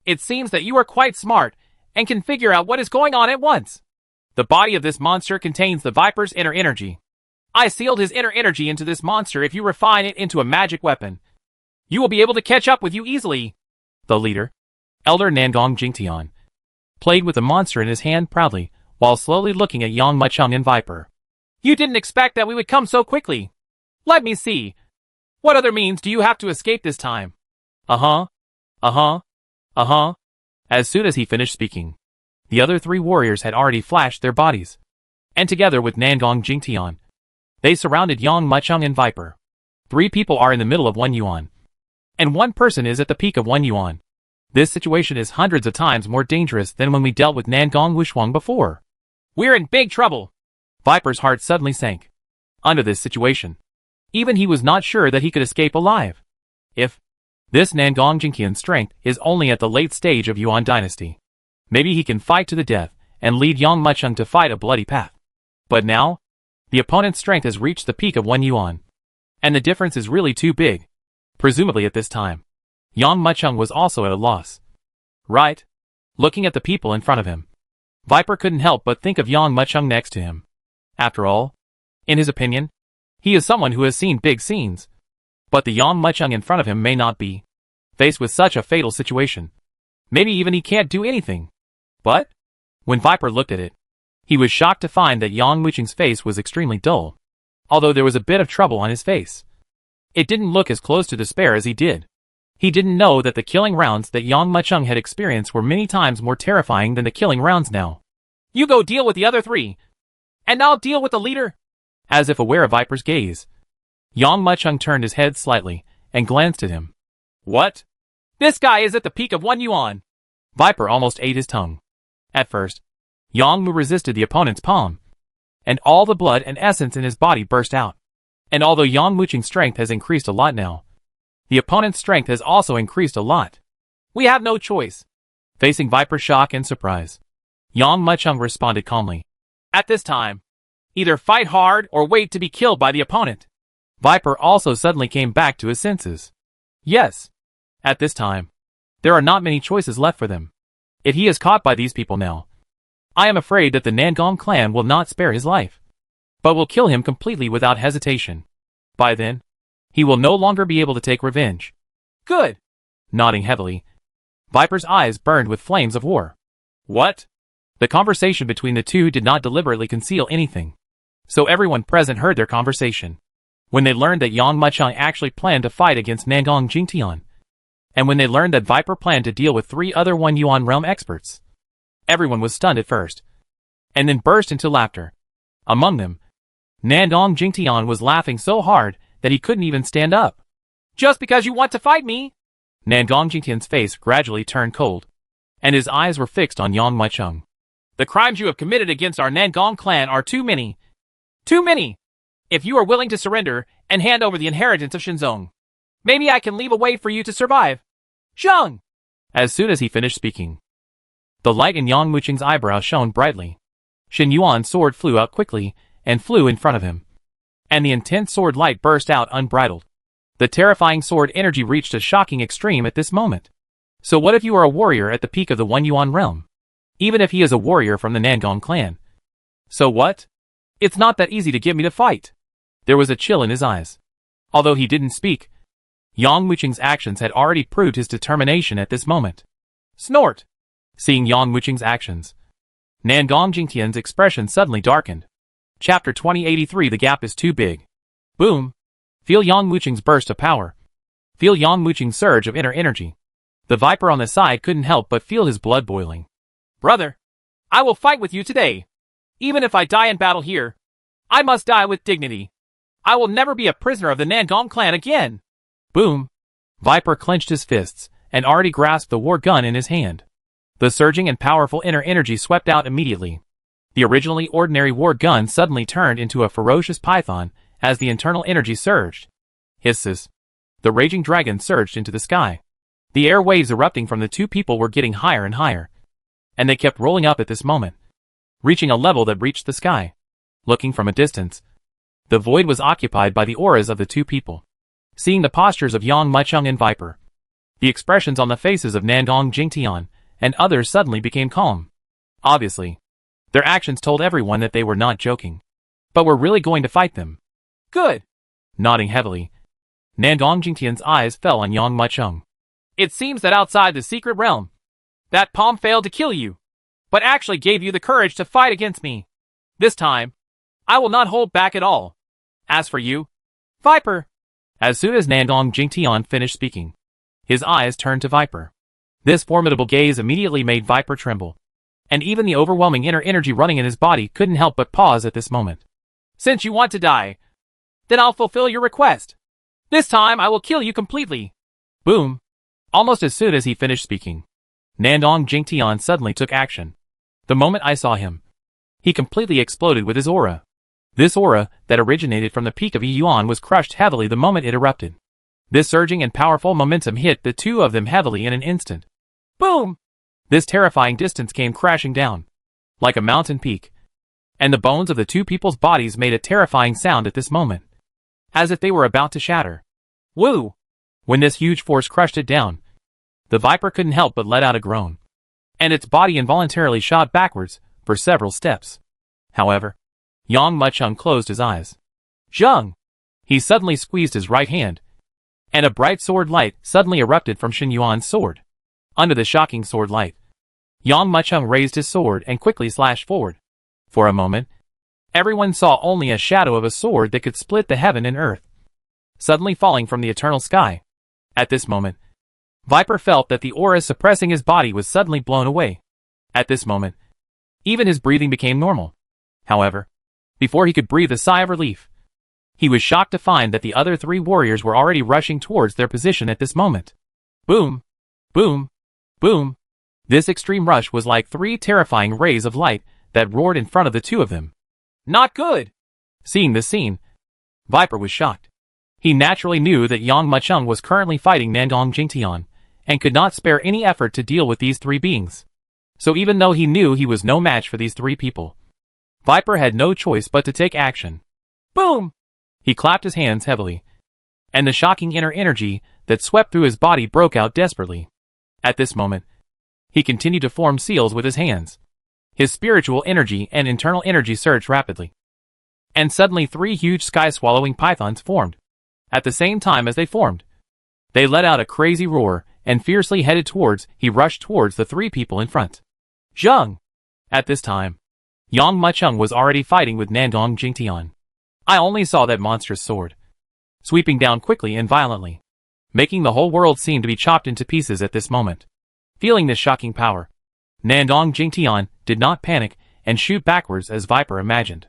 It seems that you are quite smart and can figure out what is going on at once. The body of this monster contains the Viper's inner energy. I sealed his inner energy into this monster. If you refine it into a magic weapon, you will be able to catch up with you easily. The leader, Elder Nangong Jingtian, played with the monster in his hand proudly, while slowly looking at Yang Muchung and Viper. You didn't expect that we would come so quickly. Let me see. What other means do you have to escape this time? As soon as he finished speaking, the other three warriors had already flashed their bodies, and together with Nangong Jingtian, they surrounded Yang Muchung and Viper. 3 people are in the middle of 1 yuan, and 1 person is at the peak of 1 yuan. This situation is hundreds of times more dangerous than when we dealt with Nangong Wushuang before. We're in big trouble. Viper's heart suddenly sank. Under this situation, even he was not sure that he could escape alive. If this Nangong Jingtian's strength is only at the late stage of Yuan dynasty, maybe he can fight to the death and lead Yang Muchung to fight a bloody path. But now, the opponent's strength has reached the peak of 1 yuan, and the difference is really too big. Presumably at this time, Yang Muchung was also at a loss. Right? Looking at the people in front of him, Viper couldn't help but think of Yang Muchung next to him. After all, in his opinion, He is someone who has seen big scenes. But the Yang Muchung in front of him may not be. Faced with such a fatal situation. Maybe even he can't do anything. But when Viper looked at it, he was shocked to find that Yang Muchung's face was extremely dull. Although there was a bit of trouble on his face. It didn't look as close to despair as he did. He didn't know that the killing rounds that Yang Muchung had experienced were many times more terrifying than the killing rounds now. You go deal with the other three. And I'll deal with the leader. As if aware of Viper's gaze, Yang Muchung turned his head slightly and glanced at him. What? This guy is at the peak of 1 yuan. Viper almost ate his tongue. At first, Yang Mu resisted the opponent's palm, and all the blood and essence in his body burst out. And although Yang Muchung's strength has increased a lot now, the opponent's strength has also increased a lot. We have no choice. Facing Viper's shock and surprise, Yang Muchung responded calmly. At this time, either fight hard or wait to be killed by the opponent. Viper also suddenly came back to his senses. Yes. At this time, there are not many choices left for them. If he is caught by these people now, I am afraid that the Nangong clan will not spare his life, but will kill him completely without hesitation. By then, he will no longer be able to take revenge. Good. Nodding heavily, Viper's eyes burned with flames of war. What? The conversation between the two did not deliberately conceal anything, so everyone present heard their conversation. When they learned that Yang Muchung actually planned to fight against Nangong Jingtian, and when they learned that Viper planned to deal with 3 other 1 yuan realm experts, everyone was stunned at first, and then burst into laughter. Among them, Nangong Jingtian was laughing so hard that he couldn't even stand up. Just because you want to fight me? Nangong Jingtian's face gradually turned cold, and his eyes were fixed on Yang Muchung. The crimes you have committed against our Nangong clan are too many. Too many! If you are willing to surrender and hand over the inheritance of Shinzong, maybe I can leave a way for you to survive. Zheng! As soon as he finished speaking, the light in Yang Muchung's eyebrow shone brightly. Shin Yuan's sword flew out quickly and flew in front of him, and the intense sword light burst out unbridled. The terrifying sword energy reached a shocking extreme at this moment. So what if you are a warrior at the peak of the 1 yuan realm? Even if he is a warrior from the Nangong clan. So what? It's not that easy to get me to fight. There was a chill in his eyes. Although he didn't speak, Yang Muchung's actions had already proved his determination at this moment. Snort! Seeing Yang Muchung's actions, Nangong Jingtian's expression suddenly darkened. Chapter 2083. The gap is too big. Boom! Feel Yang Muchung's burst of power. Feel Yang Muchung's surge of inner energy. The Viper on the side couldn't help but feel his blood boiling. Brother, I will fight with you today. Even if I die in battle here, I must die with dignity. I will never be a prisoner of the Nangong clan again. Boom! Viper clenched his fists and already grasped the war gun in his hand. The surging and powerful inner energy swept out immediately. The originally ordinary war gun suddenly turned into a ferocious python as the internal energy surged. Hisses. The raging dragon surged into the sky. The air waves erupting from the two people were getting higher and higher, and they kept rolling up at this moment, reaching a level that reached the sky. Looking from a distance, the void was occupied by the auras of the two people. Seeing the postures of Yang Muchung and Viper, the expressions on the faces of Nangong Jingtian and others suddenly became calm. Obviously, their actions told everyone that they were not joking, but were really going to fight them. Good! Nodding heavily, Nangong Jingtian's eyes fell on Yang Muchung. It seems that outside the secret realm, that palm failed to kill you, but actually gave you the courage to fight against me. This time, I will not hold back at all. As for you, Viper. As soon as Nangong Jingtian finished speaking, his eyes turned to Viper. This formidable gaze immediately made Viper tremble, and even the overwhelming inner energy running in his body couldn't help but pause at this moment. Since you want to die, then I'll fulfill your request. This time I will kill you completely. Boom! Almost as soon as he finished speaking, Nangong Jingtian suddenly took action. The moment I saw him, he completely exploded with his aura. This aura, that originated from the peak of Yuan, was crushed heavily the moment it erupted. This surging and powerful momentum hit the two of them heavily in an instant. Boom! This terrifying distance came crashing down, like a mountain peak, and the bones of the two people's bodies made a terrifying sound at this moment, as if they were about to shatter. Woo! When this huge force crushed it down, the Viper couldn't help but let out a groan, and its body involuntarily shot backwards for several steps. However, Yang Muchung closed his eyes. Zheng! He suddenly squeezed his right hand, and a bright sword light suddenly erupted from Shen Yuan's sword. Under the shocking sword light, Yang Mucheng raised his sword and quickly slashed forward. For a moment, everyone saw only a shadow of a sword that could split the heaven and earth, suddenly falling from the eternal sky. At this moment, Viper felt that the aura suppressing his body was suddenly blown away. At this moment, even his breathing became normal. However, before he could breathe a sigh of relief, he was shocked to find that the other 3 warriors were already rushing towards their position at this moment. Boom! Boom! Boom! This extreme rush was like 3 terrifying rays of light that roared in front of the 2 of them. Not good! Seeing this scene, Viper was shocked. He naturally knew that Yang Mucheng was currently fighting Nandong Jingtian, and could not spare any effort to deal with these 3 beings. So even though he knew he was no match for these 3 people, Viper had no choice but to take action. Boom! He clapped his hands heavily, and the shocking inner energy that swept through his body broke out desperately. At this moment, he continued to form seals with his hands. His spiritual energy and internal energy surged rapidly. And suddenly 3 huge sky-swallowing pythons formed. At the same time as they formed, they let out a crazy roar and fiercely headed towards, he rushed towards the 3 people in front. Zheng! At this time, Yang Mucheng was already fighting with Nandong Jingtian. I only saw that monstrous sword, sweeping down quickly and violently, making the whole world seem to be chopped into pieces at this moment. Feeling this shocking power, Nandong Jingtian did not panic and shoot backwards as Viper imagined.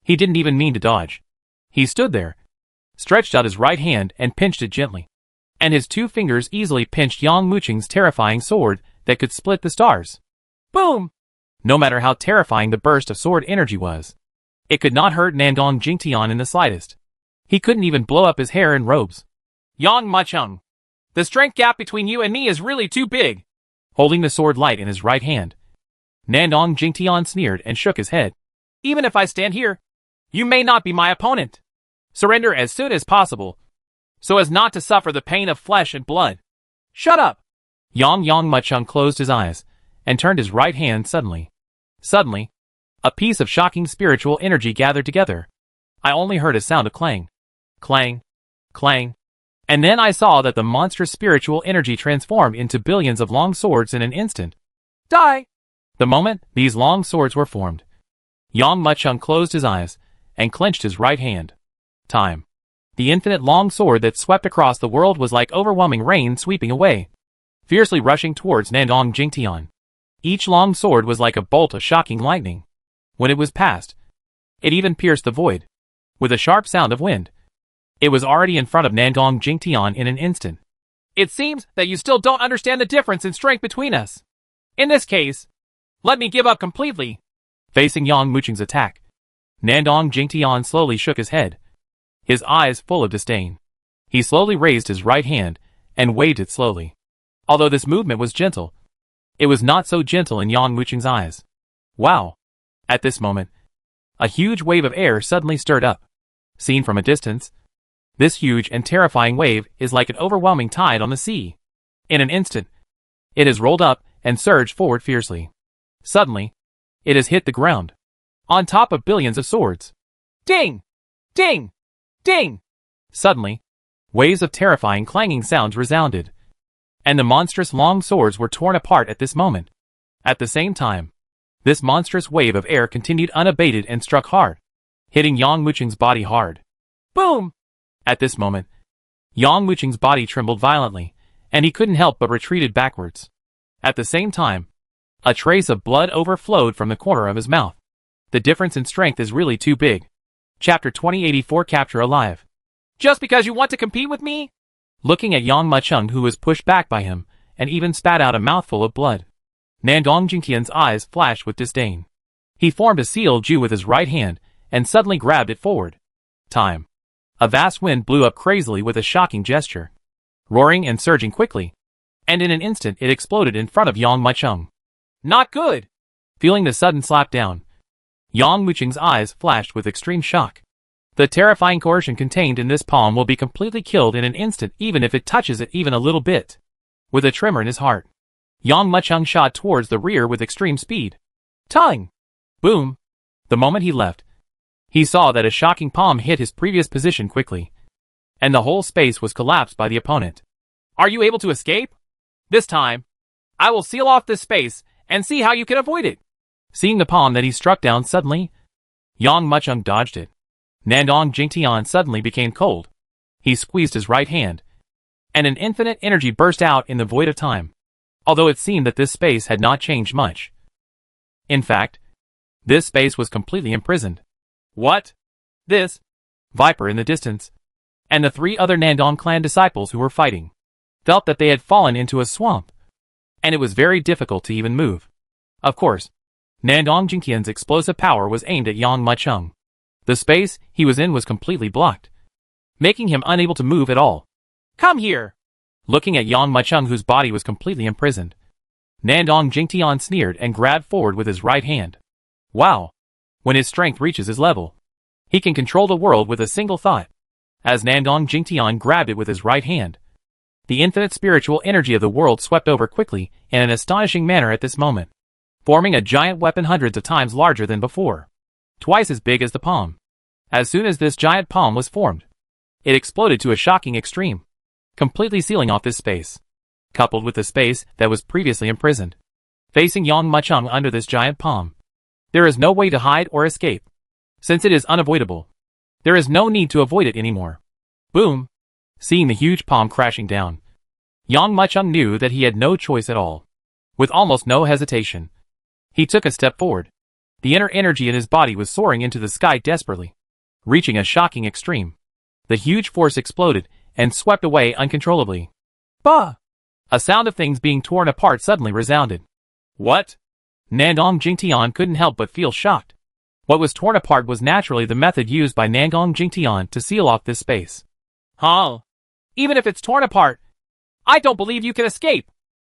He didn't even mean to dodge. He stood there, stretched out his right hand and pinched it gently, and his 2 fingers easily pinched Yang Mucheng's terrifying sword that could split the stars. Boom! No matter how terrifying the burst of sword energy was, it could not hurt Nandong Jingtian in the slightest. He couldn't even blow up his hair and robes. Yang Mucheng, the strength gap between you and me is really too big. Holding the sword light in his right hand, Nandong Jingtian sneered and shook his head. Even if I stand here, you may not be my opponent. Surrender as soon as possible, so as not to suffer the pain of flesh and blood. Shut up! Yang Mucheng closed his eyes and turned his right hand suddenly. Suddenly, a piece of shocking spiritual energy gathered together. I only heard a sound of clang, clang, clang, and then I saw that the monstrous spiritual energy transformed into billions of long swords in an instant. Die! The moment these long swords were formed, Yang Mucheng closed his eyes and clenched his right hand. Time. The infinite long sword that swept across the world was like overwhelming rain sweeping away, fiercely rushing towards Nandong Jingtian. Each long sword was like a bolt of shocking lightning. When it was past, it even pierced the void, with a sharp sound of wind. It was already in front of Nandong Jingtian in an instant. It seems that you still don't understand the difference in strength between us. In this case, let me give up completely. Facing Yang Mucheng's attack, Nandong Jingtian slowly shook his head, his eyes full of disdain. He slowly raised his right hand and waved it slowly. Although this movement was gentle, it was not so gentle in Yang Mucheng's eyes. Wow! At this moment, a huge wave of air suddenly stirred up. Seen from a distance, this huge and terrifying wave is like an overwhelming tide on the sea. In an instant, it has rolled up and surged forward fiercely. Suddenly, it has hit the ground, on top of billions of swords. Ding! Ding! Ding! Suddenly, waves of terrifying clanging sounds resounded, and the monstrous long swords were torn apart at this moment. At the same time, this monstrous wave of air continued unabated and struck hard, hitting Yang Mucheng's body hard. Boom! At this moment, Yang Mucheng's body trembled violently, and he couldn't help but retreated backwards. At the same time, a trace of blood overflowed from the corner of his mouth. The difference in strength is really too big. Chapter 2084 Capture Alive. Just because you want to compete with me? Looking at Yang Mucheng, who was pushed back by him, and even spat out a mouthful of blood, Nandong Jingtian's eyes flashed with disdain. He formed a seal Ju with his right hand, and suddenly grabbed it forward. Time. A vast wind blew up crazily with a shocking gesture, roaring and surging quickly, and in an instant it exploded in front of Yang Mucheng. Not good! Feeling the sudden slap down, Yang Mucheng's eyes flashed with extreme shock. The terrifying coercion contained in this palm will be completely killed in an instant even if it touches it even a little bit. With a tremor in his heart, Yang Mucheng shot towards the rear with extreme speed. Tongue! Boom! The moment he left, he saw that a shocking palm hit his previous position quickly, and the whole space was collapsed by the opponent. Are you able to escape? This time, I will seal off this space and see how you can avoid it. Seeing the palm that he struck down suddenly, Yang Muchung dodged it. Nandong Jingtian suddenly became cold. He squeezed his right hand, and an infinite energy burst out in the void of time, although it seemed that this space had not changed much. In fact, this space was completely imprisoned. What? This? Viper in the distance, and the 3 other Nandong clan disciples who were fighting, felt that they had fallen into a swamp, and it was very difficult to even move. Of course, Nandong Jingtian's explosive power was aimed at Yang Muchung. The space he was in was completely blocked, making him unable to move at all. Come here! Looking at Yang Muchung, whose body was completely imprisoned, Nandong Jingtian sneered and grabbed forward with his right hand. Wow! When his strength reaches his level, he can control the world with a single thought. As Nandong Jingtian grabbed it with his right hand, the infinite spiritual energy of the world swept over quickly in an astonishing manner at this moment, forming a giant weapon hundreds of times larger than before, twice as big as the palm. As soon as this giant palm was formed, it exploded to a shocking extreme, completely sealing off this space, coupled with the space that was previously imprisoned. Facing Yang Muchung under this giant palm, there is no way to hide or escape. Since it is unavoidable, there is no need to avoid it anymore. Boom! Seeing the huge palm crashing down, Yang Muchung knew that he had no choice at all. With almost no hesitation, he took a step forward. The inner energy in his body was soaring into the sky desperately, reaching a shocking extreme. The huge force exploded and swept away uncontrollably. Bah! A sound of things being torn apart suddenly resounded. What? Nandong Jingtian couldn't help but feel shocked. What was torn apart was naturally the method used by Nandong Jingtian to seal off this space. Huh? Even if it's torn apart, I don't believe you can escape!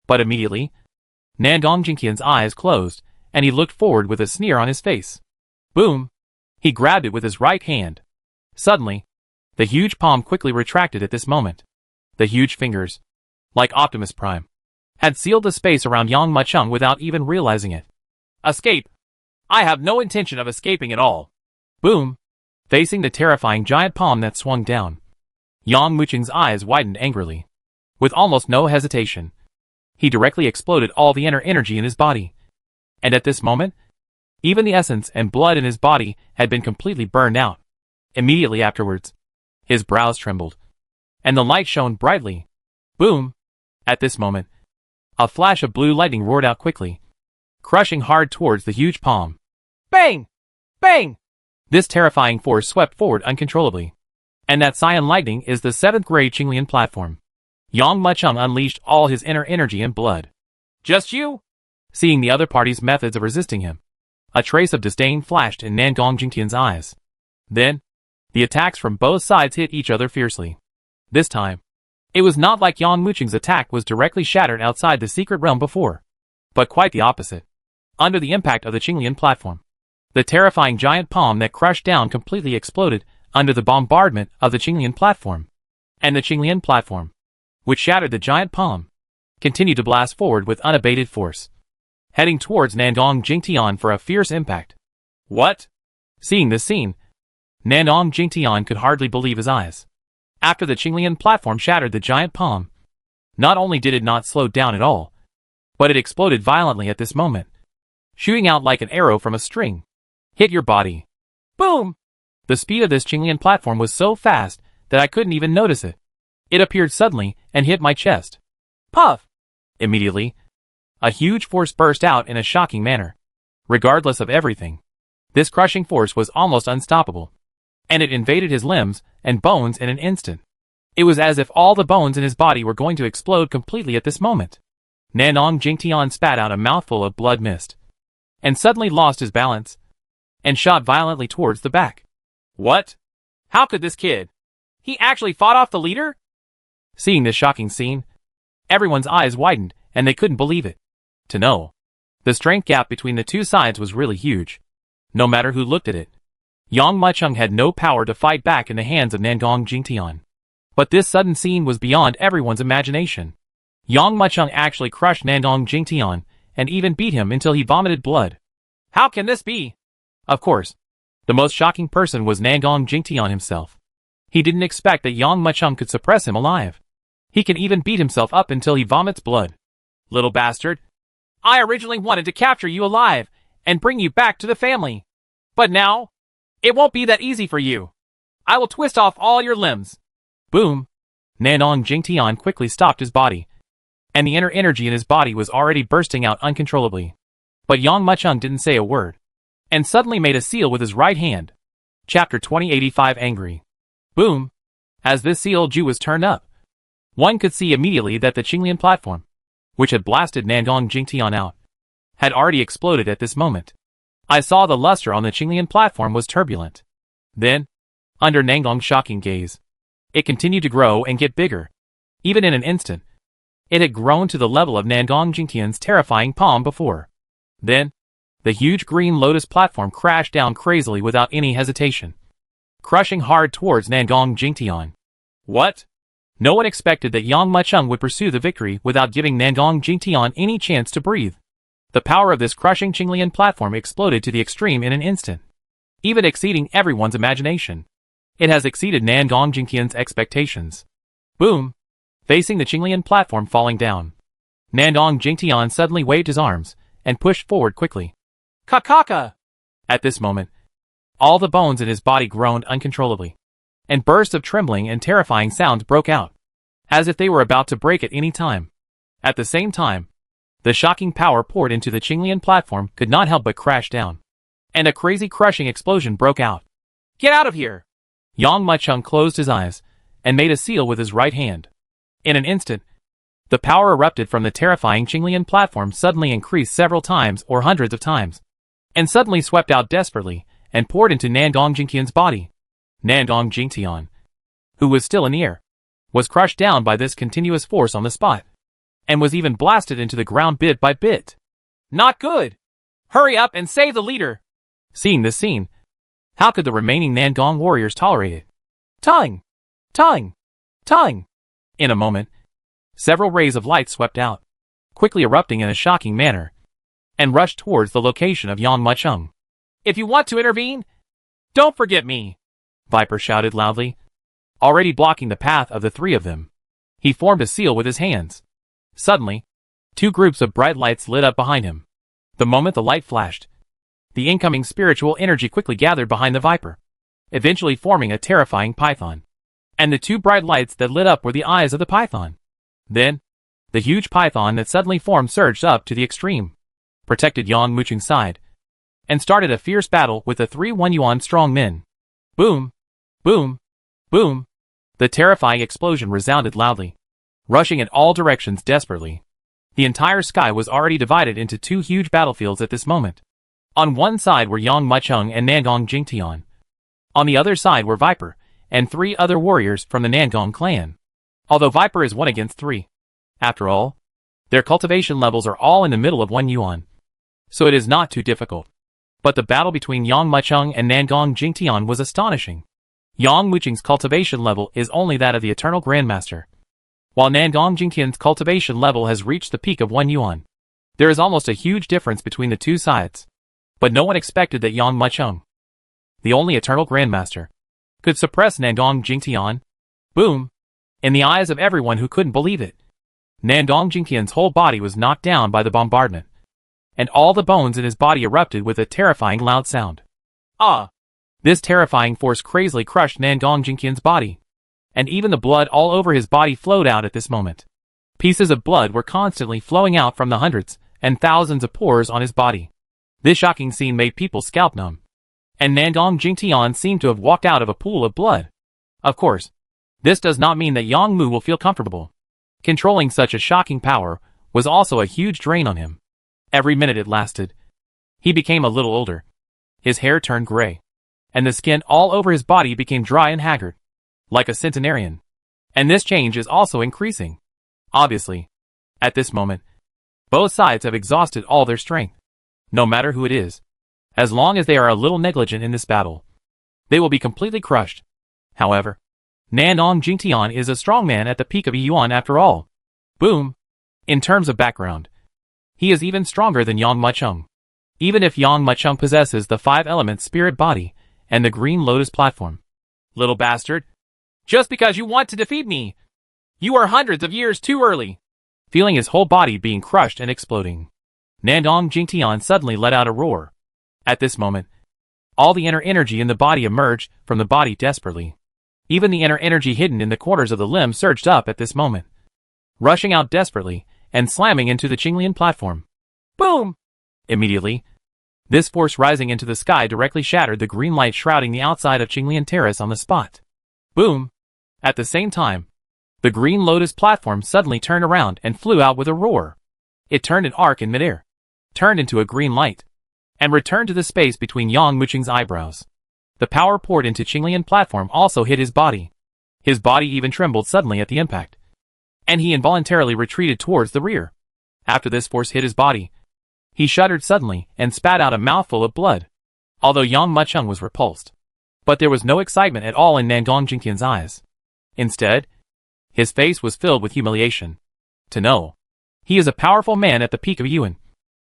But immediately, Nandong Jingtian's eyes closed, and he looked forward with a sneer on his face. Boom! He grabbed it with his right hand. Suddenly, the huge palm quickly retracted at this moment. The huge fingers, like Optimus Prime, had sealed the space around Yang Muchung without even realizing it. Escape! I have no intention of escaping at all. Boom! Facing the terrifying giant palm that swung down, Yang Muchung's eyes widened angrily. With almost no hesitation, he directly exploded all the inner energy in his body. And at this moment, even the essence and blood in his body had been completely burned out. Immediately afterwards, his brows trembled, and the light shone brightly. Boom! At this moment, a flash of blue lightning roared out quickly, crushing hard towards the huge palm. Bang! Bang! This terrifying force swept forward uncontrollably. And that cyan lightning is the 7th grade Qinglian platform. Yang Muchung unleashed all his inner energy and blood. Just you? Seeing the other party's methods of resisting him, a trace of disdain flashed in Nandong Jingtian's eyes. Then, the attacks from both sides hit each other fiercely. This time, it was not like Yang Muchung's attack was directly shattered outside the secret realm before, but quite the opposite. Under the impact of the Qinglian platform, the terrifying giant palm that crushed down completely exploded under the bombardment of the Qinglian platform. And the Qinglian platform, which shattered the giant palm, continued to blast forward with unabated force, heading towards Nandong Jingtian for a fierce impact. What? Seeing this scene, Nandong Jingtian could hardly believe his eyes. After the Qinglian platform shattered the giant palm, not only did it not slow down at all, but it exploded violently at this moment, shooting out like an arrow from a string. Hit your body. Boom! The speed of this Qinglian platform was so fast that I couldn't even notice it. It appeared suddenly and hit my chest. Puff! Immediately, a huge force burst out in a shocking manner. Regardless of everything, this crushing force was almost unstoppable, and it invaded his limbs and bones in an instant. It was as if all the bones in his body were going to explode completely at this moment. Nandong Jingtian spat out a mouthful of blood mist, and suddenly lost his balance, and shot violently towards the back. What? How could this kid? He actually fought off the leader? Seeing this shocking scene, everyone's eyes widened, and they couldn't believe it. To know, the strength gap between the two sides was really huge. No matter who looked at it, Yang Muchung had no power to fight back in the hands of Nandong Jingtian. But this sudden scene was beyond everyone's imagination. Yang Muchung actually crushed Nandong Jingtian, and even beat him until he vomited blood. How can this be? Of course, the most shocking person was Nandong Jingtian himself. He didn't expect that Yang Muchung could suppress him alive. He can even beat himself up until he vomits blood. Little bastard. I originally wanted to capture you alive and bring you back to the family. But now, it won't be that easy for you. I will twist off all your limbs. Boom. Nandong Jingtian quickly stopped his body, and the inner energy in his body was already bursting out uncontrollably. But Yang Muchung didn't say a word, and suddenly made a seal with his right hand. Chapter 2085 Angry. Boom. As this seal Ju was turned up, one could see immediately that the Qinglian platform, which had blasted Nandong Jingtian out, had already exploded at this moment. I saw the luster on the Qinglian platform was turbulent. Then, under Nandong's shocking gaze, it continued to grow and get bigger. Even in an instant, it had grown to the level of Nandong Jingtian's terrifying palm before. Then, the huge green lotus platform crashed down crazily without any hesitation, crushing hard towards Nandong Jingtian. What? No one expected that Yang Muchung would pursue the victory without giving Nandong Jingtian any chance to breathe. The power of this crushing Qinglian platform exploded to the extreme in an instant, even exceeding everyone's imagination. It has exceeded Nandong Jingtian's expectations. Boom! Facing the Qinglian platform falling down, Nandong Jingtian suddenly waved his arms and pushed forward quickly. Kakaka! At this moment, all the bones in his body groaned uncontrollably, and bursts of trembling and terrifying sounds broke out, as if they were about to break at any time. At the same time, the shocking power poured into the Qinglian platform could not help but crash down, and a crazy crushing explosion broke out. Get out of here! Yang Muchung closed his eyes and made a seal with his right hand. In an instant, the power erupted from the terrifying Qinglian platform suddenly increased several times or hundreds of times, and suddenly swept out desperately and poured into Nandong Jingtian's body. Nandong Jingtian, who was still in the air, was crushed down by this continuous force on the spot, and was even blasted into the ground bit by bit. Not good! Hurry up and save the leader! Seeing this scene, how could the remaining Nandong warriors tolerate it? Tongue! Tongue! Tongue! In a moment, several rays of light swept out, quickly erupting in a shocking manner, and rushed towards the location of Yang Muchung. If you want to intervene, don't forget me! Viper shouted loudly, already blocking the path of the three of them. He formed a seal with his hands. Suddenly, two groups of bright lights lit up behind him. The moment the light flashed, the incoming spiritual energy quickly gathered behind the Viper, eventually forming a terrifying python. And the two bright lights that lit up were the eyes of the python. Then, the huge python that suddenly formed surged up to the extreme, protected Yang Muchung's side, and started a fierce battle with the 3 yuan strong men. Boom! Boom! Boom! The terrifying explosion resounded loudly, rushing in all directions desperately. The entire sky was already divided into two huge battlefields at this moment. On one side were Yang Muchung and Nandong Jingtian. On the other side were Viper and 3 other warriors from the Nandong clan. Although Viper is 1 against 3. After all, their cultivation levels are all in the middle of 1 yuan, so it is not too difficult. But the battle between Yang Muchung and Nandong Jingtian was astonishing. Yang Muchung's cultivation level is only that of the Eternal Grandmaster, while Nandong Jingtian's cultivation level has reached the peak of 1 yuan. There is almost a huge difference between the two sides, but no one expected that Yang Muchung, the only Eternal Grandmaster, could suppress Nandong Jingtian. Boom! In the eyes of everyone who couldn't believe it, Nandong Jingtian's whole body was knocked down by the bombardment, and all the bones in his body erupted with a terrifying loud sound. Ah! This terrifying force crazily crushed Nandong Jingtian's body, and even the blood all over his body flowed out at this moment. Pieces of blood were constantly flowing out from the hundreds and thousands of pores on his body. This shocking scene made people scalp numb, and Nandong Jingtian seemed to have walked out of a pool of blood. Of course, this does not mean that Yang Mu will feel comfortable. Controlling such a shocking power was also a huge drain on him. Every minute it lasted, he became a little older. His hair turned gray, and the skin all over his body became dry and haggard, like a centenarian. And this change is also increasing. Obviously, at this moment, both sides have exhausted all their strength. No matter who it is, as long as they are a little negligent in this battle, they will be completely crushed. However, Nandong Jingtian is a strong man at the peak of a yuan after all. Boom! In terms of background, he is even stronger than Yang Muchung. Even if Yang Muchung possesses the 5-element spirit body and the green lotus platform. Little bastard! Just because you want to defeat me. You are hundreds of years too early. Feeling his whole body being crushed and exploding, Nandong Jingtian suddenly let out a roar. At this moment, all the inner energy in the body emerged from the body desperately. Even the inner energy hidden in the corners of the limb surged up at this moment, rushing out desperately and slamming into the Qinglian platform. Boom! Immediately, this force rising into the sky directly shattered the green light shrouding the outside of Qinglian Terrace on the spot. Boom! At the same time, the green lotus platform suddenly turned around and flew out with a roar. It turned an arc in midair, turned into a green light, and returned to the space between Yang Muqing's eyebrows. The power poured into Qinglian platform also hit his body. His body even trembled suddenly at the impact, and he involuntarily retreated towards the rear. After this force hit his body, he shuddered suddenly and spat out a mouthful of blood. Although Yang Mucheng was repulsed, but there was no excitement at all in Nandong Jingtian's eyes. Instead, his face was filled with humiliation. To know, he is a powerful man at the peak of Yuan,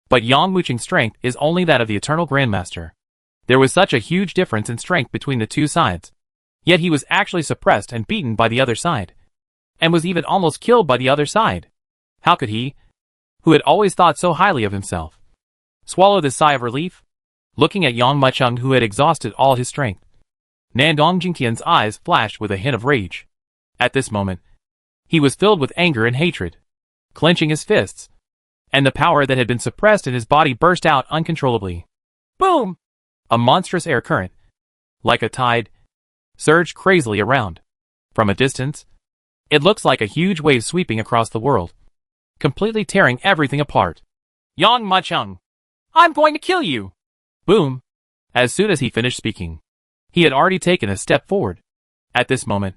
but Yang Muqing's strength is only that of the Eternal Grandmaster. There was such a huge difference in strength between the two sides. Yet he was actually suppressed and beaten by the other side, and was even almost killed by the other side. How could he, who had always thought so highly of himself, swallow this sigh of relief? Looking at Yang Mucheng, who had exhausted all his strength, Nandong Jingtian's eyes flashed with a hint of rage. At this moment, he was filled with anger and hatred, clenching his fists, and the power that had been suppressed in his body burst out uncontrollably. Boom! A monstrous air current, like a tide, surged crazily around. From a distance, it looks like a huge wave sweeping across the world, completely tearing everything apart. Yang Mucheng, I'm going to kill you! Boom! As soon as he finished speaking, he had already taken a step forward. At this moment,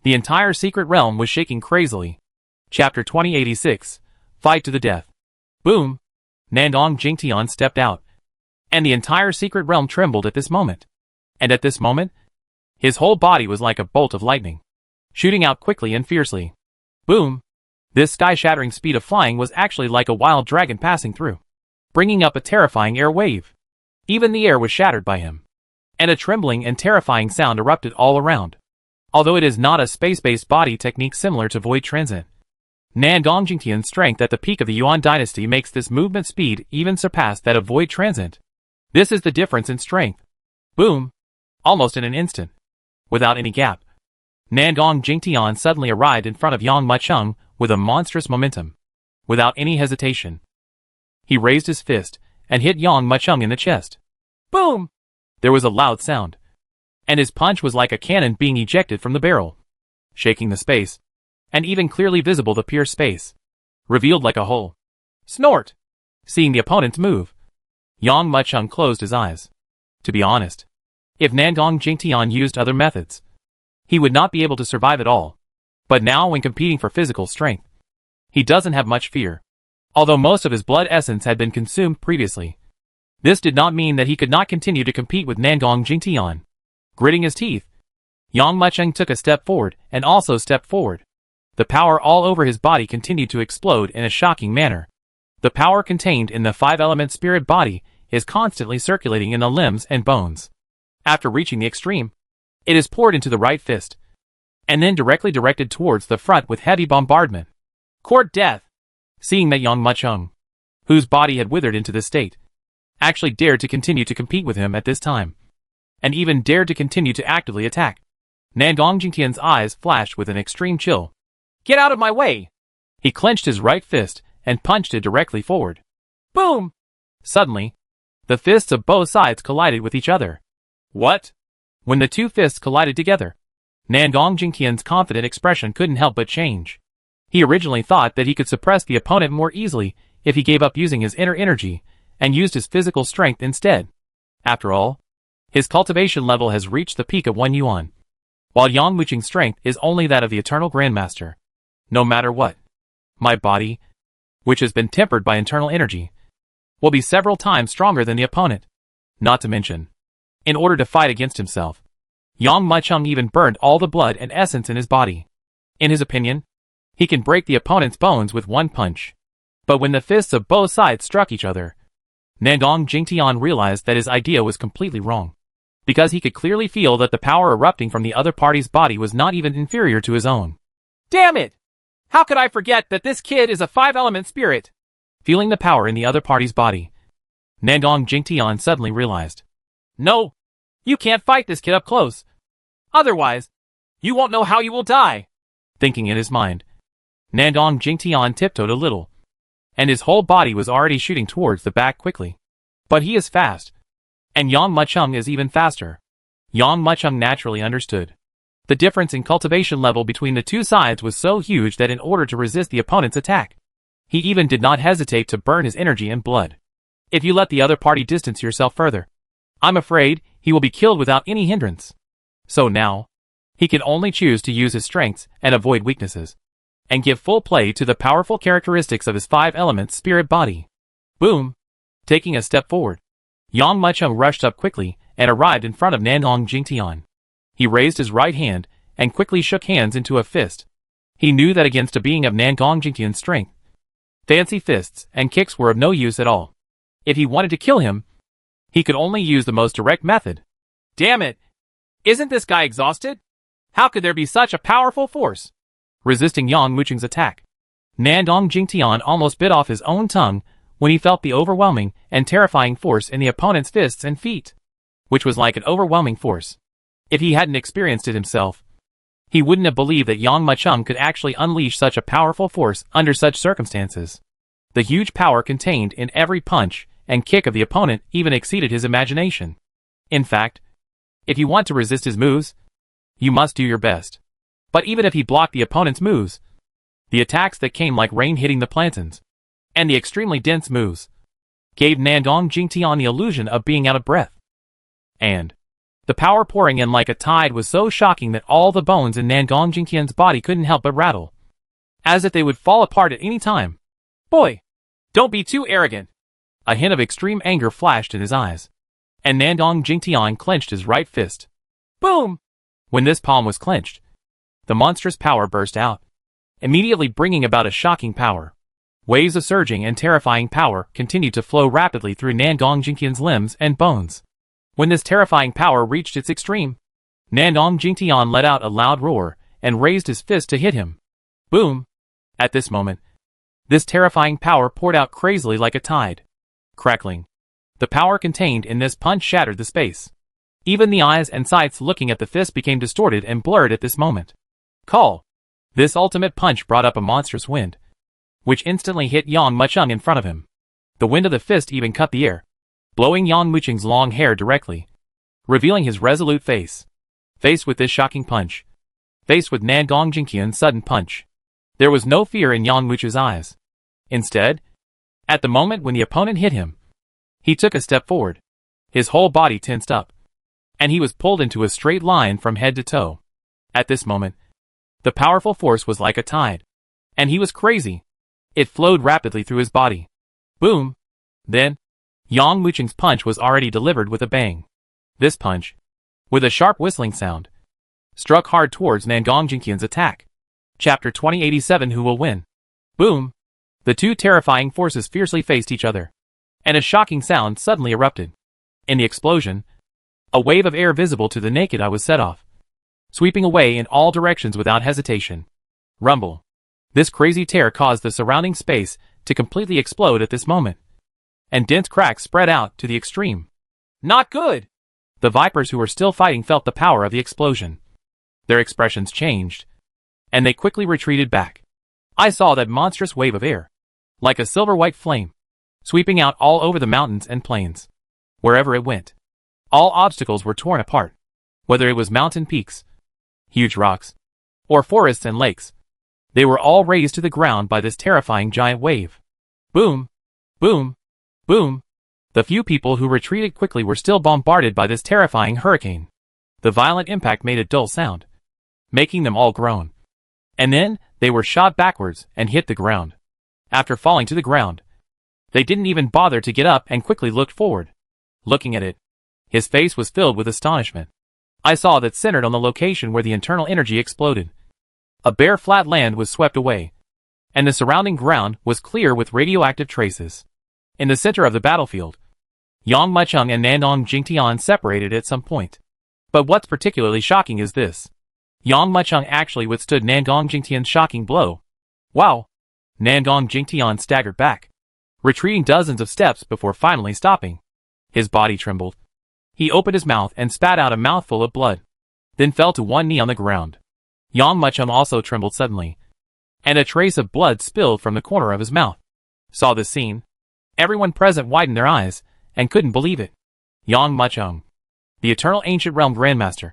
the entire secret realm was shaking crazily. Chapter 2086, Fight to the Death. Boom! Nandong Jingtian stepped out, and the entire secret realm trembled at this moment. And at this moment, his whole body was like a bolt of lightning, shooting out quickly and fiercely. Boom! This sky-shattering speed of flying was actually like a wild dragon passing through, bringing up a terrifying air wave. Even the air was shattered by him, and a trembling and terrifying sound erupted all around. Although it is not a space-based body technique similar to void transit, Nandong Jingtian's strength at the peak of the Yuan dynasty makes this movement speed even surpass that of void transit. This is the difference in strength. Boom! Almost in an instant, without any gap, Nandong Jingtian suddenly arrived in front of Yang Mucheng with a monstrous momentum. Without any hesitation, he raised his fist and hit Yang Mucheng in the chest. Boom! There was a loud sound, and his punch was like a cannon being ejected from the barrel, shaking the space, and even clearly visible the pure space, revealed like a hole. Snort! Seeing the opponent's move, Yang Mucheng closed his eyes. To be honest, if Nandong Jingtian used other methods, he would not be able to survive at all. But now when competing for physical strength, he doesn't have much fear. Although most of his blood essence had been consumed previously, this did not mean that he could not continue to compete with Nandong Jingtian. Gritting his teeth, Yang Mucheng took a step forward and also stepped forward. The power all over his body continued to explode in a shocking manner. The power contained in the five-element spirit body is constantly circulating in the limbs and bones. After reaching the extreme, it is poured into the right fist, and then directly directed towards the front with heavy bombardment. Court death! Seeing that Yang Mucheng, whose body had withered into this state, actually dared to continue to compete with him at this time, and even dared to continue to actively attack, Nandong Jingtian's eyes flashed with an extreme chill. Get out of my way! He clenched his right fist and punched it directly forward. Boom! Suddenly, the fists of both sides collided with each other. What? When the two fists collided together, Nandong Jingtian's confident expression couldn't help but change. He originally thought that he could suppress the opponent more easily if he gave up using his inner energy and used his physical strength instead. After all, his cultivation level has reached the peak of 1 yuan, while Yang Muqing's strength is only that of the Eternal Grandmaster. No matter what, my body, which has been tempered by internal energy, will be several times stronger than the opponent. Not to mention, in order to fight against himself, Yang Mucheng even burned all the blood and essence in his body. In his opinion, he can break the opponent's bones with one punch. But when the fists of both sides struck each other, Nandong Jingtian realized that his idea was completely wrong. because he could clearly feel that the power erupting from the other party's body was not even inferior to his own. Damn it! How could I forget that this kid is a 5-element spirit? Feeling the power in the other party's body, Nandong Jingtian suddenly realized. No! You can't fight this kid up close. Otherwise, you won't know how you will die. Thinking in his mind, Nandong Jingtian tiptoed a little, and his whole body was already shooting towards the back quickly. But he is fast, and Yang Mucheng is even faster. Yang Mucheng naturally understood. The difference in cultivation level between the two sides was so huge that in order to resist the opponent's attack, he even did not hesitate to burn his energy and blood. If you let the other party distance yourself further, I'm afraid he will be killed without any hindrance. So now, he can only choose to use his strengths and avoid weaknesses, and give full play to the powerful characteristics of his 5-element spirit body. Boom! Taking a step forward, Yang Mucheng rushed up quickly and arrived in front of Nandong Jingtian. He raised his right hand and quickly shook hands into a fist. He knew that against a being of Nandong Jingtian's strength, fancy fists and kicks were of no use at all. If he wanted to kill him, he could only use the most direct method. Damn it! Isn't this guy exhausted? How could there be such a powerful force? Resisting Yang Mucheng's attack, Nandong Jingtian almost bit off his own tongue when he felt the overwhelming and terrifying force in the opponent's fists and feet, which was like an overwhelming force. If he hadn't experienced it himself, he wouldn't have believed that Yang Mucheng could actually unleash such a powerful force under such circumstances. The huge power contained in every punch and kick of the opponent even exceeded his imagination. In fact, if you want to resist his moves, you must do your best. But even if he blocked the opponent's moves, the attacks that came like rain hitting the plantains, and the extremely dense moves, gave Nandong Jingtian the illusion of being out of breath. And the power pouring in like a tide was so shocking that all the bones in Nandong Jingtian's body couldn't help but rattle, as if they would fall apart at any time. Boy, don't be too arrogant. A hint of extreme anger flashed in his eyes, and Nandong Jingtian clenched his right fist. Boom! When this palm was clenched, the monstrous power burst out, immediately bringing about a shocking power. Waves of surging and terrifying power continued to flow rapidly through Nandong Jingtian's limbs and bones. When this terrifying power reached its extreme, Nandong Jingtian let out a loud roar and raised his fist to hit him. Boom! At this moment, this terrifying power poured out crazily like a tide. Crackling, the power contained in this punch shattered the space. Even the eyes and sights looking at the fist became distorted and blurred at this moment. Call! This ultimate punch brought up a monstrous wind, which instantly hit Yang Mucheng in front of him. The wind of the fist even cut the air, blowing Yang Mucheng's long hair directly, revealing his resolute face. Faced with this shocking punch, faced with Nandong Jingtian's sudden punch, there was no fear in Yang Mucheng's eyes. Instead, at the moment when the opponent hit him, he took a step forward. His whole body tensed up, and he was pulled into a straight line from head to toe. At this moment, the powerful force was like a tide, and he was crazy. It flowed rapidly through his body. Boom! Then, Yang Mucheng's punch was already delivered with a bang. This punch, with a sharp whistling sound, struck hard towards Nandong Jingtian's attack. Chapter 2087 Who Will Win? Boom! The two terrifying forces fiercely faced each other, and a shocking sound suddenly erupted. In the explosion, a wave of air visible to the naked eye was set off, sweeping away in all directions without hesitation. Rumble! This crazy tear caused the surrounding space to completely explode at this moment, and dense cracks spread out to the extreme. Not good! The Vipers who were still fighting felt the power of the explosion. Their expressions changed, and they quickly retreated back. I saw that monstrous wave of air, like a silver-white flame, sweeping out all over the mountains and plains. Wherever it went, all obstacles were torn apart, whether it was mountain peaks, huge rocks, or forests and lakes. They were all razed to the ground by this terrifying giant wave. Boom! Boom! Boom! The few people who retreated quickly were still bombarded by this terrifying hurricane. The violent impact made a dull sound, making them all groan. And then, they were shot backwards and hit the ground. After falling to the ground, they didn't even bother to get up and quickly looked forward. Looking at it, his face was filled with astonishment. I saw that centered on the location where the internal energy exploded, a bare flat land was swept away, and the surrounding ground was clear with radioactive traces. In the center of the battlefield, Yang Mucheng and Nandong Jingtian separated at some point. But what's particularly shocking is this. Yang Mucheng actually withstood Nandong Jingtian's shocking blow. Wow! Nandong Jingtian staggered back, retreating dozens of steps before finally stopping. His body trembled. He opened his mouth and spat out a mouthful of blood, then fell to one knee on the ground. Yang Mucheng also trembled suddenly, and a trace of blood spilled from the corner of his mouth. Saw this scene. Everyone present widened their eyes and couldn't believe it. Yang Mucheng, the eternal ancient realm grandmaster,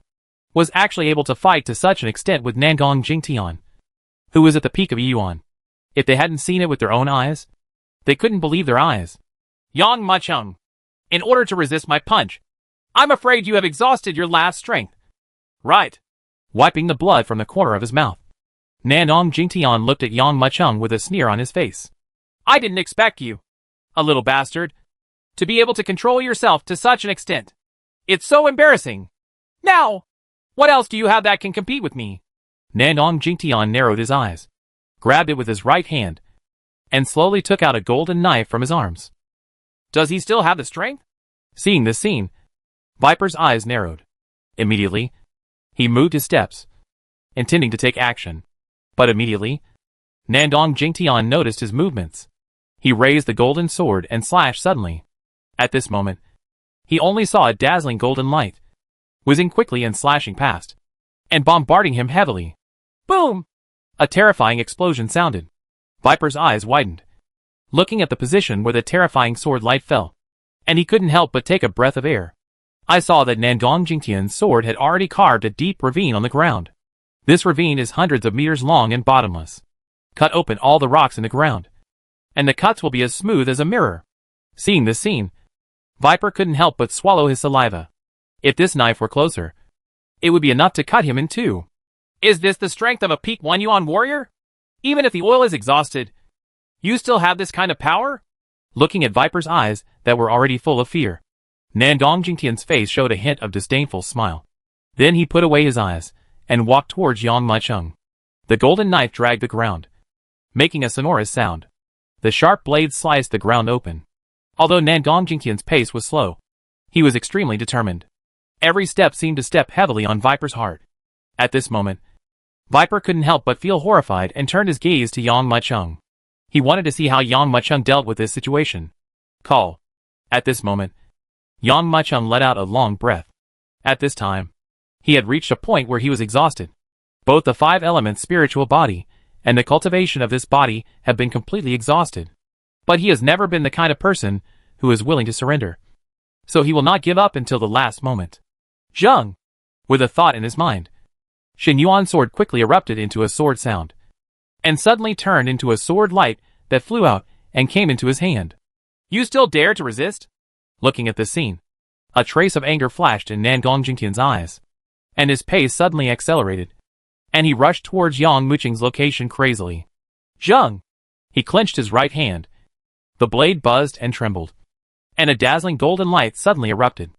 was actually able to fight to such an extent with Nandong Jingtian, who was at the peak of Yuan. If they hadn't seen it with their own eyes, they couldn't believe their eyes. Yang Mucheng, in order to resist my punch, I'm afraid you have exhausted your last strength. Right. Wiping the blood from the corner of his mouth, Nandong Jingtian looked at Yang Mucheng with a sneer on his face. I didn't expect you, a little bastard, to be able to control yourself to such an extent. It's so embarrassing. Now, what else do you have that can compete with me? Nandong Jingtian narrowed his eyes, grabbed it with his right hand, and slowly took out a golden knife from his arms. Does he still have the strength? Seeing this scene, Viper's eyes narrowed. Immediately, he moved his steps, intending to take action. But immediately, Nandong Jingtian noticed his movements. He raised the golden sword and slashed suddenly. At this moment, he only saw a dazzling golden light, whizzing quickly and slashing past, and bombarding him heavily. Boom! A terrifying explosion sounded. Viper's eyes widened, looking at the position where the terrifying sword light fell, and he couldn't help but take a breath of air. I saw that Nandong Jingtian's sword had already carved a deep ravine on the ground. This ravine is hundreds of meters long and bottomless. Cut open all the rocks in the ground, and the cuts will be as smooth as a mirror. Seeing this scene, Viper couldn't help but swallow his saliva. If this knife were closer, it would be enough to cut him in two. Is this the strength of a peak 1 Yuan warrior? Even if the oil is exhausted, you still have this kind of power? Looking at Viper's eyes that were already full of fear, Nandong Jingtian's face showed a hint of disdainful smile. Then he put away his eyes and walked towards Yang Mucheng. The golden knife dragged the ground, making a sonorous sound. The sharp blade sliced the ground open. Although Nandong Jingtian's pace was slow, he was extremely determined. Every step seemed to step heavily on Viper's heart. At this moment, Viper couldn't help but feel horrified and turned his gaze to Yang Mucheng. He wanted to see how Yang Mucheng dealt with this situation. Call. At this moment, Yang Mucheng let out a long breath. At this time, he had reached a point where he was exhausted. Both the 5 elements spiritual body and the cultivation of this body have been completely exhausted. But he has never been the kind of person who is willing to surrender. So he will not give up until the last moment. Zheng! With a thought in his mind, Shen Yuan's sword quickly erupted into a sword sound, and suddenly turned into a sword light that flew out and came into his hand. You still dare to resist? Looking at this scene, a trace of anger flashed in Nandong Jingtian's eyes, and his pace suddenly accelerated, and he rushed towards Yang Mucheng's location crazily. Zheng! He clenched his right hand. The blade buzzed and trembled, and a dazzling golden light suddenly erupted.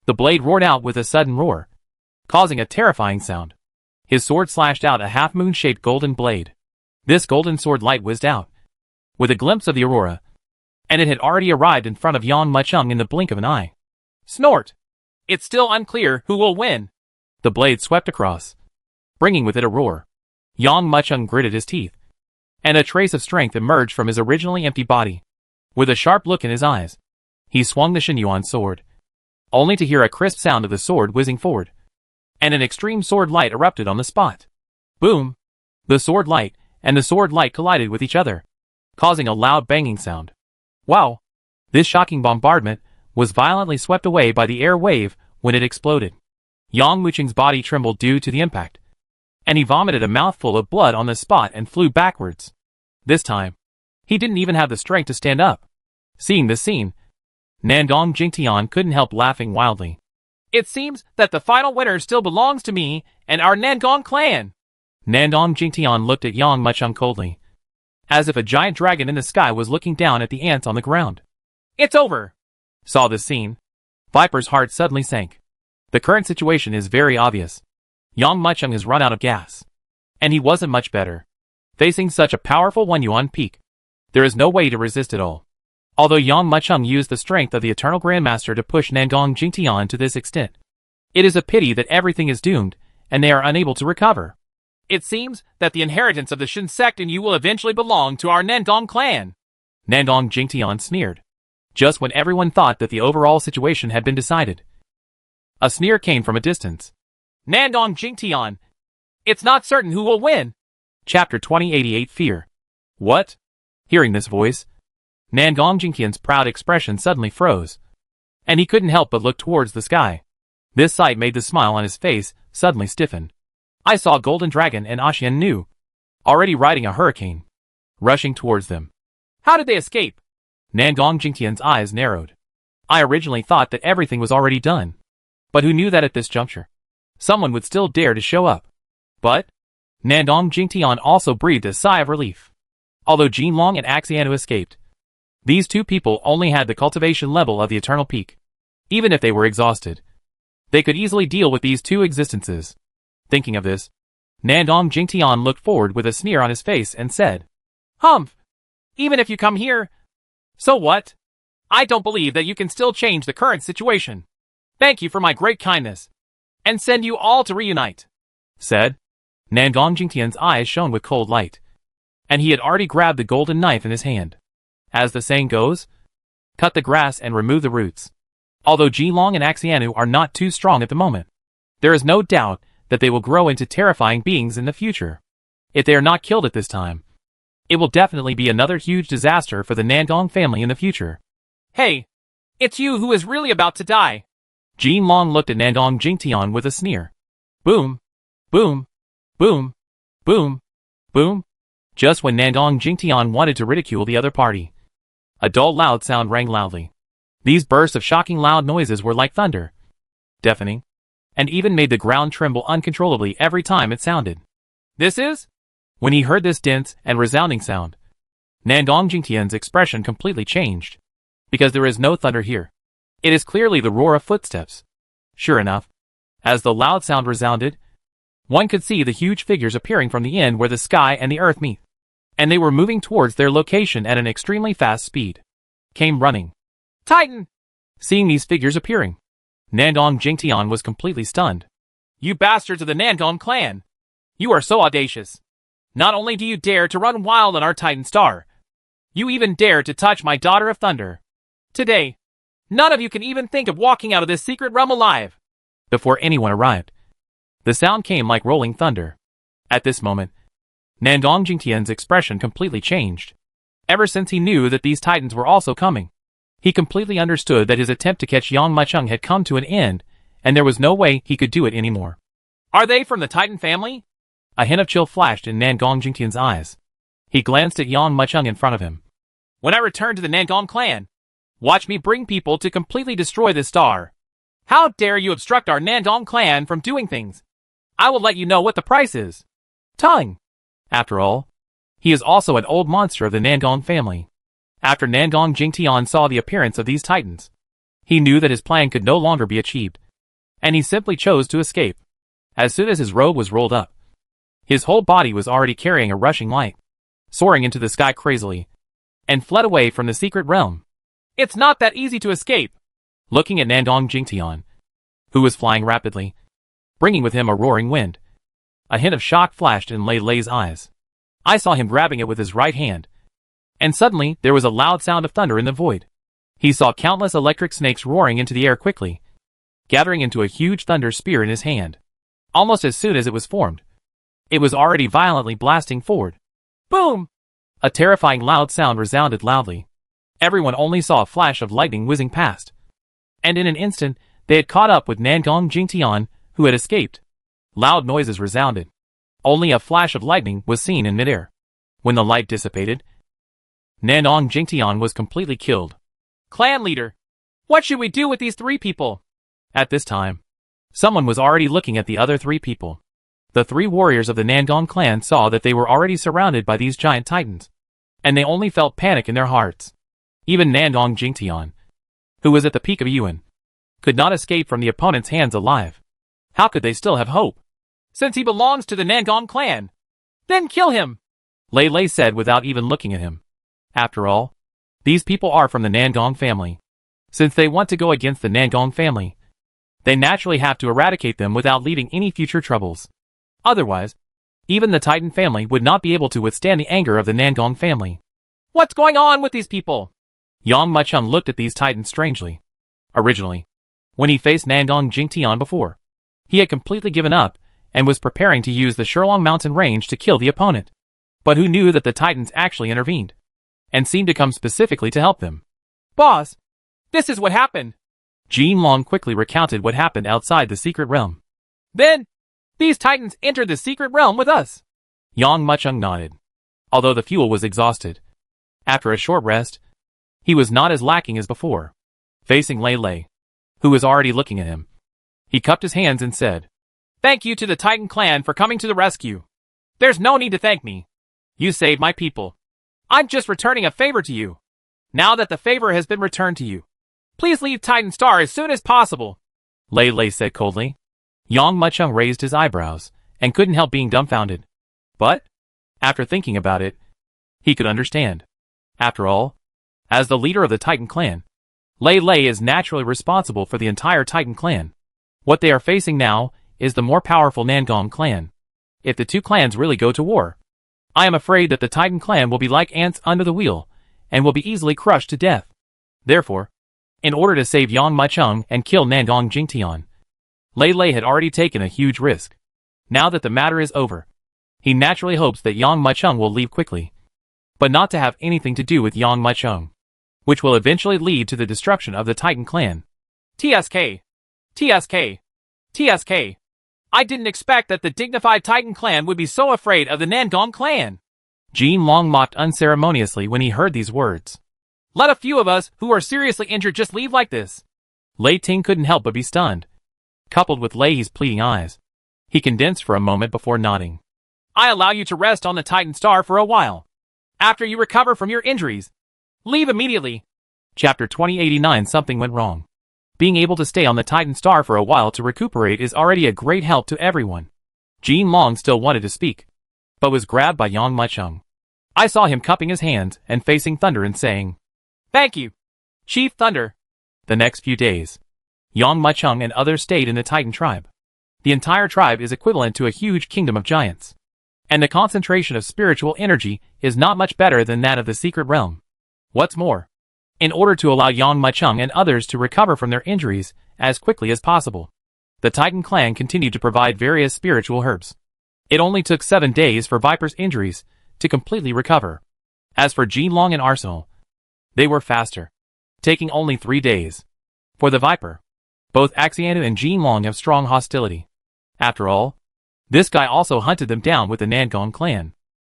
The blade roared out with a sudden roar, causing a terrifying sound. His sword slashed out a half-moon-shaped golden blade. This golden sword light whizzed out, with a glimpse of the aurora, and it had already arrived in front of Yang Mucheng in the blink of an eye. Snort! It's still unclear who will win. The blade swept across, bringing with it a roar. Yang Mucheng gritted his teeth, and a trace of strength emerged from his originally empty body. With a sharp look in his eyes, he swung the Shen Yuan sword, only to hear a crisp sound of the sword whizzing forward, and an extreme sword light erupted on the spot. Boom! The sword light and the sword light collided with each other, causing a loud banging sound. Wow! This shocking bombardment was violently swept away by the air wave when it exploded. Yang Mucheng's body trembled due to the impact, and he vomited a mouthful of blood on the spot and flew backwards. This time, he didn't even have the strength to stand up. Seeing this scene, Nandong Jingtian couldn't help laughing wildly. It seems that the final winner still belongs to me and our Nandong clan. Nandong Jingtian looked at Yang Mucheng coldly, as if a giant dragon in the sky was looking down at the ants on the ground. It's over! Saw this scene, Viper's heart suddenly sank. The current situation is very obvious. Yang Mucheng has run out of gas, and he wasn't much better. Facing such a powerful 1 Yuan peak, there is no way to resist it all. Although Yang Mucheng used the strength of the Eternal Grandmaster to push Nangong Jingtian to this extent, it is a pity that everything is doomed, and they are unable to recover. It seems that the inheritance of the Shin sect and you will eventually belong to our Nangong clan. Nangong Jingtian sneered. Just when everyone thought that the overall situation had been decided, a sneer came from a distance. Nangong Jingtian, it's not certain who will win. Chapter 2088 Fear. What? Hearing this voice, Nangong Jingtian's proud expression suddenly froze, and he couldn't help but look towards the sky. This sight made the smile on his face suddenly stiffen. I saw Golden Dragon and Ashian Nu, already riding a hurricane, rushing towards them. How did they escape? Nangong Jingtian's eyes narrowed. I originally thought that everything was already done, but who knew that at this juncture someone would still dare to show up? But Nangong Jingtian also breathed a sigh of relief. Although Jinlong and Axianu escaped, these two people only had the cultivation level of the Eternal Peak. Even if they were exhausted, they could easily deal with these two existences. Thinking of this, Nangong Jingtian looked forward with a sneer on his face and said, Humph! Even if you come here, so what? I don't believe that you can still change the current situation. Thank you for my great kindness, and send you all to reunite. Said, Nangong Jingtian's eyes shone with cold light, and he had already grabbed the golden knife in his hand. As the saying goes, cut the grass and remove the roots. Although Jinlong and Axianu are not too strong at the moment, there is no doubt that they will grow into terrifying beings in the future. If they are not killed at this time, it will definitely be another huge disaster for the Nangong family in the future. Hey, it's you who is really about to die. Jinlong looked at Nangong Jingtian with a sneer. Boom, boom, boom, boom, boom. Just when Nangong Jingtian wanted to ridicule the other party, a dull loud sound rang loudly. These bursts of shocking loud noises were like thunder, deafening, and even made the ground tremble uncontrollably every time it sounded. This is? When he heard this dense and resounding sound, Nangong Jingtian's expression completely changed. Because there is no thunder here. It is clearly the roar of footsteps. Sure enough, as the loud sound resounded, one could see the huge figures appearing from the end where the sky and the earth meet. And they were moving towards their location at an extremely fast speed. Came running. Titan! Seeing these figures appearing, Nangong Jingtian was completely stunned. You bastards of the Nangong clan! You are so audacious! Not only do you dare to run wild on our Titan star, you even dare to touch my daughter of thunder. Today, none of you can even think of walking out of this secret realm alive. Before anyone arrived, the sound came like rolling thunder. At this moment, Nangong Jingtian's expression completely changed. Ever since he knew that these Titans were also coming, he completely understood that his attempt to catch Yang Mucheng had come to an end, and there was no way he could do it anymore. Are they from the Titan family? A hint of chill flashed in Nangong Jingtian's eyes. He glanced at Yang Mucheng in front of him. When I return to the Nangong clan, watch me bring people to completely destroy this star. How dare you obstruct our Nangong clan from doing things? I will let you know what the price is. Tongue. After all, he is also an old monster of the Nangong family. After Nangong Jingtian saw the appearance of these Titans, he knew that his plan could no longer be achieved, and he simply chose to escape. As soon as his robe was rolled up, his whole body was already carrying a rushing light, soaring into the sky crazily, and fled away from the secret realm. It's not that easy to escape. Looking at Nangong Jingtian, who was flying rapidly, bringing with him a roaring wind, a hint of shock flashed in Lei Lei's eyes. I saw him grabbing it with his right hand, and suddenly there was a loud sound of thunder in the void. He saw countless electric snakes roaring into the air quickly, gathering into a huge thunder spear in his hand. Almost as soon as it was formed, it was already violently blasting forward. Boom! A terrifying loud sound resounded loudly. Everyone only saw a flash of lightning whizzing past, and in an instant they had caught up with Nangong Jingtian, who had escaped. Loud noises resounded. Only a flash of lightning was seen in midair. When the light dissipated, Nangong Jingtian was completely killed. Clan leader, what should we do with these three people? At this time, someone was already looking at the other three people. The three warriors of the Nangong clan saw that they were already surrounded by these giant Titans, and they only felt panic in their hearts. Even Nangong Jingtian, who was at the peak of Yuan, could not escape from the opponent's hands alive. How could they still have hope? Since he belongs to the Nangong clan, then kill him, Lei Lei said without even looking at him. After all, These people are from the Nangong family. Since they want to go against the Nangong family, they naturally have to eradicate them without leaving any future troubles. Otherwise, even the Titan family would not be able to withstand the anger of the Nangong family. What's going on with these people? Yang Muchung looked at these Titans strangely. Originally, when he faced Nangong Jingtian before, he had completely given up and was preparing to use the Shurlong mountain range to kill the opponent. But who knew that the Titans actually intervened and seemed to come specifically to help them. Boss, this is what happened. Jin Long quickly recounted what happened outside the secret realm. Then, these Titans entered the secret realm with us. Yang Muchung nodded. Although the fuel was exhausted, after a short rest, he was not as lacking as before. Facing Lei Lei, who was already looking at him, he cupped his hands and said, Thank you to the Titan clan for coming to the rescue. There's no need to thank me. You saved my people. I'm just returning a favor to you. Now that the favor has been returned to you, please leave Titan Star as soon as possible. Lei Lei said coldly. Yang Muchung raised his eyebrows and couldn't help being dumbfounded. But, after thinking about it, he could understand. After all, as the leader of the Titan clan, Lei Lei is naturally responsible for the entire Titan clan. What they are facing now is the more powerful Nangong clan. If the two clans really go to war, I am afraid that the Titan clan will be like ants under the wheel and will be easily crushed to death. Therefore, in order to save Yang Muchung and kill Nangong Jingtian, Lei Lei had already taken a huge risk. Now that the matter is over, he naturally hopes that Yang Muchung will leave quickly, but not to have anything to do with Yang Muchung, which will eventually lead to the destruction of the Titan clan. TSK. TSK. TSK. I didn't expect that the dignified Titan clan would be so afraid of the Nangong clan. Jin Long mocked unceremoniously when he heard these words. Let a few of us who are seriously injured just leave like this. Lei Ting couldn't help but be stunned. Coupled with Lei's pleading eyes, he condensed for a moment before nodding. I allow you to rest on the Titan Star for a while. After you recover from your injuries, leave immediately. Chapter 2089. Something went wrong. Being able to stay on the Titan Star for a while to recuperate is already a great help to everyone. Jin Long still wanted to speak, but was grabbed by Yang Muchung. I saw him cupping his hands and facing Thunder and saying, Thank you, Chief Thunder. The next few days, Yang Muchung and others stayed in the Titan tribe. The entire tribe is equivalent to a huge kingdom of giants, and the concentration of spiritual energy is not much better than that of the secret realm. What's more, in order to allow Yang Muchung and others to recover from their injuries as quickly as possible, the Titan clan continued to provide various spiritual herbs. It only took 7 days for Viper's injuries to completely recover. As for Jin Long and Arsenal, they were faster, taking only 3 days. For the Viper, both Axianu and Jin Long have strong hostility. After all, this guy also hunted them down with the Nangong clan.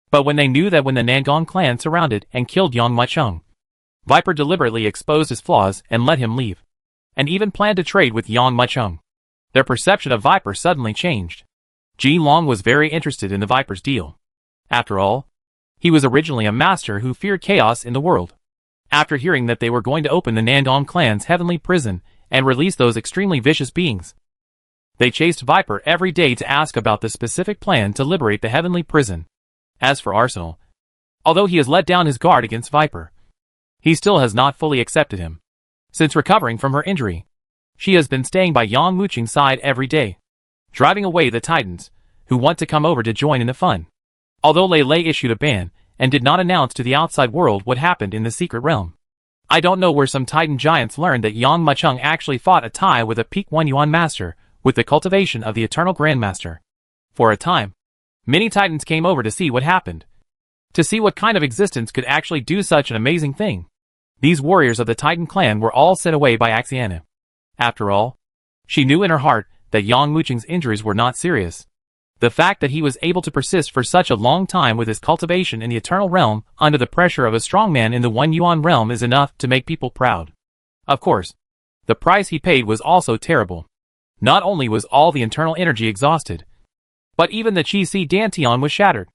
But when they knew that when the Nangong clan surrounded and killed Yang Muchung, Viper deliberately exposed his flaws and let him leave, and even planned to trade with Yang Muchung. Their perception of Viper suddenly changed. Jin Long was very interested in the Viper's deal. After all, he was originally a master who feared chaos in the world. After hearing that they were going to open the Nangong clan's heavenly prison and release those extremely vicious beings, they chased Viper every day to ask about the specific plan to liberate the heavenly prison. As for Arsenal, although he has let down his guard against Viper, he still has not fully accepted him. Since recovering from her injury, she has been staying by Yang Muchung's side every day, driving away the Titans who want to come over to join in the fun. Although Lei Lei issued a ban and did not announce to the outside world what happened in the secret realm, I don't know where some Titan giants learned that Yang Muchung actually fought a tie with a peak 1 Yuan master with the cultivation of the Eternal Grandmaster. For a time, many Titans came over to see what happened, to see what kind of existence could actually do such an amazing thing. These warriors of the Titan clan were all sent away by Axiana. After all, she knew in her heart that Yang Muchung's injuries were not serious. The fact that he was able to persist for such a long time with his cultivation in the Eternal Realm under the pressure of a strong man in the 1 Yuan realm is enough to make people proud. Of course, the price he paid was also terrible. Not only was all the internal energy exhausted, but even the Qi Si Dantian was shattered.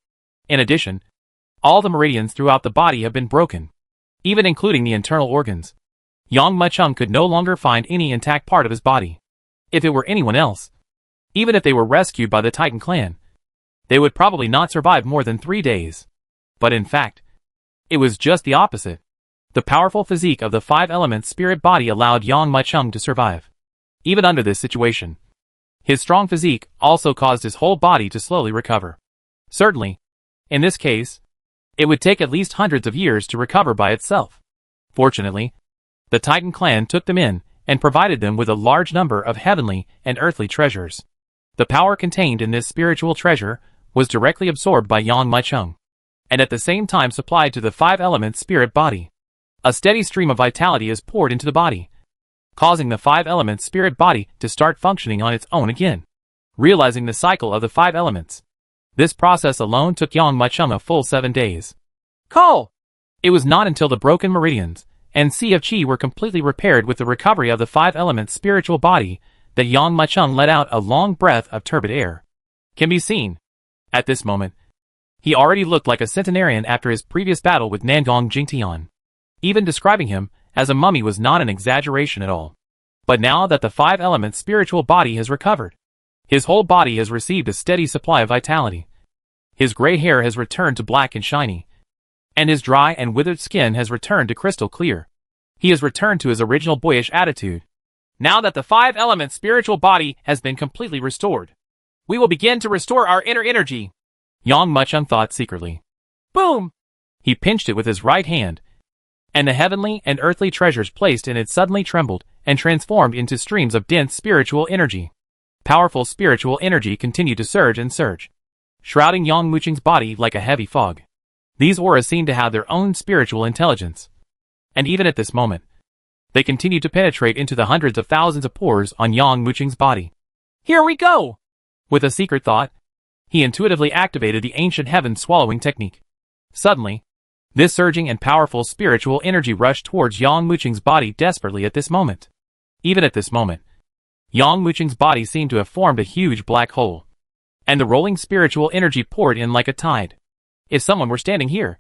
In addition, all the meridians throughout the body have been broken, even including the internal organs. Yang Muchung could no longer find any intact part of his body. If it were anyone else, even if they were rescued by the Titan clan, they would probably not survive more than 3 days. But in fact, it was just the opposite. The powerful physique of the five elements spirit body allowed Yang Muchung to survive. Even under this situation, his strong physique also caused his whole body to slowly recover. Certainly, in this case, it would take at least hundreds of years to recover by itself. Fortunately, the Titan clan took them in and provided them with a large number of heavenly and earthly treasures. The power contained in this spiritual treasure was directly absorbed by Yang Muchung, and at the same time supplied to the five elements spirit body. A steady stream of vitality is poured into the body, causing the five elements spirit body to start functioning on its own again, realizing the cycle of the five elements. This process alone took Yang Muchung a full 7 days. Call! It was not until the broken meridians and sea of qi were completely repaired with the recovery of the five elements spiritual body that Yang Muchung let out a long breath of turbid air. Can be seen. At this moment, he already looked like a centenarian after his previous battle with Nangong Jingtian. Even describing him as a mummy was not an exaggeration at all. But now that the five elements spiritual body has recovered, his whole body has received a steady supply of vitality. His gray hair has returned to black and shiny, and his dry and withered skin has returned to crystal clear. He has returned to his original boyish attitude. Now that the five elements spiritual body has been completely restored, we will begin to restore our inner energy, Yang Muchung thought secretly. Boom! He pinched it with his right hand, and the heavenly and earthly treasures placed in it suddenly trembled and transformed into streams of dense spiritual energy. Powerful spiritual energy continued to surge and surge, shrouding Yang Muchung's body like a heavy fog. These auras seemed to have their own spiritual intelligence, and even at this moment, they continued to penetrate into the hundreds of thousands of pores on Yang Muchung's body. Here we go! With a secret thought, he intuitively activated the ancient heaven swallowing technique. Suddenly, this surging and powerful spiritual energy rushed towards Yang Muchung's body desperately at this moment. Even at this moment, Yang Muchung's body seemed to have formed a huge black hole, and the rolling spiritual energy poured in like a tide. If someone were standing here,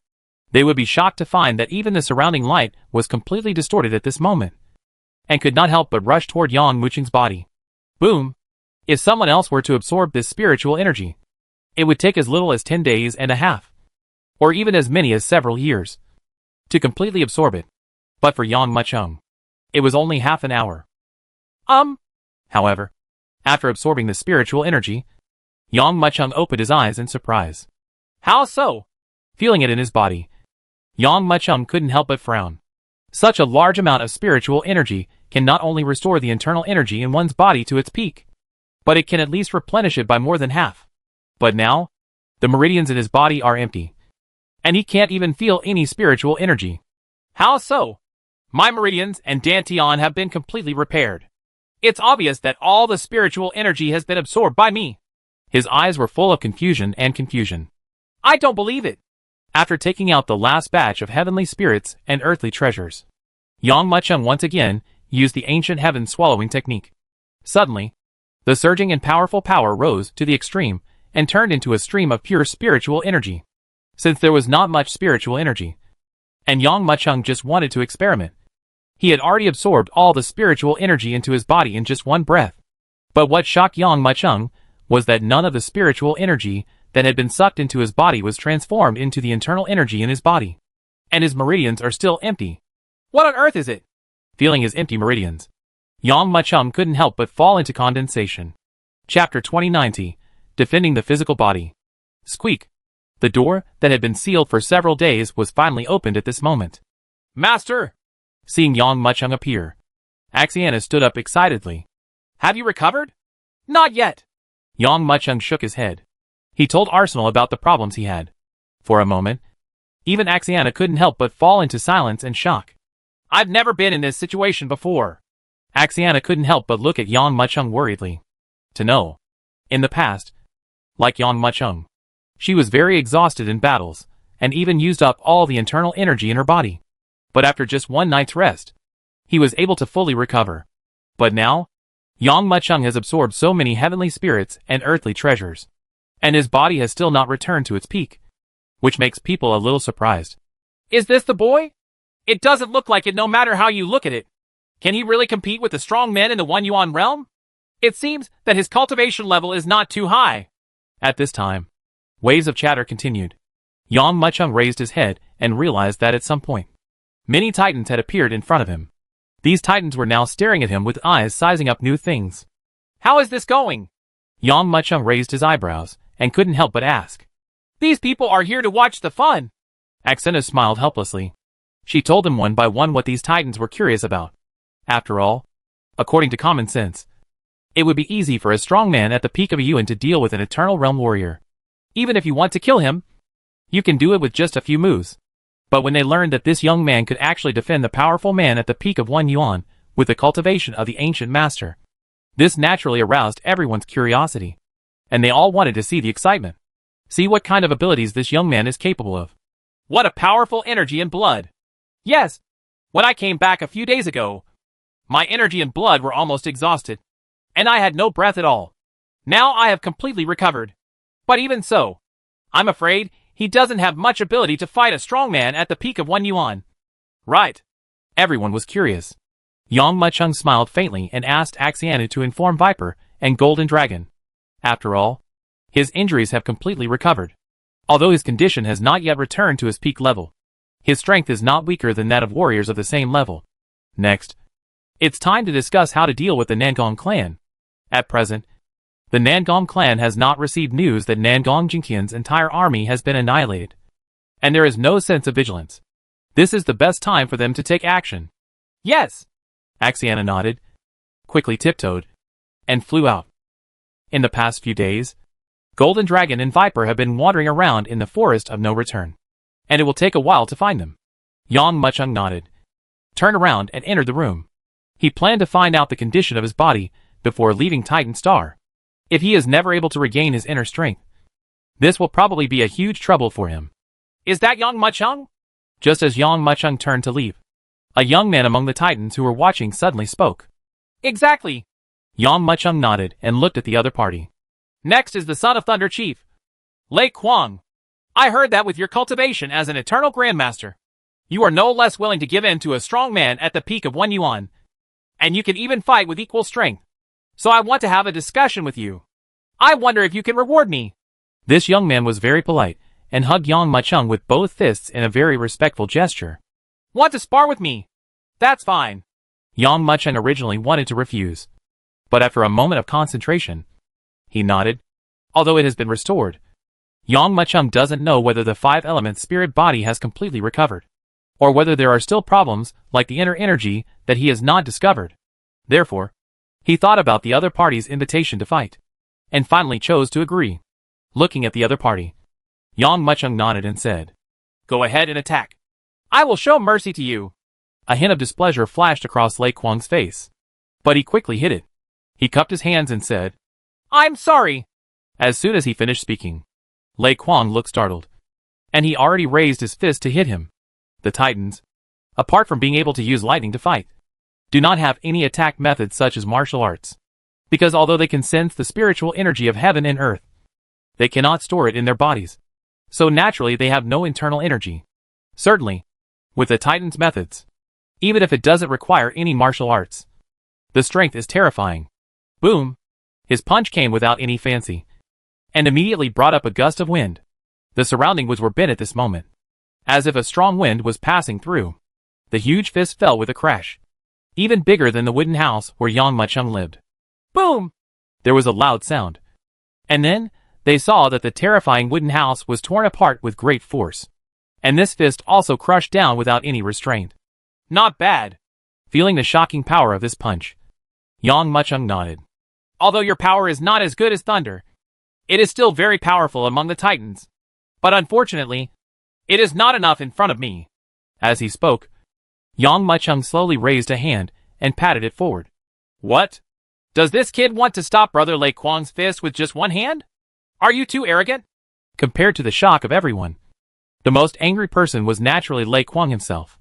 they would be shocked to find that even the surrounding light was completely distorted at this moment, and could not help but rush toward Yang Muchung's body. Boom! If someone else were to absorb this spiritual energy, it would take as little as 10 days and a half, or even as many as several years, to completely absorb it. But for Yang Muchung, it was only half an hour. However, after absorbing the spiritual energy, Yang Muchung opened his eyes in surprise. How so? Feeling it in his body, Yang Muchung couldn't help but frown. Such a large amount of spiritual energy can not only restore the internal energy in one's body to its peak, but it can at least replenish it by more than half. But now, the meridians in his body are empty, and he can't even feel any spiritual energy. How so? My meridians and dantian have been completely repaired. It's obvious that all the spiritual energy has been absorbed by me. His eyes were full of confusion and confusion. I don't believe it. After taking out the last batch of heavenly spirits and earthly treasures, Yang Muchung once again used the ancient heaven swallowing technique. Suddenly, the surging and powerful power rose to the extreme and turned into a stream of pure spiritual energy. Since there was not much spiritual energy, and Yang Muchung just wanted to experiment, he had already absorbed all the spiritual energy into his body in just one breath. But what shocked Yang Muchung was that none of the spiritual energy that had been sucked into his body was transformed into the internal energy in his body, and his meridians are still empty. What on earth is it? Feeling his empty meridians, Yang Muchung couldn't help but fall into condensation. Chapter 2090, Defending the Physical Body. Squeak. The door that had been sealed for several days was finally opened at this moment. Master! Seeing Yang Muchung appear, Axiana stood up excitedly. Have you recovered? Not yet. Yang Muchung shook his head. He told Arsenal about the problems he had. For a moment, even Axiana couldn't help but fall into silence and shock. I've never been in this situation before. Axiana couldn't help but look at Yang Muchung worriedly. To know, in the past, like Yang Muchung, she was very exhausted in battles, and even used up all the internal energy in her body. But after just one night's rest, he was able to fully recover. But now, Yang Muchung has absorbed so many heavenly spirits and earthly treasures, and his body has still not returned to its peak, which makes people a little surprised. Is this the boy? It doesn't look like it no matter how you look at it. Can he really compete with the strong men in the One Yuan realm? It seems that his cultivation level is not too high. At this time, waves of chatter continued. Yang Muchung raised his head and realized that at some point, Many titans had appeared in front of him. These titans were now staring at him with eyes sizing up new things. How is this going? Yang Muchung raised his eyebrows and couldn't help but ask. These people are here to watch the fun. Axena smiled helplessly. She told them one by one what these titans were curious about. After all, according to common sense, it would be easy for a strong man at the peak of a yuan to deal with an eternal realm warrior. Even if you want to kill him, you can do it with just a few moves. But when they learned that this young man could actually defend the powerful man at the peak of 1 yuan with the cultivation of the ancient master, this naturally aroused everyone's curiosity. And they all wanted to see the excitement. See what kind of abilities this young man is capable of. What a powerful energy and blood. Yes, when I came back a few days ago, my energy and blood were almost exhausted, and I had no breath at all. Now I have completely recovered. But even so, I'm afraid he doesn't have much ability to fight a strong man at the peak of 1 yuan. Right. Everyone was curious. Yang Muchung smiled faintly and asked Axiana to inform Viper and Golden Dragon. After all, his injuries have completely recovered. Although his condition has not yet returned to his peak level, his strength is not weaker than that of warriors of the same level. Next, it's time to discuss how to deal with the Nangong clan. At present, the Nangong clan has not received news that Nangong Jinqian's entire army has been annihilated, and there is no sense of vigilance. This is the best time for them to take action. Yes! Axiana nodded, quickly tiptoed, and flew out. In the past few days, Golden Dragon and Viper have been wandering around in the forest of no return, and it will take a while to find them. Yang Muchung nodded, turned around and entered the room. He planned to find out the condition of his body before leaving Titan Star. If he is never able to regain his inner strength, this will probably be a huge trouble for him. Is that Yang Muchung? Just as Yang Muchung turned to leave, a young man among the Titans who were watching suddenly spoke. Exactly. Yang Muchung nodded and looked at the other party. Next is the Son of Thunder Chief, Lei Kuang. I heard that with your cultivation as an eternal grandmaster, you are no less willing to give in to a strong man at the peak of 1 yuan, and you can even fight with equal strength. So I want to have a discussion with you. I wonder if you can reward me. This young man was very polite and hugged Yang Muchung with both fists in a very respectful gesture. Want to spar with me? That's fine. Yang Muchung originally wanted to refuse, but after a moment of concentration, he nodded. Although it has been restored, Yang Muchung doesn't know whether the 5-element spirit body has completely recovered, or whether there are still problems like the inner energy that he has not discovered. Therefore, he thought about the other party's invitation to fight, and finally chose to agree. Looking at the other party, Yang Muchung nodded and said, Go ahead and attack. I will show mercy to you. A hint of displeasure flashed across Lei Kuang's face, but he quickly hid it. He cupped his hands and said, I'm sorry. As soon as he finished speaking, Lei Kuang looked startled, and he already raised his fist to hit him. The Titans, apart from being able to use lightning to fight, do not have any attack methods such as martial arts, because although they can sense the spiritual energy of heaven and earth, they cannot store it in their bodies, so naturally they have no internal energy. Certainly, with the Titans' methods, even if it doesn't require any martial arts, the strength is terrifying. Boom! His punch came without any fancy, and immediately brought up a gust of wind. The surroundings were bent at this moment, as if a strong wind was passing through. The huge fist fell with a crash, even bigger than the wooden house where Yang Muchung lived. Boom! There was a loud sound, and then they saw that the terrifying wooden house was torn apart with great force, and this fist also crushed down without any restraint. Not bad. Feeling the shocking power of this punch, Yang Muchung nodded. Although your power is not as good as thunder, it is still very powerful among the Titans. But unfortunately, it is not enough in front of me. As he spoke, Yang Muchung slowly raised a hand and patted it forward. What? Does this kid want to stop Brother Lei Kuang's fist with just one hand? Are you too arrogant? Compared to the shock of everyone, the most angry person was naturally Lei Kuang himself.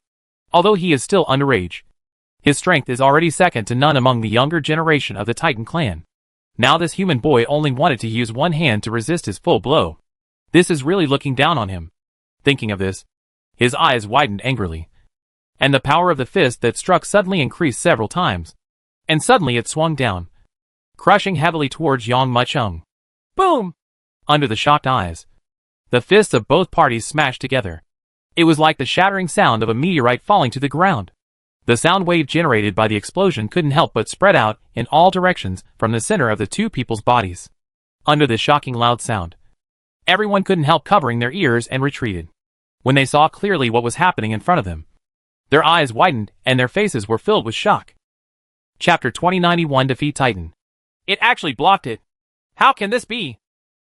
Although he is still underage, his strength is already second to none among the younger generation of the Titan clan. Now this human boy only wanted to use one hand to resist his full blow. This is really looking down on him. Thinking of this, his eyes widened angrily, and the power of the fist that struck suddenly increased several times, and suddenly it swung down, crushing heavily towards Yang Muchung. Boom! Under the shocked eyes, the fists of both parties smashed together, It was like the shattering sound of a meteorite falling to the ground. The sound wave generated by the explosion couldn't help but spread out in all directions from the center of the two people's bodies. Under this shocking loud sound, everyone couldn't help covering their ears and retreated. When they saw clearly what was happening in front of them, their eyes widened and their faces were filled with shock. Chapter 2091 Defeat Titan. It actually blocked it. How can this be?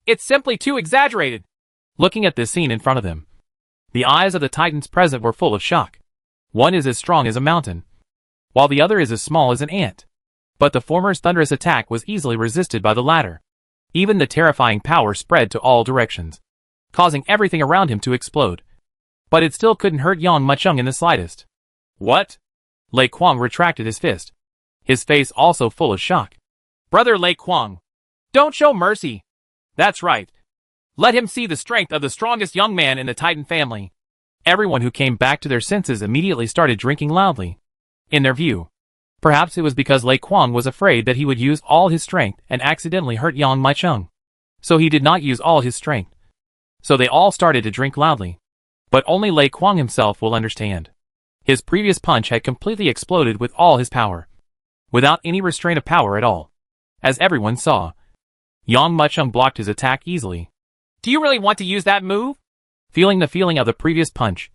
It's simply too exaggerated. Looking at this scene in front of them, the eyes of the Titans present were full of shock. One is as strong as a mountain, while the other is as small as an ant. But the former's thunderous attack was easily resisted by the latter. Even the terrifying power spread to all directions, causing everything around him to explode. But it still couldn't hurt Yang Mucheng in the slightest. What? Lei Kuang retracted his fist, his face also full of shock. Brother Lei Kuang, don't show mercy. That's right. Let him see the strength of the strongest young man in the Titan family. Everyone who came back to their senses immediately started drinking loudly. In their view, perhaps it was because Lei Kuang was afraid that he would use all his strength and accidentally hurt Yang Mucheng. So he did not use all his strength. So they all started to drink loudly. But only Lei Kuang himself will understand. His previous punch had completely exploded with all his power, without any restraint of power at all. As everyone saw, Yang Mucheng blocked his attack easily. Do you really want to use that move? Feeling the feeling of the previous punch,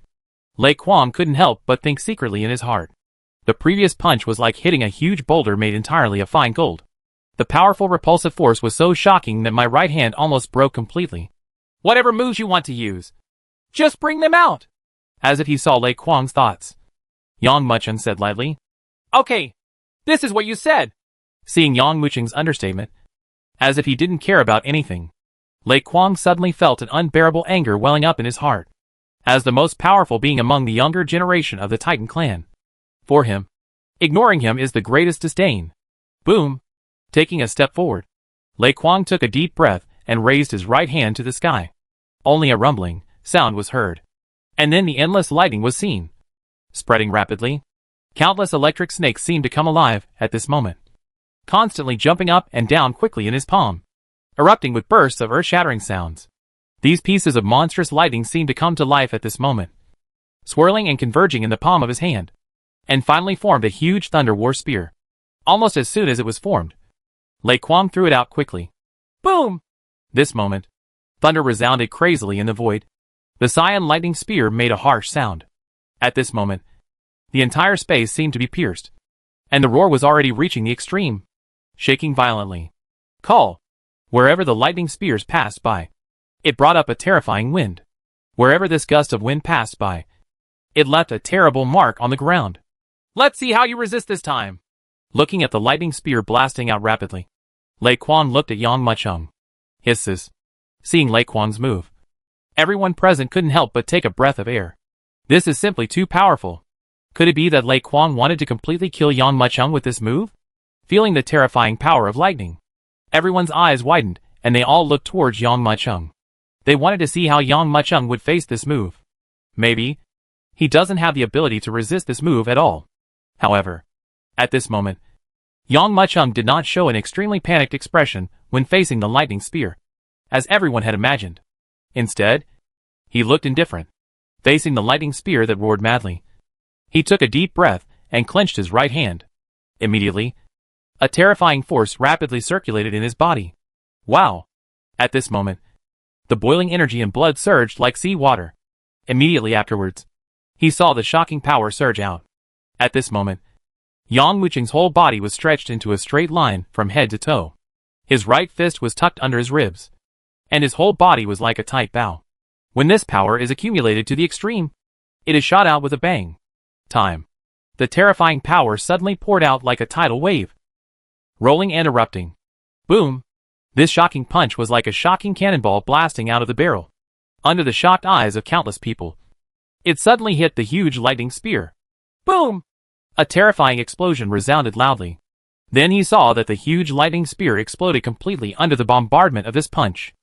Lei Kuang couldn't help but think secretly in his heart. The previous punch was like hitting a huge boulder made entirely of fine gold. The powerful repulsive force was so shocking that my right hand almost broke completely. Whatever moves you want to use, just bring them out. As if he saw Lei Kuang's thoughts, Yang Mucheng said lightly. Okay, this is what you said. Seeing Yang Mucheng's understatement, as if he didn't care about anything, Lei Kuang suddenly felt an unbearable anger welling up in his heart. As the most powerful being among the younger generation of the Titan clan, for him, ignoring him is the greatest disdain. Boom! Taking a step forward, Lei Kuang took a deep breath and raised his right hand to the sky. Only a rumbling sound was heard. And then the endless lightning was seen, spreading rapidly. Countless electric snakes seemed to come alive at this moment, constantly jumping up and down quickly in his palm, erupting with bursts of earth-shattering sounds. These pieces of monstrous lightning seemed to come to life at this moment, swirling and converging in the palm of his hand, and finally formed a huge thunder war spear. Almost as soon as it was formed, Lei Kuang threw it out quickly. Boom! This moment, thunder resounded crazily in the void. The cyan lightning spear made a harsh sound. At this moment, the entire space seemed to be pierced, and the roar was already reaching the extreme, shaking violently. Call! Wherever the lightning spears passed by, it brought up a terrifying wind. Wherever this gust of wind passed by, it left a terrible mark on the ground. Let's see how you resist this time. Looking at the lightning spear blasting out rapidly, Lei Kuang looked at Yang Mucheng. Hisses. Seeing Lei Kuang's move, everyone present couldn't help but take a breath of air. This is simply too powerful. Could it be that Lei Kuang wanted to completely kill Yang Mucheng with this move? Feeling the terrifying power of lightning, everyone's eyes widened, and they all looked towards Yang Mucheng. They wanted to see how Yang Mucheng would face this move. Maybe he doesn't have the ability to resist this move at all. However, at this moment, Yang Mucheng did not show an extremely panicked expression when facing the lightning spear, as everyone had imagined. Instead, he looked indifferent, facing the lightning spear that roared madly. He took a deep breath and clenched his right hand. Immediately, a terrifying force rapidly circulated in his body. Wow! At this moment, the boiling energy and blood surged like sea water. Immediately afterwards, he saw the shocking power surge out. At this moment, Yang Mucheng's whole body was stretched into a straight line from head to toe. His right fist was tucked under his ribs, and his whole body was like a tight bow. When this power is accumulated to the extreme, it is shot out with a bang. Time. The terrifying power suddenly poured out like a tidal wave, rolling and erupting. Boom! This shocking punch was like a shocking cannonball blasting out of the barrel. Under the shocked eyes of countless people, it suddenly hit the huge lightning spear. Boom! A terrifying explosion resounded loudly. Then he saw that the huge lightning spear exploded completely under the bombardment of this punch.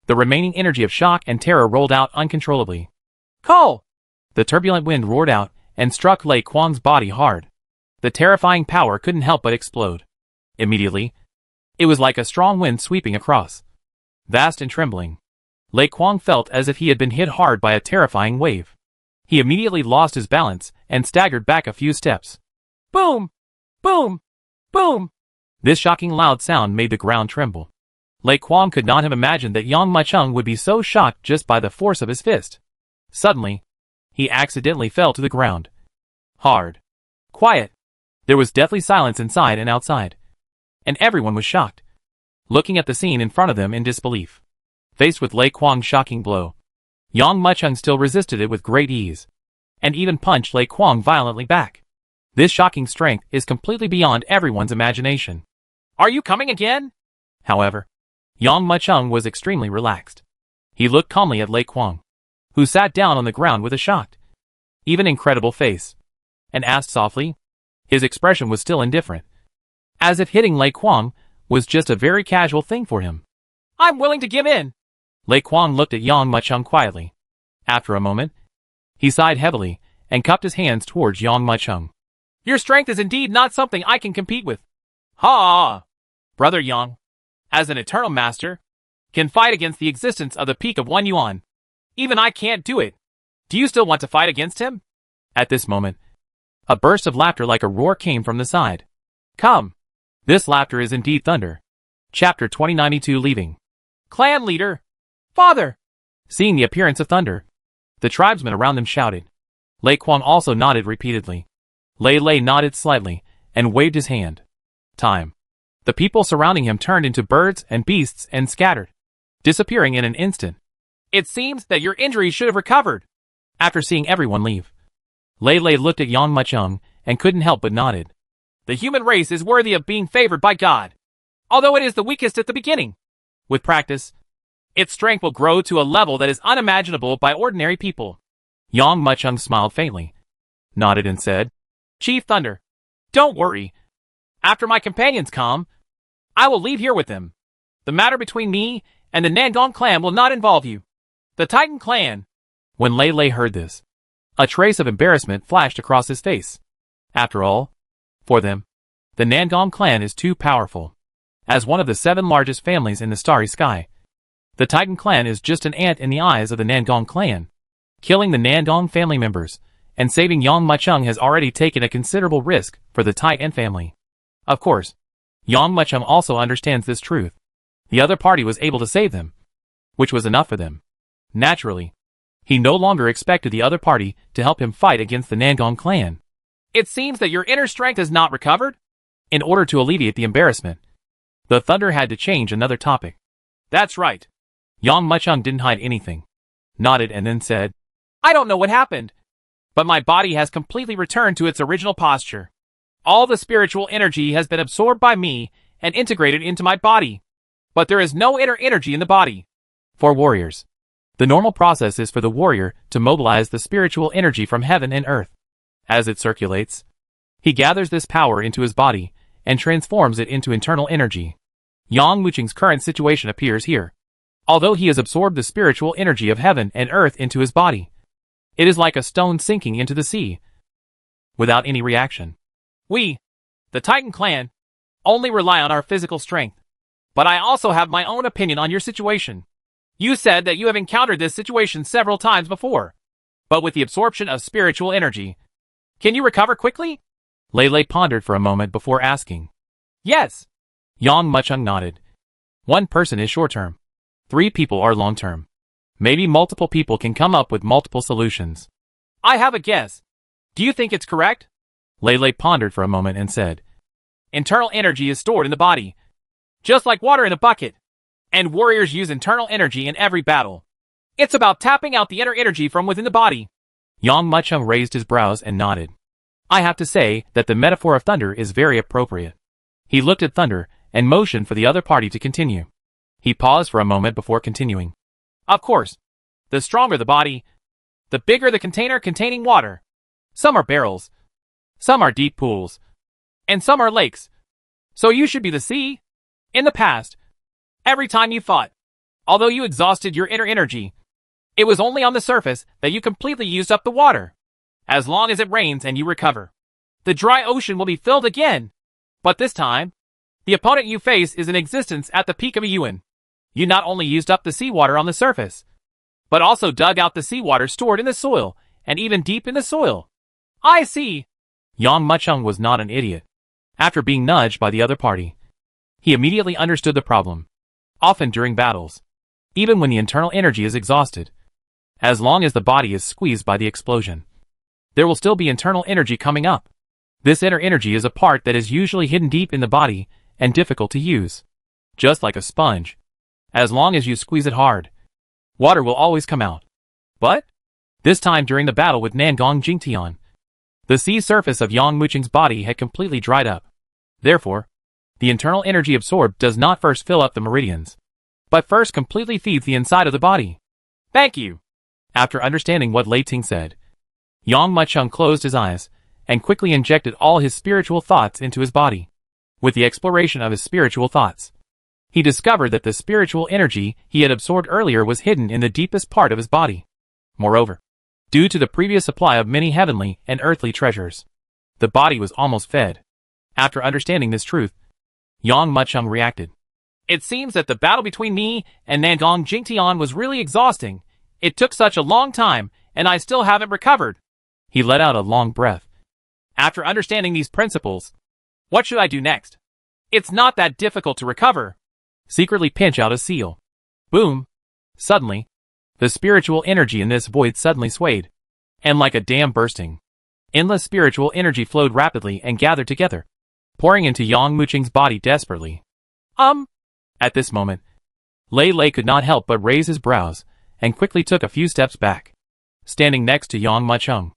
The remaining energy of shock and terror rolled out uncontrollably. Call! The turbulent wind roared out and struck Lei Kuang's body hard. The terrifying power couldn't help but explode. Immediately, it was like a strong wind sweeping across. Vast and trembling, Lei Kuang felt as if he had been hit hard by a terrifying wave. He immediately lost his balance and staggered back a few steps. Boom! Boom! Boom! This shocking loud sound made the ground tremble. Lei Kwang could not have imagined that Yang Mucheng would be so shocked just by the force of his fist. Suddenly, he accidentally fell to the ground. Hard. Quiet. There was deathly silence inside and outside. And everyone was shocked, looking at the scene in front of them in disbelief. Faced with Lei Kwang's shocking blow, Yang Mucheng still resisted it with great ease, and even punched Lei Kwang violently back. This shocking strength is completely beyond everyone's imagination. Are you coming again? However, Yang Mucheng was extremely relaxed. He looked calmly at Lei Kwang, who sat down on the ground with a shocked, even incredible face, and asked softly. His expression was still indifferent, as if hitting Lei Kwang was just a very casual thing for him. I'm willing to give in. Lei Kwang looked at Yang Mucheng quietly. After a moment, he sighed heavily and cupped his hands towards Yang Mucheng. Your strength is indeed not something I can compete with. Ha! Brother Yang, as an eternal master, can fight against the existence of the peak of 1 yuan. Even I can't do it. Do you still want to fight against him? At this moment, a burst of laughter like a roar came from the side. Come. This laughter is indeed thunder. Chapter 2092 Leaving. Clan leader! Father! Seeing the appearance of thunder, the tribesmen around them shouted. Lei Kwang also nodded repeatedly. Lei nodded slightly and waved his hand. Time. The people surrounding him turned into birds and beasts and scattered, disappearing in an instant. It seems that your injury should have recovered. After seeing everyone leave, Lei looked at Yang Mucheng and couldn't help but nodded. The human race is worthy of being favored by God, although it is the weakest at the beginning. With practice, its strength will grow to a level that is unimaginable by ordinary people. Yang Mucheng smiled faintly, nodded and said, Chief Thunder, don't worry. After my companions come, I will leave here with them. The matter between me and the Nangong clan will not involve you. The Titan clan. When Lei heard this, a trace of embarrassment flashed across his face. After all, for them, the Nangong clan is too powerful. As one of the 7 largest families in the starry sky, the Titan clan is just an ant in the eyes of the Nangong clan. Killing the Nangong family members and saving Yang Mucheng has already taken a considerable risk for the Titan family. Of course, Yang Mucheng also understands this truth. The other party was able to save them, which was enough for them. Naturally, he no longer expected the other party to help him fight against the Nangong clan. It seems that your inner strength has not recovered? In order to alleviate the embarrassment, the Thunder had to change another topic. That's right. Yang Mucheng didn't hide anything, nodded and then said, I don't know what happened, but my body has completely returned to its original posture. All the spiritual energy has been absorbed by me and integrated into my body. But there is no inner energy in the body. For warriors, the normal process is for the warrior to mobilize the spiritual energy from heaven and earth. As it circulates, he gathers this power into his body and transforms it into internal energy. Yang Mucheng's current situation appears here. Although he has absorbed the spiritual energy of heaven and earth into his body, it is like a stone sinking into the sea, without any reaction. We, the Titan clan, only rely on our physical strength. But I also have my own opinion on your situation. You said that you have encountered this situation several times before. But with the absorption of spiritual energy, can you recover quickly? Lei pondered for a moment before asking. Yes. Yang Mucheng nodded. 1 person is short-term. 3 people are long-term. Maybe multiple people can come up with multiple solutions. I have a guess. Do you think it's correct? Lei pondered for a moment and said, Internal energy is stored in the body, just like water in a bucket. And warriors use internal energy in every battle. It's about tapping out the inner energy from within the body. Yang Mucheng raised his brows and nodded. I have to say that the metaphor of thunder is very appropriate. He looked at Thunder and motioned for the other party to continue. He paused for a moment before continuing. Of course, the stronger the body, the bigger the container containing water. Some are barrels, some are deep pools, and some are lakes. So you should be the sea. In the past, every time you fought, although you exhausted your inner energy, it was only on the surface that you completely used up the water. As long as it rains and you recover, the dry ocean will be filled again. But this time, the opponent you face is in existence at the peak of a yuan. You not only used up the seawater on the surface, but also dug out the seawater stored in the soil and even deep in the soil. I see. Yang Muchung was not an idiot. After being nudged by the other party, he immediately understood the problem. Often during battles, even when the internal energy is exhausted, as long as the body is squeezed by the explosion, there will still be internal energy coming up. This inner energy is a part that is usually hidden deep in the body and difficult to use. Just like a sponge. As long as you squeeze it hard, water will always come out. But this time during the battle with Nangong Jingtian, the sea surface of Yang Muchung's body had completely dried up. Therefore, the internal energy absorbed does not first fill up the meridians, but first completely feeds the inside of the body. Thank you. After understanding what Lei Ting said, Yang Muchung closed his eyes and quickly injected all his spiritual thoughts into his body. With the exploration of his spiritual thoughts, he discovered that the spiritual energy he had absorbed earlier was hidden in the deepest part of his body. Moreover, due to the previous supply of many heavenly and earthly treasures, the body was almost fed. After understanding this truth, Yang Muchung reacted. It seems that the battle between me and Nangong Jingtian was really exhausting. It took such a long time, and I still haven't recovered. He let out a long breath. After understanding these principles, what should I do next? It's not that difficult to recover. Secretly pinch out a seal. Boom! Suddenly, the spiritual energy in this void suddenly swayed, and like a dam bursting, endless spiritual energy flowed rapidly and gathered together, pouring into Yang Muchung's body desperately. At this moment, Lei could not help but raise his brows and quickly took a few steps back. Standing next to Yang Muchung,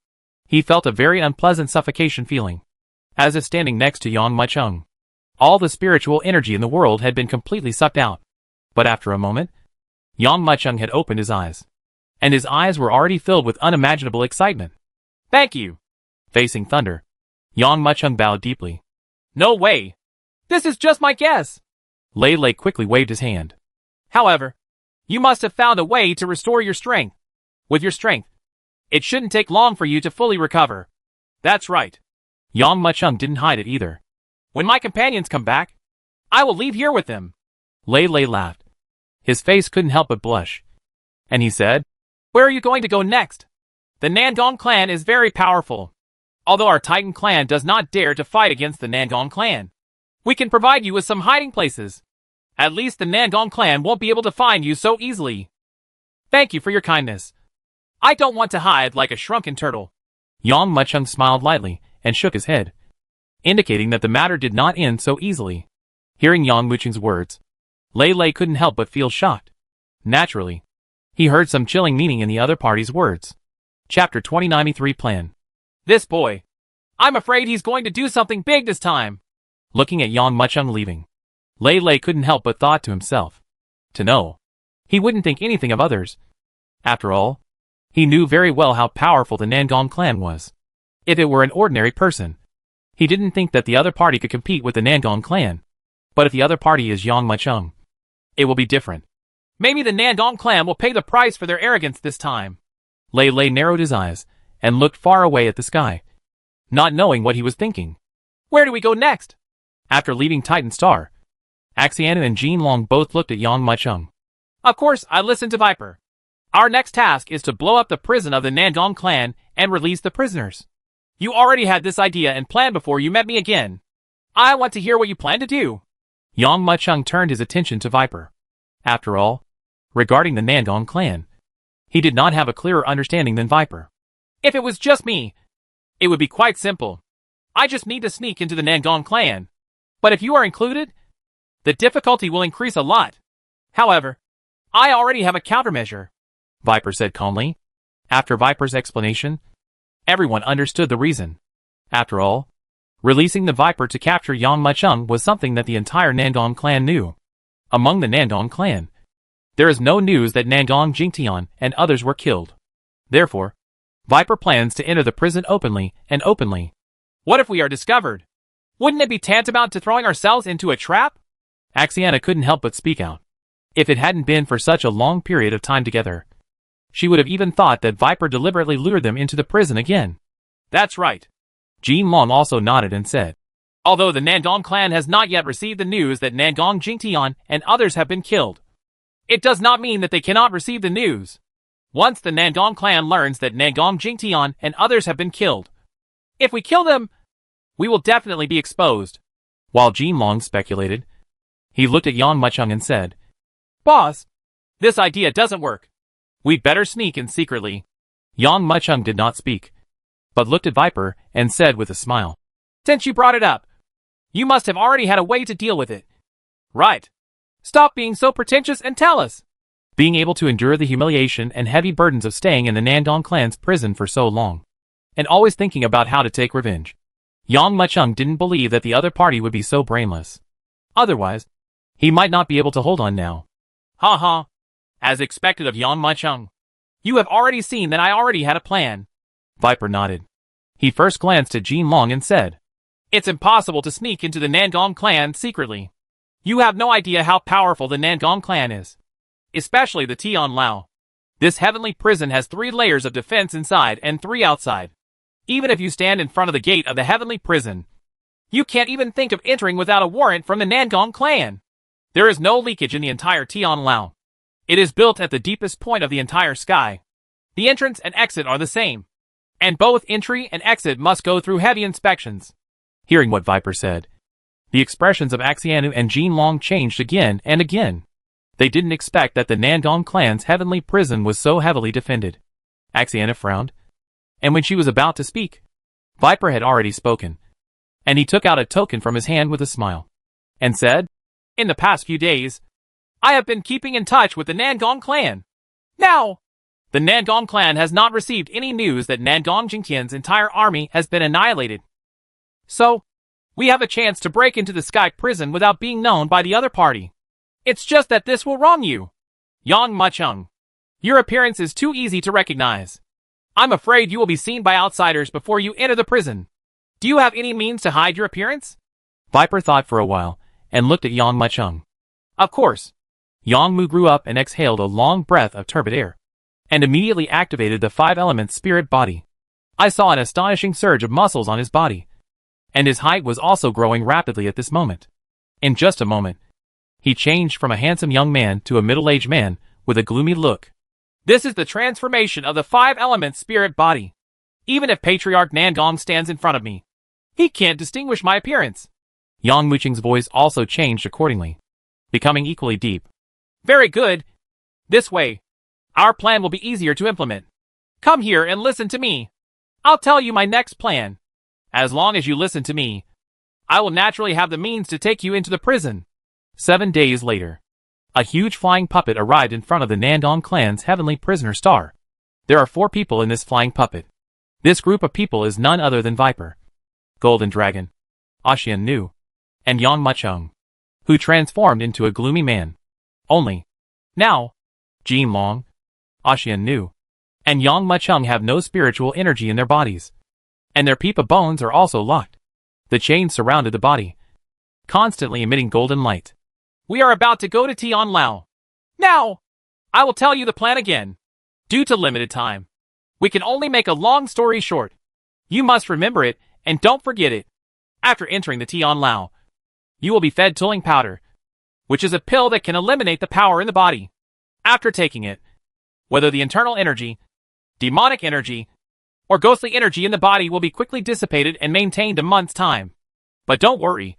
he felt a very unpleasant suffocation feeling. As if standing next to Yang Muchung, all the spiritual energy in the world had been completely sucked out. But after a moment, Yang Muchung had opened his eyes, and his eyes were already filled with unimaginable excitement. Thank you. Facing thunder, Yang Muchung bowed deeply. No way. This is just my guess. Lei quickly waved his hand. However, you must have found a way to restore your strength. With your strength, it shouldn't take long for you to fully recover. That's right. Yang Muchung didn't hide it either. When my companions come back, I will leave here with them. Lei laughed. His face couldn't help but blush. And he said, Where are you going to go next? The Nangong clan is very powerful. Although our Titan clan does not dare to fight against the Nangong clan, we can provide you with some hiding places. At least the Nangong clan won't be able to find you so easily. Thank you for your kindness. I don't want to hide like a shrunken turtle. Yang Muchung smiled lightly and shook his head, indicating that the matter did not end so easily. Hearing Yang Muchung's words, Lei couldn't help but feel shocked. Naturally, he heard some chilling meaning in the other party's words. Chapter 2093 Plan. This boy. I'm afraid he's going to do something big this time. Looking at Yang Muchung leaving, Lei couldn't help but thought to himself. To know, he wouldn't think anything of others. After all, he knew very well how powerful the Nangong clan was. If it were an ordinary person, he didn't think that the other party could compete with the Nangong clan. But if the other party is Yang Muchung, it will be different. Maybe the Nangong clan will pay the price for their arrogance this time. Lei narrowed his eyes and looked far away at the sky, not knowing what he was thinking. Where do we go next? After leaving Titan Star, Axiana and Jin Long both looked at Yang Muchung. Of course, I listened to Viper. Our next task is to blow up the prison of the Nangong clan and release the prisoners. You already had this idea and plan before you met me again. I want to hear what you plan to do. Yang Muchung turned his attention to Viper. After all, regarding the Nangong clan, he did not have a clearer understanding than Viper. If it was just me, it would be quite simple. I just need to sneak into the Nangong clan. But if you are included, the difficulty will increase a lot. However, I already have a countermeasure, Viper said calmly. After Viper's explanation, everyone understood the reason. After all, releasing the Viper to capture Yang Muchung was something that the entire Nangong clan knew. Among the Nangong clan, there is no news that Nangong Jingtian and others were killed. Therefore, Viper plans to enter the prison openly and openly. What if we are discovered? Wouldn't it be tantamount to throwing ourselves into a trap? Axiana couldn't help but speak out. If it hadn't been for such a long period of time together, she would have even thought that Viper deliberately lured them into the prison again. That's right. Jin Long also nodded and said, Although the Nangong clan has not yet received the news that Nangong Jingtian and others have been killed, it does not mean that they cannot receive the news. Once the Nandong clan learns that Nandong Jingtian and others have been killed, if we kill them, we will definitely be exposed. While Jinlong speculated, he looked at Yang Mucheng and said, Boss, this idea doesn't work. We'd better sneak in secretly. Yang Mucheng did not speak, but looked at Viper and said with a smile, Since you brought it up, you must have already had a way to deal with it. Right. Stop being so pretentious and tell us. Being able to endure the humiliation and heavy burdens of staying in the Nandong clan's prison for so long, and always thinking about how to take revenge, Yang Mucheng didn't believe that the other party would be so brainless. Otherwise, he might not be able to hold on now. Ha ha. As expected of Yang Mucheng. You have already seen that I already had a plan. Viper nodded. He first glanced at Jinlong and said, It's impossible to sneak into the Nandong clan secretly. You have no idea how powerful the Nandong clan is. Especially the Tian Lao. This heavenly prison has 3 layers of defense inside and 3 outside. Even if you stand in front of the gate of the heavenly prison, you can't even think of entering without a warrant from the Nandong clan. There is no leakage in the entire Tian Lao. It is built at the deepest point of the entire sky. The entrance and exit are the same, and both entry and exit must go through heavy inspections. Hearing what Viper said, the expressions of Xianu and Jinlong changed again and again. They didn't expect that the Nandong clan's heavenly prison was so heavily defended. Xianu frowned, and when she was about to speak, Viper had already spoken, and he took out a token from his hand with a smile, and said, In the past few days, I have been keeping in touch with the Nandong clan. Now, the Nandong clan has not received any news that Nandong Jingtian's entire army has been annihilated. So, we have a chance to break into the sky prison without being known by the other party. It's just that this will wrong you. Yang Mucheng. Your appearance is too easy to recognize. I'm afraid you will be seen by outsiders before you enter the prison. Do you have any means to hide your appearance? Viper thought for a while, and looked at Yang Mucheng. Of course. Yang Mu grew up and exhaled a long breath of turbid air, and immediately activated the 5-element spirit body. I saw an astonishing surge of muscles on his body, and his height was also growing rapidly at this moment. In just a moment, he changed from a handsome young man to a middle-aged man with a gloomy look. This is the transformation of the 5-element spirit body. Even if Patriarch Nandong stands in front of me, he can't distinguish my appearance. Yang Mucheng's voice also changed accordingly, becoming equally deep. Very good. This way, our plan will be easier to implement. Come here and listen to me. I'll tell you my next plan. As long as you listen to me, I will naturally have the means to take you into the prison. 7 days later, a huge flying puppet arrived in front of the Nandong clan's heavenly prisoner star. There are 4 people in this flying puppet. This group of people is none other than Viper, Golden Dragon, Xianu, and Yang Mucheng, who transformed into a gloomy man. Only, now, Jinlong, Xianu, and Yang Mucheng have no spiritual energy in their bodies, and their peepa bones are also locked. The chains surrounded the body, constantly emitting golden light. We are about to go to Tian Lao. Now, I will tell you the plan again. Due to limited time, we can only make a long story short. You must remember it, and don't forget it. After entering the Tian Lao, you will be fed Tuling powder, which is a pill that can eliminate the power in the body. After taking it, whether the internal energy, demonic energy, or ghostly energy in the body will be quickly dissipated and maintained a month's time. But don't worry,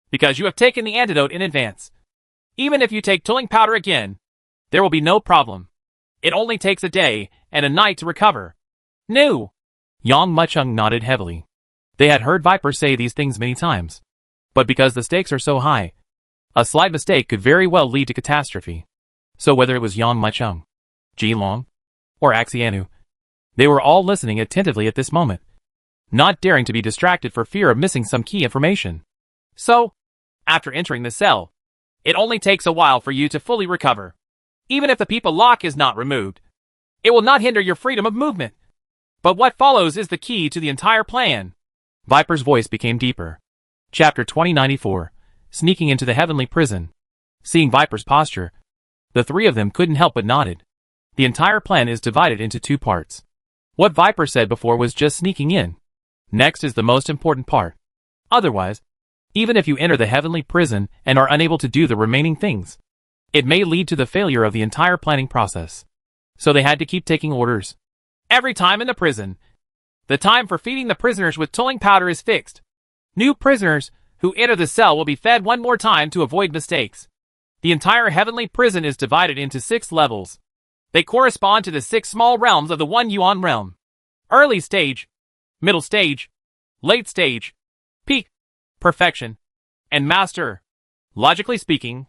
because you have taken the antidote in advance. Even if you take Tuling powder again, there will be no problem. It only takes a day and a night to recover. No. Yang Mucheng nodded heavily. They had heard Viper say these things many times, but because the stakes are so high, a slight mistake could very well lead to catastrophe. So whether it was Yang Mucheng, Jinlong, or Xianu, they were all listening attentively at this moment, not daring to be distracted for fear of missing some key information. So, after entering the cell, it only takes a while for you to fully recover. Even if the peepa lock is not removed, it will not hinder your freedom of movement. But what follows is the key to the entire plan. Viper's voice became deeper. Chapter 2094, Sneaking into the Heavenly Prison. Seeing Viper's posture, the 3 of them couldn't help but nodded. The entire plan is divided into 2 parts. What Viper said before was just sneaking in. Next is the most important part. Otherwise, even if you enter the heavenly prison and are unable to do the remaining things, it may lead to the failure of the entire planning process. so they had to keep taking orders. Every time in the prison, the time for feeding the prisoners with tolling powder is fixed. New prisoners who enter the cell will be fed one more time to avoid mistakes. The entire heavenly prison is divided into 6 levels. They correspond to the 6 small realms of the one Yuan realm. Early stage, middle stage, late stage, peak, perfection, and master. Logically speaking,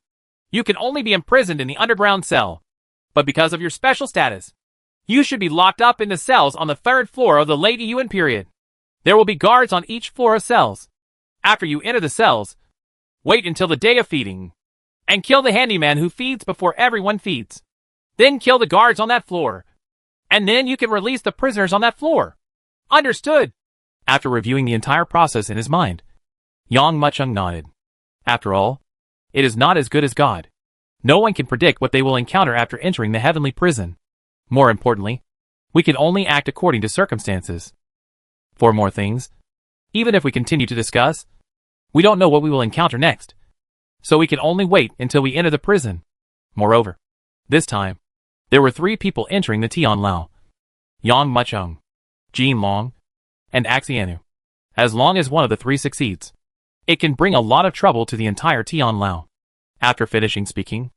you can only be imprisoned in the underground cell. But because of your special status, you should be locked up in the cells on the 3rd floor of the late Yuan period. There will be guards on each floor of cells. After you enter the cells, wait until the day of feeding, and kill the handyman who feeds before everyone feeds. Then kill the guards on that floor, and then you can release the prisoners on that floor. Understood? After reviewing the entire process in his mind, Yang Muchung nodded. After all, it is not as good as God. No one can predict what they will encounter after entering the heavenly prison. More importantly, we can only act according to circumstances. For more things, even if we continue to discuss, we don't know what we will encounter next. So we can only wait until we enter the prison. Moreover, this time, there were 3 people entering the Tian Lao. Yang Muchung, Jin Long, and Axianu. As long as one of the 3 succeeds, it can bring a lot of trouble to the entire Tian Lao. After finishing speaking,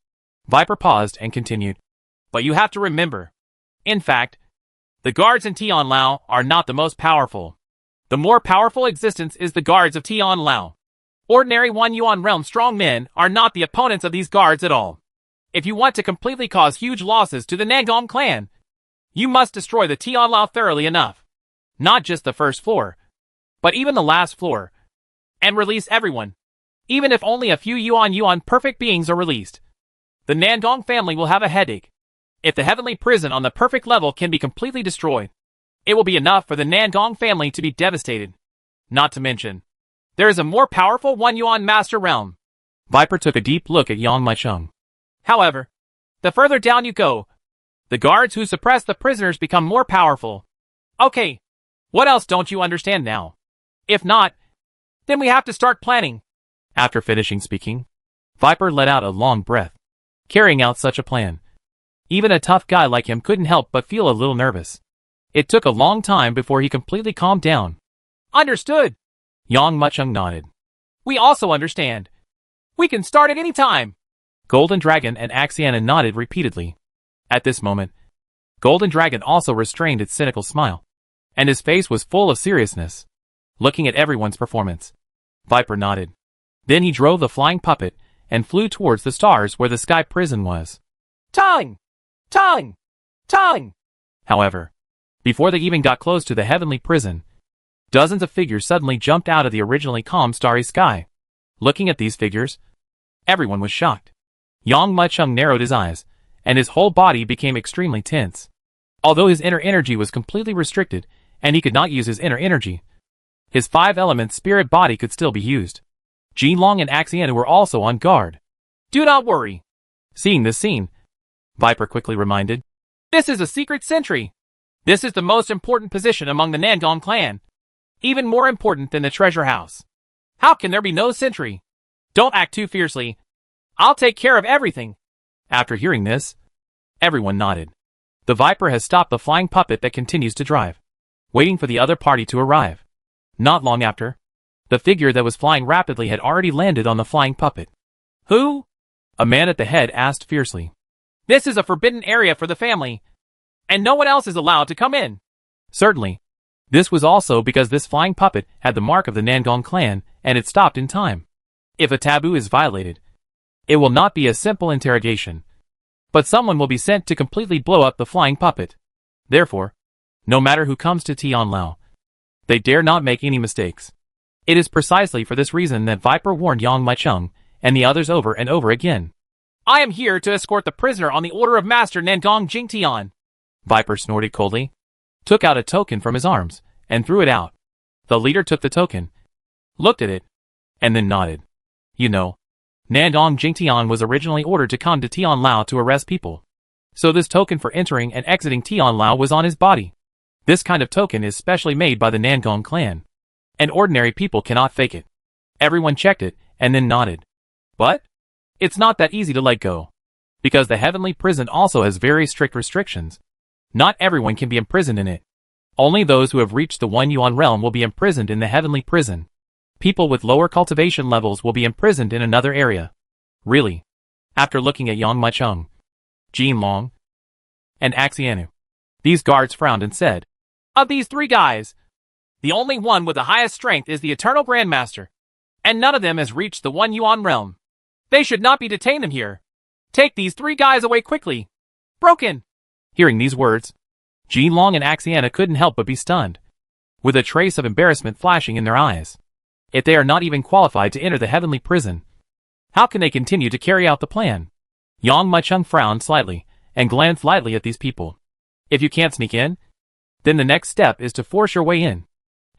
Viper paused and continued. But you have to remember, in fact, the guards in Tian Lao are not the most powerful. The more powerful existence is the guards of Tian Lao. Ordinary One Yuan realm strong men are not the opponents of these guards at all. If you want to completely cause huge losses to the Nangong clan, you must destroy the Tian Lao thoroughly enough. Not just the 1st floor, but even the last floor, and release everyone. Even if only a few Yuan perfect beings are released, the Nandong family will have a headache. If the heavenly prison on the perfect level can be completely destroyed, it will be enough for the Nandong family to be devastated. Not to mention, there is a more powerful One Yuan master realm. Viper took a deep look at Yang Muchung. However, the further down you go, the guards who suppress the prisoners become more powerful. Okay, what else don't you understand now? If not, then we have to start planning. After finishing speaking, Viper let out a long breath. Carrying out such a plan, even a tough guy like him couldn't help but feel a little nervous. It took a long time before he completely calmed down. Understood. Yang Muchung nodded. We also understand. We can start at any time. Golden Dragon and Axiana nodded repeatedly. At this moment, Golden Dragon also restrained its cynical smile, and his face was full of seriousness. Looking at everyone's performance, Viper nodded. Then he drove the flying puppet and flew towards the stars where the sky prison was. Time! Time! Time! However, before they even got close to the heavenly prison, dozens of figures suddenly jumped out of the originally calm starry sky. Looking at these figures, everyone was shocked. Yang Muchung narrowed his eyes, and his whole body became extremely tense. Although his inner energy was completely restricted, and he could not use his inner energy, his 5-element spirit body could still be used. Jin Long and Axiana were also on guard. Do not worry. Seeing this scene, Viper quickly reminded, this is a secret sentry. This is the most important position among the Nandong clan. Even more important than the treasure house. How can there be no sentry? Don't act too fiercely. I'll take care of everything. After hearing this, everyone nodded. The Viper has stopped the flying puppet that continues to drive, waiting for the other party to arrive. Not long after, the figure that was flying rapidly had already landed on the flying puppet. Who? A man at the head asked fiercely. This is a forbidden area for the family, and no one else is allowed to come in. Certainly. This was also because this flying puppet had the mark of the Nangong clan, and it stopped in time. If a taboo is violated, it will not be a simple interrogation, but someone will be sent to completely blow up the flying puppet. Therefore, no matter who comes to Tian Lao, they dare not make any mistakes. It is precisely for this reason that Viper warned Yang Muchung and the others over and over again. I am here to escort the prisoner on the order of Master Nangong Jingtian. Viper snorted coldly, took out a token from his arms, and threw it out. The leader took the token, looked at it, and then nodded. You know, Nandong Jingtian was originally ordered to come to Tian Lao to arrest people. So this token for entering and exiting Tian Lao was on his body. This kind of token is specially made by the Nangong clan, and ordinary people cannot fake it. Everyone checked it, and then nodded. But it's not that easy to let go. because the heavenly prison also has very strict restrictions. Not everyone can be imprisoned in it. Only those who have reached the One Yuan realm will be imprisoned in the heavenly prison. People with lower cultivation levels will be imprisoned in another area. Really? After looking at Yang Macheng, Jin Long, and Axianu, these guards frowned and said, "Of these three guys, the only one with the highest strength is the Eternal Grandmaster, and none of them has reached the One Yuan realm. They should not be detained here. Take these three guys away quickly. Broken." Hearing these words, Jin Long and Axiana couldn't help but be stunned, with a trace of embarrassment flashing in their eyes. If they are not even qualified to enter the heavenly prison, how can they continue to carry out the plan? Yang Macheng frowned slightly and glanced lightly at these people. If you can't sneak in, then the next step is to force your way in.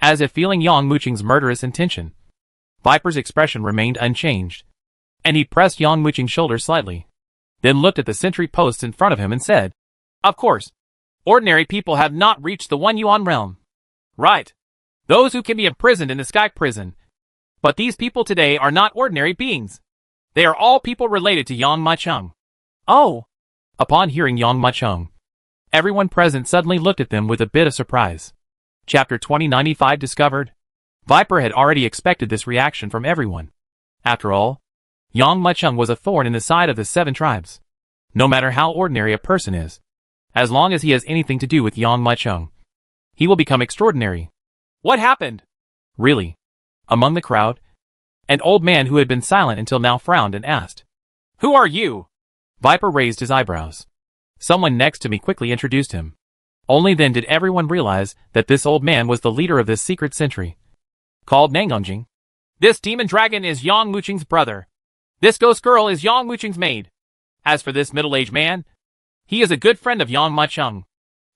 As if feeling Yang Mucheng's murderous intention, Viper's expression remained unchanged, and he pressed Yang Mucheng's shoulder slightly, then looked at the sentry posts in front of him and said, "Of course, ordinary people have not reached the One Yuan realm. Right. Those who can be imprisoned in the sky prison. But these people today are not ordinary beings. They are all people related to Yang Macheng." Oh! Upon hearing Yang Macheng, everyone present suddenly looked at them with a bit of surprise. Chapter 2095 discovered. Viper had already expected this reaction from everyone. After all, Yang Macheng was a thorn in the side of the 7 tribes. No matter how ordinary a person is, as long as he has anything to do with Yang Macheng, he will become extraordinary. What happened? Really? Among the crowd, an old man who had been silent until now frowned and asked, "Who are you?" Viper raised his eyebrows. Someone next to me quickly introduced him. Only then did everyone realize that this old man was the leader of this secret sentry, called Nangongjing. "This demon dragon is Yang Mucheng's brother. This ghost girl is Yang Mucheng's maid. As for this middle-aged man, he is a good friend of Yang Macheng."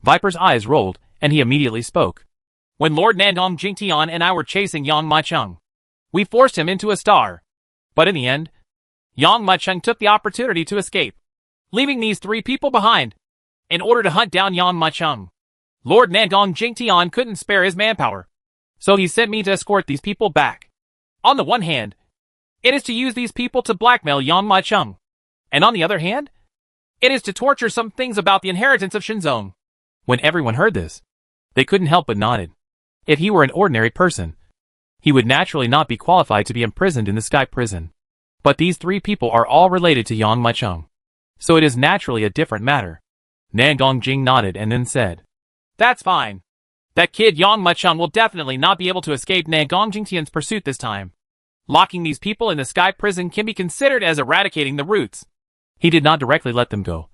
Viper's eyes rolled, and he immediately spoke. "When Lord Nandong Jingtian and I were chasing Yang Macheng, we forced him into a star. But in the end, Yang Macheng took the opportunity to escape, leaving these 3 people behind. In order to hunt down Yang Macheng, Lord Nandong Jingtian couldn't spare his manpower, so he sent me to escort these people back. On the one hand, it is to use these people to blackmail Yang Macheng, and on the other hand, it is to torture some things about the inheritance of Shinzong." When everyone heard this, they couldn't help but nodded. If he were an ordinary person, he would naturally not be qualified to be imprisoned in the sky prison. But these 3 people are all related to Yang Macheng, so it is naturally a different matter. Nangongjing nodded and then said, "That's fine. That kid Yang Macheng will definitely not be able to escape Nangongjingtian's pursuit this time. Locking these people in the sky prison can be considered as eradicating the roots." He did not directly let them go,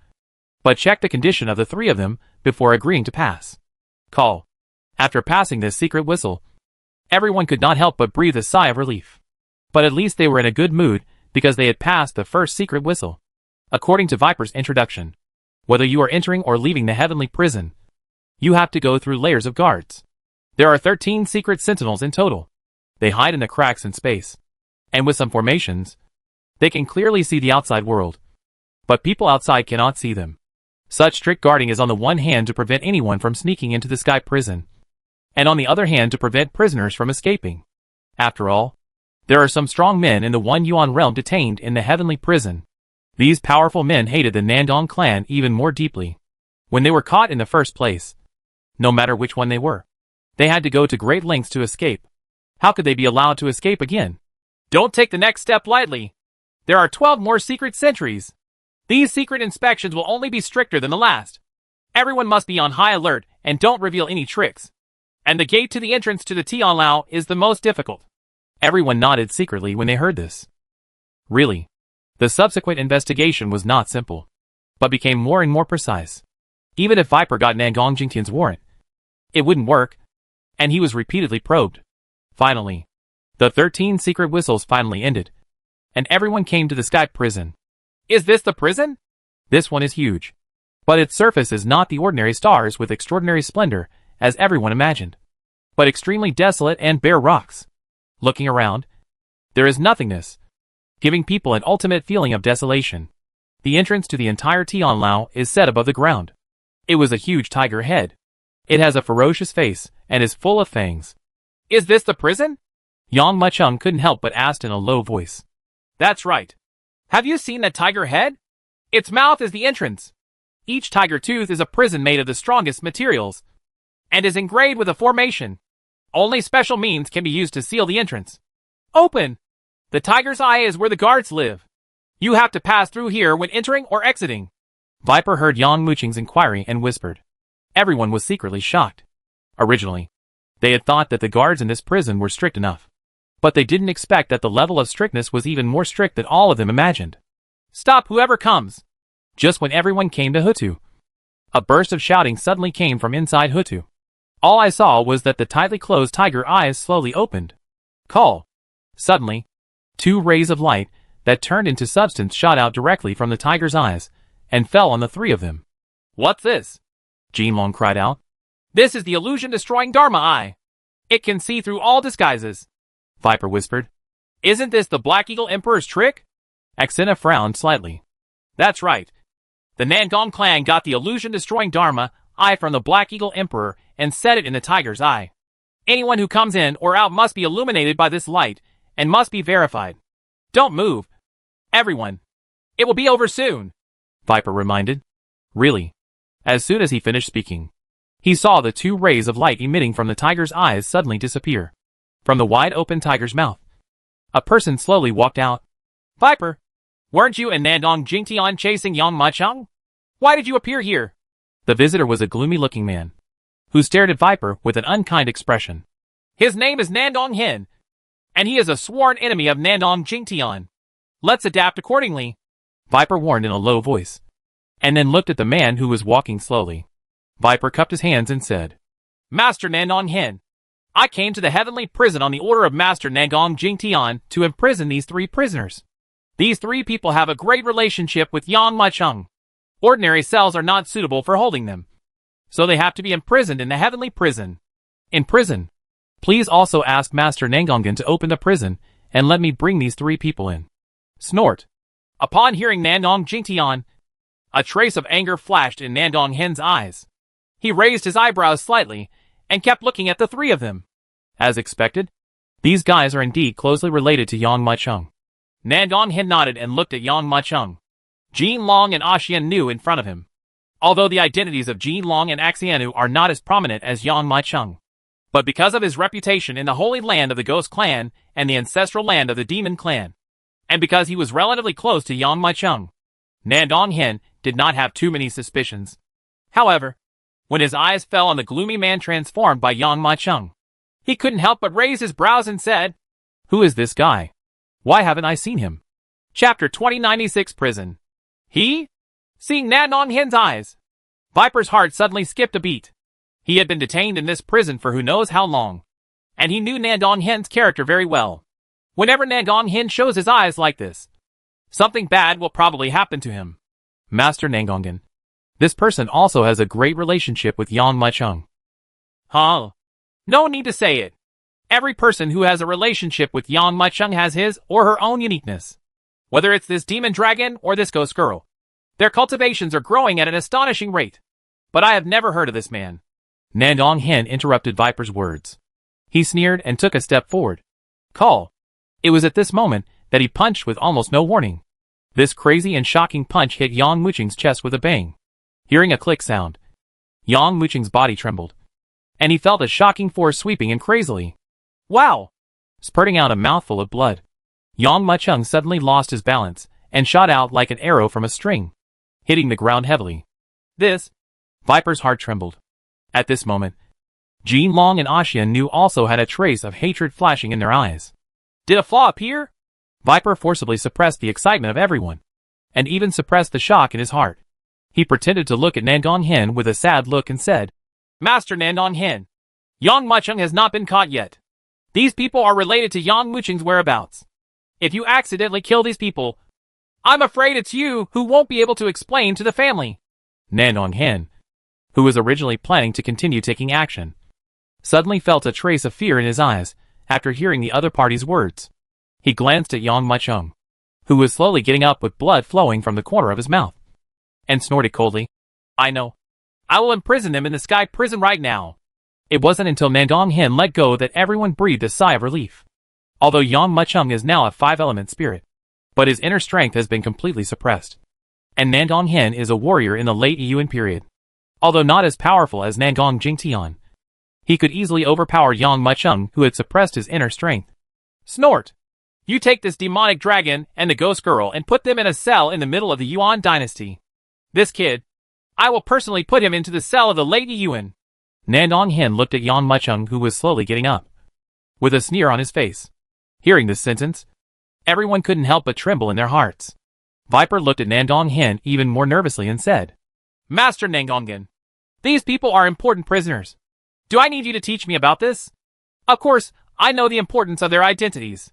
but checked the condition of the 3 of them before agreeing to pass. Call. After passing this secret whistle, everyone could not help but breathe a sigh of relief. But at least they were in a good mood because they had passed the first secret whistle. According to Viper's introduction, whether you are entering or leaving the heavenly prison, you have to go through layers of guards. There are 13 secret sentinels in total. They hide in the cracks in space, and with some formations, they can clearly see the outside world. But people outside cannot see them. Such strict guarding is on the one hand to prevent anyone from sneaking into the sky prison, and on the other hand to prevent prisoners from escaping. After all, there are some strong men in the One Yuan realm detained in the heavenly prison. These powerful men hated the Nandong clan even more deeply. When they were caught in the first place, no matter which one they were, they had to go to great lengths to escape. How could they be allowed to escape again? Don't take the next step lightly. There are 12 more secret sentries. These secret inspections will only be stricter than the last. Everyone must be on high alert and don't reveal any tricks. And the gate to the entrance to the Tianlao is the most difficult. Everyone nodded secretly when they heard this. Really, the subsequent investigation was not simple, but became more and more precise. Even if Viper got Nangong Jingtian's warrant, it wouldn't work, and he was repeatedly probed. Finally, the 13 secret whistles finally ended, and everyone came to the sky prison. Is this the prison? This one is huge, but its surface is not the ordinary stars with extraordinary splendor, as everyone imagined, but extremely desolate and bare rocks. Looking around, there is nothingness, giving people an ultimate feeling of desolation. The entrance to the entire Tianlao is set above the ground. It was a huge tiger head. It has a ferocious face and is full of fangs. Is this the prison? Yang Macheng couldn't help but asked in a low voice. That's right. Have you seen that tiger head? Its mouth is the entrance. Each tiger tooth is a prison made of the strongest materials, and is engraved with a formation. Only special means can be used to seal the entrance. Open! The tiger's eye is where the guards live. You have to pass through here when entering or exiting. Viper heard Yang Muqing's inquiry and whispered. Everyone was secretly shocked. Originally, they had thought that the guards in this prison were strict enough. But they didn't expect that the level of strictness was even more strict than all of them imagined. Stop whoever comes! Just when everyone came to Hutu, a burst of shouting suddenly came from inside Hutu. All I saw was that the tightly closed tiger eyes slowly opened. Call! Suddenly, 2 rays of light that turned into substance shot out directly from the tiger's eyes and fell on the 3 of them. What's this? Jinlong cried out. This is the illusion-destroying Dharma Eye. It can see through all disguises. Viper whispered. Isn't this the Black Eagle Emperor's trick? Axena frowned slightly. That's right. The Nangong clan got the illusion-destroying Dharma Eye from the Black Eagle Emperor and set it in the tiger's eye. Anyone who comes in or out must be illuminated by this light and must be verified. Don't move. Everyone. It will be over soon, Viper reminded. Really? As soon as he finished speaking, he saw the 2 rays of light emitting from the tiger's eyes suddenly disappear. From the wide-open tiger's mouth, a person slowly walked out. Viper, weren't you and Nandong Jingtian chasing Yang Machang? Why did you appear here? The visitor was a gloomy-looking man, who stared at Viper with an unkind expression. His name is Nandong Hen, and he is a sworn enemy of Nandong Jingtian. Let's adapt accordingly, Viper warned in a low voice, and then looked at the man who was walking slowly. Viper cupped his hands and said, Master Nandong Hen, I came to the heavenly prison on the order of Master Nangong Jingtian to imprison these 3 prisoners. These 3 people have a great relationship with Yang Macheng. Ordinary cells are not suitable for holding them, so they have to be imprisoned in the heavenly prison. In prison. Please also ask Master Nangongan to open the prison and let me bring these 3 people in. Snort. Upon hearing Nandong Jingtian, a trace of anger flashed in Nandong Hen's eyes. He raised his eyebrows slightly and kept looking at the 3 of them. As expected, these guys are indeed closely related to Yang Macheng. Nandong Hen nodded and looked at Yang Macheng. Jin Long and Axian knew in front of him, although the identities of Jin Long and Axianu are not as prominent as Yang Macheng. But because of his reputation in the holy land of the Ghost Clan and the ancestral land of the Demon Clan, and because he was relatively close to Yang Macheng, Nandong Hen did not have too many suspicions. However, when his eyes fell on the gloomy man transformed by Yang Macheng, he couldn't help but raise his brows and said, Who is this guy? Why haven't I seen him? Chapter 2096 Prison. He? Seeing Nandong Hen's eyes, Viper's heart suddenly skipped a beat. He had been detained in this prison for who knows how long, and he knew Nandong Hen's character very well. Whenever Nandong Hen shows his eyes like this, something bad will probably happen to him. Master Nangongan, this person also has a great relationship with Yang Macheng. Huh? No need to say it. Every person who has a relationship with Yang Macheng has his or her own uniqueness. Whether it's this demon dragon or this ghost girl, their cultivations are growing at an astonishing rate. But I have never heard of this man. Nandong Hen interrupted Viper's words. He sneered and took a step forward. Call. It was at this moment that he punched with almost no warning. This crazy and shocking punch hit Yang Muqing's chest with a bang. Hearing a click sound, Yang Muqing's body trembled, and he felt a shocking force sweeping in crazily. Wow! Spurting out a mouthful of blood, Yang Macheng suddenly lost his balance and shot out like an arrow from a string, hitting the ground heavily. Viper's heart trembled. At this moment, Jin Long and Axian Nu also had a trace of hatred flashing in their eyes. Did a flaw appear? Viper forcibly suppressed the excitement of everyone, and even suppressed the shock in his heart. He pretended to look at Nandong Hen with a sad look and said, Master Nandong Hen, Yang Macheng has not been caught yet. These people are related to Yang Muqing's whereabouts. If you accidentally kill these people, I'm afraid it's you who won't be able to explain to the family. Nandong Hen, who was originally planning to continue taking action, suddenly felt a trace of fear in his eyes after hearing the other party's words. He glanced at Yang Macheng, who was slowly getting up with blood flowing from the corner of his mouth, and snorted coldly. I know. I will imprison them in the sky prison right now. It wasn't until Nandong Hen let go that everyone breathed a sigh of relief. Although Yang Macheng is now a 5-element spirit, but his inner strength has been completely suppressed, and Nandong Hen is a warrior in the late Yuan period. Although not as powerful as Nandong Jingtian, he could easily overpower Yang Mucheng, who had suppressed his inner strength. Snort! You take this demonic dragon and the ghost girl and put them in a cell in the middle of the Yuan dynasty. This kid, I will personally put him into the cell of the late Yuan. Nandong Hen looked at Yang Mucheng, who was slowly getting up, with a sneer on his face. Hearing this sentence, everyone couldn't help but tremble in their hearts. Viper looked at Nandong Hen even more nervously and said, Master Nandongen, these people are important prisoners. Do I need you to teach me about this? Of course, I know the importance of their identities.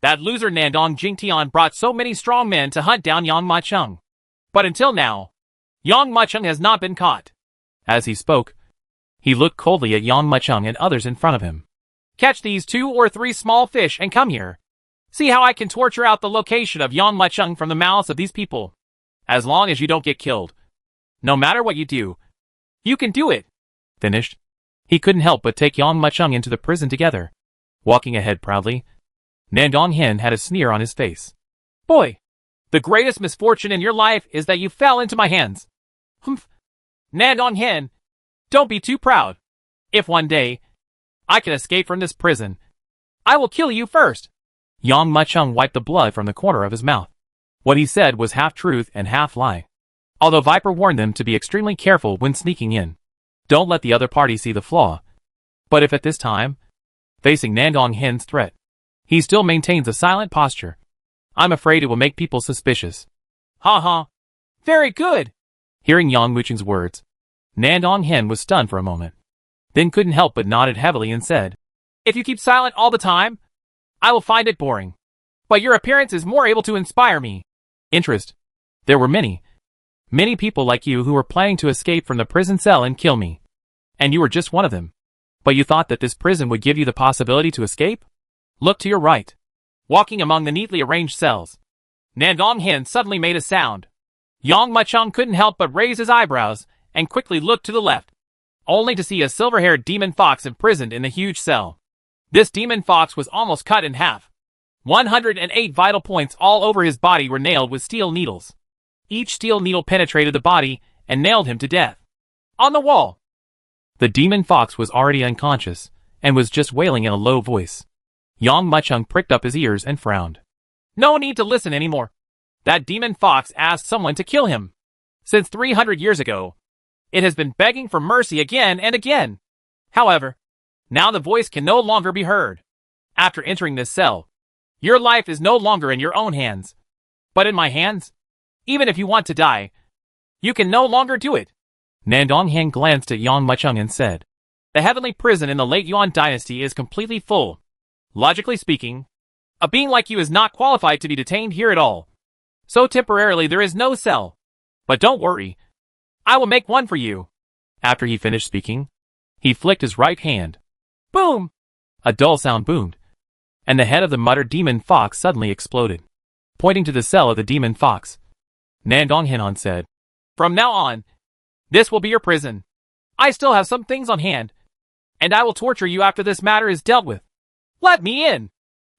That loser Nandong Jingtian brought so many strong men to hunt down Yang Mucheng. But until now, Yang Mucheng has not been caught. As he spoke, he looked coldly at Yang Mucheng and others in front of him. Catch these 2 or 3 small fish and come here. See how I can torture out the location of Yang Mucheng from the mouths of these people. As long as you don't get killed. No matter what you do, you can do it. Finished, he couldn't help but take Yang Mucheng into the prison together. Walking ahead proudly, Nandong Hen had a sneer on his face. Boy, the greatest misfortune in your life is that you fell into my hands. Humph. Nandong Hen, don't be too proud. If one day I can escape from this prison, I will kill you first. Yang Mucheng wiped the blood from the corner of his mouth. What he said was half truth and half lie. Although Viper warned them to be extremely careful when sneaking in. Don't let the other party see the flaw. But if at this time, facing Nandong Hen's threat, he still maintains a silent posture, I'm afraid it will make people suspicious. Ha ha. Very good. Hearing Yang Mucheng's words, Nandong Hen was stunned for a moment, then couldn't help but nodded heavily and said, If you keep silent all the time, I will find it boring. But your appearance is more able to inspire me. Interest. There were many people like you who were planning to escape from the prison cell and kill me. And you were just one of them. But you thought that this prison would give you the possibility to escape? Look to your right. Walking among the neatly arranged cells, Nandong Hen suddenly made a sound. Yang Mucheng couldn't help but raise his eyebrows and quickly looked to the left, only to see a silver-haired demon fox imprisoned in the huge cell. This demon fox was almost cut in half. 108 vital points all over his body were nailed with steel needles. Each steel needle penetrated the body and nailed him to death. On the wall, the demon fox was already unconscious and was just wailing in a low voice. Yang Mucheng pricked up his ears and frowned. No need to listen anymore. That demon fox asked someone to kill him. Since 300 years ago, it has been begging for mercy again and again. However, now the voice can no longer be heard. After entering this cell, your life is no longer in your own hands, but in my hands. Even if you want to die, you can no longer do it. Nandong Hen glanced at Yang Mucheng and said, The heavenly prison in the late Yuan dynasty is completely full. Logically speaking, a being like you is not qualified to be detained here at all. So temporarily there is no cell. But don't worry, I will make one for you. After he finished speaking, he flicked his right hand. Boom! A dull sound boomed, and the head of the muttered demon fox suddenly exploded. Pointing to the cell of the demon fox, Nandong Hen said, From now on, this will be your prison. I still have some things on hand, and I will torture you after this matter is dealt with. Let me in!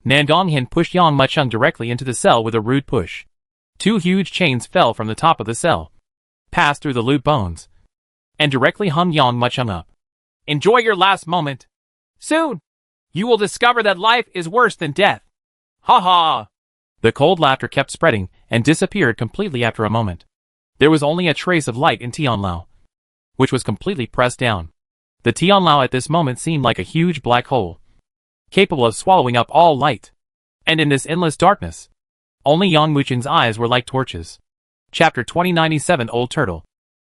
Nandong Hen pushed Yang Mucheng directly into the cell with a rude push. 2 huge chains fell from the top of the cell, passed through the loot bones, and directly hung Yang Mucheng up. Enjoy your last moment. Soon, you will discover that life is worse than death. Ha ha! The cold laughter kept spreading and disappeared completely after a moment. There was only a trace of light in Tianlao, which was completely pressed down. The Tianlao at this moment seemed like a huge black hole, capable of swallowing up all light. And in this endless darkness, only Yang Mucheng's eyes were like torches. Chapter 2097 Old Turtle.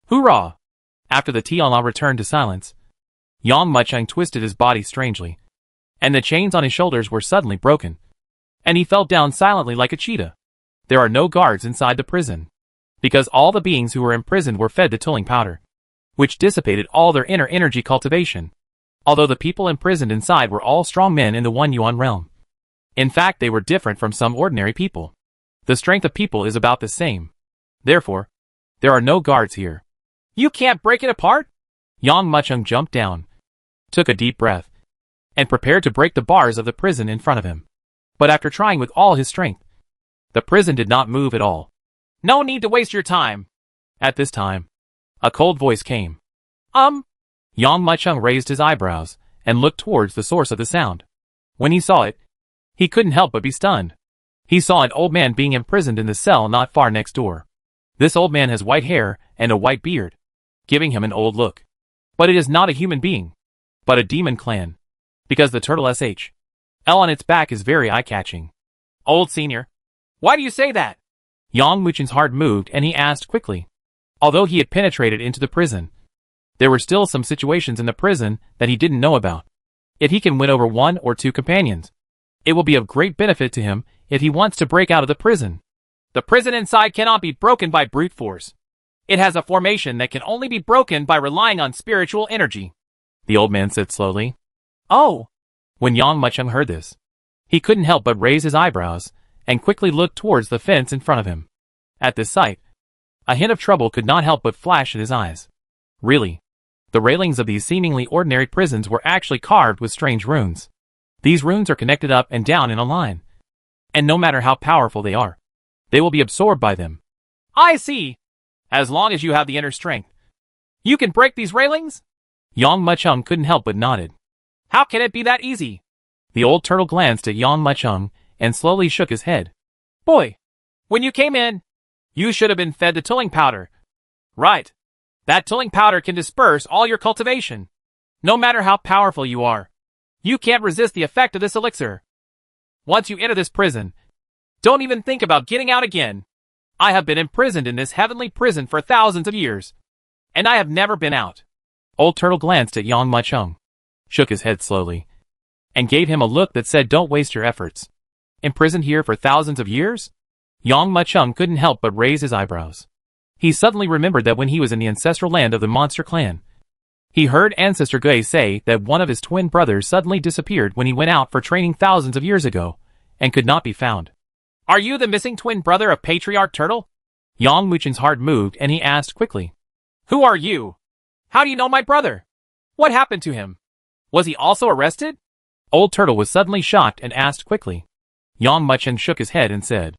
Hoorah! After the Tianlao returned to silence, Yang Mucheng twisted his body strangely, and the chains on his shoulders were suddenly broken, and he fell down silently like a cheetah. There are no guards inside the prison, because all the beings who were imprisoned were fed the Tulling powder, which dissipated all their inner energy cultivation. Although the people imprisoned inside were all strong men in the 1 Yuan realm. In fact, they were different from some ordinary people. The strength of people is about the same. Therefore, there are no guards here. You can't break it apart? Yang Mucheng jumped down, took a deep breath, and prepared to break the bars of the prison in front of him. But after trying with all his strength, the prison did not move at all. No need to waste your time. At this time, a cold voice came. Yang Maicheng raised his eyebrows and looked towards the source of the sound. When he saw it, he couldn't help but be stunned. He saw an old man being imprisoned in the cell not far next door. This old man has white hair and a white beard, giving him an old look. But it is not a human being, but a demon clan, because the turtle SHL on its back is very eye-catching. Old senior, why do you say that? Yang Muchen's heart moved and he asked quickly. Although he had penetrated into the prison, there were still some situations in the prison that he didn't know about. If he can win over 1 or 2 companions, it will be of great benefit to him if he wants to break out of the prison. The prison inside cannot be broken by brute force. It has a formation that can only be broken by relying on spiritual energy, the old man said slowly. Oh! When Yang Maicheng heard this, he couldn't help but raise his eyebrows and quickly looked towards the fence in front of him. At this sight, a hint of trouble could not help but flash in his eyes. Really, the railings of these seemingly ordinary prisons were actually carved with strange runes. These runes are connected up and down in a line, and no matter how powerful they are, they will be absorbed by them. I see. As long as you have the inner strength, you can break these railings? Yang Maicheng couldn't help but nodded. How can it be that easy? The old turtle glanced at Yang Maicheng and slowly shook his head. Boy, when you came in, you should have been fed the tulling powder. Right. That tulling powder can disperse all your cultivation. No matter how powerful you are, you can't resist the effect of this elixir. Once you enter this prison, don't even think about getting out again. I have been imprisoned in this heavenly prison for thousands of years, and I have never been out. Old Turtle glanced at Yang Maicheng, shook his head slowly, and gave him a look that said, don't waste your efforts. Imprisoned here for thousands of years? Yang Maicheng couldn't help but raise his eyebrows. He suddenly remembered that when he was in the ancestral land of the monster clan, he heard Ancestor Gui say that one of his twin brothers suddenly disappeared when he went out for training thousands of years ago, and could not be found. Are you the missing twin brother of Patriarch Turtle? Yang Muchen's heart moved and he asked quickly. Who are you? How do you know my brother? What happened to him? Was he also arrested? Old Turtle was suddenly shocked and asked quickly. Yang Maicheng shook his head and said,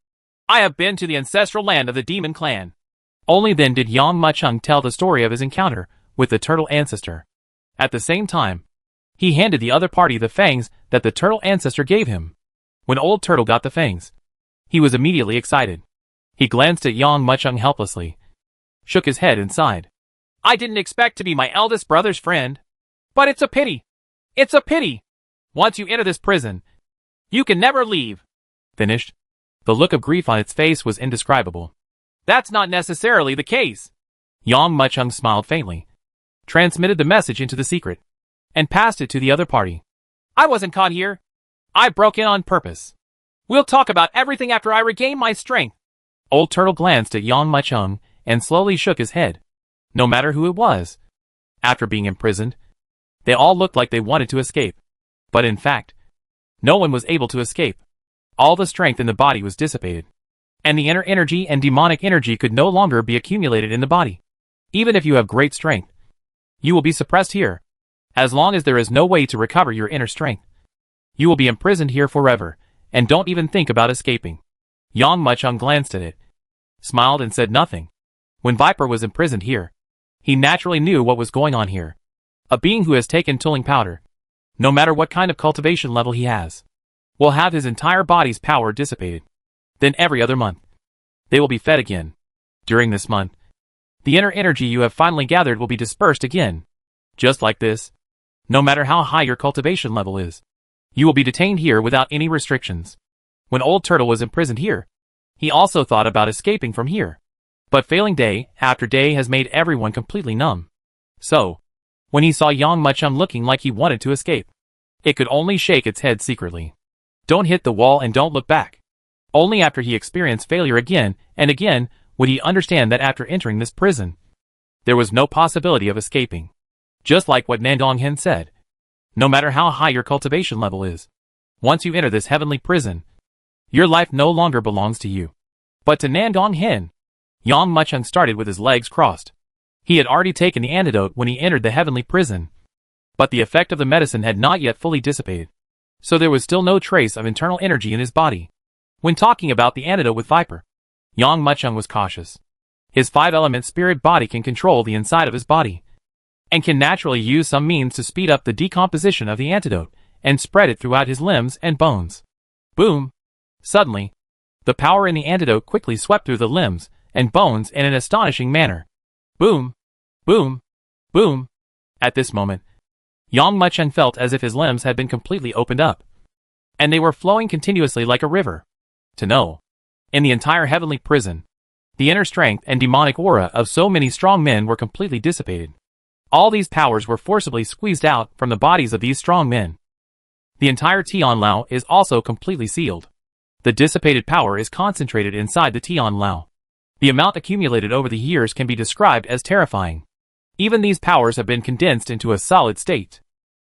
I have been to the ancestral land of the demon clan. Only then did Yang Maicheng tell the story of his encounter with the turtle ancestor. At the same time, he handed the other party the fangs that the turtle ancestor gave him. When Old Turtle got the fangs, he was immediately excited. He glanced at Yang Maicheng helplessly, shook his head and sighed. I didn't expect to be my eldest brother's friend. But it's a pity. It's a pity. Once you enter this prison, you can never leave. Finished. The look of grief on its face was indescribable. That's not necessarily the case. Yang Maicheng smiled faintly, transmitted the message into the secret, and passed it to the other party. I wasn't caught here. I broke in on purpose. We'll talk about everything after I regain my strength. Old Turtle glanced at Yang Maicheng and slowly shook his head. No matter who it was, after being imprisoned, they all looked like they wanted to escape. But in fact, no one was able to escape. All the strength in the body was dissipated, and the inner energy and demonic energy could no longer be accumulated in the body. Even if you have great strength, you will be suppressed here. As long as there is no way to recover your inner strength, you will be imprisoned here forever, and don't even think about escaping. Yang Maicheng glanced at it, smiled and said nothing. When Viper was imprisoned here, he naturally knew what was going on here. A being who has taken tulling powder, no matter what kind of cultivation level he has, will have his entire body's power dissipated. Then every other month, they will be fed again. During this month, the inner energy you have finally gathered will be dispersed again. Just like this, no matter how high your cultivation level is, you will be detained here without any restrictions. When Old Turtle was imprisoned here, he also thought about escaping from here. But failing day after day has made everyone completely numb. So, when he saw Yang Maicheng looking like he wanted to escape, it could only shake its head secretly. Don't hit the wall and don't look back. Only after he experienced failure again and again would he understand that after entering this prison, there was no possibility of escaping. Just like what Nandong Hen said, no matter how high your cultivation level is, once you enter this heavenly prison, your life no longer belongs to you, but to Nandong Hen. Yang Maicheng started with his legs crossed. He had already taken the antidote when he entered the heavenly prison, but the effect of the medicine had not yet fully dissipated, so there was still no trace of internal energy in his body. When talking about the antidote with Viper, Yang Muchung was cautious. His five-element spirit body can control the inside of his body, and can naturally use some means to speed up the decomposition of the antidote, and spread it throughout his limbs and bones. Boom! Suddenly, the power in the antidote quickly swept through the limbs and bones in an astonishing manner. Boom! Boom! Boom! At this moment, Yang Muchung felt as if his limbs had been completely opened up, and they were flowing continuously like a river. To know, in the entire heavenly prison, the inner strength and demonic aura of so many strong men were completely dissipated. All these powers were forcibly squeezed out from the bodies of these strong men. The entire Tian Lao is also completely sealed. The dissipated power is concentrated inside the Tian Lao. The amount accumulated over the years can be described as terrifying. Even these powers have been condensed into a solid state.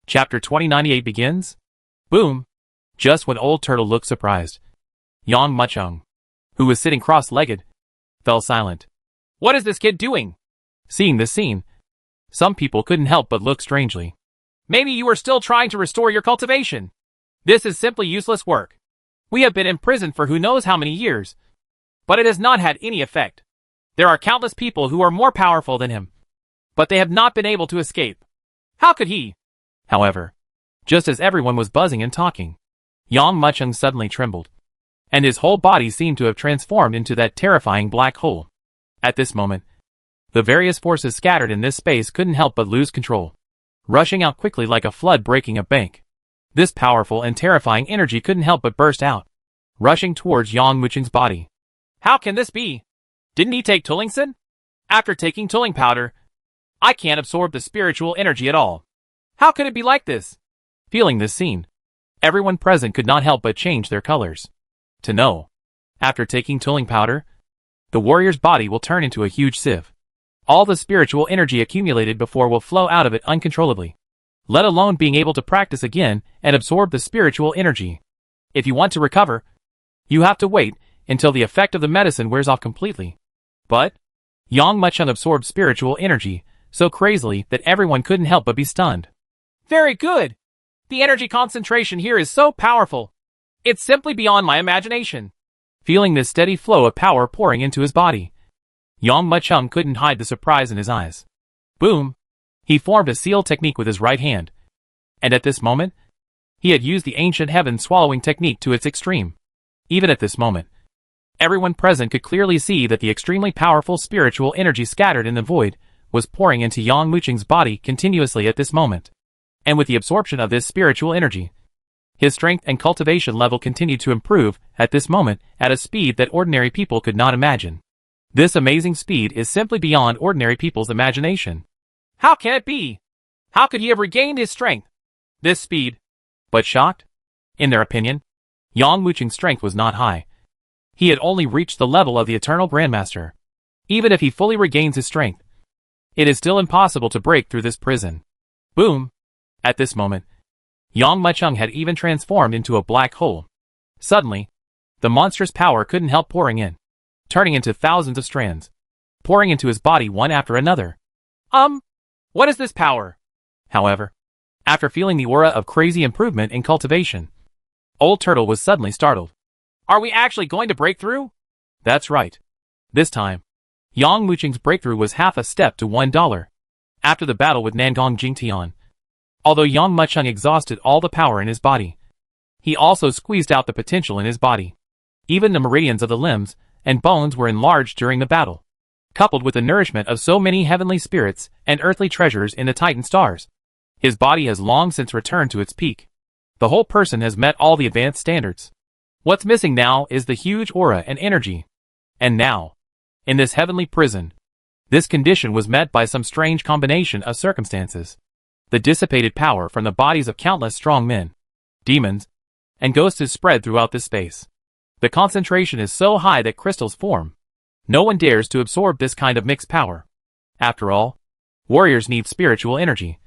Chapter 2098 begins. Boom! Just when Old Turtle looked surprised, Yang Muchung, who was sitting cross-legged, fell silent. What is this kid doing? Seeing this scene, some people couldn't help but look strangely. Maybe you are still trying to restore your cultivation. This is simply useless work. We have been imprisoned for who knows how many years, but it has not had any effect. There are countless people who are more powerful than him, but they have not been able to escape. How could he? However, just as everyone was buzzing and talking, Yang Muchung suddenly trembled, and his whole body seemed to have transformed into that terrifying black hole. At this moment, the various forces scattered in this space couldn't help but lose control, rushing out quickly like a flood breaking a bank. This powerful and terrifying energy couldn't help but burst out, rushing towards Yang Muchung's body. How can this be? Didn't he take Tullingson? After taking Tulling powder, I can't absorb the spiritual energy at all. How could it be like this? Feeling this scene, everyone present could not help but change their colors. To know, after taking Tulling powder, the warrior's body will turn into a huge sieve. All the spiritual energy accumulated before will flow out of it uncontrollably, let alone being able to practice again and absorb the spiritual energy. If you want to recover, you have to wait until the effect of the medicine wears off completely. But Yang Muchung absorbed spiritual energy so crazily that everyone couldn't help but be stunned. Very good! The energy concentration here is so powerful. It's simply beyond my imagination. Feeling this steady flow of power pouring into his body, Yang Muchung couldn't hide the surprise in his eyes. Boom! He formed a seal technique with his right hand, and at this moment, he had used the ancient heaven swallowing technique to its extreme. Even at this moment, everyone present could clearly see that the extremely powerful spiritual energy scattered in the void was pouring into Yang Muchung's body continuously at this moment. And with the absorption of this spiritual energy, his strength and cultivation level continued to improve at this moment at a speed that ordinary people could not imagine. This amazing speed is simply beyond ordinary people's imagination. How can it be? How could he have regained his strength? This speed? But shocked? In their opinion, Yang Muchung's strength was not high. He had only reached the level of the Eternal Grandmaster. Even if he fully regains his strength, it is still impossible to break through this prison. Boom! At this moment, Yang Muchung had even transformed into a black hole. Suddenly, the monstrous power couldn't help pouring in, turning into thousands of strands, pouring into his body one after another. What is this power? However, after feeling the aura of crazy improvement in cultivation, Old Turtle was suddenly startled. Are we actually going to break through? That's right. This time, Yang Muchung's breakthrough was half a step to $1. After the battle with Nangong Jingtian, although Yang Muchung exhausted all the power in his body, he also squeezed out the potential in his body. Even the meridians of the limbs and bones were enlarged during the battle, coupled with the nourishment of so many heavenly spirits and earthly treasures in the Titan stars. His body has long since returned to its peak. The whole person has met all the advanced standards. What's missing now is the huge aura and energy. And now, in this heavenly prison, this condition was met by some strange combination of circumstances. The dissipated power from the bodies of countless strong men, demons, and ghosts is spread throughout this space. The concentration is so high that crystals form. No one dares to absorb this kind of mixed power. After all, warriors need spiritual energy.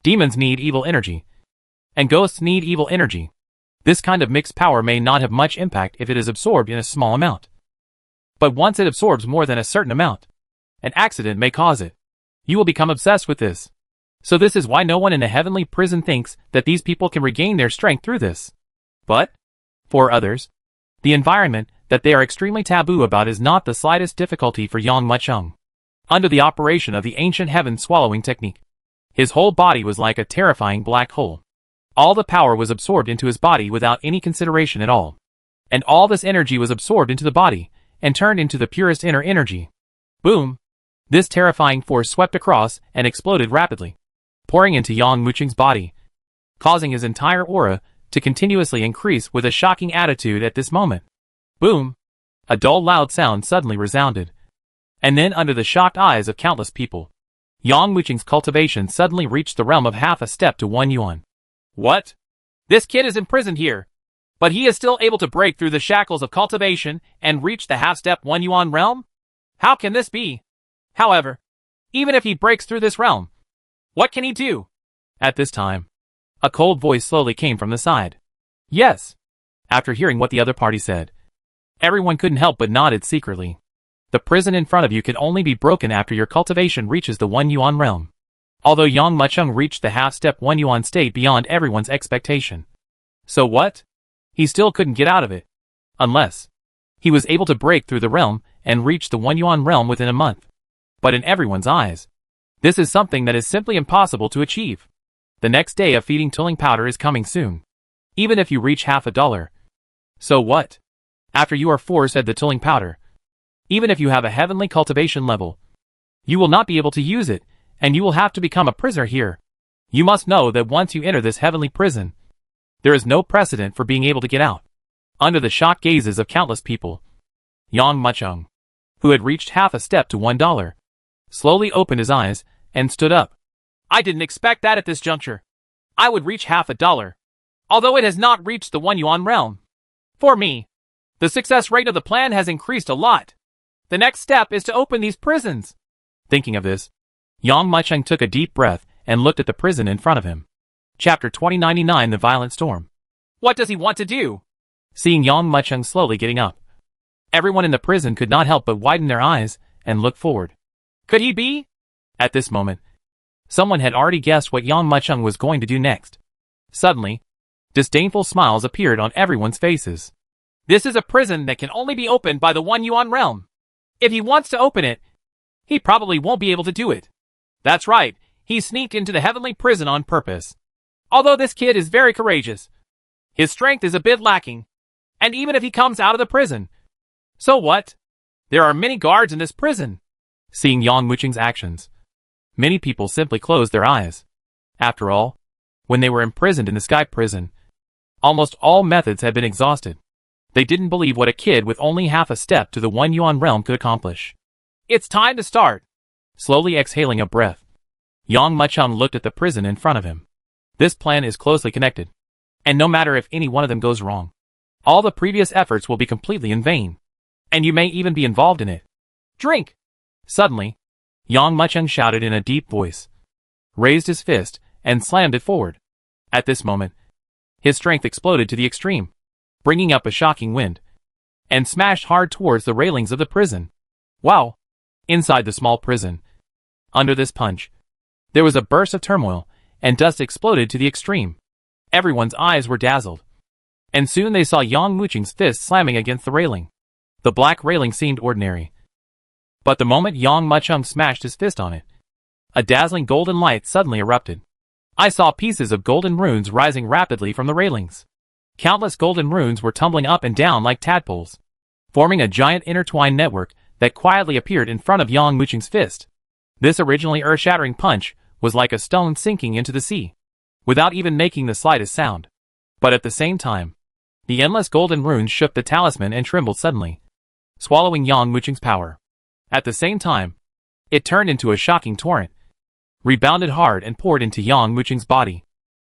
Demons need evil energy. And ghosts need evil energy. This kind of mixed power may not have much impact if it is absorbed in a small amount. But once it absorbs more than a certain amount, an accident may cause it. You will become obsessed with this. So this is why no one in a heavenly prison thinks that these people can regain their strength through this. But, for others, the environment that they are extremely taboo about is not the slightest difficulty for Yang Mucheng. Under the operation of the ancient heaven swallowing technique, his whole body was like a terrifying black hole. All the power was absorbed into his body without any consideration at all. And all this energy was absorbed into the body, and turned into the purest inner energy. Boom! This terrifying force swept across and exploded rapidly, pouring into Yang Mucheng's body, causing his entire aura to continuously increase with a shocking attitude at this moment. Boom! A dull loud sound suddenly resounded. And then under the shocked eyes of countless people, Yang Mucheng's cultivation suddenly reached the realm of half a step to 1 yuan. What? This kid is imprisoned here, but he is still able to break through the shackles of cultivation and reach the half-step 1 yuan realm? How can this be? However, even if he breaks through this realm, what can he do? At this time, a cold voice slowly came from the side. Yes. After hearing what the other party said, everyone couldn't help but nodded secretly. The prison in front of you can only be broken after your cultivation reaches the 1 yuan realm. Although Yang Mucheng reached the half-step 1 yuan state beyond everyone's expectation. So what? He still couldn't get out of it. Unless he was able to break through the realm and reach the 1 yuan realm within a month. But in everyone's eyes, this is something that is simply impossible to achieve. The next day of feeding tooling powder is coming soon. Even if you reach $50. So what? After you are forced at the tooling powder, even if you have a heavenly cultivation level, you will not be able to use it, and you will have to become a prisoner here. You must know that once you enter this heavenly prison, there is no precedent for being able to get out. Under the shocked gazes of countless people, Yang Mucheng, who had reached half a step to $1, slowly opened his eyes and stood up. I didn't expect that at this juncture. I would reach $50, although it has not reached the 1 yuan realm. For me, the success rate of the plan has increased a lot. The next step is to open these prisons. Thinking of this, Yang Mucheng took a deep breath and looked at the prison in front of him. Chapter 2099 The Violent Storm. What does he want to do? Seeing Yang Mucheng slowly getting up, everyone in the prison could not help but widen their eyes and look forward. Could he be? At this moment, someone had already guessed what Yang Mucheng was going to do next. Suddenly, disdainful smiles appeared on everyone's faces. This is a prison that can only be opened by the 1 yuan realm. If he wants to open it, he probably won't be able to do it. That's right, he sneaked into the heavenly prison on purpose. Although this kid is very courageous, his strength is a bit lacking. And even if he comes out of the prison, so what? There are many guards in this prison. Seeing Yang Mucheng's actions, many people simply closed their eyes. After all, when they were imprisoned in the sky prison, almost all methods had been exhausted. They didn't believe what a kid with only half a step to the 1 yuan realm could accomplish. It's time to start. Slowly exhaling a breath, Yang Mucheng looked at the prison in front of him. This plan is closely connected, and no matter if any one of them goes wrong, all the previous efforts will be completely in vain, and you may even be involved in it. Drink! Suddenly, Yang Mucheng shouted in a deep voice, raised his fist, and slammed it forward. At this moment, his strength exploded to the extreme, bringing up a shocking wind, and smashed hard towards the railings of the prison. Wow! Inside the small prison, under this punch, there was a burst of turmoil, and dust exploded to the extreme. Everyone's eyes were dazzled, and soon they saw Yang Mucheng's fist slamming against the railing. The black railing seemed ordinary, but the moment Yang Mucheng smashed his fist on it, a dazzling golden light suddenly erupted. I saw pieces of golden runes rising rapidly from the railings. Countless golden runes were tumbling up and down like tadpoles, forming a giant intertwined network that quietly appeared in front of Yang Mucheng's fist. This originally earth-shattering punch was like a stone sinking into the sea, without even making the slightest sound. But at the same time, the endless golden runes shook the talisman and trembled suddenly, swallowing Yang Mucheng's power. At the same time, it turned into a shocking torrent, rebounded hard and poured into Yang Mucheng's body.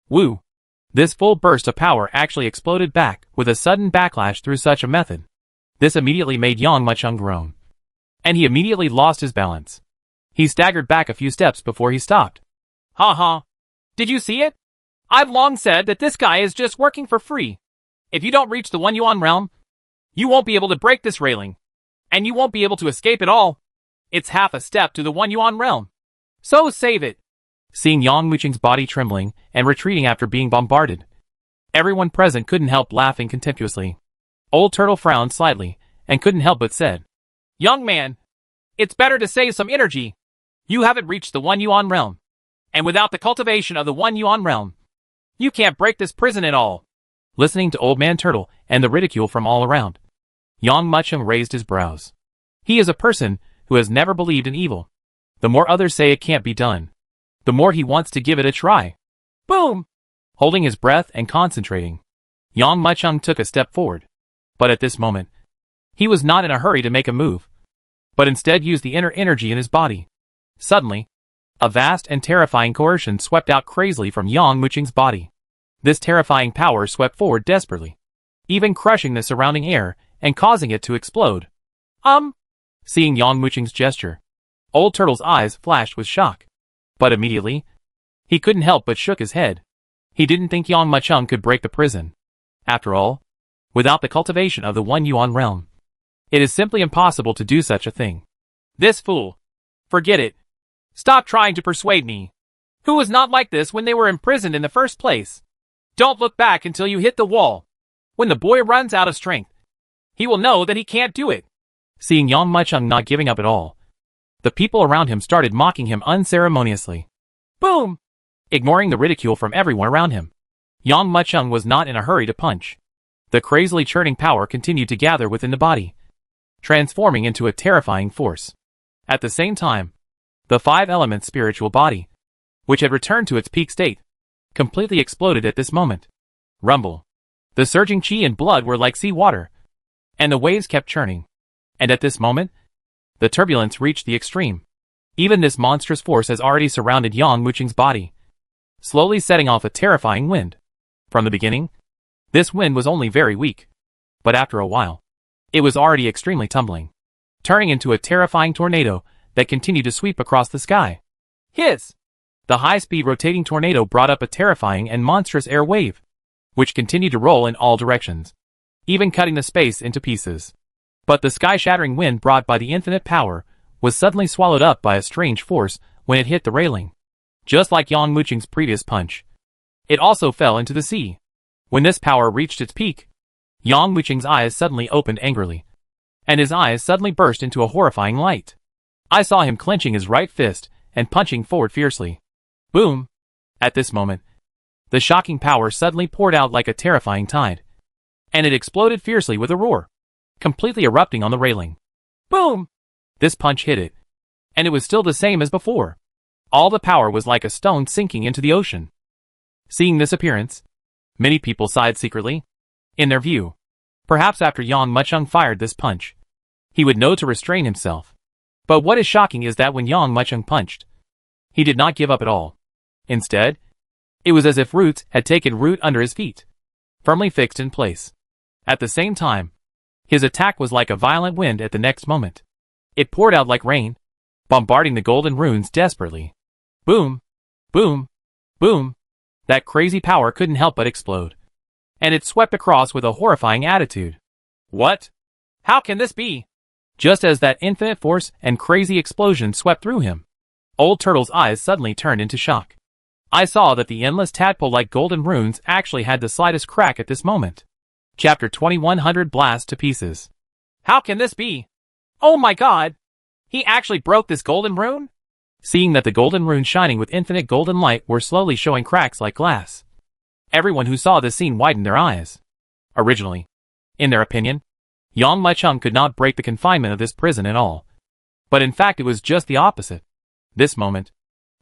Woo! This full burst of power actually exploded back with a sudden backlash through such a method. This immediately made Yang Mucheng groan, and he immediately lost his balance. He staggered back a few steps before he stopped. Ha ha! Did you see it? I've long said that this guy is just working for free. If you don't reach the 1 yuan realm, you won't be able to break this railing, and you won't be able to escape at all. It's half a step to the 1 yuan realm. So save it. Seeing Yang Mucheng's body trembling and retreating after being bombarded, everyone present couldn't help laughing contemptuously. Old Turtle frowned slightly and couldn't help but said, "Young man, it's better to save some energy. You haven't reached the 1 yuan realm. And without the cultivation of the 1 yuan realm, you can't break this prison at all." Listening to Old Man Turtle and the ridicule from all around, Yang Muchung raised his brows. He is a person who has never believed in evil. The more others say it can't be done, the more he wants to give it a try. Boom! Holding his breath and concentrating, Yang Muchung took a step forward. But at this moment, he was not in a hurry to make a move, but instead used the inner energy in his body. Suddenly, a vast and terrifying coercion swept out crazily from Yang Muchung's body. This terrifying power swept forward desperately, even crushing the surrounding air and causing it to explode. Seeing Yang Muchung's gesture, Old Turtle's eyes flashed with shock. But immediately, he couldn't help but shook his head. He didn't think Yang Muchung could break the prison. After all, without the cultivation of the 1 yuan realm, it is simply impossible to do such a thing. This fool! Forget it! Stop trying to persuade me! Who was not like this when they were imprisoned in the first place? Don't look back until you hit the wall. When the boy runs out of strength, he will know that he can't do it. Seeing Yang Muchung not giving up at all, the people around him started mocking him unceremoniously. Boom! Ignoring the ridicule from everyone around him, Yang Muchung was not in a hurry to punch. The crazily churning power continued to gather within the body, transforming into a terrifying force. At the same time, the 5-element spiritual body, which had returned to its peak state, completely exploded at this moment. Rumble. The surging chi and blood were like sea water, and the waves kept churning. And at this moment, the turbulence reached the extreme. Even this monstrous force has already surrounded Yang Muchung's body, slowly setting off a terrifying wind. From the beginning, this wind was only very weak, but after a while, it was already extremely tumbling, turning into a terrifying tornado that continued to sweep across the sky. Hiss! The high-speed rotating tornado brought up a terrifying and monstrous air wave, which continued to roll in all directions, even cutting the space into pieces. But the sky-shattering wind brought by the infinite power was suddenly swallowed up by a strange force when it hit the railing. Just like Yang Muchung's previous punch, it also fell into the sea. When this power reached its peak, Yang Muchung's eyes suddenly opened angrily, and his eyes suddenly burst into a horrifying light. I saw him clenching his right fist and punching forward fiercely. Boom! At this moment, the shocking power suddenly poured out like a terrifying tide, and it exploded fiercely with a roar, completely erupting on the railing. Boom! This punch hit it, and it was still the same as before. All the power was like a stone sinking into the ocean. Seeing this appearance, many people sighed secretly. In their view, perhaps after Yang Muchung fired this punch, he would know to restrain himself. But what is shocking is that when Yang Muchung punched, he did not give up at all. Instead, it was as if roots had taken root under his feet, firmly fixed in place. At the same time, his attack was like a violent wind at the next moment. It poured out like rain, bombarding the golden runes desperately. Boom! Boom! Boom! That crazy power couldn't help but explode, and it swept across with a horrifying attitude. What? How can this be? Just as that infinite force and crazy explosion swept through him, Old Turtle's eyes suddenly turned into shock. I saw that the endless tadpole-like golden runes actually had the slightest crack at this moment. Chapter 2100 Blast to Pieces. How can this be? Oh my god! He actually broke this golden rune? Seeing that the golden runes shining with infinite golden light were slowly showing cracks like glass, everyone who saw this scene widened their eyes. Originally, in their opinion, Yang Muchung could not break the confinement of this prison at all. But in fact it was just the opposite. This moment,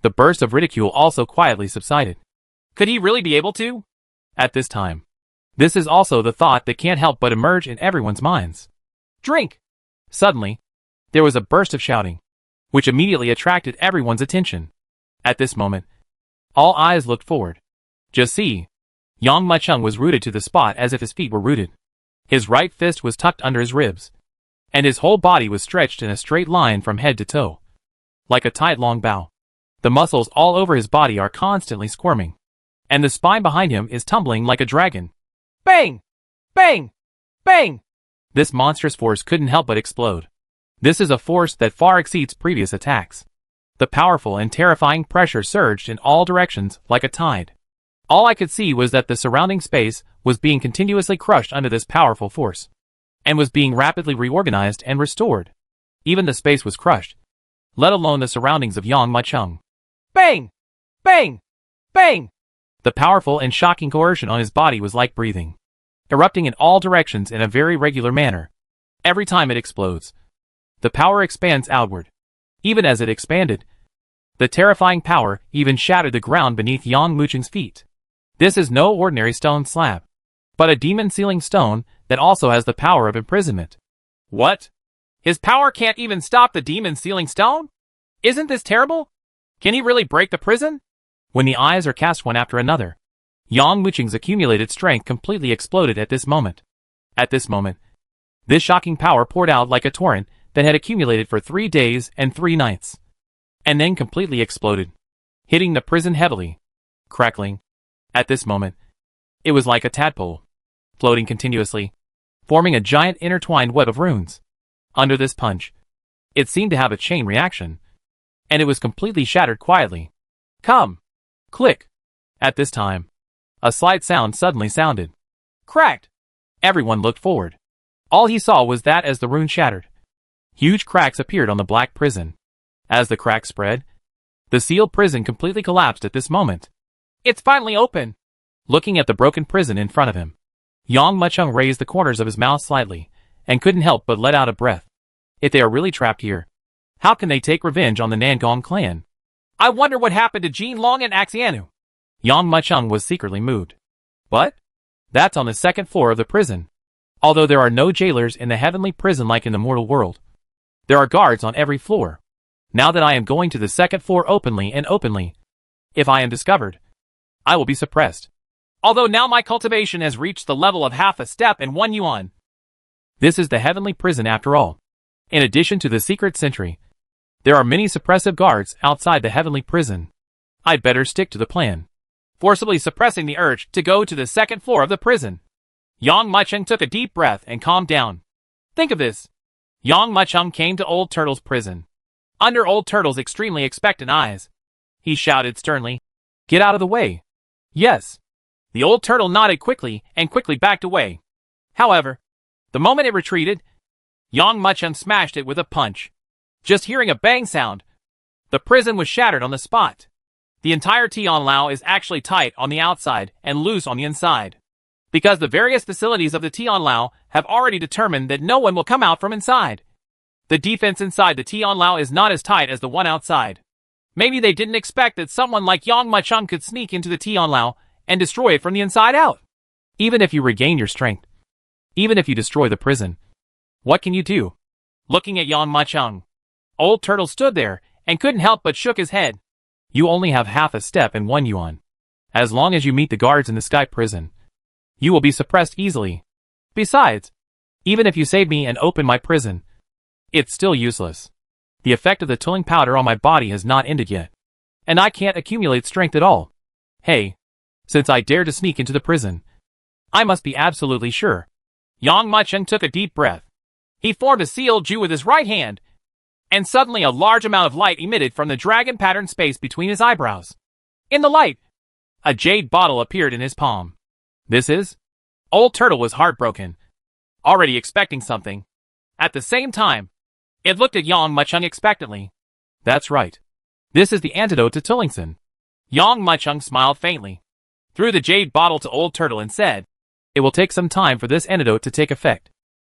the burst of ridicule also quietly subsided. Could he really be able to? At this time, this is also the thought that can't help but emerge in everyone's minds. Drink! Suddenly, there was a burst of shouting, which immediately attracted everyone's attention. At this moment, all eyes looked forward. Just see, Yang Muchung was rooted to the spot as if his feet were rooted. His right fist was tucked under his ribs, and his whole body was stretched in a straight line from head to toe, like a tight long bow. The muscles all over his body are constantly squirming, and the spine behind him is tumbling like a dragon. Bang! Bang! Bang! This monstrous force couldn't help but explode. This is a force that far exceeds previous attacks. The powerful and terrifying pressure surged in all directions like a tide. All I could see was that the surrounding space was being continuously crushed under this powerful force. and was being rapidly reorganized and restored. Even the space was crushed, let alone the surroundings of Yang Machung. Bang! Bang! Bang! The powerful and shocking coercion on his body was like breathing, erupting in all directions in a very regular manner. Every time it explodes, the power expands outward. Even as it expanded, the terrifying power even shattered the ground beneath Yang Muchung's feet. This is no ordinary stone slab, but a demon-sealing stone that also has the power of imprisonment. What? His power can't even stop the demon-sealing stone? Isn't this terrible? Can he really break the prison? When the eyes are cast one after another, Yang Muchung's accumulated strength completely exploded at this moment. At this moment, this shocking power poured out like a torrent that had accumulated for 3 days and 3 nights, and then completely exploded, hitting the prison heavily, crackling. At this moment, it was like a tadpole, floating continuously, forming a giant intertwined web of runes. Under this punch, it seemed to have a chain reaction, and it was completely shattered quietly. Come! Click! At this time, a slight sound suddenly sounded. Cracked! Everyone looked forward. All he saw was that as the rune shattered, huge cracks appeared on the black prison. As the cracks spread, the sealed prison completely collapsed at this moment. It's finally open! Looking at the broken prison in front of him, Yang Machung raised the corners of his mouth slightly, and couldn't help but let out a breath. If they are really trapped here, how can they take revenge on the Nangong clan? I wonder what happened to Jin Long and Axianu. Yang Machung was secretly moved. But that's on the 2nd floor of the prison. Although there are no jailers in the heavenly prison like in the mortal world, there are guards on every floor. Now that I am going to the 2nd floor openly, if I am discovered, I will be suppressed. Although now my cultivation has reached the level of half a step and 1 yuan. This is the heavenly prison after all. In addition to the secret sentry, there are many suppressive guards outside the heavenly prison. I'd better stick to the plan, forcibly suppressing the urge to go to the 2nd floor of the prison. Yang Machung took a deep breath and calmed down. Think of this. Yang Machung came to Old Turtle's prison. Under Old Turtle's extremely expectant eyes, he shouted sternly, "Get out of the way." Yes. The Old Turtle nodded quickly and quickly backed away. However, the moment it retreated, Yang Machung smashed it with a punch. Just hearing a bang sound, the prison was shattered on the spot. The entire Tianlao is actually tight on the outside and loose on the inside, because the various facilities of the Tianlao have already determined that no one will come out from inside. The defense inside the Tianlao is not as tight as the one outside. Maybe they didn't expect that someone like Yang Machung could sneak into the Tianlao and destroy it from the inside out. Even if you regain your strength, even if you destroy the prison, what can you do? Looking at Yang Machung, Old Turtle stood there and couldn't help but shook his head. You only have half a step and 1 yuan. As long as you meet the guards in the sky prison, you will be suppressed easily. Besides, even if you save me and open my prison, it's still useless. The effect of the tooling powder on my body has not ended yet, and I can't accumulate strength at all. Hey, since I dare to sneak into the prison, I must be absolutely sure. Yang Machung took a deep breath. He formed a sealed Ju with his right hand, and suddenly a large amount of light emitted from the dragon-patterned space between his eyebrows. In the light, a jade bottle appeared in his palm. This is? Old Turtle was heartbroken, already expecting something. At the same time, it looked at Yang Machung expectantly. That's right. This is the antidote to Tillingson. Yang Machung smiled faintly, threw the jade bottle to Old Turtle and said, "It will take some time for this antidote to take effect.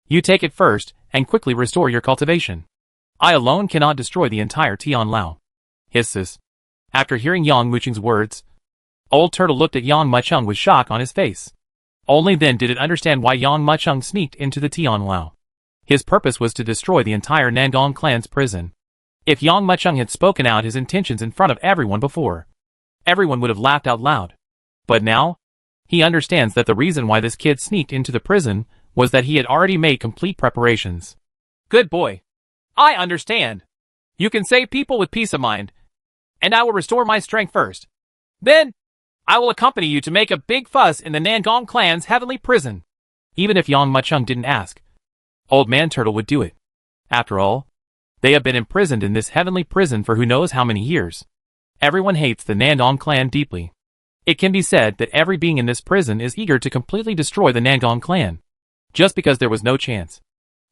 You take it first and quickly restore your cultivation. I alone cannot destroy the entire Tianlao." Hisses. After hearing Yang Muchung's words, Old Turtle looked at Yang Machung with shock on his face. Only then did it understand why Yang Machung sneaked into the Tianlao. His purpose was to destroy the entire Nangong clan's prison. If Yang Machung had spoken out his intentions in front of everyone before, everyone would have laughed out loud. But now, he understands that the reason why this kid sneaked into the prison was that he had already made complete preparations. Good boy. I understand. You can save people with peace of mind, and I will restore my strength first. Then, I will accompany you to make a big fuss in the Nangong clan's heavenly prison. Even if Yang Machung didn't ask, Old Man Turtle would do it. After all, they have been imprisoned in this heavenly prison for who knows how many years. Everyone hates the Nangong clan deeply. It can be said that every being in this prison is eager to completely destroy the Nangong clan, just because there was no chance.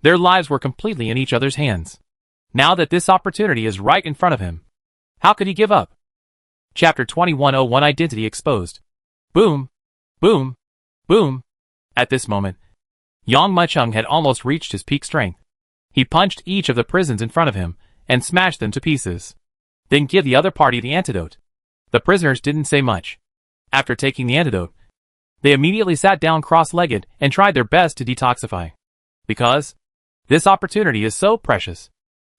Their lives were completely in each other's hands. Now that this opportunity is right in front of him, how could he give up? Chapter 2101 Identity Exposed. Boom. Boom. Boom. At this moment, Yang Muchung had almost reached his peak strength. He punched each of the prisons in front of him and smashed them to pieces. Then give the other party the antidote. The prisoners didn't say much. After taking the antidote, they immediately sat down cross-legged and tried their best to detoxify. Because this opportunity is so precious.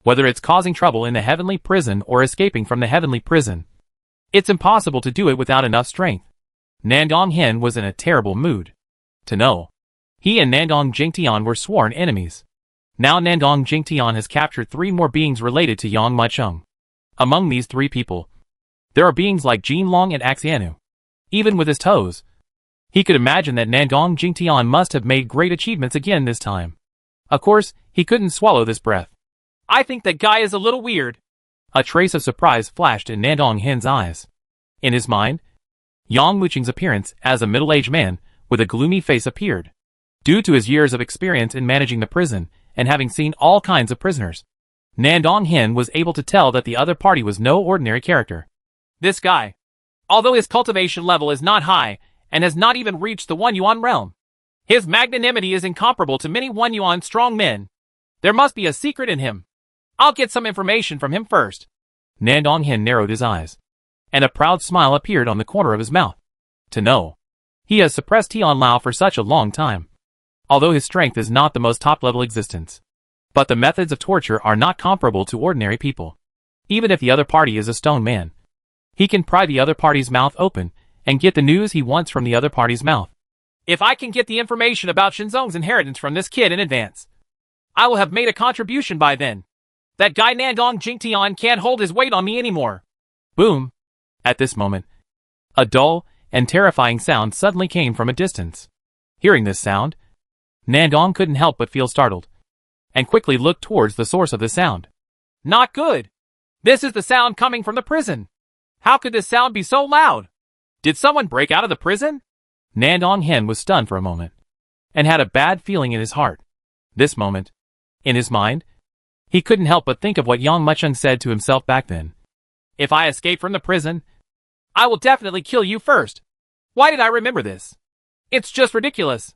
Whether it's causing trouble in the heavenly prison or escaping from the heavenly prison, it's impossible to do it without enough strength. Nandong Hen was in a terrible mood. To know, he and Nandong Jingtian were sworn enemies. Now Nandong Jingtian has captured 3 more beings related to Yang Muchung. Among these 3 people, there are beings like Jin Long and Axianu. Even with his toes, he could imagine that Nandong Jingtian must have made great achievements again this time. Of course, he couldn't swallow this breath. I think that guy is a little weird. A trace of surprise flashed in Nandong Hen's eyes. In his mind, Yang Muchung's appearance as a middle-aged man with a gloomy face appeared. Due to his years of experience in managing the prison and having seen all kinds of prisoners, Nandong Hen was able to tell that the other party was no ordinary character. This guy, although his cultivation level is not high and has not even reached the 1 yuan realm, his magnanimity is incomparable to many 1 yuan strong men. There must be a secret in him. I'll get some information from him first. Nandong Hen narrowed his eyes, and a proud smile appeared on the corner of his mouth. To know, he has suppressed Tian Lao for such a long time. Although his strength is not the most top-level existence, but the methods of torture are not comparable to ordinary people. Even if the other party is a stone man, he can pry the other party's mouth open and get the news he wants from the other party's mouth. If I can get the information about Shinzong's inheritance from this kid in advance, I will have made a contribution by then. That guy Nandong Jingtian can't hold his weight on me anymore. Boom. At this moment, a dull and terrifying sound suddenly came from a distance. Hearing this sound, Nandong couldn't help but feel startled, and quickly looked towards the source of the sound. Not good. This is the sound coming from the prison. How could this sound be so loud? Did someone break out of the prison? Nandong Hen was stunned for a moment, and had a bad feeling in his heart. This moment, in his mind, he couldn't help but think of what Yang Muchung said to himself back then. If I escape from the prison, I will definitely kill you first. Why did I remember this? It's just ridiculous.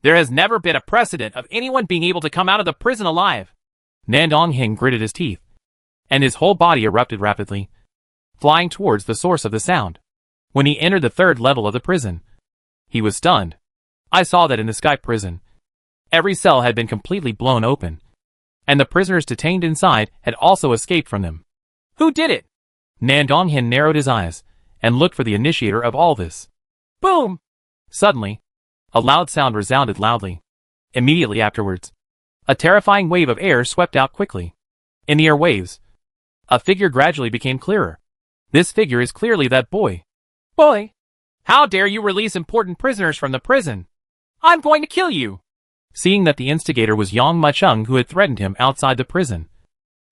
There has never been a precedent of anyone being able to come out of the prison alive. Nandong Hen gritted his teeth, and his whole body erupted rapidly, flying towards the source of the sound. When he entered the 3rd level of the prison, he was stunned. I saw that in the Sky prison, every cell had been completely blown open, and the prisoners detained inside had also escaped from them. Who did it? Nandong Hen narrowed his eyes and looked for the initiator of all this. Boom! Suddenly, a loud sound resounded loudly. Immediately afterwards, a terrifying wave of air swept out quickly. In the air waves, a figure gradually became clearer. This figure is clearly that boy. Boy! How dare you release important prisoners from the prison? I'm going to kill you! Seeing that the instigator was Yang Muchung who had threatened him outside the prison,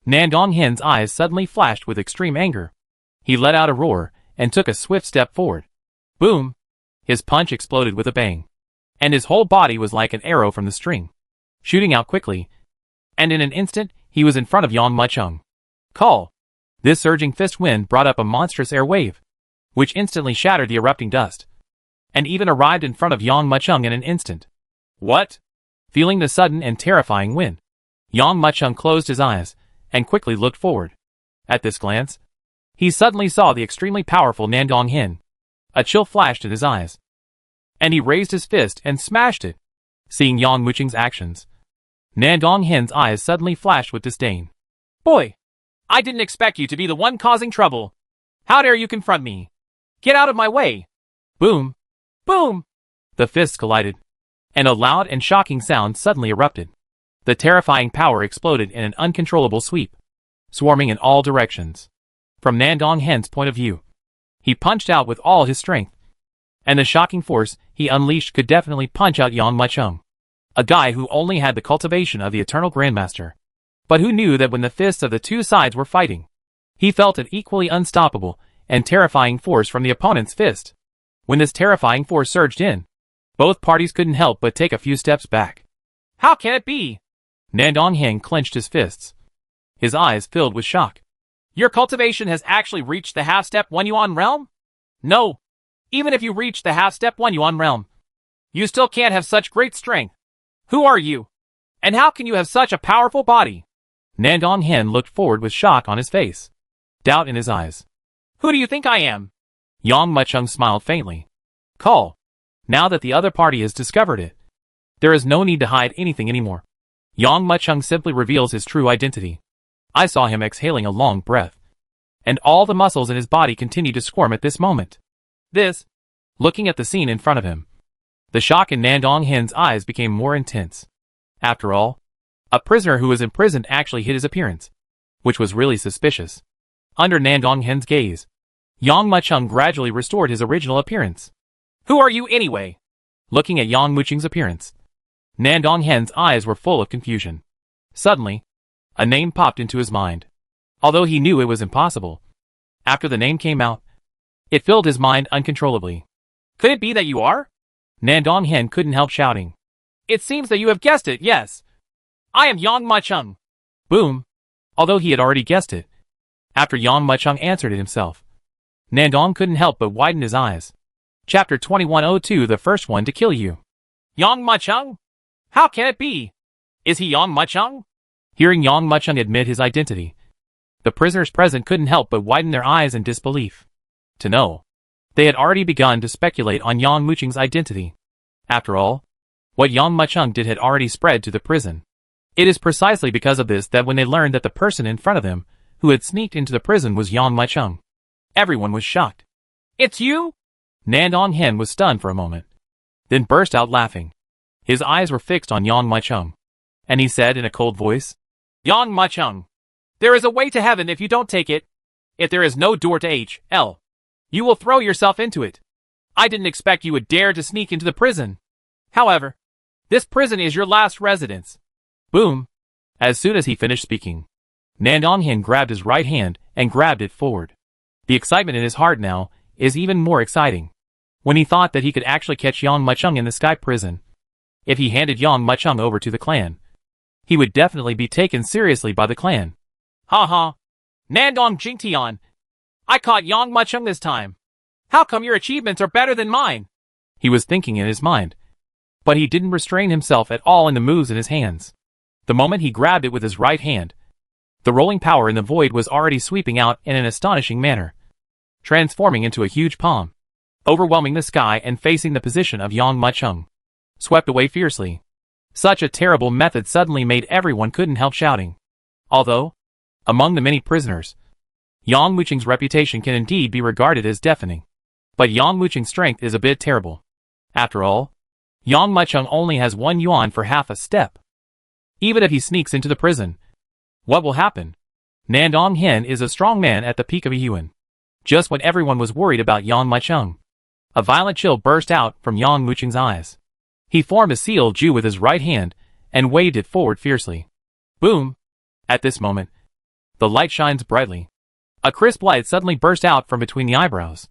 Nandong Hen's eyes suddenly flashed with extreme anger. He let out a roar and took a swift step forward. Boom! His punch exploded with a bang, and his whole body was like an arrow from the string, shooting out quickly, and in an instant he was in front of Yang Muchung. Call! This surging fist wind brought up a monstrous air wave, which instantly shattered the erupting dust, and even arrived in front of Yang Muchung in an instant. What? Feeling the sudden and terrifying wind, Yang Muchung closed his eyes and quickly looked forward. At this glance, he suddenly saw the extremely powerful Nandong Hen. A chill flashed in his eyes, and he raised his fist and smashed it. Seeing Yang Muchung's actions, Nandong Hen's eyes suddenly flashed with disdain. Boy! I didn't expect you to be the one causing trouble. How dare you confront me? Get out of my way! Boom! Boom! The fists collided, and a loud and shocking sound suddenly erupted. The terrifying power exploded in an uncontrollable sweep, swarming in all directions. From Nandong Hen's point of view, he punched out with all his strength, and the shocking force he unleashed could definitely punch out Yang Muchung, a guy who only had the cultivation of the Eternal Grandmaster, but who knew that when the fists of the two sides were fighting, he felt an equally unstoppable and terrifying force from the opponent's fist. When this terrifying force surged in, both parties couldn't help but take a few steps back. How can it be? Nandong Hen clenched his fists. His eyes filled with shock. Your cultivation has actually reached the half-step 1 yuan realm? No. Even if you reach the half-step 1 yuan realm, you still can't have such great strength. Who are you? And how can you have such a powerful body? Nandong Hen looked forward with shock on his face. Doubt in his eyes. Who do you think I am? Yang Mucheng smiled faintly. Call. Now that the other party has discovered it, there is no need to hide anything anymore. Yang Mucheng simply reveals his true identity. I saw him exhaling a long breath, and all the muscles in his body continued to squirm at this moment. Looking at the scene in front of him, the shock in Nandong Hen's eyes became more intense. After all, a prisoner who was imprisoned actually hid his appearance, which was really suspicious. Under Nandong Hen's gaze, Yang Mucheng gradually restored his original appearance. Who are you anyway? Looking at Yang Mucheng's appearance, Nandong Hen's eyes were full of confusion. Suddenly, a name popped into his mind. Although he knew it was impossible, after the name came out, it filled his mind uncontrollably. Could it be that you are? Nandong Hen couldn't help shouting. It seems that you have guessed it, yes. I am Yang Mucheng. Boom. Although he had already guessed it, after Yang Mucheng answered it himself, Nandong couldn't help but widen his eyes. Chapter 2102, the first one to kill you. Yang Mucheng? How can it be? Is he Yang Mucheng? Hearing Yang Mucheng admit his identity, the prisoners present couldn't help but widen their eyes in disbelief. To know, they had already begun to speculate on Yang Mucheng's identity. After all, what Yang Mucheng did had already spread to the prison. It is precisely because of this that when they learned that the person in front of them who had sneaked into the prison was Yang Mucheng, everyone was shocked. It's you? Nandong Hen was stunned for a moment, then burst out laughing. His eyes were fixed on Yang Mucheng, and he said in a cold voice, Yang Mucheng, there is a way to heaven if you don't take it. If there is no door to H.L., you will throw yourself into it. I didn't expect you would dare to sneak into the prison. However, this prison is your last residence. Boom. As soon as he finished speaking, Nandong Hen grabbed his right hand and grabbed it forward. The excitement in his heart now is even more exciting. When he thought that he could actually catch Yang Mucheng in the sky prison, if he handed Yang Mucheng over to the clan, he would definitely be taken seriously by the clan. Ha ha. Nandong Jingtian, I caught Yang Mucheng this time. How come your achievements are better than mine? He was thinking in his mind, but he didn't restrain himself at all in the moves in his hands. The moment he grabbed it with his right hand, the rolling power in the void was already sweeping out in an astonishing manner, transforming into a huge palm, overwhelming the sky and facing the position of Yang Mucheng, swept away fiercely. Such a terrible method suddenly made everyone couldn't help shouting. Although, among the many prisoners, Yang Mucheng's reputation can indeed be regarded as deafening. But Yang Mucheng's strength is a bit terrible. After all, Yang Mucheng only has 1 yuan for half a step. Even if he sneaks into the prison, what will happen? Nandong Hen is a strong man at the peak of a yuan. Just when everyone was worried about Yang Mucheng, a violent chill burst out from Yang Mucheng's eyes. He formed a seal Ju with his right hand and waved it forward fiercely. Boom! At this moment, the light shines brightly. A crisp light suddenly burst out from between the eyebrows.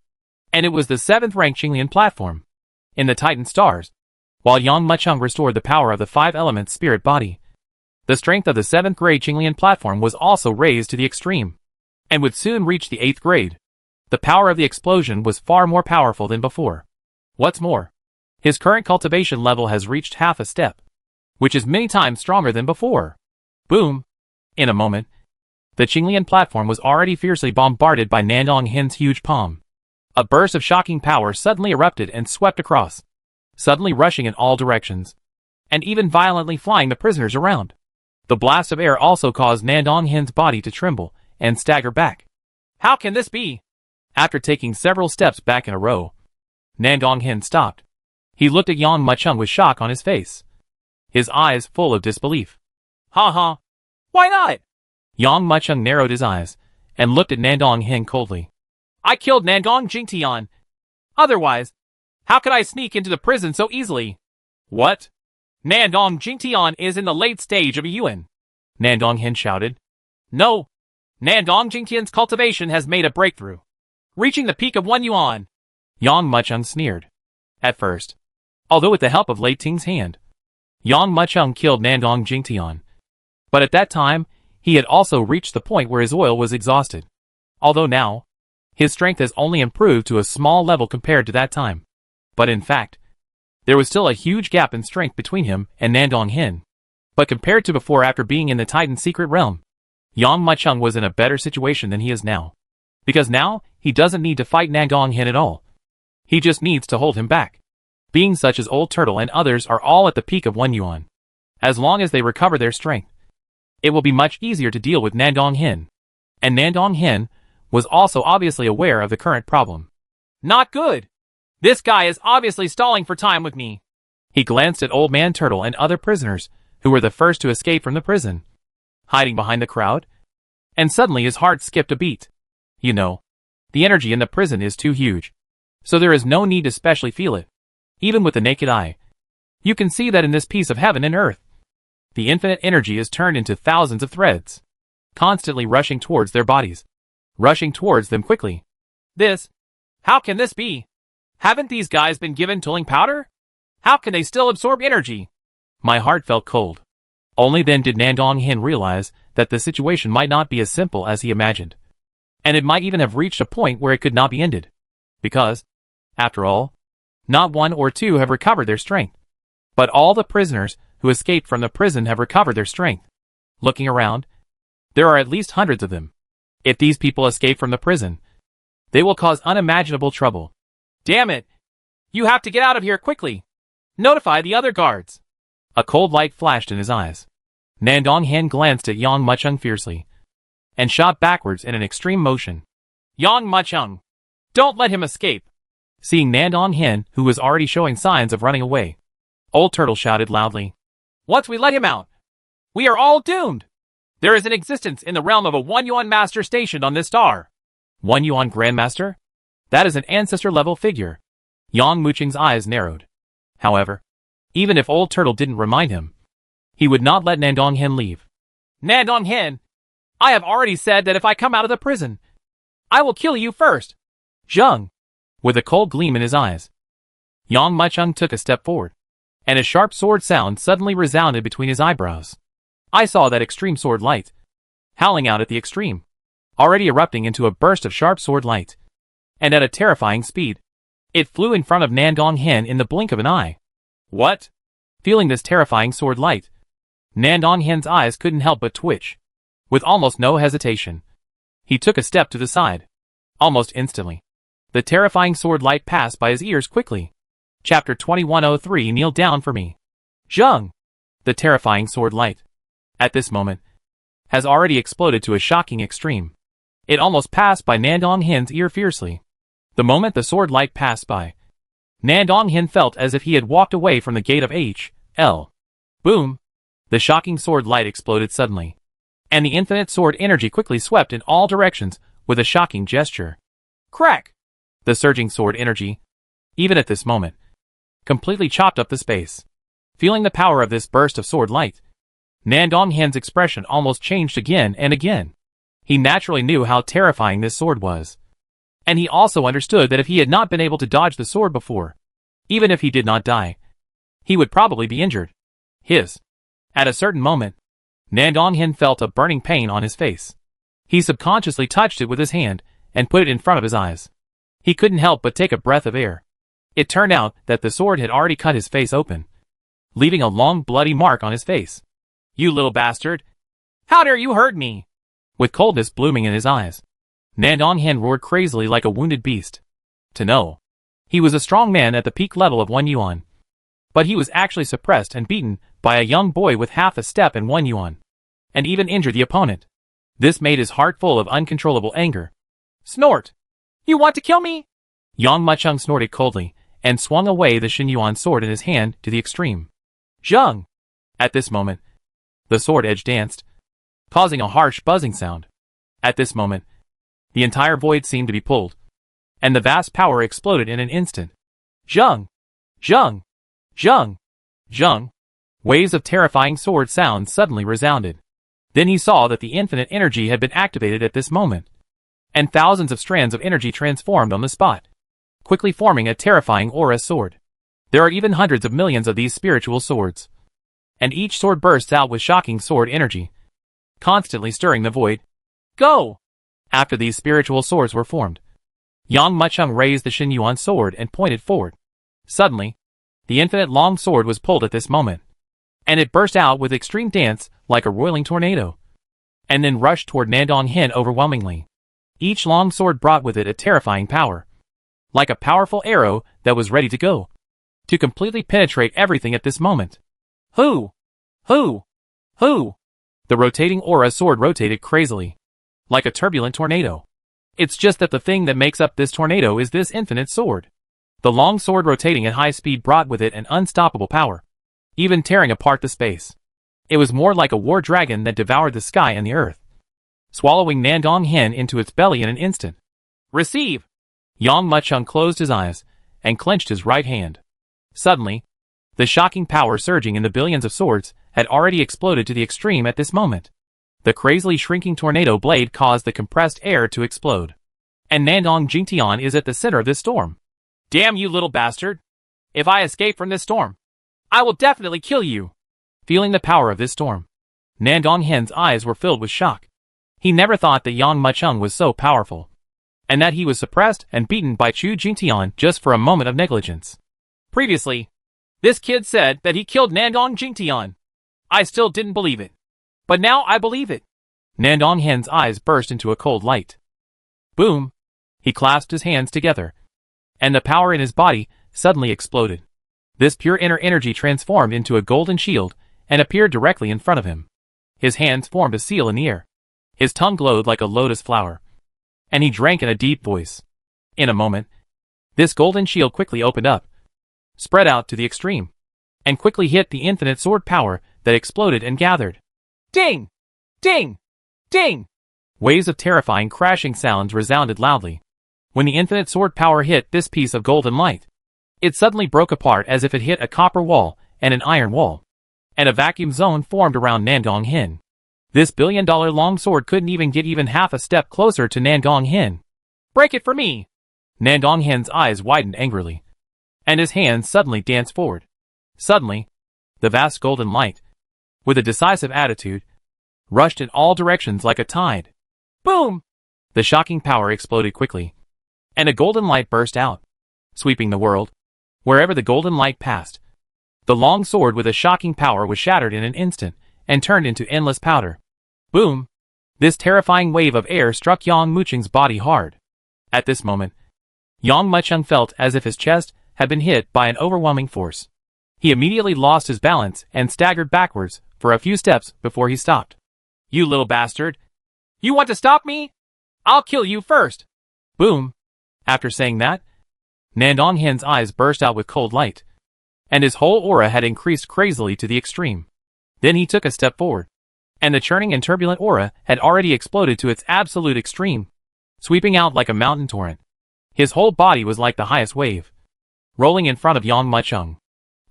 And it was the 7th rank Qinglian platform. In the Titan stars, while Yang Mucheng restored the power of the 5 elements spirit body, the strength of the 7th grade Qinglian platform was also raised to the extreme, and would soon reach the 8th grade. The power of the explosion was far more powerful than before. What's more, his current cultivation level has reached half a step, which is many times stronger than before. Boom! In a moment, the Qinglian platform was already fiercely bombarded by Nandong Hen's huge palm. A burst of shocking power suddenly erupted and swept across, suddenly rushing in all directions, and even violently flying the prisoners around. The blast of air also caused Nandong Hen's body to tremble and stagger back. How can this be? After taking several steps back in a row, Nandong Hen stopped. He looked at Yang Mucheng with shock on his face, his eyes full of disbelief. Ha ha! Why not? Yang Mucheng narrowed his eyes and looked at Nandong Hen coldly. I killed Nandong Jingtian. Otherwise, how could I sneak into the prison so easily? What? Nandong Jingtian is in the late stage of a yuan. Nandong Hen shouted. No. Nandong Jingtian's cultivation has made a breakthrough, reaching the peak of 1 yuan. Yang Mucheng sneered. At first, although with the help of Lei Ting's hand, Yang Mucheng killed Nandong Jingtian, But at that time, he had also reached the point where his oil was exhausted. Although now, his strength has only improved to a small level compared to that time. But in fact, there was still a huge gap in strength between him and Nandong Hin. But compared to before after being in the Titan secret realm, Yang Mucheng was in a better situation than he is now. Because now, he doesn't need to fight Nandong Hin at all. He just needs to hold him back. Beings such as Old Turtle and others are all at the peak of 1 yuan. As long as they recover their strength, it will be much easier to deal with Nandong Hin. And Nandong Hin was also obviously aware of the current problem. Not good! This guy is obviously stalling for time with me. He glanced at Old Man Turtle and other prisoners, who were the first to escape from the prison, hiding behind the crowd. And suddenly his heart skipped a beat. You know, the energy in the prison is too huge, so there is no need to specially feel it. Even with the naked eye, you can see that in this piece of heaven and earth, the infinite energy is turned into thousands of threads, constantly rushing towards their bodies, rushing towards them quickly. How can this be? Haven't these guys been given tooling powder? How can they still absorb energy? My heart felt cold. Only then did Nandong Hin realize that the situation might not be as simple as he imagined. And it might even have reached a point where it could not be ended. Because, after all, not 1 or 2 have recovered their strength. But all the prisoners who escaped from the prison have recovered their strength. Looking around, there are at least hundreds of them. If these people escape from the prison, they will cause unimaginable trouble. Damn it! You have to get out of here quickly! Notify the other guards! A cold light flashed in his eyes. Nandong Hin glanced at Yang Mucheng fiercely, and shot backwards in an extreme motion. Yang Mucheng! Don't let him escape! Seeing Nandong Hin, who was already showing signs of running away, Old Turtle shouted loudly. Once we let him out, we are all doomed! There is an existence in the realm of a 1 yuan master stationed on this star. 1 yuan grandmaster? That is an ancestor-level figure. Yang Mucheng's eyes narrowed. However, even if Old Turtle didn't remind him, he would not let Nandong Hin leave. Nandong Hin, I have already said that if I come out of the prison, I will kill you first. Zheng, with a cold gleam in his eyes. Yang Mucheng took a step forward, and a sharp sword sound suddenly resounded between his eyebrows. I saw that extreme sword light, howling out at the extreme, already erupting into a burst of sharp sword light. And at a terrifying speed, it flew in front of Nandong Hin in the blink of an eye. What? Feeling this terrifying sword light, Nandong Hin's eyes couldn't help but twitch. With almost no hesitation, he took a step to the side. Almost instantly, the terrifying sword light passed by his ears quickly. Chapter 2103 Kneel down for me. Zheng! The terrifying sword light, at this moment, has already exploded to a shocking extreme. It almost passed by Nandong Hin's ear fiercely. The moment the sword light passed by, Nandong Hin felt as if he had walked away from the gate of H.L. Boom! The shocking sword light exploded suddenly, and the infinite sword energy quickly swept in all directions with a shocking gesture. Crack! The surging sword energy, even at this moment, completely chopped up the space. Feeling the power of this burst of sword light, Nandong Hin's expression almost changed again and again. He naturally knew how terrifying this sword was. And he also understood that if he had not been able to dodge the sword before, even if he did not die, he would probably be injured. At a certain moment, Nandong Hin felt a burning pain on his face. He subconsciously touched it with his hand and put it in front of his eyes. He couldn't help but take a breath of air. It turned out that the sword had already cut his face open, leaving a long bloody mark on his face. You little bastard! How dare you hurt me? With coldness blooming in his eyes, Nandong Hin roared crazily like a wounded beast. To know, he was a strong man at the peak level of 1 yuan. But he was actually suppressed and beaten by a young boy with half a step and 1 yuan, and even injured the opponent. This made his heart full of uncontrollable anger. Snort! You want to kill me? Yang Mucheng snorted coldly, and swung away the Xinyuan sword in his hand to the extreme. Zheng! At this moment, the sword edge danced, causing a harsh buzzing sound. At this moment, the entire void seemed to be pulled, and the vast power exploded in an instant. Zheng! Zheng! Zheng! Zheng! Waves of terrifying sword sounds suddenly resounded. Then he saw that the infinite energy had been activated at this moment, and thousands of strands of energy transformed on the spot, quickly forming a terrifying aura sword. There are even hundreds of millions of these spiritual swords, and each sword bursts out with shocking sword energy, constantly stirring the void. Go! After these spiritual swords were formed, Yang Muchung raised the Xin Yuan sword and pointed forward. Suddenly, the infinite long sword was pulled at this moment, and it burst out with extreme dance like a roiling tornado, and then rushed toward Nandong Hin overwhelmingly. Each long sword brought with it a terrifying power, like a powerful arrow that was ready to go, to completely penetrate everything at this moment. Hoo! Hoo! Hoo! The rotating aura sword rotated crazily, like a turbulent tornado. It's just that the thing that makes up this tornado is this infinite sword. The long sword rotating at high speed brought with it an unstoppable power, even tearing apart the space. It was more like a war dragon that devoured the sky and the earth, swallowing Nandong Hin into its belly in an instant. Receive! Yang Muchung closed his eyes and clenched his right hand. Suddenly, the shocking power surging in the billions of swords had already exploded to the extreme at this moment. The crazily shrinking tornado blade caused the compressed air to explode, and Nandong Jingtian is at the center of this storm. Damn you, little bastard! If I escape from this storm, I will definitely kill you! Feeling the power of this storm, Nandong Hin's eyes were filled with shock. He never thought that Yang Muchung was so powerful, and that he was suppressed and beaten by Chu Jingtian just for a moment of negligence. Previously, this kid said that he killed Nandong Jingtian. I still didn't believe it, but now I believe it. Nandong Hin's eyes burst into a cold light. Boom! He clasped his hands together, and the power in his body suddenly exploded. This pure inner energy transformed into a golden shield and appeared directly in front of him. His hands formed a seal in the air. His tongue glowed like a lotus flower, and he drank in a deep voice. In a moment, this golden shield quickly opened up, spread out to the extreme, and quickly hit the infinite sword power that exploded and gathered. Ding! Ding! Ding! Waves of terrifying crashing sounds resounded loudly. When the infinite sword power hit this piece of golden light, it suddenly broke apart as if it hit a copper wall and an iron wall, and a vacuum zone formed around Nandong Hin. This billion-dollar long sword couldn't even get half a step closer to Nandong Hin. Break it for me! Nandong Hin's eyes widened angrily, and his hands suddenly danced forward. Suddenly, the vast golden light, with a decisive attitude, rushed in all directions like a tide. Boom! The shocking power exploded quickly, and a golden light burst out, sweeping the world. Wherever the golden light passed, the long sword with a shocking power was shattered in an instant and turned into endless powder. Boom! This terrifying wave of air struck Yang Muchung's body hard. At this moment, Yang Muchung felt as if his chest had been hit by an overwhelming force. He immediately lost his balance and staggered backwards for a few steps before he stopped. You little bastard! You want to stop me? I'll kill you first! Boom! After saying that, Nandong Hin's eyes burst out with cold light, and his whole aura had increased crazily to the extreme. Then he took a step forward, and the churning and turbulent aura had already exploded to its absolute extreme, sweeping out like a mountain torrent. His whole body was like the highest wave, rolling in front of Yang Muchung.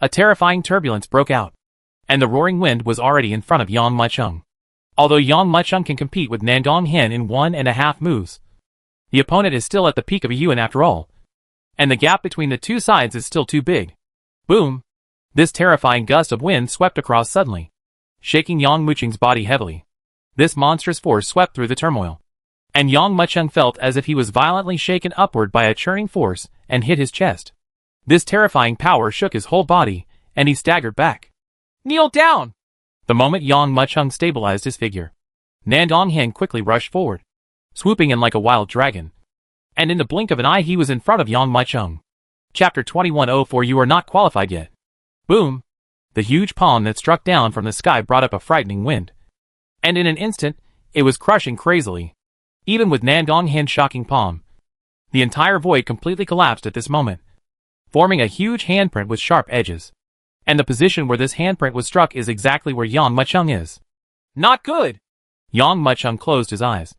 A terrifying turbulence broke out, and the roaring wind was already in front of Yang Muchung. Although Yang Muchung can compete with Nandong Hin in 1.5 moves, the opponent is still at the peak of a Yuan after all, and the gap between the two sides is still too big. Boom! This terrifying gust of wind swept across suddenly, shaking Yang Muchung's body heavily. This monstrous force swept through the turmoil, and Yang Muchung felt as if he was violently shaken upward by a churning force and hit his chest. This terrifying power shook his whole body, and he staggered back. Kneel down! The moment Yang Muchung stabilized his figure, Nandong Hin quickly rushed forward, swooping in like a wild dragon, and in the blink of an eye he was in front of Yang Muchung. Chapter 2104. You are not qualified yet. Boom! The huge palm that struck down from the sky brought up a frightening wind, and in an instant, it was crushing crazily. Even with Nandong Hin's shocking palm, the entire void completely collapsed at this moment, forming a huge handprint with sharp edges. And the position where this handprint was struck is exactly where Yang Muchung is. Not good! Yang Muchung closed his eyes,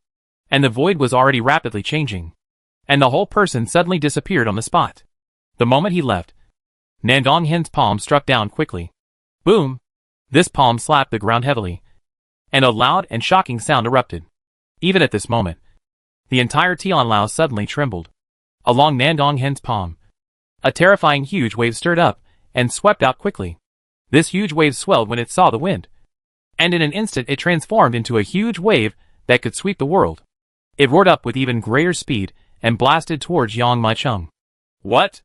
and the void was already rapidly changing, and the whole person suddenly disappeared on the spot. The moment he left, Nandong Hin's palm struck down quickly. Boom! This palm slapped the ground heavily, and a loud and shocking sound erupted. Even at this moment, the entire Tianlao suddenly trembled. Along Nandong Hin's palm, a terrifying huge wave stirred up and swept out quickly. This huge wave swelled when it saw the wind, and in an instant it transformed into a huge wave that could sweep the world. It roared up with even greater speed and blasted towards Yang Mucheng. What?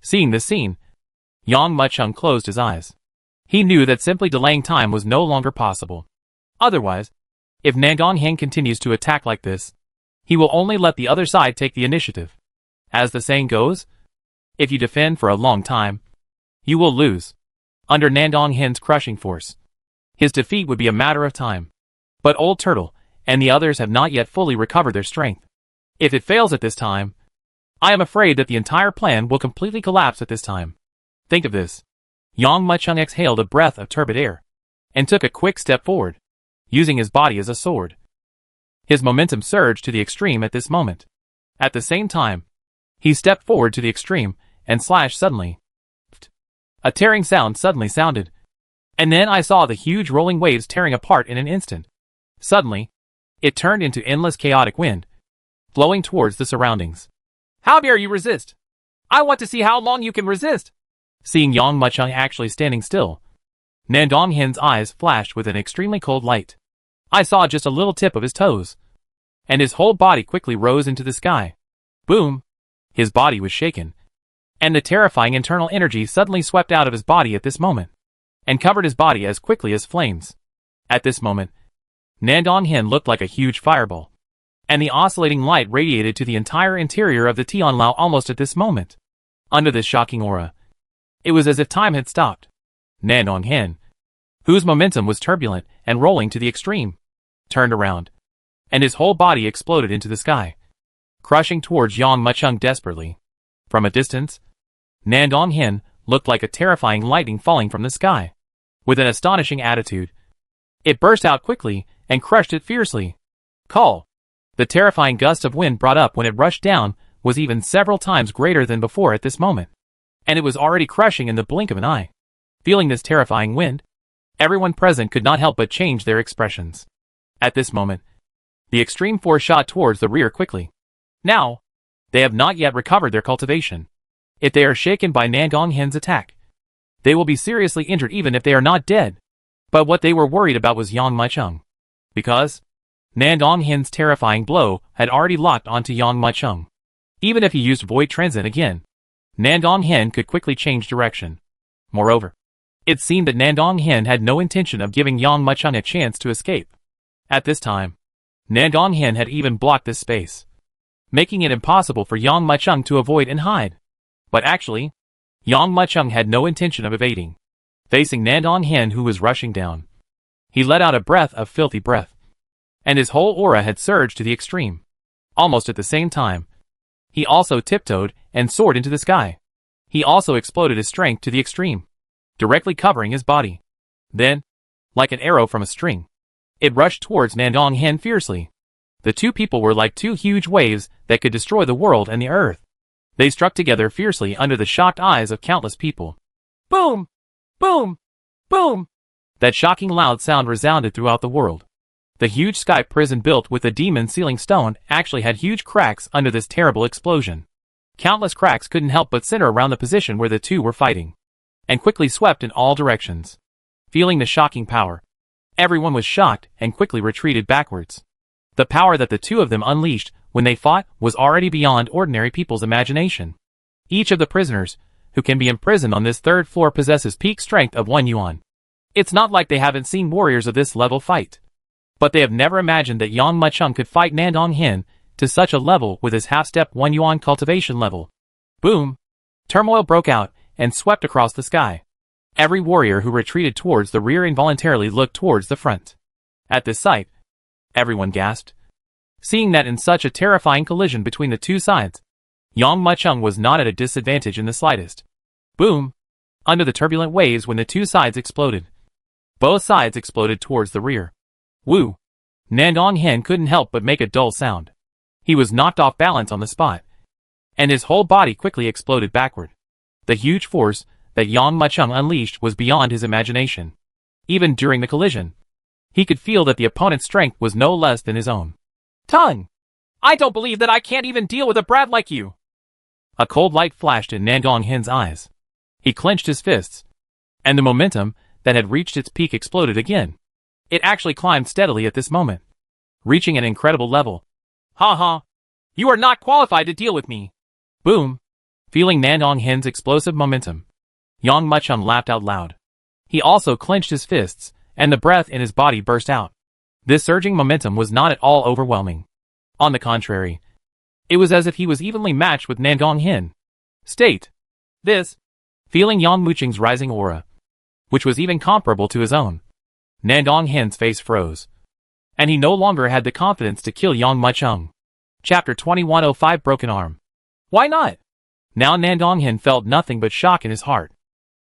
Seeing this scene, Yang Mucheng closed his eyes. He knew that simply delaying time was no longer possible. Otherwise, if Nandong continues to attack like this, he will only let the other side take the initiative. As the saying goes, if you defend for a long time, you will lose. Under Nandong crushing force, his defeat would be a matter of time. But Old Turtle and the others have not yet fully recovered their strength. If it fails at this time, I am afraid that the entire plan will completely collapse at this time. Think of this. Yang Mucheng exhaled a breath of turbid air and took a quick step forward, using his body as a sword. His momentum surged to the extreme at this moment. At the same time, he stepped forward to the extreme and slashed suddenly. A tearing sound suddenly sounded, and then I saw the huge rolling waves tearing apart in an instant. Suddenly, it turned into endless chaotic wind, flowing towards the surroundings. How dare you resist? I want to see how long you can resist. Seeing Yang Mucheng actually standing still, Nandong eyes flashed with an extremely cold light. I saw just a little tip of his toes, and his whole body quickly rose into the sky. Boom! His body was shaken, and the terrifying internal energy suddenly swept out of his body at this moment, and covered his body as quickly as flames. At this moment, Nandong looked like a huge fireball, and the oscillating light radiated to the entire interior of the Tianlao almost at this moment. Under this shocking aura, it was as if time had stopped. Nandong, whose momentum was turbulent and rolling to the extreme, turned around, and his whole body exploded into the sky, crushing towards Yang Mucheng desperately. From a distance, Nandong looked like a terrifying lightning falling from the sky. With an astonishing attitude, it burst out quickly and crushed it fiercely. Call! The terrifying gust of wind brought up when it rushed down was even several times greater than before at this moment, and it was already crushing in the blink of an eye. Feeling this terrifying wind, everyone present could not help but change their expressions. At this moment, the extreme force shot towards the rear quickly. Now, they have not yet recovered their cultivation. If they are shaken by Nandong attack, they will be seriously injured even if they are not dead. But what they were worried about was Yang Mucheng, because Nandong terrifying blow had already locked onto Yang Mucheng. Even if he used Void Transit again, Nandong could quickly change direction. Moreover, it seemed that Nandong had no intention of giving Yang Mucheng a chance to escape. At this time, Nandong had even blocked this space, making it impossible for Yang Mucheng to avoid and hide. But actually, Yang Mucheng had no intention of evading. Facing Nandong who was rushing down, he let out a breath of filthy breath, and his whole aura had surged to the extreme. Almost at the same time, he also tiptoed and soared into the sky. He also exploded his strength to the extreme, directly covering his body. Then, like an arrow from a string, it rushed towards Nandong fiercely. The two people were like two huge waves that could destroy the world and the earth. They struck together fiercely under the shocked eyes of countless people. Boom! Boom! Boom! That shocking loud sound resounded throughout the world. The huge sky prison built with the demon ceiling stone actually had huge cracks under this terrible explosion. Countless cracks couldn't help but center around the position where the two were fighting, and quickly swept in all directions. Feeling the shocking power, everyone was shocked and quickly retreated backwards. The power that the two of them unleashed when they fought was already beyond ordinary people's imagination. Each of the prisoners who can be imprisoned on this third floor possesses peak strength of 1 yuan. It's not like they haven't seen warriors of this level fight, but they have never imagined that Yang Mucheng could fight Nandong to such a level with his half-step 1 yuan cultivation level. Boom! Turmoil broke out and swept across the sky. Every warrior who retreated towards the rear involuntarily looked towards the front. At this sight, everyone gasped. Seeing that in such a terrifying collision between the two sides, Yang Mucheng was not at a disadvantage in the slightest. Boom! Under the turbulent waves when the two sides exploded, both sides exploded towards the rear. Woo! Nandong couldn't help but make a dull sound. He was knocked off balance on the spot, and his whole body quickly exploded backward. The huge force that Yang Mucheng unleashed was beyond his imagination. Even during the collision, he could feel that the opponent's strength was no less than his own. Tongue! I don't believe that I can't even deal with a brat like you! A cold light flashed in Nandong eyes. He clenched his fists, and the momentum that had reached its peak exploded again. It actually climbed steadily at this moment, reaching an incredible level. Ha ha! You are not qualified to deal with me! Boom! Feeling Nandong Hin's explosive momentum, Yang Muchung laughed out loud. He also clenched his fists, and the breath in his body burst out. This surging momentum was not at all overwhelming. On the contrary, it was as if he was evenly matched with Nandong Hin. State. This. Feeling Yang Muchung's rising aura, which was even comparable to his own, Nandong Hin's face froze, and he no longer had the confidence to kill Yang Muchung. Chapter 2105 Broken Arm. Why not? Now Nandong Hin felt nothing but shock in his heart.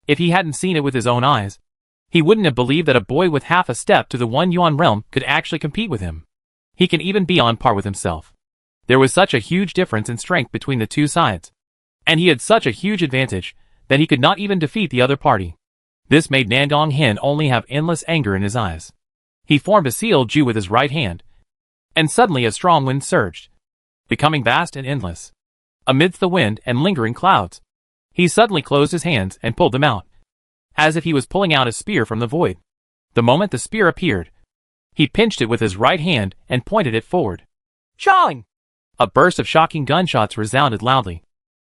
If he hadn't seen it with his own eyes, he wouldn't have believed that a boy with half a step to the 1 yuan realm could actually compete with him. He can even be on par with himself. There was such a huge difference in strength between the two sides, and he had such a huge advantage that he could not even defeat the other party. This made Nandong Hin only have endless anger in his eyes. He formed a seal Ju with his right hand, and suddenly a strong wind surged, becoming vast and endless. Amidst the wind and lingering clouds, he suddenly closed his hands and pulled them out, as if he was pulling out a spear from the void. The moment the spear appeared, he pinched it with his right hand and pointed it forward. Chang! A burst of shocking gunshots resounded loudly,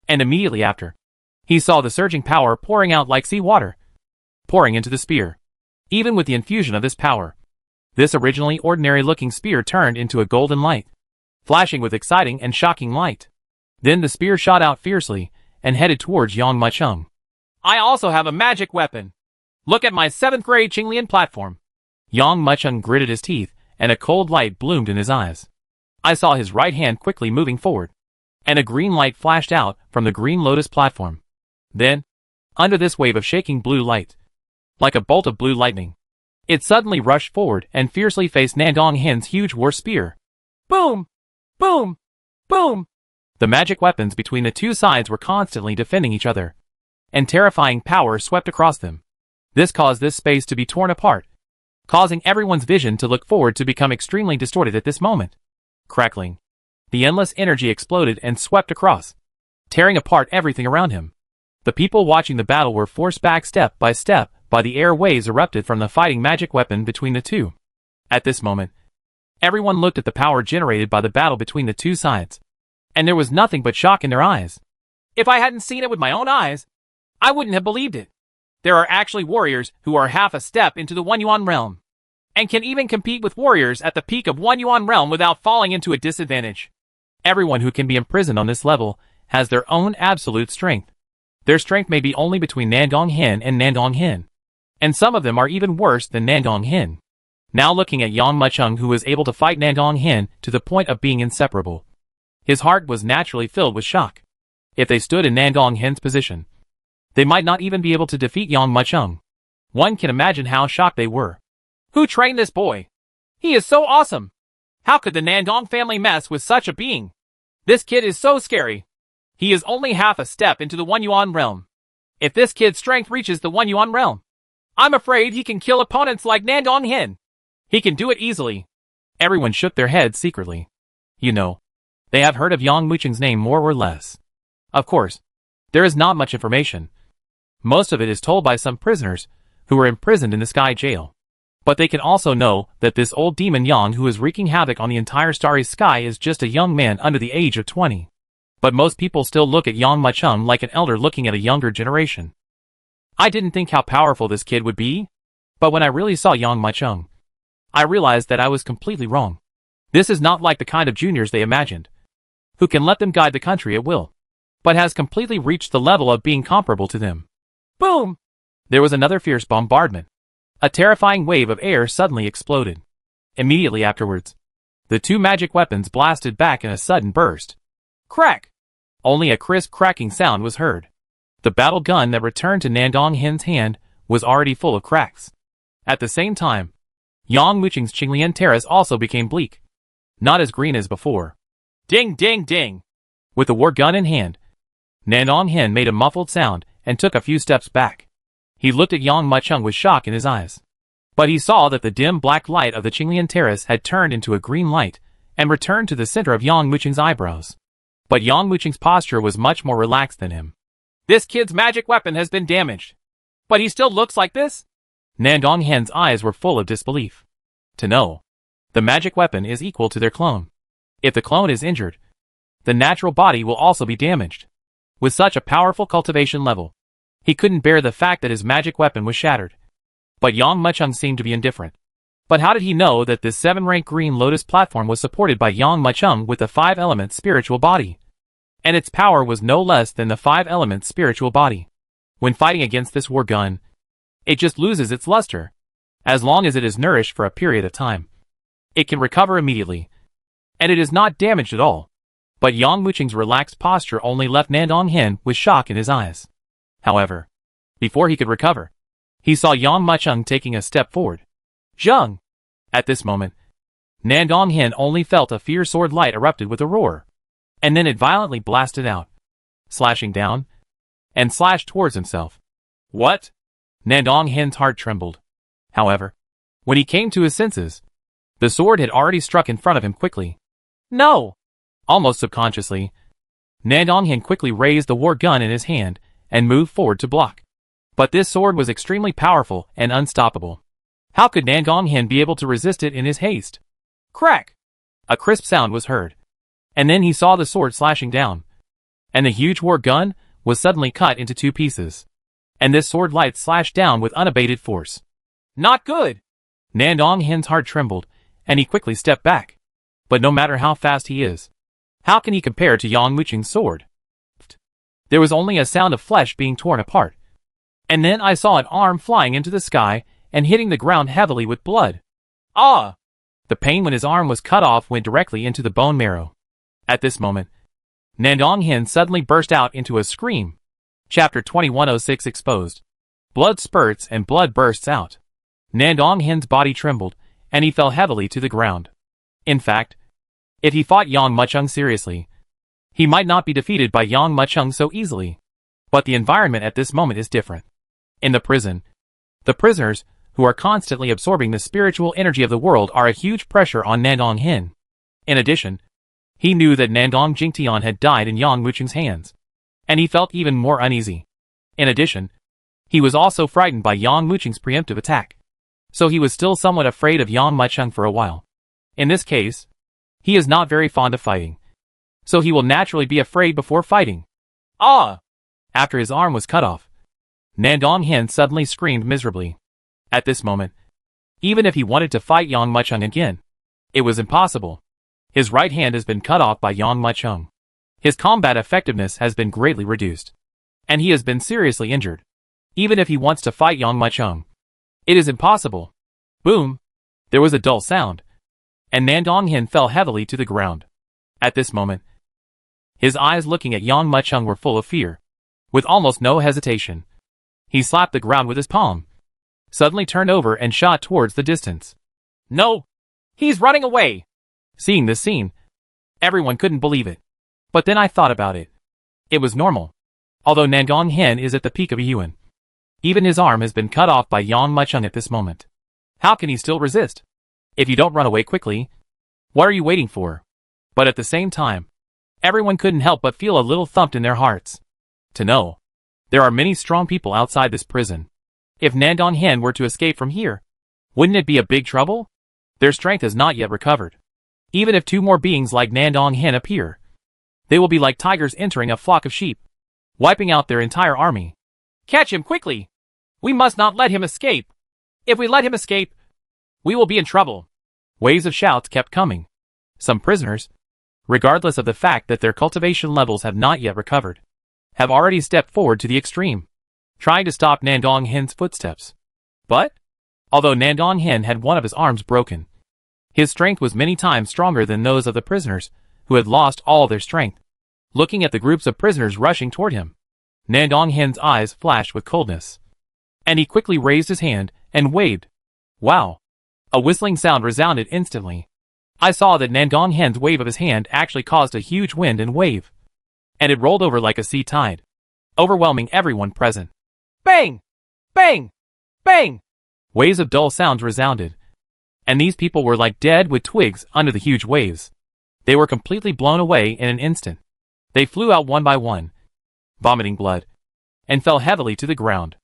and immediately after, he saw the surging power pouring out like sea water, pouring into the spear. Even with the infusion of this power, this originally ordinary-looking spear turned into a golden light, flashing with exciting and shocking light. Then the spear shot out fiercely and headed towards Yang Muchung. I also have a magic weapon. Look at my 7th grade Qinglian platform. Yang Muchung gritted his teeth, and a cold light bloomed in his eyes. I saw his right hand quickly moving forward, and a green light flashed out from the green lotus platform. Then, under this wave of shaking blue light, like a bolt of blue lightning, it suddenly rushed forward and fiercely faced Nandong Hin's huge war spear. Boom! Boom! Boom! The magic weapons between the two sides were constantly defending each other, and terrifying power swept across them. This caused this space to be torn apart, causing everyone's vision to look forward to become extremely distorted at this moment. Crackling, the endless energy exploded and swept across, tearing apart everything around him. The people watching the battle were forced back step by the air waves erupted from the fighting magic weapon between the two. At this moment, everyone looked at the power generated by the battle between the two sides, and there was nothing but shock in their eyes. If I hadn't seen it with my own eyes, I wouldn't have believed it. There are actually warriors who are half a step into the 1 yuan realm, and can even compete with warriors at the peak of 1 yuan realm without falling into a disadvantage. Everyone who can be imprisoned on this level has their own absolute strength. Their strength may be only between Nandong Hin and Nandong Hin, and some of them are even worse than Nandong Hin. Now looking at Yang Muchung, who was able to fight Nandong Hin to the point of being inseparable, his heart was naturally filled with shock. If they stood in Nandong Hin's position, they might not even be able to defeat Yang Muchung. One can imagine how shocked they were. Who trained this boy? He is so awesome! How could the Nandong family mess with such a being? This kid is so scary. He is only half a step into the 1 yuan realm. If this kid's strength reaches the 1 yuan realm, I'm afraid he can kill opponents like Nandong Hin. He can do it easily. Everyone shook their heads secretly. You know, they have heard of Yang Muchung's name more or less. Of course, there is not much information. Most of it is told by some prisoners who were imprisoned in the sky jail. But they can also know that this old demon Yang, who is wreaking havoc on the entire starry sky, is just a young man under the age of 20. But most people still look at Yang Muchung like an elder looking at a younger generation. I didn't think how powerful this kid would be, but when I really saw Yang Muchung, I realized that I was completely wrong. This is not like the kind of juniors they imagined, who can let them guide the country at will, but has completely reached the level of being comparable to them. Boom! There was another fierce bombardment. A terrifying wave of air suddenly exploded. Immediately afterwards, the two magic weapons blasted back in a sudden burst. Crack! Only a crisp cracking sound was heard. The battle gun that returned to Nandong Hin's hand was already full of cracks. At the same time, Yang Muchung's Qinglian terrace also became bleak, not as green as before. Ding ding ding! With the war gun in hand, Nandong Hin made a muffled sound and took a few steps back. He looked at Yang Muchung with shock in his eyes. But he saw that the dim black light of the Qinglian terrace had turned into a green light and returned to the center of Yang Muchung's eyebrows. But Yang Muchung's posture was much more relaxed than him. This kid's magic weapon has been damaged. But he still looks like this? Nandong Hin's eyes were full of disbelief. To know. The magic weapon is equal to their clone. If the clone is injured, the natural body will also be damaged. With such a powerful cultivation level, he couldn't bear the fact that his magic weapon was shattered. But Yang Mucheng seemed to be indifferent. But how did he know that this 7-rank Green Lotus platform was supported by Yang Mucheng with a 5-element spiritual body? And its power was no less than the 5-element spiritual body. When fighting against this war gun, it just loses its luster. As long as it is nourished for a period of time, it can recover immediately. And it is not damaged at all. But Yang Mucheng's relaxed posture only left Nandong Hin with shock in his eyes. However, before he could recover, he saw Yang Mucheng taking a step forward. Zheng! At this moment, Nandong Hin only felt a fierce sword light erupted with a roar. And then it violently blasted out, slashing down, and slashed towards himself. What? Nandong Hin's heart trembled. However, when he came to his senses, the sword had already struck in front of him quickly. No! Almost subconsciously, Nandong Hin quickly raised the war gun in his hand and moved forward to block. But this sword was extremely powerful and unstoppable. How could Nandong Hin be able to resist it in his haste? Crack! A crisp sound was heard. And then he saw the sword slashing down. And the huge war gun was suddenly cut into 2 pieces. And this sword light slashed down with unabated force. Not good! Nandong Hin's heart trembled, and he quickly stepped back. But no matter how fast he is, how can he compare to Yang Mucheng's sword? There was only a sound of flesh being torn apart. And then I saw an arm flying into the sky and hitting the ground heavily with blood. Ah! The pain when his arm was cut off went directly into the bone marrow. At this moment, Nandong Hin suddenly burst out into a scream. Chapter 2106 exposed. Blood spurts and blood bursts out. Nandong Hin's body trembled, and he fell heavily to the ground. In fact, if he fought Yang Mucheng seriously, he might not be defeated by Yang Mucheng so easily. But the environment at this moment is different. In the prison, the prisoners, who are constantly absorbing the spiritual energy of the world, are a huge pressure on Nandong Hin. In addition, he knew that Nandong Jingtian had died in Yang Mucheng's hands, and he felt even more uneasy. In addition, he was also frightened by Yang Mucheng's preemptive attack. So he was still somewhat afraid of Yang Mucheng for a while. In this case, he is not very fond of fighting, so he will naturally be afraid before fighting. Ah! After his arm was cut off, Nandong Hin suddenly screamed miserably. At this moment, even if he wanted to fight Yang Mucheng again, it was impossible. His right hand has been cut off by Yang Mucheng. His combat effectiveness has been greatly reduced, and he has been seriously injured. Even if he wants to fight Yang Mucheng, it is impossible. Boom! There was a dull sound, and Nandong Hin fell heavily to the ground. At this moment, his eyes looking at Yang Mucheng were full of fear. With almost no hesitation, he slapped the ground with his palm, suddenly turned over and shot towards the distance. No! He's running away! Seeing this scene, everyone couldn't believe it. But then I thought about it. It was normal. Although Nandong Hin is at the peak of a Yuan, even his arm has been cut off by Yang Mucheng at this moment. How can he still resist? If you don't run away quickly, what are you waiting for? But at the same time, everyone couldn't help but feel a little thumped in their hearts. To know, there are many strong people outside this prison. If Nandong Hin were to escape from here, wouldn't it be a big trouble? Their strength has not yet recovered. Even if 2 more beings like Nandong Hin appear, they will be like tigers entering a flock of sheep, wiping out their entire army. Catch him quickly! We must not let him escape! If we let him escape, we will be in trouble. Waves of shouts kept coming. Some prisoners, regardless of the fact that their cultivation levels have not yet recovered, have already stepped forward to the extreme, trying to stop Nandong Hin's footsteps. But, although Nandong Hin had one of his arms broken, his strength was many times stronger than those of the prisoners, who had lost all their strength. Looking at the groups of prisoners rushing toward him, Nandong Hin's eyes flashed with coldness. And he quickly raised his hand and waved. Wow! A whistling sound resounded instantly. I saw that Nandong Hin's wave of his hand actually caused a huge wind and wave, and it rolled over like a sea tide, overwhelming everyone present. Bang! Bang! Bang! Waves of dull sounds resounded, and these people were like dead wood twigs under the huge waves. They were completely blown away in an instant. They flew out one by one, vomiting blood, and fell heavily to the ground.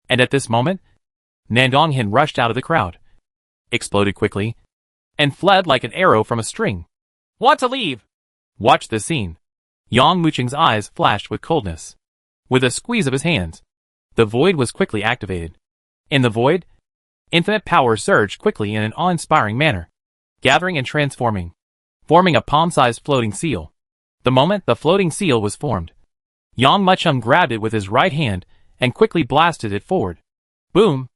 And at this moment, Nandong Hin rushed out of the crowd. exploded quickly, and fled like an arrow from a string. Want to leave? Watch this scene. Yang Muqing's eyes flashed with coldness. With a squeeze of his hands, the void was quickly activated. In the void, infinite power surged quickly in an awe-inspiring manner, gathering and transforming, forming a palm-sized floating seal. The moment the floating seal was formed, Yang Muqing grabbed it with his right hand and quickly blasted it forward. Boom!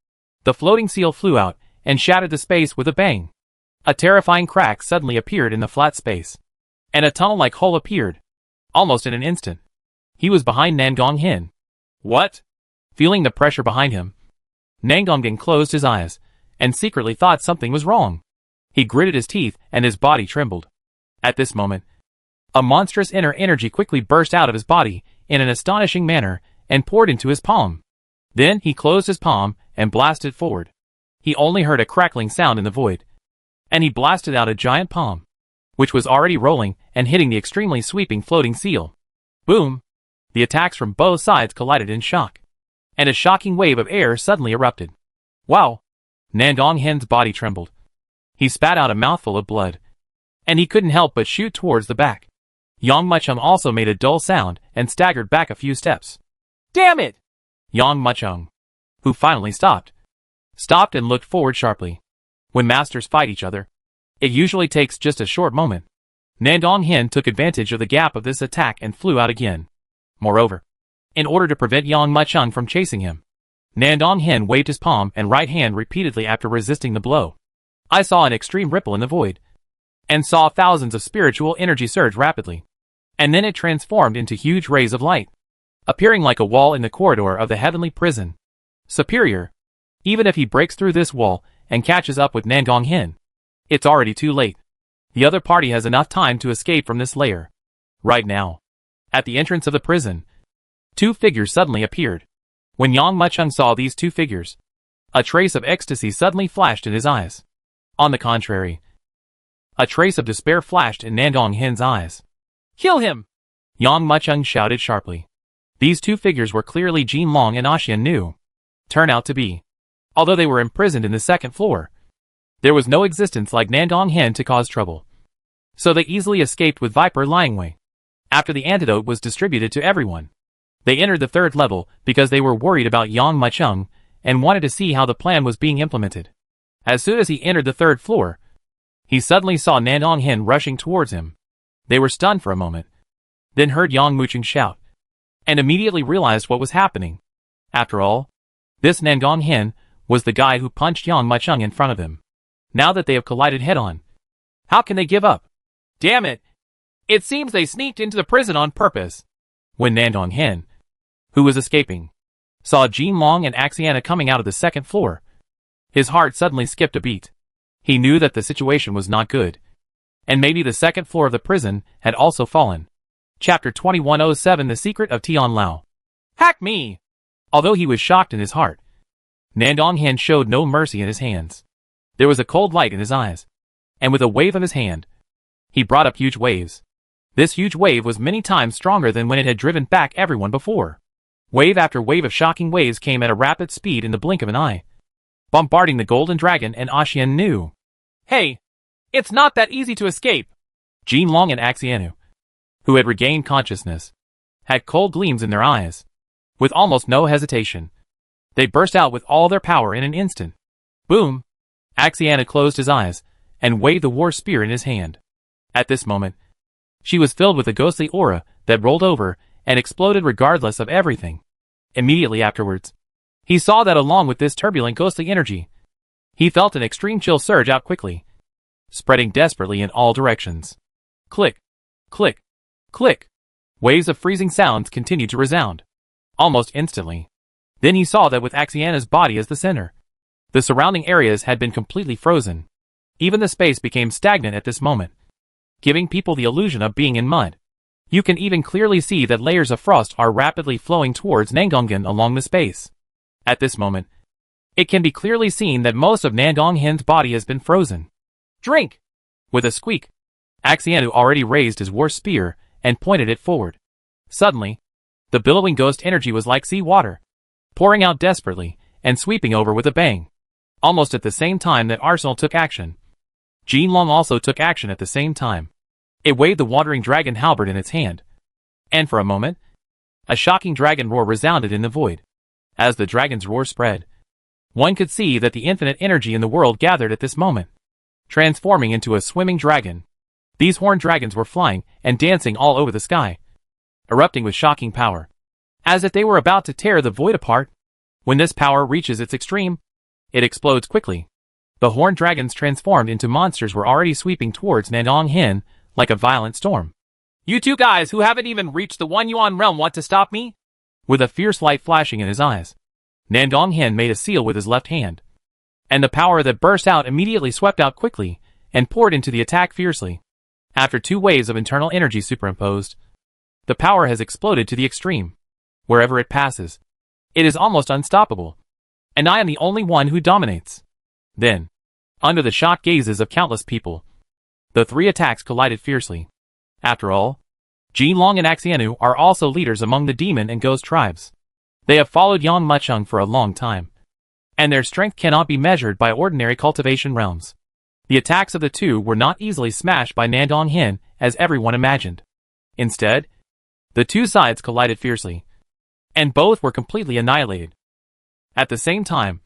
The floating seal flew out and shattered the space with a bang. A terrifying crack suddenly appeared in the flat space, and a tunnel-like hole appeared, almost in an instant. He was behind Nangonghen. What? Feeling the pressure behind him, Nangonghen closed his eyes and secretly thought something was wrong. He gritted his teeth and his body trembled. At this moment, a monstrous inner energy quickly burst out of his body in an astonishing manner and poured into his palm. Then he closed his palm and blasted forward. He only heard a crackling sound in the void, and he blasted out a giant palm, which was already rolling and hitting the extremely sweeping floating seal. Boom! The attacks from both sides collided in shock, and a shocking wave of air suddenly erupted. Wow! Nangonghen's body trembled. He spat out a mouthful of blood, and he couldn't help but shoot towards the back. Yang Muqing also made a dull sound and staggered back a few steps. Damn it! Yang Muqing, who finally stopped and looked forward sharply. When masters fight each other, it usually takes just a short moment. Nangonghen took advantage of the gap of this attack and flew out again. Moreover, in order to prevent Yang Muqing from chasing him, Nangonghen waved his palm and right hand repeatedly after resisting the blow. I saw an extreme ripple in the void, and saw thousands of spiritual energy surge rapidly, and then it transformed into huge rays of light, appearing like a wall in the corridor of the heavenly prison. Superior. Even if he breaks through this wall and catches up with Nangonghen, it's already too late. The other party has enough time to escape from this lair. Right now, at the entrance of the prison, two figures suddenly appeared. When Yang Muqing saw these two figures, a trace of ecstasy suddenly flashed in his eyes. On the contrary, a trace of despair flashed in Nangonghen's eyes. Kill him! Yang Muqing shouted sharply. These two figures were clearly Jin Long and Xian Nu. Turn out to be. Although they were imprisoned in the second floor, there was no existence like Nangonghen to cause trouble. So they easily escaped with Viper Liangwei. After the antidote was distributed to everyone, they entered the third level because they were worried about Yang Muqing and wanted to see how the plan was being implemented. As soon as he entered the third floor, he suddenly saw Nangonghen rushing towards him. They were stunned for a moment, then heard Yang Muqing shout, and immediately realized what was happening. After all, this Nangonghen was the guy who punched Yang Muqing in front of him. Now that they have collided head-on, how can they give up? Damn it! It seems they sneaked into the prison on purpose. When Nangonghen, who was escaping, saw Jin Long and Xiana coming out of the second floor, his heart suddenly skipped a beat. He knew that the situation was not good, and maybe the second floor of the prison had also fallen. Chapter 2107 The Secret of Tian Lao. Hack me! Although he was shocked in his heart, Nangonghen showed no mercy in his hands. There was a cold light in his eyes, and with a wave of his hand, he brought up huge waves. This huge wave was many times stronger than when it had driven back everyone before. Wave after wave of shocking waves came at a rapid speed in the blink of an eye, bombarding the Golden Dragon and Xian Nu. Hey! It's not that easy to escape! Jin Long and Xianu, who had regained consciousness, had cold gleams in their eyes. With almost no hesitation, they burst out with all their power in an instant. Boom! Xiana closed his eyes and waved the war spear in his hand. At this moment, she was filled with a ghostly aura that rolled over and exploded regardless of everything. Immediately afterwards, he saw that along with this turbulent ghostly energy, he felt an extreme chill surge out quickly, spreading desperately in all directions. Click, click, click. Waves of freezing sounds continued to resound, almost instantly. Then he saw that with Xiana's body as the center, the surrounding areas had been completely frozen. Even the space became stagnant at this moment, giving people the illusion of being in mud. You can even clearly see that layers of frost are rapidly flowing towards Nangonghen along the space. At this moment, it can be clearly seen that most of Nangonghen's body has been frozen. Drink! With a squeak, Xianu already raised his war spear and pointed it forward. Suddenly, the billowing ghost energy was like sea water, pouring out desperately and sweeping over with a bang. Almost at the same time that Arsenal took action, Jinlong also took action at the same time. It waved the wandering dragon halberd in its hand. And for a moment, a shocking dragon roar resounded in the void. As the dragon's roar spread, one could see that the infinite energy in the world gathered at this moment, transforming into a swimming dragon. These horned dragons were flying and dancing all over the sky, erupting with shocking power, as if they were about to tear the void apart. When this power reaches its extreme, it explodes quickly. The horned dragons transformed into monsters were already sweeping towards Nandong Hin like a violent storm. You two guys who haven't even reached the One Yuan realm want to stop me? With a fierce light flashing in his eyes, Nandong Hin made a seal with his left hand, and the power that burst out immediately swept out quickly and poured into the attack fiercely. After 2 waves of internal energy superimposed, the power has exploded to the extreme. Wherever it passes, it is almost unstoppable, and I am the only one who dominates. Then, under the shocked gazes of countless people, the 3 attacks collided fiercely. After all, Jinlong and Axianu are also leaders among the demon and ghost tribes. They have followed Yang Mucheng for a long time, and their strength cannot be measured by ordinary cultivation realms. The attacks of the 2 were not easily smashed by Nandong Hin as everyone imagined. Instead, the 2 sides collided fiercely, and both were completely annihilated. At the same time,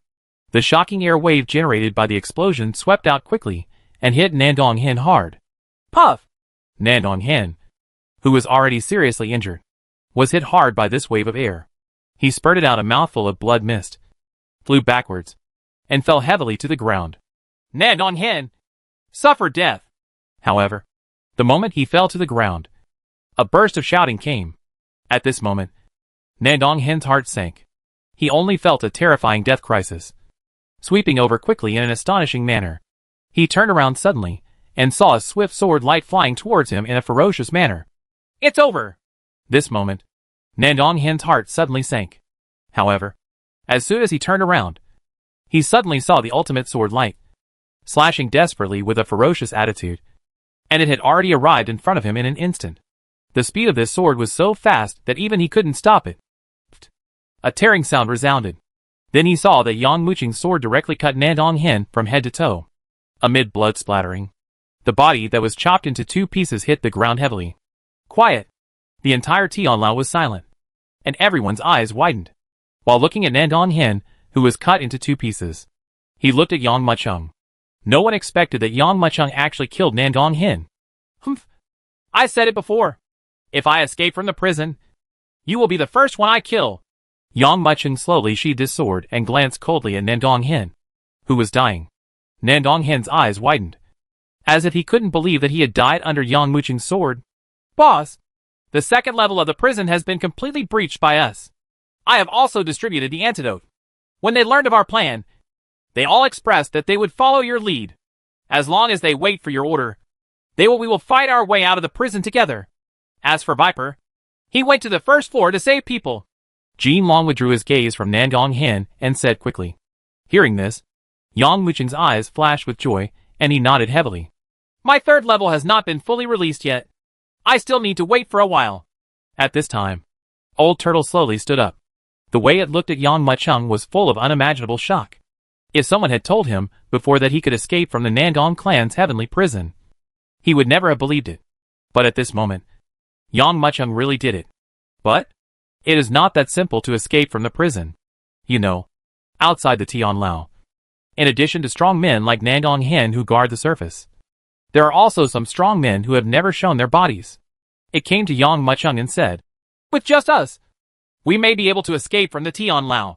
the shocking air wave generated by the explosion swept out quickly and hit Nandong Hin hard. Puff! Nandong Hin, who was already seriously injured, was hit hard by this wave of air. He spurted out a mouthful of blood mist, flew backwards, and fell heavily to the ground. Nandong Hin suffered death. However, the moment he fell to the ground, a burst of shouting came. At this moment, Nandong Hin's heart sank. He only felt a terrifying death crisis sweeping over quickly in an astonishing manner. He turned around suddenly and saw a swift sword light flying towards him in a ferocious manner. It's over! This moment, Nandong Hin's heart suddenly sank. However, as soon as he turned around, he suddenly saw the ultimate sword light, slashing desperately with a ferocious attitude, and it had already arrived in front of him in an instant. The speed of this sword was so fast that even he couldn't stop it. A tearing sound resounded. Then he saw that Yang Mucheng's sword directly cut Nandong Hin from head to toe. Amid blood splattering, the body that was chopped into 2 pieces hit the ground heavily. Quiet! The entire Tianlao was silent, and everyone's eyes widened. While looking at Nandong Hin, who was cut into 2 pieces, he looked at Yang Mucheng. No one expected that Yang Mucheng actually killed Nandong Hin. Humph! I said it before. If I escape from the prison, you will be the first one I kill. Yang Mucheng slowly sheathed his sword and glanced coldly at Nandong Hin, who was dying. Nandong Hin's eyes widened, as if he couldn't believe that he had died under Yang Mucheng's sword. Boss, the 2nd level of the prison has been completely breached by us. I have also distributed the antidote. When they learned of our plan, they all expressed that they would follow your lead. As long as they wait for your order, we will fight our way out of the prison together. As for Viper, he went to the 1st floor to save people. Jinlong withdrew his gaze from Nandong Hin and said quickly. Hearing this, Yang Mucheng's eyes flashed with joy, and he nodded heavily. My 3rd level has not been fully released yet. I still need to wait for a while. At this time, Old Turtle slowly stood up. The way it looked at Yang Mucheng was full of unimaginable shock. If someone had told him before that he could escape from the Nandong clan's heavenly prison, he would never have believed it. But at this moment, Yang Mucheng really did it. But it is not that simple to escape from the prison. You know, outside the Tianlao, in addition to strong men like Nandong Hin who guard the surface, there are also some strong men who have never shown their bodies. It came to Yang Mucheng and said, with just us, we may be able to escape from the Tianlao,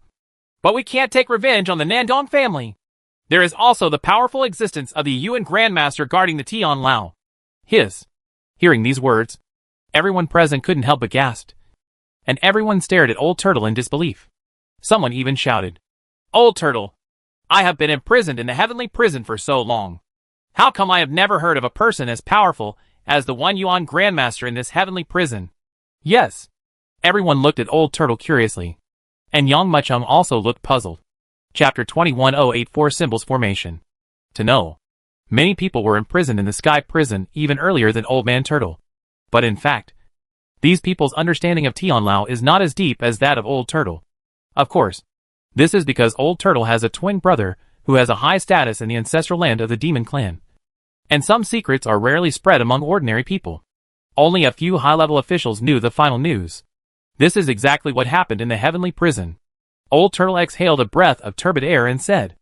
but we can't take revenge on the Nandong family. There is also the powerful existence of the Yuan Grandmaster guarding the Tianlao. Hearing these words, everyone present couldn't help but gasp, and everyone stared at Old Turtle in disbelief. Someone even shouted, Old Turtle, I have been imprisoned in the heavenly prison for so long. How come I have never heard of a person as powerful as the One Yuan Grandmaster in this heavenly prison? Yes. Everyone looked at Old Turtle curiously, and Yang Mucheng also looked puzzled. Chapter 21084 Symbols Formation. To know, many people were imprisoned in the Sky Prison even earlier than Old Man Turtle. But in fact, these people's understanding of Tianlao is not as deep as that of Old Turtle. Of course, this is because Old Turtle has a twin brother who has a high status in the ancestral land of the demon clan. And some secrets are rarely spread among ordinary people. Only a few high-level officials knew the final news. This is exactly what happened in the heavenly prison. Old Turtle exhaled a breath of turbid air and said,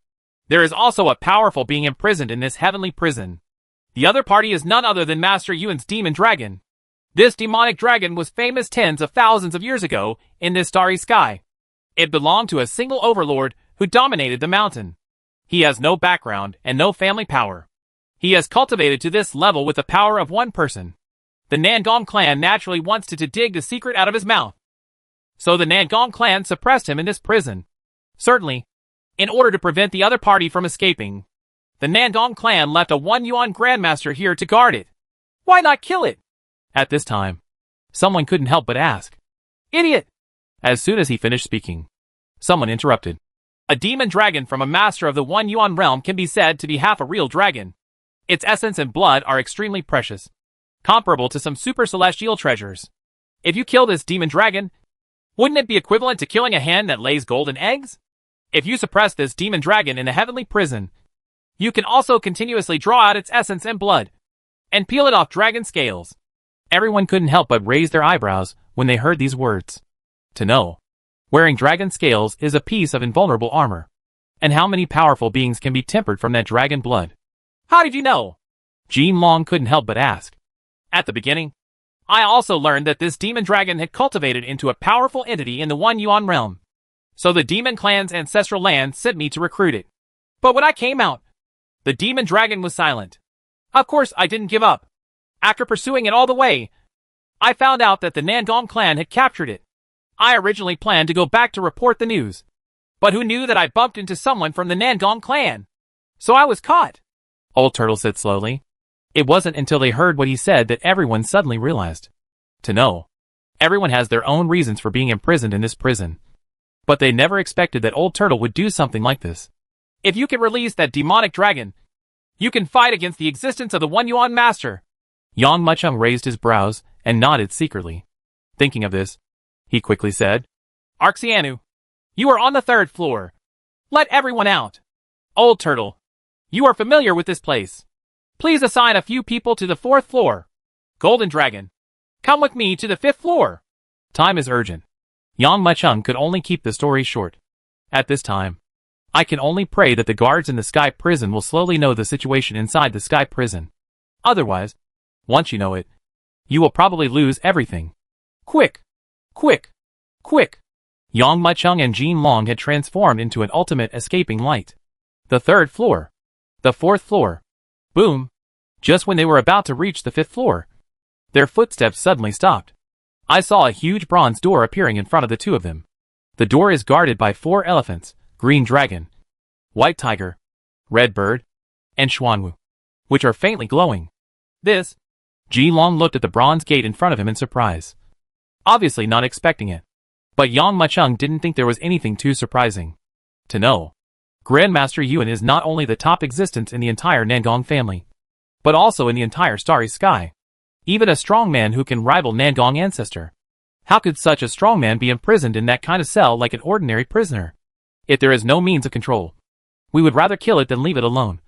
"There is also a powerful being imprisoned in this heavenly prison. The other party is none other than Master Yuan's demon dragon. This demonic dragon was famous tens of thousands of years ago in this starry sky. It belonged to a single overlord who dominated the mountain. He has no background and no family power. He has cultivated to this level with the power of one person. The Nangong clan naturally wants to dig the secret out of his mouth. So the Nangong clan suppressed him in this prison. Certainly, in order to prevent the other party from escaping, the Nangong clan left a 1 yuan grandmaster here to guard it. Why not kill it?" At this time, someone couldn't help but ask, "Idiot!" As soon as he finished speaking, someone interrupted. "A demon dragon from a master of the 1 yuan realm can be said to be half a real dragon. Its essence and blood are extremely precious, comparable to some super celestial treasures. If you kill this demon dragon, wouldn't it be equivalent to killing a hen that lays golden eggs? If you suppress this demon dragon in a heavenly prison, you can also continuously draw out its essence and blood, and peel it off dragon scales." Everyone couldn't help but raise their eyebrows when they heard these words. To know, wearing dragon scales is a piece of invulnerable armor. And how many powerful beings can be tempered from that dragon blood? "How did you know?" Jean Long couldn't help but ask. "At the beginning, I also learned that this demon dragon had cultivated into a powerful entity in the 1 yuan realm. So the demon clan's ancestral land sent me to recruit it. But when I came out, the demon dragon was silent. Of course, I didn't give up. After pursuing it all the way, I found out that the Nangong clan had captured it. I originally planned to go back to report the news. But who knew that I bumped into someone from the Nangong clan? So I was caught," Old Turtle said slowly. It wasn't until they heard what he said that everyone suddenly realized. To know, everyone has their own reasons for being imprisoned in this prison. But they never expected that Old Turtle would do something like this. "If you can release that demonic dragon, you can fight against the existence of the 1 yuan master." Yang Muchung raised his brows and nodded secretly. Thinking of this, he quickly said, "Arxianu, you are on the 3rd floor. Let everyone out. Old Turtle, you are familiar with this place. Please assign a few people to the 4th floor. Golden Dragon, come with me to the 5th floor." Time is urgent. Yang Muchung could only keep the story short. At this time, I can only pray that the guards in the Sky Prison will slowly know the situation inside the Sky Prison. Otherwise, once you know it, you will probably lose everything. Quick! Quick! Quick! Yang Muchung and Jean Long had transformed into an ultimate escaping light. The 3rd floor. The 4th floor. Boom! Just when they were about to reach the 5th floor, their footsteps suddenly stopped. I saw a huge bronze door appearing in front of the two of them. The door is guarded by 4 elephants, green dragon, white tiger, red bird, and Xuanwu, which are faintly glowing. This, Ji Long looked at the bronze gate in front of him in surprise, obviously not expecting it. But Yang Muchung didn't think there was anything too surprising. To know, Grandmaster Yuan is not only the top existence in the entire Nangong family, but also in the entire starry sky. Even a strong man who can rival Nangong ancestor. How could such a strong man be imprisoned in that kind of cell like an ordinary prisoner? If there is no means of control, we would rather kill it than leave it alone.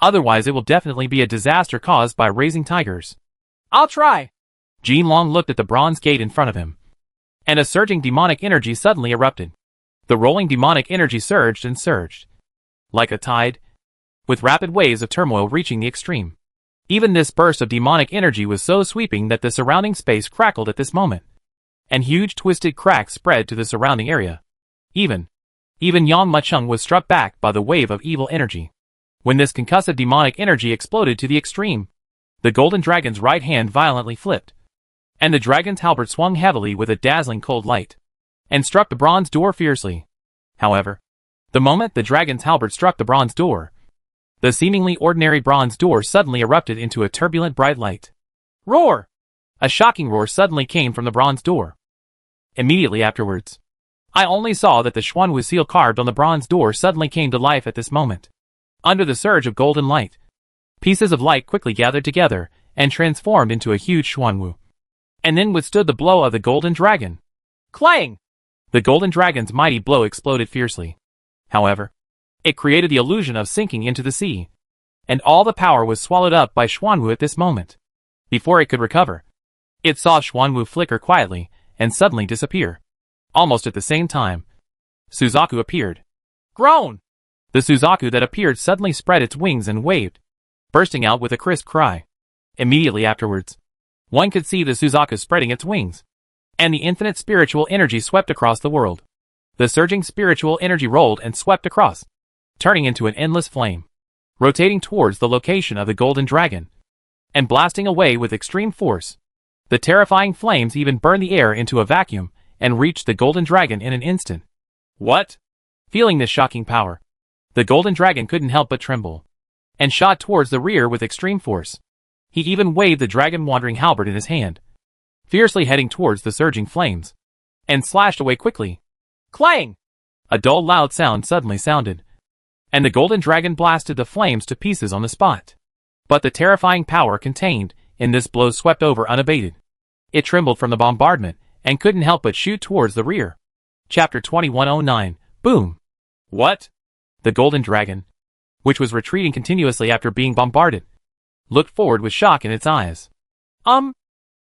Otherwise it will definitely be a disaster caused by raising tigers. I'll try. Jean Long looked at the bronze gate in front of him, and a surging demonic energy suddenly erupted. The rolling demonic energy surged and surged, like a tide, with rapid waves of turmoil reaching the extreme. Even this burst of demonic energy was so sweeping that the surrounding space crackled at this moment, and huge twisted cracks spread to the surrounding area. Even Yang Muchung was struck back by the wave of evil energy. When this concussive demonic energy exploded to the extreme, the golden dragon's right hand violently flipped, and the dragon's halberd swung heavily with a dazzling cold light, and struck the bronze door fiercely. However, the moment the dragon's halberd struck the bronze door, the seemingly ordinary bronze door suddenly erupted into a turbulent bright light. Roar! A shocking roar suddenly came from the bronze door. Immediately afterwards, I only saw that the Xuanwu seal carved on the bronze door suddenly came to life at this moment. Under the surge of golden light, pieces of light quickly gathered together and transformed into a huge Xuanwu, and then withstood the blow of the golden dragon. Clang! The golden dragon's mighty blow exploded fiercely. However, It created the illusion of sinking into the sea. And all the power was swallowed up by Xuanwu at this moment. Before it could recover, it saw Xuanwu flicker quietly and suddenly disappear. Almost at the same time, Suzaku appeared. Groan! The Suzaku that appeared suddenly spread its wings and waved, bursting out with a crisp cry. Immediately afterwards, one could see the Suzaku spreading its wings, and the infinite spiritual energy swept across the world. The surging spiritual energy rolled and swept across, turning into an endless flame, rotating towards the location of the golden dragon, and blasting away with extreme force. The terrifying flames even burned the air into a vacuum and reached the golden dragon in an instant. What? Feeling this shocking power, the golden dragon couldn't help but tremble, and shot towards the rear with extreme force. He even waved the dragon wandering halberd in his hand, fiercely heading towards the surging flames, and slashed away quickly. Clang! A dull loud sound suddenly sounded, and the golden dragon blasted the flames to pieces on the spot. But the terrifying power contained in this blow swept over unabated. It trembled from the bombardment and couldn't help but shoot towards the rear. Chapter 2109. Boom! What? The golden dragon, which was retreating continuously after being bombarded, looked forward with shock in its eyes.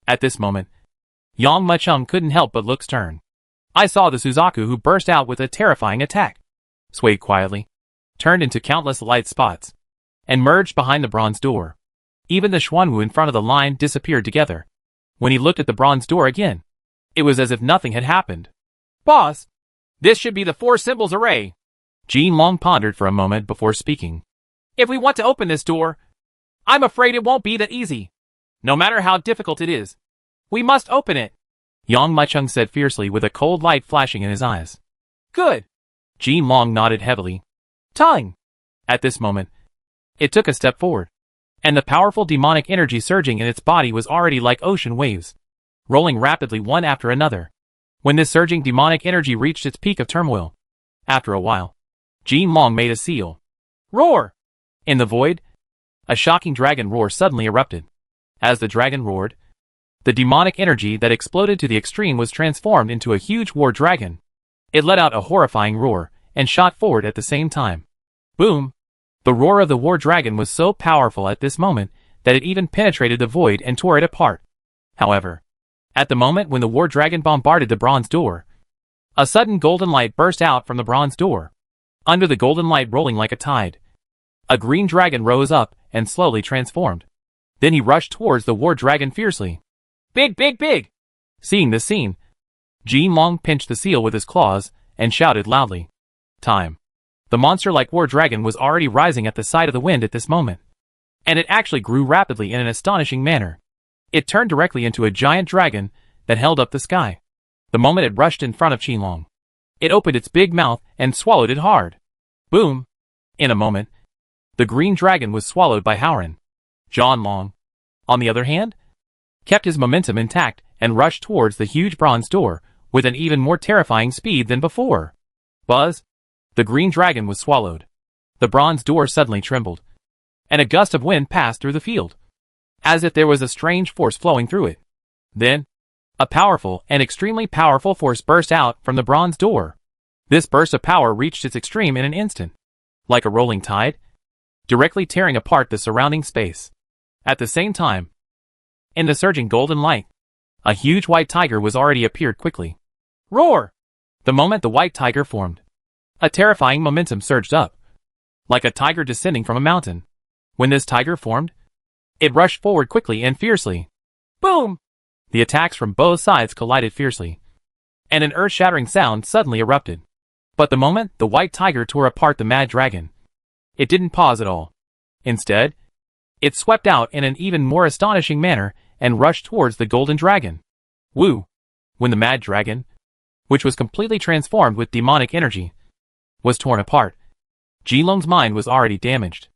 At this moment, Yang Muchung couldn't help but look stern. I saw the Suzaku who burst out with a terrifying attack, swayed quietly, turned into countless light spots, and merged behind the bronze door. Even the Xuanwu in front of the line disappeared together. When he looked at the bronze door again, it was as if nothing had happened. Boss, this should be the 4 symbols array. Jin Long pondered for a moment before speaking. If we want to open this door, I'm afraid it won't be that easy. No matter how difficult it is, we must open it. Yang Muchung said fiercely with a cold light flashing in his eyes. Good. Jin Long nodded heavily. Tongue! At this moment, it took a step forward, and the powerful demonic energy surging in its body was already like ocean waves, rolling rapidly one after another. When this surging demonic energy reached its peak of turmoil, after a while, Jin Long made a seal. Roar! In the void, a shocking dragon roar suddenly erupted. As the dragon roared, the demonic energy that exploded to the extreme was transformed into a huge war dragon. It let out a horrifying roar and shot forward at the same time. Boom! The roar of the war dragon was so powerful at this moment that it even penetrated the void and tore it apart. However, at the moment when the war dragon bombarded the bronze door, a sudden golden light burst out from the bronze door. Under the golden light rolling like a tide, a green dragon rose up and slowly transformed. Then he rushed towards the war dragon fiercely. Big, big, big! Seeing this scene, Jin Long pinched the seal with his claws and shouted loudly. Time. The monster-like war dragon was already rising at the side of the wind at this moment, and it actually grew rapidly in an astonishing manner. It turned directly into a giant dragon that held up the sky. The moment it rushed in front of Jin Long, it opened its big mouth and swallowed it hard. Boom! In a moment, the green dragon was swallowed by Howren. Jin Long, on the other hand, kept his momentum intact and rushed towards the huge bronze door with an even more terrifying speed than before. Buzz! The green dragon was swallowed. The bronze door suddenly trembled, and a gust of wind passed through the field, as if there was a strange force flowing through it. Then, a powerful and extremely powerful force burst out from the bronze door. This burst of power reached its extreme in an instant, like a rolling tide, directly tearing apart the surrounding space. At the same time, in the surging golden light, a huge white tiger was already appeared quickly. Roar! The moment the white tiger formed, a terrifying momentum surged up, like a tiger descending from a mountain. When this tiger formed, it rushed forward quickly and fiercely. Boom! The attacks from both sides collided fiercely, and an earth-shattering sound suddenly erupted. But the moment the white tiger tore apart the mad dragon, it didn't pause at all. Instead, it swept out in an even more astonishing manner and rushed towards the golden dragon. Woo! When the mad dragon, which was completely transformed with demonic energy, was torn apart, Jin Long's mind was already damaged.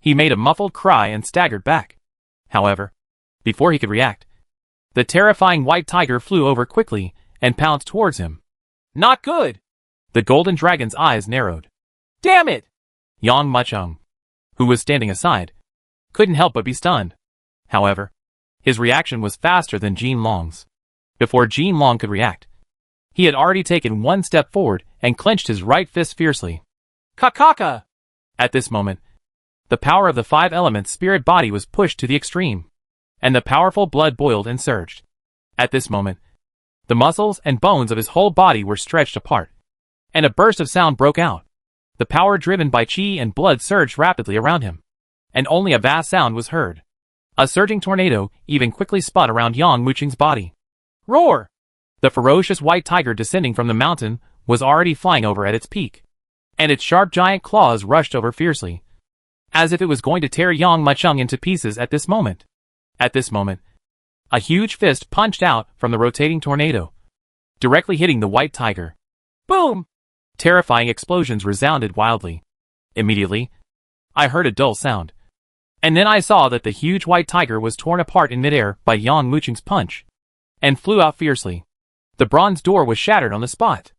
He made a muffled cry and staggered back. However, before he could react, the terrifying white tiger flew over quickly and pounced towards him. Not good! The golden dragon's eyes narrowed. Damn it! Yang Muchung, who was standing aside, couldn't help but be stunned. However, his reaction was faster than Jin Long's. Before Jin Long could react, he had already taken one step forward and clenched his right fist fiercely. Kakaka! At this moment, the power of the five elements spirit body was pushed to the extreme, and the powerful blood boiled and surged. At this moment, the muscles and bones of his whole body were stretched apart, and a burst of sound broke out. The power driven by chi and blood surged rapidly around him, and only a vast sound was heard. A surging tornado even quickly spun around Yang Muqing's body. Roar! The ferocious white tiger descending from the mountain was already flying over at its peak, and its sharp giant claws rushed over fiercely, as if it was going to tear Yang Muqing into pieces at this moment. At this moment, a huge fist punched out from the rotating tornado, directly hitting the white tiger. Boom! Terrifying explosions resounded wildly. Immediately, I heard a dull sound, and then I saw that the huge white tiger was torn apart in midair by Yang Muqing's punch, and flew out fiercely. The bronze door was shattered on the spot.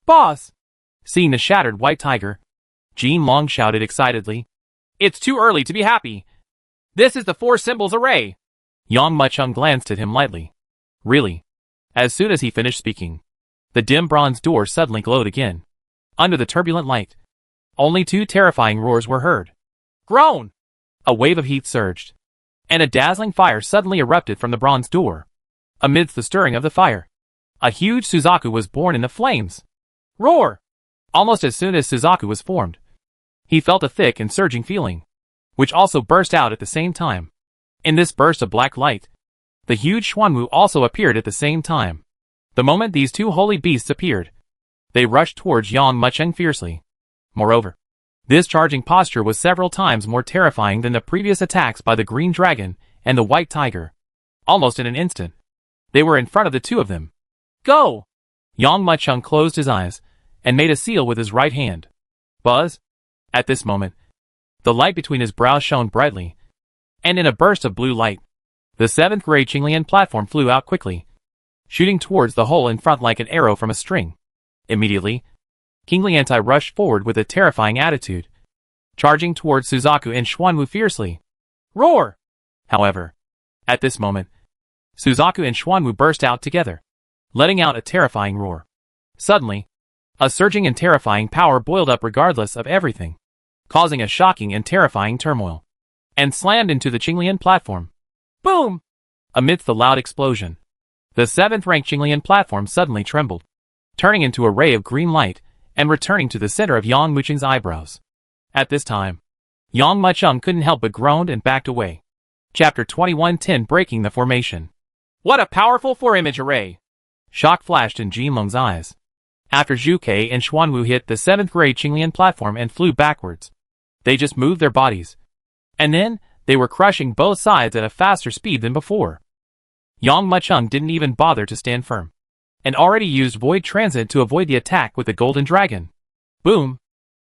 Boss! Seeing the shattered white tiger, Jin Long shouted excitedly. It's too early to be happy. This is the four symbols array. Yang Muqing glanced at him lightly. Really? As soon as he finished speaking, the dim bronze door suddenly glowed again. Under the turbulent light, only two terrifying roars were heard. Groan! A wave of heat surged, and a dazzling fire suddenly erupted from the bronze door. Amidst the stirring of the fire, a huge Suzaku was born in the flames. Roar! Almost as soon as Suzaku was formed, he felt a thick and surging feeling, which also burst out at the same time. In this burst of black light, the huge Xuanwu also appeared at the same time. The moment these two holy beasts appeared, they rushed towards Yang Muqing fiercely. Moreover, this charging posture was several times more terrifying than the previous attacks by the green dragon and the white tiger. Almost in an instant, they were in front of the two of them. Go! Yang Muqing closed his eyes and made a seal with his right hand. Buzz! At this moment, the light between his brows shone brightly, and in a burst of blue light, the seventh grade Qinglian platform flew out quickly, shooting towards the hole in front like an arrow from a string. Immediately, King Liantai rushed forward with a terrifying attitude, charging towards Suzaku and Xuanwu fiercely. Roar! However, at this moment, Suzaku and Xuanwu burst out together, letting out a terrifying roar. Suddenly, a surging and terrifying power boiled up regardless of everything, causing a shocking and terrifying turmoil, and slammed into the Qinglian platform. Boom! Amidst the loud explosion, the seventh-ranked Qinglian platform suddenly trembled, turning into a ray of green light and returning to the center of Yang Muqing's eyebrows. At this time, Yang Muqing couldn't help but groaned and backed away. Chapter 2110 Breaking the Formation. What a powerful four-image array! Shock flashed in Jinlong's eyes. After Zhu Ke and Xuanwu hit the seventh-grade Qinglian platform and flew backwards, they just moved their bodies, and then they were crushing both sides at a faster speed than before. Yang Muqing didn't even bother to stand firm, and already used Void Transit to avoid the attack with the Golden Dragon. Boom!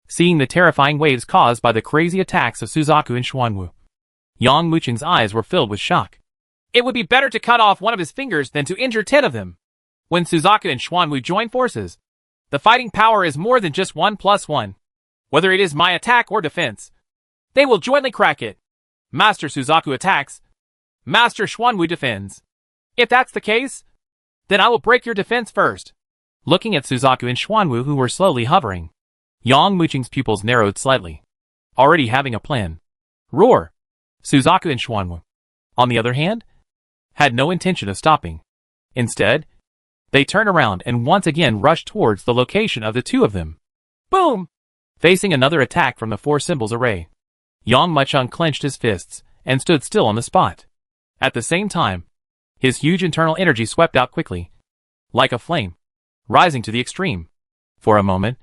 Seeing the terrifying waves caused by the crazy attacks of Suzaku and Xuanwu, Yang Muqing's eyes were filled with shock. It would be better to cut off one of his fingers than to injure 10 of them. When Suzaku and Xuanwu join forces, the fighting power is more than just 1+1. Whether it is my attack or defense, they will jointly crack it. Master Suzaku attacks, Master Xuanwu defends. If that's the case, then I will break your defense first. Looking at Suzaku and Xuanwu who were slowly hovering, Yang Muqing's pupils narrowed slightly, already having a plan. Roar! Suzaku and Xuanwu, on the other hand, had no intention of stopping. Instead, they turned around and once again rushed towards the location of the two of them. Boom! Facing another attack from the four symbols array, Yang Muqing clenched his fists and stood still on the spot. At the same time, his huge internal energy swept out quickly, like a flame, rising to the extreme. For a moment,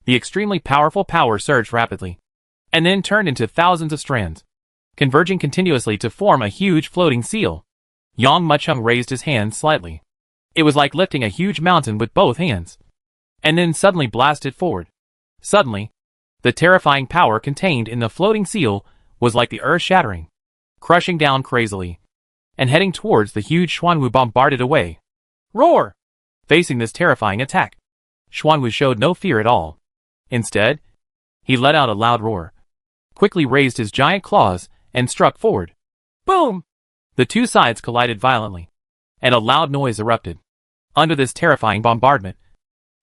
the extremely powerful power surged rapidly, and then turned into thousands of strands, converging continuously to form a huge floating seal. Yang Muqing raised his hands slightly. It was like lifting a huge mountain with both hands, and then suddenly blasted forward. Suddenly, the terrifying power contained in the floating seal was like the earth shattering, crushing down crazily, and heading towards the huge Xuanwu bombarded away. Roar! Facing this terrifying attack, Xuanwu showed no fear at all. Instead, he let out a loud roar, quickly raised his giant claws, and struck forward. Boom! The two sides collided violently, and a loud noise erupted. Under this terrifying bombardment,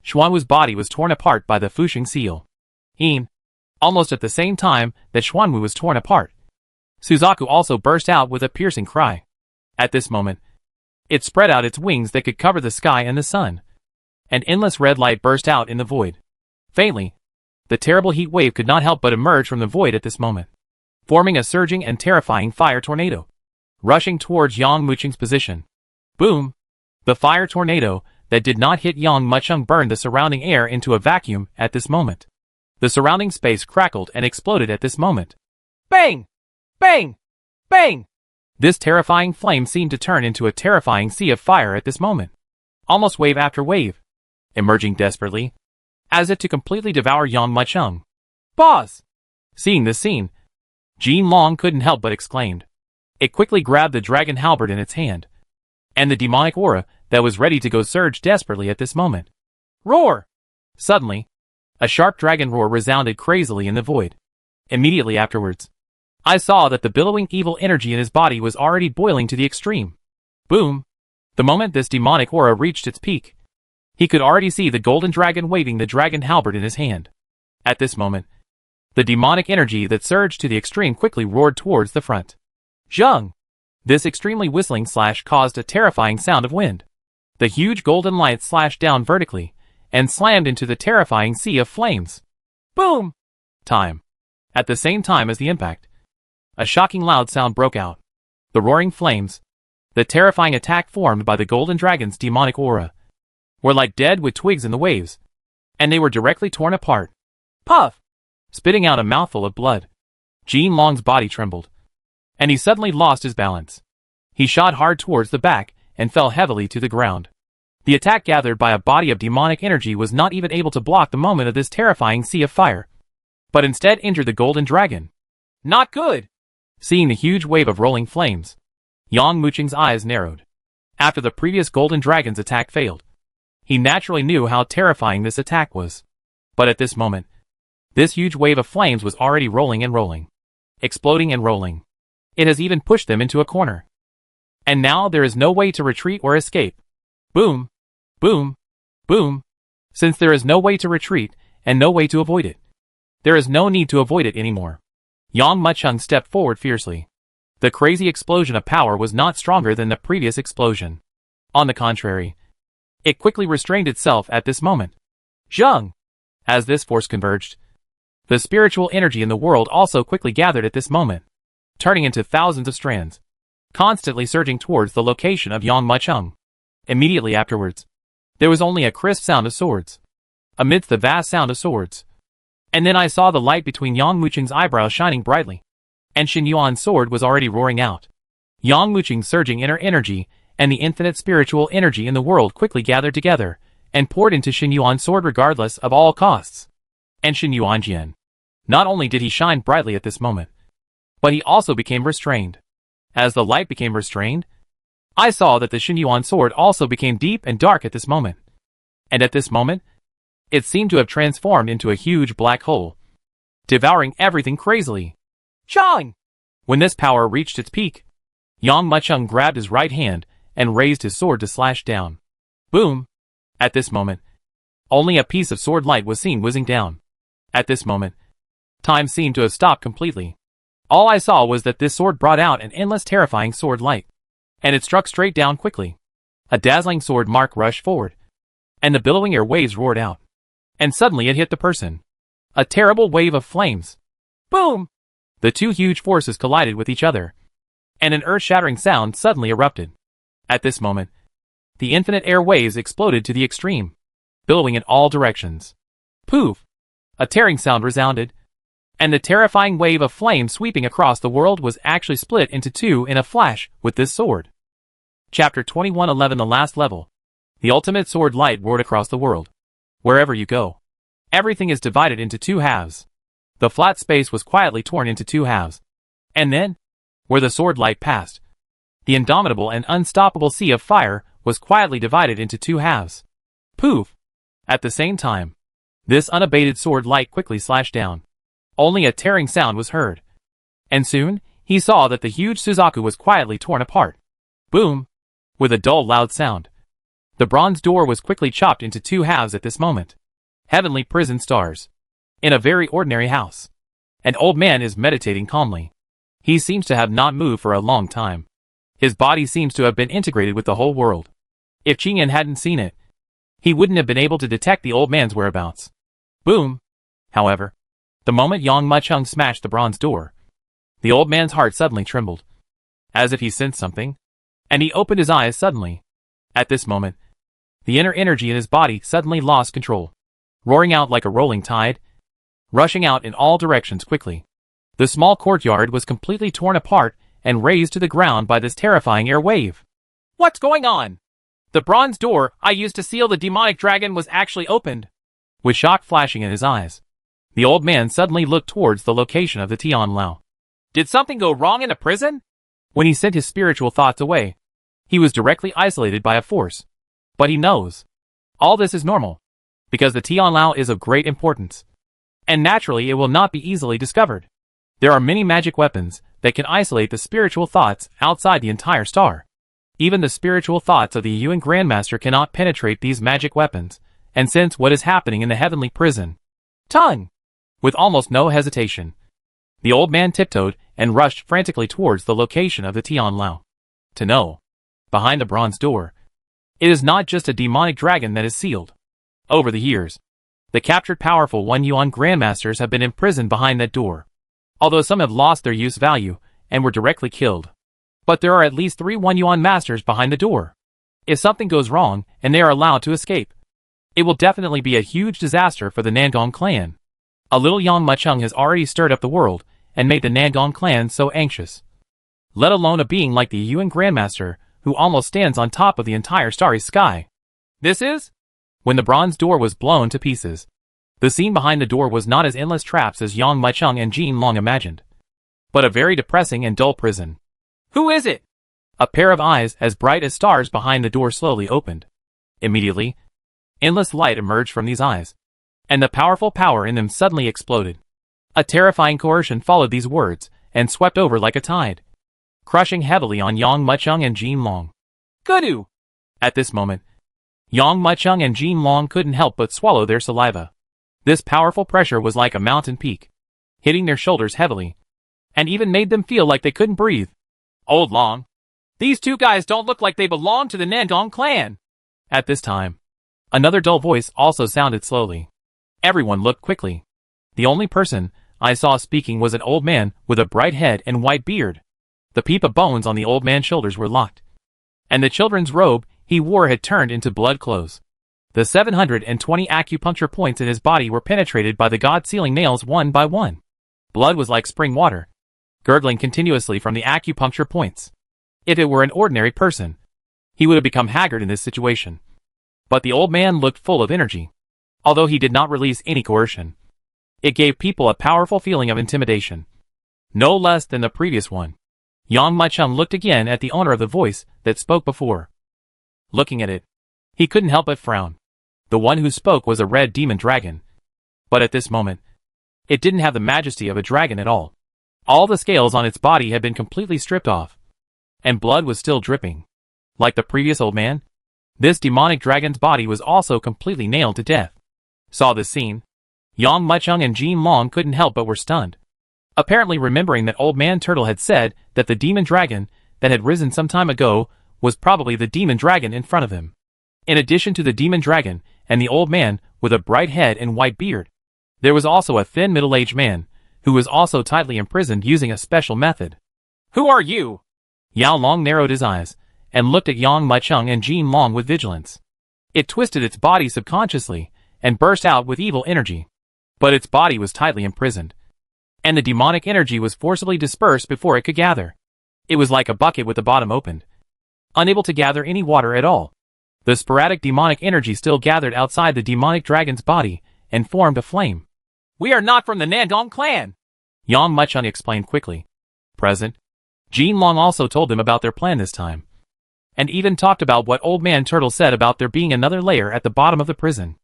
Xuanwu's body was torn apart by the Fuxing seal. Almost at the same time that Xuanwu was torn apart, Suzaku also burst out with a piercing cry. At this moment, it spread out its wings that could cover the sky and the sun. An endless red light burst out in the void. Faintly, the terrible heat wave could not help but emerge from the void at this moment, forming a surging and terrifying fire tornado, rushing towards Yang Muqing's position. Boom! The fire tornado that did not hit Yang Muqing burned the surrounding air into a vacuum at this moment. The surrounding space crackled and exploded at this moment. Bang! Bang! Bang! This terrifying flame seemed to turn into a terrifying sea of fire at this moment, almost wave after wave, emerging desperately, as if to completely devour Yang Muqing. Boss! Seeing this scene, Jin Long couldn't help but exclaimed. It quickly grabbed the dragon halberd in its hand, and the demonic aura that was ready to go surged desperately at this moment. Roar! Suddenly, a sharp dragon roar resounded crazily in the void. Immediately afterwards, I saw that the billowing evil energy in his body was already boiling to the extreme. Boom! The moment this demonic aura reached its peak, he could already see the golden dragon waving the dragon halberd in his hand. At this moment, the demonic energy that surged to the extreme quickly roared towards the front. Zheng! This extremely whistling slash caused a terrifying sound of wind. The huge golden light slashed down vertically and slammed into the terrifying sea of flames. Boom! Time. At the same time as the impact, a shocking loud sound broke out. The roaring flames, the terrifying attack formed by the golden dragon's demonic aura, were like dead with twigs in the waves, and they were directly torn apart. Puff! Spitting out a mouthful of blood, Jin Long's body trembled, and he suddenly lost his balance. He shot hard towards the back and fell heavily to the ground. The attack gathered by a body of demonic energy was not even able to block the moment of this terrifying sea of fire, but instead injured the golden dragon. Not good! Seeing the huge wave of rolling flames, Yang Muqing's eyes narrowed. After the previous golden dragon's attack failed, he naturally knew how terrifying this attack was. But at this moment, this huge wave of flames was already rolling and rolling, exploding and rolling. It has even pushed them into a corner. And now there is no way to retreat or escape. Boom! Boom! Boom! Since there is no way to retreat and no way to avoid it, there is no need to avoid it anymore. Yang Muqing stepped forward fiercely. The crazy explosion of power was not stronger than the previous explosion. On the contrary, it quickly restrained itself at this moment. Zheng! As this force converged, the spiritual energy in the world also quickly gathered at this moment, turning into thousands of strands, constantly surging towards the location of Yang Muqing. Immediately afterwards, there was only a crisp sound of swords, amidst the vast sound of swords. And then I saw the light between Yang Muqing's eyebrows shining brightly, and Xin Yuan's sword was already roaring out. Yang Muqing's surging inner energy and the infinite spiritual energy in the world quickly gathered together and poured into Xin Yuan's sword regardless of all costs. And Xin Yuanjian, not only did he shine brightly at this moment, but he also became restrained. As the light became restrained, I saw that the Xin Yuan sword also became deep and dark at this moment. And at this moment, it seemed to have transformed into a huge black hole, devouring everything crazily. Zheng! When this power reached its peak, Yang Muqing grabbed his right hand and raised his sword to slash down. Boom! At this moment, only a piece of sword light was seen whizzing down. At this moment, time seemed to have stopped completely. All I saw was that this sword brought out an endless terrifying sword light, and it struck straight down quickly. A dazzling sword mark rushed forward, and the billowing air waves roared out. And suddenly it hit the person. A terrible wave of flames. Boom! The two huge forces collided with each other, and an earth-shattering sound suddenly erupted. At this moment, the infinite air waves exploded to the extreme, billowing in all directions. Poof! A tearing sound resounded, and the terrifying wave of flame sweeping across the world was actually split into two in a flash with this sword. Chapter 2111 The Last Level. The ultimate sword light roared across the world. Wherever you go, everything is divided into two halves. The flat space was quietly torn into two halves. And then, where the sword light passed, the indomitable and unstoppable sea of fire was quietly divided into two halves. Poof! At the same time, this unabated sword light quickly slashed down. Only a tearing sound was heard. And soon, he saw that the huge Suzaku was quietly torn apart. Boom! With a dull loud sound, the bronze door was quickly chopped into two halves at this moment. Heavenly prison stars. In a very ordinary house, An old man is meditating calmly. He seems to have not moved for a long time. His body seems to have been integrated with the whole world. If Qingyan hadn't seen it, he wouldn't have been able to detect the old man's whereabouts. Boom! However, the moment Yang Mucheng smashed the bronze door, the old man's heart suddenly trembled, as if he sensed something, and he opened his eyes suddenly. At this moment, the inner energy in his body suddenly lost control, roaring out like a rolling tide, rushing out in all directions quickly. The small courtyard was completely torn apart and razed to the ground by this terrifying air wave. What's going on? The bronze door I used to seal the demonic dragon was actually opened. With shock flashing in his eyes, the old man suddenly looked towards the location of the Tian Lao. Did something go wrong in the prison? When he sent his spiritual thoughts away, he was directly isolated by a force. But he knows all this is normal, because the Tian Lao is of great importance, and naturally it will not be easily discovered. There are many magic weapons that can isolate the spiritual thoughts outside the entire star. Even the spiritual thoughts of the Yuan Grandmaster cannot penetrate these magic weapons and sense what is happening in the heavenly prison. Tongue! With almost no hesitation, the old man tiptoed and rushed frantically towards the location of the Tian Lao. To know, behind the bronze door, it is not just a demonic dragon that is sealed. Over the years, the captured powerful One Yuan Grandmasters have been imprisoned behind that door, although some have lost their use value and were directly killed. But there are at least 3 One Yuan Masters behind the door. If something goes wrong and they are allowed to escape, it will definitely be a huge disaster for the Nangong clan. A little Yang Mucheng has already stirred up the world and made the Nangong clan so anxious. Let alone a being like the Yuan Grandmaster, who almost stands on top of the entire starry sky. This is? When the bronze door was blown to pieces, the scene behind the door was not as endless traps as Yang Mucheng and Jin Long imagined, but a very depressing and dull prison. Who is it? A pair of eyes as bright as stars behind the door slowly opened. Immediately, endless light emerged from these eyes, and the powerful power in them suddenly exploded. A terrifying coercion followed these words and swept over like a tide, crushing heavily on Yang Mucheng and Jin Long. Kudu! At this moment, Yang Mucheng and Jin Long couldn't help but swallow their saliva. This powerful pressure was like a mountain peak, hitting their shoulders heavily, and even made them feel like they couldn't breathe. Old Long, these 2 guys don't look like they belong to the Nangong clan. At this time, another dull voice also sounded slowly. Everyone looked quickly. The only person I saw speaking was an old man with a bright head and white beard. The peep of bones on the old man's shoulders were locked, and the children's robe he wore had turned into blood clothes. The 720 acupuncture points in his body were penetrated by the god-sealing nails one by one. Blood was like spring water, gurgling continuously from the acupuncture points. If it were an ordinary person, he would have become haggard in this situation. But the old man looked full of energy, although he did not release any coercion. It gave people a powerful feeling of intimidation, no less than the previous one. Yang Mucheng looked again at the owner of the voice that spoke before. Looking at it, he couldn't help but frown. The one who spoke was a red demon dragon, but at this moment, it didn't have the majesty of a dragon at all. All the scales on its body had been completely stripped off, and blood was still dripping. Like the previous old man, this demonic dragon's body was also completely nailed to death. Saw this scene, Yang Mucheng and Jin Long couldn't help but were stunned, apparently remembering that Old Man Turtle had said that the demon dragon that had risen some time ago was probably the demon dragon in front of them. In addition to the demon dragon and the old man with a bright head and white beard, there was also a thin middle-aged man who was also tightly imprisoned using a special method. Who are you? Yao Long narrowed his eyes and looked at Yang Mucheng and Jin Long with vigilance. It twisted its body subconsciously and burst out with evil energy. But its body was tightly imprisoned, and the demonic energy was forcibly dispersed before it could gather. It was like a bucket with the bottom opened, unable to gather any water at all. The sporadic demonic energy still gathered outside the demonic dragon's body and formed a flame. We are not from the Nangong clan, Yang Mucheng explained quickly. Present, Jin Long also told them about their plan this time, and even talked about what Old Man Turtle said about there being another layer at the bottom of the prison.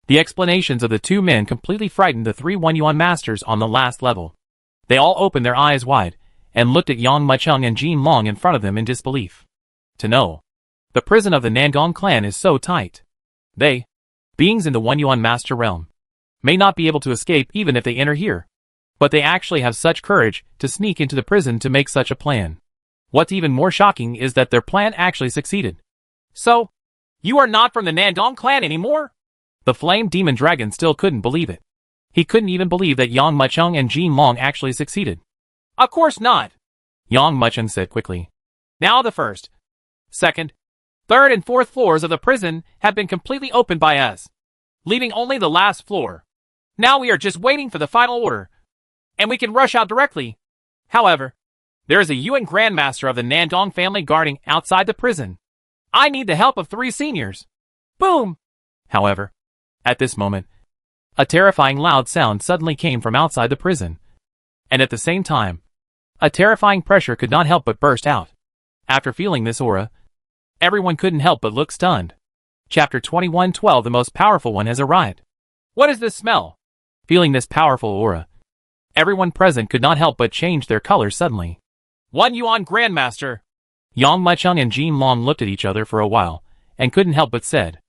The explanations of the 2 men completely frightened the 3 One Yuan Masters on the last level. They all opened their eyes wide and looked at Yang Mucheng and Jin Long in front of them in disbelief. To know, the prison of the Nangong clan is so tight. They, beings in the One Yuan Master realm, may not be able to escape even if they enter here. But they actually have such courage to sneak into the prison to make such a plan. What's even more shocking is that their plan actually succeeded. So, you are not from the Nandong clan anymore? The Flame Demon Dragon still couldn't believe it. He couldn't even believe that Yang Mucheng and Jin Long actually succeeded. Of course not, Yang Mucheng said quickly. Now the first, second, third and fourth floors of the prison have been completely opened by us, leaving only the last floor. Now we are just waiting for the final order, and we can rush out directly. However, there is a Yuan Grandmaster of the Nandong family guarding outside the prison. I need the help of 3 seniors. Boom! However, at this moment, a terrifying loud sound suddenly came from outside the prison. And at the same time, a terrifying pressure could not help but burst out. After feeling this aura, everyone couldn't help but look stunned. Chapter 2112 The most powerful one has arrived. What is this smell? Feeling this powerful aura, everyone present could not help but change their colors suddenly. 1 Yuan Grandmaster! Yang Mucheng and Jin Long looked at each other for a while, and couldn't help but said.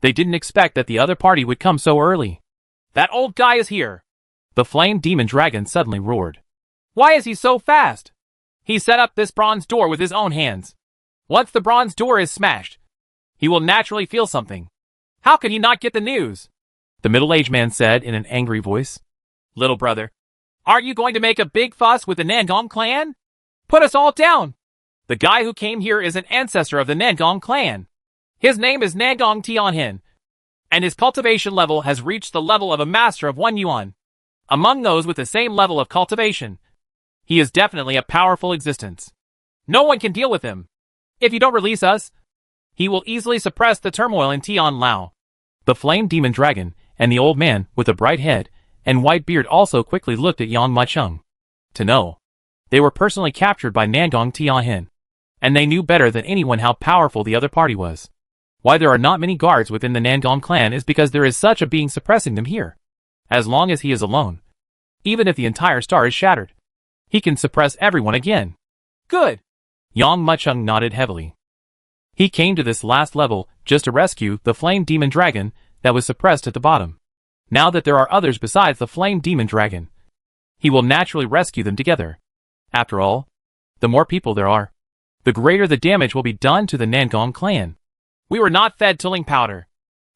They didn't expect that the other party would come so early. That old guy is here! The Flame Demon Dragon suddenly roared. Why is he so fast? He set up this bronze door with his own hands. Once the bronze door is smashed, he will naturally feel something. How could he not get the news? The middle-aged man said in an angry voice. Little brother, aren't you going to make a big fuss with the Nandong clan? Put us all down! The guy who came here is an ancestor of the Nandong clan. His name is Nandong Tianhin, and his cultivation level has reached the level of a master of 1 yuan. Among those with the same level of cultivation, he is definitely a powerful existence. No one can deal with him. If you don't release us, he will easily suppress the turmoil in Tian Lao. The Flame Demon Dragon and the old man with a bright head and white beard also quickly looked at Yang Mucheng. To know, they were personally captured by Nandong Tianhin, and they knew better than anyone how powerful the other party was. Why there are not many guards within the Nandong clan is because there is such a being suppressing them here. As long as he is alone, even if the entire star is shattered, he can suppress everyone again. Good! Yang Mucheng nodded heavily. He came to this last level just to rescue the Flame Demon Dragon that was suppressed at the bottom. Now that there are others besides the Flame Demon Dragon, he will naturally rescue them together. After all, the more people there are, the greater the damage will be done to the Nandong clan. We were not fed tilling powder.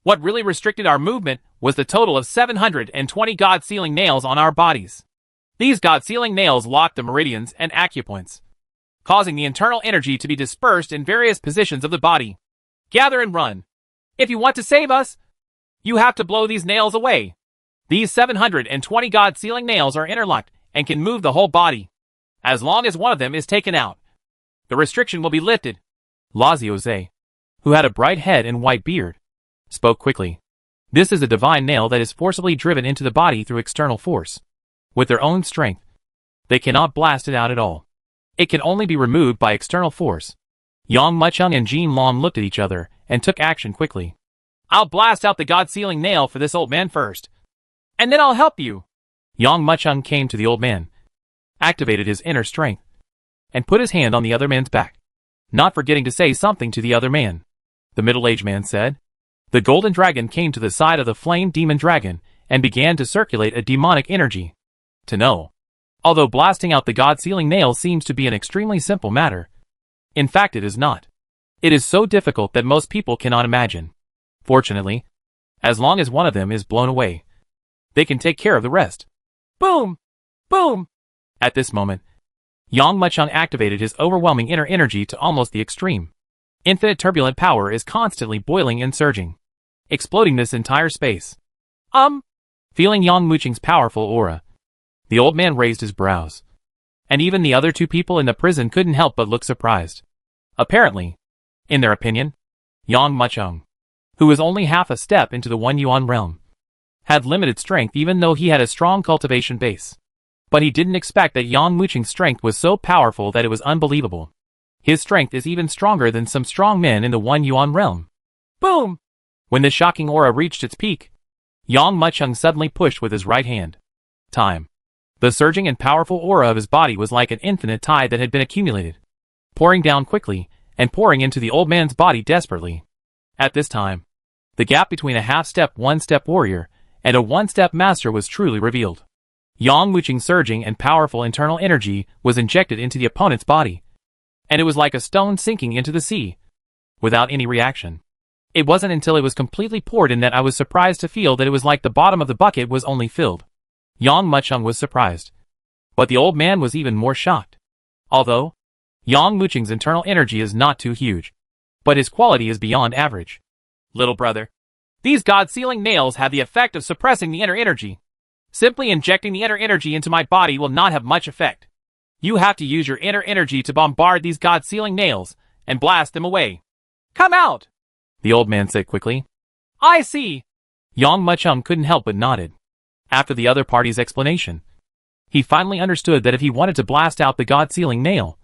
What really restricted our movement was the total of 720 God-sealing nails on our bodies. These God-sealing nails locked the meridians and acupoints, causing the internal energy to be dispersed in various positions of the body. Gather and run. If you want to save us, you have to blow these nails away. These 720 God-sealing nails are interlocked and can move the whole body. As long as one of them is taken out, the restriction will be lifted. Lazioze, who had a bright head and white beard, spoke quickly. This is a divine nail that is forcibly driven into the body through external force. With their own strength, they cannot blast it out at all. It can only be removed by external force. Yang Mucheng and Jin Long looked at each other and took action quickly. I'll blast out the God-sealing nail for this old man first, and then I'll help you. Yang Mucheng came to the old man, activated his inner strength, and put his hand on the other man's back, not forgetting to say something to the other man. The middle-aged man said. The golden dragon came to the side of the Flame Demon Dragon and began to circulate a demonic energy. To know, although blasting out the God-sealing nail seems to be an extremely simple matter, in fact it is not. It is so difficult that most people cannot imagine. Fortunately, as long as one of them is blown away, they can take care of the rest. Boom! Boom! At this moment, Yang Mucheng activated his overwhelming inner energy to almost the extreme. Infinite turbulent power is constantly boiling and surging, exploding this entire space. Feeling Yang Mucheng's powerful aura, the old man raised his brows. And even the other 2 people in the prison couldn't help but look surprised. Apparently, in their opinion, Yang Mucheng, who was only half a step into the 1 yuan realm, had limited strength even though he had a strong cultivation base. But he didn't expect that Yang Mucheng's strength was so powerful that it was unbelievable. His strength is even stronger than some strong men in the 1 yuan realm. Boom! When the shocking aura reached its peak, Yang Mucheng suddenly pushed with his right hand. Time. The surging and powerful aura of his body was like an infinite tide that had been accumulated, pouring down quickly and pouring into the old man's body desperately. At this time, the gap between a half-step one-step warrior and a one-step master was truly revealed. Yang Wuching's surging and powerful internal energy was injected into the opponent's body, and it was like a stone sinking into the sea, without any reaction. It wasn't until it was completely poured in that I was surprised to feel that it was like the bottom of the bucket was only filled. Yang Mucheng was surprised, but the old man was even more shocked. Although Yang Wuching's internal energy is not too huge, but his quality is beyond average. Little brother, these God-sealing nails have the effect of suppressing the inner energy. Simply injecting the inner energy into my body will not have much effect. You have to use your inner energy to bombard these God-sealing nails and blast them away. Come out! The old man said quickly. I see. Yang Mucheng couldn't help but nodded. After the other party's explanation, he finally understood that if he wanted to blast out the God-sealing nail,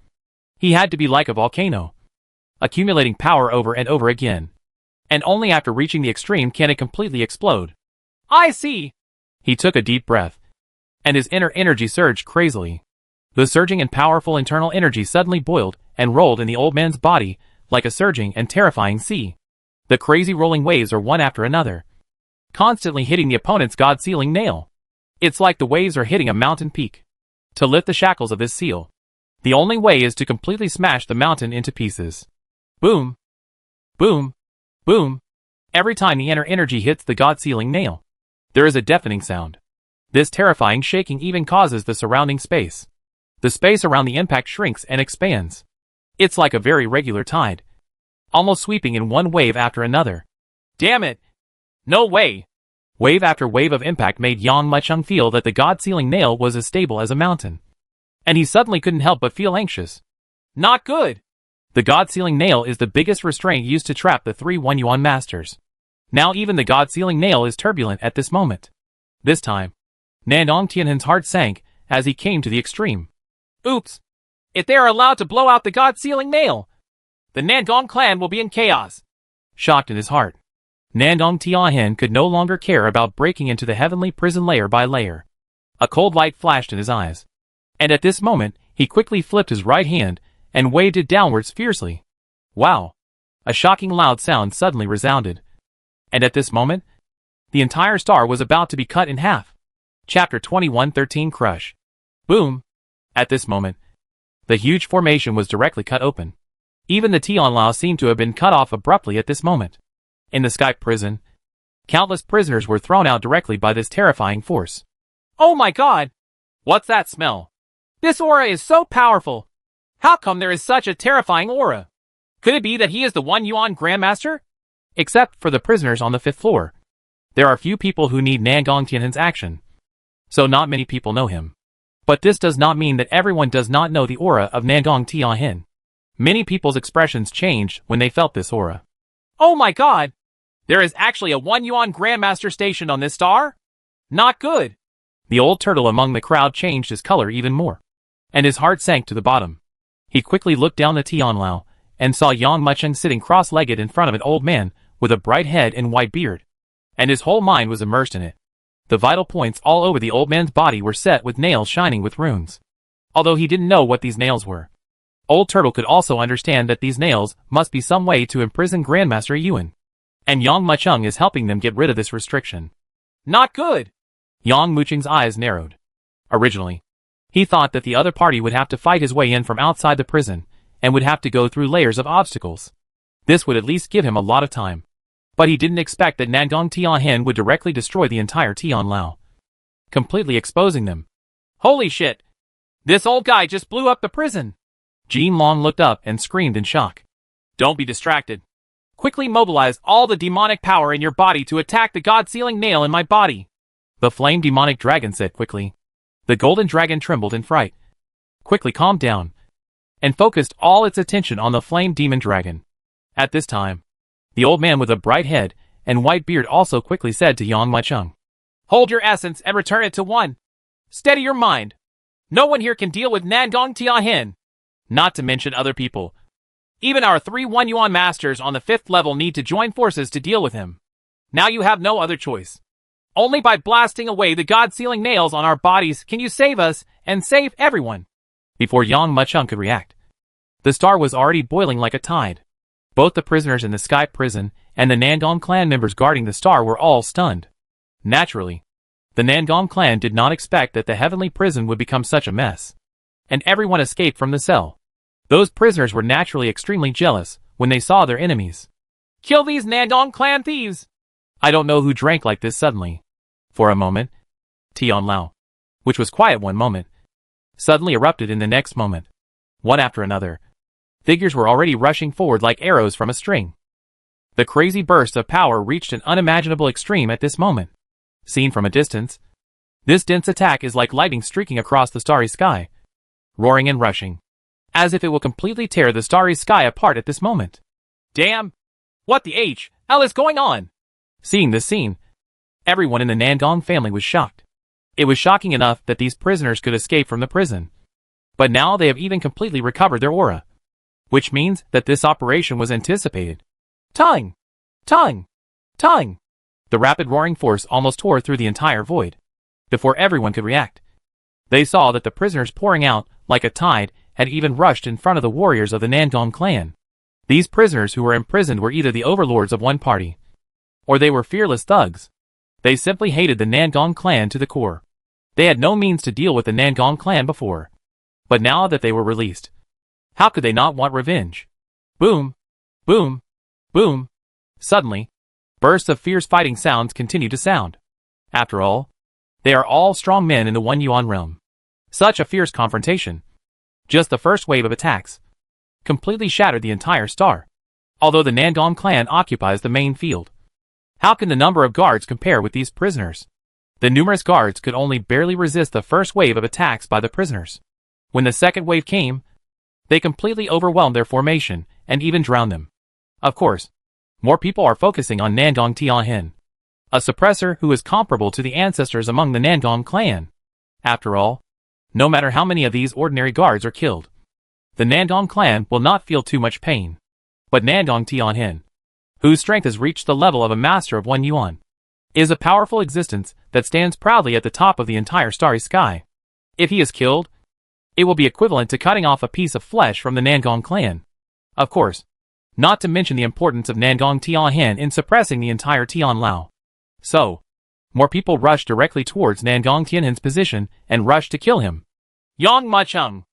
he had to be like a volcano, accumulating power over and over again. And only after reaching the extreme can it completely explode. I see. He took a deep breath, and his inner energy surged crazily. The surging and powerful internal energy suddenly boiled and rolled in the old man's body like a surging and terrifying sea. The crazy rolling waves are one after another, constantly hitting the opponent's God-sealing nail. It's like the waves are hitting a mountain peak. To lift the shackles of this seal, the only way is to completely smash the mountain into pieces. Boom! Boom! Boom! Every time the inner energy hits the God-sealing nail, there is a deafening sound. This terrifying shaking even causes the surrounding space. The space around the impact shrinks and expands. It's like a very regular tide, almost sweeping in one wave after another. Damn it! No way! Wave after wave of impact made Yang Mucheng feel that the God-sealing nail was as stable as a mountain. And he suddenly couldn't help but feel anxious. Not good! The God-sealing nail is the biggest restraint used to trap the 3 Yuan masters. Now even the God-sealing nail is turbulent at this moment. This time, Nandong Tianhen's heart sank as he came to the extreme. Oops! If they are allowed to blow out the God-sealing nail, the Nandong clan will be in chaos. Shocked in his heart, Nandong Tianhen could no longer care about breaking into the heavenly prison layer by layer. A cold light flashed in his eyes, and at this moment, he quickly flipped his right hand and waved it downwards fiercely. Wow! A shocking loud sound suddenly resounded. And at this moment, the entire star was about to be cut in half. Chapter 2113 Crush. Boom! At this moment, the huge formation was directly cut open. Even the Tianlao seemed to have been cut off abruptly at this moment. In the sky prison, countless prisoners were thrown out directly by this terrifying force. Oh my god! What's that smell? This aura is so powerful! How come there is such a terrifying aura? Could it be that he is the 1 Yuan Grandmaster? Except for the prisoners on the 5th floor. There are few people who need Nandong Tianhen's action, so not many people know him. But this does not mean that everyone does not know the aura of Nandong Tianhen. Many people's expressions changed when they felt this aura. Oh my god! There is actually a 1 Yuan Grandmaster stationed on this star? Not good! The old turtle among the crowd changed his color even more, and his heart sank to the bottom. He quickly looked down the Tianlao and saw Yang Mucheng sitting cross-legged in front of an old man with a bright head and white beard, and his whole mind was immersed in it. The vital points all over the old man's body were set with nails shining with runes. Although he didn't know what these nails were, Old Turtle could also understand that these nails must be some way to imprison Grandmaster Yuan. And Yang Mucheng is helping them get rid of this restriction. Not good! Yang Mucheng's eyes narrowed. Originally, he thought that the other party would have to fight his way in from outside the prison, and would have to go through layers of obstacles. This would at least give him a lot of time. But he didn't expect that Nandong Tianhen would directly destroy the entire Tianlao, completely exposing them. Holy shit! This old guy just blew up the prison! Jean Long looked up and screamed in shock. Don't be distracted. Quickly mobilize all the demonic power in your body to attack the God-sealing nail in my body. The flame demonic dragon said quickly. The golden dragon trembled in fright, quickly calmed down, and focused all its attention on the flame demon dragon. At this time, the old man with a bright head and white beard also quickly said to Yang Mucheng, Hold your essence and return it to 1. Steady your mind. No one here can deal with Nandong Tianhen. Not to mention other people. Even our 3 1 Yuan masters on the 5th level need to join forces to deal with him. Now you have no other choice. Only by blasting away the God-sealing nails on our bodies can you save us and save everyone. Before Yang Mucheng could react, the star was already boiling like a tide. Both the prisoners in the sky prison and the Nandong clan members guarding the star were all stunned. Naturally, The Nangong clan did not expect that the heavenly prison would become such a mess. And everyone escaped from the cell. Those prisoners were naturally extremely jealous when they saw their enemies. Kill these Nangong clan thieves! I don't know who drank like this suddenly. For a moment, Tian Lao, which was quiet one moment, suddenly erupted in the next moment. One after another, figures were already rushing forward like arrows from a string. The crazy burst of power reached an unimaginable extreme at this moment. Seen from a distance, this dense attack is like lightning streaking across the starry sky, roaring and rushing, as if it will completely tear the starry sky apart at this moment. Damn! What the hell is going on? Seeing this scene, everyone in the Nangong family was shocked. It was shocking enough that these prisoners could escape from the prison. But now they have even completely recovered their aura. Which means that this operation was anticipated. Tongue! Tongue! Tongue! The rapid roaring force almost tore through the entire void. Before everyone could react, they saw that the prisoners pouring out, like a tide, had even rushed in front of the warriors of the Nangong clan. These prisoners who were imprisoned were either the overlords of one party, or they were fearless thugs. They simply hated the Nangong clan to the core. They had no means to deal with the Nangong clan before. But now that they were released, how could they not want revenge? Boom! Boom! Boom! Suddenly, bursts of fierce fighting sounds continued to sound. After all, they are all strong men in the One Yuan realm. Such a fierce confrontation, just the first wave of attacks, completely shattered the entire star. Although the Nangong clan occupies the main field, how can the number of guards compare with these prisoners? The numerous guards could only barely resist the first wave of attacks by the prisoners. When the second wave came, they completely overwhelmed their formation and even drowned them. Of course, more people are focusing on Nangong Tianhen, a suppressor who is comparable to the ancestors among the Nangong clan. After all, no matter how many of these ordinary guards are killed, the Nangong clan will not feel too much pain. But Nangong Tianhen, whose strength has reached the level of a master of One Yuan, is a powerful existence that stands proudly at the top of the entire starry sky. If he is killed, it will be equivalent to cutting off a piece of flesh from the Nangong clan. Of course, not to mention the importance of Nangong Tianhen in suppressing the entire Tian Lao. So, more people rushed directly towards Nangong Tianhen's position and rushed to kill him. Yang Macheng!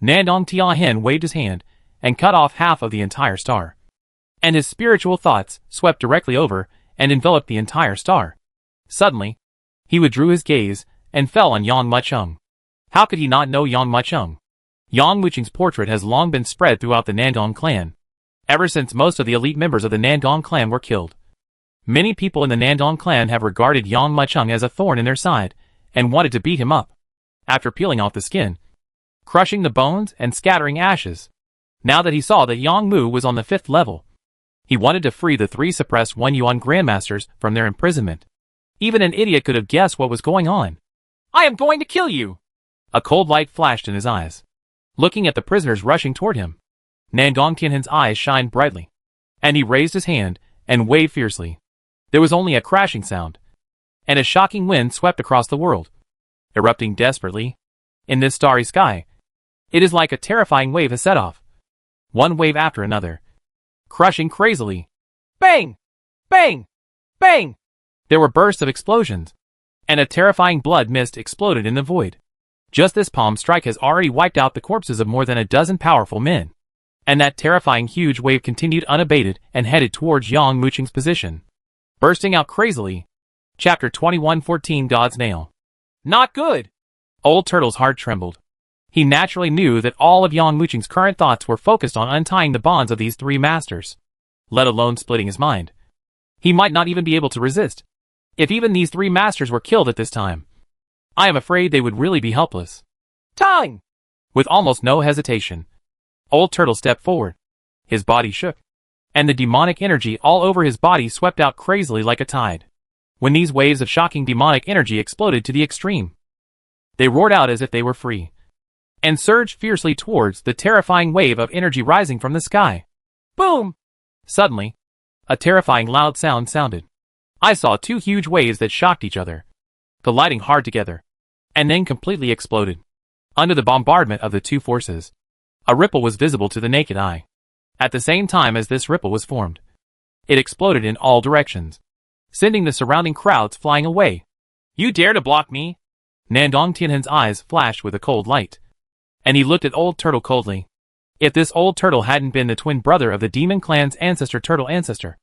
Nangong Tianhen waved his hand and cut off half of the entire star. And his spiritual thoughts swept directly over and enveloped the entire star. Suddenly, he withdrew his gaze and fell on Yang Macheng. How could he not know Yang Macheng? Yang Mucheng's portrait has long been spread throughout the Nangong clan, ever since most of the elite members of the Nangong clan were killed. Many people in the Nangong clan have regarded Yang Macheng as a thorn in their side and wanted to beat him up. After peeling off the skin, crushing the bones and scattering ashes. Now that he saw that Yang Mu was on the 5th level, he wanted to free the 3 suppressed One Yuan grandmasters from their imprisonment. Even an idiot could have guessed what was going on. I am going to kill you! A cold light flashed in his eyes. Looking at the prisoners rushing toward him, Nangong Tianhen's eyes shined brightly, and he raised his hand and waved fiercely. There was only a crashing sound, and a shocking wind swept across the world, erupting desperately. In this starry sky, it is like a terrifying wave has set off, one wave after another, crushing crazily. Bang! Bang! Bang! There were bursts of explosions, and a terrifying blood mist exploded in the void. Just this palm strike has already wiped out the corpses of more than a dozen powerful men. And that terrifying huge wave continued unabated and headed towards Yang Mucheng's position, bursting out crazily. Chapter 2114 God's Nail. Not good! Old Turtle's heart trembled. He naturally knew that all of Yang Mucheng's current thoughts were focused on untying the bonds of these 3 masters, let alone splitting his mind. He might not even be able to resist. If even these 3 masters were killed at this time, I am afraid they would really be helpless. Time! With almost no hesitation, Old Turtle stepped forward. His body shook, and the demonic energy all over his body swept out crazily like a tide. When these waves of shocking demonic energy exploded to the extreme, they roared out as if they were free, and surged fiercely towards the terrifying wave of energy rising from the sky. Boom! Suddenly, a terrifying loud sound sounded. I saw 2 huge waves that shocked each other, colliding hard together, and then completely exploded. Under the bombardment of the 2 forces, a ripple was visible to the naked eye. At the same time as this ripple was formed, it exploded in all directions, sending the surrounding crowds flying away. You dare to block me? Nandong Tianhen's eyes flashed with a cold light. And he looked at Old Turtle coldly. If this Old Turtle hadn't been the twin brother of the Demon Clan's turtle ancestor,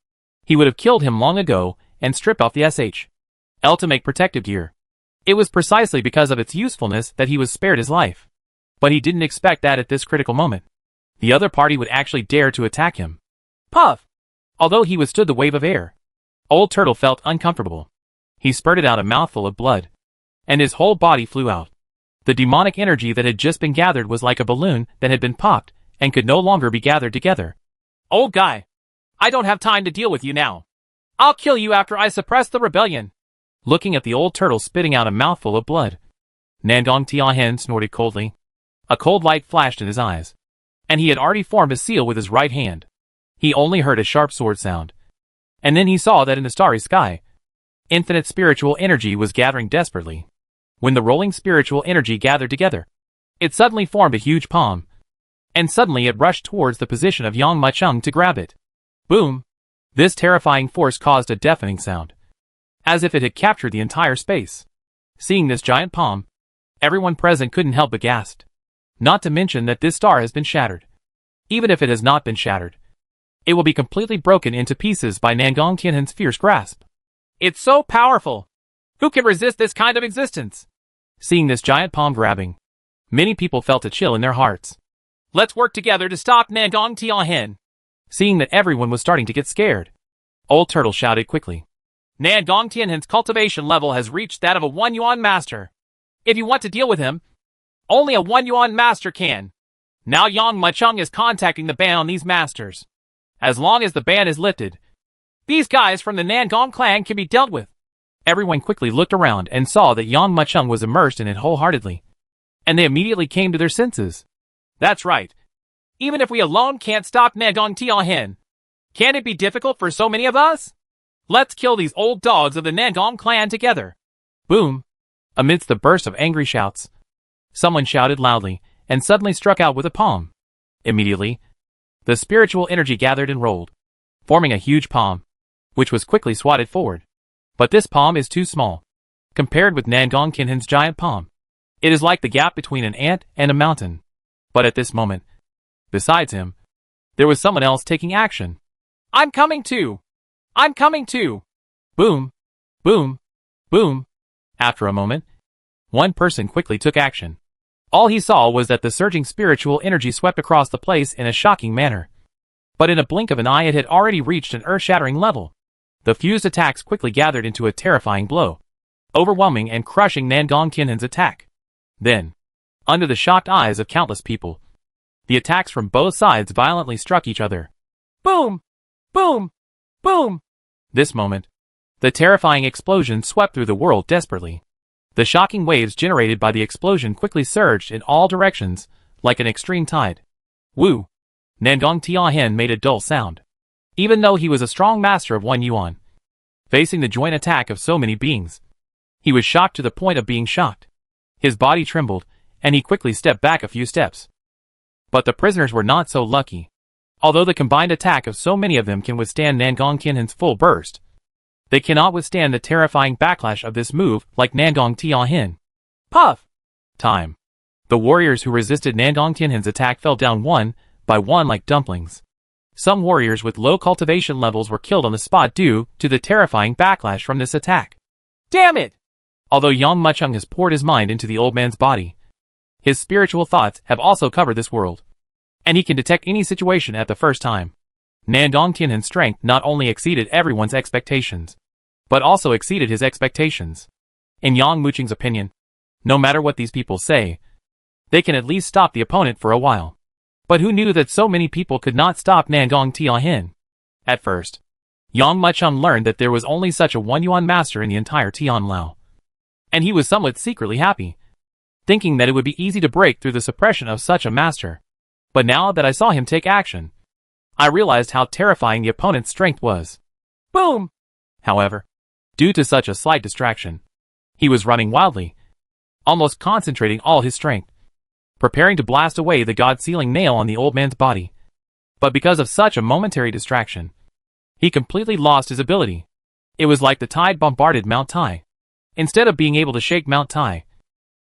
he would have killed him long ago and stripped off the SHL to make protective gear. It was precisely because of its usefulness that he was spared his life. But he didn't expect that at this critical moment, the other party would actually dare to attack him. Puff! Although he withstood the wave of air, Old Turtle felt uncomfortable. He spurted out a mouthful of blood, and his whole body flew out. The demonic energy that had just been gathered was like a balloon that had been popped and could no longer be gathered together. Old guy, I don't have time to deal with you now. I'll kill you after I suppress the rebellion. Looking at the Old Turtle spitting out a mouthful of blood, Nandong Tianhen snorted coldly. A cold light flashed in his eyes, and he had already formed a seal with his right hand. He only heard a sharp sword sound, and then he saw that in the starry sky, infinite spiritual energy was gathering desperately. When the rolling spiritual energy gathered together, it suddenly formed a huge palm, and suddenly it rushed towards the position of Yang Macheng to grab it. Boom! This terrifying force caused a deafening sound, as if it had captured the entire space. Seeing this giant palm, everyone present couldn't help but gasp. Not to mention that this star has been shattered. Even if it has not been shattered, it will be completely broken into pieces by Nandong Tianhen's fierce grasp. It's so powerful! Who can resist this kind of existence? Seeing this giant palm grabbing, many people felt a chill in their hearts. Let's work together to stop Nandong Tianhen. Seeing that everyone was starting to get scared, Old Turtle shouted quickly. Nandong Tianhen's cultivation level has reached that of a 1 yuan master. If you want to deal with him, only a 1 yuan master can. Now Yang Macheng is contacting the ban on these masters. As long as the ban is lifted, these guys from the Nandong clan can be dealt with. Everyone quickly looked around and saw that Yang Macheng was immersed in it wholeheartedly, and they immediately came to their senses. That's right. Even if we alone can't stop Nandong Tianhen, can it be difficult for so many of us? Let's kill these old dogs of the Nandong clan together. Boom! Amidst the burst of angry shouts, someone shouted loudly and suddenly struck out with a palm. Immediately, the spiritual energy gathered and rolled, forming a huge palm, which was quickly swatted forward. But this palm is too small, compared with Nandong Tianhen's giant palm. It is like the gap between an ant and a mountain. But at this moment, besides him, there was someone else taking action. I'm coming too! I'm coming too! Boom! Boom! Boom! After a moment, one person quickly took action. All he saw was that the surging spiritual energy swept across the place in a shocking manner. But in a blink of an eye it had already reached an earth-shattering level. The fused attacks quickly gathered into a terrifying blow, overwhelming and crushing Nandong Tianhen's attack. Then, under the shocked eyes of countless people, the attacks from both sides violently struck each other. Boom! Boom! Boom! This moment, the terrifying explosion swept through the world desperately. The shocking waves generated by the explosion quickly surged in all directions, like an extreme tide. Woo! Nandong Tianhen made a dull sound. Even though he was a strong master of 1 yuan, facing the joint attack of so many beings, he was shocked to the point of being shocked. His body trembled, and he quickly stepped back a few steps. But the prisoners were not so lucky. Although the combined attack of so many of them can withstand Nandong Tianhen's full burst, they cannot withstand the terrifying backlash of this move like Nandong Tianhen. Puff! Time. The warriors who resisted Nandong Tianhen's attack fell down one by one like dumplings. Some warriors with low cultivation levels were killed on the spot due to the terrifying backlash from this attack. Damn it! Although Yang Macheng has poured his mind into the old man's body, his spiritual thoughts have also covered this world, and he can detect any situation at the first time. Nandong Tianhen's strength not only exceeded everyone's expectations, but also exceeded his expectations. In Yang Macheng's opinion, no matter what these people say, they can at least stop the opponent for a while. But who knew that so many people could not stop Nandong Tianhen? At first, Yang Macheng learned that there was only such a 1 yuan master in the entire Tianlao, and he was somewhat secretly happy, thinking that it would be easy to break through the suppression of such a master. But now that I saw him take action, I realized how terrifying the opponent's strength was. Boom! However, due to such a slight distraction, he was running wildly, almost concentrating all his strength, preparing to blast away the god-sealing nail on the old man's body. But because of such a momentary distraction, he completely lost his ability. It was like the tide bombarded Mount Tai. Instead of being able to shake Mount Tai,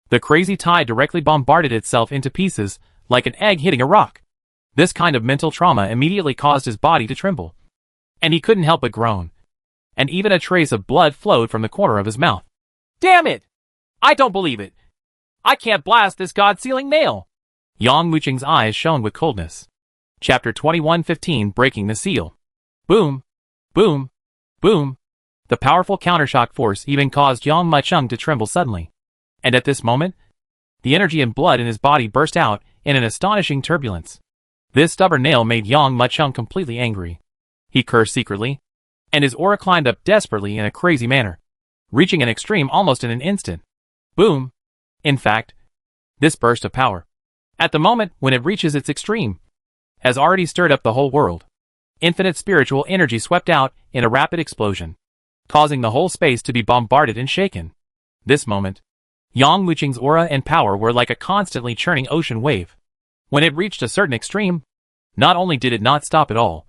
the crazy Tai directly bombarded itself into pieces, like an egg hitting a rock. This kind of mental trauma immediately caused his body to tremble. And he couldn't help but groan. And even a trace of blood flowed from the corner of his mouth. Damn it! I don't believe it! I can't blast this god-sealing nail! Yang Wuqing's eyes shone with coldness. Chapter 2115 Breaking the Seal. Boom! Boom! Boom! The powerful countershock force even caused Yang Wuqing to tremble suddenly. And at this moment, the energy and blood in his body burst out in an astonishing turbulence. This stubborn nail made Yang Wuqing completely angry. He cursed secretly, and his aura climbed up desperately in a crazy manner, reaching an extreme almost in an instant. Boom! In fact, this burst of power, at the moment when it reaches its extreme, has already stirred up the whole world. Infinite spiritual energy swept out in a rapid explosion, causing the whole space to be bombarded and shaken. This moment, Yang Wuqing's aura and power were like a constantly churning ocean wave. When it reached a certain extreme, not only did it not stop at all,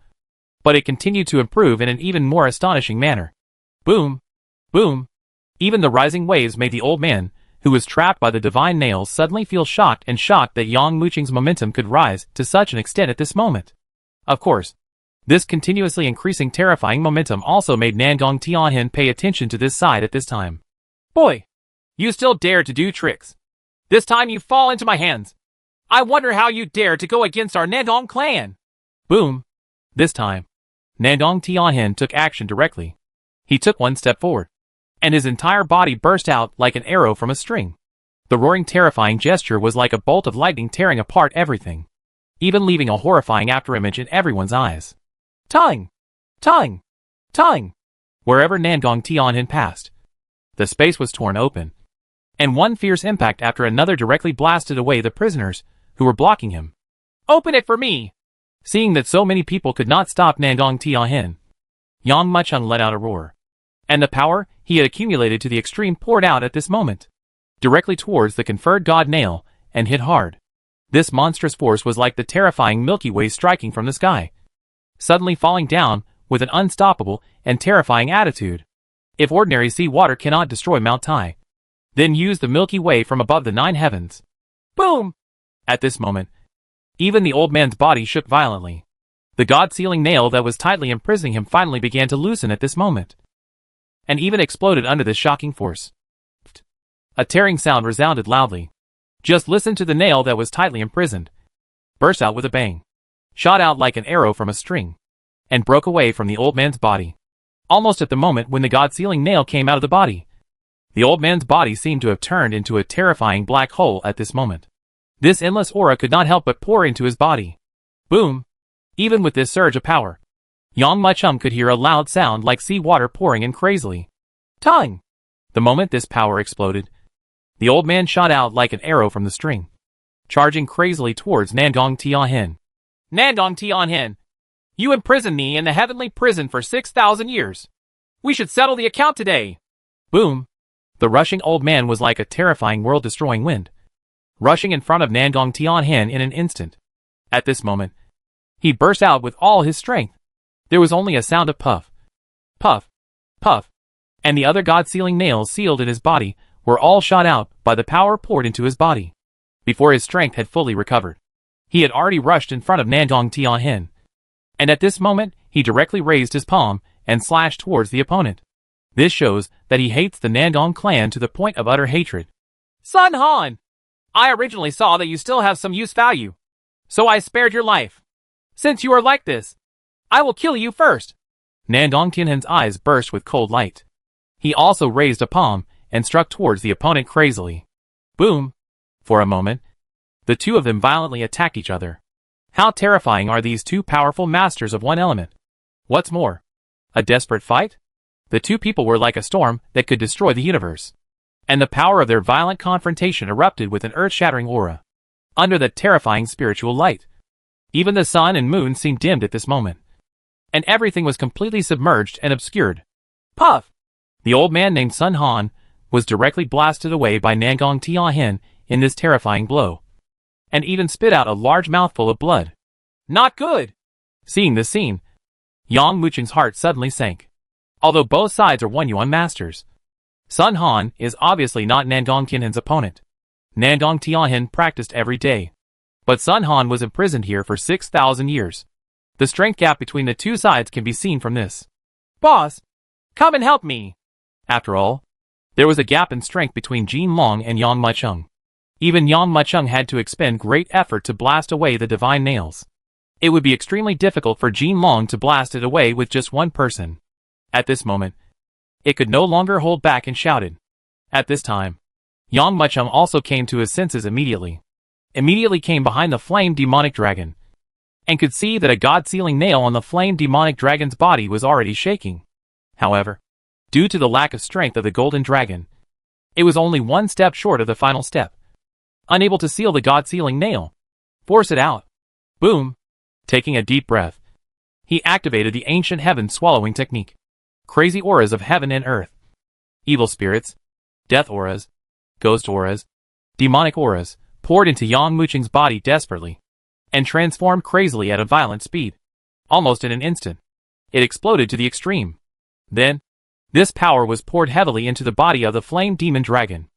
but it continued to improve in an even more astonishing manner. Boom! Boom! Even the rising waves made the old man, who was trapped by the divine nails, suddenly feel shocked that Yang Wuqing's momentum could rise to such an extent at this moment. Of course, this continuously increasing terrifying momentum also made Nangong Tianhen pay attention to this side at this time. Boy! You still dare to do tricks. This time you fall into my hands. I wonder how you dare to go against our Nangong clan. Boom. This time, Nangong Tianhen took action directly. He took one step forward, and his entire body burst out like an arrow from a string. The roaring, terrifying gesture was like a bolt of lightning tearing apart everything, even leaving a horrifying afterimage in everyone's eyes. Tongue! Tongue! Tongue! Wherever Nangong Tianhen passed, the space was torn open, and one fierce impact after another directly blasted away the prisoners who were blocking him. Open it for me! Seeing that so many people could not stop Nangong Tianhen, Yang Wuqing let out a roar, and the power he had accumulated to the extreme poured out at this moment, directly towards the conferred god nail, and hit hard. This monstrous force was like the terrifying Milky Way striking from the sky, suddenly falling down with an unstoppable and terrifying attitude. If ordinary sea water cannot destroy Mount Tai, then use the Milky Way from above the 9 heavens. Boom! At this moment, even the old man's body shook violently. The god-sealing nail that was tightly imprisoning him finally began to loosen at this moment, and even exploded under this shocking force. A tearing sound resounded loudly. Just listen to the nail that was tightly imprisoned, burst out with a bang, shot out like an arrow from a string, and broke away from the old man's body. Almost at the moment when the god-sealing nail came out of the body, the old man's body seemed to have turned into a terrifying black hole at this moment. This endless aura could not help but pour into his body. Boom! Even with this surge of power, Yang Wuqing could hear a loud sound like sea water pouring in crazily. Tongue! The moment this power exploded, the old man shot out like an arrow from the string, charging crazily towards Nangong Tianhen. Nangong Tianhen! You imprisoned me in the heavenly prison for 6,000 years. We should settle the account today. Boom! The rushing old man was like a terrifying world-destroying wind, rushing in front of Nangong Tianhen in an instant. At this moment, he burst out with all his strength. There was only a sound of puff, puff, puff, and the other god-sealing nails sealed in his body were all shot out by the power poured into his body. Before his strength had fully recovered, he had already rushed in front of Nangong Tianhen, and at this moment, he directly raised his palm and slashed towards the opponent. This shows that he hates the Nangong clan to the point of utter hatred. Sun Han! I originally saw that you still have some use value, so I spared your life. Since you are like this, I will kill you first. Nangong Tianhen's eyes burst with cold light. He also raised a palm and struck towards the opponent crazily. Boom! For a moment, the two of them violently attacked each other. How terrifying are these two powerful masters of one element? What's more, a desperate fight? The two people were like a storm that could destroy the universe, and the power of their violent confrontation erupted with an earth-shattering aura. Under the terrifying spiritual light, even the sun and moon seemed dimmed at this moment, and everything was completely submerged and obscured. Puff! The old man named Sun Han was directly blasted away by Nangong Tianhen in this terrifying blow, and even spit out a large mouthful of blood. Not good! Seeing this scene, Yang Wuqing's heart suddenly sank. Although both sides are one Yuan masters, Sun Han is obviously not Nandong Tianhin's opponent. Nandong Tianhin practiced every day. But Sun Han was imprisoned here for 6,000 years. The strength gap between the two sides can be seen from this. Boss, come and help me. After all, there was a gap in strength between Jin Long and Yang Mucheng. Even Yang Mucheng had to expend great effort to blast away the divine nails. It would be extremely difficult for Jin Long to blast it away with just one person. At this moment, it could no longer hold back and shouted. At this time, Yang Mucheng also came to his senses immediately. Immediately came behind the flame demonic dragon, and could see that a god-sealing nail on the flame demonic dragon's body was already shaking. However, due to the lack of strength of the golden dragon, it was only one step short of the final step. Unable to seal the god-sealing nail. Force it out. Boom. Taking a deep breath, he activated the ancient heaven swallowing technique. Crazy auras of heaven and earth. Evil spirits, death auras, ghost auras, demonic auras, poured into Yang Mucheng's body desperately, and transformed crazily at a violent speed. Almost in an instant, it exploded to the extreme. Then, this power was poured heavily into the body of the flame demon dragon.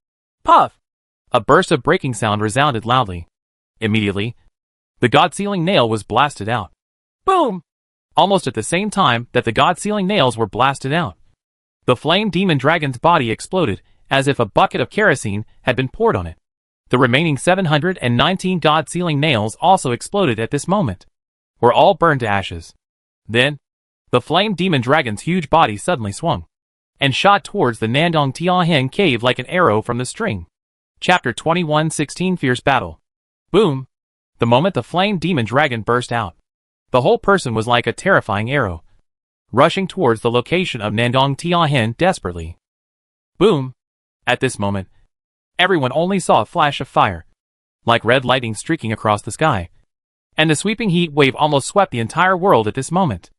Puff! A burst of breaking sound resounded loudly. Immediately, the god-sealing nail was blasted out. Boom! Almost at the same time that the god-sealing nails were blasted out, the flame demon dragon's body exploded as if a bucket of kerosene had been poured on it. The remaining 719 god-sealing nails also exploded at this moment, were all burned to ashes. Then, the flame demon dragon's huge body suddenly swung, and shot towards the Nandong Tianhin cave like an arrow from the string. Chapter 21:16 Fierce Battle. Boom! The moment the flame demon dragon burst out, the whole person was like a terrifying arrow, rushing towards the location of Nandong Tianhin desperately. Boom! At this moment, everyone only saw a flash of fire, like red lightning streaking across the sky, and the sweeping heat wave almost swept the entire world at this moment.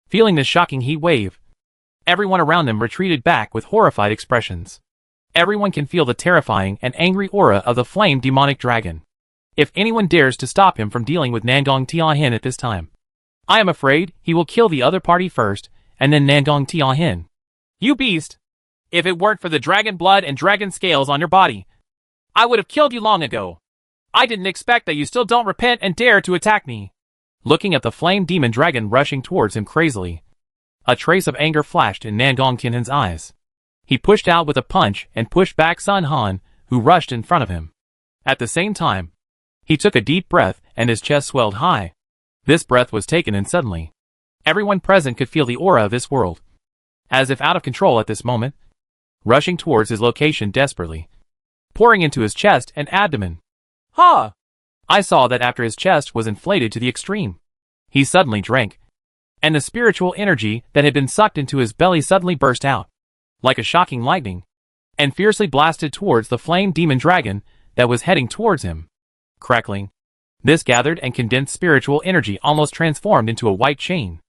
Feeling this shocking heat wave, everyone around them retreated back with horrified expressions. Everyone can feel the terrifying and angry aura of the flame demonic dragon. If anyone dares to stop him from dealing with Nandong Tianhin at this time, I am afraid he will kill the other party first, and then Nandong Tianhin. You beast! If it weren't for the dragon blood and dragon scales on your body, I would have killed you long ago. I didn't expect that you still don't repent and dare to attack me. Looking at the flame demon dragon rushing towards him crazily, a trace of anger flashed in Nandong Tianhin's eyes. He pushed out with a punch and pushed back Sun Han, who rushed in front of him. At the same time, he took a deep breath and his chest swelled high. This breath was taken and suddenly, everyone present could feel the aura of this world, as if out of control at this moment, rushing towards his location desperately, pouring into his chest and abdomen. Ha! I saw that after his chest was inflated to the extreme, he suddenly drank, and the spiritual energy that had been sucked into his belly suddenly burst out, like a shocking lightning, and fiercely blasted towards the flame demon dragon that was heading towards him. Crackling, this gathered and condensed spiritual energy almost transformed into a white chain.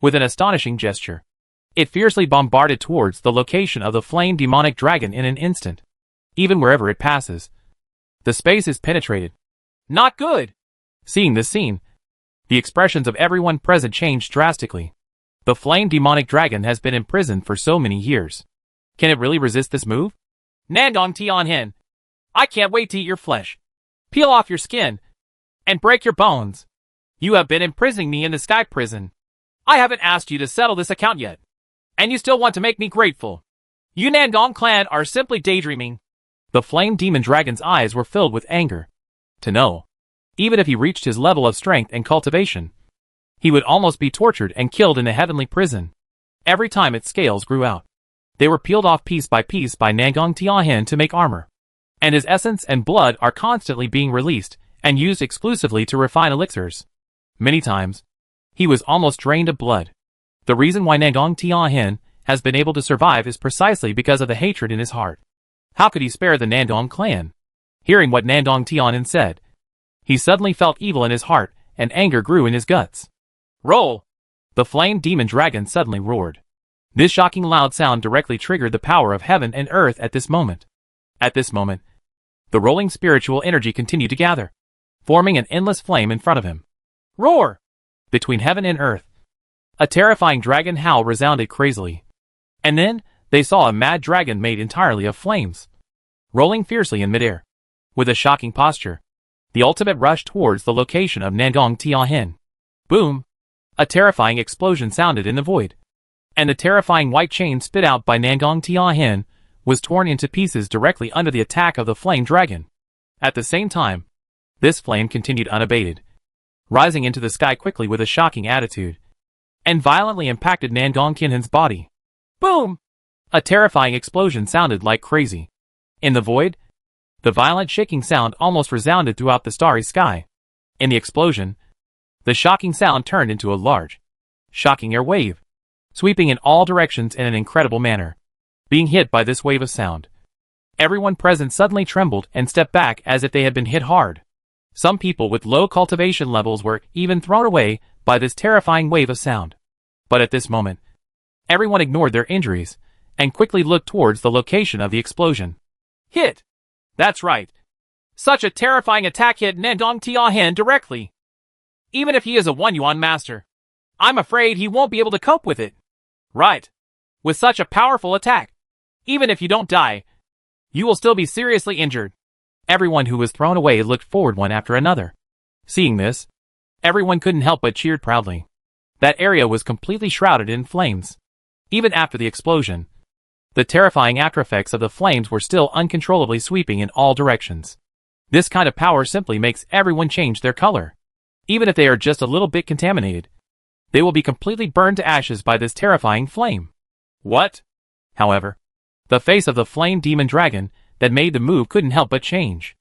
With an astonishing gesture, it fiercely bombarded towards the location of the flame demonic dragon in an instant. Even wherever it passes, the space is penetrated. Not good! Seeing this scene, the expressions of everyone present changed drastically. The flame demonic dragon has been imprisoned for so many years. Can it really resist this move? Nandong Tianhin, I can't wait to eat your flesh, peel off your skin, and break your bones. You have been imprisoning me in the sky prison. I haven't asked you to settle this account yet, and you still want to make me grateful. You Nandong clan are simply daydreaming. The flame demon dragon's eyes were filled with anger. To know, even if he reached his level of strength and cultivation, he would almost be tortured and killed in the heavenly prison. Every time its scales grew out, they were peeled off piece by Nandong Tianhin to make armor. And his essence and blood are constantly being released and used exclusively to refine elixirs. Many times, he was almost drained of blood. The reason why Nandong Tianhin has been able to survive is precisely because of the hatred in his heart. How could he spare the Nandong clan? Hearing what Nandong Tianhin said, he suddenly felt evil in his heart and anger grew in his guts. Roll! The flame demon dragon suddenly roared. This shocking loud sound directly triggered the power of heaven and earth at this moment. At this moment, the rolling spiritual energy continued to gather, forming an endless flame in front of him. Roar! Between heaven and earth, a terrifying dragon howl resounded crazily. And then, they saw a mad dragon made entirely of flames, rolling fiercely in midair. With a shocking posture, the ultimate rushed towards the location of Nangong Tiahin. Boom! A terrifying explosion sounded in the void, and the terrifying white chain spit out by Nangong Tiahin was torn into pieces directly under the attack of the flame dragon. At the same time, this flame continued unabated, rising into the sky quickly with a shocking attitude, and violently impacted Nangong Tiahin's body. Boom! A terrifying explosion sounded like crazy. In the void, the violent shaking sound almost resounded throughout the starry sky. In the explosion, the shocking sound turned into a large, shocking air wave, sweeping in all directions in an incredible manner. Being hit by this wave of sound, everyone present suddenly trembled and stepped back as if they had been hit hard. Some people with low cultivation levels were even thrown away by this terrifying wave of sound. But at this moment, everyone ignored their injuries and quickly looked towards the location of the explosion. Hit! That's right. Such a terrifying attack hit Nangong Tiahin directly. Even if he is a 1-yuan master, I'm afraid he won't be able to cope with it. Right. With such a powerful attack, even if you don't die, you will still be seriously injured. Everyone who was thrown away looked forward one after another. Seeing this, everyone couldn't help but cheered proudly. That area was completely shrouded in flames. Even after the explosion, the terrifying aftereffects of the flames were still uncontrollably sweeping in all directions. This kind of power simply makes everyone change their color. Even if they are just a little bit contaminated, they will be completely burned to ashes by this terrifying flame. What? However, the face of the flame demon dragon that made the move couldn't help but change.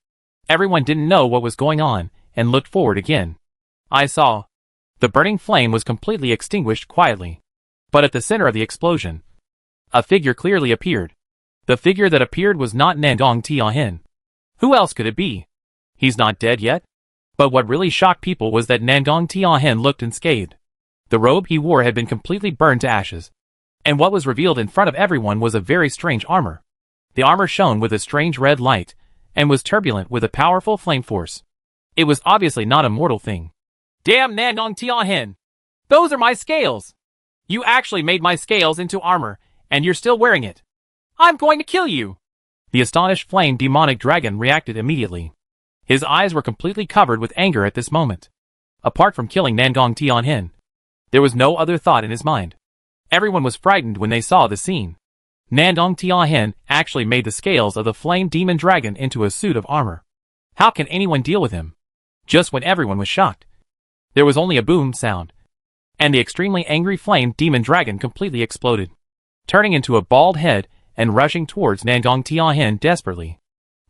Everyone didn't know what was going on and looked forward again. I saw. The burning flame was completely extinguished quietly. But at the center of the explosion, a figure clearly appeared. The figure that appeared was not Nangong Tiahin. Who else could it be? He's not dead yet? But what really shocked people was that Nangong Tiahin looked unscathed. The robe he wore had been completely burned to ashes. And what was revealed in front of everyone was a very strange armor. The armor shone with a strange red light, and was turbulent with a powerful flame force. It was obviously not a mortal thing. Damn Nangong Tiahin! Those are my scales! You actually made my scales into armor, and you're still wearing it. I'm going to kill you! The astonished flame demonic dragon reacted immediately. His eyes were completely covered with anger at this moment. Apart from killing Nangong Tiahin, there was no other thought in his mind. Everyone was frightened when they saw the scene. Nangong Tiahin actually made the scales of the flame demon dragon into a suit of armor. How can anyone deal with him? Just when everyone was shocked, there was only a boom sound, and the extremely angry flame demon dragon completely exploded, turning into a bald head and rushing towards Nangong Tiahin desperately.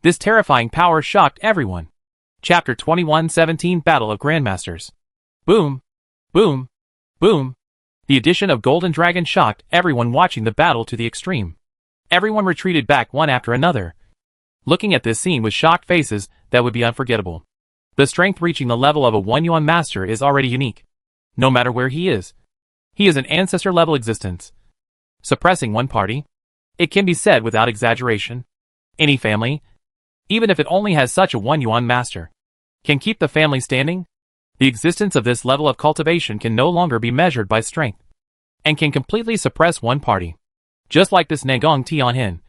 This terrifying power shocked everyone. Chapter 2117 Battle of Grandmasters. Boom! Boom! Boom! The addition of Golden Dragon shocked everyone watching the battle to the extreme. Everyone retreated back one after another, looking at this scene with shocked faces that would be unforgettable. The strength reaching the level of a 1-yuan master is already unique. No matter where he is an ancestor-level existence. Suppressing one party, it can be said without exaggeration, any family, even if it only has such a 1-yuan master, can keep the family standing. The existence of this level of cultivation can no longer be measured by strength, and can completely suppress one party. Just like this Nangong Tiahin.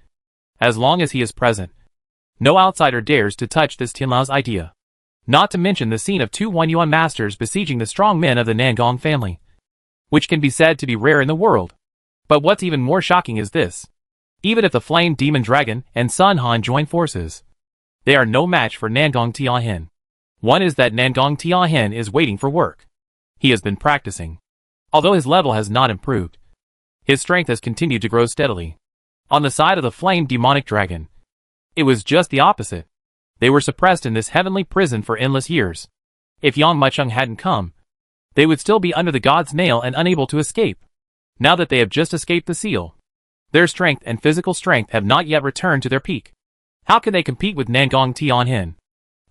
As long as he is present, no outsider dares to touch this Tianlao's idea. Not to mention the scene of 2 1-yuan masters besieging the strong men of the Nangong family, which can be said to be rare in the world. But what's even more shocking is this. Even if the Flame Demon Dragon and Sun Han join forces, they are no match for Nangong Tiahin. One is that Nangong Tiahin is waiting for work. He has been practicing. Although his level has not improved, his strength has continued to grow steadily. On the side of the Flame Demonic Dragon, it was just the opposite. They were suppressed in this heavenly prison for endless years. If Yang Mucheng hadn't come, they would still be under the God's nail and unable to escape. Now that they have just escaped the seal, their strength and physical strength have not yet returned to their peak. How can they compete with Nangong Tiahin,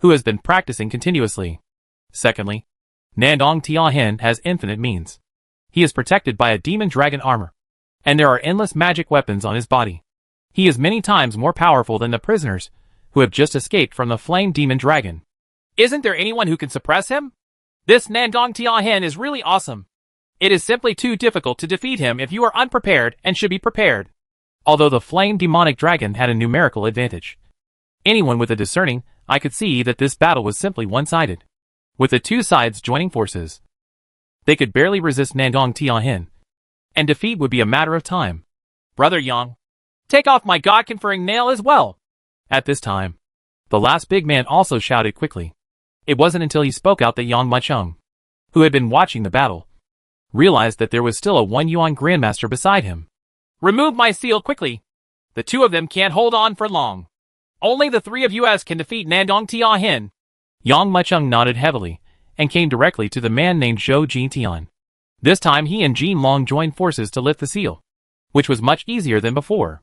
who has been practicing continuously? Secondly, Nangong Tiahin has infinite means. He is protected by a demon dragon armor, and there are endless magic weapons on his body. He is many times more powerful than the prisoners who have just escaped from the Flame Demon Dragon. Isn't there anyone who can suppress him? This Nangong Tiahin is really awesome. It is simply too difficult to defeat him if you are unprepared and should be prepared. although the flame demonic dragon had a numerical advantage. Anyone with a discerning eye could see that this battle was simply one-sided. With the two sides joining forces, they could barely resist Nangong Tianhin, and defeat would be a matter of time. Brother Yang, take off my god-conferring nail as well! At this time, the last big man also shouted quickly. It wasn't until he spoke out that Yang Mucheng, who had been watching the battle, realized that there was still a 1 yuan grandmaster beside him. Remove my seal quickly! The two of them can't hold on for long. Only the three of us can defeat Nangong Tianhin. Yang Mucheng nodded heavily, and came directly to the man named Zhou Jintian. This time he and Jin Long joined forces to lift the seal, which was much easier than before.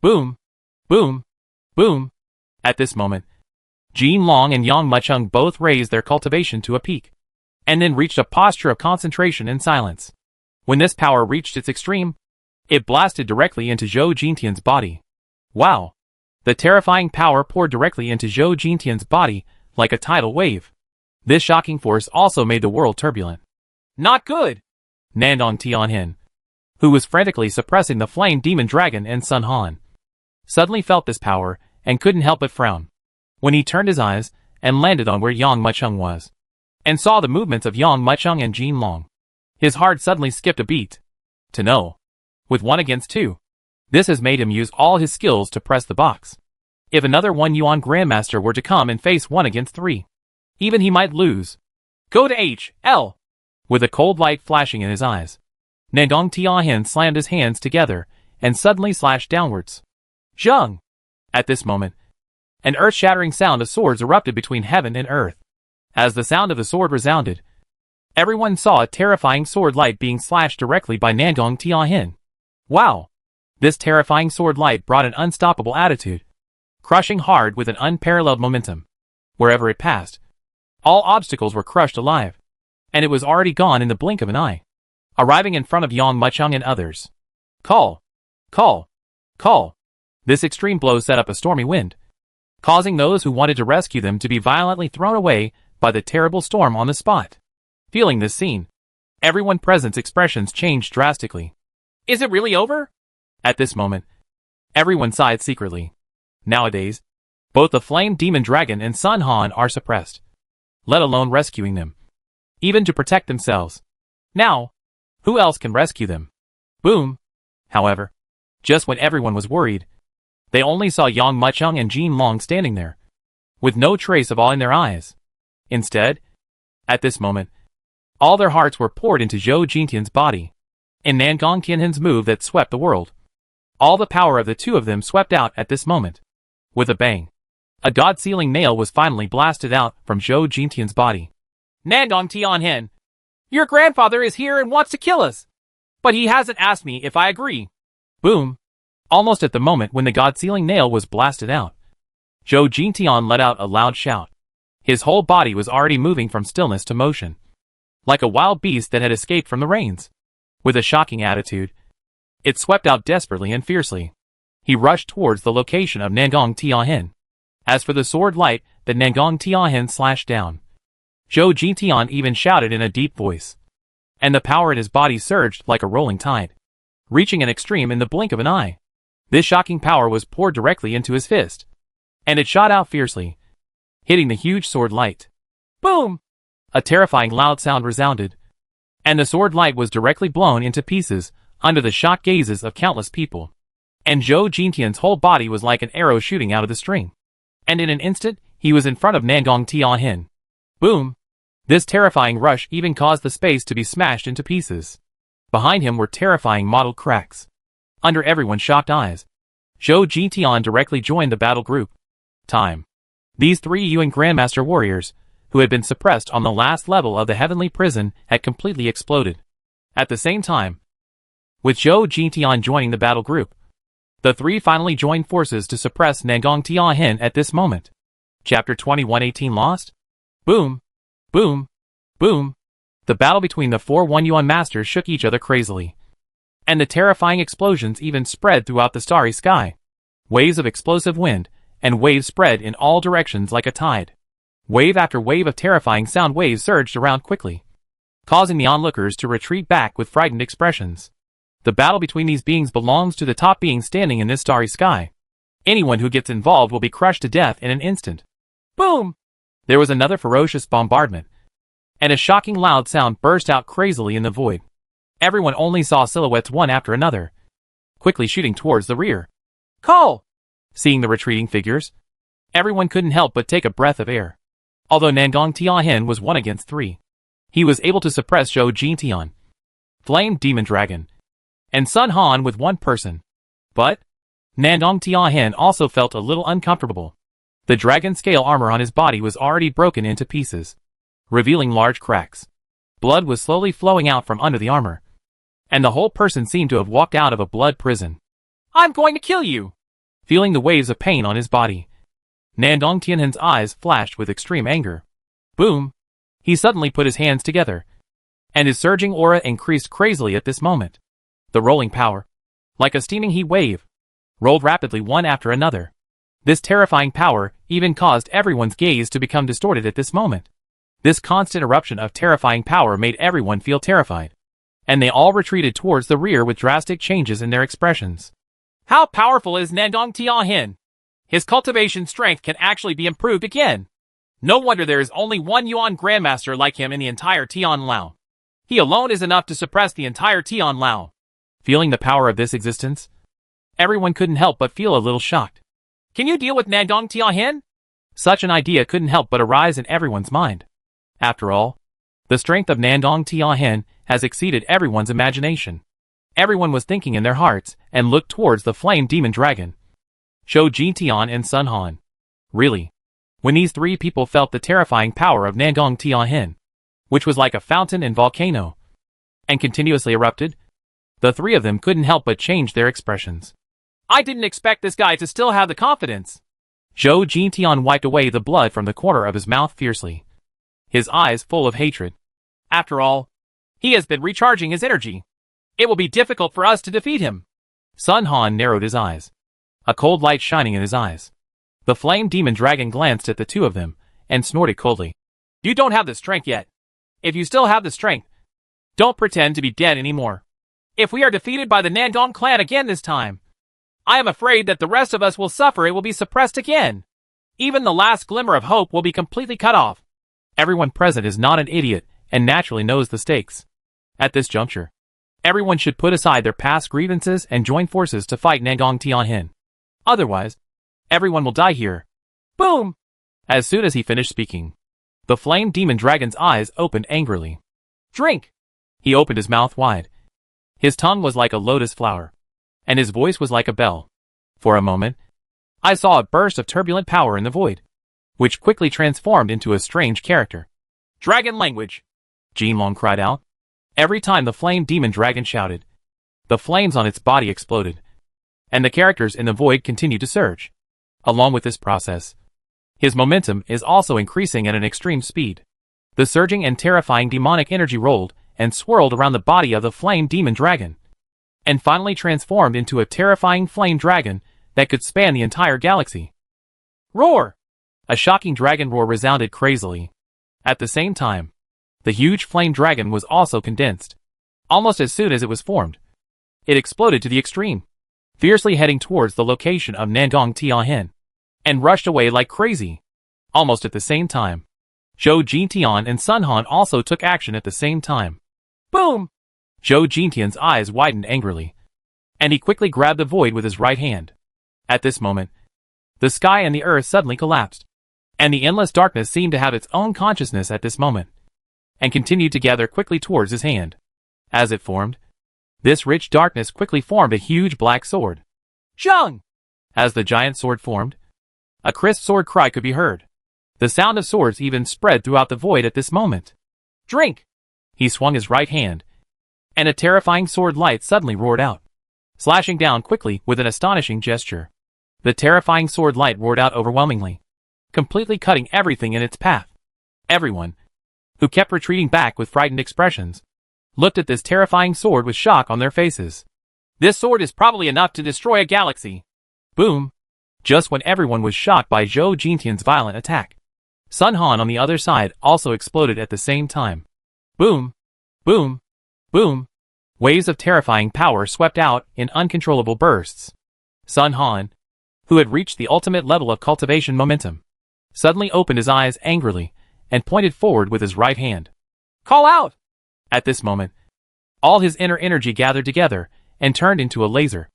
Boom! Boom! Boom! At this moment, Jin Long and Yang Mucheng both raised their cultivation to a peak, and then reached a posture of concentration and silence. When this power reached its extreme, it blasted directly into Zhou Jintian's body. Wow! The terrifying power poured directly into Zhou Jintian's body like a tidal wave. This shocking force also made the world turbulent. Not good! Nangong Tianhin, who was frantically suppressing the flame demon dragon and Sun Han, suddenly felt this power and couldn't help but frown. When he turned his eyes and landed on where Yang Mucheng was, and saw the movements of Yang Mucheng and Jin Long, his heart suddenly skipped a beat. To know, with 1 against 2, this has made him use all his skills to press the box. If another 1 yuan grandmaster were to come and face 1 against 3, even he might lose. Go to H.L. With a cold light flashing in his eyes, Nangong Tianhin slammed his hands together and suddenly slashed downwards. Zheng! At this moment, an earth-shattering sound of swords erupted between heaven and earth. As the sound of the sword resounded, everyone saw a terrifying sword light being slashed directly by Nangong Tianhin. Wow! This terrifying sword light brought an unstoppable attitude, crushing hard with an unparalleled momentum. Wherever it passed, all obstacles were crushed alive, and it was already gone in the blink of an eye, arriving in front of Yang Mucheng and others. Call! Call! Call! This extreme blow set up a stormy wind, causing those who wanted to rescue them to be violently thrown away by the terrible storm on the spot. Feeling this scene, everyone present's expressions changed drastically. Is it really over? At this moment, everyone sighed secretly. Nowadays, both the flame demon dragon and Sun Han are suppressed, let alone rescuing them, even to protect themselves. Now, who else can rescue them? Boom! However, just when everyone was worried, they only saw Yang Mucheng and Jin Long standing there, with no trace of awe in their eyes. Instead, at this moment, all their hearts were poured into Zhou Jintian's body, in Nangong Tianhin's move that swept the world. All the power of the two of them swept out at this moment. With a bang, a god-sealing nail was finally blasted out from Zhou Jintian's body. Nangong Tianhin, your grandfather is here and wants to kill us, but he hasn't asked me if I agree. Boom! Almost at the moment when the god-sealing nail was blasted out, Zhou Jintian let out a loud shout. His whole body was already moving from stillness to motion, like a wild beast that had escaped from the rains. With a shocking attitude, it swept out desperately and fiercely. He rushed towards the location of Nangong Tianhin. As for the sword light that Nangong Tianhin slashed down, Zhou Jintian even shouted in a deep voice, and the power in his body surged like a rolling tide, reaching an extreme in the blink of an eye. This shocking power was poured directly into his fist, and it shot out fiercely, hitting the huge sword light. Boom! A terrifying loud sound resounded, and the sword light was directly blown into pieces under the shocked gazes of countless people. And Zhou Jintian's whole body was like an arrow shooting out of the string, and in an instant, he was in front of Nangong Tianhin. Boom! This terrifying rush even caused the space to be smashed into pieces. Behind him were terrifying mottled cracks. Under everyone's shocked eyes, Zhou Jintian directly joined the battle group. Time. These 3 Yuan Grandmaster warriors, who had been suppressed on the last level of the heavenly prison, had completely exploded. At the same time, with Zhou Jintian joining the battle group, the 3 finally joined forces to suppress Nangong Tianhin at this moment. Chapter 2118 Lost? Boom! Boom! Boom! The battle between the 4 1 Yuan masters shook each other crazily, and the terrifying explosions even spread throughout the starry sky. Waves of explosive wind and waves spread in all directions like a tide. Wave after wave of terrifying sound waves surged around quickly, causing the onlookers to retreat back with frightened expressions. The battle between these beings belongs to the top being standing in this starry sky. Anyone who gets involved will be crushed to death in an instant. Boom! There was another ferocious bombardment, and a shocking loud sound burst out crazily in the void. Everyone only saw silhouettes one after another, quickly shooting towards the rear. Call! Seeing the retreating figures, everyone couldn't help but take a breath of air. Although Nandong Tiahin was 1 against 3, he was able to suppress Zhou Jintian, Flame Demon Dragon, and Sun Han with one person. But Nandong Tiahin also felt a little uncomfortable. The dragon scale armor on his body was already broken into pieces, revealing large cracks. Blood was slowly flowing out from under the armor, and the whole person seemed to have walked out of a blood prison. I'm going to kill you! Feeling the waves of pain on his body, Nandong Tianhin's eyes flashed with extreme anger. Boom! He suddenly put his hands together, and his surging aura increased crazily at this moment. The rolling power, like a steaming heat wave, rolled rapidly one after another. This terrifying power even caused everyone's gaze to become distorted at this moment. This constant eruption of terrifying power made everyone feel terrified, and they all retreated towards the rear with drastic changes in their expressions. How powerful is Nandong Tiahin? His cultivation strength can actually be improved again. No wonder there is only one Yuan Grandmaster like him in the entire Tian Lao. He alone is enough to suppress the entire Tian Lao. Feeling the power of this existence, everyone couldn't help but feel a little shocked. Can you deal with Nandong Tiahin? Such an idea couldn't help but arise in everyone's mind. After all, the strength of Nandong Tiahin has exceeded everyone's imagination. Everyone was thinking in their hearts and looked towards the Flame Demon Dragon, Zhou Jintian and Sun Han. Really, when these three people felt the terrifying power of Nandong Tiahin, which was like a fountain and volcano, and continuously erupted, the three of them couldn't help but change their expressions. I didn't expect this guy to still have the confidence. Zhou Jintian wiped away the blood from the corner of his mouth fiercely, his eyes full of hatred. After all, he has been recharging his energy. It will be difficult for us to defeat him. Sun Han narrowed his eyes, a cold light shining in his eyes. The Flame Demon Dragon glanced at the two of them and snorted coldly. You don't have the strength yet. If you still have the strength, don't pretend to be dead anymore. If we are defeated by the Nandong clan again this time, I am afraid that the rest of us will suffer. It will be suppressed again. Even the last glimmer of hope will be completely cut off. Everyone present is not an idiot and naturally knows the stakes. At this juncture, everyone should put aside their past grievances and join forces to fight Nandong Tianhin. Otherwise, everyone will die here. Boom! As soon as he finished speaking, the Flame Demon Dragon's eyes opened angrily. Drink! He opened his mouth wide. His tongue was like a lotus flower, and his voice was like a bell. For a moment, I saw a burst of turbulent power in the void, which quickly transformed into a strange character. Dragon language! Jinlong cried out. Every time the Flame Demon Dragon shouted, the flames on its body exploded, and the characters in the void continued to surge. Along with this process, his momentum is also increasing at an extreme speed. The surging and terrifying demonic energy rolled and swirled around the body of the Flame Demon Dragon, and finally transformed into a terrifying flame dragon that could span the entire galaxy. Roar! A shocking dragon roar resounded crazily. At the same time, the huge flame dragon was also condensed. Almost as soon as it was formed, it exploded to the extreme, fiercely heading towards the location of Nandong Tiahin, and rushed away like crazy. Almost at the same time, Zhou Jintian and Sun Han also took action at the same time. Boom! Zhou Jintian's eyes widened angrily, and he quickly grabbed the void with his right hand. At this moment, the sky and the earth suddenly collapsed, and the endless darkness seemed to have its own consciousness at this moment, and continued to gather quickly towards his hand. As it formed, this rich darkness quickly formed a huge black sword. Zhang! As the giant sword formed, a crisp sword cry could be heard. The sound of swords even spread throughout the void at this moment. Drink! He swung his right hand, and a terrifying sword light suddenly roared out, slashing down quickly with an astonishing gesture. The terrifying sword light roared out overwhelmingly, completely cutting everything in its path. Everyone, who kept retreating back with frightened expressions, looked at this terrifying sword with shock on their faces. This sword is probably enough to destroy a galaxy. Boom! Just when everyone was shocked by Zhou Jintian's violent attack, Sun Han on the other side also exploded at the same time. Boom! Boom! Boom! Waves of terrifying power swept out in uncontrollable bursts. Sun Han, who had reached the ultimate level of cultivation momentum, suddenly opened his eyes angrily and pointed forward with his right hand. Call out! At this moment, all his inner energy gathered together and turned into a laser,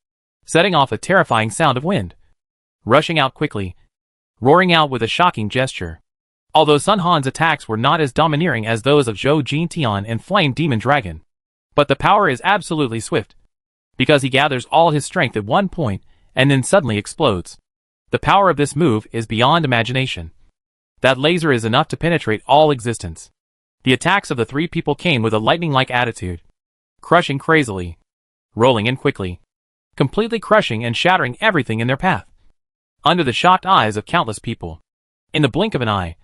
setting off a terrifying sound of wind, rushing out quickly, roaring out with a shocking gesture. Although Sun Han's attacks were not as domineering as those of Zhou Jintian and Flame Demon Dragon, but the power is absolutely swift, because he gathers all his strength at one point and then suddenly explodes. The power of this move is beyond imagination. That laser is enough to penetrate all existence. The attacks of the three people came with a lightning-like attitude, crushing crazily, rolling in quickly, completely crushing and shattering everything in their path. Under the shocked eyes of countless people, in the blink of an eye,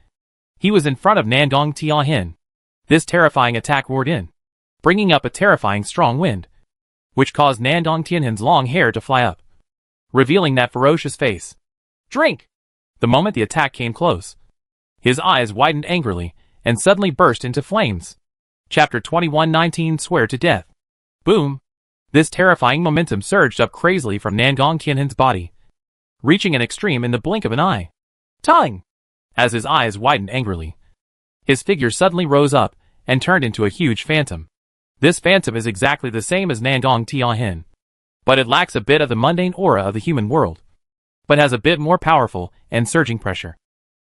he was in front of Nandong Tiahin. This terrifying attack roared in, bringing up a terrifying strong wind, which caused Nandong Tianhin's long hair to fly up, revealing that ferocious face. Drink! The moment the attack came close, his eyes widened angrily and suddenly burst into flames. Chapter 21:19 Swear to Death. Boom! This terrifying momentum surged up crazily from Nandong Tianhin's body, reaching an extreme in the blink of an eye. Tongue! As his eyes widened angrily, his figure suddenly rose up and turned into a huge phantom. This phantom is exactly the same as Nandong Tiahin, but it lacks a bit of the mundane aura of the human world, but has a bit more powerful and surging pressure,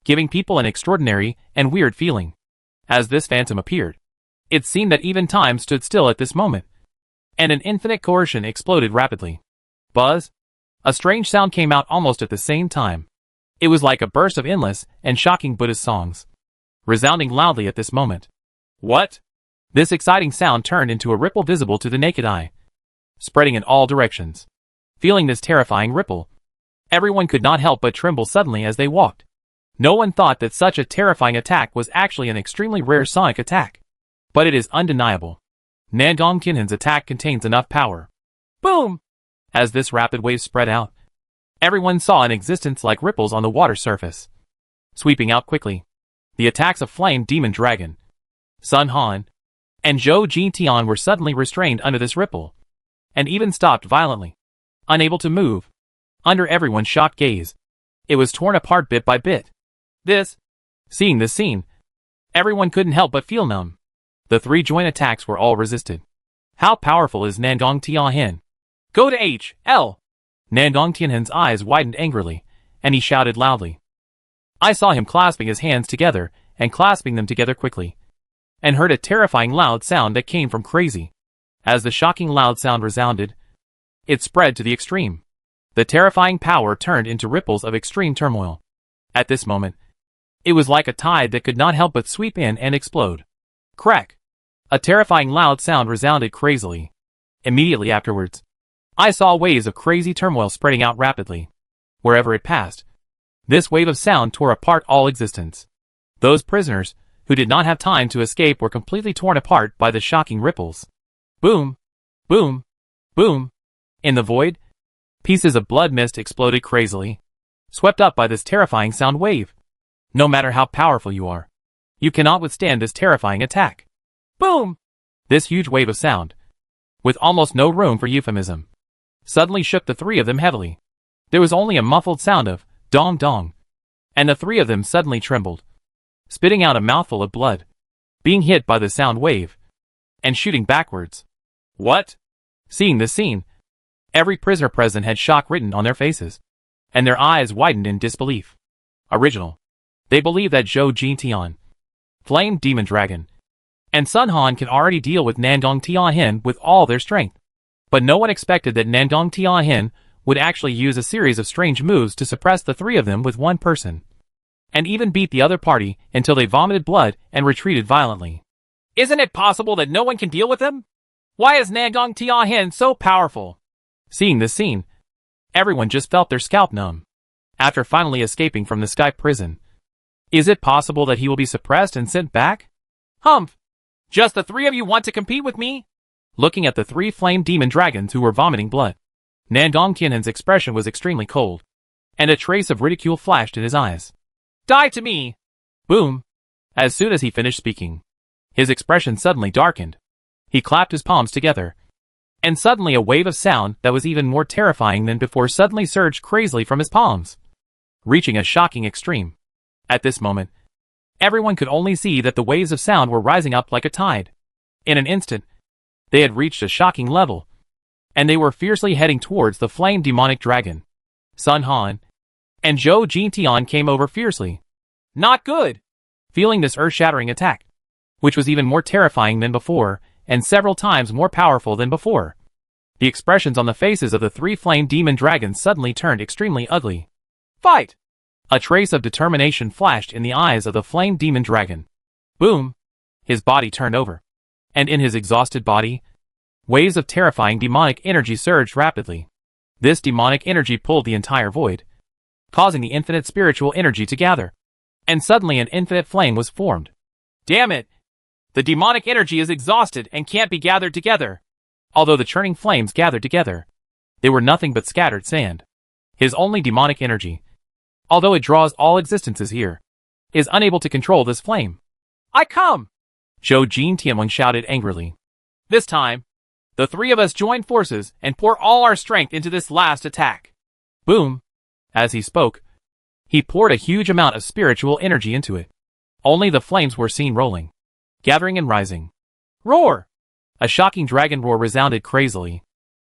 giving people an extraordinary and weird feeling. As this phantom appeared, it seemed that even time stood still at this moment, and an infinite coercion exploded rapidly. Buzz! A strange sound came out almost at the same time. It was like a burst of endless and shocking Buddhist songs, resounding loudly at this moment. What? This exciting sound turned into a ripple visible to the naked eye, spreading in all directions. Feeling this terrifying ripple, everyone could not help but tremble suddenly as they walked. No one thought that such a terrifying attack was actually an extremely rare sonic attack, but it is undeniable. Nandong Tianhin's attack contains enough power. Boom! As this rapid wave spread out, everyone saw an existence like ripples on the water surface, sweeping out quickly. The attacks of Flame Demon Dragon, Sun Han, and Zhou Jintian were suddenly restrained under this ripple, and even stopped violently, unable to move. Under everyone's shocked gaze, it was torn apart bit by bit. Seeing this scene, everyone couldn't help but feel numb. The three joint attacks were all resisted. How powerful is Nandong Tiahin? Go to H.L. Nandong Tianhin's eyes widened angrily, and he shouted loudly. I saw him clasping his hands together and clasping them together quickly, and heard a terrifying loud sound that came from crazy. As the shocking loud sound resounded, it spread to the extreme. The terrifying power turned into ripples of extreme turmoil. At this moment, it was like a tide that could not help but sweep in and explode. Crack! A terrifying loud sound resounded crazily. Immediately afterwards, I saw waves of crazy turmoil spreading out rapidly. Wherever it passed, this wave of sound tore apart all existence. Those prisoners who did not have time to escape were completely torn apart by the shocking ripples. Boom! Boom! Boom! In the void, pieces of blood mist exploded crazily, swept up by this terrifying sound wave. No matter how powerful you are, you cannot withstand this terrifying attack. Boom! This huge wave of sound, with almost no room for euphemism, suddenly shook the three of them heavily. There was only a muffled sound of dong dong, and the three of them suddenly trembled, spitting out a mouthful of blood, being hit by the sound wave, and shooting backwards. What? Seeing this scene, every prisoner present had shock written on their faces, and their eyes widened in disbelief. Original. They believe that Zhou Jintian, Flame Demon Dragon, and Sun Han can already deal with Nandong Tiahin with all their strength. But no one expected that Nandong Tiahin would actually use a series of strange moves to suppress the three of them with one person, and even beat the other party until they vomited blood and retreated violently. Isn't it possible that no one can deal with them? Why is Nandong Tiahin so powerful? Seeing this scene, everyone just felt their scalp numb. After finally escaping from the Sky prison, is it possible that he will be suppressed and sent back? Humph! Just the three of you want to compete with me? Looking at the three flame demon dragons who were vomiting blood, Nandong Tianhin's expression was extremely cold, and a trace of ridicule flashed in his eyes. Die to me! Boom! As soon as he finished speaking, his expression suddenly darkened. He clapped his palms together, And suddenly a wave of sound that was even more terrifying than before suddenly surged crazily from his palms, reaching a shocking extreme. At this moment, everyone could only see that the waves of sound were rising up like a tide. In an instant, they had reached a shocking level, and they were fiercely heading towards the flame demonic dragon. Sun Han and Zhou Jintian came over fiercely. Not good! Feeling this earth-shattering attack, which was even more terrifying than before, and several times more powerful than before. The expressions on the faces of the three flame demon dragons suddenly turned extremely ugly. Fight! A trace of determination flashed in the eyes of the flame demon dragon. Boom! His body turned over, and in his exhausted body, waves of terrifying demonic energy surged rapidly. This demonic energy pulled the entire void, causing the infinite spiritual energy to gather. And suddenly an infinite flame was formed. Damn it! The demonic energy is exhausted and can't be gathered together. Although the churning flames gathered together, they were nothing but scattered sand. His only demonic energy, although it draws all existences here, is unable to control this flame. I come! Zhou Jintian shouted angrily. This time, the three of us join forces and pour all our strength into this last attack. Boom! As he spoke, he poured a huge amount of spiritual energy into it. Only the flames were seen rolling, gathering and rising. Roar! A shocking dragon roar resounded crazily,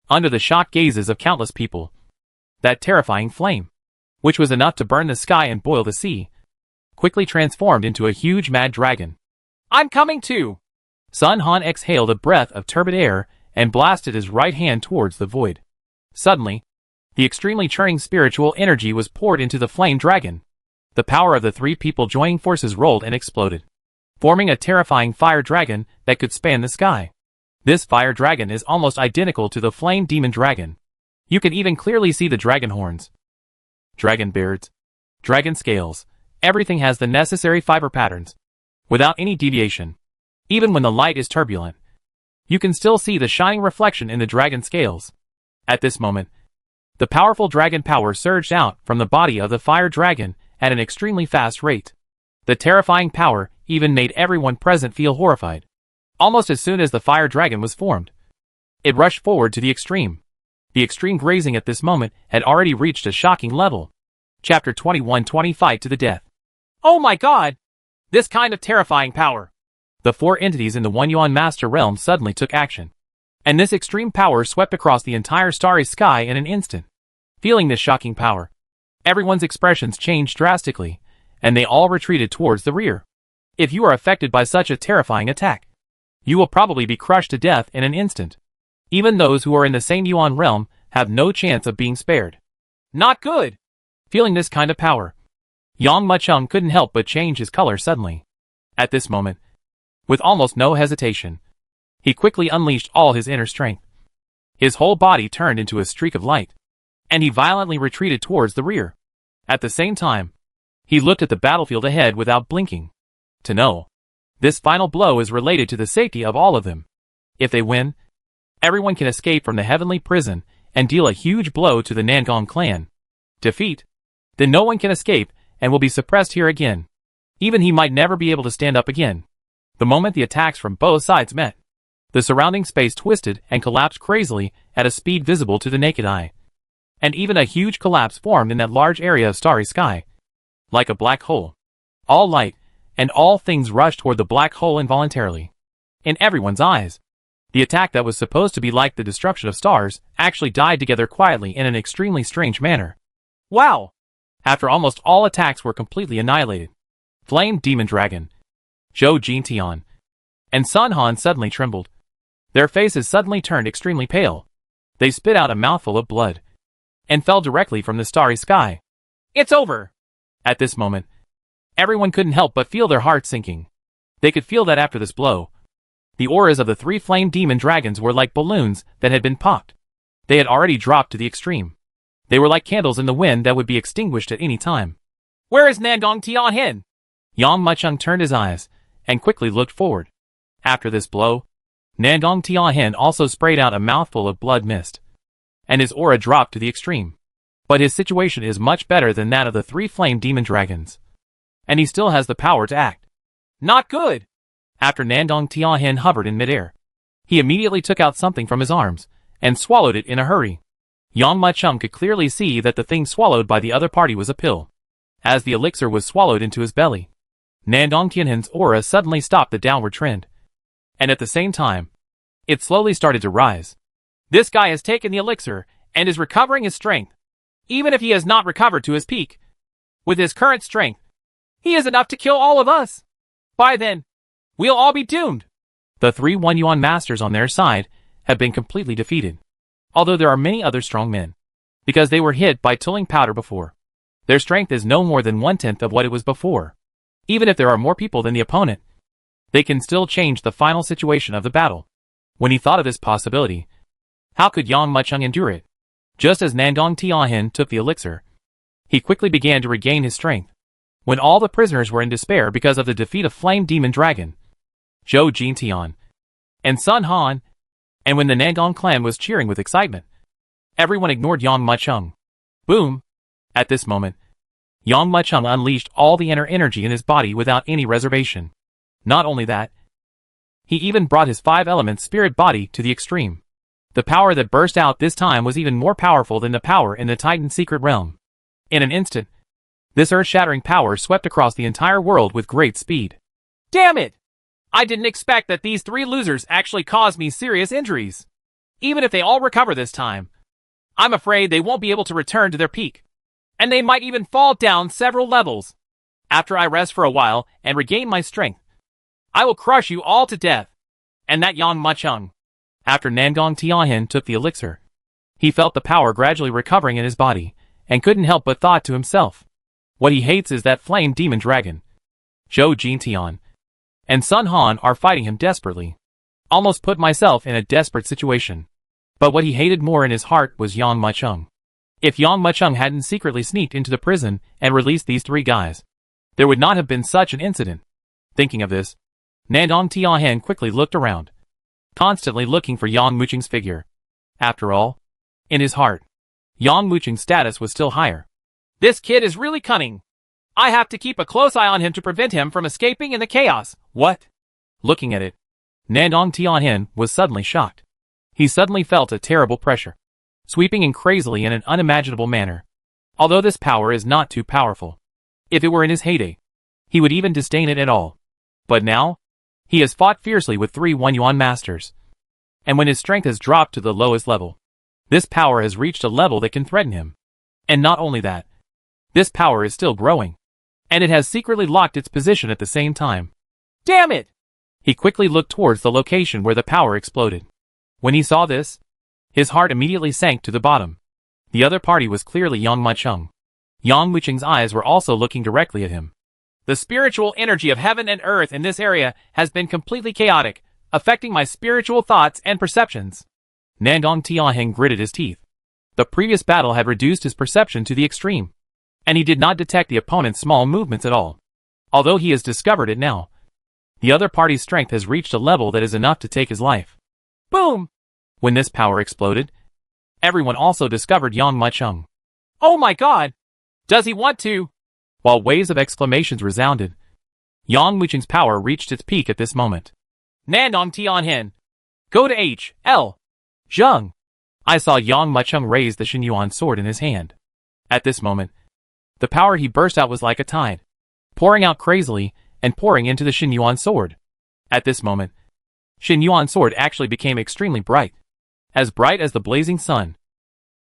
under the shocked gazes of countless people. That terrifying flame, which was enough to burn the sky and boil the sea, quickly transformed into a huge mad dragon. I'm coming too! Sun Han exhaled a breath of turbid air and blasted his right hand towards the void. Suddenly, the extremely churning spiritual energy was poured into the flame dragon. The power of the three people joining forces rolled and exploded, forming a terrifying fire dragon that could span the sky. This fire dragon is almost identical to the flame demon dragon. You can even clearly see the dragon horns, dragon beards, dragon scales. Everything has the necessary fiber patterns, without any deviation. Even when the light is turbulent, you can still see the shining reflection in the dragon scales. At this moment, the powerful dragon power surged out from the body of the fire dragon at an extremely fast rate. The terrifying power even made everyone present feel horrified. Almost as soon as the fire dragon was formed, it rushed forward to the extreme. The extreme grazing at this moment had already reached a shocking level. Chapter 21:20 Fight to the Death. Oh my god! This kind of terrifying power! The four entities in the One Yuan Master Realm suddenly took action, and this extreme power swept across the entire starry sky in an instant. Feeling this shocking power, everyone's expressions changed drastically, and they all retreated towards the rear. If you are affected by such a terrifying attack, you will probably be crushed to death in an instant. Even those who are in the same Yuan realm have no chance of being spared. Not good! Feeling this kind of power, Yang Mucheng couldn't help but change his color suddenly. At this moment, with almost no hesitation, he quickly unleashed all his inner strength. His whole body turned into a streak of light, and he violently retreated towards the rear. At the same time, he looked at the battlefield ahead without blinking. To know, this final blow is related to the safety of all of them. If they win, everyone can escape from the heavenly prison and deal a huge blow to the Nangong clan. Defeat, then no one can escape and will be suppressed here again. Even he might never be able to stand up again. The moment the attacks from both sides met, the surrounding space twisted and collapsed crazily at a speed visible to the naked eye. And even a huge collapse formed in that large area of starry sky, like a black hole. All light and all things rushed toward the black hole involuntarily. In everyone's eyes, the attack that was supposed to be like the destruction of stars actually died together quietly in an extremely strange manner. Wow! After almost all attacks were completely annihilated, Flame Demon Dragon, Zhou Jintian, and Sun Han suddenly trembled. Their faces suddenly turned extremely pale. They spit out a mouthful of blood, and fell directly from the starry sky. It's over! At this moment, everyone couldn't help but feel their hearts sinking. They could feel that after this blow, the auras of the three flame demon dragons were like balloons that had been popped. They had already dropped to the extreme. They were like candles in the wind that would be extinguished at any time. Where is Nangong Tianhen? Yang Mucheng turned his eyes, and quickly looked forward. After this blow, Nangong Tianhen also sprayed out a mouthful of blood mist, and his aura dropped to the extreme. But his situation is much better than that of the three flame demon dragons, and he still has the power to act. Not good! After Nangong Tianhen hovered in midair, he immediately took out something from his arms, and swallowed it in a hurry. Yang Machung could clearly see that the thing swallowed by the other party was a pill. As the elixir was swallowed into his belly, Nandong Tianhan's aura suddenly stopped the downward trend. And at the same time, it slowly started to rise. This guy has taken the elixir and is recovering his strength. Even if he has not recovered to his peak, with his current strength, he is enough to kill all of us. By then, we'll all be doomed. The 3 Yuan masters on their side have been completely defeated. Although there are many other strong men, because they were hit by Tuling powder before. Their strength is no more than 1/10 of what it was before. Even if there are more people than the opponent, they can still change the final situation of the battle. When he thought of this possibility, how could Yang Machung endure it? Just as Nandong Tianhan took the elixir, he quickly began to regain his strength. When all the prisoners were in despair because of the defeat of Flame Demon Dragon, Zhou Jintian, and Sun Han, and when the Nandong clan was cheering with excitement, everyone ignored Yang Machung. Boom! At this moment, Yang Machung unleashed all the inner energy in his body without any reservation. Not only that, he even brought his 5-element spirit body to the extreme. The power that burst out this time was even more powerful than the power in the Titan secret realm. In an instant, this earth-shattering power swept across the entire world with great speed. Damn it! I didn't expect that these 3 losers actually caused me serious injuries. Even if they all recover this time, I'm afraid they won't be able to return to their peak. And they might even fall down several levels. After I rest for a while and regain my strength, I will crush you all to death. And that Yang Machung. After Nandong Tianhan took the elixir, he felt the power gradually recovering in his body, and couldn't help but thought to himself. What he hates is that Flame Demon Dragon, Zhou Jintian, and Sun Han are fighting him desperately. Almost put myself in a desperate situation. But what he hated more in his heart was Yang Machung. If Yang Machung hadn't secretly sneaked into the prison and released these 3 guys, there would not have been such an incident. Thinking of this, Nandong Tianhan quickly looked around, constantly looking for Yang Machung's figure. After all, in his heart, Yang Machung's status was still higher. This kid is really cunning. I have to keep a close eye on him to prevent him from escaping in the chaos. What? Looking at it, Nandong Tianhan was suddenly shocked. He suddenly felt a terrible pressure, sweeping in crazily in an unimaginable manner. Although this power is not too powerful, if it were in his heyday, he would even disdain it at all. But now, he has fought fiercely with 3 Yuan masters. And when his strength has dropped to the lowest level, this power has reached a level that can threaten him. And not only that, this power is still growing. And it has secretly locked its position at the same time. Damn it! He quickly looked towards the location where the power exploded. When he saw this, his heart immediately sank to the bottom. The other party was clearly Yang Machung. Yang Machung's eyes were also looking directly at him. The spiritual energy of heaven and earth in this area has been completely chaotic, affecting my spiritual thoughts and perceptions. Nandong Tianhan gritted his teeth. The previous battle had reduced his perception to the extreme, and he did not detect the opponent's small movements at all. Although he has discovered it now, the other party's strength has reached a level that is enough to take his life. Boom! When this power exploded, everyone also discovered Yang Machung. Oh my god! Does he want to? While waves of exclamations resounded, Yang Machung's power reached its peak at this moment. Nandong Tianhan! Go to H.L. Zheng! I saw Yang Machung raise the Xinyuan sword in his hand. At this moment, the power he burst out was like a tide, pouring out crazily and pouring into the Xinyuan sword. At this moment, Xinyuan sword actually became extremely bright, as bright as the blazing sun.